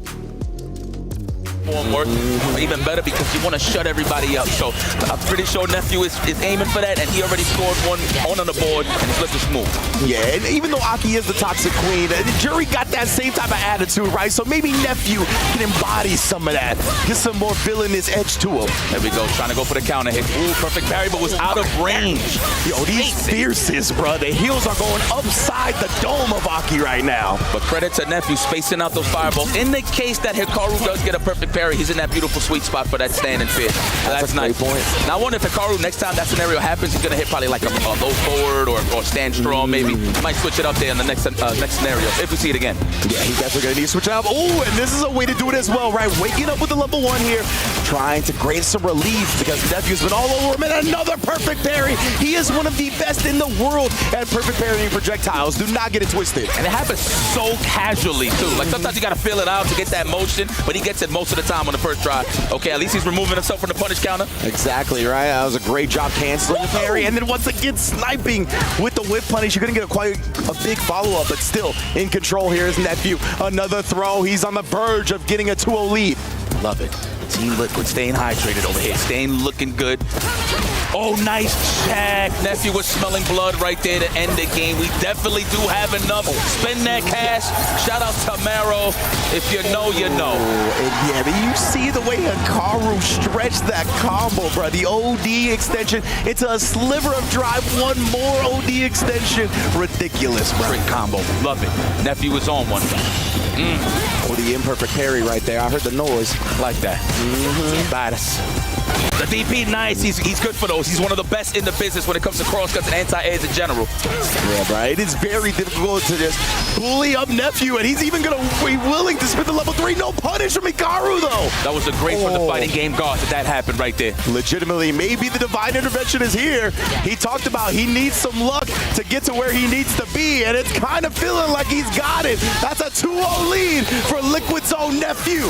Work even better because you want to shut everybody up. So I'm pretty sure Nephew is aiming for that, and he already scored one on the board, and he's looking smooth. Yeah, and even though Aki is the toxic queen, the Jury got that same type of attitude, right? So maybe Nephew can embody some of that, get some more villainous edge to him. There we go, trying to go for the counter hit. Ooh, perfect parry, but was out of range. Yo, these fierces, bro. The heels are going upside the dome of Aki right now. But credit to Nephew spacing out those fireballs. In the case that Hikaru does get a perfect parry, he's in that beautiful sweet spot for that stand and fit. That's a nice point. Now I wonder if Hikaru, next time that scenario happens, he's gonna hit probably like a low forward or stand strong maybe. Might switch it up there in the next scenario if we see it again. Yeah, he's definitely gonna need to switch it up. Oh, and this is a way to do it as well, right? Waking up with the level 1 here, trying to gain some relief because Nephew's been all over him, and another perfect parry. He is one of the best in the world at perfect parrying projectiles. Do not get it twisted. And it happens so casually too. Like sometimes you gotta feel it out to get that motion, but he gets it most of the time on the first try. Okay, at least he's removing himself from the punish counter. Exactly, right? That was a great job canceling the parry. And then once again, sniping with the whip punish. You're going to get quite a big follow-up, but still in control here is Nephew. Another throw. He's on the verge of getting a 2-0 lead. Love it. Team Liquid staying hydrated over here, staying looking good. Oh, nice check. Nephew was smelling blood right there to end the game. We definitely do have enough. Spend that cash. Shout out to Maro. If you know, you know. And yeah, but you see the way Hikaru stretched that combo, bro. The OD extension into a sliver of drive. One more OD extension. Ridiculous, bro. Great combo. Love it. Nephew was on one. Oh, the imperfect parry right there. I heard the noise. Like that. Badass. The DP, nice. He's good for those. He's one of the best in the business when it comes to crosscuts and anti-airs in general. Yeah, right. It's very difficult to just bully up Nephew, and he's even going to be willing to spit the level 3. No punish from Hikaru, though. That was a great from the fighting game guard that happened right there. Legitimately, maybe the divine intervention is here. He talked about he needs some luck to get to where he needs to be, and it's kind of feeling like he's got it. That's a 2-0 lead for Liquid's own Nephew.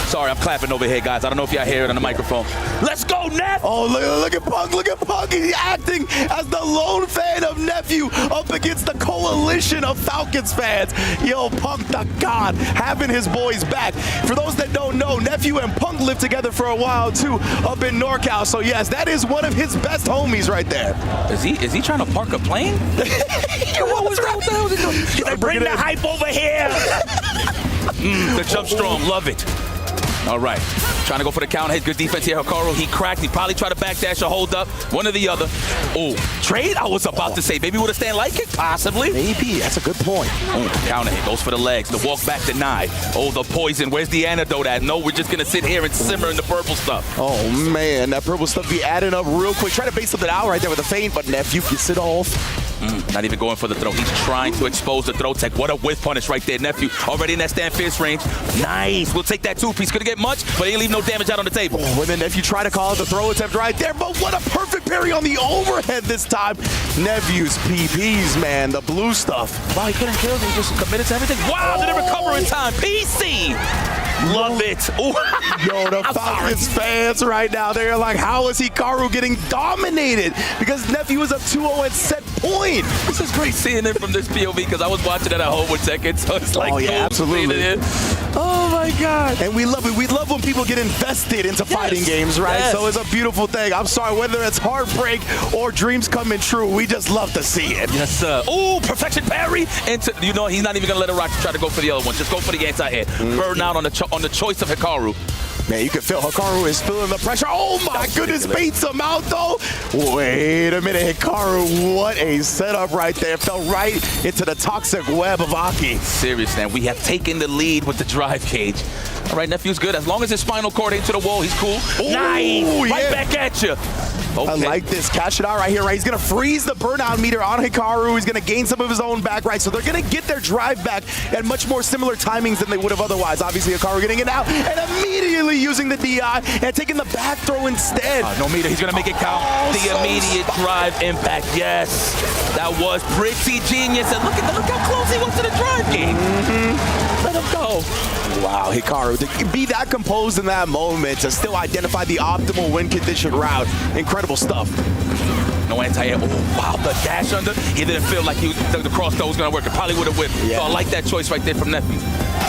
Sorry, I'm clapping over here, guys. I don't know if y'all hear it on the microphone. Let's go, Nep! Oh, look at Punk. Look at Punk. He's acting as the lone fan of Nephew up against the coalition of Falcons fans. Yo, Punk the God, having his boys back. For those that don't know, Nephew and Punk lived together for a while, too, up in NorCal. So, yes, that is one of his best homies right there. Is he trying to park a plane? What was that? What the hell is he doing? He's like, bring the hype over here! The jump strong. Love it. All right, trying to go for the count hit. Good defense here, Hikaru. He cracked. He probably tried to backdash or hold up. One or the other. Oh, trade? I was about to say. Maybe would have stand like it? Possibly. Maybe. That's a good point. Counter hit. Goes for the legs. The walk back denied. Oh, the poison. Where's the antidote at? No, we're just going to sit here and simmer in the purple stuff. Oh, man. That purple stuff be adding up real quick. Try to bait something out right there with a feint, but Nephew gets it off. Not even going for the throw. He's trying to expose the throw tech. What a whiff punish right there, Nephew. Already in that stand fierce range. Nice. We'll take that two-piece. Couldn't get much, but he didn't leave no damage out on the table. Oh, and then Nephew tried to call it the throw attempt right there, but what a perfect parry on the overhead this time. Nephew's PPs, man. The blue stuff. Wow, he couldn't kill. He just committed to everything. Wow, didn't recover in time. PC. Love it. Ooh. Yo, the Falcons fans right now, they're like, how is Hikaru getting dominated? Because Nephew was up 2-0 at set point. This is great seeing it from this POV because I was watching it at home with seconds, so it's like, oh, yeah, absolutely. Oh, my God. And we love it. We love when people get invested into fighting games, right? Yes. So it's a beautiful thing. I'm sorry, whether it's heartbreak or dreams coming true, we just love to see it. Yes, sir. Ooh, perfection parry. And you know, he's not even going to let it rock to try to go for the other one. Just go for the anti-air. Burn out on the choice of Hikaru. Man, you can feel Hikaru is feeling the pressure. Oh, my goodness, baits him out, though. Wait a minute, Hikaru, what a setup right there. Fell right into the toxic web of Aki. Serious, man. We have taken the lead with the drive cage. All right, Nephew's good. As long as his spinal cord ain't to the wall, he's cool. Ooh, nice! Right yeah. back at you. Okay. I like this. Cash it out right here, right? He's going to freeze the burnout meter on Hikaru. He's going to gain some of his own back, right? So they're going to get their drive back at much more similar timings than they would have otherwise. Obviously, Hikaru getting it out and immediately using the DI and taking the back throw instead. No meter. He's going to make it count. The immediate drive impact. Yes. That was pretty genius. And look how close he was to the drive game. Let him go. Wow, Hikaru, to be that composed in that moment, to still identify the optimal win condition route. Incredible stuff. No anti-air. Oh, wow, the dash under. He didn't feel like the cross throw was going to work. It probably would have whipped. Yeah. So I like that choice right there from Nephew.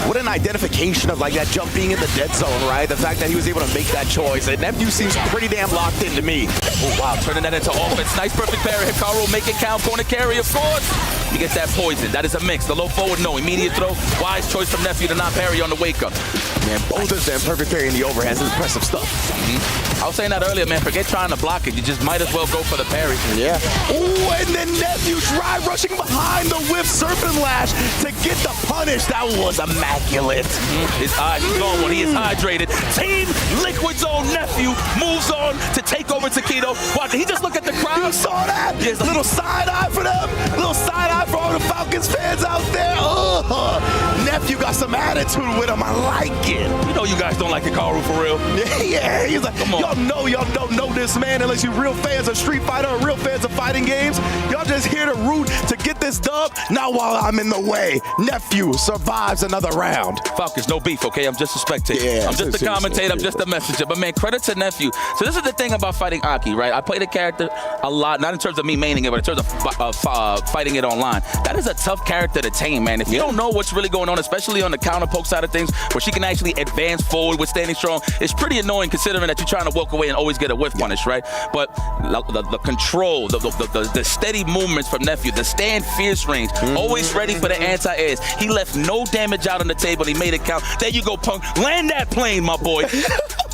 What an identification of like that jump being in the dead zone, right? The fact that he was able to make that choice. And Nephew seems pretty damn locked into me. Oh, wow, turning that into offense. Nice, perfect parry. Hikaru make it count. Corner carry, of course. He gets that poison. That is a mix. The low forward, no. Immediate throw. Wise choice from Nephew to not parry on the wake-up. Man, both of them perfect parry in the overhead. That's impressive stuff. I was saying that earlier, man. Forget trying to block it. You just might as well go for the parry. Yeah. Ooh, and then Nephew drive rushing behind the whip serpent lash to get the punish. That was immaculate. His eyes are gone when he is hydrated. Team Liquid's own Nephew moves on to take over Taquito. Watch, he just look at the crowd. You saw that? Yes, little side eye for them. Little side eye for all the Falcons fans out there. Nephew got some attitude with him. I like it. You know you guys don't like Hikaru for real. Yeah, he's like, y'all don't know this man unless you're real fans of Street Fighter or real fans of fighting games. Y'all just here to root to get this dub. Not while I'm in the way. Nephew survives another round. Falcons, no beef, okay? I'm just a spectator. Yeah, I'm just a commentator. I'm just a messenger. But, man, credit to Nephew. So this is the thing about fighting Aki, right? I play the character a lot, not in terms of me maining it, but in terms of fighting it online. That is a tough character to tame, man. If you don't know what's really going on, especially on the counter poke side of things, where she can actually advance forward with standing strong, it's pretty annoying considering that you're trying to walk away and always get a whiff punish, right? But the control, the steady movements from Nephew, the stand fierce range, always ready for the anti-airs. He left no damage out on the table. He made it count. There you go, Punk. Land that plane, my boy.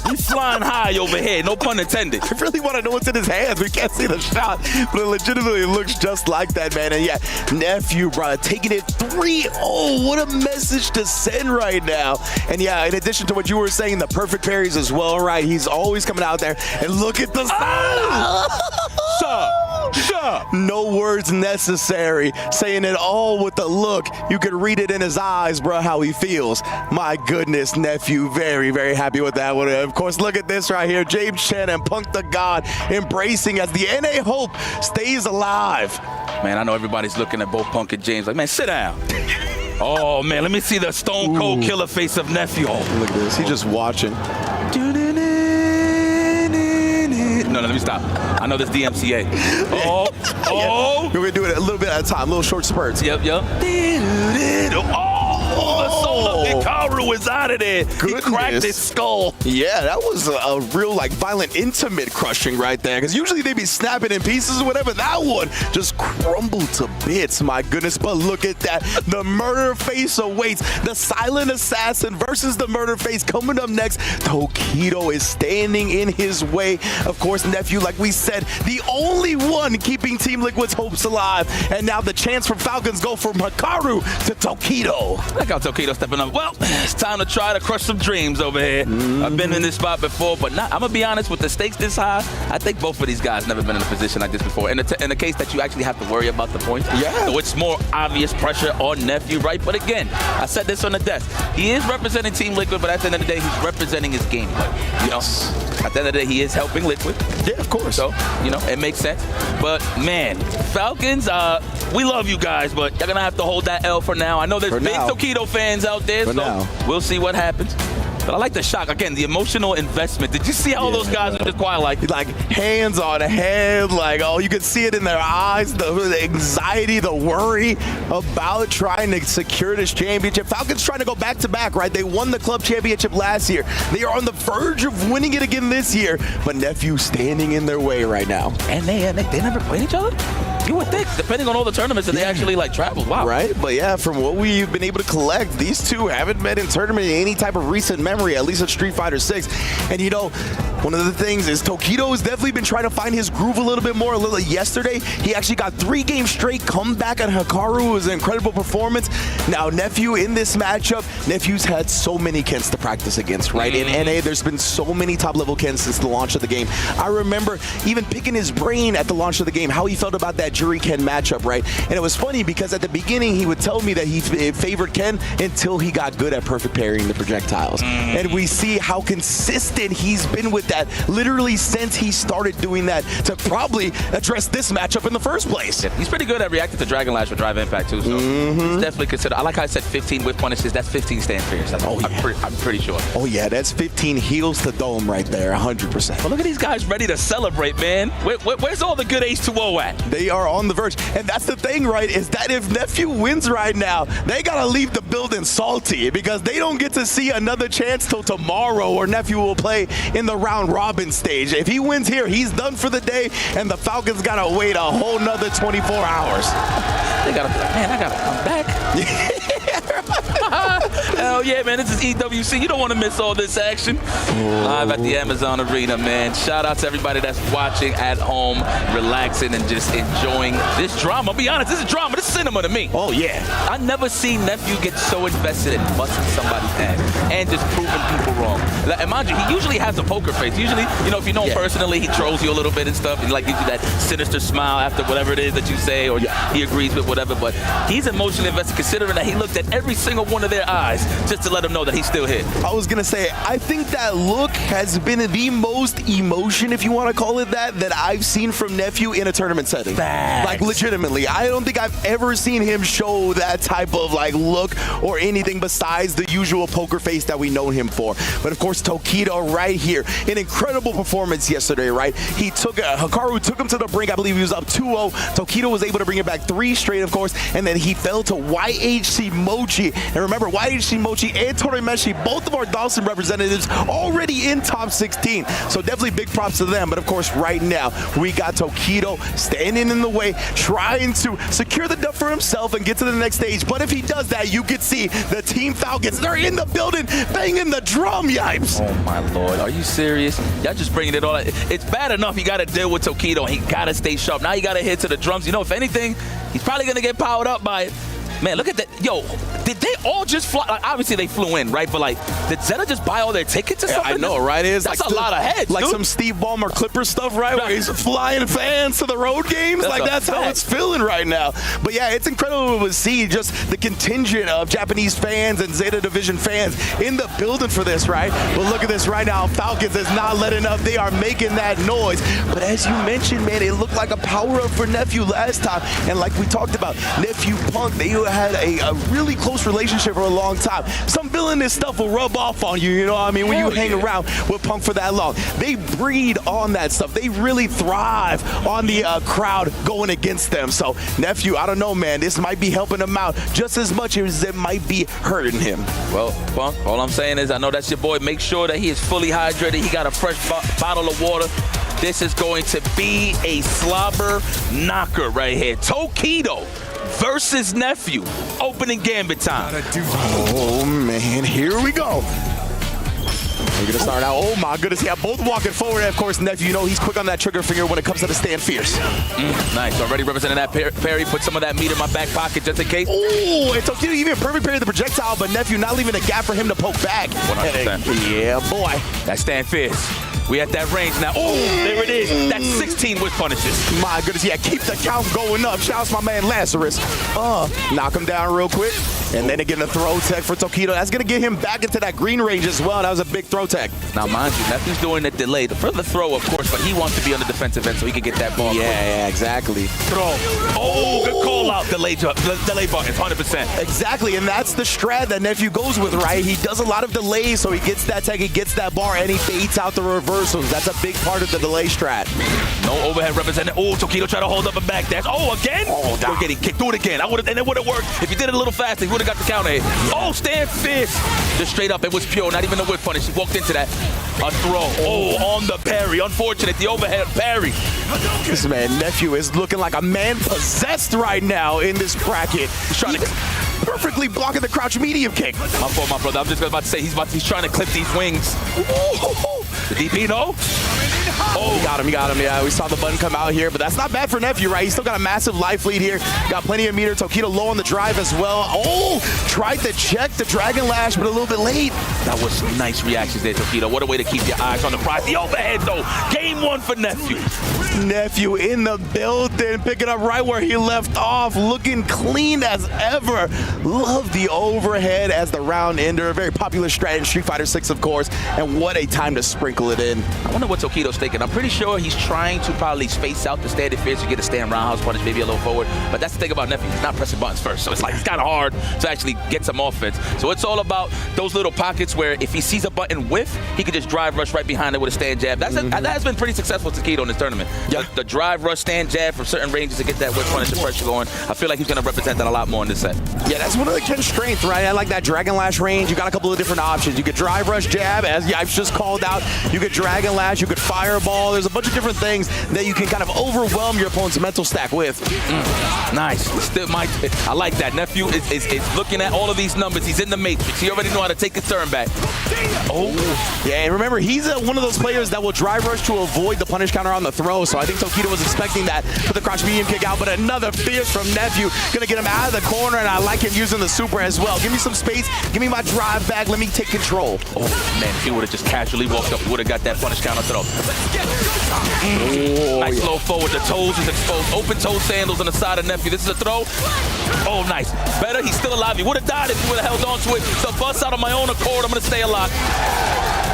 He's flying high over here, no pun intended. I really want to know what's in his hands. We can't see the shot, but it legitimately looks just like that, man. And yeah, Nephew, bro, taking it 3-0. What a message to send right now. And yeah, in addition to what you were saying, the perfect parries as well, right? He's always coming out there. And look at the side. No words necessary. Saying it all with the look. You could read it in his eyes, bro, how he feels. My goodness, Nephew, very, very happy with that one. Of course, look at this right here. James Chen and Punk the God embracing as the NA Hope stays alive. Man, I know everybody's looking at both Punk and James like, man, sit down. Oh, man, let me see the stone cold killer face of Nephew. Oh, look at this. He's just watching. No, let me stop. I know this DMCA. Oh. We're going to do it a little bit at a time, little short spurts. Yep. Oh, the soul of Hikaru is out of there. He cracked his skull. Yeah, that was a real, like, violent, intimate crushing right there. Because usually they be snapping in pieces or whatever. That one just crumbled to bits, my goodness. But look at that. The murder face awaits. The silent assassin versus the murder face coming up next. Tokido is standing in his way. Of course, Nephew, like we said, the only one keeping Team Liquid's hopes alive. And now the chance for Falcons go from Hikaru to Tokido. Look how Tokido stepping up. Well, it's time to try to crush some dreams over here. I've been in this spot before, but I'm going to be honest, with the stakes this high, I think both of these guys never been in a position like this before. In the case that you actually have to worry about the points. Yeah. So it's more obvious pressure on Nephew, right? But again, I said this on the desk. He is representing Team Liquid, but at the end of the day, he's representing his gameplay. You know, at the end of the day, he is helping Liquid. Yeah, of course. So, you know, it makes sense. But, man, Falcons, we love you guys, but you're going to have to hold that L for now. I know there's big Tokido fans out there, so we'll see what happens. But I like the shock. Again, the emotional investment. Did you see how those guys are just quiet, like hands on head, like, oh, you could see it in their eyes, the anxiety, the worry about trying to secure this championship. Falcons trying to go back-to-back, right? They won the club championship last year. They are on the verge of winning it again this year, but Nephew standing in their way right now. And they never played each other? You would think, depending on all the tournaments that they actually traveled. Wow. Right, but yeah, from what we've been able to collect, these two haven't met in tournament in any type of recent memory, at least at Street Fighter 6. And you know, one of the things is Tokido has definitely been trying to find his groove a little bit more. Yesterday, he actually got 3 games straight comeback on Hikaru. It was an incredible performance. Now, Nephew in this matchup, Nephew's had so many Kens to practice against, right? In NA, there's been so many top-level Kens since the launch of the game. I remember even picking his brain at the launch of the game, how he felt about that Jury Ken matchup, right? And it was funny because at the beginning, he would tell me that he favored Ken until he got good at perfect parrying the projectiles. And we see how consistent he's been with that literally since he started doing that to probably address this matchup in the first place. Yeah, he's pretty good at reacting to Dragon Lash with Drive Impact too, so he's definitely considered. I like how I said 15 with punishes. That's 15 stand parries. I'm pretty sure. Oh yeah, that's 15 heals to dome right there, 100%. But look at these guys ready to celebrate, man. Where's all the good H2O at? They are on the verge. And that's the thing, right, is that if Nephew wins right now, they got to leave the building salty because they don't get to see another chance till tomorrow or Nephew will play in the round robin stage. If he wins here, he's done for the day, and the Falcons got to wait a whole nother 24 hours. They got to, man, I got to come back. Hell yeah, man, this is EWC. You don't want to miss all this action. Live at the Amazon Arena, man. Shout out to everybody that's watching at home, relaxing and just enjoying this drama. I'll be honest, this is drama. This is cinema to me. Oh, yeah. I never seen Nephew get so invested in busting somebody's head and just proving people wrong. And mind you, he usually has a poker face. Usually, you know, if you know him personally, he trolls you a little bit and stuff. And like gives you that sinister smile after whatever it is that you say, or he agrees with whatever. But he's emotionally invested, considering that he looked at every single one of their eyes just to let them know that he's still here. I was gonna say, I think that look has been the most emotion, if you want to call it that I've seen from Nephew in a tournament setting. Like legitimately, I don't think I've ever seen him show that type of like look or anything besides the usual poker face that we know him for. But of course, Tokido right here, an incredible performance yesterday, right? He took Hikaru took him to the brink. I believe he was up 2-0. Tokido was able to bring it back 3 straight, of course, and then he fell to YHC Mochi. And remember, YHC Mochi and Torimeshi, both of our Dawson representatives, already in top 16. So definitely big props to them. But of course, right now, we got Tokido standing in the way, trying to secure the dub for himself and get to the next stage. But if he does that, you could see the Team Falcons, they're in the building. banging the drum, yipes. Oh my Lord, are you serious? Y'all just bringing it all. It's bad enough you got to deal with Tokido. He got to stay sharp. Now you got to hit to the drums. You know, if anything, he's probably going to get powered up by it. Man, look at that. Yo, did they all just fly? Like, obviously, they flew in, right? But, like, did Zeta just buy all their tickets or something? I know, right? That's like a lot of heads, like dude. some Steve Ballmer Clipper stuff, right? Where he's flying fans to the road games. That's how it's feeling right now. But, yeah, it's incredible to see just the contingent of Japanese fans and Zeta Division fans in the building for this, right? But look at this right now. Falcons is not letting up. They are making that noise. But as you mentioned, man, it looked like a power-up for Nephew last time. And like we talked about, Nephew Punk, they had a really close relationship for a long time. Some villainous stuff will rub off on you, you know what I mean, when you hang around with Punk for that long. They breed on that stuff. They really thrive on the crowd going against them. So, Nephew, I don't know, man. This might be helping him out just as much as it might be hurting him. Well, Punk, all I'm saying is I know that's your boy. Make sure that he is fully hydrated. He got a fresh bottle of water. This is going to be a slobber knocker right here. Tokido versus Nephew. Opening gambit time. Oh, man. Here we go. We're going to start out. Oh, my goodness. Yeah, both walking forward. Of course, Nephew, you know, he's quick on that trigger finger when it comes to the stand fierce. Nice. Already representing that parry. Put some of that meat in my back pocket just in case. Oh, it's okay to even perfect parry the projectile, but Nephew not leaving a gap for him to poke back. 100%. Yeah, boy. That stand fierce. We at that range now. Oh, there it is. That's 16 whip punishes. My goodness, yeah, keep the count going up. Shouts my man Lazarus. Knock him down real quick. And then again, a throw tech for Tokido. That's going to get him back into that green range as well. That was a big throw tech. Now, mind you, Nephew's doing the delay. The further throw, of course, but he wants to be on the defensive end so he can get that ball. Yeah, exactly. Throw. Oh, good call out. Delay button, 100%. Exactly, and that's the strat that Nephew goes with, right? He does a lot of delays, so he gets that tech, he gets that bar, and he baits out the reversals. That's a big part of the delay strat. No overhead represented. Oh, Tokido trying to hold up a back dash. Oh, again? Oh, you're getting kicked. Do it again. And it would have worked. If you did it a little faster, he would have got the counter hit. Oh, stand fist. Just straight up. It was pure. Not even a whip punish. He walked into that. A throw. Oh, on the parry. Unfortunate. The overhead parry. This man, Nephew, is looking like a man possessed right now in this bracket. He's trying to perfectly blocking the crouch medium kick. My fault, my brother. I'm just about to say he's trying to clip these wings. The DP, no? Oh, you got him. Yeah, we saw the button come out here, but that's not bad for Nephew, right? He's still got a massive life lead here. Got plenty of meter. Tokido low on the drive as well. Oh, tried to check the Dragon Lash, but a little bit late. That was some nice reactions there, Tokido. What a way to keep your eyes on the prize. The overhead, though. Game one for Nephew. Nephew in the building, picking up right where he left off, looking clean as ever. Love the overhead as the round ender. A very popular strat in Street Fighter 6, of course, and what a time to sprinkle it in. I wonder what Tokido's thinking. I'm pretty sure he's trying to probably space out the standard fierce to get a stand roundhouse punish, maybe a little forward. But that's the thing about Nephew. He's not pressing buttons first. So it's like it's kind of hard to actually get some offense. So it's all about those little pockets where if he sees a button whiff, he can just drive rush right behind it with a stand jab. That has been pretty successful for Tokido in this tournament. Yeah. The drive rush stand jab from certain ranges to get that whip punish and pressure going. I feel like he's going to represent that a lot more in this set. Yeah, that's one of the Ken's strengths, right? I like that Dragon Lash range. You got a couple of different options. You could drive rush jab, as Yipes just called out. You could Dragon Lash. You could fireball. There's a bunch of different things that you can kind of overwhelm your opponent's mental stack with. Nice. Still, I like that. Nephew is looking at all of these numbers. He's in the matrix. He already know how to take his turn back. Oh. Yeah, and remember, he's one of those players that will drive rush to avoid the punish counter on the throw. So I think Tokido was expecting that for the crouch medium kick out, but another fierce from Nephew. Gonna get him out of the corner, and I like him using the super as well. Give me some space. Give me my drive back. Let me take control. Oh, man, if he would have just casually walked up, he would have got that punish counter throw. Nice slow forward. The toes is exposed. Open toe sandals on the side of Nephew. This is a throw. Oh, nice. Better. He's still alive. He would have died if he would have held on to it. So bust out on my own accord. I'm going to stay alive.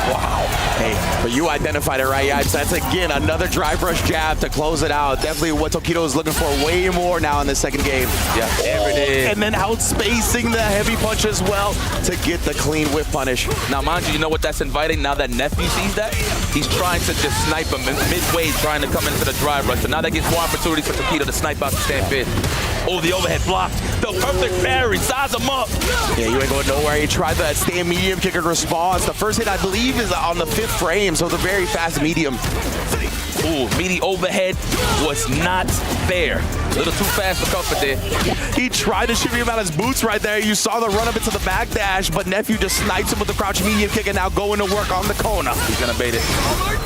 Wow. Hey, but you identified it right, yeah. That's, again, another drive rush jab to close it out. Definitely what Tokido is looking for way more now in the second game. Yeah, there it is. And then outspacing the heavy punch as well to get the clean whip punish. Now, mind you know what that's inviting? Now that Nephew sees that, he's trying to just snipe him midway, trying to come into the drive rush. So now that gives more opportunities for Tokido to snipe out the stand fist. Oh, the overhead blocked. The perfect parry. Size him up. Yeah, you ain't going nowhere. He tried that stand medium kick in response. The first hit, I believe, is on the 5th frame, so it's a very fast medium. Ooh, meaty overhead was not there. A little too fast for comfort there. He tried to shimmy him out his boots right there. You saw the run up into the back dash, but Nephew just snipes him with the crouch medium kick and now going to work on the corner. He's gonna bait it.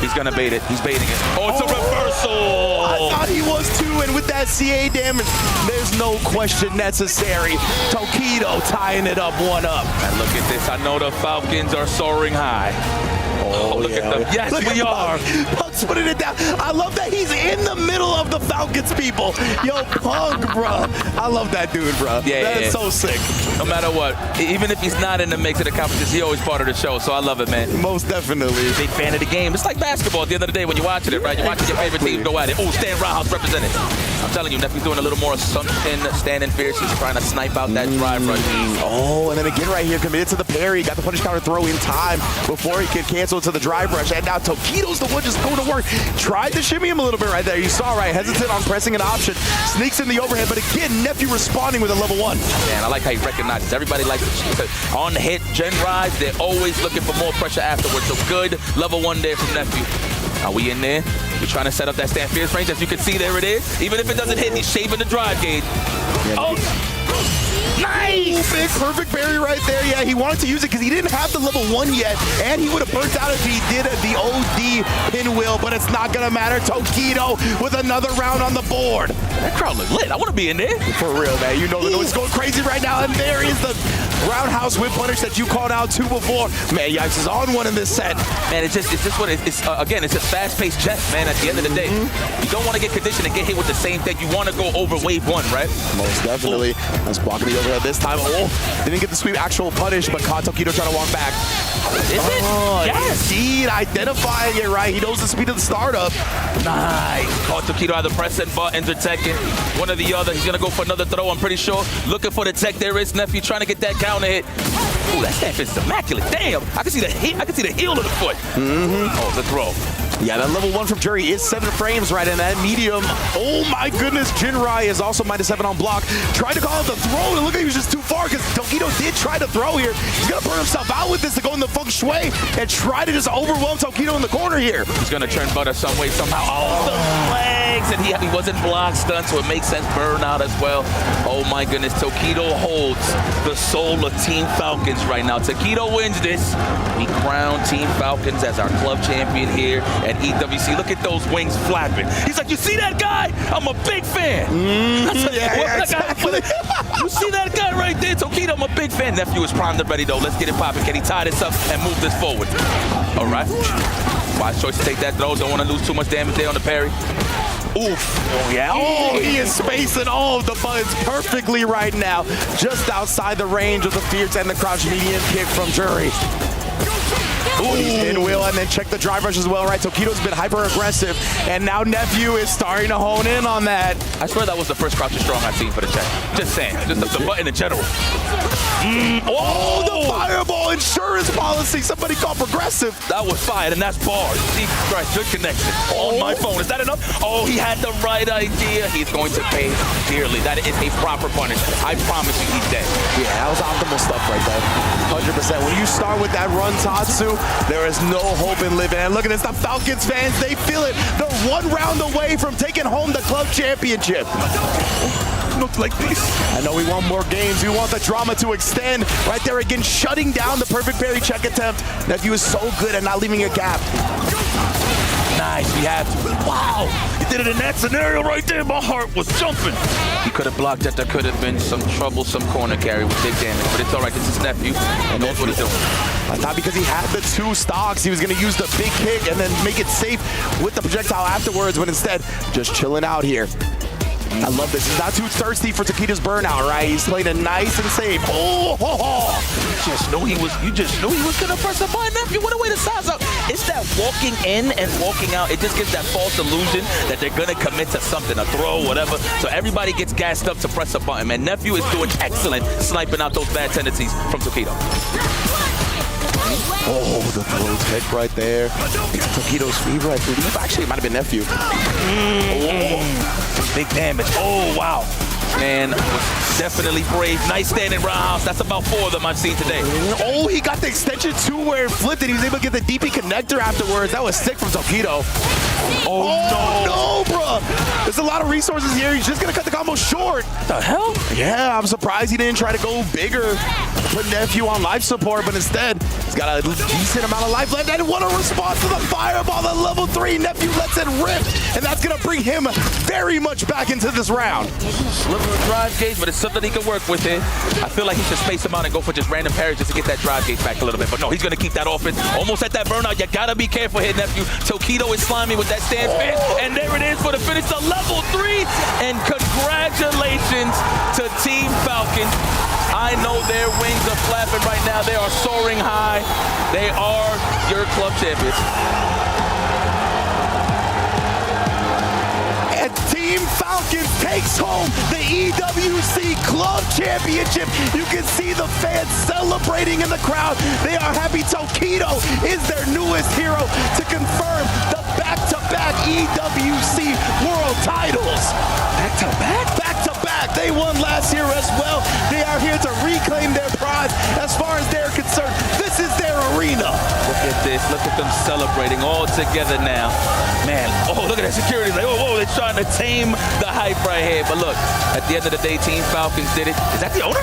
He's gonna bait it. He's baiting it. Oh, it's a reversal. I thought he was too, and with that CA damage, there's no question necessary. Tokido tying it up 1-up. And look at this. I know the Falcons are soaring high. Oh, look at them. Yes, look we are. Punk's putting it down. I love that he's in the middle of the Falcons, people. Yo, Punk, bro. I love that dude, bro. Yeah, That is so sick. No matter what, even if he's not in the mix of the competition, he's always part of the show, so I love it, man. Most definitely. Big fan of the game. It's like basketball at the end of the day when you're watching it, right? You're watching your favorite team go at it. Oh, Stan Roundhouse represented. I'm telling you, Nephew's doing a little more assumption, standing fierce. He's trying to snipe out that drive rush. Oh, and then again right here, committed to the parry. Got the punish counter throw in time before he could cancel to the drive rush. And now Tokido's the one just going to work. Tried to shimmy him a little bit right there. You saw, right? Hesitant on pressing an option. Sneaks in the overhead, but again, Nephew responding with a level 1. Man, I like how he recognizes. Everybody likes it. On the hit, Gen Rise, they're always looking for more pressure afterwards. So good level 1 there from Nephew. Are we in there? We're trying to set up that stand fierce range. As you can see, there it is. Even if it doesn't hit, he's shaving the drive gauge. Oh! Nice! Big perfect parry right there. Yeah, he wanted to use it because he didn't have the level 1 yet, and he would have burnt out if he did the OD pinwheel, but it's not going to matter. Tokido with another round on the board. That crowd look lit. I want to be in there. For real, man. You know the noise going crazy right now, and there is the roundhouse whip punish that you called out to before. Man, Yikes is on one in this set. Man, it's just what it's again, it's just fast-paced chess, man, at the end of the day. You don't want to get conditioned and get hit with the same thing. You want to go over wave 1, right? Most definitely. That's blocking the overhead this time. Oh, didn't get the sweep actual punish, but caught Tokido trying to walk back. Is it? Yes. Indeed, identifying it right. He knows the speed of the startup. Nice. Caught Tokido either pressing buttons or teching. One or the other. He's going to go for another throw, I'm pretty sure. Looking for the tech. There is Nephew trying to get that counter hit. Ooh, that stand is immaculate. Damn. I can see the hit. I can see the heel of the foot. Oh, the throw. Yeah, that level 1 from Jury is 7 frames right in that medium. Oh my goodness, Jinrai is also -7 on block. Tried to call out the throw, and look, he was just too far because Tokido did try to throw here. He's gonna burn himself out with this to go in the feng shui and try to just overwhelm Tokido in the corner here. He's gonna turn butter some way somehow. Oh, the legs, and he wasn't block stun, so it makes sense. Burnout as well. Oh my goodness, Tokido holds the soul of Team Falcons right now. Tokido wins this. We crown Team Falcons as our club champion here at EWC. Look at those wings flapping. He's like, you see that guy? I'm a big fan. Exactly. You see that guy right there? Tokido, I'm a big fan. Nephew is primed and ready, though. Let's get it popping. Can he tie this up and move this forward? All right. Wise choice to take that throw. Don't want to lose too much damage there on the parry. Oof. Oh, yeah. Oh, he is spacing all of the buttons perfectly right now. Just outside the range of the fierce and the crouch medium kick from Jury. Ooh, pinwheel, and then check the drive rush as well, right? Tokido's been hyper-aggressive, and now Nephew is starting to hone in on that. I swear that was the first crouch strong I've seen for the check. Just saying. Just the button in general. Oh, the fireball insurance policy. Somebody called progressive. That was fired, and that's bars. Jesus Christ, good connection. On my phone. Is that enough? Oh, he had the right idea. He's going to pay dearly. That is a proper punish. I promise you he's dead. Yeah, that was optimal stuff right there. 100%. When you start with that run, Tatsu, there is no hope in living. And look at this, the Falcons fans, they feel it. They're 1 round away from taking home the club championship. Look like this. I know we want more games. We want the drama to extend. Right there again, shutting down the perfect parry check attempt. Nephew is so good at not leaving a gap. Nice, we have to. Wow, you did it in that scenario right there. My heart was jumping. He could have blocked that. There could have been some troublesome corner carry with big damage, but it's all right. This is Nephew. He knows what he's doing. I thought because he had the 2 stocks, he was going to use the big kick and then make it safe with the projectile afterwards, but instead, just chilling out here. I love this. He's not too thirsty for Tokido's burnout, right? He's playing it nice and safe. Oh, ho, ho. You just knew he was gonna press a button. Nephew, what a way to size up. It's that walking in and walking out. It just gives that false illusion that they're gonna commit to something, a throw, whatever. So everybody gets gassed up to press a button. Man, Nephew is doing excellent sniping out those bad tendencies from Tokido. Oh, the throw tech right there. It's Tokido's favorite, I believe. Actually, it might have been Nephew. Big damage. Oh, wow. man, was definitely brave. Nice standing roundhouse. That's about 4 of them I've seen today. Oh, he got the extension too where it flipped and he was able to get the DP connector afterwards. That was sick from Tokido. Oh, no, bro. There's a lot of resources here. He's just going to cut the combo short. What the hell? Yeah, I'm surprised he didn't try to go bigger, put Nephew on life support, but instead, he's got a decent amount of life left. And what a response to the fireball at level 3. Nephew lets it rip, and that's going to bring him very much back into this round. Sliver of drive gauge, but it's something he can work with it. I feel like he should space him out and go for just random parries just to get that drive gauge back a little bit. But no, he's going to keep that offense. Almost at that burnout. You got to be careful here, Nephew. Tokido is slimy with that stance finish. And there it is for the finish to level 3. And congratulations to Team Falcon. I know their wings are flapping right now. They are soaring high. They are your club champions. And Team Falcons takes home the EWC Club Championship. You can see the fans celebrating in the crowd. They are happy. Tokido is their newest hero to confirm the back-to-back EWC World titles. Back-to-back? Back-to-back. They won last year as well. They are here to reclaim their pride. As far as they're concerned, this is their arena. Look at this. Look at them celebrating all together now. Man, oh, look at that security. Like, oh, whoa, they're trying to tame the hype right here. But look, at the end of the day, Team Falcons did it. Is that the owner?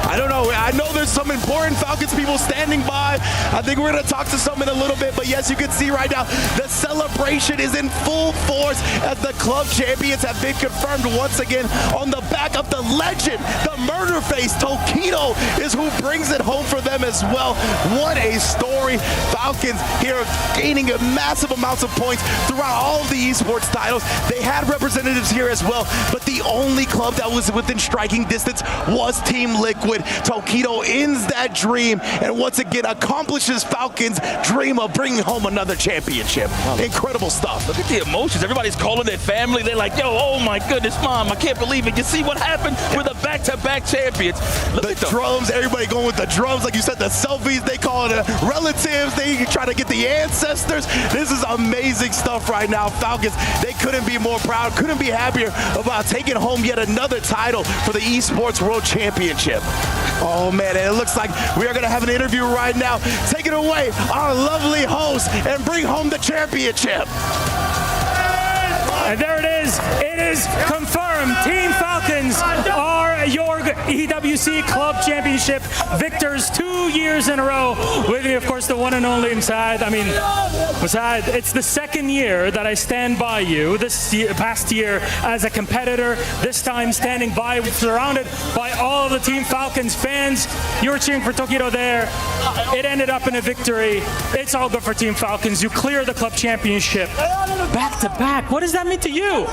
I don't know. I know there's some important Falcons people standing by. I think we're going to talk to some in a little bit. But yes, you can see right now the celebration is in full force as the club champions have been confirmed once again on the back of the legend, the murder face. Tokido is who brings it home for them as well. What a story. Falcons here gaining massive amounts of points throughout all of the esports titles. They had representatives here as well, but the only club that was within striking distance was Team Liquid. Tokido ends that dream and once again accomplishes Falcons' dream of bringing home another championship. Incredible stuff. Look at the emotions. Everybody's calling their family. They're like, yo, oh my goodness, Mom, I can't believe it. You see what happened with the back-to-back champions. Look the at them. drums, everybody going with the drums. Like you said, the selfies, they call it relatives. They try to get the ancestors. This is amazing stuff right now. Falcons, they couldn't be more proud, couldn't be happier about taking home yet another title for the Esports World Championship. Oh man, and it looks like we are going to have an interview right now. Take it away, our lovely host, and bring home the championship. And there it is. It is confirmed. Team Falcons are your EWC Club Championship victors 2 years in a row. With me, of course, the one and only Musad. I mean, Musad, it's the second year that I stand by you. This past year as a competitor, this time standing by, surrounded by all of the Team Falcons fans. You were cheering for Tokido there. It ended up in a victory. It's all good for Team Falcons. You clear the club championship. Back to back. What does that mean to you?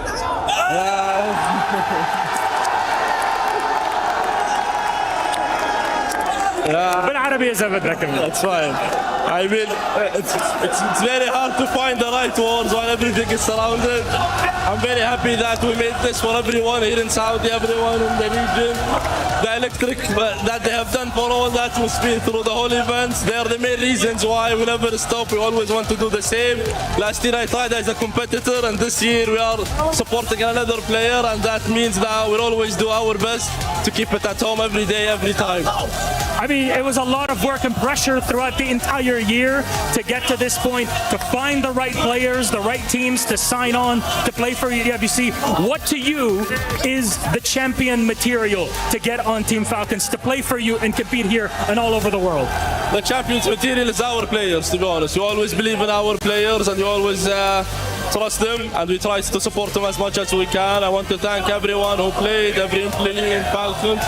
بالعربي إذا بدك. That's fine. I mean, it's very hard to find the right words when everything is surrounded. I'm very happy that we made this for everyone here in Saudi, everyone in the region. The electric that they have done for all the atmosphere through the whole events, they are the main reasons why we never stop. We always want to do the same. Last year I tried as a competitor, and this year we are supporting another player, and that means that we'll always do our best to keep it at home every day, every time. I mean, it was a lot of work and pressure throughout the entire year to get to this point, to find the right players, the right teams to sign on to play for EWC. What to you is the champion material to get on Team Falcons, to play for you and compete here and all over the world? The champions material is our players, to be honest. We always believe in our players and we always trust them, and we try to support them as much as we can. I want to thank everyone who played, every employee in Falcons,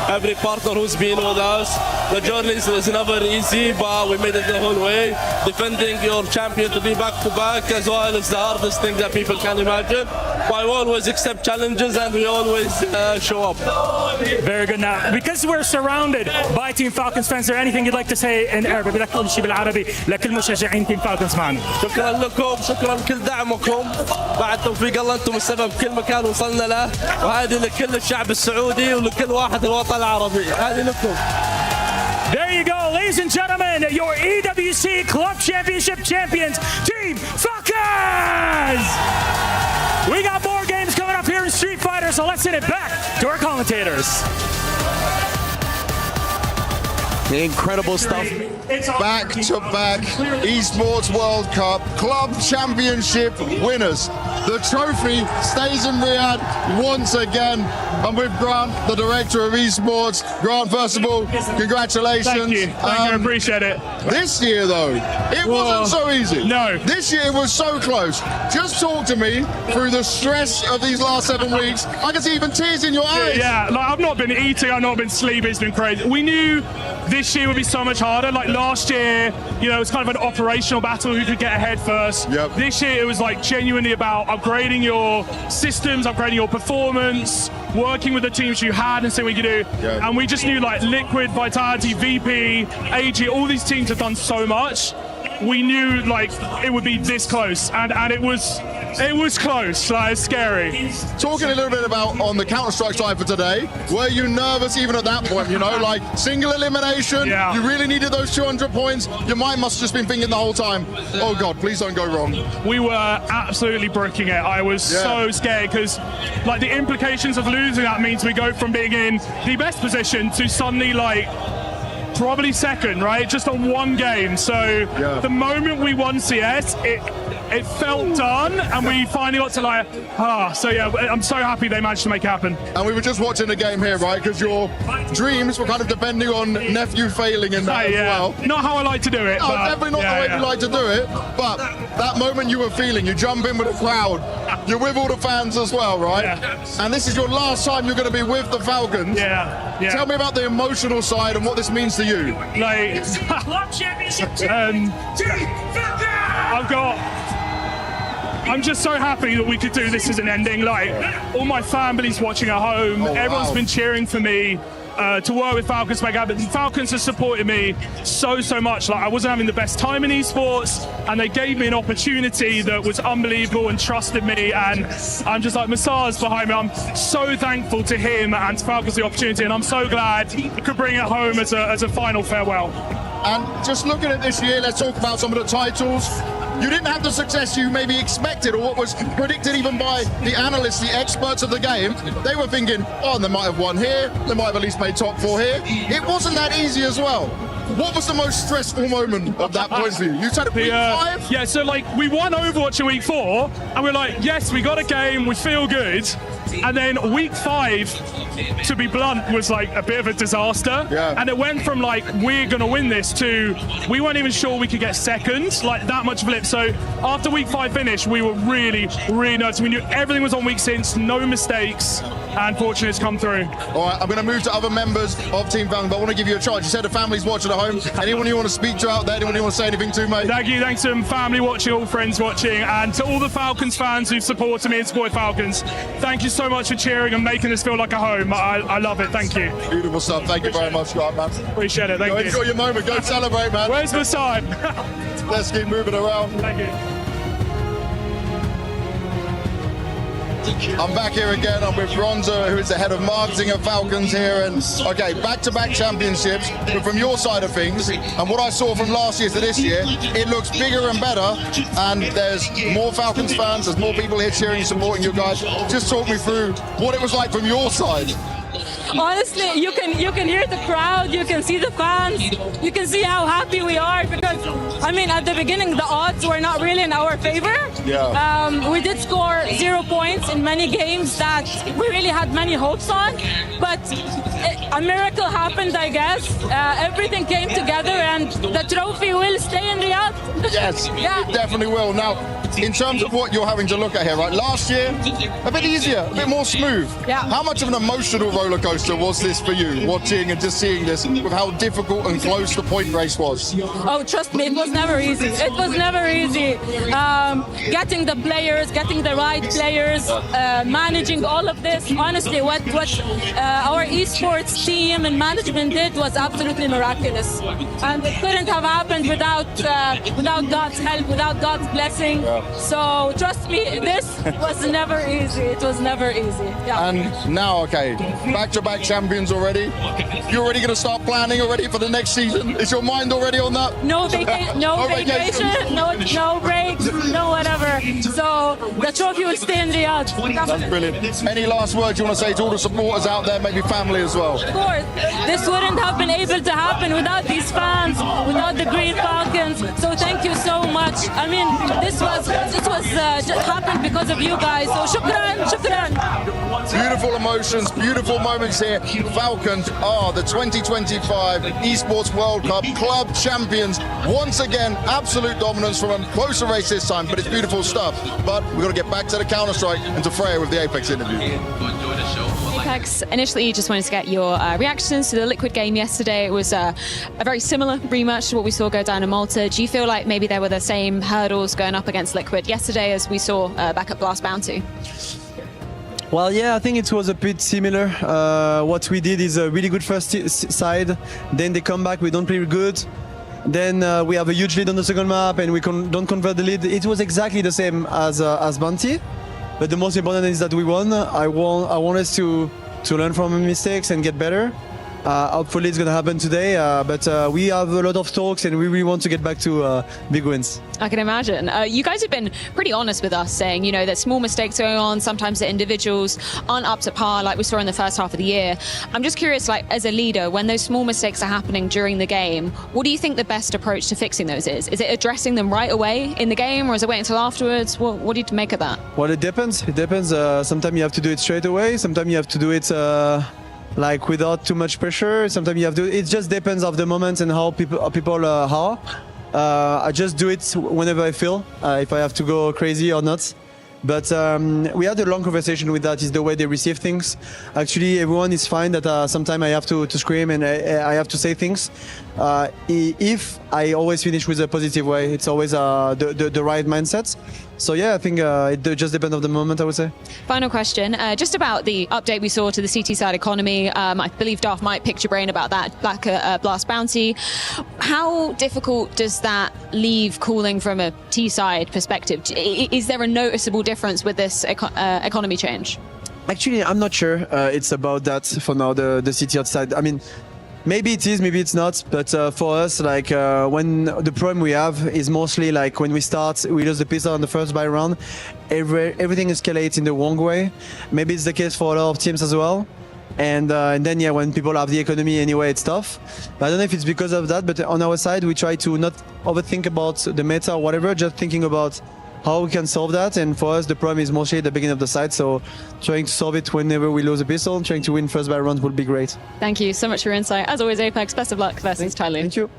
every partner who's been with us. The journey is never easy, but we made it the whole way. Defending your champion to be back-to-back as well is the hardest thing that people can imagine. But we always accept challenges and we always show up. Very good. Now, because we're surrounded by Team Falcons fans, is there anything you'd like to say in Arabic? بدك تقول شيء بالعربي لكل مشجعين Team Falcons معنا. شكرا لكم، شكرا لكل دعمكم. بعد توفيق الله انتم السبب كل مكان وصلنا له، وهذه لكل الشعب السعودي ولكل واحد الوطن العربي. هذه لكم. There you go, ladies and gentlemen, your EWC Club Championship champions, Team Falcons! We got more games coming. coming up here in Street Fighter, so let's send it back to our commentators. Incredible stuff. Back-to-back Esports World Cup Club Championship winners. The trophy stays in Riyadh once again. I'm with Grant, the director of Esports. Grant, first of all, congratulations. Thank you. I appreciate it. This year, though, it wasn't so easy. No. This year it was so close. Just talk to me through the stress of these last 7 weeks. I can see even tears in your eyes. Yeah, like I've not been eating, I've not been sleeping, it's been crazy. We knew this year would be so much harder. Like last year, you know, it was kind of an operational battle who could get ahead first. Yep. This year it was like genuinely about upgrading your systems, upgrading your performance, working with the teams you had and seeing what you could do. Yeah. And we just knew like Liquid, Vitality, VP, AG, all these teams have done so much. We knew like it would be this close, and it was close. Like, it's scary. Talking a little bit about on the Counter-Strike side for today, were you nervous even at that point? You know, like single elimination, Yeah. you really needed those 200 points. Your mind must have just been thinking the whole time, oh God, please don't go wrong. We were absolutely bricking it. I was so scared because like the implications of losing that means we go from being in the best position to suddenly like probably second, right? Just on one game. So the moment we won CS, it felt done, and we finally got to like, so yeah, I'm so happy they managed to make it happen. And we were just watching the game here, right? Because your dreams were kind of depending on nephew failing in that as well. Not how I like to do it. No, but definitely not the way you like to do it. But that moment you were feeling, you jump in with the crowd, you're with all the fans as well, right? And this is your last time you're going to be with the Falcons. Yeah. Tell me about the emotional side and what this means to you. Like, I'm just so happy that we could do this as an ending. Like, all my family's watching at home. Everyone's been cheering for me to work with Falcons. But Falcons have supported me so much. Like, I wasn't having the best time in esports, and they gave me an opportunity that was unbelievable and trusted me. And I'm just like, Masar's behind me. I'm so thankful to him and to Falcons the opportunity, and I'm so glad I could bring it home as a final farewell. And just looking at this year, let's talk about some of the titles. You didn't have the success you maybe expected or what was predicted even by the analysts, the experts of the game. They were thinking, oh, they might have won here, they might have at least made top 4 here. It wasn't that easy as well. What was the most stressful moment of that point for you? You said week 5? Yeah, so like we won Overwatch in week 4, and we're like, yes, we got a game, we feel good. And then week 5, to be blunt, was like a bit of a disaster. And it went from like, we're going to win this to we weren't even sure we could get second, like that much flip. So after week 5 finished, we were really nervous. We knew everything was on week 6, no mistakes, and fortunately it's come through. All right, I'm going to move to other members of Team Falcons, but I want to give you a chance. You said the family's watching at home. Anyone you want to speak to out there? Anyone you want to say anything to, mate? Thank you. Thanks to family watching, all friends watching, and to all the Falcons fans who've supported me and supported Falcons. Thank you so much for cheering and making this feel like a home. I love it. Thank you. Beautiful stuff. Thank you very much, man. Appreciate it. Thank you. Enjoy your moment. Go celebrate, man. Where's the sign? Let's keep moving around. Thank you. I'm back here again. I'm with Bronzer, who is the head of marketing of Falcons here. And okay, back-to-back championships. But from your side of things, and what I saw from last year to this year, it looks bigger and better. And there's more Falcons fans. There's more people here cheering, supporting you guys. Just talk me through what it was like from your side. Honestly, you can hear the crowd, you can see the fans, you can see how happy we are because, I mean, at the beginning, the odds were not really in our favor. We did score 0 points in many games that we really had many hopes on, but a miracle happened, I guess. Everything came together and the trophy will stay in Riyadh. Yes, it definitely will. Now, in terms of what you're having to look at here, right? Last year, a bit easier, a bit more smooth. How much of an emotional roller coaster was this for you, watching and just seeing this, with how difficult and close the point race was? Oh, trust me, it was never easy. It was never easy. Getting the players, getting the right players, managing all of this. Honestly, what our esports team and management did was absolutely miraculous, and it couldn't have happened without God's help, without God's blessing. So trust me, this was never easy. It was never easy. And now, okay, back-to-back champions already. You're already going to start planning already for the next season. Is your mind already on that? No vacation, no breaks, no whatever. So the trophy will stay in Riyadh. That's brilliant. Any last words you want to say to all the supporters out there, maybe family as well? Of course, this wouldn't have been able to happen without these fans, without the Green Falcons. So thank you so much. I mean, this was just happened because of you guys. So shukran. Beautiful emotions, beautiful moments here. Falcons are the 2025 Esports World Cup Club Champions. Once again, absolute dominance from a closer race this time, but it's beautiful stuff. But we've got to get back to the Counter-Strike and to Freya with the Apex interview. Apex, initially just wanted to get your reactions to the Liquid game yesterday. It was a very similar rematch to what we saw go down in Malta. Do you feel like maybe there were the same hurdles going up against Liquid yesterday as we saw back at Blast Bounty? Well, yeah, I think it was a bit similar. What we did is a really good first side, then they come back, we don't play good. Then we have a huge lead on the second map and we don't convert the lead. It was exactly the same as Bounty, but the most important is that we won. I want us to learn from our mistakes and get better. Hopefully it's going to happen today, but we have a lot of talks and we really want to get back to big wins. I can imagine. You guys have been pretty honest with us, saying, you know, that small mistakes going on, sometimes the individuals aren't up to par like we saw in the first half of the year. I'm just curious, like, as a leader, when those small mistakes are happening during the game, what do you think the best approach to fixing those is? Is it addressing them right away in the game, or is it waiting until afterwards? What do you make of that? Well, it depends. Sometimes you have to do it straight away. Sometimes you have to do it like without too much pressure. Sometimes you have to. It just depends of the moment and how people are. I just do it whenever I feel, if I have to go crazy or not. But we had a long conversation with that. Is the way they receive things. Actually, everyone is fine that sometimes I have to scream and I have to say things. If I always finish with a positive way, it's always the right mindset. So yeah, I think it just depends on the moment, I would say. Final question, just about the update we saw to the CT side economy. I believe Darth might pick your brain about that back at Blast Bounty. How difficult does that leave cooling from a T side perspective? Is there a noticeable difference with this economy change? Actually, I'm not sure it's about that for now, the CT outside. I mean, maybe it is, maybe it's not. But for us, like when the problem we have is mostly like when we start, we lose the pistol on the first buy round, everything escalates in the wrong way. Maybe it's the case for a lot of teams as well. And then, yeah, when people have the economy anyway, it's tough. But I don't know if it's because of that, but on our side, we try to not overthink about the meta or whatever, just thinking about how we can solve that. And for us, the problem is mostly at the beginning of the side. So trying to solve it whenever we lose a pistol, trying to win first by round would be great. Thank you so much for your insight. As always, Apex, best of luck versus Tyloo. Thank you.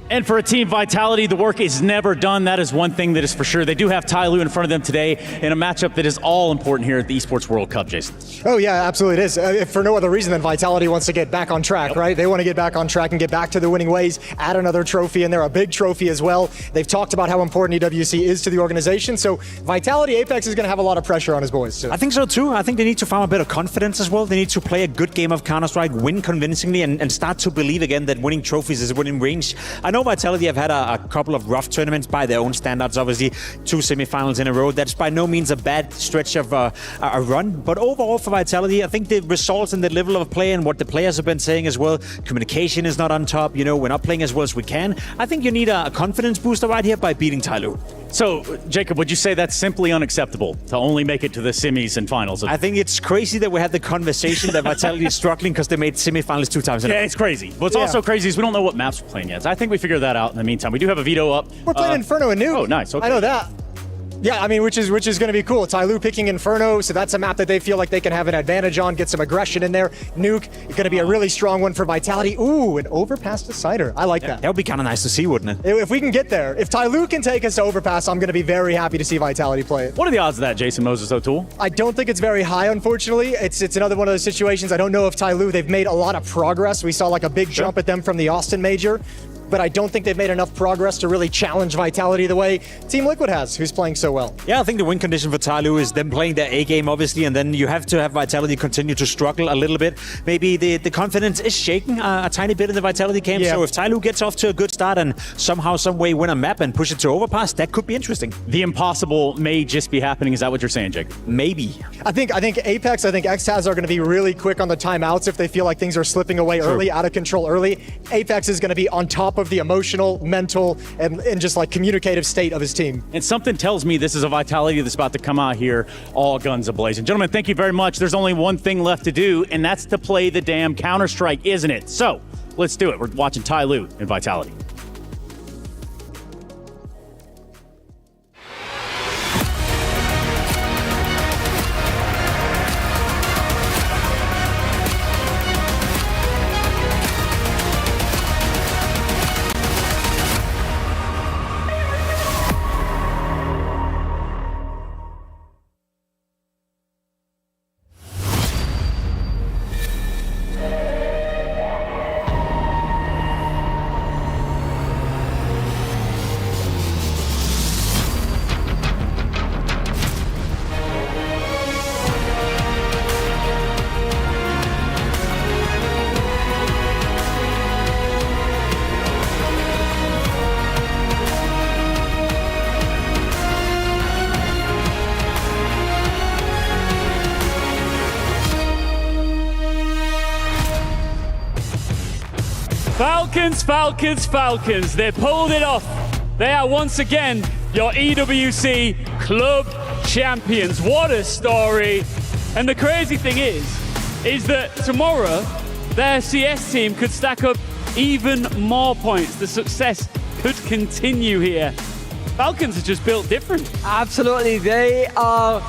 And for a team Vitality, the work is never done. That is one thing that is for sure. They do have Tyloo in front of them today in a matchup that is all important here at the Esports World Cup, Jason. Oh, yeah, absolutely it is. If for no other reason than Vitality wants to get back on track, right? They want to get back on track and get back to the winning ways, add another trophy in there, a big trophy as well. They've talked about how important EWC is to the organization. So Vitality, Apex is going to have a lot of pressure on his boys, too. I think so, too. I think they need to find a bit of confidence as well. They need to play a good game of Counter-Strike, win convincingly, and start to believe again that winning trophies is within range. I know Vitality have had a couple of rough tournaments by their own standards, obviously 2 semifinals in a row. That's by no means a bad stretch of a run, but overall for Vitality, I think the results and the level of play and what the players have been saying as well, communication is not on top, you know, we're not playing as well as we can. I think you need a confidence booster right here by beating Tyloo. So, Jacob, would you say that's simply unacceptable to only make it to the semis and finals? I think it's crazy that we had the conversation that Vitality is struggling because they made semifinals 2 times in a row. Yeah, it's crazy. What's also crazy is we don't know what maps we're playing yet. I think we figured that out in the meantime. We do have a veto up. We're playing Inferno and Nuke. Oh, nice. Okay. I know that. Yeah, I mean, which is going to be cool. Tyloo picking Inferno, so that's a map that they feel like they can have an advantage on, get some aggression in there. Nuke is going to be a really strong one for Vitality. Ooh, an Overpass Decider. I like that. That would be kind of nice to see, wouldn't it? If we can get there. If Tyloo can take us to Overpass, I'm going to be very happy to see Vitality play it. What are the odds of that, Jason Moses O'Toole? I don't think it's very high, unfortunately. It's another one of those situations. I don't know if Tyloo, they've made a lot of progress. We saw like a big jump at them from the Austin Major, but I don't think they've made enough progress to really challenge Vitality the way Team Liquid has, who's playing so well. Yeah, I think the win condition for Tyloo is them playing their A game, obviously, and then you have to have Vitality continue to struggle a little bit. Maybe the confidence is shaking a tiny bit in the Vitality camp, so if Tyloo gets off to a good start and somehow, some way win a map and push it to Overpass, that could be interesting. The impossible may just be happening. Is that what you're saying, Jake? Maybe. I think Apex, I think Xtaz are going to be really quick on the timeouts if they feel like things are slipping away early, out of control early. Apex is going to be on top of of the emotional, mental, and just like communicative state of his team. And something tells me this is a Vitality that's about to come out here all guns a-blazing. Gentlemen, thank you very much. There's only one thing left to do, and that's to play the damn Counter-Strike, isn't it? So, let's do it. We're watching Ty Lue and Vitality. Falcons. They pulled it off. They are once again your EWC Club Champions. What a story. And the crazy thing is that tomorrow their CS team could stack up even more points. The success could continue here. Falcons are just built different. Absolutely. They are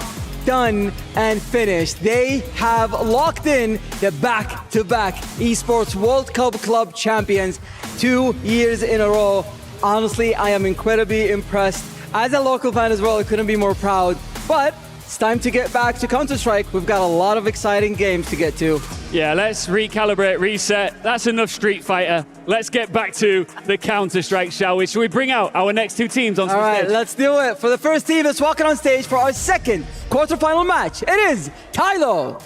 done and finished. They have locked in the back-to-back Esports World Cup Club Champions 2 years in a row. Honestly, I am incredibly impressed. As a local fan as well, I couldn't be more proud. But it's time to get back to Counter-Strike. We've got a lot of exciting games to get to. Yeah, let's recalibrate, reset. That's enough Street Fighter. Let's get back to the Counter-Strike, shall we? Shall we bring out our next two teams on stage? All right, let's do it. For the first team that's walking on stage for our second quarterfinal match, it is Tylo.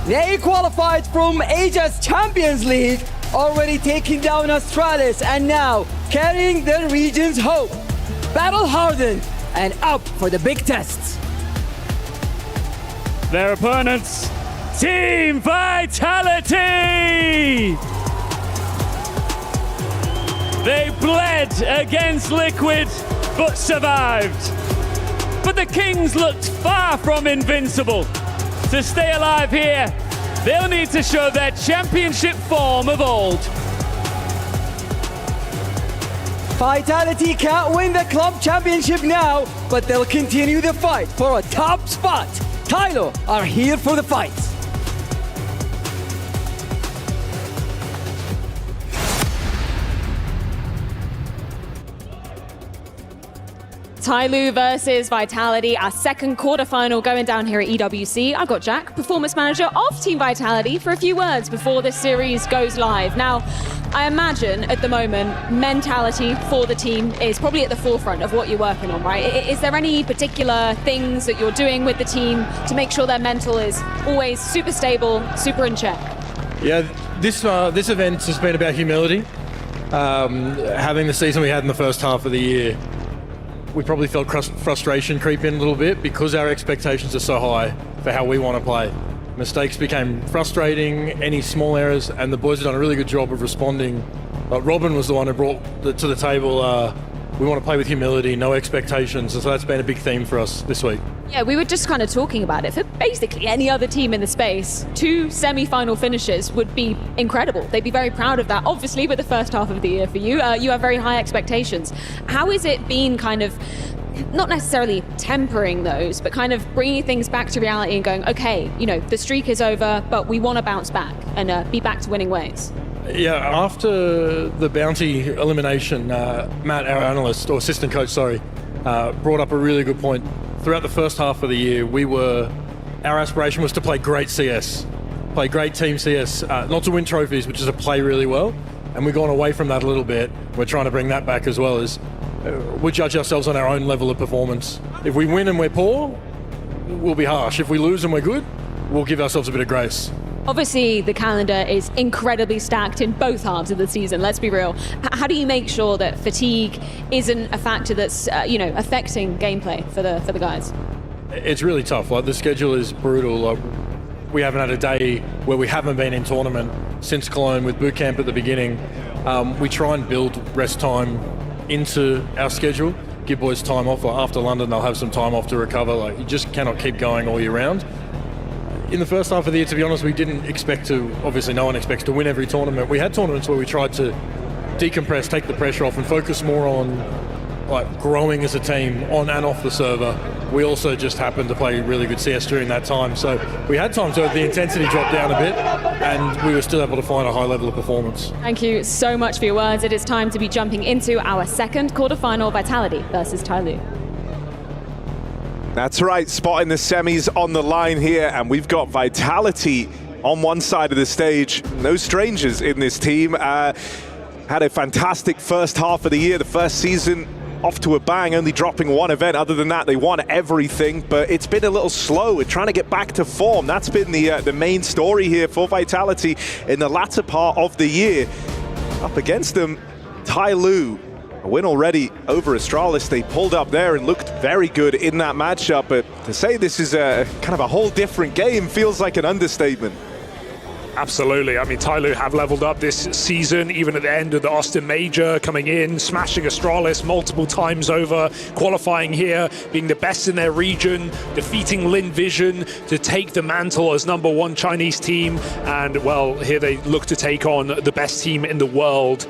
They qualified from Asia's Champions League, already taking down Astralis, and now carrying the region's hope. Battle hardened and up for the big tests. Their opponents, Team Vitality! They bled against Liquid, but survived. But the Kings looked far from invincible. To stay alive here, they'll need to show their championship form of old. Vitality can't win the club championship now, but they'll continue the fight for a top spot. Tylo are here for the fight. Ty Lue versus Vitality, our second quarterfinal going down here at EWC. I've got Jack, performance manager of Team Vitality, for a few words before this series goes live. Now, I imagine at the moment, mentality for the team is probably at the forefront of what you're working on, right? Is there any particular things that you're doing with the team to make sure their mental is always super stable, super in check? Yeah, this event has been about humility. Having the season we had in the first half of the year, we probably felt frustration creep in a little bit because our expectations are so high for how we want to play. Mistakes became frustrating, any small errors, and the boys have done a really good job of responding. But Robin was the one who brought to the table, we want to play with humility, no expectations, and so that's been a big theme for us this week. Yeah, we were just kind of talking about it. For basically any other team in the space, 2 semi-final finishes would be incredible. They'd be very proud of that. Obviously, with the first half of the year for you, you have very high expectations. How is it been kind of, not necessarily tempering those, but kind of bringing things back to reality and going, okay, you know, the streak is over, but we want to bounce back and be back to winning ways? Yeah, after the Bounty elimination, Matt, our analyst, or assistant coach, brought up a really good point. Throughout the first half of the year, our aspiration was to play great CS, play great team CS, not to win trophies, which is to play really well. And we've gone away from that a little bit. We're trying to bring that back as well. We judge ourselves on our own level of performance. If we win and we're poor, we'll be harsh. If we lose and we're good, we'll give ourselves a bit of grace. Obviously, the calendar is incredibly stacked in both halves of the season, let's be real. How do you make sure that fatigue isn't a factor that's affecting gameplay for the guys? It's really tough. Like, the schedule is brutal. Like, we haven't had a day where we haven't been in tournament since Cologne with boot camp at the beginning. We try and build rest time into our schedule, give boys time off. Like, after London, they'll have some time off to recover. Like, you just cannot keep going all year round. In the first half of the year, to be honest, we didn't expect to, obviously no one expects to win every tournament. We had tournaments where we tried to decompress, take the pressure off, and focus more on like growing as a team on and off the server. We also just happened to play really good CS during that time. So we had time to have the intensity drop down a bit, and we were still able to find a high level of performance. Thank you so much for your words. It is time to be jumping into our second quarterfinal, Vitality versus Tyloo. That's right, spotting the semis on the line here, and we've got Vitality on one side of the stage. No strangers in this team. Had a fantastic first half of the year, the first season off to a bang, only dropping one event. Other than that, they won everything, but it's been a little slow. We're trying to get back to form. That's been the main story here for Vitality in the latter part of the year. Up against them, Tyloo. A win already over Astralis. They pulled up there and looked very good in that matchup, but to say this is a kind of a whole different game feels like an understatement. Absolutely. I mean, Tyloo have leveled up this season, even at the end of the Austin Major, coming in, smashing Astralis multiple times over, qualifying here, being the best in their region, defeating Lin Vision to take the mantle as #1 Chinese team. And, well, here they look to take on the best team in the world.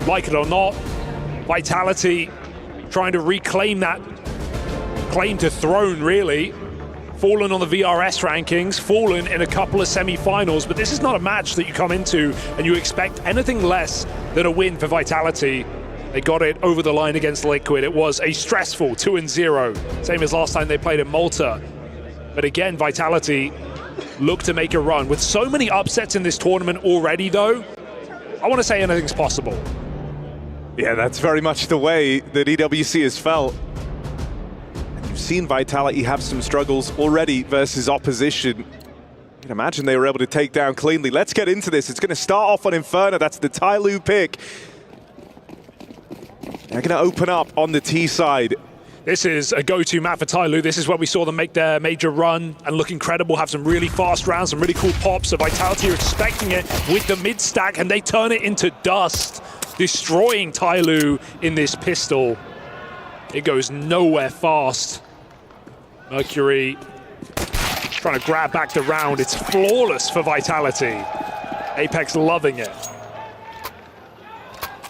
Like it or not, Vitality trying to reclaim that claim to throne, really. Fallen on the VRS rankings, fallen in a couple of semi-finals, but this is not a match that you come into and you expect anything less than a win for Vitality. They got it over the line against Liquid. It was a stressful 2-0, same as last time they played in Malta. But again, Vitality look to make a run. With so many upsets in this tournament already, though, I want to say anything's possible. Yeah, that's very much the way that EWC has felt. You've seen Vitality have some struggles already versus opposition. You can imagine they were able to take down cleanly. Let's get into this. It's going to start off on Inferno. That's the Tyloo pick. They're going to open up on the T side. This is a go-to map for Tyloo. This is where we saw them make their major run and look incredible, have some really fast rounds, some really cool pops. So Vitality are expecting it with the mid-stack, and they turn it into dust, destroying Tyloo in this pistol. It goes nowhere fast. Mercury trying to grab back the round. It's flawless for Vitality. Apex loving it.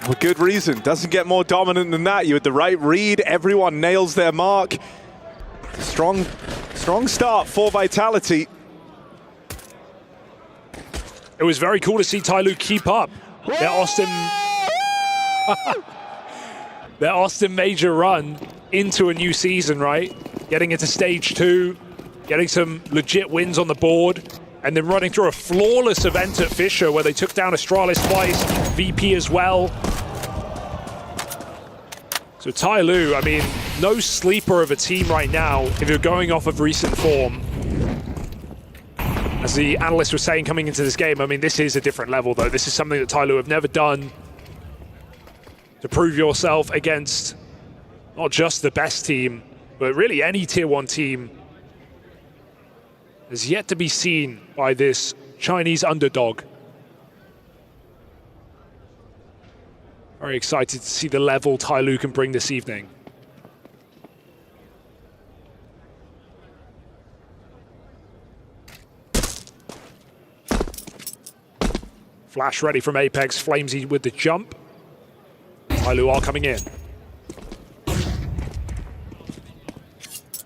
For good reason. Doesn't get more dominant than that. You had the right read. Everyone nails their mark. Strong start for Vitality. It was very cool to see Tyloo keep up their Austin Major run into a new season, right? Getting into stage 2, getting some legit wins on the board, and then running through a flawless event at Fisher where they took down Astralis twice, VP as well. So Tyloo, I mean, no sleeper of a team right now if you're going off of recent form. As the analyst was saying coming into this game, I mean, this is a different level, though. This is something that Tyloo have never done. To prove yourself against not just the best team, but really any tier 1 team is yet to be seen by this Chinese underdog. Very excited to see the level Tyloo can bring this evening. Flash ready from Apex, Flamesy with the jump. Tyloo are coming in.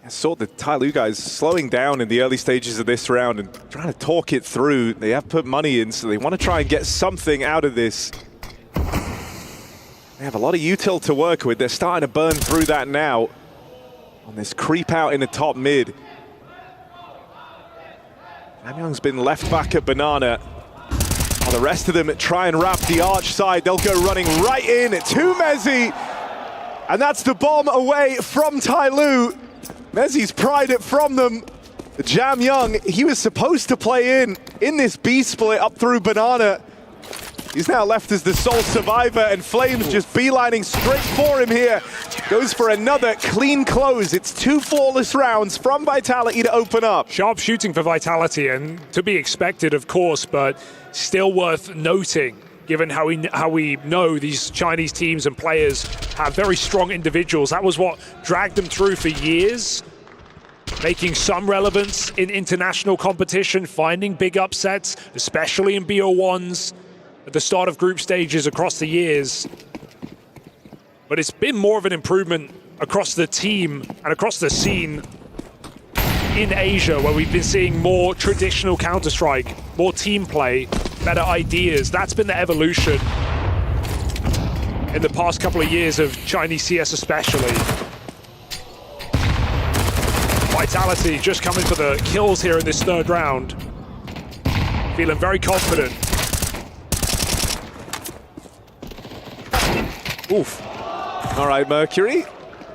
I saw the Tyloo guys slowing down in the early stages of this round and trying to talk it through. They have put money in, so they want to try and get something out of this. They have a lot of util to work with. They're starting to burn through that now on this creep out in the top mid. Namyoung's been left back at Banana. While the rest of them try and wrap the arch side, they'll go running right in to Mezzy. And that's the bomb away from Tyloo. Mezzy's pried it from them. Jam Young, he was supposed to play in this B split up through Banana. He's now left as the sole survivor, and Flames just beelining straight for him here. Goes for another clean close. It's 2 flawless rounds from Vitality to open up. Sharp shooting for Vitality, and to be expected, of course, but still worth noting, given how we know these Chinese teams and players have very strong individuals. That was what dragged them through for years, making some relevance in international competition, finding big upsets, especially in BO1s at the start of group stages across the years. But it's been more of an improvement across the team and across the scene in Asia, where we've been seeing more traditional Counter-Strike, more team play, better ideas. That's been the evolution in the past couple of years of Chinese CS especially. Vitality just coming for the kills here in this third round. Feeling very confident. Oof. All right, Mercury.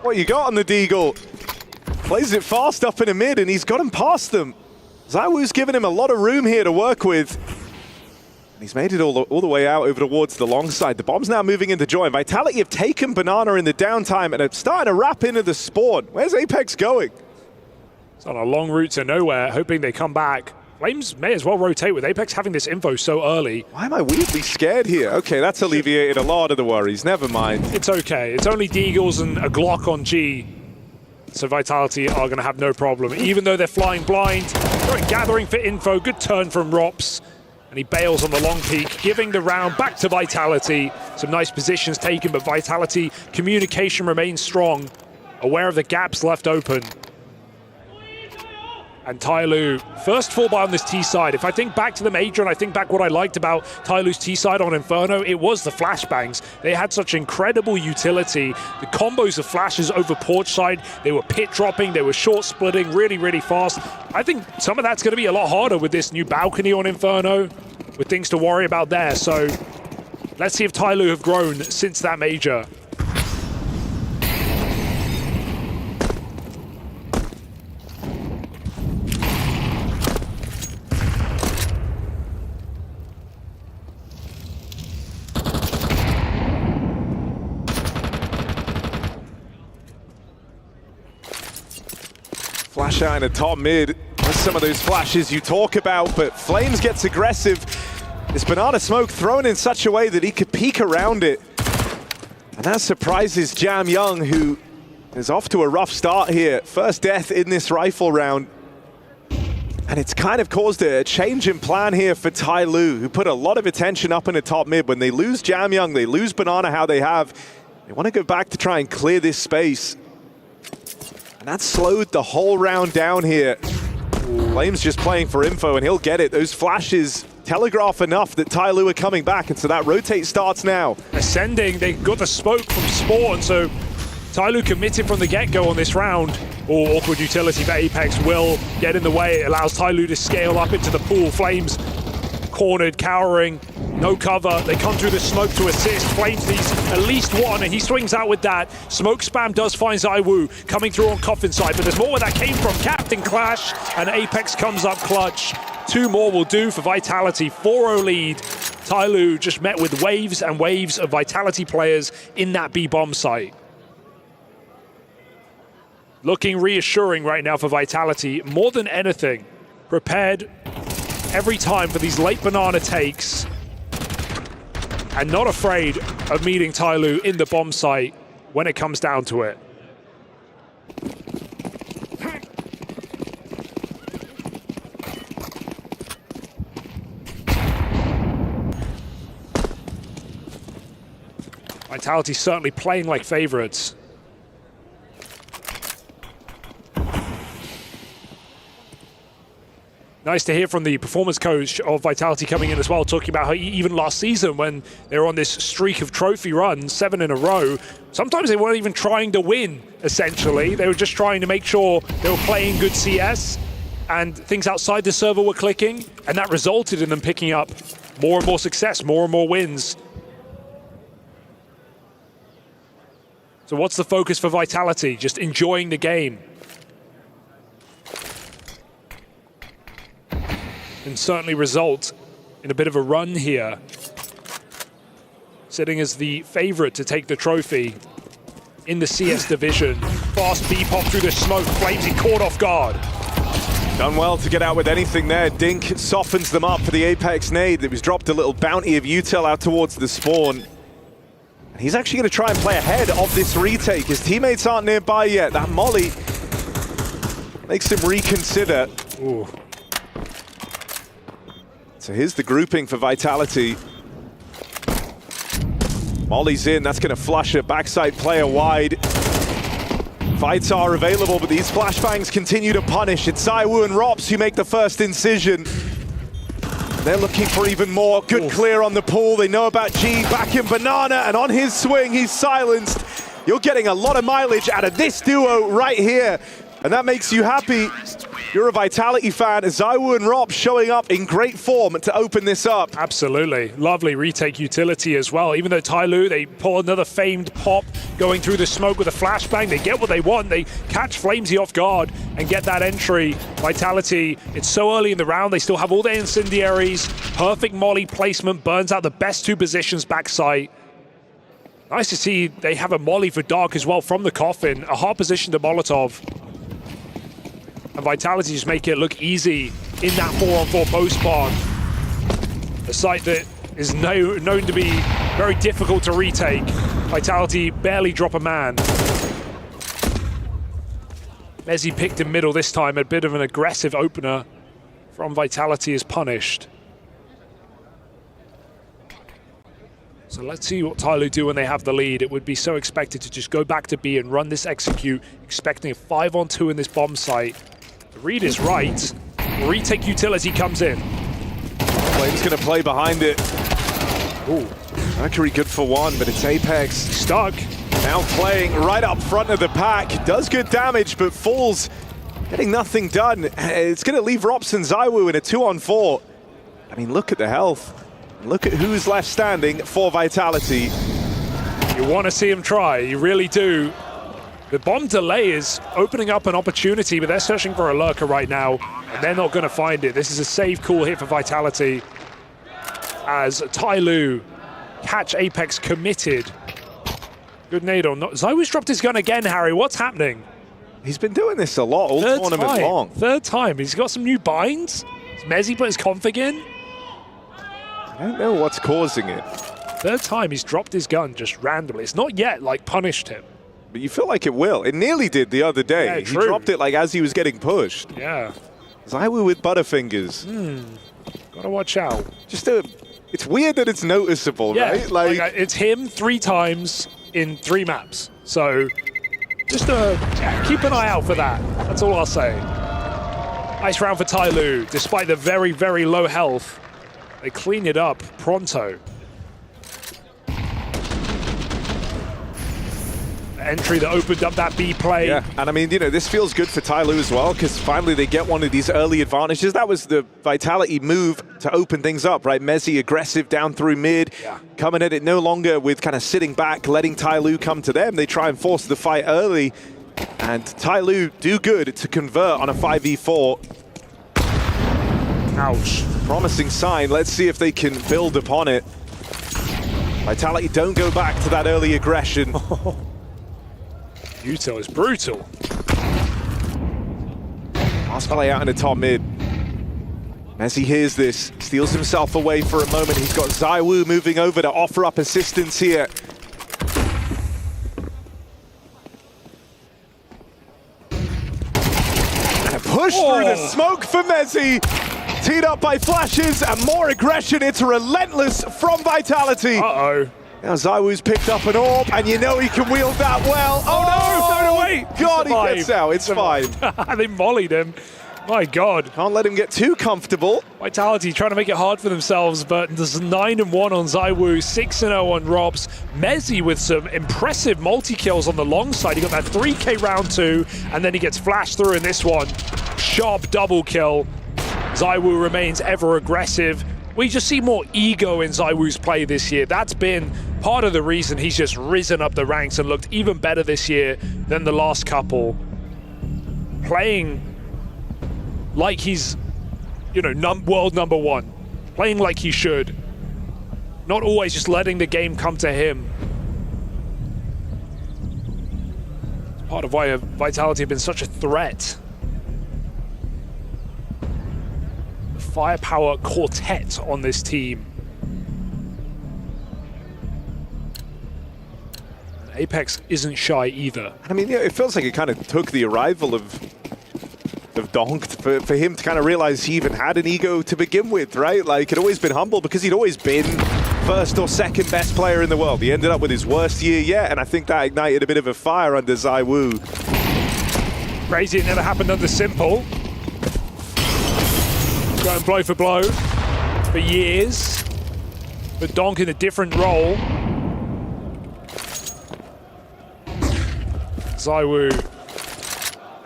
What you got on the Deagle? Plays it fast up in the mid, and he's got him past them. ZywOo's given him a lot of room here to work with. And he's made it all the way out over towards the long side. The bomb's now moving into join. Vitality have taken Banana in the downtime and are starting to wrap into the spawn. Where's Apex going? It's on a long route to nowhere, hoping they come back. Flames may as well rotate with Apex having this info so early. Why am I weirdly scared here? Okay, that's alleviated a lot of the worries. Never mind. It's okay. It's only Deagles and a Glock on G. So Vitality are going to have no problem. Even though they're flying blind, they're gathering for info. Good turn from Rops. And he bails on the long peak, giving the round back to Vitality. Some nice positions taken, but Vitality communication remains strong. Aware of the gaps left open. And Tyloo, first full buy on this T side. If I think back to the Major and I think back what I liked about Tyloo's T side on Inferno, it was the flashbangs. They had such incredible utility. The combos of flashes over porch side, they were pit dropping, they were short splitting really, really fast. I think some of that's going to be a lot harder with this new balcony on Inferno, with things to worry about there. So let's see if Tyloo have grown since that Major. Flash out in the top mid. There's some of those flashes you talk about, but Flames gets aggressive. This banana smoke thrown in such a way that he could peek around it. And that surprises Jam Young, who is off to a rough start here. First death in this rifle round. And it's kind of caused a change in plan here for Tyloo, who put a lot of attention up in the top mid. When they lose Jam Young, they lose Banana how they have. They want to go back to try and clear this space. And that slowed the whole round down here. Flames just playing for info, and he'll get it. Those flashes telegraph enough that Tyloo are coming back, and so that rotate starts now. Ascending, they got the smoke from Spawn, so Tyloo committed from the get-go on this round. Awkward utility for Apex will get in the way. It allows Tyloo to scale up into the pool. Flames cornered, cowering, no cover. They come through the smoke to assist. Flames needs at least one, and he swings out with that. Smoke spam does find ZywOo coming through on Coffin side, but there's more where that came from. Captain Clash, and Apex comes up clutch. 2 more will do for Vitality. 4-0 lead. Tyloo just met with waves and waves of Vitality players in that B-bomb site. Looking reassuring right now for Vitality. More than anything, prepared every time for these late banana takes, and not afraid of meeting Tyloo in the bomb site when it comes down to it. Vitality certainly playing like favorites. Nice to hear from the performance coach of Vitality coming in as well, talking about how even last season when they were on this streak of trophy runs, 7 in a row, sometimes they weren't even trying to win, essentially. They were just trying to make sure they were playing good CS and things outside the server were clicking, and that resulted in them picking up more and more success, more and more wins. So what's the focus for Vitality? Just enjoying the game. And certainly result in a bit of a run here. sitting as the favorite to take the trophy in the CS division. Fast B-pop through the smoke, Flamesy caught off guard. Done well to get out with anything there. Dink softens them up for the Apex nade. It was dropped a little bounty of util out towards the spawn. And he's actually going to try and play ahead of this retake. His teammates aren't nearby yet. That molly makes him reconsider. Ooh. So here's the grouping for Vitality. Molly's in, that's going to flush a backside player wide. Fights are available, but these flashbangs continue to punish. It's ZywOo and Rops who make the first incision. They're looking for even more. Good clear on the pool. They know about G, back in Banana, and on his swing, he's silenced. You're getting a lot of mileage out of this duo right here, and that makes you happy. You're a Vitality fan. ZywOo and Rob showing up in great form to open this up. Absolutely. Lovely retake utility as well. Even though Tyloo, they pull another famed pop going through the smoke with a flashbang. They get what they want. They catch Flamesy off guard and get that entry. Vitality, it's so early in the round. They still have all their incendiaries. Perfect molly placement. Burns out the best two positions backside. Nice to see they have a molly for Dark as well from the coffin. A hard position to Molotov. And Vitality just make it look easy in that 4-on-4 post spawn. A site that is known to be very difficult to retake. Vitality barely drop a man. Mezzy picked in middle this time. A bit of an aggressive opener from Vitality is punished. So let's see what Tyloo do when they have the lead. It would be so expected to just go back to B and run this execute, expecting a 5-on-2 in this bomb site. The read is right. Retake utility comes in. Flame's going to play behind it. Ooh, Mercury good for one, but it's Apex. Stuck. Now playing right up front of the pack. Does good damage, but falls, getting nothing done. It's going to leave Rops and ZywOo in a 2-on-4. I mean, look at the health. Look at who's left standing for Vitality. You want to see him try, you really do. The bomb delay is opening up an opportunity, but they're searching for a lurker right now, and they're not going to find it. This is a save cool hit for Vitality as Tyloo catch Apex committed. Good nade on. ZywOo's dropped his gun again, Harry. What's happening? He's been doing this a lot all tournament long. Third time. He's got some new binds. Has Mezzy put his config in? I don't know what's causing it. Third time he's dropped his gun just randomly. It's not yet like punished him. But you feel like it will. It nearly did the other day. Yeah, he true. dropped it like as he was getting pushed. Yeah. ZywOo with Butterfingers. Gotta watch out. It's weird that it's noticeable, Yeah, right? like it's him 3 times in 3 maps. So just keep an eye out for that. That's all I'll say. Nice round for Tyloo. Despite the very, very low health, they clean it up pronto. Entry that opened up that B play. Yeah, and I mean, you know, this feels good for Tyloo as well, because finally they get one of these early advantages. That was the Vitality move to open things up, right? Mezzy aggressive down through mid, coming at it no longer with kind of sitting back, letting Tyloo come to them. They try and force the fight early, and Tyloo do good to convert on a 5v4. Ouch. Promising sign. Let's see if they can build upon it. Vitality don't go back to that early aggression. Util is brutal. Last play out in the top mid. Mezzy hears this, steals himself away for a moment. He's got ZywOo moving over to offer up assistance here. And a push through the smoke for Mezzy. Teed up by flashes and more aggression. It's relentless from Vitality. Uh-oh. Now ZywOo's picked up an orb, and you know he can wield that well. Oh no, wait. God, he gets out, it's fine. They mollied him. My God. Can't let him get too comfortable. Vitality trying to make it hard for themselves, but there's 9-1 on ZywOo, 6-0 on Robs. Mezzy with some impressive multi-kills on the long side. He got that 3K round 2, and then he gets flashed through in this one. Sharp double kill. ZywOo remains ever aggressive. We just see more ego in ZywOo's play this year. That's been part of the reason he's just risen up the ranks and looked even better this year than the last couple. Playing like he's, you know, world number 1. Playing like he should. not always just letting the game come to him. It's part of why Vitality have been such a threat. The firepower quartet on this team. And Apex isn't shy either. I mean, yeah, it feels like it kind of took the arrival of Donk for him to kind of realize he even had an ego to begin with, right? Like, he'd always been humble because he'd always been first or second best player in the world. He ended up with his worst year yet, and I think that ignited a bit of a fire under ZywOo. Crazy, it never happened under Simple. Going blow for blow for years. But Donk in a different role. ZywOo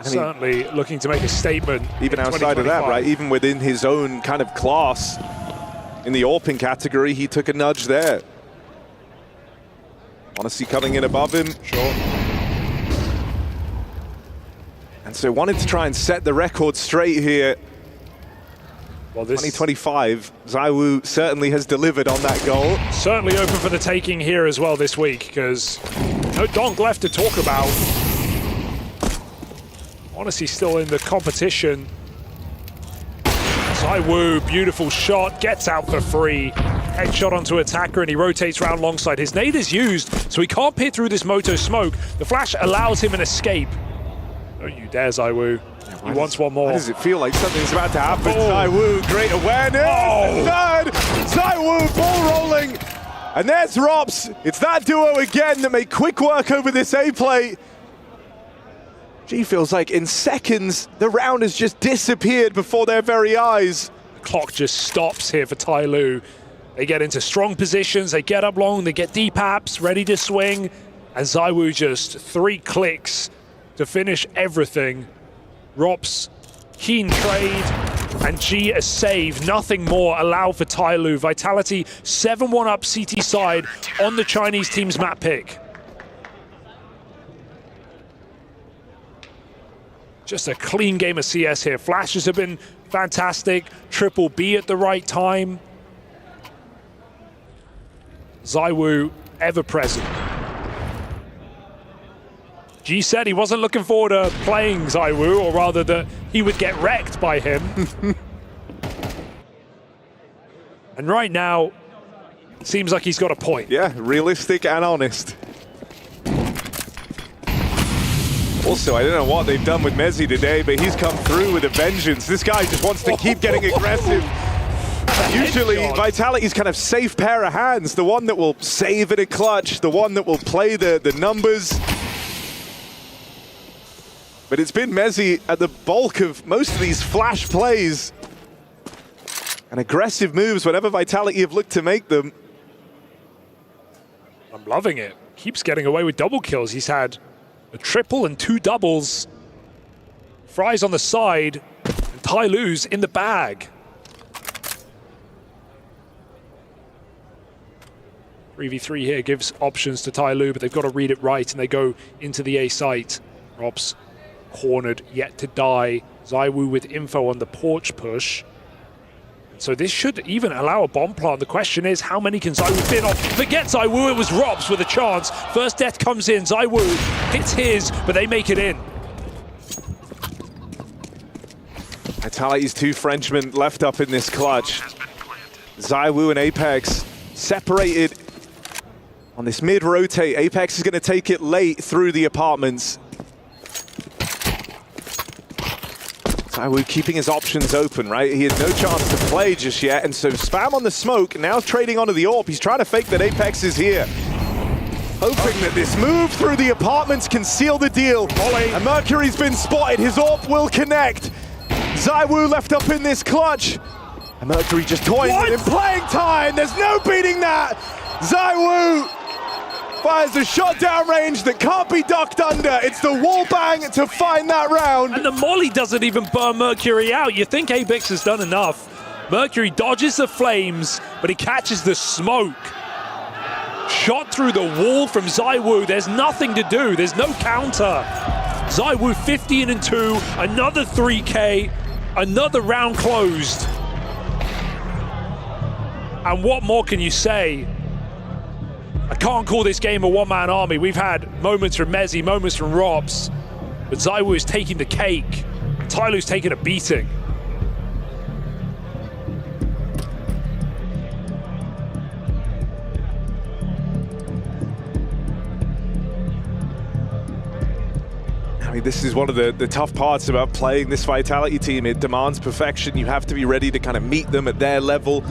certainly looking to make a statement. Even outside of that, right? Even within his own kind of class, in the AWPing category, he took a nudge there. Honesty coming in above him. Sure. And so wanted to try and set the record straight here. Well, this 2025, ZywOo certainly has delivered on that goal. Certainly open for the taking here as well this week, because no Donk left to talk about. Honestly, still in the competition. ZywOo, beautiful shot, gets out for free. Headshot onto attacker, and he rotates around alongside. His nade is used, so he can't peer through this Moto smoke. The flash allows him an escape. Don't you dare, ZywOo. He wants one more. Why does it feel like something's about to happen? ZywOo, great awareness. Oh. Third, ZywOo, ball rolling. And there's Rops. It's that duo again that made quick work over this A play. G feels like in seconds, the round has just disappeared before their very eyes. The clock just stops here for Tyloo. They get into strong positions, they get up long, they get deep apps, ready to swing, and ZywOo just 3 clicks to finish everything. Rops, keen trade, and G a save. Nothing more allowed for Tyloo. Vitality 7-1 up CT side on the Chinese team's map pick. Just a clean game of CS here. Flashes have been fantastic. Triple B at the right time. ZywOo ever present. G said he wasn't looking forward to playing ZywOo, or rather that he would get wrecked by him. And right now, seems like he's got a point. Yeah, realistic and honest. Also, I don't know what they've done with Mezzi today, but he's come through with a vengeance. This guy just wants to keep getting aggressive. Usually, Vitality's kind of safe pair of hands, the one that will save in a clutch, the one that will play the numbers. But it's been Mezzi at the bulk of most of these flash plays and aggressive moves whenever Vitality have looked to make them. I'm loving it. Keeps getting away with double kills. He's had a triple and 2 doubles. Fries on the side, and Tyloo's in the bag. 3v3 here gives options to Tyloo, but they've got to read it right, and they go into the A site. Rob's cornered, yet to die. ZywOo with info on the porch push. So this should even allow a bomb plant. The question is, how many can ZywOo fit off? Forget ZywOo, it was Robs with a chance. First death comes in, ZywOo hits his, but they make it in. Vitality's 2 Frenchmen left up in this clutch. ZywOo and Apex separated on this mid-rotate. Apex is going to take it late through the apartments. ZywOo keeping his options open, right? He has no chance to play just yet, and so spam on the smoke, now trading onto the AWP. He's trying to fake that Apex is here. Hoping that this move through the apartments can seal the deal. And Mercury's been spotted, his AWP will connect. ZywOo left up in this clutch. And Mercury just toying with him, playing time, there's no beating that. ZywOo fires a shot down range that can't be ducked under. It's the wall bang to find that round. And the molly doesn't even burn Mercury out. You think Apex has done enough. Mercury dodges the flames, but he catches the smoke. Shot through the wall from ZywOo. There's nothing to do. There's no counter. ZywOo 15-2, another 3K, another round closed. And what more can you say? I can't call this game a one-man army. We've had moments from Mezzi, moments from Robs, but ZywOo is taking the cake. Tyloo's taking a beating. I mean, this is one of the tough parts about playing this Vitality team. It demands perfection. You have to be ready to kind of meet them at their level.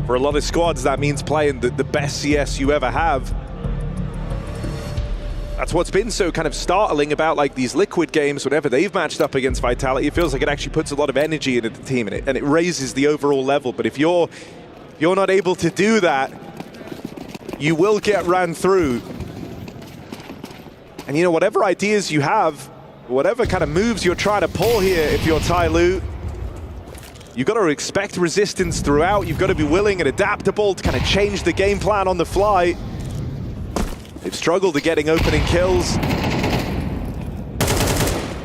For a lot of squads, that means playing the best CS you ever have. That's what's been so kind of startling about like these Liquid games. Whenever they've matched up against Vitality, it feels like it actually puts a lot of energy into the team, and it raises the overall level. But if you're not able to do that, you will get ran through. And you know, whatever ideas you have, whatever kind of moves you're trying to pull here, if you're Tyloo, you've got to expect resistance throughout. You've got to be willing and adaptable to kind of change the game plan on the fly. They've struggled to getting opening kills.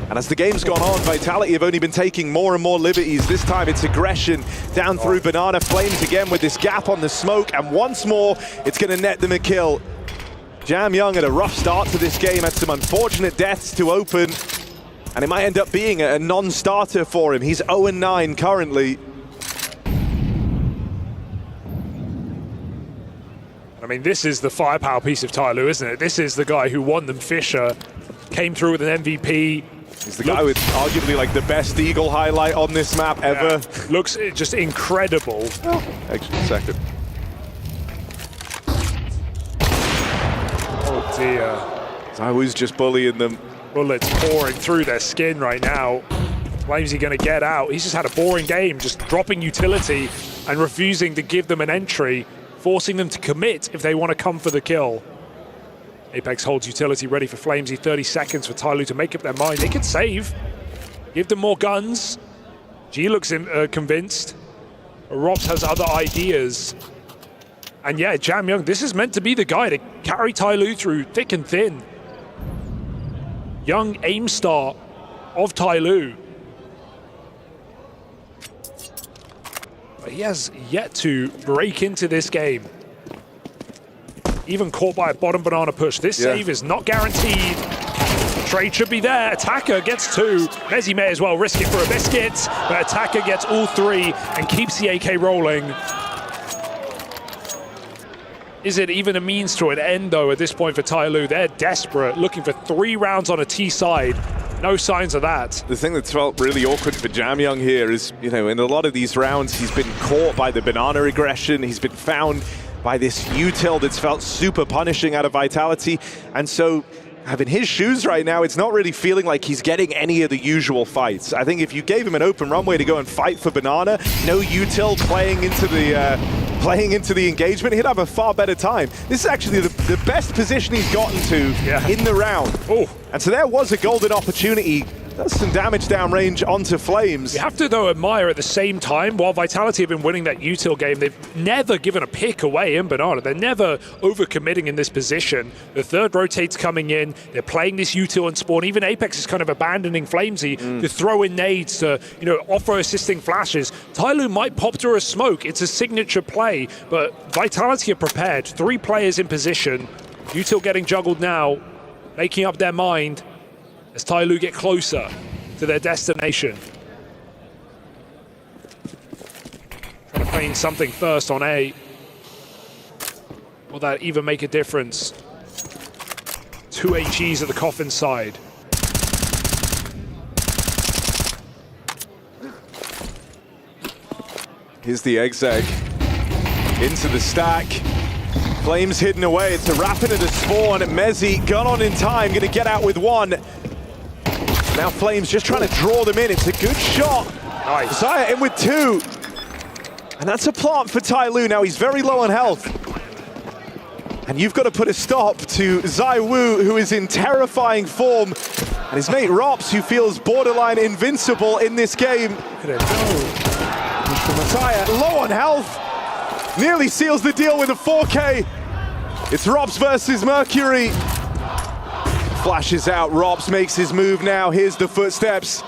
And as the game's gone on, Vitality have only been taking more and more liberties. This time it's aggression down through Banana. Flames again with this gap on the smoke, and once more it's going to net them a kill. Jam Young had a rough start to this game, had some unfortunate deaths to open, and it might end up being a non-starter for him. He's 0-9 currently. I mean, this is the firepower piece of Tyloo, isn't it? This is the guy who won them Fisher, came through with an MVP. He's the guy with arguably like the best Eagle highlight on this map ever. Yeah. Looks just incredible. Oh, actually, a second. Oh dear. ZywOo's just bullying them. Bullets pouring through their skin right now. Flamesy going to get out. He's just had a boring game, just dropping utility and refusing to give them an entry, forcing them to commit if they want to come for the kill. Apex holds utility ready for Flamesy. 30 seconds for Tyloo to make up their mind. They could save. Give them more guns. G looks convinced. Robs has other ideas. And yeah, Jam Young, this is meant to be the guy to carry Tyloo through thick and thin. Young aim star of Tyloo. But he has yet to break into this game. Even caught by a bottom banana push. This save is not guaranteed. Trade should be there. Attacker gets two. Mezzi may as well risk it for a biscuit, but Attacker gets all three and keeps the AK rolling. Is it even a means to an end, though, at this point for Tyloo? They're desperate, looking for 3 rounds on a T side. No signs of that. The thing that's felt really awkward for Jam Young here is, you know, in a lot of these rounds, he's been caught by the banana aggression. He's been found by this util that's felt super punishing out of Vitality. And so, having his shoes right now, it's not really feeling like he's getting any of the usual fights. I think if you gave him an open runway to go and fight for banana, no util playing into the engagement, he'd have a far better time. This is actually the best position he's gotten to in the round. And so there was a golden opportunity. That's some damage downrange onto Flames. You have to, though, admire at the same time, while Vitality have been winning that util game, they've never given a pick away in banana. They're never overcommitting in this position. The third rotate's coming in. They're playing this util and spawn. Even Apex is kind of abandoning Flamesy to throw in nades, to offer assisting flashes. Tyloo might pop through a smoke. It's a signature play, but Vitality are prepared. 3 players in position. Util getting juggled now, making up their mind as Tyloo get closer to their destination. Trying to feign something first on A. Will that even make a difference? 2 HEs at the coffin side. Here's the exeg into the stack. Flames hidden away. It's a rapid and a spawn. Mezzi, gun on in time, going to get out with 1. Now Flames just trying to draw them in. It's a good shot. Nice. Zaya in with 2. And that's a plant for Tyloo. Now he's very low on health. And you've got to put a stop to ZywOo, who is in terrifying form. And his mate Rops, who feels borderline invincible in this game. Look at it go. Messiah, low on health. Nearly seals the deal with a 4K. It's Rops versus Mercury. Flashes out, Rops makes his move now. Here's the footsteps.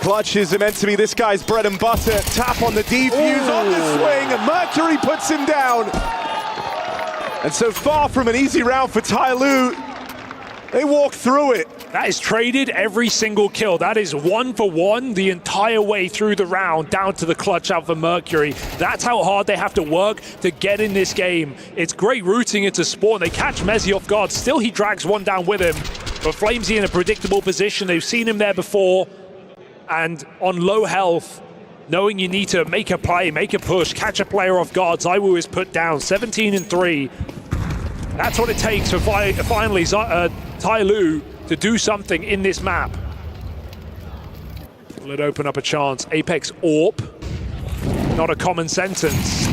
Clutches are meant to be this guy's bread and butter. Tap on the defuse, on the swing, and Mercury puts him down. And so far from an easy round for Tyloo, they walk through it. That is traded every single kill. That is 1 for 1 the entire way through the round, down to the clutch out for Mercury. That's how hard they have to work to get in this game. It's great rooting into Spawn. They catch Mezzi off guard. Still, he drags one down with him. But Flamesy in a predictable position. They've seen him there before. And on low health, knowing you need to make a play, make a push, catch a player off guard, ZywOo is put down 17-3. That's what it takes for finally Tyloo to do something in this map. Will it open up a chance? Apex AWP, not a common sentence.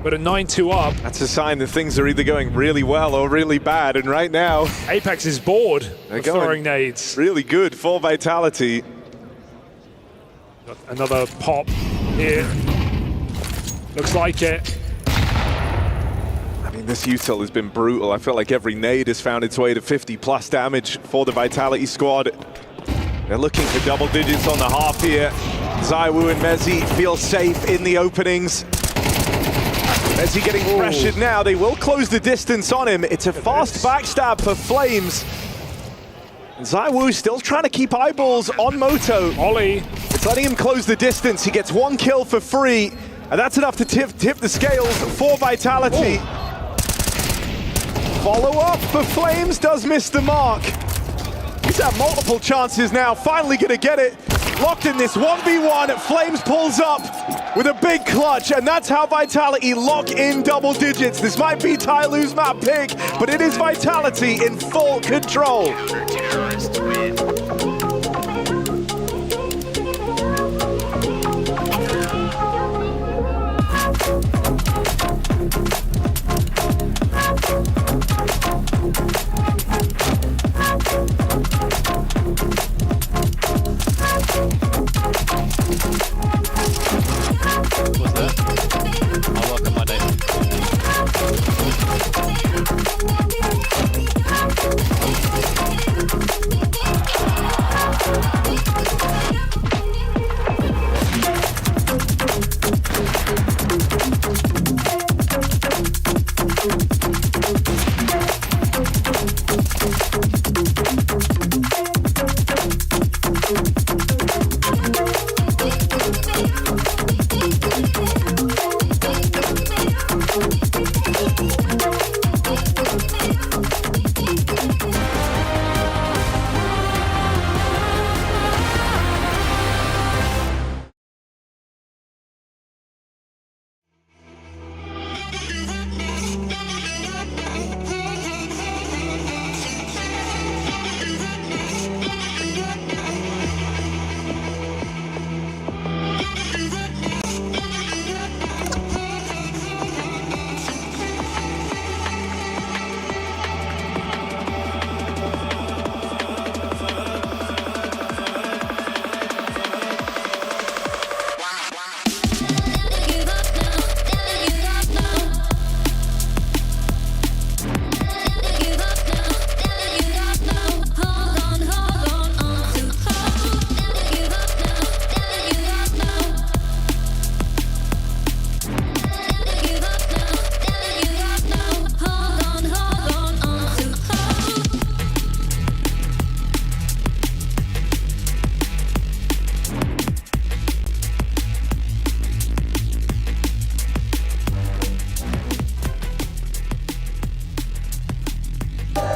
But a 9-2 up. That's a sign that things are either going really well or really bad, and right now... Apex is bored of throwing nades. Really good for Vitality. Got another pop here. Looks like it. I mean, this util has been brutal. I feel like every nade has found its way to 50+ damage for the Vitality squad. They're looking for double digits on the half here. ZywOo and Mezzi feel safe in the openings. Mezzi getting pressured now. They will close the distance on him. It's a fast backstab for Flames. And ZywOo still trying to keep eyeballs on Moto. Ollie. It's letting him close the distance. He gets 1 kill for free. And that's enough to tip the scales for Vitality. Follow-up for Flames does miss the mark. He's had multiple chances now, finally gonna get it. Locked in this 1v1, Flames pulls up with a big clutch, and that's how Vitality lock in double digits. This might be Tyloo's map pick, but it is Vitality in full control. I'll work on my day.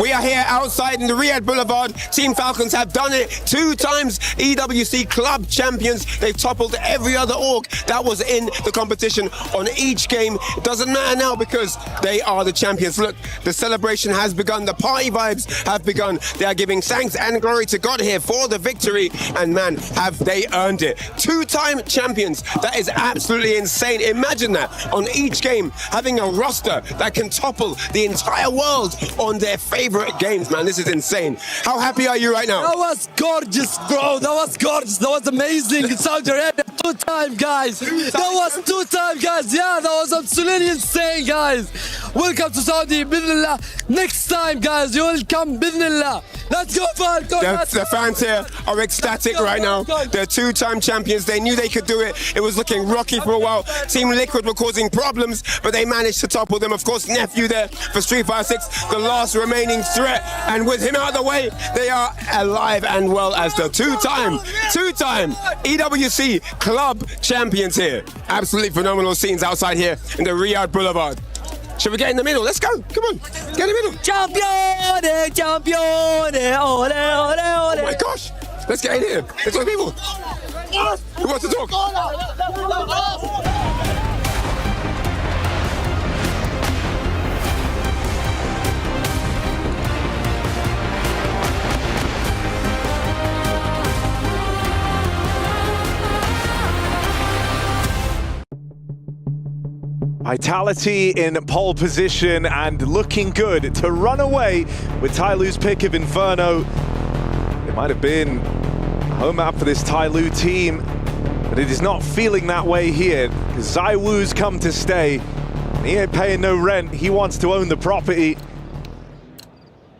We are here outside in the Riyadh Boulevard. Team Falcons have done it 2 times. EWC Club Champions. They've toppled every other org that was in the competition on each game. It doesn't matter now because they are the champions. Look, the celebration has begun. The party vibes have begun. They are giving thanks and glory to God here for the victory. And man, have they earned it. 2-time champions. That is absolutely insane. Imagine that on each game, having a roster that can topple the entire world on their favorite games, man. This is insane. How happy are you right now? That was gorgeous, bro. That was gorgeous. That was amazing. In Saudi Arabia, 2-time, guys. That was 2-time, guys. Yeah, that was absolutely insane, guys. Welcome to Saudi, bismillah. Next time, guys, you will come, bismillah. Let's go, Falcons. The fans here are ecstatic right now. They're two-time champions. They knew they could do it. It was looking rocky for a while. Team Liquid were causing problems, but they managed to topple them. Of course, Nephew there for Street Fighter 6, the last remaining threat. And with him out of the way, they are alive and well as the two-time EWC Club Champions here. Absolutely phenomenal scenes outside here in the Riyadh Boulevard. Should we get in the middle? Let's go. Come on. Get in the middle. Champione, champione, ole, ole, ole. Oh my gosh. Let's get in here. Let's talk people. Who wants to talk? Vitality in pole position and looking good to run away with Tyloo's pick of Inferno. It might have been a home map for this Tyloo team, but it is not feeling that way here. ZywOo's come to stay. He ain't paying no rent. He wants to own the property.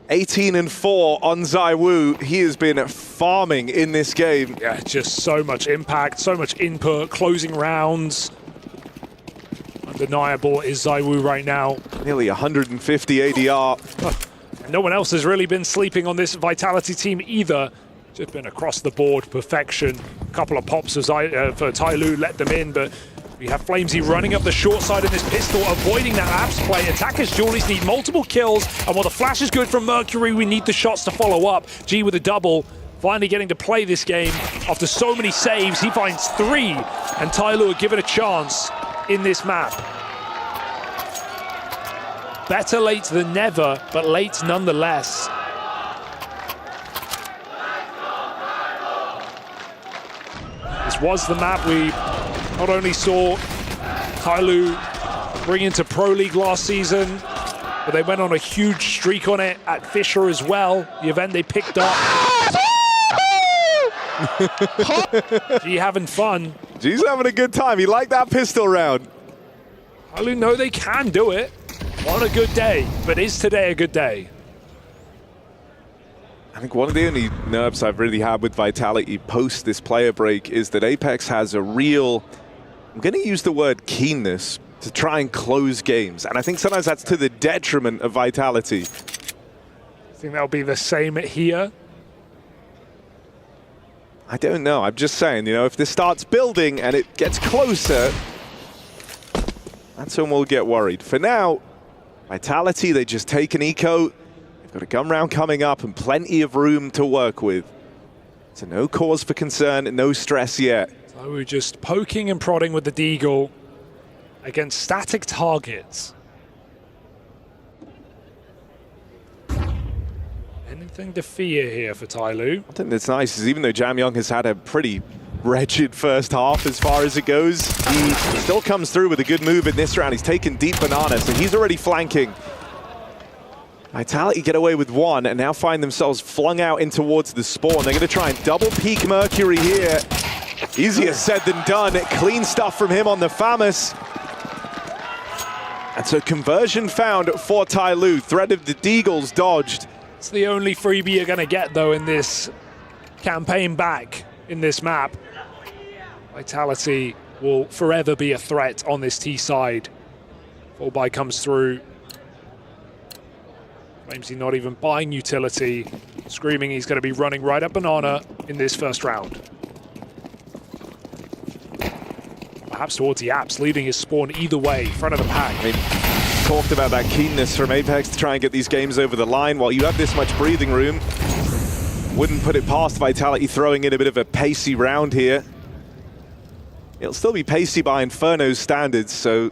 18-4 on ZywOo. He has been farming in this game. Yeah, just so much impact, so much input, closing rounds. Undeniable is ZywOo right now. Nearly 150 ADR. No one else has really been sleeping on this Vitality team either. Just been across the board perfection. A couple of pops for Tyloo, let them in, but we have Flamesy running up the short side of this pistol, avoiding that apps play. Attackers Julius need multiple kills, and while the flash is good from Mercury, we need the shots to follow up. G with a double, finally getting to play this game after so many saves. He finds 3, and Tyloo will give it a chance in this map. Better late than never, but late nonetheless. This was the map we not only saw Tyloo bring into Pro League last season, but they went on a huge streak on it at Fisher as well, the event they picked up. G having fun. G's having a good time. He liked that pistol round. Tyloo know they can do it on a good day, but is today a good day? I think one of the only nerves I've really had with Vitality post this player break is that Apex has a real, I'm going to use the word keenness, to try and close games. And I think sometimes that's to the detriment of Vitality. I think that'll be the same here. I don't know. I'm just saying, you know, if this starts building and it gets closer, that's when we'll get worried. For now, Vitality, they just take an eco. They've got a gun round coming up and plenty of room to work with. So no cause for concern, no stress yet. So we're just poking and prodding with the Deagle against static targets. Anything to fear here for Tyloo? I think that's nice is even though Jamyong has had a pretty wretched first half as far as it goes, he still comes through with a good move in this round. He's taken deep banana, so he's already flanking. Vitality get away with 1 and now find themselves flung out in towards the spawn. They're going to try and double peek Mercury here. Easier said than done. Clean stuff from him on the Famous. And so conversion found for Tyloo. Threat of the Deagles dodged. It's the only freebie you're going to get, though, in this campaign back in this map. Vitality will forever be a threat on this T side. Full buy comes through. Flamesy not even buying utility. Screaming he's going to be running right up banana in this first round. Perhaps towards the apps, leading his spawn either way, front of the pack. I mean, talked about that keenness from Apex to try and get these games over the line. While you have this much breathing room, wouldn't put it past Vitality throwing in a bit of a pacey round here. It'll still be pacey by Inferno's standards, so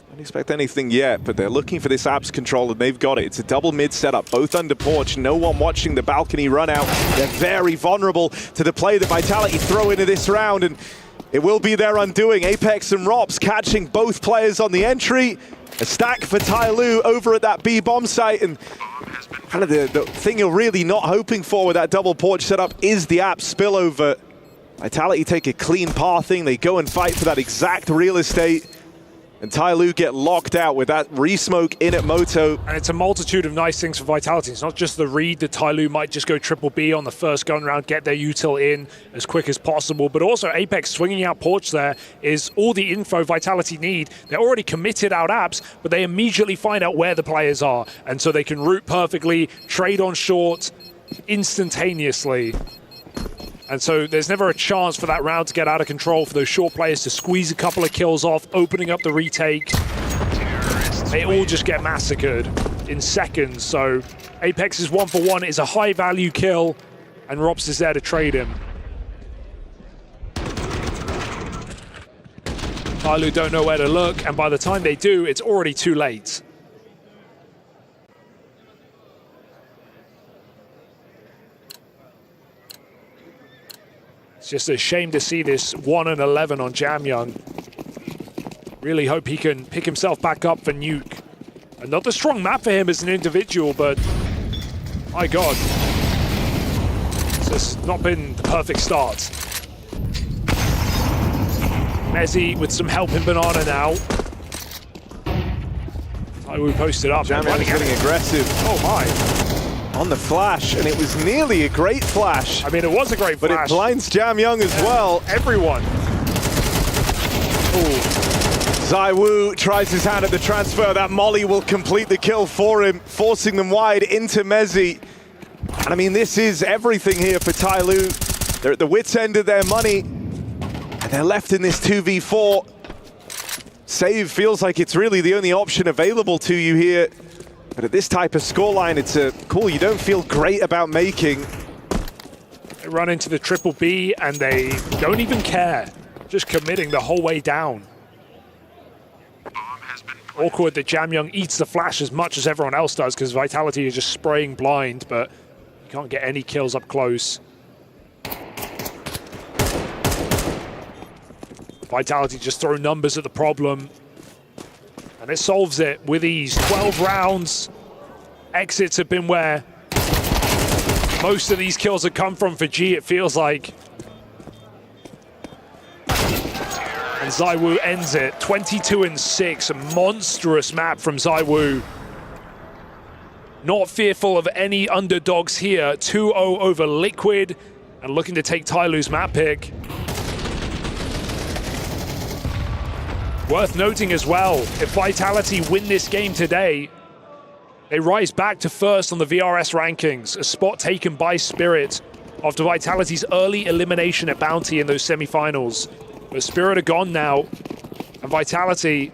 don't expect anything yet, but they're looking for this apps control and they've got it. It's a double mid setup, both under porch, no one watching the balcony run out. They're very vulnerable to the play that Vitality throw into this round, and it will be their undoing. Apex and Rops catching both players on the entry. A stack for Tyloo over at that B bomb site, and kind of the thing you're really not hoping for with that double porch setup is the app spillover. Vitality take a clean pathing. They go and fight for that exact real estate. And Tyloo get locked out with that re-smoke in at Moto. And it's a multitude of nice things for Vitality. It's not just the read that Tyloo might just go triple B on the first gun round, get their util in as quick as possible, but also Apex swinging out Porch there is all the info Vitality need. They're already committed out apps, but they immediately find out where the players are. And so they can route perfectly, trade on short instantaneously. And so there's never a chance for that round to get out of control, for those short players to squeeze a couple of kills off, opening up the retake. They all just get massacred in seconds. So Apex's 1-for-1 is a high-value kill, and Rops is there to trade him. Tyloo don't know where to look, and by the time they do, it's already too late. It's just a shame to see this 1-11 on Jamyoung. Really hope he can pick himself back up for Nuke. Another strong map for him as an individual, but my God. It's just not been the perfect start. Mezzi with some help in Banana now. Tyloo posted up. Jamyoung's getting aggressive. Oh my. On the flash, and it was nearly a great flash. I mean, it was a great flash. But it blinds Jamyoung as well. Everyone. ZywOo tries his hand at the transfer. That molly will complete the kill for him, forcing them wide into Mezzi. And I mean, this is everything here for Tyloo. They're at the wits' end of their money, and they're left in this 2v4. Save feels like it's really the only option available to you here. But at this type of scoreline, it's a call you don't feel great about making. They run into the triple B and they don't even care. Just committing the whole way down. Awkward that Jamyoung eats the flash as much as everyone else does because Vitality is just spraying blind, but you can't get any kills up close. Vitality just throw numbers at the problem. And it solves it with ease. 12 rounds. Exits have been where most of these kills have come from for G, it feels like. And ZywOo ends it. 22-6. A monstrous map from ZywOo. Not fearful of any underdogs here. 2-0 over Liquid. And looking to take Tyloo's map pick. Worth noting as well, if Vitality win this game today, they rise back to first on the VRS rankings, a spot taken by Spirit after Vitality's early elimination at Bounty in those semifinals. But Spirit are gone now, and Vitality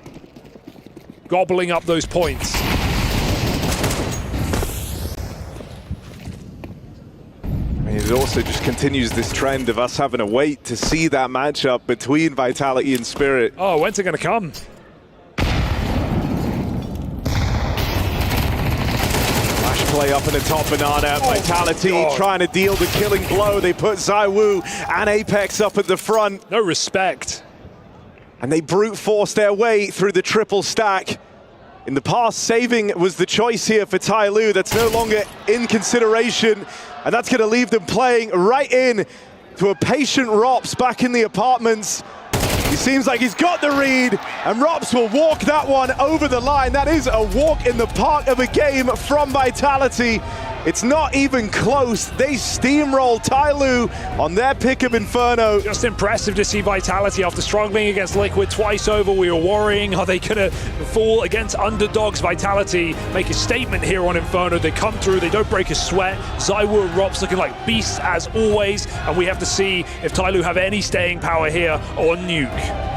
gobbling up those points. It also just continues this trend of us having to wait to see that matchup between Vitality and Spirit. Oh, when's it going to come? Flash play up in the top Banana. Vitality trying to deal the killing blow. They put ZywOo and Apex up at the front. No respect. And they brute force their way through the triple stack. In the past, saving was the choice here for Tyloo. That's no longer in consideration. And that's going to leave them playing right in to a patient Rops back in the apartments. He seems like he's got the read, and Rops will walk that one over the line. That is a walk in the park of a game from Vitality. It's not even close. They steamroll Tyloo on their pick of Inferno. Just impressive to see Vitality after struggling against Liquid twice over. We were worrying, are they going to fall against underdogs? Vitality make a statement here on Inferno. They come through, they don't break a sweat. ZywOo and Rops looking like beasts as always, and we have to see if Tyloo have any staying power here on Nuke.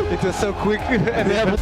It was so quick and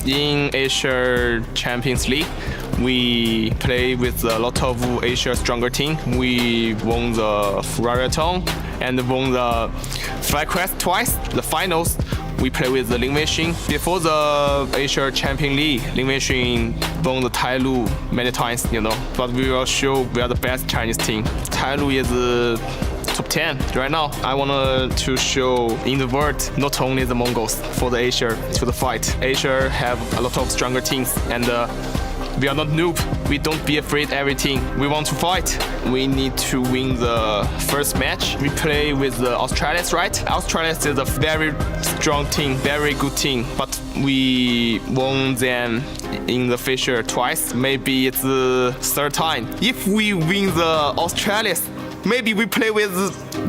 In Asia Champions League, we play with a lot of Asia stronger team. We won the Riyadh and won the Fly Quest twice. The finals, we play with the Lin Weixin. Before the Asia Champions League, Lin Weixin won the Tailu many times, But we will show we are the best Chinese team. Tailu is top 10 right now. I want to show in the world, not only the Mongols, for the Asia to the fight. Asia have a lot of stronger teams, and we are not noob. We don't be afraid everything. We want to fight. We need to win the first match. We play with the Australians, right? Australians is a very strong team, very good team, but we won them in the Fisher twice. Maybe it's the third time. If we win the Australians, maybe we play with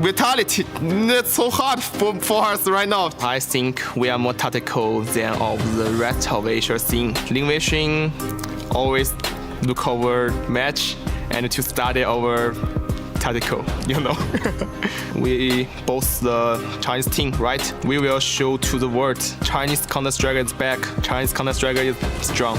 vitality. That's so hard for us right now. I think we are more tactical than all the rest of Asia scene. Lin Weixin always look over match and to study our tactical, We both the Chinese team, right? We will show to the world Chinese Counter-Strike is back. Chinese Counter-Strike is strong.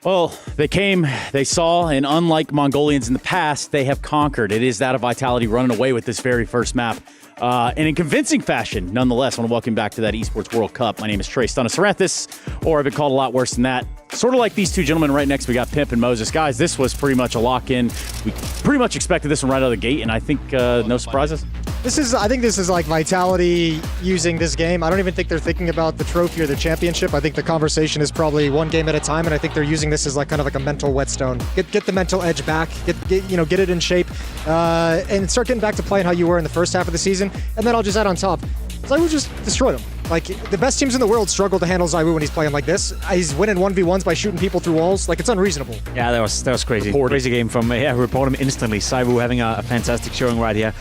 Well, they came, they saw, and unlike Mongolians in the past, they have conquered. It is that of Vitality running away with this very first map. And in convincing fashion, nonetheless. I want to welcome you back to that Esports World Cup. My name is Trey Stunnasaranthus, or I've been called a lot worse than that. Sort of like these two gentlemen right next. We got Pimp and Moses. Guys, this was pretty much a lock-in. We pretty much expected this one right out of the gate, and I think no surprises. I think this is like Vitality using this game. I don't even think they're thinking about the trophy or the championship. I think the conversation is probably one game at a time, and I think they're using this as like kind of like a mental whetstone. Get the mental edge back. Get it in shape, and start getting back to playing how you were in the first half of the season. And then I'll just add on top, ZywOo just destroyed them. Like, the best teams in the world struggle to handle ZywOo when he's playing like this. He's winning 1v1s by shooting people through walls. Like, it's unreasonable. Yeah, that was crazy. Crazy game from report him instantly. ZywOo having a fantastic showing right here.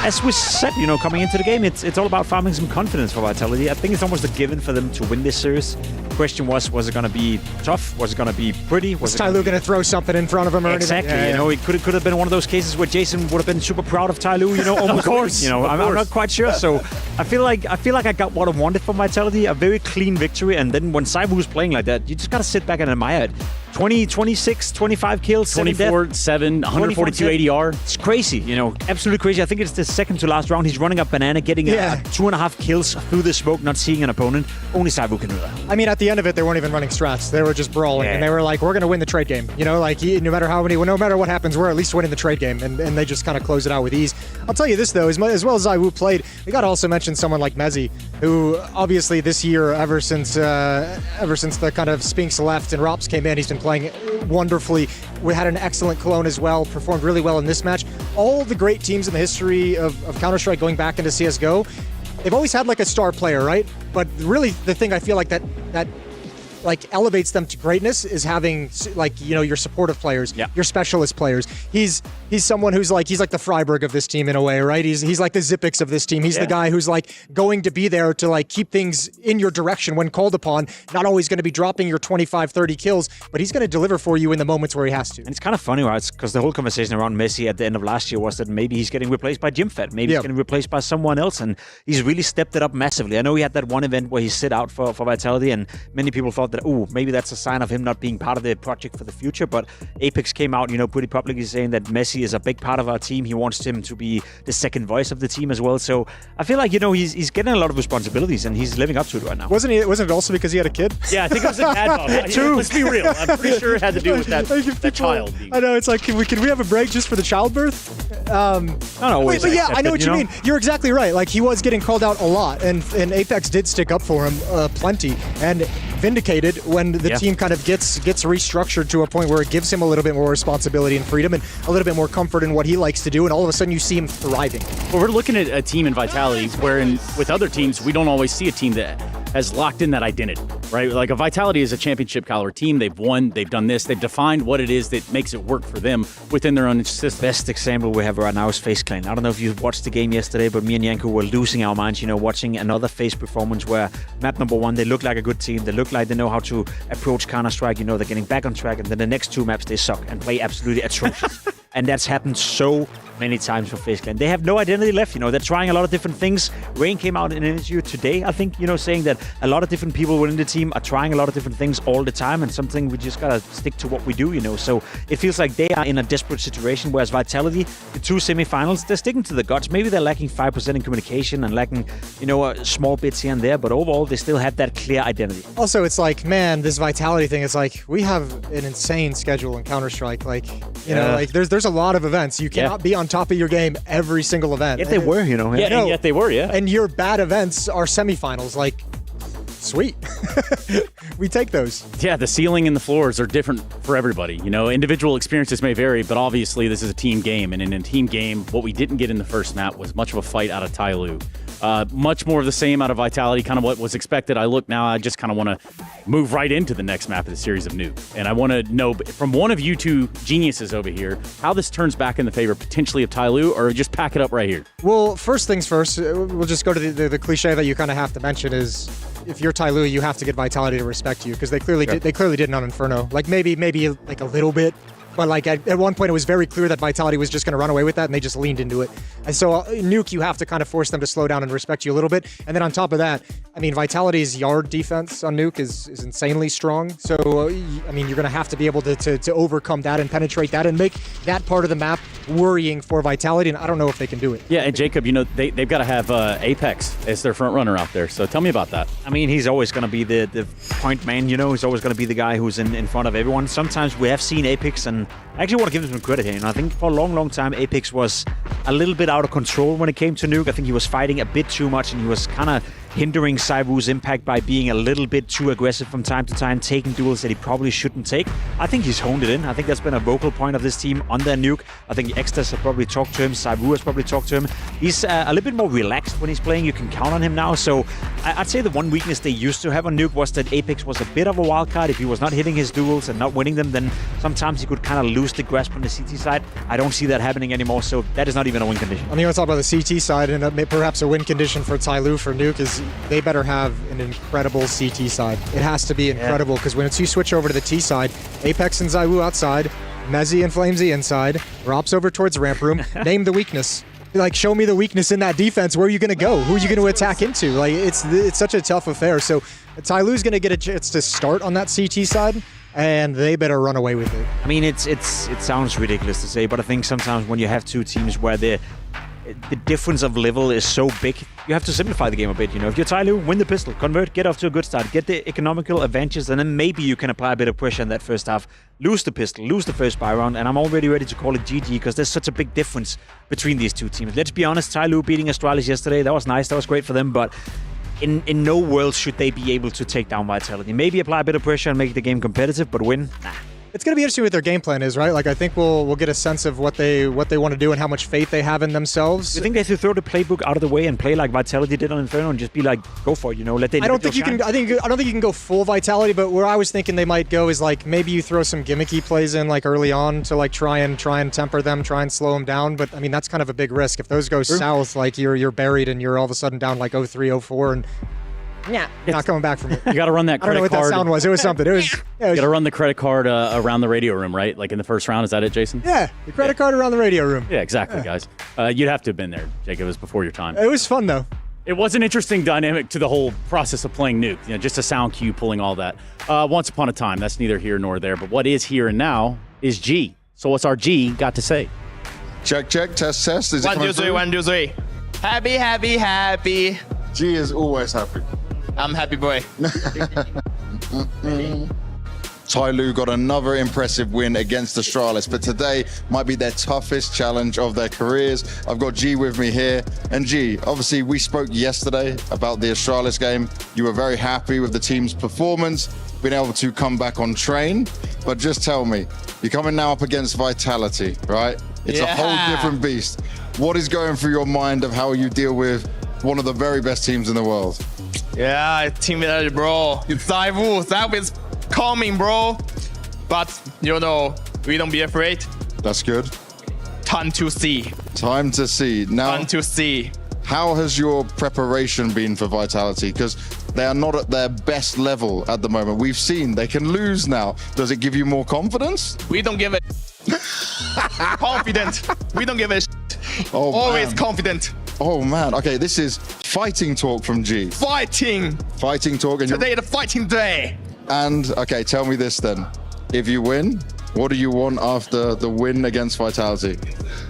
As we said, coming into the game, it's all about farming some confidence for Vitality. I think it's almost a given for them to win this series. Question was it going to be tough? Was it going to be pretty? Was Tyloo going to throw something in front of him or exactly, anything? Exactly. It could have been one of those cases where Jason would have been super proud of Tyloo, almost. Of course. I'm not quite sure. So I feel like I got what I wanted from Vitality, a very clean victory. And then when ZywOo's playing like that, you just got to sit back and admire it. 26, 25 kills, 24, 7, 142 ADR. It's crazy, absolutely crazy. I think it's the second to last round. He's running up banana, getting 2.5 kills through the smoke, not seeing an opponent. Only Saivu can do that. I mean, at the end of it, they weren't even running strats. They were just brawling, and they were like, we're going to win the trade game. No matter what happens, we're at least winning the trade game, and they just kind of close it out with ease. I'll tell you this, though, as well as Saivu played, we got to also mention someone like Mezzi, who obviously this year, ever since the kind of Spinks left and Rops came in, he's been playing wonderfully. We had an excellent Cologne as well, performed really well in this match. All the great teams in the history of Counter-Strike going back into CSGO, they've always had like a star player, right? But really the thing I feel like that like elevates them to greatness is having your supportive players, your specialist players. He's someone who's he's like the Freiburg of this team in a way, right? He's like the Zippix of this team. He's the guy who's like going to be there to like keep things in your direction when called upon. Not always going to be dropping your 25, 30 kills, but he's going to deliver for you in the moments where he has to. And it's kind of funny, right? Because the whole conversation around Messi at the end of last year was that maybe he's getting replaced by Jimfed, maybe he's getting replaced by someone else, and he's really stepped it up massively. I know he had that one event where he sit out for Vitality, and many people thought that, maybe that's a sign of him not being part of the project for the future. But Apex came out, pretty publicly saying that Messi is a big part of our team. He wants him to be the second voice of the team as well. So I feel like, he's getting a lot of responsibilities, and he's living up to it right now. Wasn't it also because he had a kid? Yeah, I think it was a dad bump. Let's be real. I'm pretty sure it had to do with that child. I know, it's like, can we have a break just for the childbirth? But yeah, I know what you mean. You're exactly right. Like, he was getting called out a lot, and Apex did stick up for him plenty, and vindicated when the team kind of gets restructured to a point where it gives him a little bit more responsibility and freedom and a little bit more comfort in what he likes to do, and all of a sudden you see him thriving. Well, we're looking at a team in Vitality wherein with other teams, we don't always see a team that has locked in that identity, right? Like a Vitality is a championship caliber team. They've won, they've done this, they've defined what it is that makes it work for them within their own system. Best example we have right now is FaZe Clan. I don't know if you watched the game yesterday, but me and Yanko were losing our minds, watching another FaZe performance where map number 1, they look like a good team. They look like they know how to approach Counter-Strike. They're getting back on track, and then the next 2 maps they suck and play absolutely atrocious. And that's happened so many times for FaZe Clan. They have no identity left. They're trying a lot of different things. Rain came out in an interview today, I think, saying that a lot of different people within the team are trying a lot of different things all the time, and something we just gotta stick to what we do, So it feels like they are in a desperate situation, whereas Vitality, the 2 semifinals, they're sticking to the guts. Maybe they're lacking 5% in communication and lacking, small bits here and there, but overall they still have that clear identity. Also, it's like, man, this Vitality thing, it's like, we have an insane schedule in Counter-Strike. Like, there's a lot of events. You cannot be on top of your game every single event. Yet they were, and yet they were, And your bad events are semifinals. Like, sweet. We take those. Yeah, the ceiling and the floors are different for everybody. Individual experiences may vary, but obviously this is a team game. And in a team game, what we didn't get in the first map was much of a fight out of Tyloo. Much more of the same out of Vitality, kind of what was expected. I just kind of want to move right into the next map of the series of Nuke. And I want to know from one of you two geniuses over here how this turns back in the favor potentially of Tyloo, or just pack it up right here. Well, first things first, we'll just go to the cliche that you kind of have to mention is, if you're Tyloo, you have to get Vitality to respect you, because they clearly didn't on Inferno. Like maybe like a little bit. But like at one point, it was very clear that Vitality was just going to run away with that, and they just leaned into it. And so Nuke, you have to kind of force them to slow down and respect you a little bit. And then on top of that, Vitality's yard defense on Nuke is insanely strong. So, you're going to have to be able to overcome that and penetrate that and make that part of the map worrying for Vitality, and I don't know if they can do it. Yeah, and Jacob, they've got to have Apex as their front runner out there. So tell me about that. He's always going to be the point man, He's always going to be the guy who's in front of everyone. Sometimes we have seen Apex, and I actually want to give him some credit here. I think for a long, long time, Apex was a little bit out of control when it came to Nuke. I think he was fighting a bit too much, and he was kind of hindering Saivu's impact by being a little bit too aggressive from time to time, taking duels that he probably shouldn't take. I think he's honed it in. I think that's been a vocal point of this team on their Nuke. I think Extas have probably talked to him. Saivu has probably talked to him. He's a little bit more relaxed when he's playing. You can count on him now. So I'd say the one weakness they used to have on Nuke was that Apex was a bit of a wild card. If he was not hitting his duels and not winning them, then sometimes he could kind of lose the grasp on the CT side. I don't see that happening anymore, so that is not even a win condition. I want to talk about the CT side, and perhaps a win condition for Tyloo for Nuke is they better have an incredible CT side. It has to be incredible, because when you switch over to the T side, Apex and Zaiwu outside, Mezzi and Flamesy inside, Rops over towards ramp room, name the weakness. Like, show me the weakness in that defense. Where are you going to go? Who are you going to attack into? Like, it's such a tough affair. So Tyloo's going to get a chance to start on that CT side. and they better run away with it. I mean, it sounds ridiculous to say, but I think sometimes when you have two teams where the difference of level is so big, you have to simplify the game a bit. You know, if you're Tyloo, win the pistol, convert, get off to a good start, get the economical advantages, and then maybe you can apply a bit of pressure in that first half. Lose the pistol, lose the first buy round, and I'm already ready to call it GG because there's such a big difference between these two teams. Let's be honest, Tyloo beating Astralis yesterday, that was nice, that was great for them, but in no world should they be able to take down Vitality. Maybe apply a bit of pressure and make the game competitive, but win? Nah. It's going to be interesting what their game plan is, right? Like, I think we'll get a sense of what they want to do and how much faith they have in themselves. You think they should throw the playbook out of the way and play like Vitality did on Inferno and just be like, go for it, you know? Let them. I don't think you can go full Vitality, but where I was thinking they might go is like maybe you throw some gimmicky plays in like early on to like try and temper them, try and slow them down. But I mean that's kind of a big risk if those go south. Like you're buried and you're all of a sudden down like 0-3, 0-4 and. Yeah, not coming back from it. You got to run that credit card. I don't know what that sound was. It was something. It was. You got to run the credit card around the radio room, right? Like in the first round. Is that it, Jason? Yeah, the credit card around the radio room. Yeah, exactly, guys. You'd have to have been there, Jacob. It was before your time. It was fun, though. It was an interesting dynamic to the whole process of playing Nuke. You know, just a sound cue, pulling all that. Once upon a time, that's neither here nor there. But what is here and now is G. So what's our G got to say? Check, test. Is it 1, 2, 3, 1, 2, 3. Happy. G is always happy. I'm happy boy. Tyloo got another impressive win against Astralis, but today might be their toughest challenge of their careers. I've got G with me here. And G, obviously we spoke yesterday about the Astralis game. You were very happy with the team's performance, being able to come back on train. But just tell me, you're coming now up against Vitality, right? It's a whole different beast. What is going through your mind of how you deal with one of the very best teams in the world? Yeah, Team Vitality, bro. It's That is coming, bro. But, you know, we don't be afraid. That's good. Time to see. Time to see. Now, time to see. How has your preparation been for Vitality? Because they are not at their best level at the moment. We've seen they can lose now. Does it give you more confidence? We don't give a confident. We don't give a Oh, always man. Confident. Oh man, okay, this is fighting talk from G. Fighting talk. And today, the fighting day. And okay, tell me this then. If you win, what do you want after the win against Vitality?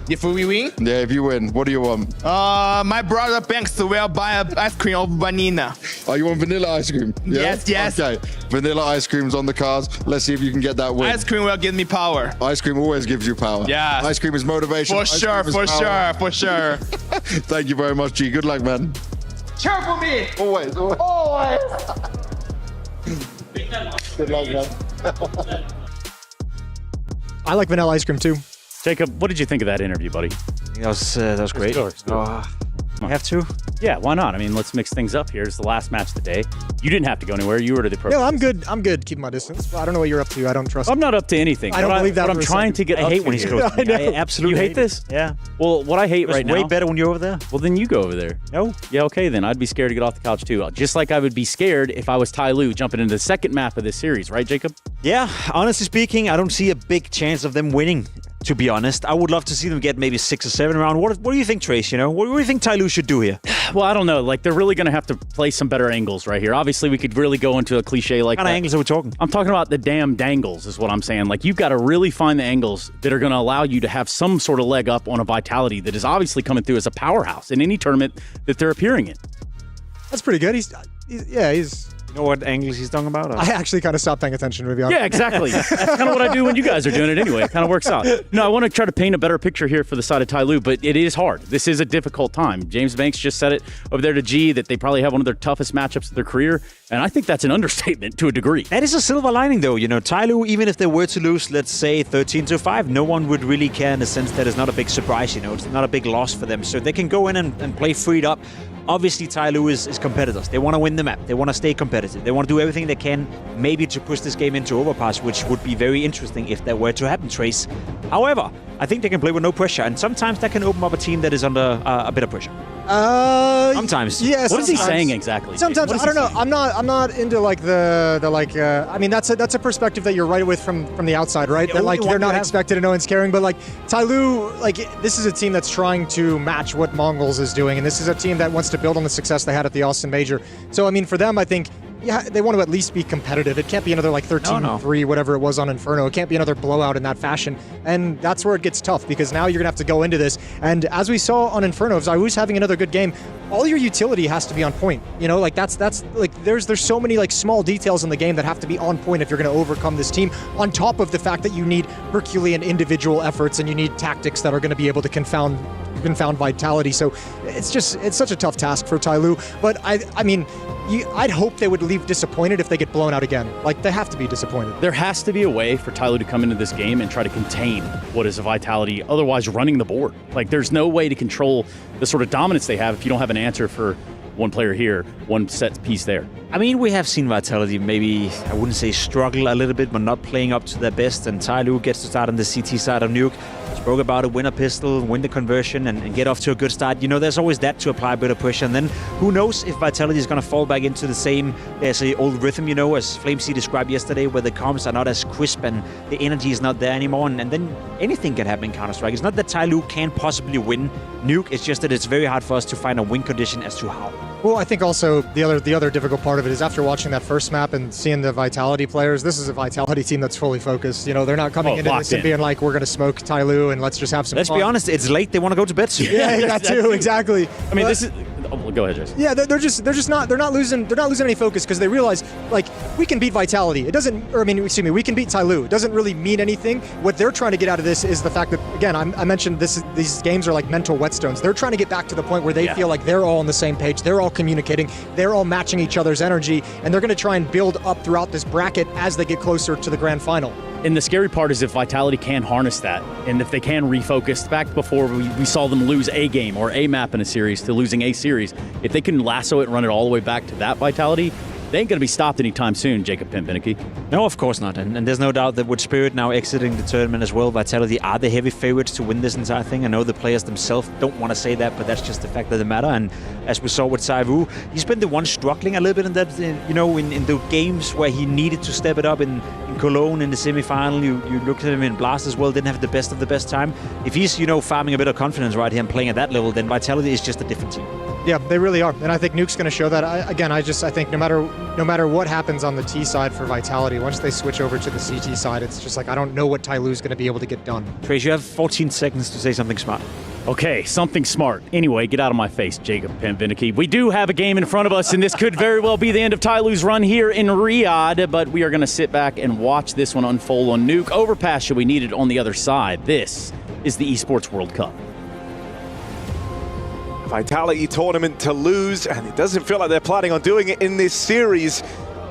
If we win? Yeah, if you win, what do you want? My brother Banks will buy an ice cream of vanilla. Oh, you want vanilla ice cream? Yeah? Yes. Okay, vanilla ice cream's on the cards. Let's see if you can get that win. Ice cream will give me power. Ice cream always gives you power. Yeah. Ice cream is motivation. For sure. Thank you very much, G. Good luck, man. Cheer for me. Always. Good luck, man. I like vanilla ice cream too. Jacob, what did you think of that interview, buddy? That was great. I have to? Yeah, why not? I mean, let's mix things up here. It's the last match of the day. You didn't have to go anywhere. You were to the pro. No, I'm good. Keeping my distance. I don't know what you're up to. I don't trust. I'm not up to anything. I don't believe that. What I'm trying to get. I hate when he's close. I absolutely You hate this? Yeah. Well, what I hate right now. Way better when you're over there. Well, then you go over there. No. Yeah, okay, then. I'd be scared to get off the couch, too. Just like I would be scared if I was Tyloo jumping into the second map of this series. Right, Jacob? Yeah. Honestly speaking, I don't see a big chance of them winning, to be honest. I would love to see them get maybe 6 or 7 round. What do you think, Trace? You know, what do you think Tyloo should do here? Well, I don't know. Like, they're really going to have to play some better angles right here. Obviously, we could really go into a cliche like what kind of angles are we talking? I'm talking about the damn dangles is what I'm saying. Like, you've got to really find the angles that are going to allow you to have some sort of leg up on a Vitality that is obviously coming through as a powerhouse in any tournament that they're appearing in. That's pretty good. He's You know what angles he's talking about? I actually kind of stopped paying attention, to be honest. Yeah, exactly. That's kind of what I do when you guys are doing it anyway. It kind of works out. No, I want to try to paint a better picture here for the side of Tyloo, but it is hard. This is a difficult time. James Banks just said it over there to G that they probably have one of their toughest matchups of their career, and I think that's an understatement to a degree. That is a silver lining, though. You know, Tyloo, even if they were to lose, let's say 13-5, no one would really care in the sense that it's not a big surprise. You know, it's not a big loss for them. So they can go in and play freed up. Obviously, Tyloo is competitors. They want to win the map. They want to stay competitive. They want to do everything they can, maybe to push this game into overpass, which would be very interesting if that were to happen, Trace. However, I think they can play with no pressure, and sometimes that can open up a team that is under a bit of pressure. Sometimes. Yeah. What is he saying exactly? Sometimes I don't know. I'm not into like the I mean, that's a perspective that you're right with from the outside, right? That like they're not expected and no one's caring. But like Tyloo, like this is a team that's trying to match what Mongols is doing, and this is a team that wants to build on the success they had at the Austin Major. So I mean, for them, I think they want to at least be competitive. It can't be another like 13-3, whatever it was on Inferno. It can't be another blowout in that fashion. And that's where it gets tough, because now you're going to have to go into this. And as we saw on Inferno, if ZywOo's having another good game, all your utility has to be on point. You know, like that's like there's so many like small details in the game that have to be on point if you're going to overcome this team, on top of the fact that you need Herculean individual efforts and you need tactics that are going to be able to confound Vitality. So it's such a tough task for Tyloo. But I mean, I'd hope they would leave disappointed if they get blown out again. Like, they have to be disappointed. There has to be a way for Tyloo to come into this game and try to contain what is a Vitality otherwise running the board. Like, there's no way to control the sort of dominance they have if you don't have an answer for one player here, one set piece there. I mean, we have seen Vitality maybe, I wouldn't say struggle a little bit, but not playing up to their best. And Tyloo gets to start on the CT side of Nuke. Spoke about it, win a pistol, win the conversion, and get off to a good start. You know, there's always that to apply a bit of push. And then who knows if Vitality is going to fall back into the same, there's a old rhythm, you know, as FlameC described yesterday, where the comms are not as crisp and the energy is not there anymore. And then anything can happen in Counter-Strike. It's not that Tyloo can't possibly win Nuke. It's just that it's very hard for us to find a win condition as to how. Well, I think also the other difficult part of it is after watching that first map and seeing the Vitality players, this is a Vitality team that's fully focused. You know, they're not coming into this and being like, we're going to smoke Tyloo and let's just have some Let's be honest, it's late. They want to go to bed soon. Yeah, that too, exactly. I mean, this is... Oh, go ahead, Jason. Yeah, they're not losing any focus, because they realize, like, we can beat Vitality. It doesn't, or I mean, excuse me, we can beat Tyloo. It doesn't really mean anything. What they're trying to get out of this is the fact that, again, I mentioned these games are like mental whetstones. They're trying to get back to the point where they feel like they're all on the same page. They're all communicating. They're all matching each other's energy, and they're going to try and build up throughout this bracket as they get closer to the grand final. And the scary part is if Vitality can harness that, and if they can refocus, back before we saw them lose a game or a map in a series to losing a series, if they can lasso it and run it all the way back to that Vitality, they ain't going to be stopped anytime soon, Jacob Pimpinicky. No, of course not. And there's no doubt that with Spirit now exiting the tournament as well, Vitality are the heavy favorites to win this entire thing. I know the players themselves don't want to say that, but that's just the fact of the matter. And as we saw with ZywOo, he's been the one struggling a little bit in that, you know, in the games where he needed to step it up in Cologne in the semi-final. You looked at him in Blast as well, didn't have the best of the best time. If he's, you know, farming a bit of confidence right here and playing at that level, then Vitality is just a different team. Yeah, they really are, and I think Nuke's going to show that. I think no matter what happens on the T side for Vitality, once they switch over to the CT side, it's just like I don't know what Tyloo's going to be able to get done. Trace, you have 14 seconds to say something smart. Okay, something smart. Anyway, get out of my face, Jacob Pimpinicky. We do have a game in front of us, and this could very well be the end of Tyloo's run here in Riyadh, but we are going to sit back and watch this one unfold on Nuke. Overpass should we need it on the other side. This is the Esports World Cup. Vitality tournament to lose, and it doesn't feel like they're planning on doing it in this series.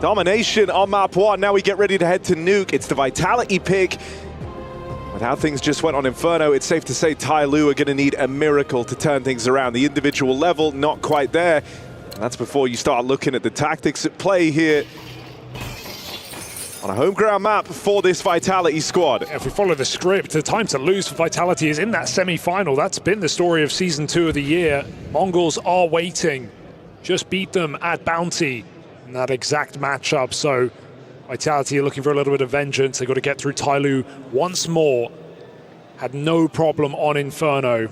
Domination on map one. Now we get ready to head to Nuke. It's the Vitality pick. With how things just went on Inferno, it's safe to say Tyloo are going to need a miracle to turn things around. The individual level, not quite there. And that's before you start looking at the tactics at play here on a home ground map for this Vitality squad. If we follow the script, the time to lose for Vitality is in that semi-final. That's been the story of Season 2 of the year. Mongols are waiting. Just beat them at Bounty in that exact matchup. So Vitality are looking for a little bit of vengeance. They've got to get through Tyloo once more. Had no problem on Inferno.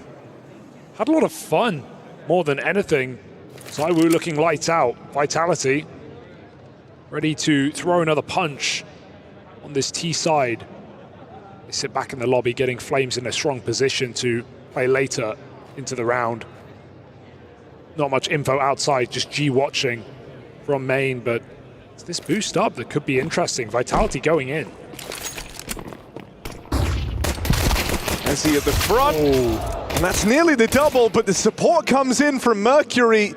Had a lot of fun, more than anything. ZywOo looking lights out. Vitality ready to throw another punch on this T side. They sit back in the lobby, getting Flames in a strong position to play later into the round. Not much info outside, just G watching from main, but it's this boost up that could be interesting. Vitality going in. Ezzy at the front, and that's nearly the double, but the support comes in from Mercury.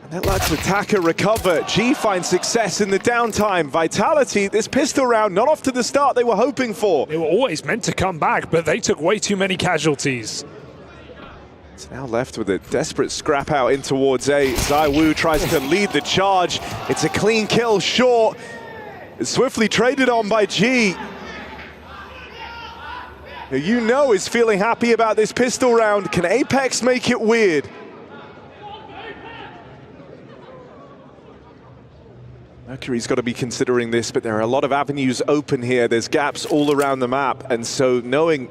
And that lets Attacker recover. G finds success in the downtime. Vitality, this pistol round, not off to the start they were hoping for. They were always meant to come back, but they took way too many casualties. It's now left with a desperate scrap out in towards A. ZywOo tries to lead the charge. It's a clean kill short. It's swiftly traded on by G, who you know is feeling happy about this pistol round. Can Apex make it weird? Mercury's got to be considering this, but there are a lot of avenues open here. There's gaps all around the map, and so being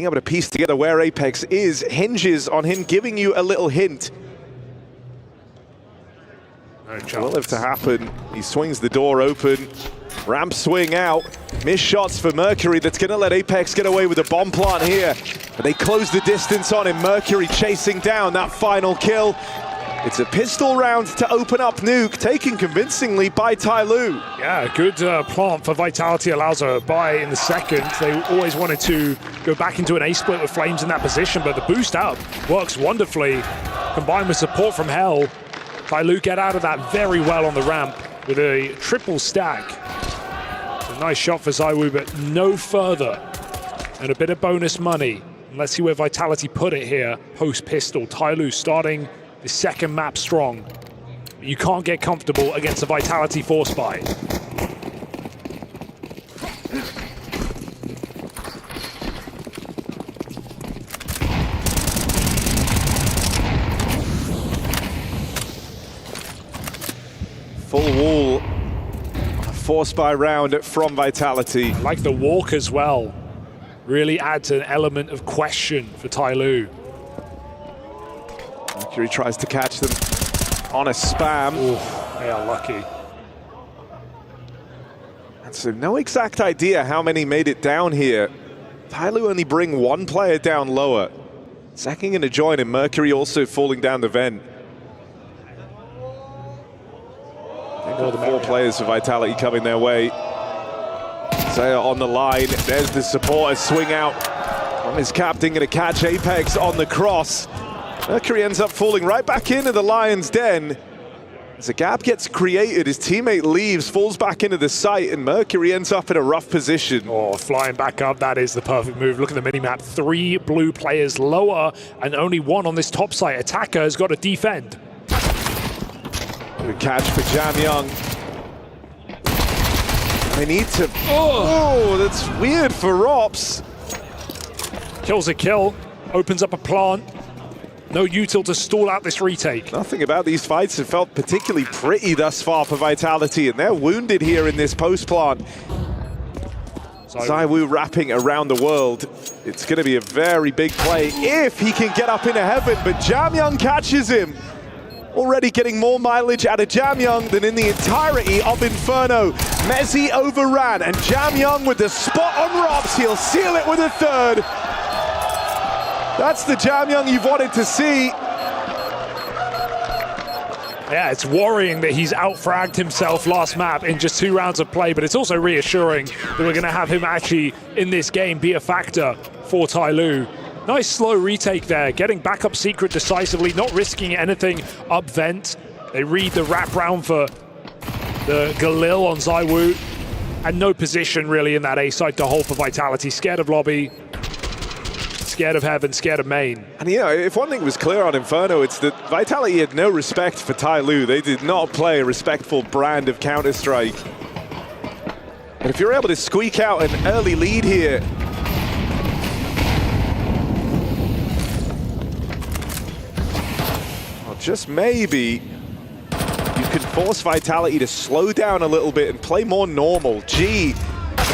able to piece together where Apex is hinges on him giving you a little hint. No chance. Will have to happen. He swings the door open. Ramp swing out. Missed shots for Mercury. That's going to let Apex get away with a bomb plant here. But they close the distance on him. Mercury chasing down that final kill. It's a pistol round to open up Nuke, taken convincingly by Tyloo. Yeah, good plant for Vitality, allows a buy in the second. They always wanted to go back into an A-split with Flames in that position, but the boost up works wonderfully, combined with support from Hell. Tyloo get out of that very well on the ramp with a triple stack. A nice shot for ZywOo, but no further. And a bit of bonus money. And let's see where Vitality put it here, post-pistol. Tyloo starting the second map strong. You can't get comfortable against a Vitality force buy. Full wall, a force buy round from Vitality. I like the walk as well. Really adds an element of question for Tyloo. Mercury tries to catch them on a spam. Ooh, they are lucky. And so no exact idea how many made it down here. Tyloo only bring one player down lower. Second going to join him. Mercury also falling down the vent. They've got 4 players for Vitality coming their way. Zaya on the line. There's the supporter swing out from his captain, going to catch Apex on the cross. Mercury ends up falling right back into the Lion's Den. As a gap gets created, his teammate leaves, falls back into the site, and Mercury ends up in a rough position. Oh, flying back up, that is the perfect move. Look at the mini-map, 3 blue players lower, and only 1 on this top site. Attacker has got to defend. Good catch for Jam Young. They need to... Oh, that's weird for Rops. Kills a kill, opens up a plant. No util to stall out this retake. Nothing about these fights have felt particularly pretty thus far for Vitality, and they're wounded here in this post plant. ZywOo wrapping around the world. It's going to be a very big play if he can get up into heaven, but Jam Young catches him. Already getting more mileage out of Jam Young than in the entirety of Inferno. Mezzi overran, and Jam Young with the spot on Rops. He'll seal it with a third. That's the Jam Young you've wanted to see. Yeah, it's worrying that he's out-fragged himself last map in just 2 rounds of play, but it's also reassuring that we're going to have him actually in this game be a factor for Tyloo. Nice slow retake there, getting back up secret decisively, not risking anything up vent. They read the wrap round for the Galil on ZywOo, and no position really in that A side to hold for Vitality. Scared of lobby, scared of heaven, scared of main. And you know, if one thing was clear on Inferno, it's that Vitality had no respect for Tyloo. They did not play a respectful brand of Counter-Strike. And if you're able to squeak out an early lead here, well, just maybe you can force Vitality to slow down a little bit and play more normal. G,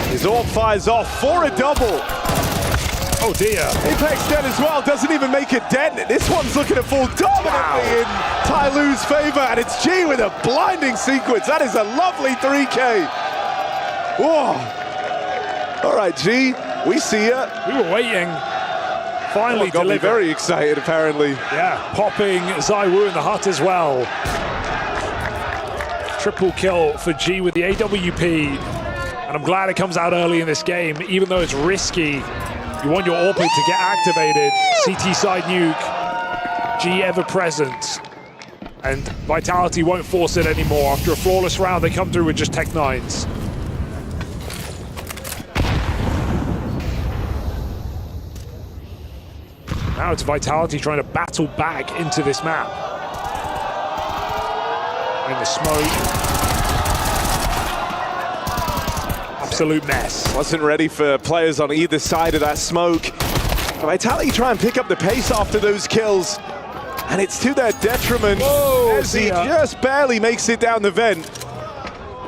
his AWP fires off for a double. Oh dear. Apex dead as well, doesn't even make a dent. This one's looking to fall dominantly in Tyloo's favor, and it's G with a blinding sequence. That is a lovely 3K. Whoa. All right, G, we see ya. We were waiting. Finally got me delivered. very excited, apparently. Yeah, popping ZywOo in the hut as well. Triple kill for G with the AWP. And I'm glad it comes out early in this game, even though it's risky. You want your AWP to get activated. CT side nuke. G ever present. And Vitality won't force it anymore. After a flawless round, they come through with just Tech 9s. Now it's Vitality trying to battle back into this map. In the smoke. Absolute mess. Wasn't ready for players on either side of that smoke. Vitality try and pick up the pace after those kills, and it's to their detriment. As he just barely makes it down the vent.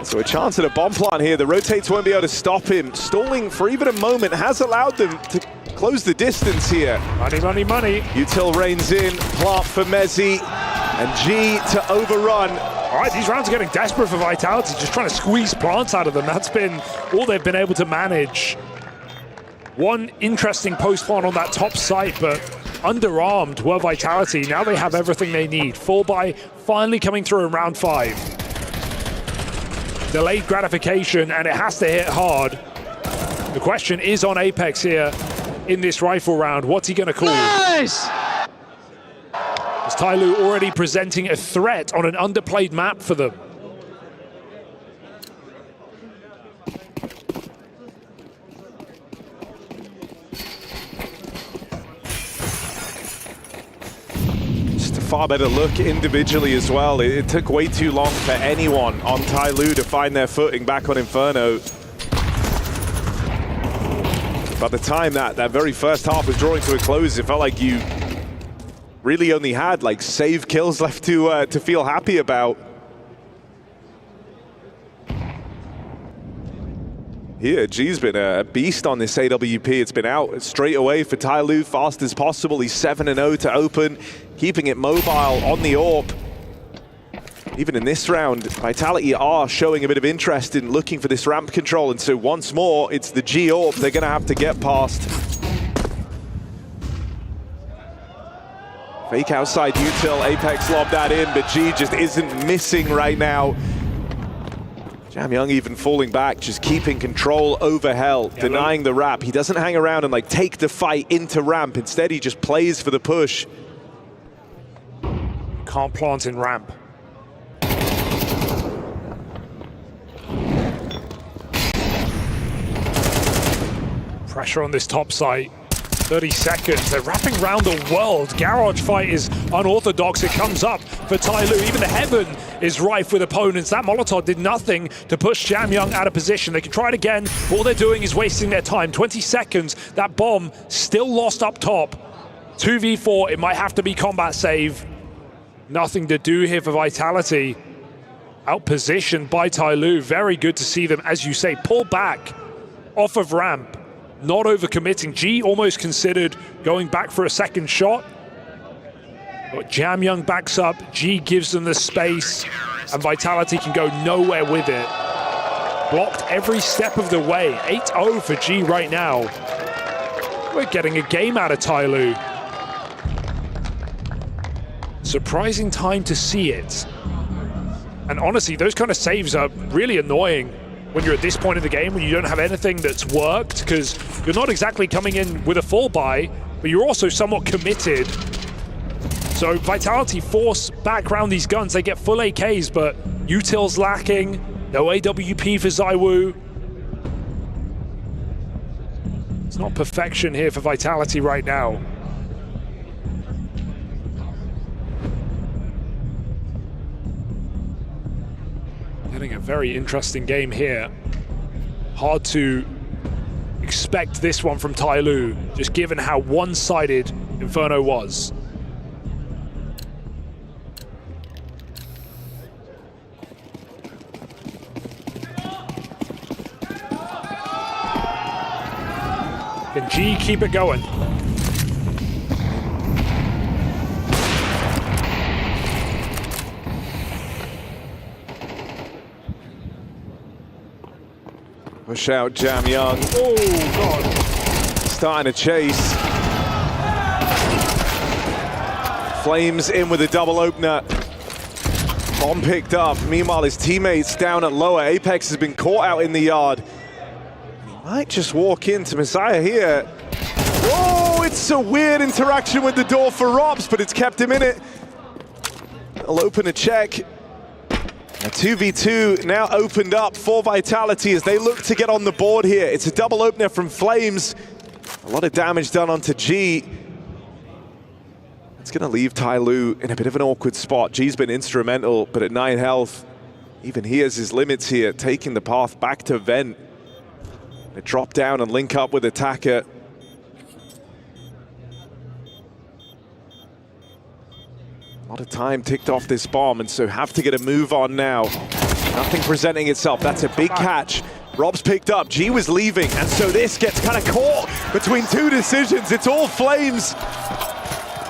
So a chance at a bomb plant here. The rotates won't be able to stop him. Stalling for even a moment has allowed them to close the distance here. Money, money, money. Util reigns in, plant for Mezzi, and G to overrun. All right, these rounds are getting desperate for Vitality, just trying to squeeze plants out of them. That's been all they've been able to manage. One interesting post plant on that top site, but underarmed were Vitality. Now they have everything they need. Full buy finally coming through in round 5. Delayed gratification, and it has to hit hard. The question is on Apex here in this rifle round. What's he going to call? Nice! Is Tyloo already presenting a threat on an underplayed map for them? Just a far better look individually as well. It took way too long for anyone on Tyloo to find their footing back on Inferno. By the time that very first half was drawing to a close, it felt like you really only had like save kills left to feel happy about. Here, G's been a beast on this AWP. It's been out straight away for Tyloo, fast as possible. He's 7-0 to open, keeping it mobile on the AWP. Even in this round, Vitality are showing a bit of interest in looking for this ramp control, and so once more, it's the G AWP they're gonna have to get past. Fake outside util, Apex lobbed that in, but G just isn't missing right now. Jamyoung even falling back, just keeping control over Hell, denying the wrap. He doesn't hang around and like take the fight into ramp. Instead, he just plays for the push. Can't plant in ramp. Pressure on this top site. 30 seconds. They're wrapping around the world. Garage fight is unorthodox. It comes up for Tyloo. Even the heaven is rife with opponents. That Molotov did nothing to push Jamyoung out of position. They can try it again. All they're doing is wasting their time. 20 seconds. That bomb still lost up top. 2v4. It might have to be combat save. Nothing to do here for Vitality. Outpositioned by Tyloo. Very good to see them, as you say, pull back off of ramp. Not overcommitting. G almost considered going back for a second shot. But Jamyoung backs up. G gives them the space. And Vitality can go nowhere with it. Blocked every step of the way. 8-0 for G right now. We're getting a game out of Tyloo. Surprising time to see it. And honestly, those kind of saves are really annoying when you're at this point in the game, when you don't have anything that's worked, because you're not exactly coming in with a full buy, but you're also somewhat committed. So Vitality force back around these guns. They get full AKs, but util's lacking. No AWP for ZywOo. It's not perfection here for Vitality right now. Getting a very interesting game here. Hard to expect this one from Tyloo, just given how one-sided Inferno was. Can G keep it going? Push out Jamyoung. Oh, God. Starting to chase. Flames in with a double opener. Bomb picked up. Meanwhile, his teammates down at lower. Apex has been caught out in the yard. He might just walk into Messiah here. Oh, it's a weird interaction with the door for Robs, but it's kept him in it. He'll open a check. A 2v2 now opened up for Vitality as they look to get on the board here. It's a double opener from Flames. A lot of damage done onto G. It's going to leave Tyloo in a bit of an awkward spot. G's been instrumental, but at 9 health, even he has his limits here, taking the path back to Vent. They drop down and link up with Attacker. A lot of time ticked off this bomb, and so have to get a move on now. Nothing presenting itself. That's a big catch. Rob's picked up. G was leaving, and so this gets kind of caught between two decisions. It's all Flames.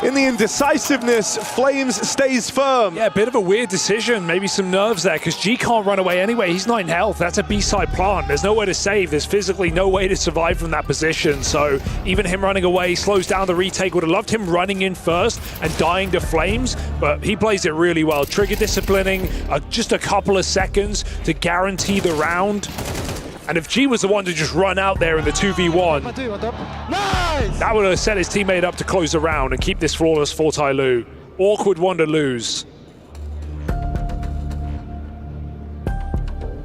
In the indecisiveness, Flames stays firm. Yeah, a bit of a weird decision. Maybe some nerves there, because G can't run away anyway. He's not in health. That's a B-side plant. There's nowhere to save. There's physically no way to survive from that position. So even him running away slows down the retake. Would have loved him running in first and dying to Flames, but he plays it really well. Trigger disciplining just a couple of seconds to guarantee the round. And if G was the one to just run out there in the 2v1, nice! That would have set his teammate up to close the round and keep this flawless for Tyloo. Awkward one to lose.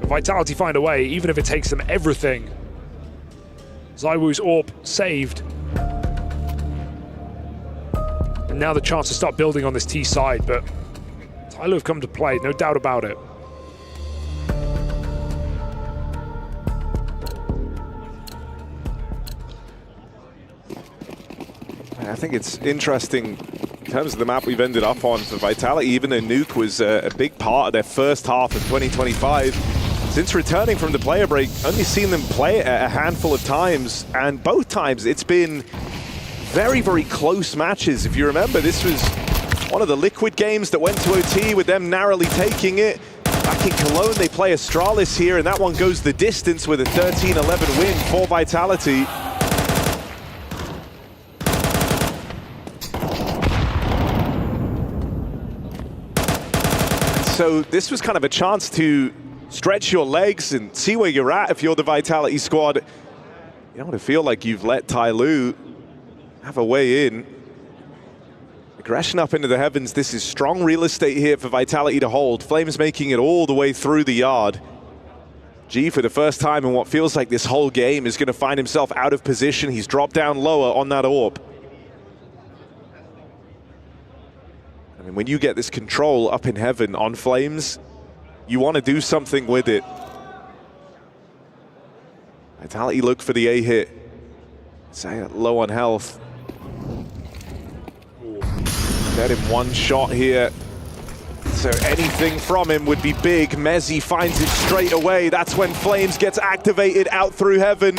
Vitality find a way, even if it takes them everything. ZywOo's AWP saved. And now the chance to start building on this T side, but Tyloo have come to play, no doubt about it. I think it's interesting in terms of the map we've ended up on for Vitality, even though Nuke was a big part of their first half of 2025. Since returning from the player break, only seen them play it a handful of times, and both times it's been very, very close matches. If you remember, this was one of the Liquid games that went to OT with them narrowly taking it. Back in Cologne, they play Astralis here, and that one goes the distance with a 13-11 win for Vitality. So this was kind of a chance to stretch your legs and see where you're at if you're the Vitality squad. You don't want to feel like you've let Tyloo have a way in. Aggression up into the heavens. This is strong real estate here for Vitality to hold. Flames making it all the way through the yard. G, for the first time in what feels like this whole game, is going to find himself out of position. He's dropped down lower on that AWP. I mean, when you get this control up in heaven on Flames, you want to do something with it. Vitality look for the A hit. Say low on health. Dead in one shot here. So anything from him would be big. Mezzi finds it straight away. That's when Flames gets activated out through heaven.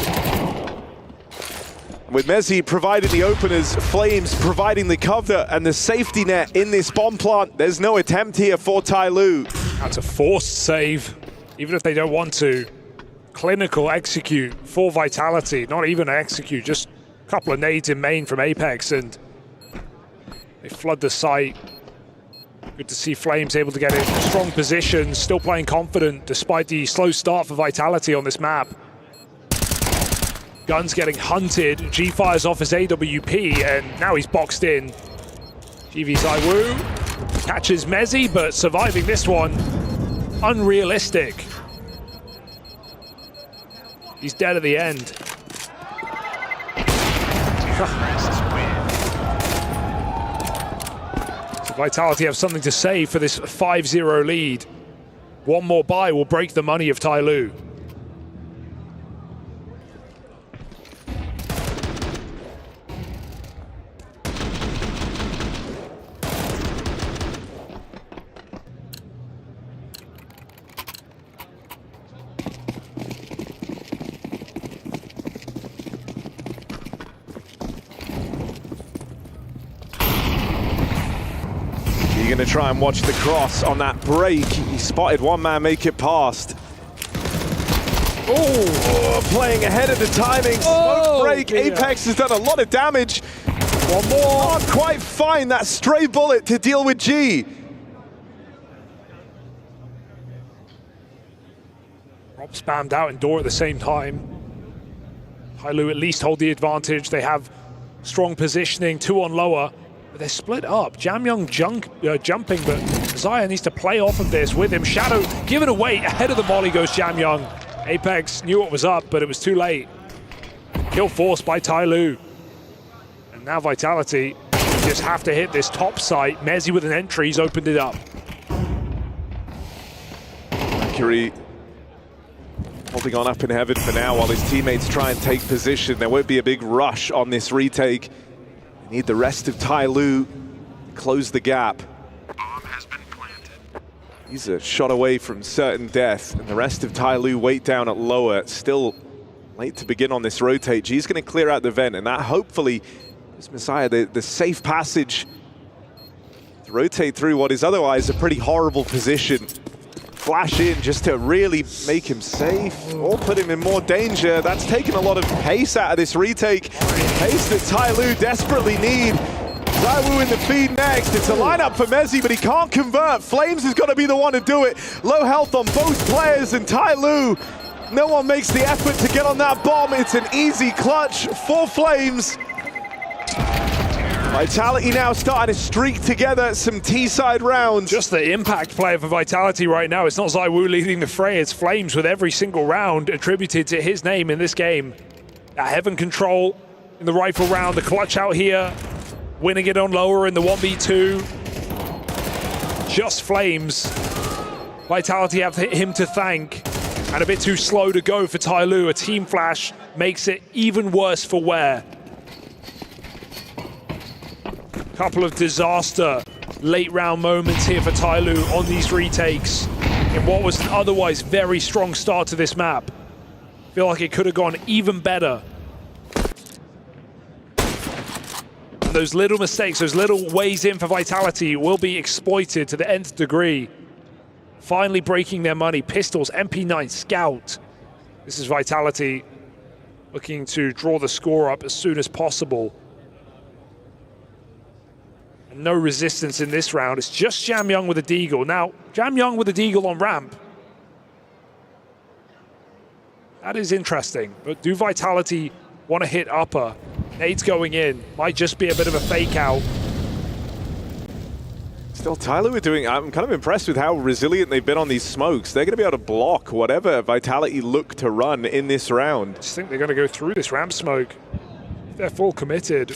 With Mezzi providing the openers, Flames providing the cover and the safety net in this bomb plant. There's no attempt here for Tyloo. That's a forced save, even if they don't want to. Clinical execute for Vitality. Not even an execute, just a couple of nades in main from Apex, and they flood the site. Good to see Flames able to get in strong positions, still playing confident despite the slow start for Vitality on this map. Gun's getting hunted. G fires off his AWP, and now he's boxed in. GV ZywOo catches Mezzi, but surviving this one, unrealistic. He's dead at the end. So Vitality have something to say for this 5-0 lead. One more buy will break the money of Tyloo. Going to try and watch the cross on that break. He spotted one man make it past. Oh, playing ahead of the timing. Smoke break. Dear. Apex has done a lot of damage. One more. Can't quite find that stray bullet to deal with G. Rob spammed out and door at the same time. Tyloo at least hold the advantage. They have strong positioning, 2 on lower. But they're split up. Jamyoung jumping, but Zaya needs to play off of this with him. Shadow given away. Ahead of the molly goes Jamyoung. Apex knew what was up, but it was too late. Kill forced by Tyloo. And now Vitality just have to hit this top site. Mezzi with an entry, he's opened it up. Mercury holding on up in heaven for now while his teammates try and take position. There won't be a big rush on this retake. Need the rest of Tyloo to close the gap. Bomb has been planted. He's a shot away from certain death, and the rest of Tyloo wait down at lower. Still late to begin on this rotate. G's going to clear out the vent, and that hopefully It's Messiah, the safe passage to rotate through what is otherwise a pretty horrible position. Flash in just to really make him safe or put him in more danger. That's taken a lot of pace out of this retake. Pace that Tyloo desperately need. ZywOo in the feed next. It's a lineup for Mezzi, but he can't convert. Flames is going to be the one to do it. Low health on both players, and Tyloo, no one makes the effort to get on that bomb. It's an easy clutch for Flames. Vitality now starting to streak together some T-side rounds. Just the impact player for Vitality right now. It's not ZywOo leading the fray, it's Flames with every single round attributed to his name in this game. That Heaven control in the rifle round, the clutch out here, winning it on lower in the 1v2. Just Flames. Vitality have him to thank, and a bit too slow to go for Tyloo. A team flash makes it even worse for Ware. Couple of disaster late round moments here for Tyloo on these retakes in what was an otherwise very strong start to this map. Feel like it could have gone even better. And those little mistakes, those little ways in for Vitality will be exploited to the nth degree. Finally breaking their money. Pistols, MP9, Scout. This is Vitality looking to draw the score up as soon as possible. And no resistance in this round. It's just Jamyoung with a deagle. Now, Jamyoung with a deagle on ramp. That is interesting. But do Vitality want to hit upper? Nades going in. Might just be a bit of a fake out. Still, Tyloo are doing, I'm kind of impressed with how resilient they've been on these smokes. They're going to be able to block whatever Vitality look to run in this round. I just think they're going to go through this ramp smoke. They're full committed.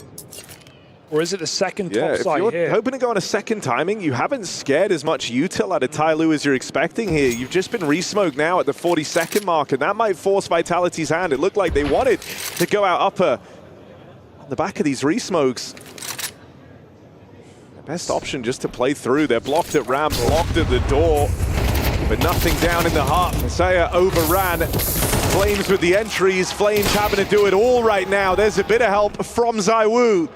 Or is it the second top side here? If you're hoping to go on a second timing, you haven't scared as much util out of Tyloo as you're expecting here. You've just been re-smoked now at the 42nd mark, and that might force Vitality's hand. It looked like they wanted to go out upper on the back of these re-smokes. The best option just to play through. They're blocked at ramp, blocked at the door, but nothing down in the heart. Messiah overran. Flames with the entries. Flames having to do it all right now. There's a bit of help from ZywOo.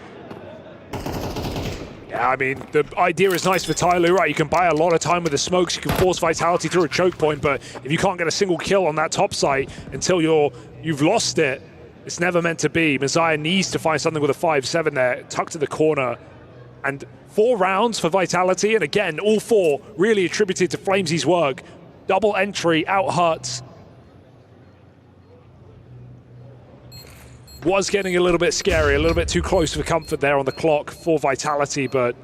Yeah, I mean, the idea is nice for Tyloo, right? You can buy a lot of time with the smokes, you can force Vitality through a choke point, but if you can't get a single kill on that top site until you've lost it, it's never meant to be. Messiah needs to find something with a 5-7 there, tucked to the corner. And 4 rounds for Vitality, and again, all 4 really attributed to Flamesy's work. Double entry, out Hut. Was getting a little bit scary, a little bit too close for comfort there on the clock for Vitality, but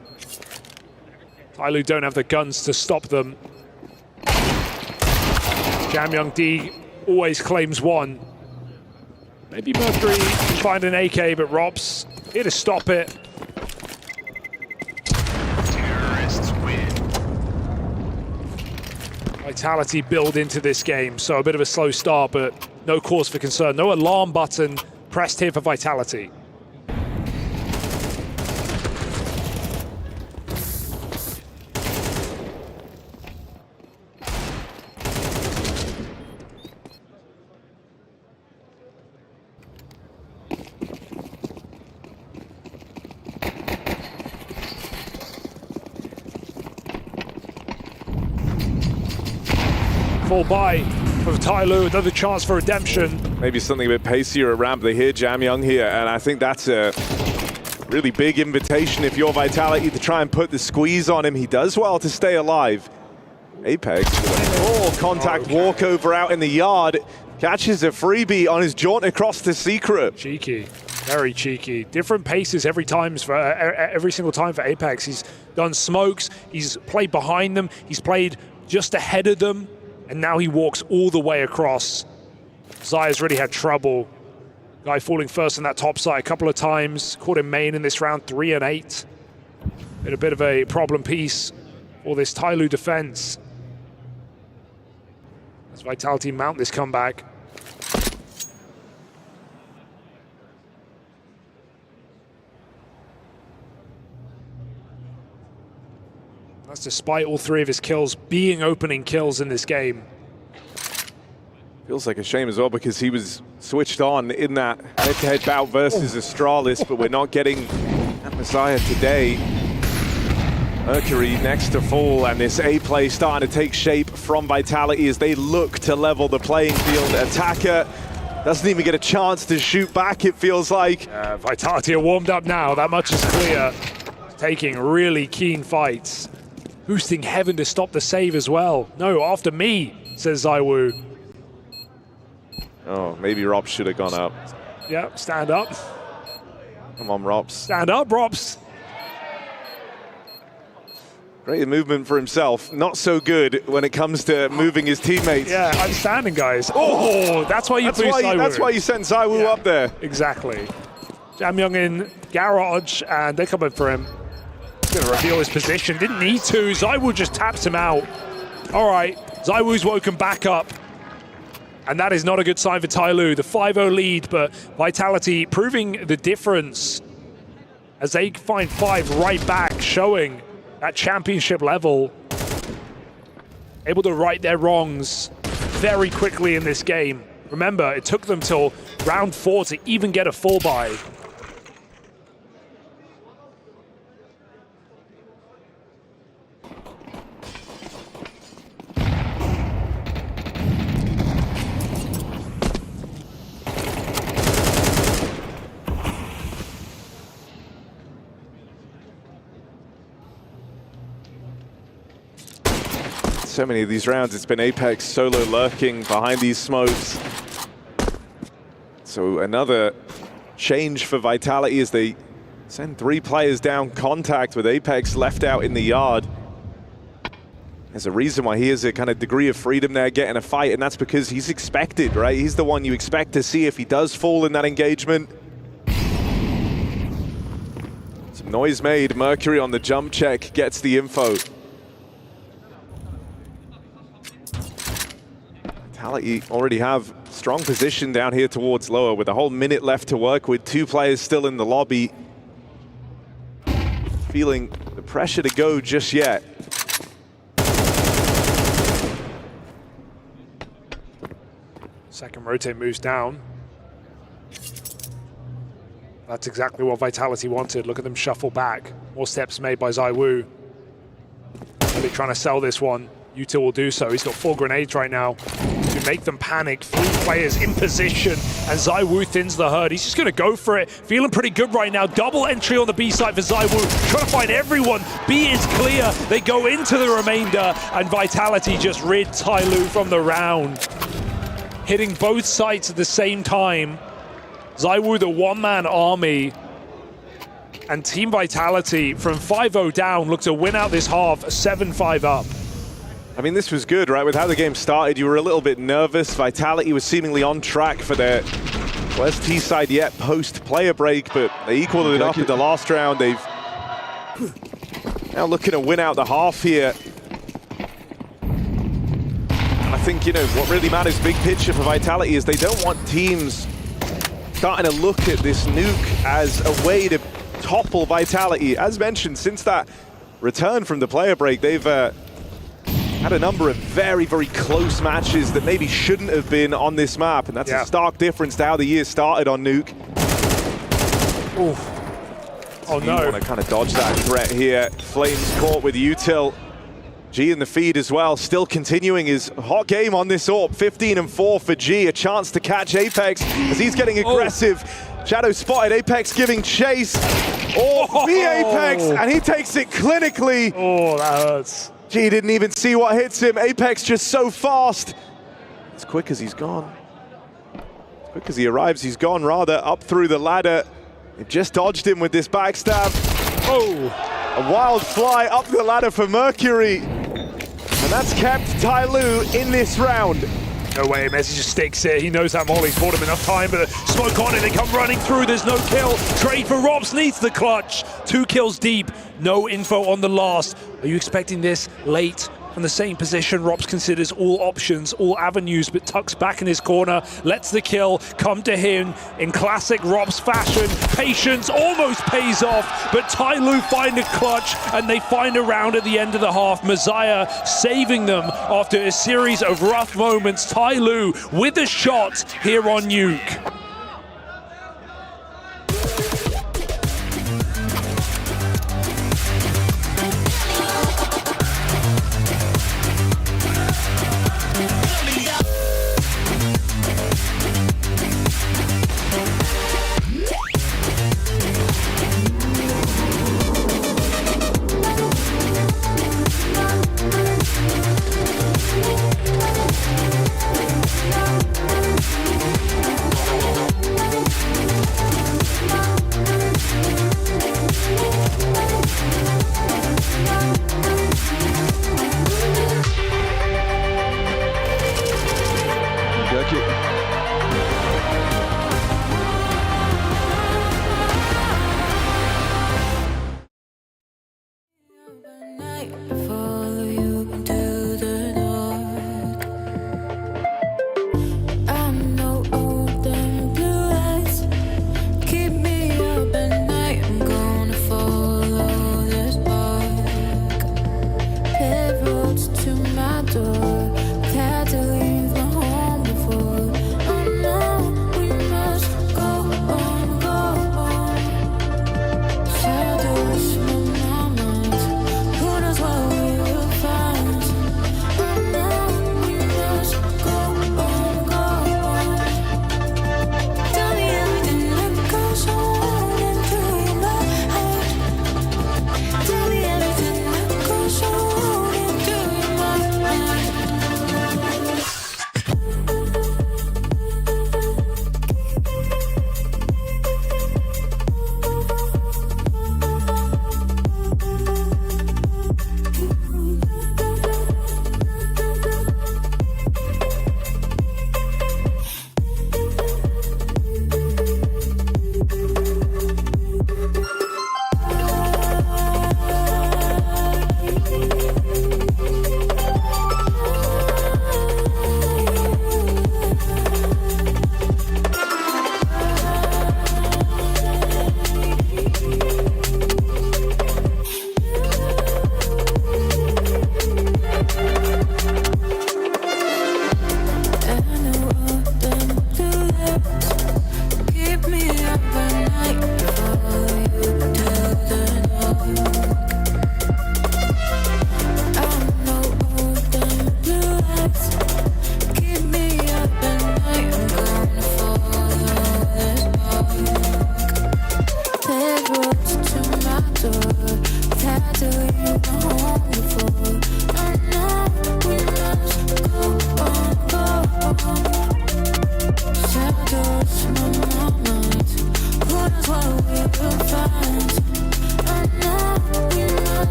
Tyloo don't have the guns to stop them. Jamyoung D always claims one. Maybe Mercury can find an AK, but Rops here to stop it. Terrorists win. Vitality build into this game, so a bit of a slow start, but no cause for concern. No alarm button pressed here for Vitality. Fall by for Tyloo, another chance for redemption. Maybe something a bit pacier at ramp. They hear Jamyoung here, and I think that's a really big invitation if you're Vitality to try and put the squeeze on him. He does well to stay alive. Apex with a full contact walkover out in the yard. Catches a freebie on his jaunt across the secret. Cheeky, very cheeky. Different paces every single time for Apex. He's done smokes, he's played behind them, he's played just ahead of them, and now he walks all the way across. Zaya's really had trouble. Guy falling first in that top side a couple of times. Caught him main in this round, 3 and 8. Been a bit of a problem piece for this Tyloo defense. As Vitality mount this comeback. That's despite all 3 of his kills being opening kills in this game. Feels like a shame as well because he was switched on in that head-to-head bout versus Astralis, but we're not getting that Messiah today. Mercury next to fall, and this A play starting to take shape from Vitality as they look to level the playing field. Attacker doesn't even get a chance to shoot back, it feels like. Vitality are warmed up now, that much is clear. Taking really keen fights. Boosting Heaven to stop the save as well. No, after me, says ZywOo. Oh, maybe Rops should have gone up. Yep, stand up. Come on, Rops. Stand up, Rops. Great movement for himself. Not so good when it comes to moving his teammates. Yeah, I'm standing, guys. Oh, that's why you boost ZywOo. That's why you sent ZywOo up there. Exactly. Jamyoung in garage, and they're coming for him. He's going to reveal his position. Didn't need to. ZywOo just taps him out. All right, ZywOo's woken back up. And that is not a good sign for Tyloo. The 5-0 lead, but Vitality proving the difference as they find 5 right back, showing that championship level. Able to right their wrongs very quickly in this game. Remember, it took them till round 4 to even get a full buy. So many of these rounds, it's been Apex solo lurking behind these smokes. So another change for Vitality as they send 3 players down contact with Apex left out in the yard. There's a reason why he has a kind of degree of freedom there getting a fight, and that's because he's expected, right? He's the one you expect to see if he does fall in that engagement. Some noise made. Mercury on the jump check gets the info. Vitality already have strong position down here towards lower with a whole minute left to work with, 2 players still in the lobby. Feeling the pressure to go just yet. Second rotate moves down. That's exactly what Vitality wanted. Look at them shuffle back. More steps made by ZywOo. Really trying to sell this one. U2 will do so. He's got 4 grenades right now to make them panic. 3 players in position, and ZywOo thins the herd. He's just going to go for it. Feeling pretty good right now. Double entry on the B side for ZywOo. Trying to find everyone. B is clear. They go into the remainder, and Vitality just rid Tyloo from the round. Hitting both sites at the same time. ZywOo, the one-man army. And Team Vitality, from 5-0 down, look to win out this half, 7-5 up. I mean, this was good, right? With how the game started, you were a little bit nervous. Vitality was seemingly on track for their worst T-side yet post-player break, but they equaled it up in the last round. They've now looking to win out the half here. I think, you know, what really matters big picture for Vitality is they don't want teams starting to look at this nuke as a way to topple Vitality. As mentioned, since that return from the player break, they've had a number of very, very close matches that maybe shouldn't have been on this map, and that's a stark difference to how the year started on Nuke. Ooh. Oh no. You want to kind of dodge that threat here. Flames caught with Util. G in the feed as well, still continuing his hot game on this AWP. 15-4 for G, a chance to catch Apex as he's getting aggressive. Shadow spotted, Apex giving chase. The Apex, and he takes it clinically. Oh, that hurts. G didn't even see what hits him. Apex just so fast. As quick as he's gone. As quick as he arrives, he's gone rather. Up through the ladder. They've just dodged him with this backstab. Oh, a wild fly up the ladder for Mercury. And that's kept Tyloo in this round. No way, Messi just sticks it. He knows that Molly's bought him enough time, but smoke on it, they come running through, there's no kill. Trade for Robs needs the clutch. 2 kills deep, no info on the last. Are you expecting this late from the same position. Rops considers all options, all avenues, but tucks back in his corner, lets the kill come to him in classic Rops fashion. Patience almost pays off, but Tyloo find a clutch, and they find a round at the end of the half. Messiah saving them after a series of rough moments. Tyloo with a shot here on Nuke.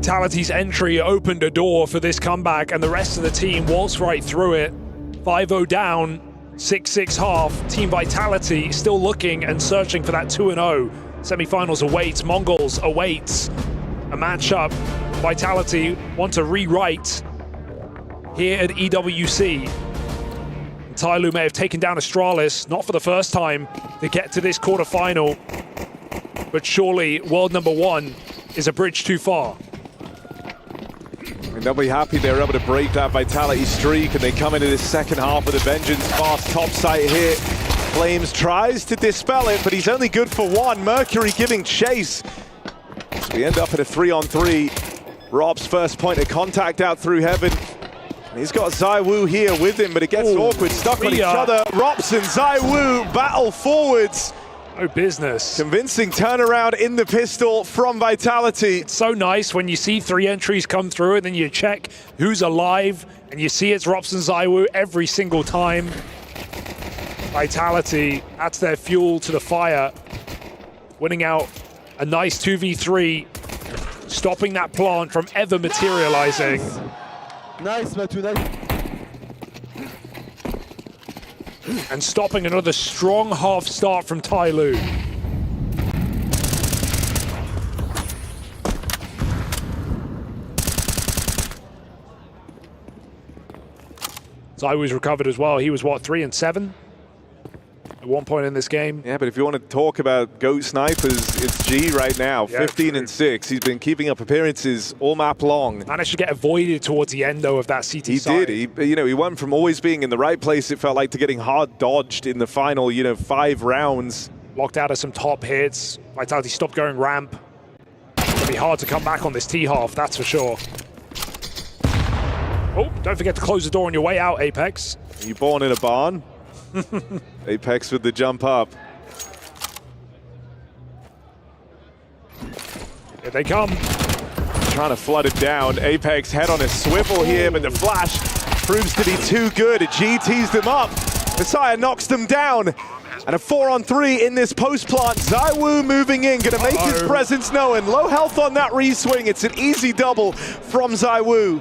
Vitality's entry opened a door for this comeback, and the rest of the team waltzed right through it. 5-0 down, 6-6 half. Team Vitality still looking and searching for that 2-0. Semi-finals awaits. Mongols awaits a matchup Vitality want to rewrite here at EWC. Tyloo may have taken down Astralis, not for the first time, to get to this quarterfinal, but surely world number one is a bridge too far. And they'll be happy they were able to break that Vitality streak, and they come into this second half with a vengeance. Fast top site hit. Flames tries to dispel it, but he's only good for one. Mercury giving chase. So we end up at a 3-on-3. Rob's first point of contact out through heaven. And he's got ZywOo here with him, but it gets awkward, stuck on each other. Rops and ZywOo battle forwards. No business. Convincing turnaround in the pistol from Vitality. It's so nice when you see 3 entries come through and then you check who's alive and you see it's Rops and ZywOo every single time. Vitality, that's their fuel to the fire. Winning out a nice 2v3, stopping that plant from ever materializing. Nice, Matu, nice. And stopping another strong half start from Tyloo. ZywOo's recovered as well. He was, what, 3 and 7 at one point in this game? Yeah, but if you want to talk about GOAT snipers, it's G right now, Yeah, 15 and 6. He's been keeping up appearances all map long. Managed to get avoided towards the end, though, of that CT He side. did. He went from always being in the right place, it felt like, to getting hard dodged in the final, 5 rounds. Locked out of some top hits. Vitality stopped going ramp. It'll be hard to come back on this T-half, that's for sure. Oh, don't forget to close the door on your way out, Apex. Are you born in a barn? Apex with the jump up. Here they come. Trying to flood it down. Apex head on a swivel here, but the flash proves to be too good. G tees them up. Messiah knocks them down. And a 4-on-3 in this post plant. ZywOo moving in, gonna make his presence known. Low health on that re-swing. It's an easy double from ZywOo.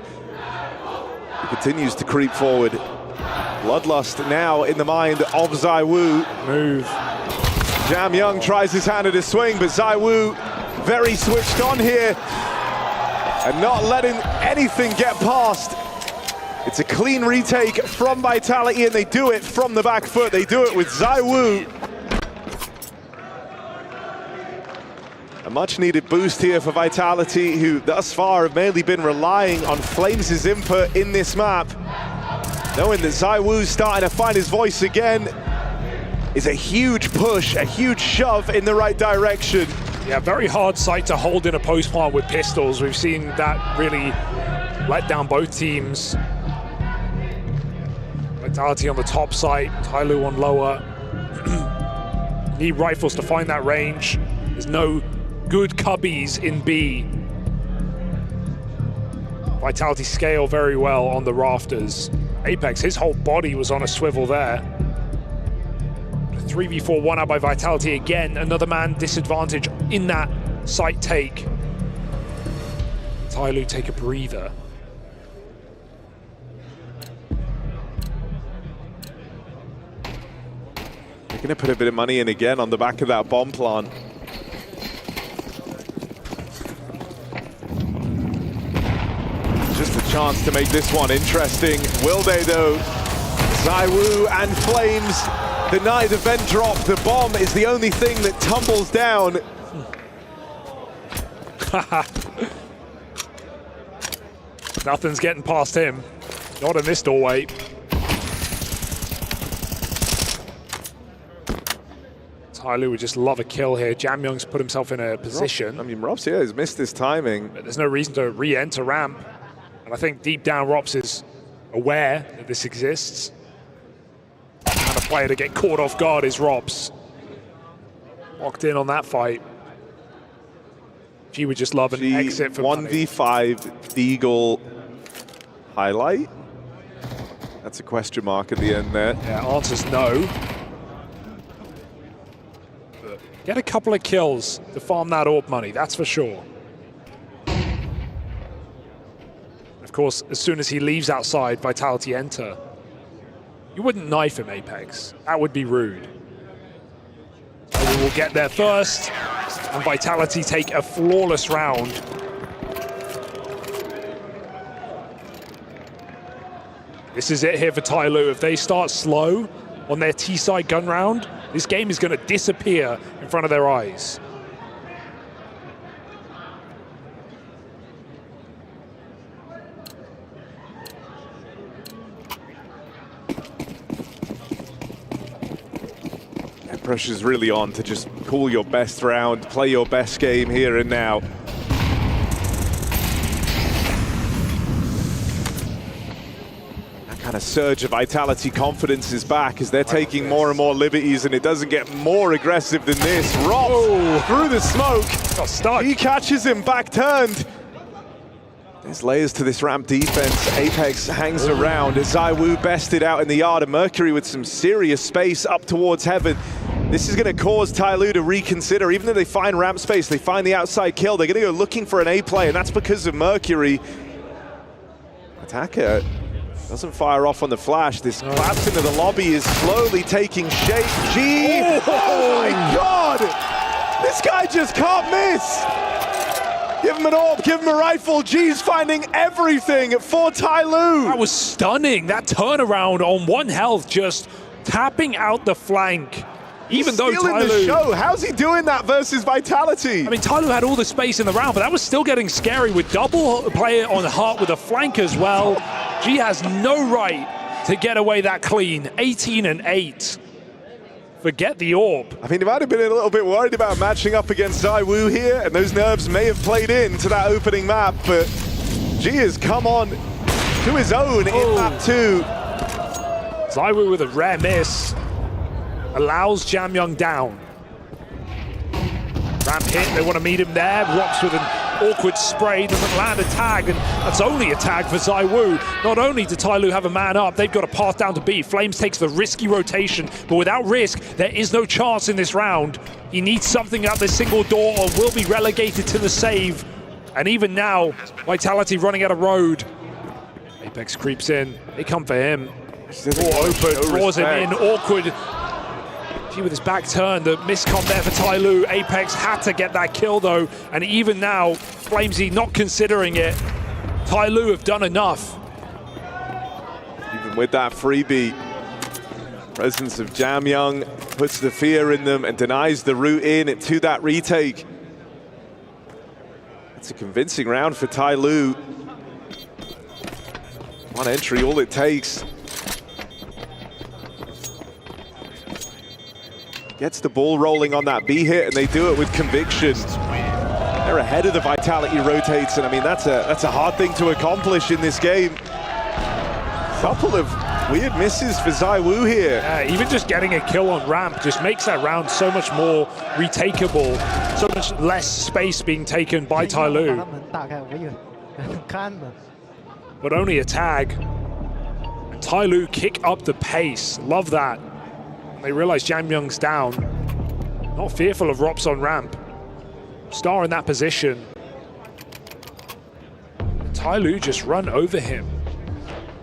He continues to creep forward. Bloodlust now in the mind of ZywOo. Move. Jam Young tries his hand at a swing, but ZywOo very switched on here and not letting anything get past. It's a clean retake from Vitality, and they do it from the back foot. They do it with ZywOo. A much-needed boost here for Vitality, who thus far have mainly been relying on Flames' input in this map. Knowing that ZywOo's starting to find his voice again is a huge push, a huge shove in the right direction. Yeah, very hard site to hold in a post plant with pistols. We've seen that really let down both teams. Vitality on the top site, Tyloo on lower. Need rifles to find that range. There's no good cubbies in B. Vitality scale very well on the rafters. Apex, his whole body was on a swivel there. 3v4 one out by Vitality again. Another man disadvantage in that site take. Tyloo take a breather. They're going to put a bit of money in again on the back of that bomb plant. Just a chance to make this one interesting. Will they, though? ZywOo and Flames deny the vent drop. The bomb is the only thing that tumbles down. Nothing's getting past him. Not in this doorway. Tyloo would just love a kill here. Jam Young's put himself in a position. I mean, Rops here has missed his timing. But there's no reason to re-enter ramp. And I think deep down Rops is aware that this exists. The kind of player to get caught off guard is Rops. Locked in on that fight. G would just love an exit for 1v5 Deagle highlight. That's a question mark at the end there. Yeah, answer's no. But get a couple of kills to farm that AWP money, that's for sure. Of course, as soon as he leaves outside, Vitality enter. You wouldn't knife him, Apex. That would be rude. So we will get there first, and Vitality take a flawless round. This is it here for Tyloo. If they start slow on their T-side gun round, this game is going to disappear in front of their eyes. Pressure's really on to just pull your best round, play your best game here and now. That kind of surge of Vitality confidence is back as they're taking more and more liberties, and it doesn't get more aggressive than this. Rob through the smoke. Got stuck. He catches him back turned. There's layers to this ramp defense. Apex hangs around. ZywOo bested out in the yard, and Mercury with some serious space up towards heaven. This is going to cause Tyloo to reconsider. Even though they find ramp space, they find the outside kill, they're going to go looking for an A play, and that's because of Mercury. Attacker doesn't fire off on the flash. This collapse into the lobby is slowly taking shape. G! Oh my God! This guy just can't miss! Give him an orb, give him a rifle. G's finding everything for Tyloo. That was stunning. That turnaround on 1 health, just tapping out the flank. Even though Stealing Tyloo, the show. How's he doing that versus Vitality? I mean, Tyloo had all the space in the round, but that was still getting scary with double player on heart with a flank as well. G has no right to get away that clean. 18 and 8. Forget the orb. I mean, he might have been a little bit worried about matching up against ZywOo here, and those nerves may have played into that opening map, but G has come on to his own in map 2. ZywOo with a rare miss. Allows Jamyoung down. Ramp hit, they want to meet him there. Rocks with an awkward spray, doesn't land a tag, and that's only a tag for ZywOo. Not only did Tyloo have a man up, they've got a path down to B. Flames takes the risky rotation, but without risk, there is no chance in this round. He needs something out this single door or will be relegated to the save. And even now, Vitality running out of road. Apex creeps in, they come for him. Door open, draws him in, awkward. G with his back turned, the miscom there for Tyloo. Apex had to get that kill though, and even now, Flamesy not considering it. Tyloo have done enough. Even with that freebie, presence of Jamyoung puts the fear in them and denies the route in to that retake. It's a convincing round for Tyloo. One entry, all it takes. Gets the ball rolling on that B hit, and they do it with conviction. They're ahead of the Vitality rotates, and I mean, that's a hard thing to accomplish in this game. Couple of weird misses for ZywOo here. Even just getting a kill on ramp just makes that round so much more retakeable, so much less space being taken by Tyloo. But only a tag. And Tyloo kick up the pace. Love that. They realize Jamyoung's down. Not fearful of Rops on ramp. Star in that position. Tyloo just run over him.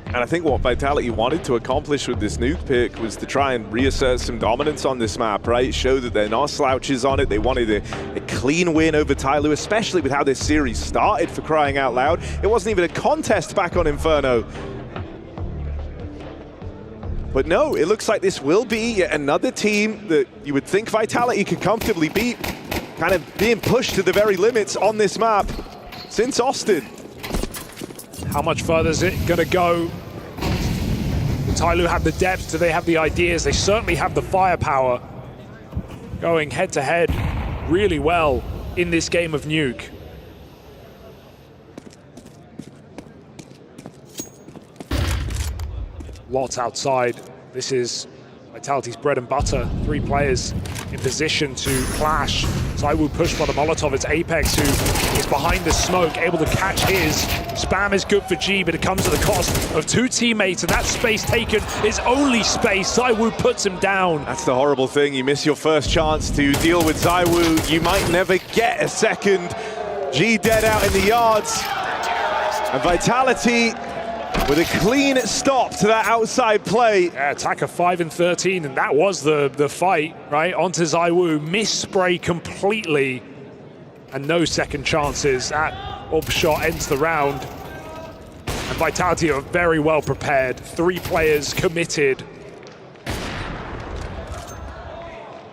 And I think what Vitality wanted to accomplish with this nuke pick was to try and reassert some dominance on this map, right? Show that they're not slouches on it. They wanted a clean win over Tyloo, especially with how this series started, for crying out loud. It wasn't even a contest back on Inferno. But no, it looks like this will be yet another team that you would think Vitality could comfortably beat, kind of being pushed to the very limits on this map since Austin. How much further is it going to go? Tyloo have the depth, do they have the ideas? They certainly have the firepower. Going head to head really well in this game of Nuke. Lots outside. This is Vitality's bread and butter. 3 players in position to clash. ZywOo pushed by the Molotov. It's Apex who is behind the smoke, able to catch his. Spam is good for G, but it comes at the cost of 2 teammates, and that space taken is only space. ZywOo puts him down. That's the horrible thing. You miss your first chance to deal with ZywOo. You might never get a second. G dead out in the yards. And Vitality with a clean stop to that outside play. Yeah, attacker 5 and 13, and that was the fight, right? Onto ZywOo, misspray completely, and no second chances. That orb shot ends the round. And Vitality are very well prepared. 3 players committed.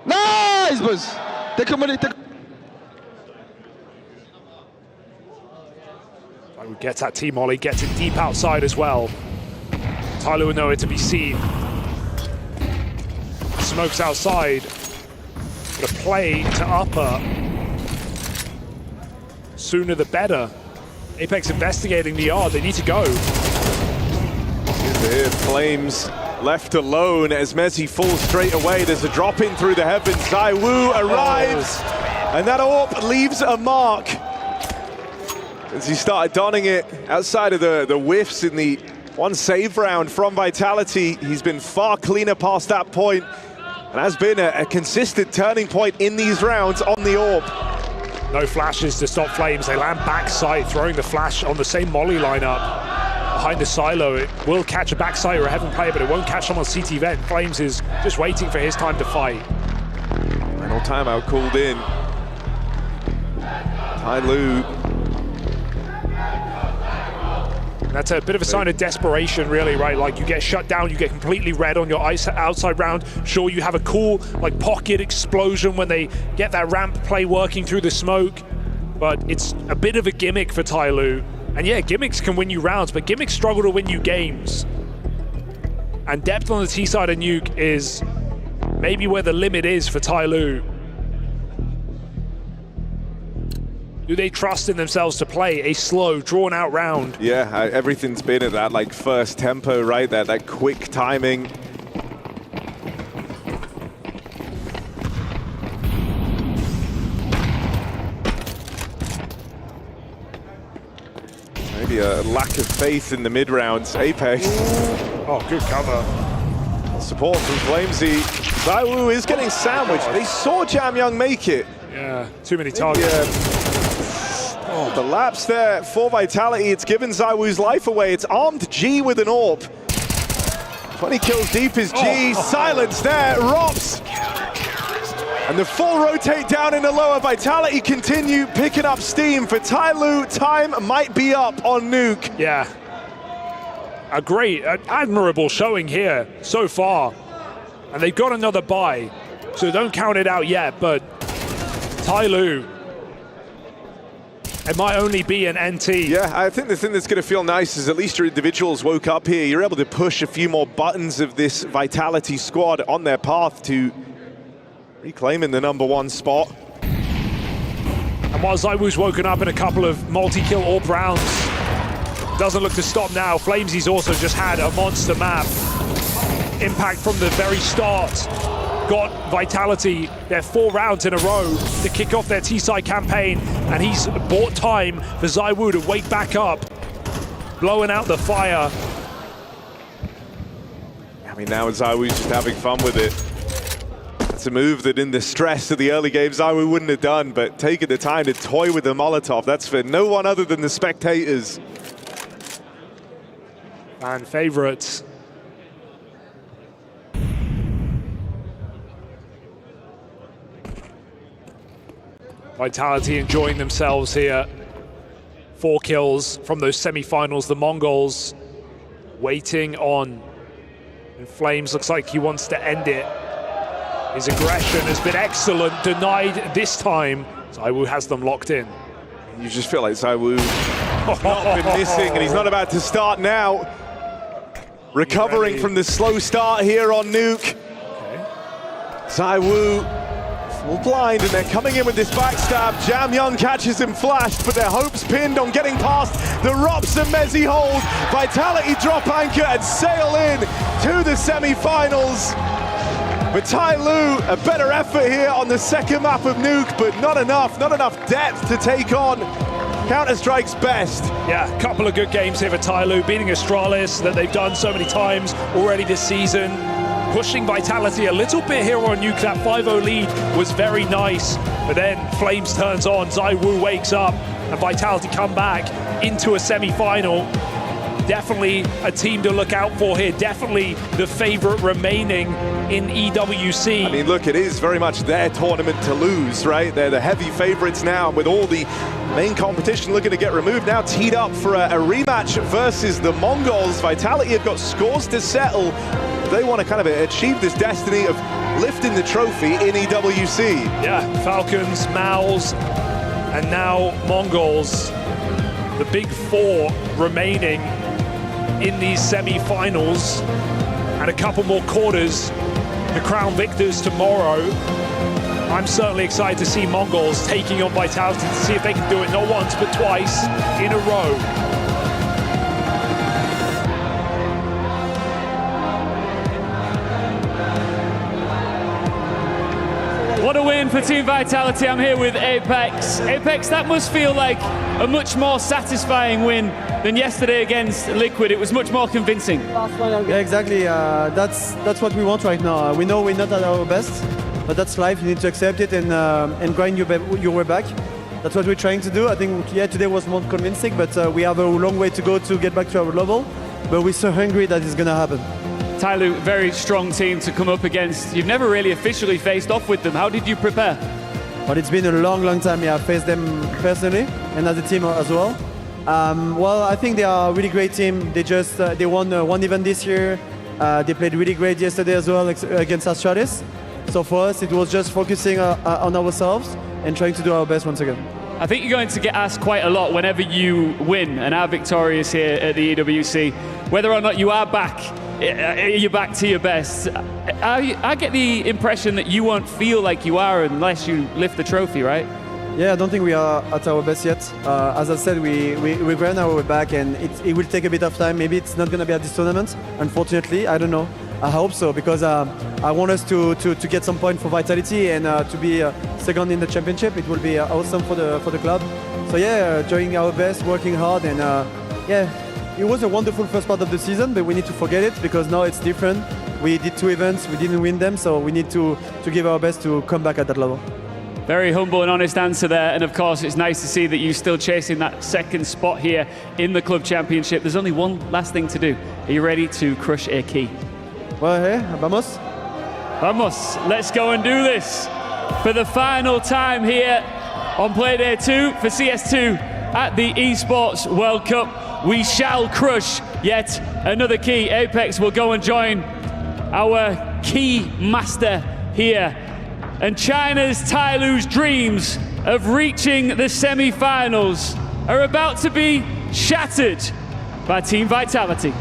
Nice, boys! Gets that T-Molly, gets it deep outside as well. Tyloo with nowhere to be seen. Smokes outside. But a play to upper. Sooner the better. Apex investigating the yard, they need to go. Here, Flames left alone as Messi falls straight away. There's a drop in through the heavens. ZywOo arrives, and that AWP leaves a mark as he started donning it outside of the whiffs in the one save round from Vitality. He's been far cleaner past that point and has been a consistent turning point in these rounds on the AWP. No flashes to stop Flames. They land backside, throwing the flash on the same molly lineup. Behind the silo, it will catch a backside or a heaven player, but it won't catch someone's CT vent. Flames is just waiting for his time to fight. Final timeout called in. Tyloo. That's a bit of a sign of desperation, really, right? Like, you get shut down, you get completely red on your outside round. Sure, you have a cool, like, pocket explosion when they get that ramp play working through the smoke, but it's a bit of a gimmick for Tyloo. And yeah, gimmicks can win you rounds, but gimmicks struggle to win you games. And depth on the T side of Nuke is maybe where the limit is for Tyloo. Do they trust in themselves to play a slow, drawn-out round? Yeah, everything's been at that like first tempo, right? That quick timing. Maybe a lack of faith in the mid rounds. Apex. Oh, good cover. Support from Flamesy. ZywOo is getting sandwiched. They saw Jamyoung make it. Yeah, too many targets. Yeah. Oh, the lapse there for Vitality. It's given ZywOo's life away. It's armed G with an AWP. 20 kills deep is G. Silence there. Rops. And the full rotate down in the lower. Vitality continue picking up steam for Tyloo. Time might be up on Nuke. Yeah. A great, admirable showing here so far. And they've got another bye, so don't count it out yet, but Tyloo, it might only be an NT. Yeah, I think the thing that's going to feel nice is at least your individuals woke up here. You're able to push a few more buttons of this Vitality squad on their path to reclaiming the #1 spot. And while ZywOo's woken up in a couple of multi-kill AWP rounds, doesn't look to stop now. Flamesy's also just had a monster map. Impact from the very start got Vitality their 4 rounds in a row to kick off their T-side campaign, and he's bought time for ZywOo to wake back up, blowing out the fire. I mean, now ZywOo's just having fun with it. That's a move that in the stress of the early games ZywOo wouldn't have done, but taking the time to toy with the Molotov, that's for no one other than the spectators. Fan favorites. Vitality enjoying themselves here. 4 kills from those semi-finals. The Mongols waiting on. And Flames looks like he wants to end it. His aggression has been excellent, denied this time. ZywOo has them locked in. You just feel like ZywOo has not been missing, and he's not about to start now. Recovering from the slow start here on Nuke. Okay. ZywOo full blind, and they're coming in with this backstab. Jamyoung catches him flashed, but their hopes pinned on getting past the Rops and Messi hold. Vitality drop anchor and sail in to the semi-finals. But Tyloo, a better effort here on the second map of Nuke, but not enough depth to take on Counter-Strike's best. Yeah, a couple of good games here for Tyloo, beating Astralis that they've done so many times already this season. Pushing Vitality a little bit here on Nuke. That 5-0 lead was very nice, but then Flames turns on, ZywOo wakes up, and Vitality come back into a semi-final. Definitely a team to look out for here. Definitely the favorite remaining in EWC. I mean, look, it is very much their tournament to lose, right? They're the heavy favorites now, with all the main competition looking to get removed. Now teed up for a rematch versus the Mongols. Vitality have got scores to settle. They want to kind of achieve this destiny of lifting the trophy in EWC. Yeah, Falcons, Maus, and now Mongols. The big 4 remaining in these semi-finals, and a couple more quarters to crown victors tomorrow. I'm certainly excited to see Mongols taking on Vitality to see if they can do it not once but twice in a row. What a win for Team Vitality. I'm here with Apex. Apex, that must feel like a much more satisfying win than yesterday against Liquid. It was much more convincing. Yeah, exactly. That's what we want right now. We know we're not at our best, but that's life. You need to accept it and grind your way back. That's what we're trying to do. I think, yeah, today was more convincing, but we have a long way to go to get back to our level. But we're so hungry that it's going to happen. Tyloo, very strong team to come up against. You've never really officially faced off with them. How did you prepare? But it's been a long time. Yeah, I've faced them personally and as a team as well. Well, I think they are a really great team. They won one event this year. They played really great yesterday as well against Astralis. So for us, it was just focusing on ourselves and trying to do our best once again. I think you're going to get asked quite a lot whenever you win and are victorious here at the EWC, whether or not you are back. You're back to your best. I get the impression that you won't feel like you are unless you lift the trophy, right? Yeah, I don't think we are at our best yet. As I said, we grind our way back, and it will take a bit of time. Maybe it's not going to be at this tournament, unfortunately. I don't know. I hope so, because I want us to get some point for Vitality and to be second in the championship. It will be awesome for the club. So yeah, doing our best, working hard, and yeah, it was a wonderful first part of the season, but we need to forget it because now it's different. We did 2 events, we didn't win them, so we need to give our best to come back at that level. Very humble and honest answer there, and of course it's nice to see that you're still chasing that second spot here in the Club Championship. There's only one last thing to do. Are you ready to crush a key? Well, hey, vamos. Vamos, let's go and do this for the final time here on Playday 2 for CS2 at the Esports World Cup. We shall crush yet another key. Apex will go and join our key master here. And China's Tyloo's dreams of reaching the semi-finals are about to be shattered by Team Vitality.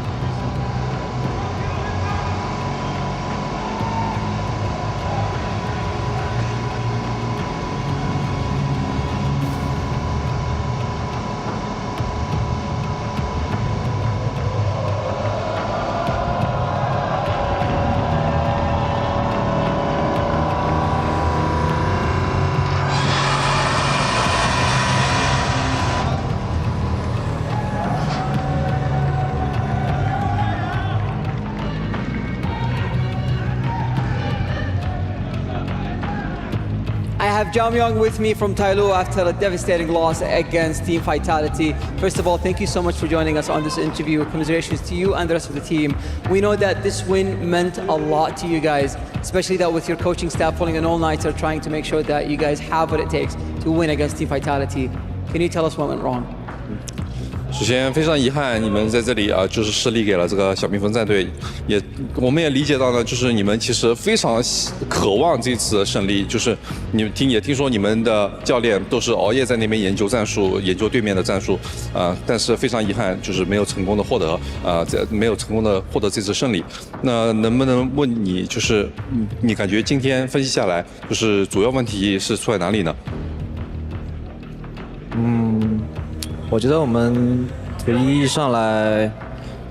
I have Jamyong with me from Tyloo after a devastating loss against Team Vitality. First of all, thank you so much for joining us on this interview. Commiserations to you and the rest of the team. We know that this win meant a lot to you guys, especially that with your coaching staff pulling an all-nighter trying to make sure that you guys have what it takes to win against Team Vitality. Can you tell us what went wrong? 首先非常遗憾，你们在这里就是失利给了这个小蜜蜂战队，我们也理解到呢，就是你们其实非常渴望这次的胜利，就是也听说你们的教练都是熬夜在那边研究战术，研究对面的战术，但是非常遗憾，就是没有成功的获得这次胜利。那能不能问你，就是你感觉今天分析下来，就是主要问题是出在哪里呢？我觉得我们这个一上来，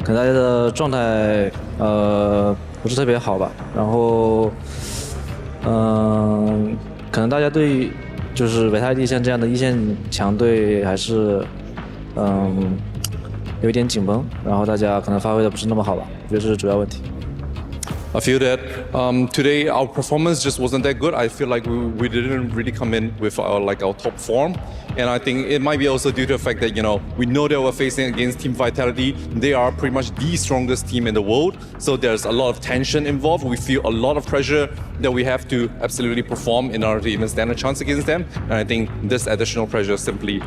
可能大家的状态不是特别好吧，然后可能大家对就是维泰利像这样的一线强队还是有一点紧绷，然后大家可能发挥的不是那么好吧，我觉得这是主要问题。I feel that today our performance just wasn't that good. I feel like we didn't really come in with our top form, and I think it might be also due to the fact that we know that we're facing against Team Vitality. They are pretty much the strongest team in the world, so there's a lot of tension involved. We feel a lot of pressure that we have to absolutely perform in order to even stand a chance against them. And I think this additional pressure simply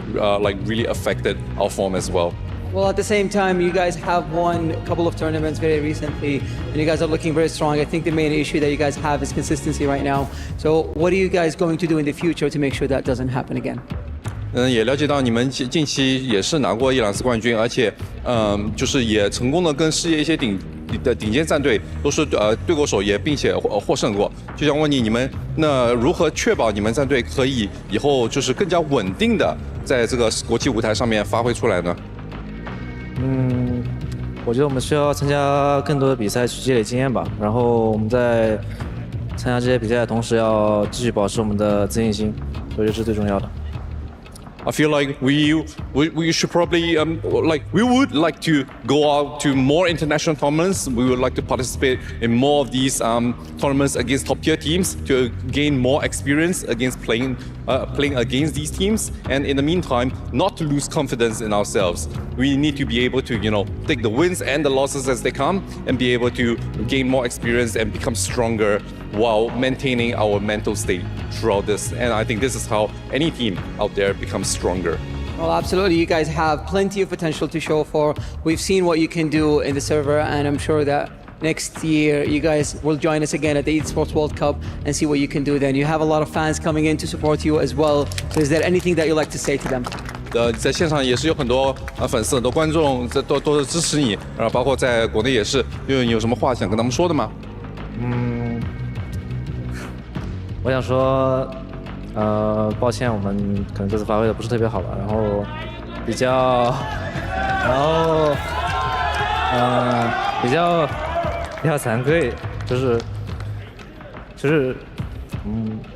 really affected our form as well. Well, at the same time, you guys have won a couple of tournaments very recently, and you guys are looking very strong. I think the main issue that you guys have is consistency right now. So what are you guys going to do in the future to make sure that doesn't happen again? 也了解到你们近期也是拿过伊朗斯冠军，而且就是也成功的跟世界一些顶尖战队都是对过手，也并且获胜过。就想问你们那如何确保你们战队可以以后就是更加稳定的在这个国际舞台上面发挥出来呢？我觉得我们需要参加更多的比赛去积累经验吧。然后我们在参加这些比赛的同时，要继续保持我们的自信心，我觉得这是最重要的。I feel like we should probably we would like to go out to more international tournaments. We would like to participate in more of these tournaments against top tier teams to gain more experience against playing against these teams. And in the meantime, not to lose confidence in ourselves. We need to be able to take the wins and the losses as they come and be able to gain more experience and become stronger while maintaining our mental state throughout this. And I think this is how any team out there becomes stronger. Well, absolutely. You guys have plenty of potential to show for. We've seen what you can do in the server, and I'm sure that next year you guys will join us again at the Esports World Cup and see what you can do then. You have a lot of fans coming in to support you as well. So is there anything that you'd like to say to them? 在现场也是有很多粉丝、很多观众都是支持你，然后包括在国内也是，有什么话想跟他们说的吗？我想说，抱歉，我们可能这次发挥的不是特别好吧，然后比较惭愧，就是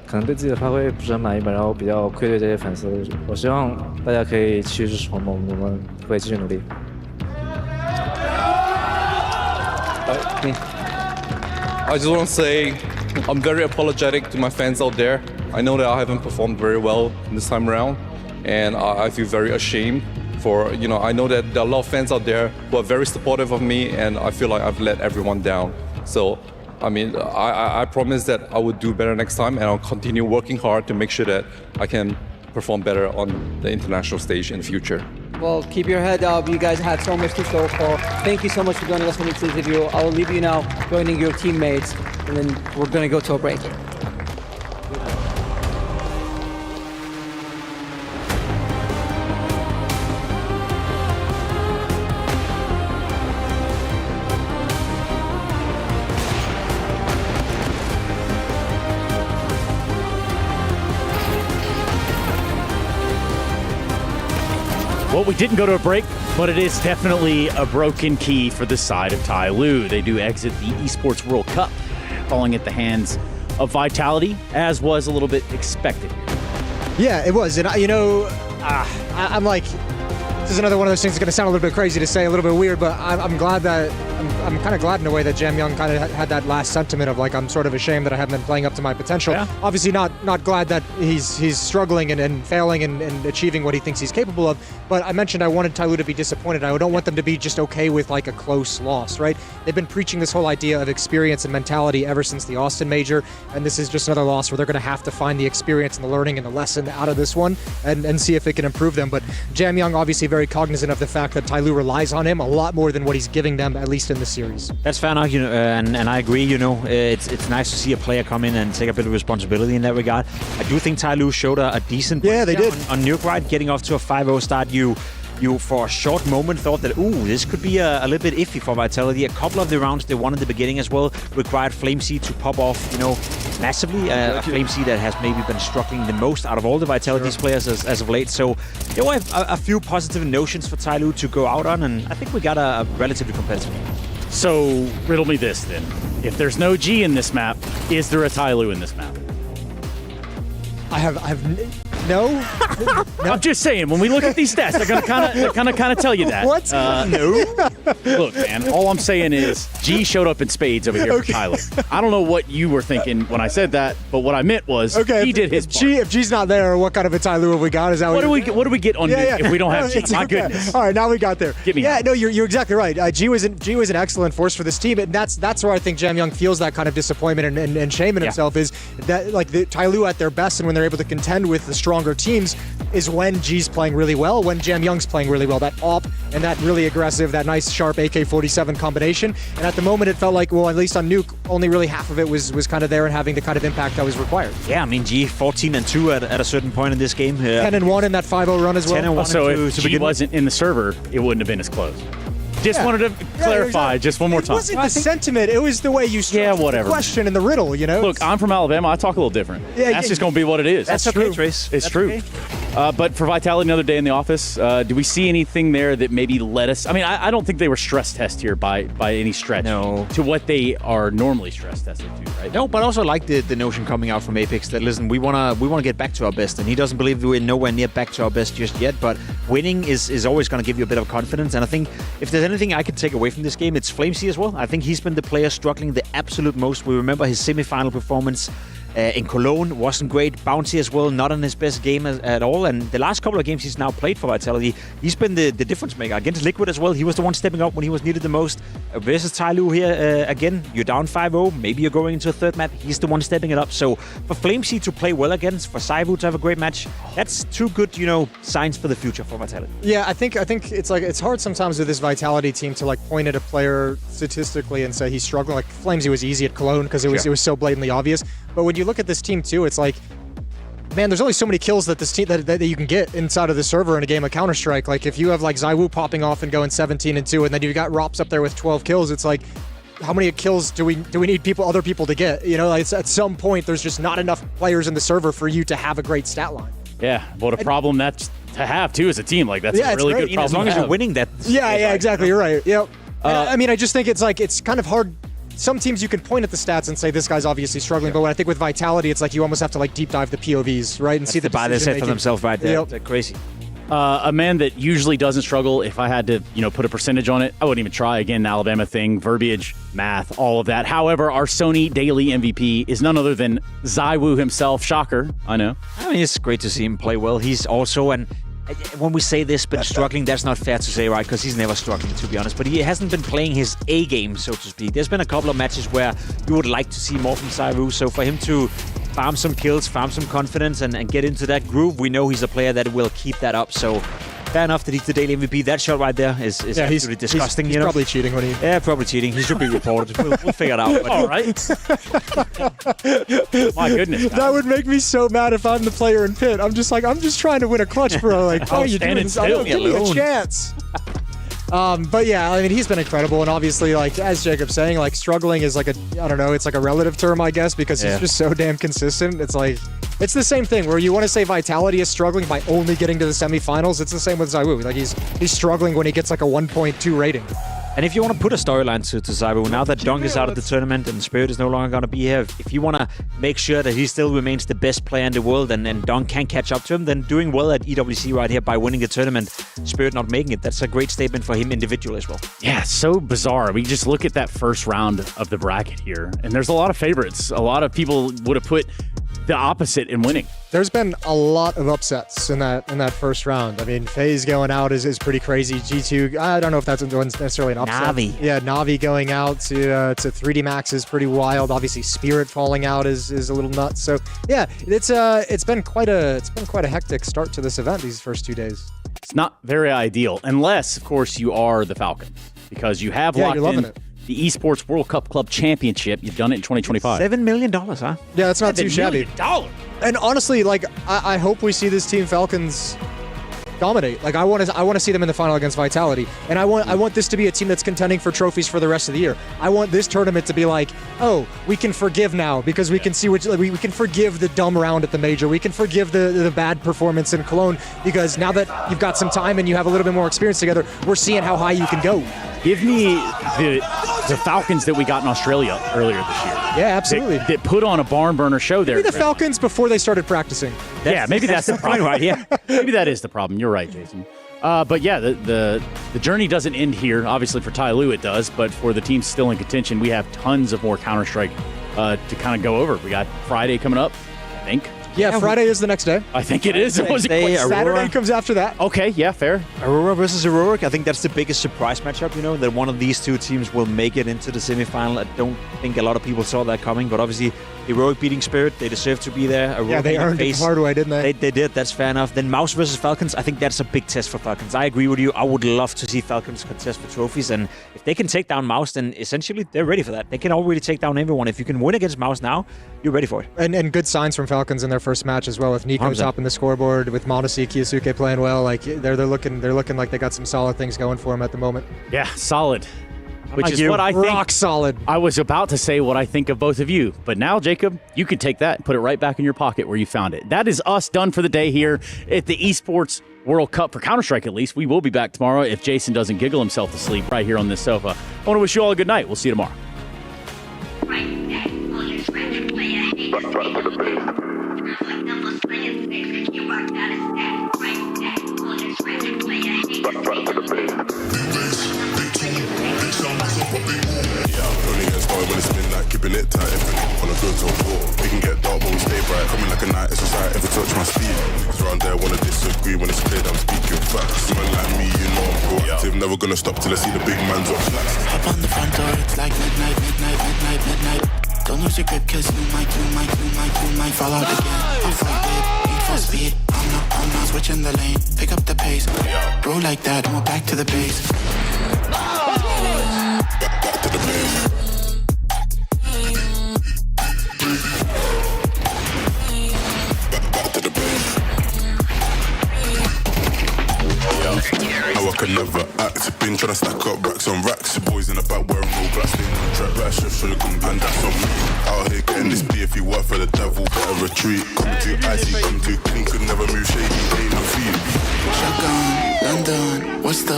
可能对自己的发挥不是很满意吧，然后比较愧对这些粉丝。我希望大家可以继续支持我们会继续努力。I just want to say I'm very apologetic to my fans out there. I know that I haven't performed very well this time around, and I feel very ashamed for, I know that there are a lot of fans out there who are very supportive of me, and I feel like I've let everyone down. So, I promise that I would do better next time, and I'll continue working hard to make sure that I can perform better on the international stage in the future. Well, keep your head up. You guys have so much to show for. Thank you so much for joining us on this interview. I will leave you now joining your teammates, and then we're going to go to a break. Well, we didn't go to a break, but it is definitely a broken key for the side of Tai Lu. They do exit the Esports World Cup, falling at the hands of Vitality, as was a little bit expected. Yeah, it was. And, I'm like, this is another one of those things that's going to sound a little bit crazy to say, a little bit weird, but I'm glad that, I'm kind of glad in a way that Jamyoung kind of had that last sentiment of like, I'm sort of ashamed that I haven't been playing up to my potential. Yeah. Obviously not glad that he's struggling and failing and achieving what he thinks he's capable of, but I mentioned I wanted Tai Lu to be disappointed. I don't want them to be just okay with like a close loss, right? They've been preaching this whole idea of experience and mentality ever since the Austin Major, and this is just another loss where they're going to have to find the experience and the learning and the lesson out of this one and see if it can improve them. But Jamyoung obviously very cognizant of the fact that Tai Lu relies on him a lot more than what he's giving them, at least in the series. That's fair enough, and I agree. It's nice to see a player come in and take a bit of responsibility in that regard. I do think Tai Lu showed a decent they did on Nuke Ride, getting off to a 5-0 start. You for a short moment thought that this could be a little bit iffy for Vitality. A couple of the rounds they won in the beginning as well required Flameseed to pop off, massively. A Flameseed that has maybe been struggling the most out of all the Vitality's players as of late. So there were a few positive notions for Tai Lu to go out on, and I think we got a relatively competitive game. So riddle me this then: if there's no G in this map, is there a Tai Lu in this map? No. I'm just saying, when we look at these stats, they're gonna kind of tell you that. What? No. Look, man, all I'm saying is G showed up in spades over here for Tai Lu. I don't know what you were thinking when I said that, but what I meant was he did his part. If G's not there, what kind of a Tai Lu have we got? Is that what do we get on Nuke if we don't have G? My goodness. All right, now we got there. Get me. No, you're exactly right. G was an excellent force for this team, and that's where I think Jamyoung feels that kind of disappointment and shame in himself is that like the Tai Lu at their best and when they're able to contend with the stronger teams is when G's playing really well, when Jamyoung's playing really well. That AWP and that really aggressive, that nice sharp AK-47 combination. And at the moment, it felt like, well, at least on Nuke, only really half of it was kind of there and having the kind of impact that was required. Yeah, I mean, G 14-2 at a certain point in this game. 10-1 in that 5-0 run as well. 10-1. So if G wasn't in the server, it wouldn't have been as close. Just wanted to clarify just one more time. It wasn't the sentiment. It was the way you structured the question and the riddle, Look, I'm from Alabama. I talk a little different. That's just going to be what it is. That's true. okay, Trace. It's true. Okay. But for Vitality, another day in the office. Do we see anything there that maybe led us? I mean, I don't think they were stress tested here by any stretch. No. To what they are normally stress tested to, right? No, but also like the notion coming out from Apex that, listen, we wanna get back to our best, and he doesn't believe we're nowhere near back to our best just yet, but winning is always going to give you a bit of confidence, and I think if there's anything I could take away from this game, it's Flamesy as well. I think he's been the player struggling the absolute most. We remember his semi-final performance in Cologne wasn't great. Bounty as well, not in his best game at all. And the last couple of games he's now played for Vitality, he's been the difference maker. Against Liquid as well, he was the one stepping up when he was needed the most. Versus Tyloo here, again, you're down 5-0. Maybe you're going into a third map. He's the one stepping it up. So for Flamesy to play well against, for ZywOo to have a great match, that's two good, signs for the future for Vitality. Yeah, I think it's hard sometimes with this Vitality team to point at a player statistically and say he's struggling. Like Flamesy was easy at Cologne because it was so blatantly obvious. But when you look at this team too, it's like, man, there's only so many kills that this team that you can get inside of the server in a game of Counter-Strike. Like if you have ZywOo popping off and going 17-2, and then you've got Rops up there with 12 kills, it's like, how many kills do we need other people to get? At some point, there's just not enough players in the server for you to have a great stat line. Yeah, what a problem that's to have too as a team. Like that's a really good problem. As long as you're winning that. Yeah, exactly. You're right. Yep. I just think it's kind of hard. Some teams you can point at the stats and say this guy's obviously struggling, but when I think with Vitality, it's like you almost have to deep dive the POVs, right, and see the bar they set for themselves right there. Yep. They're crazy. A man that usually doesn't struggle, if I had to, put a percentage on it, I wouldn't even try. Again, Alabama thing, verbiage, math, all of that. However, our Sony daily MVP is none other than ZywOo himself. Shocker, I know. I mean, it's great to see him play well. He's also when we say this, but struggling, that's not fair to say, right? Because he's never struggling, to be honest. But he hasn't been playing his A game, so to speak. There's been a couple of matches where you would like to see more from ZywOo. So for him to farm some kills, farm some confidence, and get into that groove, we know he's a player that will keep that up. So fair enough that he's the daily MVP. That shot right there is absolutely disgusting. He's probably cheating when he... Yeah, probably cheating. He should be reported. We'll figure it out. All right. My goodness. That would make me so mad if I'm the player in pit. I'm just trying to win a clutch, bro. Like, how are you doing this? Give me a chance. But yeah, I mean, he's been incredible, and obviously, as Jacob's saying, struggling is it's like a relative term, I guess, because he's just so damn consistent. It's the same thing where you want to say Vitality is struggling by only getting to the semifinals. It's the same with ZywOo. Like he's struggling when he gets a 1.2 rating. And if you want to put a storyline to ZywOo, now that Dunk is out of the tournament and Spirit is no longer going to be here, if you want to make sure that he still remains the best player in the world and Dunk can't catch up to him, then doing well at EWC right here by winning the tournament, Spirit not making it, that's a great statement for him individually as well. Yeah, so bizarre. We just look at that first round of the bracket here, and there's a lot of favorites. A lot of people would have put the opposite in winning. There's been a lot of upsets in that first round. I mean, FaZe going out is pretty crazy. G2, I don't know if that's necessarily an upset. Navi. Yeah, Navi going out to 3D Max is pretty wild. Obviously, Spirit falling out is a little nuts. So yeah, it's been quite a hectic start to this event these first 2 days. It's not very ideal, unless of course you are the Falcons, because you have locked in the Esports World Cup Club Championship. You've done it in 2025. $7 million, huh? Yeah, that's not too shabby. $7 million. And honestly, I hope we see this team Falcons dominate. I want to see them in the final against Vitality, and I want this to be a team that's contending for trophies for the rest of the year. I want this tournament to be we can forgive now because we can see we can forgive the dumb round at the major. We can forgive the bad performance in Cologne because now that you've got some time and you have a little bit more experience together, we're seeing how high you can go. Give me the Falcons that we got in Australia earlier this year. Yeah, absolutely. That put on a barn burner show there. Maybe the Falcons before they started practicing. Maybe that's the problem. Right? Yeah, maybe that is the problem. You're right, Jason. But yeah, the journey doesn't end here. Obviously, for Tyloo it does, but for the teams still in contention, we have tons of more Counter-Strike to kind of go over. We got Friday coming up, I think. Yeah, Friday is the next day. I think it is. Saturday comes after that. Okay, yeah, fair. Aurora versus Heroic. I think that's the biggest surprise matchup, that one of these two teams will make it into the semifinal. I don't think a lot of people saw that coming, but obviously Heroic beating Spirit, they deserve to be there. Aurora they earned it the hard way, didn't they? They did, that's fair enough. Then Mouse versus Falcons, I think that's a big test for Falcons. I agree with you. I would love to see Falcons contest for trophies, and if they can take down Mouse, then essentially they're ready for that. They can already take down everyone. If you can win against Mouse now, you're ready for it. And good signs from Falcons in their first match as well, with Nico topping the scoreboard, with Monesi, Kiyosuke playing well. They're looking like they got some solid things going for them at the moment. Yeah, solid. which is what I think. Rock solid. I was about to say what I think of both of you, but now, Jacob, you can take that and put it right back in your pocket where you found it. That is us done for the day here at the Esports World Cup for Counter-Strike, at least. We will be back tomorrow if Jason doesn't giggle himself to sleep right here on this sofa. I want to wish you all a good night. We'll see you tomorrow. When it's been like keeping it tight, on a good top war. We can get dark but we stay bright. Coming like a night, it's alright if I touch my speed. Niggas around there wanna disagree when it's clear that I'm speaking facts. Man like me, you know I'm proactive. Never gonna stop till I see the big man drop flats. Up on the front door, it's like midnight, midnight, midnight, midnight. Don't lose your grip, cause you might fall out again. I'll fight with need for speed. I'm not switching the lane. Pick up the pace. Bro like that, and we're back to the base. Back to the base. How I can never act. Been trying to stack up racks on racks. Boys in the back wearing all black, staying on the track. Back shift, should have come and that's on me. Out here getting this beer. If you work for the devil, better retreat. Come too icy, come too clean. Could never move shady, ain't no feed. Shotgun, London, what's the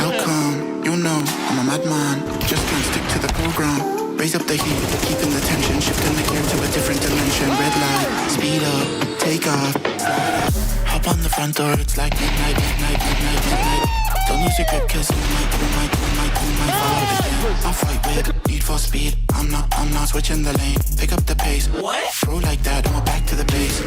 outcome? You know, I'm a madman. Just can't stick to the program. Raise up the heat, keeping the tension. Shifting the gear to a different dimension. Red light, speed up, take off. Hop on the front door, it's like midnight, midnight, midnight, midnight. Don't lose your grip, cause you might fall out again. I'll fight with need for speed. I'm not switching the lane. Pick up the pace. What? Throw like that, and we're back to the base.